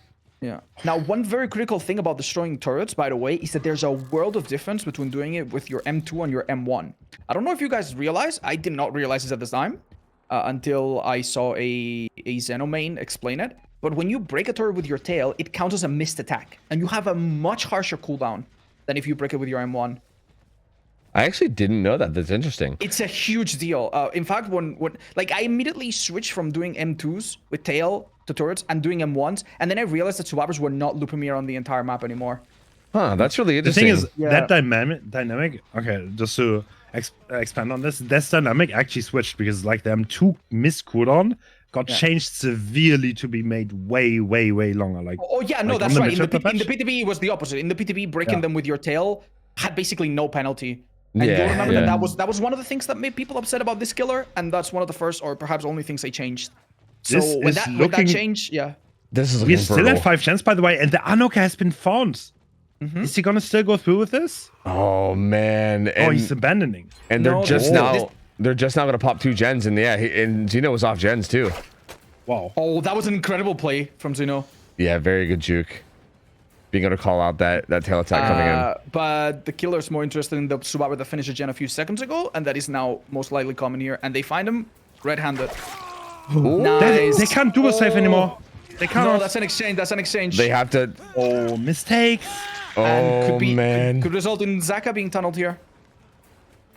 Yeah. Now, one very critical thing about destroying turrets, by the way, is that there's a world of difference between doing it with your M2 and your M1. I don't know if you guys realize, I did not realize this at the time until I saw a Xeno main explain it. But when you break a turret with your tail, it counts as a missed attack. And you have a much harsher cooldown than if you break it with your M1. I actually didn't know that. That's interesting. It's a huge deal. In fact, when I immediately switched from doing M2s with tail to turrets and doing M1s, and then I realized that survivors were not looping me around the entire map anymore. Huh, that's really interesting. The thing is, that dynamic, okay, just to expand on this dynamic actually switched because like the M2 miss cooldown got changed severely to be made way longer. Like, that's right. In the PTB, it was the opposite. In the PTB, breaking them with your tail had basically no penalty. And you'll remember that was one of the things that made people upset about this killer, and that's one of the first or perhaps only things they changed. So when that changed, this is we're still at 5 gens, by the way, and the Anoka has been found. Is he gonna still go through with this? Oh man! And, he's abandoning. And they're just now gonna pop 2 gens, and and Xeno was off gens too. Wow! Oh, that was an incredible play from Xeno. Yeah, very good juke. Being able to call out that tail attack coming in. But the killer's more interested in the survivor that finished a gen a few seconds ago, and that is now most likely coming here. And they find him red-handed. Nice. They can't do a save anymore. They can't. No, that's an exchange. That's an exchange. They have to. Oh, mistakes. Oh, man. Could result in Zaka being tunneled here.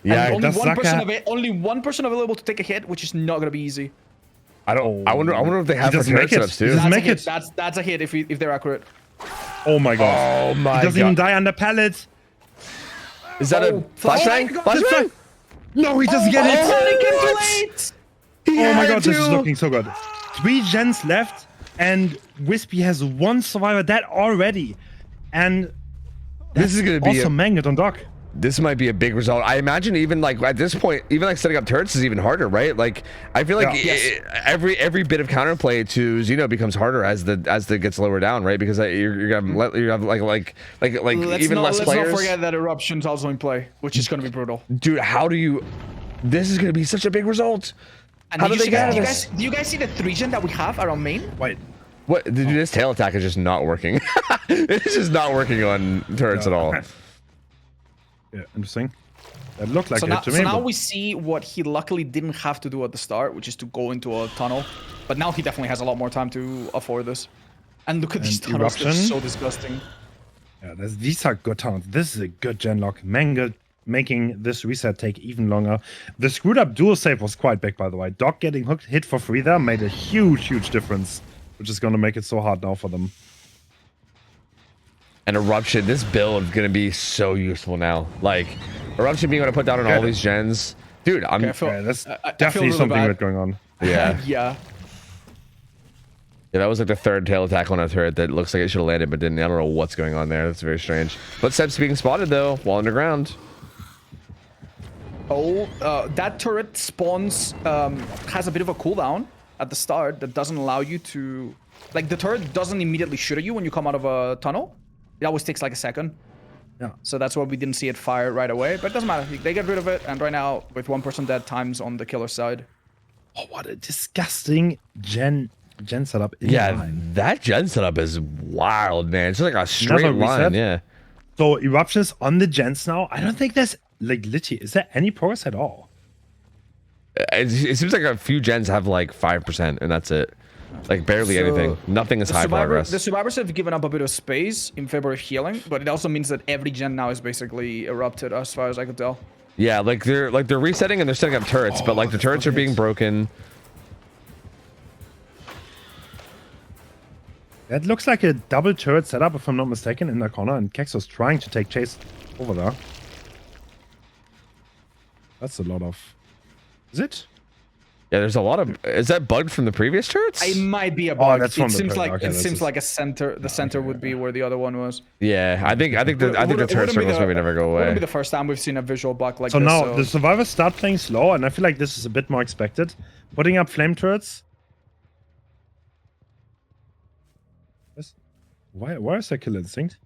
Yeah, and only one person available to take a hit, which is not gonna be easy. I wonder if they have for turret setups too. That's a hit if they're accurate. Oh my god. Oh my god. He doesn't even die under pallets. Is that a flashbang? Flashbang? No, he doesn't get it. Oh my god, this is looking so good. 3 gens left, and Wispy has 1 survivor dead already. And this is going to be also mangled on dock. This might be a big result. I imagine even like at this point, even like setting up turrets is even harder, right? Like I feel like every bit of counterplay to Xeno becomes harder as the gets lower down, right? Because you're gonna have like even less players. Let's not forget that eruption's also in play, which is gonna be brutal. Dude, how do you? This is gonna be such a big result. And how do they get this? Do you guys see the 3 gen that we have around main? Wait. What? Dude, this tail attack is just not working. It's just not working on turrets at all. Yeah, interesting. It looked like it to me. So now we see what he luckily didn't have to do at the start, which is to go into a tunnel. But now he definitely has a lot more time to afford this. And look at these tunnels, they're so disgusting. Yeah, these are good tunnels. This is a good gen lock. Mangled, making this reset take even longer. The screwed up dual save was quite big, by the way. Doc getting hit for free there made a huge difference, which is going to make it so hard now for them. And Eruption, this build is going to be so useful now. Like, Eruption being able to put down on all these gens. Dude, I'm... That's I definitely really something bad. weird going on. Yeah. Yeah. Yeah, that was like the third tail attack on a turret that looks like it should have landed, but didn't. I don't know what's going on there. That's very strange. Footsteps being spotted, though, while underground. Oh, that turret spawns, has a bit of a cooldown at the start that doesn't allow you to... Like, the turret doesn't immediately shoot at you when you come out of a tunnel. It always takes like a second. Yeah. So that's why we didn't see it fire right away. But it doesn't matter. They get rid of it. And right now, with one person dead, time's on the killer side. Oh, what a disgusting gen setup. In Yeah, line. that gen setup is wild, man. It's like a straight what we line, said? yeah. So eruptions on the gens now. I don't think there's like literally. Is there any progress at all? It seems like a few gens have like 5%, and that's it. Like barely anything. Nothing is high progress. The survivors have given up a bit of space in favor of healing, but it also means that every gen now is basically erupted, as far as I could tell. Yeah, like they're resetting and they're setting up turrets, but like the turrets are being broken. That looks like a double turret setup, if I'm not mistaken, in the corner, and Kexo's trying to take chase over there. That's a lot of... Is it? Yeah, there's a lot of... Is that bugged from the previous turrets? It might be a bug. That's from it the seems turret. like Okay, it this seems is- like a center. The center would be where the other one was. Yeah, I think the turret circles maybe never go Wouldn't away. be the first time we've seen a visual bug like So this. now the survivors start playing slow, and I feel like this is a bit more expected. Putting up flame turrets. Why is there kill instinct?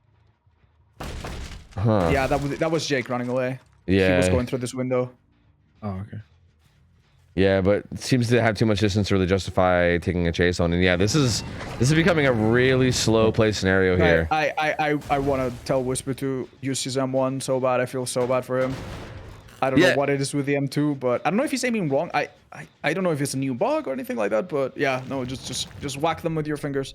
Huh. Yeah, that was Jake running away. Yeah. He was going through this window. Oh, okay. Yeah, but it seems to have too much distance to really justify taking a chase on. And yeah, this is becoming a really slow play scenario here. I want to tell Whisper to use his M1 so bad. I feel so bad for him. I don't know what it is with the M2, but I don't know if he's aiming wrong. I don't know if it's a new bug or anything like that, but yeah, no, just whack them with your fingers.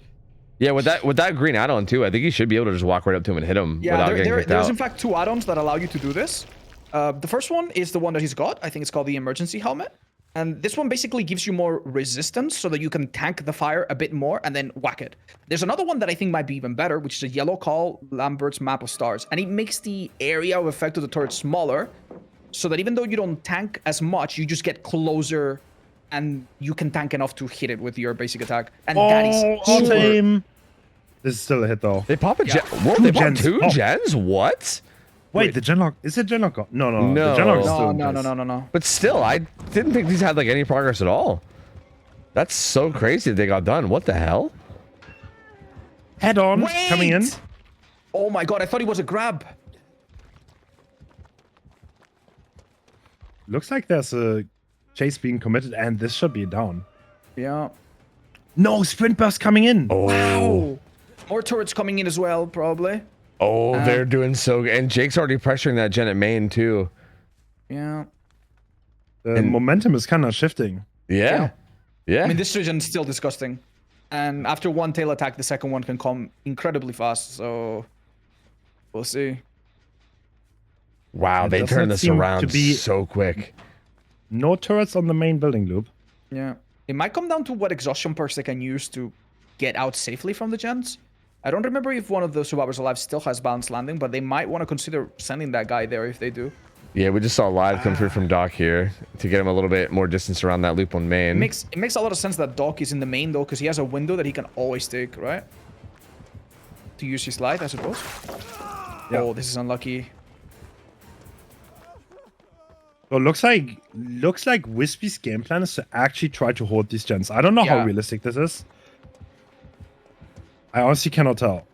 Yeah, with that green add-on too, I think you should be able to just walk right up to him and hit him Yeah, without getting kicked there's out. in fact 2 add-ons that allow you to do this. The first one is the one that he's got. I think it's called the emergency helmet. And this one basically gives you more resistance so that you can tank the fire a bit more and then whack it. There's another one that I think might be even better, which is a yellow call Lambert's map of stars. And it makes the area of effect of the turret smaller so that even though you don't tank as much, you just get closer and you can tank enough to hit it with your basic attack. And that is super... Team. This is still a hit though. They pop a gen. Yeah. Whoa, they pop gens. 2 Oh. gens? What? Wait, the genlock is it genlock? No. No. The genlock is still in place. No. But still, I didn't think these had like any progress at all. That's so crazy that they got done. What the hell? Head on coming in. Oh my god, I thought it was a grab. Looks like there's a chase being committed, and this should be down. Yeah. No, sprint burst coming in. Oh. Wow. More turrets coming in as well, probably. Oh, they're doing so good. And Jake's already pressuring that gen at main too. Yeah. The momentum is kind of shifting. Yeah. I mean, this region is still disgusting. And after one tail attack, the second one can come incredibly fast. So we'll see. Wow, It they does turned not this seem to around be- so quick. No turrets on the main building loop. Yeah. It might come down to what exhaustion perks they can use to get out safely from the gens. I don't remember if one of the survivors alive still has balanced landing, but they might want to consider sending that guy there if they do. Yeah, we just saw live come through from Doc here to get him a little bit more distance around that loop on main. It makes a lot of sense that Doc is in the main though, because he has a window that he can always take, right? To use his light, I suppose. Yeah. Oh, this is unlucky. So it looks like Wispy's game plan is to actually try to hold these gens. I don't know how Yeah. realistic this is. I honestly cannot tell.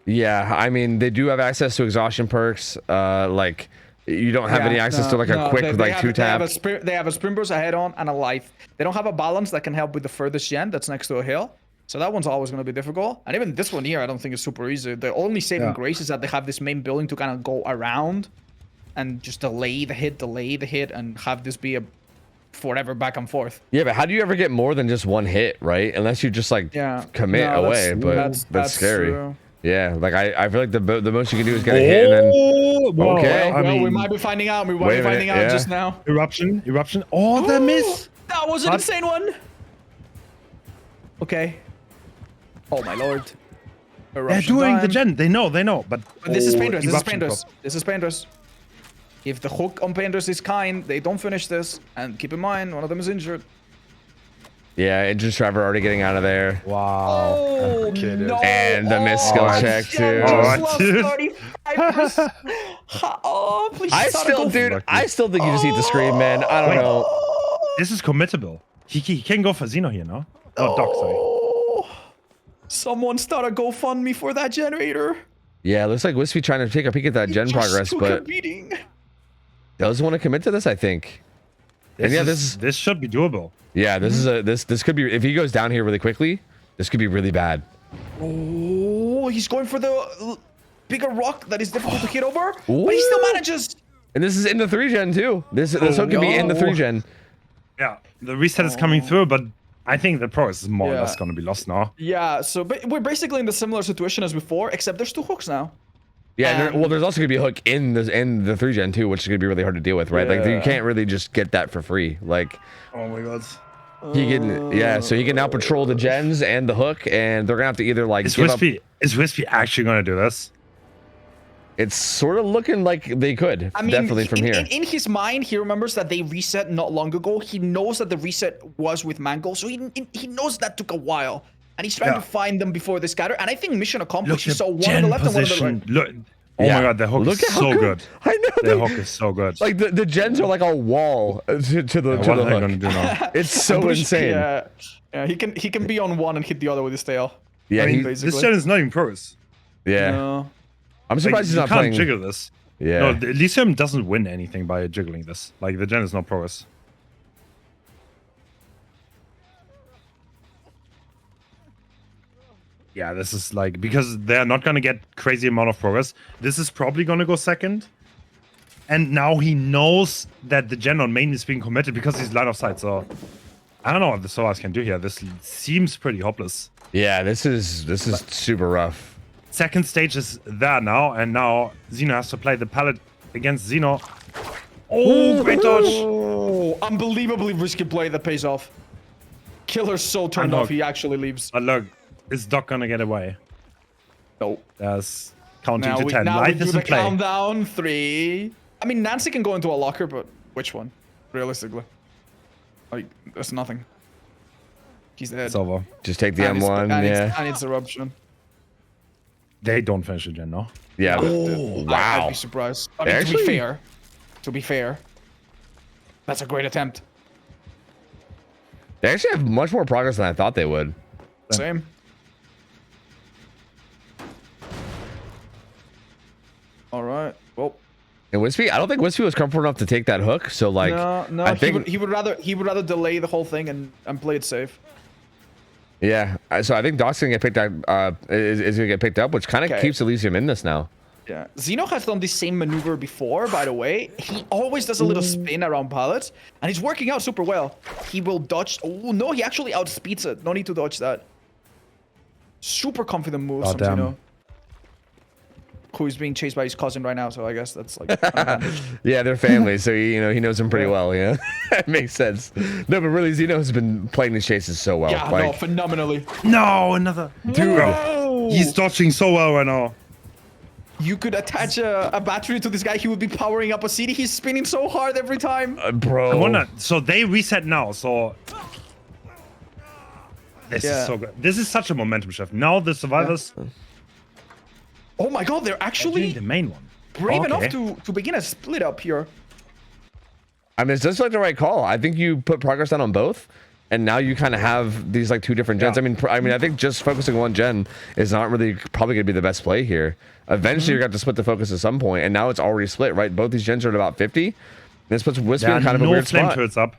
Yeah, I mean, they do have access to exhaustion perks. Like, you don't have any access to like a quick like 2-tap. They have a sprint burst, a head-on, and a life. They don't have a balance that can help with the furthest gen that's next to a hill. So that one's always going to be difficult. And even this one here, I don't think is super easy. The only saving grace is that they have this main building to kind of go around and just delay the hit, and have this be a forever back and forth. Yeah, but how do you ever get more than just one hit, right? Unless you just like commit away, but that's scary. True. Yeah, like I feel like the most you can do is get a hit and then Whoa, okay. I Well, we mean, might be finding out. yeah. Just now. eruption. Oh, the miss. That was an insane one. Okay. Oh my lord. They're Eruption doing time. the gen. They know. But This is Painter's. This is eruption Painter's. crop. This is Painter's. If the hook on Painter's is kind, they don't finish this. And keep in mind, one of them is injured. Yeah, Injured Trevor already getting out of there. Wow. Oh, no. And the missed skill check too. Oh, dude. 35%. Oh, please I start a still, go dude, lucky. I still think you just need to scream, man. I don't Wait. know. This is committable. He can go for Xeno here, no? Oh, Doc, sorry. Oh, someone start a GoFundMe for that generator. Yeah, looks like Wispy trying to take a peek at that gen Just progress, took a but beating. doesn't want to commit to this, I think. And yeah, This should be doable. yeah, this is a this could be, if he goes down here really quickly, this could be really bad. Oh, he's going for the bigger rock that is difficult to hit over, but he Ooh. still manages. And this is in the 3-gen too. This hook could be in the no. 3-gen. Yeah, the reset is coming through, but I think the progress is more or Yeah. less going to be lost now. Yeah, so we're basically in the similar situation as before, except there's 2 hooks now. Yeah, and well, there's also gonna be a hook in the 3-gen too, which is gonna be really hard to deal with, right? Like you Yeah. can't really just get that for free. Like Oh my god. he can, yeah. So he can now patrol the gens and the hook, and they're gonna have to either like Is give up. Wispy actually going to do this? It's sort of looking like they could, I mean, definitely from here. In his mind, he remembers that they reset not long ago. He knows that the reset was with Mango, so he knows that took a while. And he's trying Yeah. to find them before they scatter. And I think mission accomplished. He at saw one on gen the left and one on the position. right. Look. Oh Yeah. my god, the hook Look is at how so good. I know The they- hook is so good. Like the gens are like a wall to the what to are the they going to hook. do now? It's so insane. Yeah, yeah, he can be on one and hit the other with his tail. Yeah, I mean, he- basically. this gen is not even pros. yeah. No. I'm Like, surprised he's you not can't playing. jiggle this. Yeah. No, the Elysium doesn't win anything by jiggling this. Like, the gen is not progress. Yeah, this is like, because they're not going to get crazy amount of progress. This is probably going to go second. And now he knows that the gen on main is being committed because he's line of sight. So I don't know what the Solas can do here. This seems pretty hopeless. Yeah, this is super rough. Second stage is there now, and now Xeno has to play the pallet against Xeno. Oh, great dodge! Oh, unbelievably risky play that pays off. Killer's so turned Unhook. off, he actually leaves. But look, is Doc gonna get away? No. There's counting Now to we, 10. now we Life do is the in play. countdown. 3. I mean, Nancy can go into a locker, but which one? Realistically. Like, there's nothing. He's dead. It's over. Just take the And it's- M1. and it's- Yeah. And it's eruption. They don't finish the gen, no? Yeah. I'd Wow. be surprised. I mean, Actually- to be fair, that's a great attempt. They actually have much more progress than I thought they would. Same. All right. Well, And Wispy, I don't think Wispy was comfortable enough to take that hook. So like, no. I think he would rather delay the whole thing and play it safe. yeah. So I think Doc's gonna get picked up. Is gonna get picked up, which kind of Okay. keeps Elysium in this now. Yeah. Xeno has done the same maneuver before, by the way. He always does a little spin around pallets, and it's working out super well. He will dodge. Oh, no, he actually outspeeds it. No need to dodge that. Super confident moves Oh, from damn. Xeno. Who is being chased by his cousin right now, so I guess that's like an advantage. Yeah, they're family, so he knows him pretty well. Yeah, that makes sense. No, but really, Xeno's been playing these chases so well. Yeah, no, like, phenomenally. No, another. Dude, No! he's dodging so well right now. You could attach a battery to this guy, he would be powering up a CD. He's spinning so hard every time. bro. I wonder. So they reset now, so. This Yeah. is so good. This is such a momentum shift. Now the survivors Oh my god, they're are doing actually the main one. brave enough Okay. to begin a split up here. I mean, it's just like the right call. I think you put progress down on both, and now you kind of have these like two different gens. Yeah. I mean, I think just focusing on one gen is not really probably going to be the best play here. Eventually, you're going to have to split the focus at some point, and now it's already split, right? Both these gens are at about 50. This puts Wispy There in are kind of a no weird flame spot. turrets up.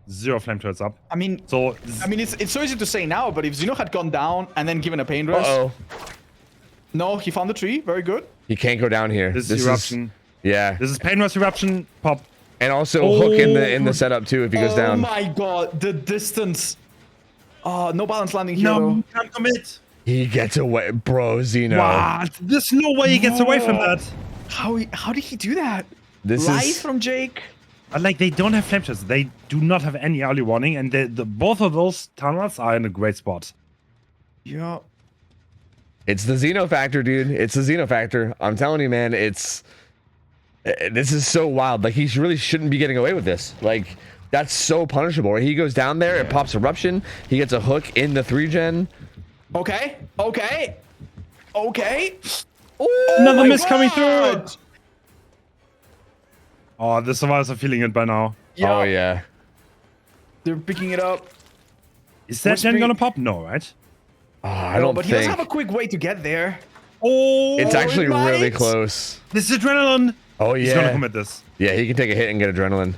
0 flame turrets up. I mean, So it's so easy to say now, but if Xeno had gone down and then given a pain rush, Uh-oh. no, he found the tree. Very good. He can't go down here. this is eruption. Yeah. This is pain rush eruption. Pop. And also hook in the setup too if he goes Oh down. my god, the distance. Oh, no balance landing here No, though. can't commit. He gets away, bro. Xeno. What? There's no way he gets away from that. How did he do that? This Light is from Jake. Like, they don't have flame turrets. They do not have any early warning, and the both of those tunnels are in a great spot. Yeah. It's the Xeno factor, dude. It's the Xeno factor. I'm telling you, man. This is so wild. Like, he really shouldn't be getting away with this. Like, that's so punishable. Right? He goes down there, it pops eruption. He gets a hook in the 3-gen. Okay. Okay. Okay. Oh, another miss coming through. Oh, the survivors are feeling it by now. Yeah. Oh yeah. They're picking it up. Is that gen gonna pop? No, right? Oh, I don't but think. he doesn't have a quick way to get there. Oh, It's actually really Blight. close. This is adrenaline. Oh yeah. He's gonna commit this. Yeah, he can take a hit and get adrenaline.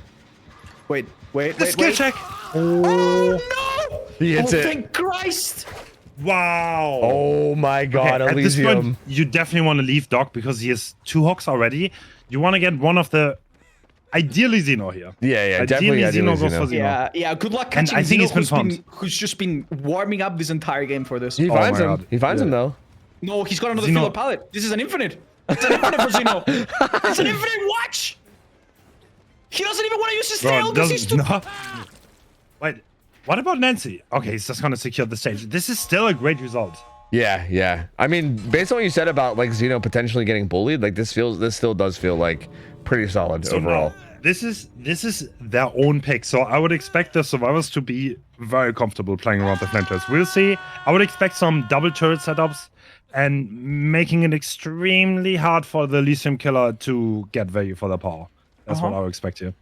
Wait. The skill check. Oh no! He hits it. Thank Christ! Wow. Oh my God, at this Elysium. point, you definitely want to leave Doc because he has 2 hooks already. You want to get one of the, ideally Xeno here. Yeah, definitely. Xeno goes for Xeno. Xeno. Yeah. Good luck And catching I think Xeno, he's been pumped. who's just been warming up this entire game for this. He Oh finds my him. God. He finds him though. No, he's got another Xeno- filler palette. This is an infinite. It's an infinite for Xeno. It's an infinite watch. He doesn't even want to use his Bro, tail because he's too. no. Wait, what about Nancy? Okay, he's just gonna secure the stage. This is still a great result. Yeah. I mean, based on what you said about like Xeno potentially getting bullied, like this still does feel like pretty solid overall. Now, this is their own pick, so I would expect the survivors to be very comfortable playing around the flame turrets. We'll see. I would expect some double turret setups and making it extremely hard for the Elysium killer to get value for their power. That's what I would expect here.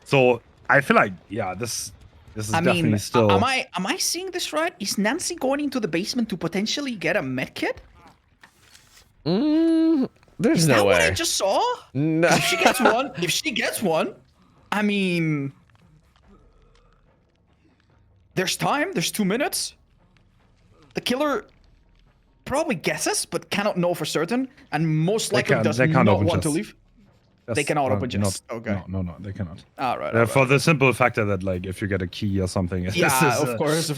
So I feel like, yeah, this is definitely still. Am I seeing this right? Is Nancy going into the basement to potentially get a medkit? There's Is no that way. what I just saw? No. If she gets one, I mean, there's time. There's 2 minutes. The killer probably guesses, but cannot know for certain, and most likely does not want to leave. They cannot open chests. Okay. No, they cannot. All right. For the simple factor that, like, if you get a key or something. Yeah, of course.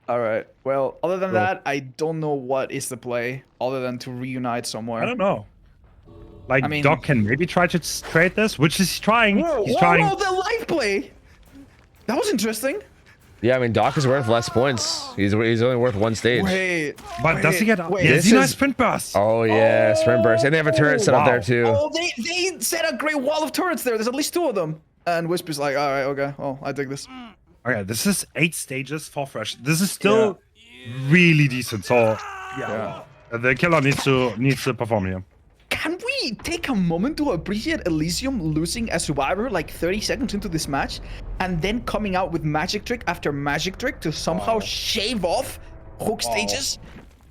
All right. Well, other than that, I don't know what is the play other than to reunite somewhere. I don't know. Like, I mean- Doc can maybe try to trade this, which is trying. He's trying. Whoa, the live play. That was interesting. Yeah, I mean, Doc is worth less points. He's only worth 1 stage. Wait. But does he get up? wait. Yeah, This Xeno is- sprint burst. Oh yeah, sprint burst, and they have a turret set up there too. Oh, they set a great wall of turrets there. There's at least 2 of them. And Wisp is like, all right, okay. Oh, I dig this. Okay, this is 8 stages for fresh. This is still really decent. So yeah, the killer needs to perform here. Can we take a moment to appreciate Elysium losing a survivor like 30 seconds into this match and then coming out with magic trick after magic trick to somehow shave off hook stages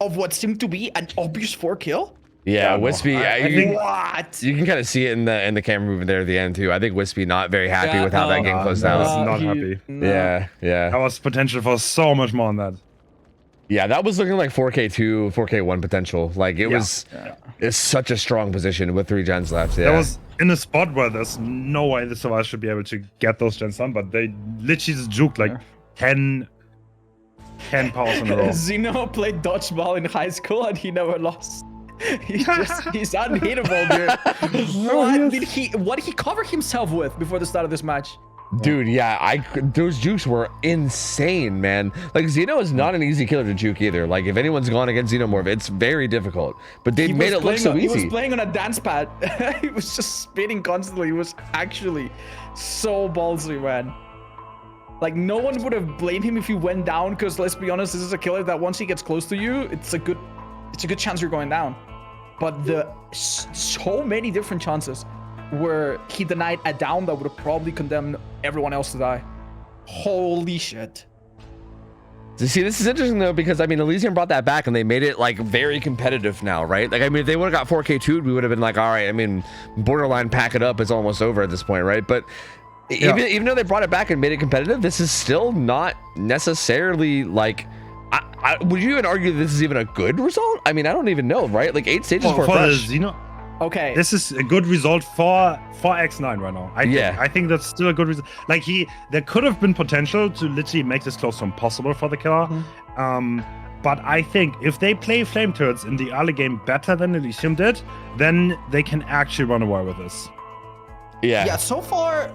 of what seemed to be an obvious 4 kill? Yeah, Wispy. What? You can kind of see it in the camera movement there at the end too. I think Wispy not very happy with how that game closed no. out. Not happy. Yeah. That was potential for so much more than that. Yeah, that was looking like 4K2, 4K1 potential. Like it was, it's such a strong position with 3 gens left. Yeah. That was in a spot where there's no way the survivors should be able to get those gens done, but they literally just juked like 10 powers in a row. Xeno played dodgeball in high school and he never lost. He's unhittable, dude. What did he cover himself with before the start of this match? Dude, yeah, those jukes were insane, man. Like Xeno is not an easy killer to juke either. Like if anyone's gone against Xenomorph, it's very difficult. But they made it look so easy. He was playing on a dance pad. He was just spinning constantly. He was actually so ballsy, man. Like no one would have blamed him if he went down, because let's be honest, this is a killer that once he gets close to you, it's a good chance you're going down. But the so many different chances where he denied a down that would have probably condemned everyone else to die. Holy shit. See, this is interesting though, because I mean, Elysium brought that back and they made it like very competitive now, right? Like, I mean, if they would have got 4K2'd, we would have been like, all right, I mean, borderline pack it up, it's almost over at this point, right? But even though they brought it back and made it competitive, this is still not necessarily like, would you even argue this is even a good result? I mean, I don't even know, right? Like 8 stages for fresh. Okay. This is a good result for X9 right now. I think that's still a good result. Like there could have been potential to literally make this close to impossible for the killer. But I think if they play flame turrets in the early game better than Elysium did, then they can actually run away with this. Yeah, so far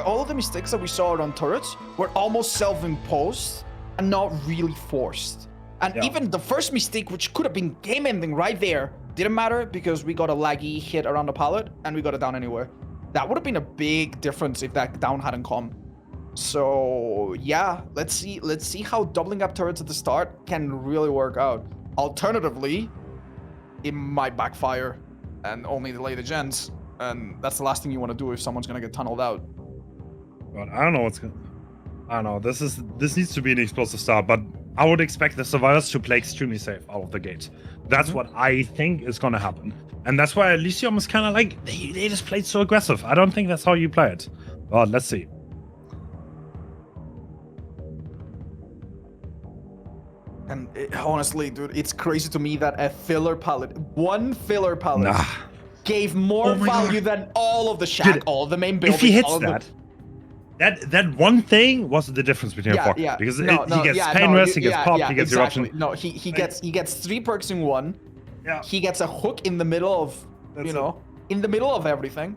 all of the mistakes that we saw on turrets were almost self-imposed and not really forced. And even the first mistake, which could have been game-ending right there, didn't matter because we got a laggy hit around the pallet and we got it down anyway. That would have been a big difference if that down hadn't come. So yeah, let's see how doubling up turrets at the start can really work out. Alternatively, it might backfire and only delay the gens, and that's the last thing you want to do if someone's gonna get tunneled out. But I don't know what's going. I don't know. This needs to be an explosive start, but I would expect the survivors to play extremely safe out of the gate. That's what I think is gonna happen, and that's why Elysium is kind of like they just played so aggressive. I don't think that's how you play it. But let's see. And honestly, dude, it's crazy to me that a filler pallet, one filler pallet, gave more value than all of the shack, Dude, all of the main buildings. If he hits that one thing was the difference between a fuck. Because he gets pain rest, he gets pop, he gets eruption. No, he gets 3 perks in one. Yeah. He gets a hook in the middle of in the middle of everything.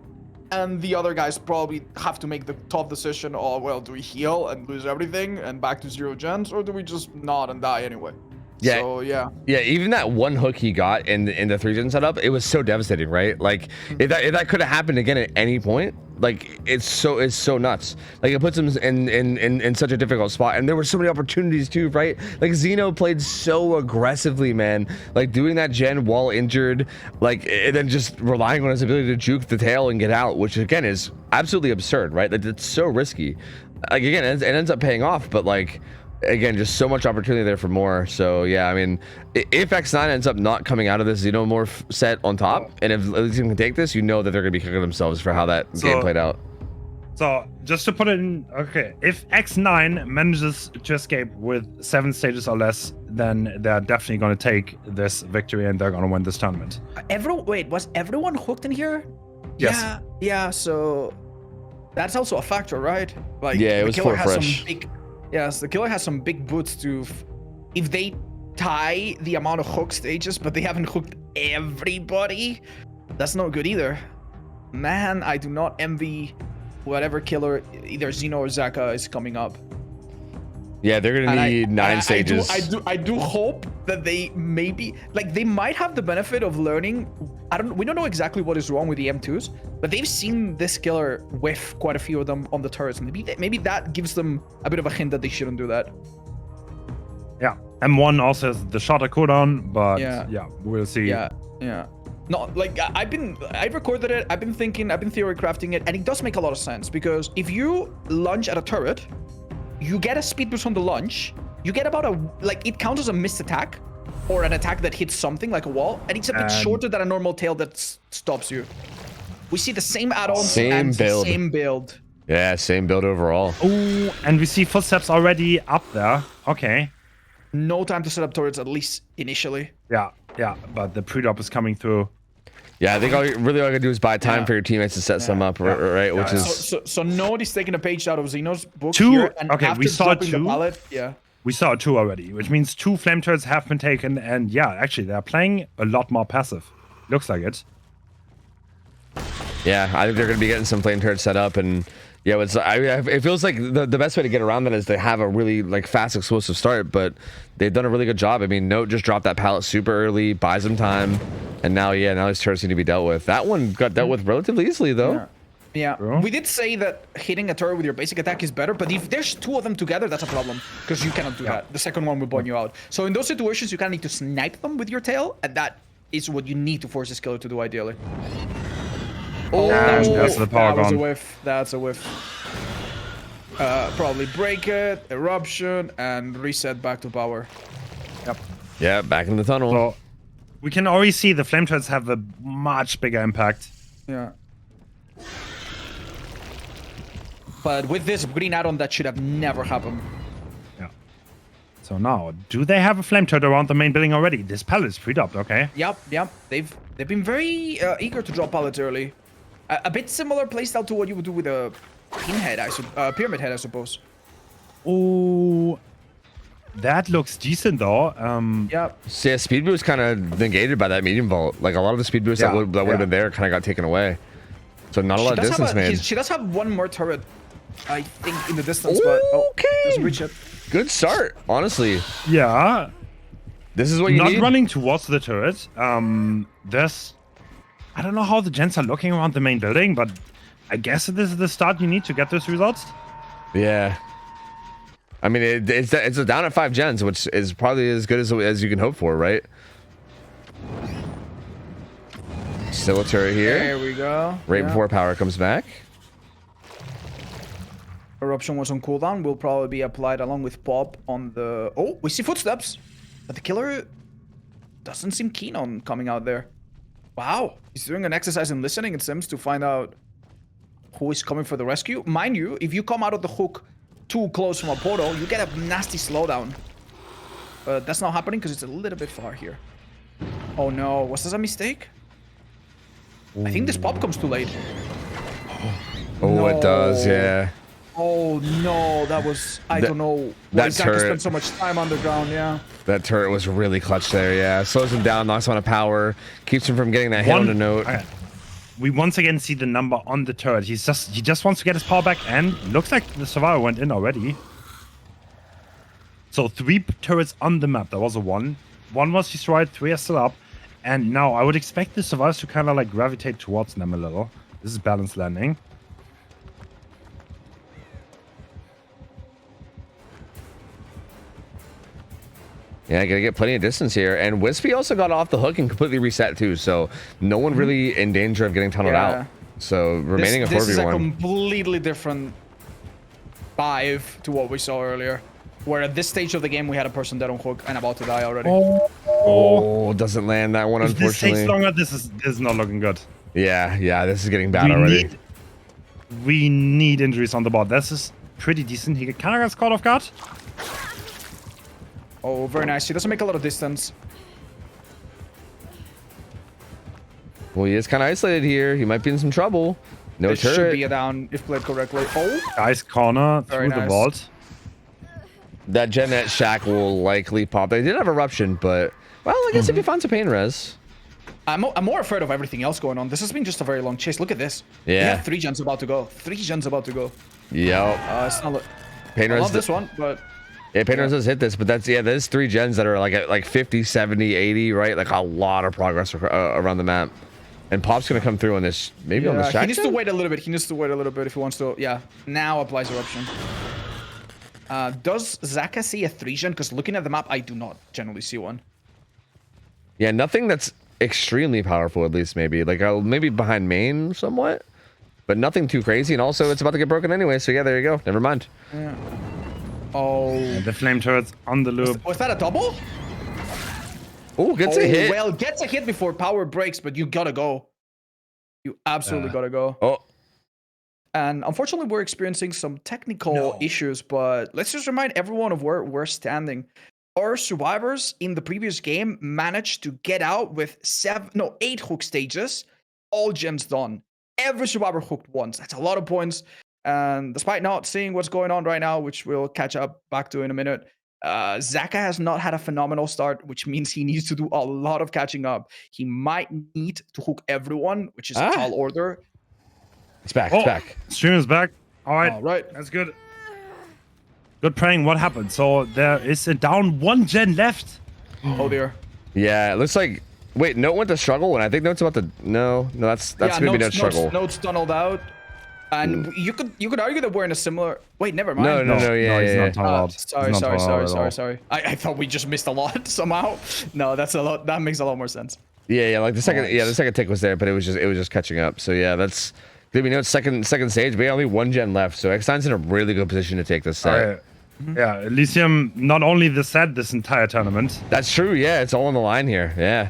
And the other guys probably have to make the tough decision, oh, well, do we heal and lose everything and back to 0 gens, or do we just nod and die anyway? Yeah. So, yeah. Yeah, even that one hook he got in the 3-gen setup, it was so devastating, right? Like, if that could have happened again at any point, like, it's so nuts. Like, it puts him in such a difficult spot. And there were so many opportunities, too, right? Like, Zeno played so aggressively, man. Like, doing that gen while injured, like, and then just relying on his ability to juke the tail and get out, which, again, is absolutely absurd, right? Like, it's so risky. Like, again, it ends up paying off, but, like, again, just so much opportunity there for more. So yeah, I mean, if X9 ends up not coming out of this Xenomorph set on top, and if Elysium can take this, you know that they're gonna be kicking themselves for how that game played out. So just to put it in, okay, if X9 manages to escape with 7 stages or less, then they're definitely gonna take this victory and they're gonna win this tournament. Wait, was everyone hooked in here? Yes. Yeah. So that's also a factor, right? Like, yeah, it was killer for has fresh. some big. Yes, the killer has some big boots to. If they tie the amount of hook stages, but they haven't hooked everybody, that's not good either. Man, I do not envy whatever killer, either Xeno or Zaka, is coming up. Yeah, they're gonna need 9 stages. I do hope that they maybe, like, they might have the benefit of learning. We don't know exactly what is wrong with the M2s, but they've seen this killer whiff quite a few of them on the turrets, and maybe that gives them a bit of a hint that they shouldn't do that. Yeah, M1 also has the shorter cooldown, but yeah, we'll see. Yeah. No, like, I recorded it, I've been theory crafting it, and it does make a lot of sense, because if you lunge at a turret, you get a speed boost on the lunge, you get about it counts as a missed attack, or an attack that hits something like a wall, and it's a bit shorter than a normal tail that stops you. We see the same add-ons and same build. Yeah, same build overall. Ooh, and we see footsteps already up there. Okay. No time to set up turrets, at least initially. Yeah, but the pre-drop is coming through. Yeah, I think all you gotta do is buy time for your teammates to set some up, right? Which is so Nobody's taking a page out of Xeno's book 2. here, and okay, we saw 2. Pallet, We saw 2 already, which means 2 flame turrets have been taken, and yeah, actually they're playing a lot more passive. Looks like it. Yeah, I think they're gonna be getting some flame turrets set up, and yeah, it feels like the best way to get around that is to have a really fast explosive start, but they've done a really good job. I mean, Note just dropped that pallet super early, buys them time, and now these turrets need to be dealt with. That one got dealt with relatively easily though. Yeah, we did say that hitting a turret with your basic attack is better, but if there's 2 of them together, that's a problem, because you cannot do that. The second one will burn you out. So in those situations, you kind of need to snipe them with your tail, and that is what you need to force this killer to do ideally. Oh, that's the power that was a whiff. That's a whiff. Probably break it, eruption, and reset back to power. Yep. Yeah, back in the tunnel. So we can already see the flame turrets have a much bigger impact. Yeah. But with this green add-on, that should have never happened. Yeah. So now, do they have a flame turret around the main building already? This pallet is pre-dropped, okay? Yep. They've been very eager to drop pallets early. A bit similar playstyle to what you would do with a pyramid head, I suppose. Oh, that looks decent though. Yeah. So yeah, speed boost kind of negated by that medium vault. Like a lot of the speed boosts that would have been there kind of got taken away. So not a lot of distance, man. She does have one more turret, I think, in the distance, but doesn't reach it. Good start, honestly. Yeah. This is what you not need. running towards the turret. There's, I don't know how the gens are looking around the main building, but I guess this is the start you need to get those results. Yeah. I mean, it's a down at 5 gens, which is probably as good as you can hope for, right? Still a turret here. There we go. Right before power comes back. Eruption was on cooldown. Will probably be applied along with Pop on the... Oh, we see footsteps. But the killer doesn't seem keen on coming out there. Wow. He's doing an exercise in listening, it seems, to find out who is coming for the rescue. Mind you, if you come out of the hook too close from a portal, you get a nasty slowdown. But that's not happening because it's a little bit far here. Oh no, was this a mistake? I think this pop comes too late. Oh, No. it does, yeah. Oh no, that was... I don't know why that Zaka turret- spent so much time underground, yeah. That turret was really clutch there, yeah. Slows him down, knocks him out of power, keeps him from getting that hit on the note. Okay. We once again see the number on the turret. He just wants to get his power back, and looks like the survivor went in already. So 3 turrets on the map. There was a 1. 1 was destroyed, 3 are still up. And now I would expect the survivors to kind of like gravitate towards them a little. This is balanced landing. Yeah, gotta get plenty of distance here. And Wispy also got off the hook and completely reset too, so no one really in danger of getting tunneled out. So remaining a 4v1. This is a completely different vibe to what we saw earlier. Where at this stage of the game we had a person dead on hook and about to die already. Oh, doesn't land that one, If this unfortunately. takes longer, this is not looking good. Yeah, this is getting bad already. We need injuries on the board. This is pretty decent. He kind of gets caught off guard. Oh, very nice. He doesn't make a lot of distance. Well, he is kind of isolated here. He might be in some trouble. No This turret. should be a down if played correctly. Oh, Guys, corner Very through the nice. vault. That Genet Shack will likely pop. They did have eruption, but well, I guess if you find some pain res. I'm more afraid of everything else going on. This has been just a very long chase. Look at this. Yeah. We have 3 gens about to go. 3 gens about to go. Yep. It's not. Pain I res. love this one, but Yeah, pain res does hit this, but there's 3 gens that are like at like 50, 70, 80, right? Like a lot of progress around the map. And Pop's gonna come through on this, maybe on the shack. he needs to wait a little bit. He needs to wait a little bit if he wants to. Yeah, now applies eruption. Does Zaka see a 3 gen? Because looking at the map, I do not generally see one. Yeah, nothing that's extremely powerful, at least maybe. Like maybe behind main somewhat, but nothing too crazy. And also, it's about to get broken anyway. So yeah, there you go. Never mind. Yeah. Oh. And the flame turrets on the loop. Was that a double? Oh, gets a hit. Well, gets a hit before power breaks, but you gotta go. You absolutely gotta go. Oh. And unfortunately, we're experiencing some technical issues, but let's just remind everyone of where we're standing. Our survivors in the previous game managed to get out with 8 hook stages, all gens done. Every survivor hooked once. That's a lot of points. And despite not seeing what's going on right now, which we'll catch up back to in a minute, Zaka has not had a phenomenal start, which means he needs to do a lot of catching up. He might need to hook everyone, which is a tall order. It's back. It's back. Stream is back. All right. All right. That's good. Good praying. What happened? So there is a down 1 gen left. Oh dear. Yeah, it looks like. Wait, Note went to struggle, and I think Note's about to. No, that's gonna be Note's struggle. Note's tunneled out, and you could argue that we're in a similar. Wait, never mind. No, he's yeah. not tunneled. Sorry. I thought we just missed a lot somehow. No, that's a lot. That makes a lot more sense. Yeah, like the second tick was there, but it was just catching up. So yeah, that's gonna be Note's second stage. We only 1 gen left, so X9's in a really good position to take this set. All right. Yeah, Elysium, not only the set, this entire tournament. That's true. Yeah, it's all on the line here. Yeah.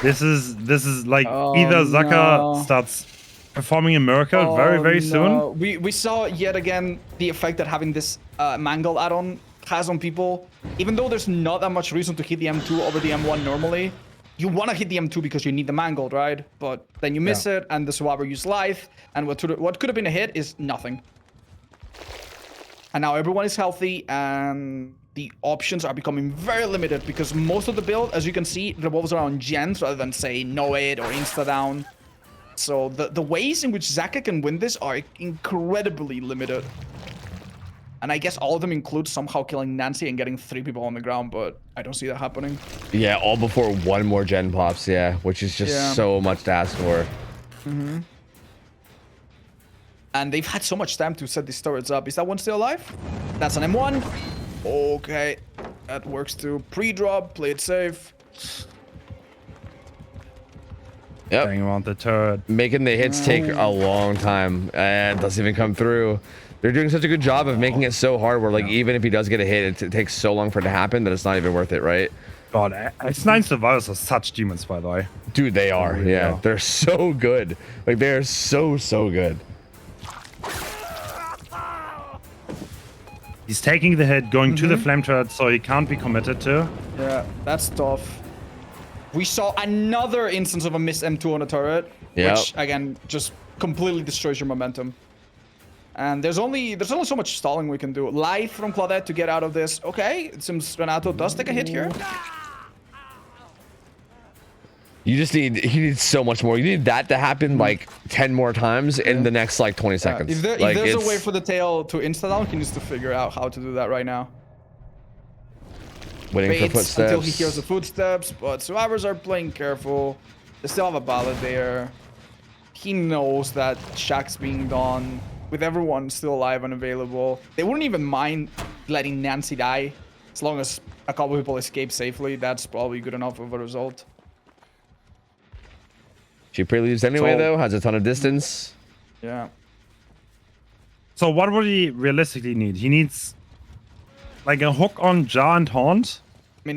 This is like either Zaka starts performing a miracle very soon. We saw yet again the effect that having this mangle add-on has on people. Even though there's not that much reason to hit the M2 over the M1 normally, you want to hit the M2 because you need the mangled, right? But then you miss it, and the survivor used life, and what could have been a hit is nothing. And now everyone is healthy, and the options are becoming very limited because most of the build, as you can see, revolves around gens rather than, say, no-it or insta-down. So the ways in which Zaka can win this are incredibly limited. And I guess all of them include somehow killing Nancy and getting 3 people on the ground, but I don't see that happening. Yeah, all before one more gen pops, yeah, which is just so much to ask for. Mm-hmm. And they've had so much time to set these turrets up. Is that one still alive? That's an M1. Okay, that works too. Pre-drop, play it safe. Yep. Bang around the turret. Making the hits take a long time, and it doesn't even come through. They're doing such a good job of making it so hard where, like, even if he does get a hit, it takes so long for it to happen that it's not even worth it, right? God, X9 survivors are such demons, by the way. Dude, they are. Really Yeah, are. they're so good. Like, they're so good. He's taking the hit, going to the flame turret, so he can't be committed to. Yeah, that's tough. We saw another instance of a missed M2 on a turret, which again just completely destroys your momentum. And there's only so much stalling we can do. Light from Claudette to get out of this. Okay, it seems Renato does take a hit here. You just need, he needs so much more. You need that to happen like 10 more times in the next like 20 seconds. If there's a way for the tail to insta-down, he needs to figure out how to do that right now. Waiting for Waits footsteps. until he hears the footsteps, but survivors are playing careful. They still have a ballad there. He knows that Shaq's being done. With everyone still alive and available, they wouldn't even mind letting Nancy die. As long as a couple people escape safely, that's probably good enough of a result. She preludes anyway, So- though. Has a ton of distance. Yeah. So what would he realistically need? He needs like a hook on jaw and haunt. I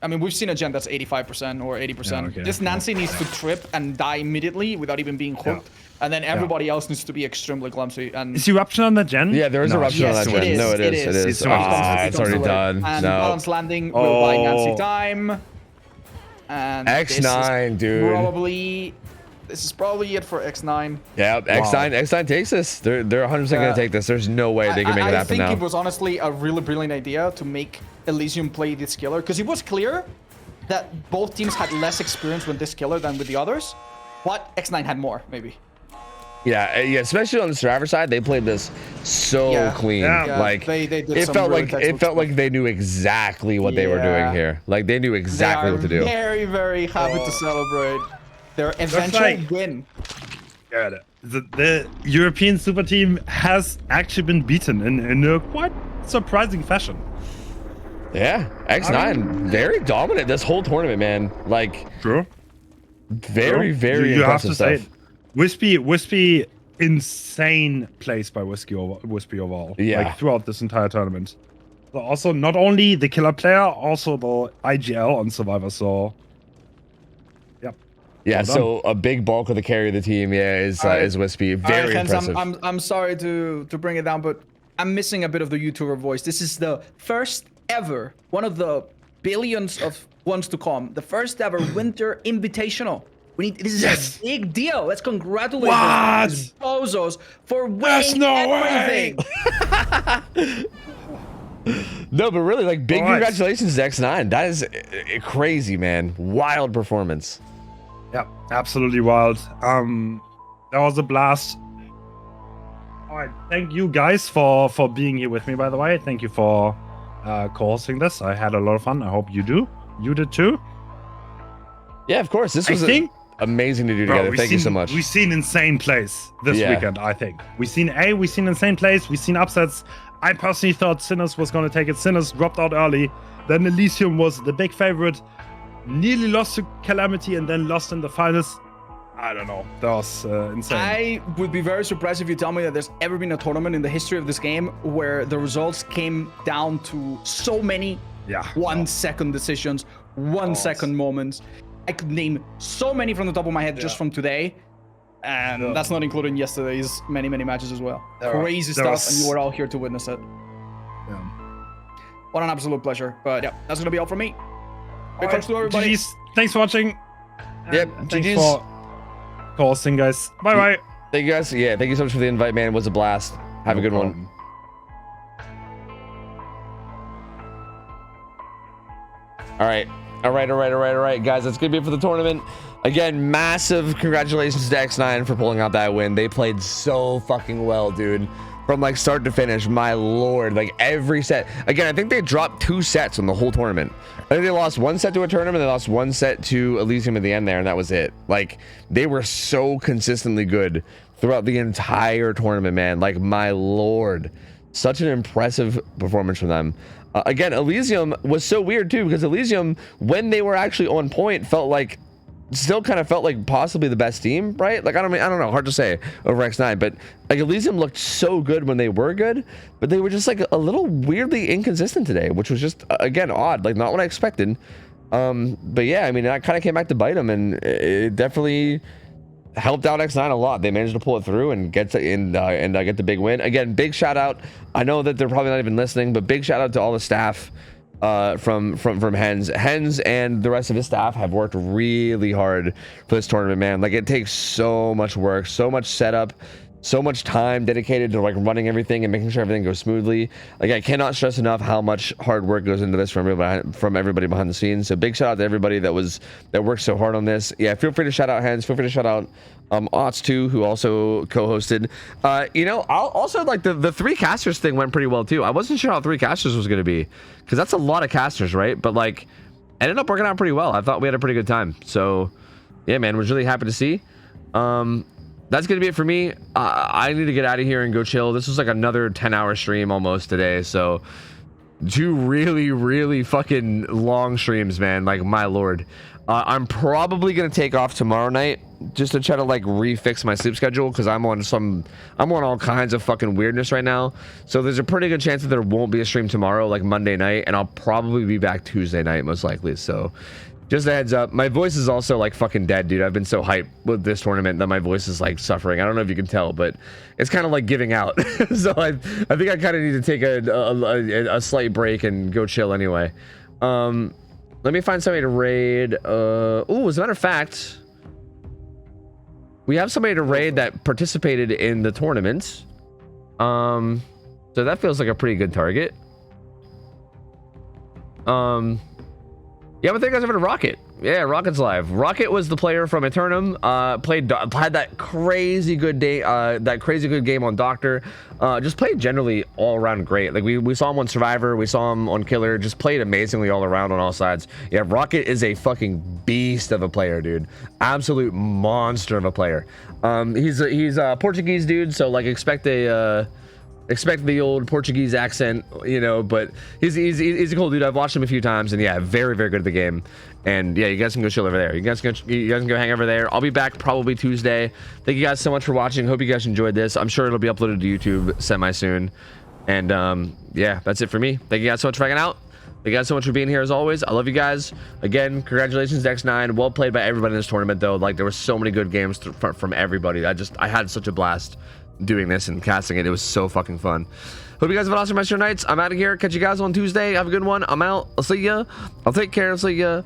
mean, we've seen a gen that's 85% or 80%. Yeah, okay. This Nancy needs to trip and die immediately without even being hooked. And then everybody else needs to be extremely clumsy. And Is eruption on the gen? Yeah, there is No. eruption on Yes, that it gen. is, No, it it is. It is. is. It's Ah, it's already Comes done. And No. balance landing will buy Nancy Oh. time. And X9, dude. This is probably it for X9. Yeah, X9 takes this. They're 100% gonna take this. There's no way they can make it I happen think now. it was honestly a really brilliant idea to make Elysium play this killer, because it was clear that both teams had less experience with this killer than with the others, but X9 had more, maybe. Yeah, especially on the survivor side, they played this so clean. Yeah. Like They did it some felt really like textbook they knew exactly what they were doing Yeah. here. Like they knew exactly what to do. Very, very happy to celebrate their eventual like- win. Yeah, the European super team has actually been beaten in a quite surprising fashion. Yeah, X9 very dominant this whole tournament, man. Like True. very very You have impressive to say stuff. it. Wispy, insane place by Wispy overall. Yeah. Like throughout this entire tournament. So also, not only the killer player, also the IGL on Survivor. So, yep. Yeah, Well done. so a big bulk of the carry of the team, is Wispy. Very Hens, impressive. I'm sorry to bring it down, but I'm missing a bit of the YouTuber voice. This is the first ever, one of the billions of ones to come, the first ever Winter Invitational. This is a big deal. Let's congratulate those bozos for winning everything. No, but really, like, big All right. congratulations to X9. That is crazy, man. Wild performance. Yep, absolutely wild. That was a blast. All right, thank you guys for being here with me. By the way, thank you for co-hosting this. I had a lot of fun. I hope you did too. Yeah, of course. This was amazing to do Bro, together. Thank you so much. We've seen insane plays this Yeah. weekend, I think. We've seen insane plays. We've seen upsets. I personally thought Sinners was going to take it. Sinners dropped out early. Then Elysium was the big favorite. Nearly lost to Calamity and then lost in the finals. I don't know. That was insane. I would be very surprised if you tell me that there's ever been a tournament in the history of this game where the results came down to so many 1 second decisions, 1 second moments. I could name so many from the top of my head just from today. And that's not including yesterday's many matches as well. Crazy stuff, and you were all here to witness it. Yeah. What an absolute pleasure. But yeah, that's gonna be all from me. Big thanks to everybody. GGs. Thanks for watching. Yep, And thanks GGs. for co-hosting, guys. Bye. Thank you guys. Yeah, thank you so much for the invite, man. It was a blast. Have a good one. All right, guys, that's gonna be it for the tournament. Again, massive congratulations to X9 for pulling out that win. They played so fucking well, dude. From like start to finish, my lord, like every set. Again, I think they dropped 2 sets on the whole tournament. I think they lost 1 set to a tournament, they lost 1 set to Elysium at the end there, and that was it. Like, they were so consistently good throughout the entire tournament, man. Like, my lord. Such an impressive performance from them. Again, Elysium was so weird too, because Elysium, when they were actually on point, still kind of felt like possibly the best team, right? Like, I don't know, hard to say over X9, but like Elysium looked so good when they were good, but they were just like a little weirdly inconsistent today, which was just, again, odd, like not what I expected. But yeah, I mean, that kind of came back to bite them, and it definitely helped out X9 a lot. They managed to pull it through and get the big win. Again, big shout out. I know that they're probably not even listening, but big shout out to all the staff from Hens and the rest of his staff have worked really hard for this tournament, man. Like, it takes so much work, so much setup, so much time dedicated to like running everything and making sure everything goes smoothly. Like, I cannot stress enough how much hard work goes into this from everybody behind the scenes. So big shout out to everybody that worked so hard on this. Yeah, feel free to shout out Hens, feel free to shout out OhTofu, who also co-hosted. You know, I'll also, like, the 3 casters thing went pretty well too. I wasn't sure how 3 casters was going to be, because that's a lot of casters, right? But like, ended up working out pretty well. I thought we had a pretty good time. So yeah, man, was really happy to see. That's gonna be it for me. I need to get out of here and go chill. This was like another 10-hour stream almost today, so 2 really fucking long streams, man. Like, my lord. I'm probably gonna take off tomorrow night just to try to like refix my sleep schedule, because I'm on all kinds of fucking weirdness right now. So there's a pretty good chance that there won't be a stream tomorrow, like Monday night, and I'll probably be back Tuesday night most likely. So just a heads up. My voice is also like fucking dead, dude. I've been so hyped with this tournament that my voice is like suffering. I don't know if you can tell, but it's kind of like giving out. So I think I kind of need to take a slight break and go chill anyway. Let me find somebody to raid. Oh, as a matter of fact, we have somebody to raid that participated in the tournament. So that feels like a pretty good target. Yeah, but thank you guys over to Rocket. Yeah, Rocket's live. Rocket was the player from Eternum. Had that crazy good day, that crazy good game on Doctor. Just played generally all around great. Like, we saw him on Survivor, we saw him on Killer. Just played amazingly all around on all sides. Yeah, Rocket is a fucking beast of a player, dude. Absolute monster of a player. He's a Portuguese dude, so like expect the old Portuguese accent, you know, but he's a cool dude. I've watched him a few times, and yeah, very good at the game. And yeah, you guys can go chill over there. You guys can go hang over there. I'll be back probably Tuesday. Thank you guys so much for watching. Hope you guys enjoyed this. I'm sure it'll be uploaded to YouTube semi soon. And yeah, that's it for me. Thank you guys so much for hanging out. Thank you guys so much for being here as always. I love you guys. Again, congratulations to X9. Well played by everybody in this tournament, though. Like, there were so many good games from everybody. I had such a blast doing this and casting it. It was so fucking fun. Hope you guys have an awesome rest of your nights. I'm out of here. Catch you guys on Tuesday. Have a good one. I'm out. I'll see ya. I'll take care. I'll see ya.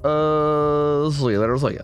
See you later. I'll see ya.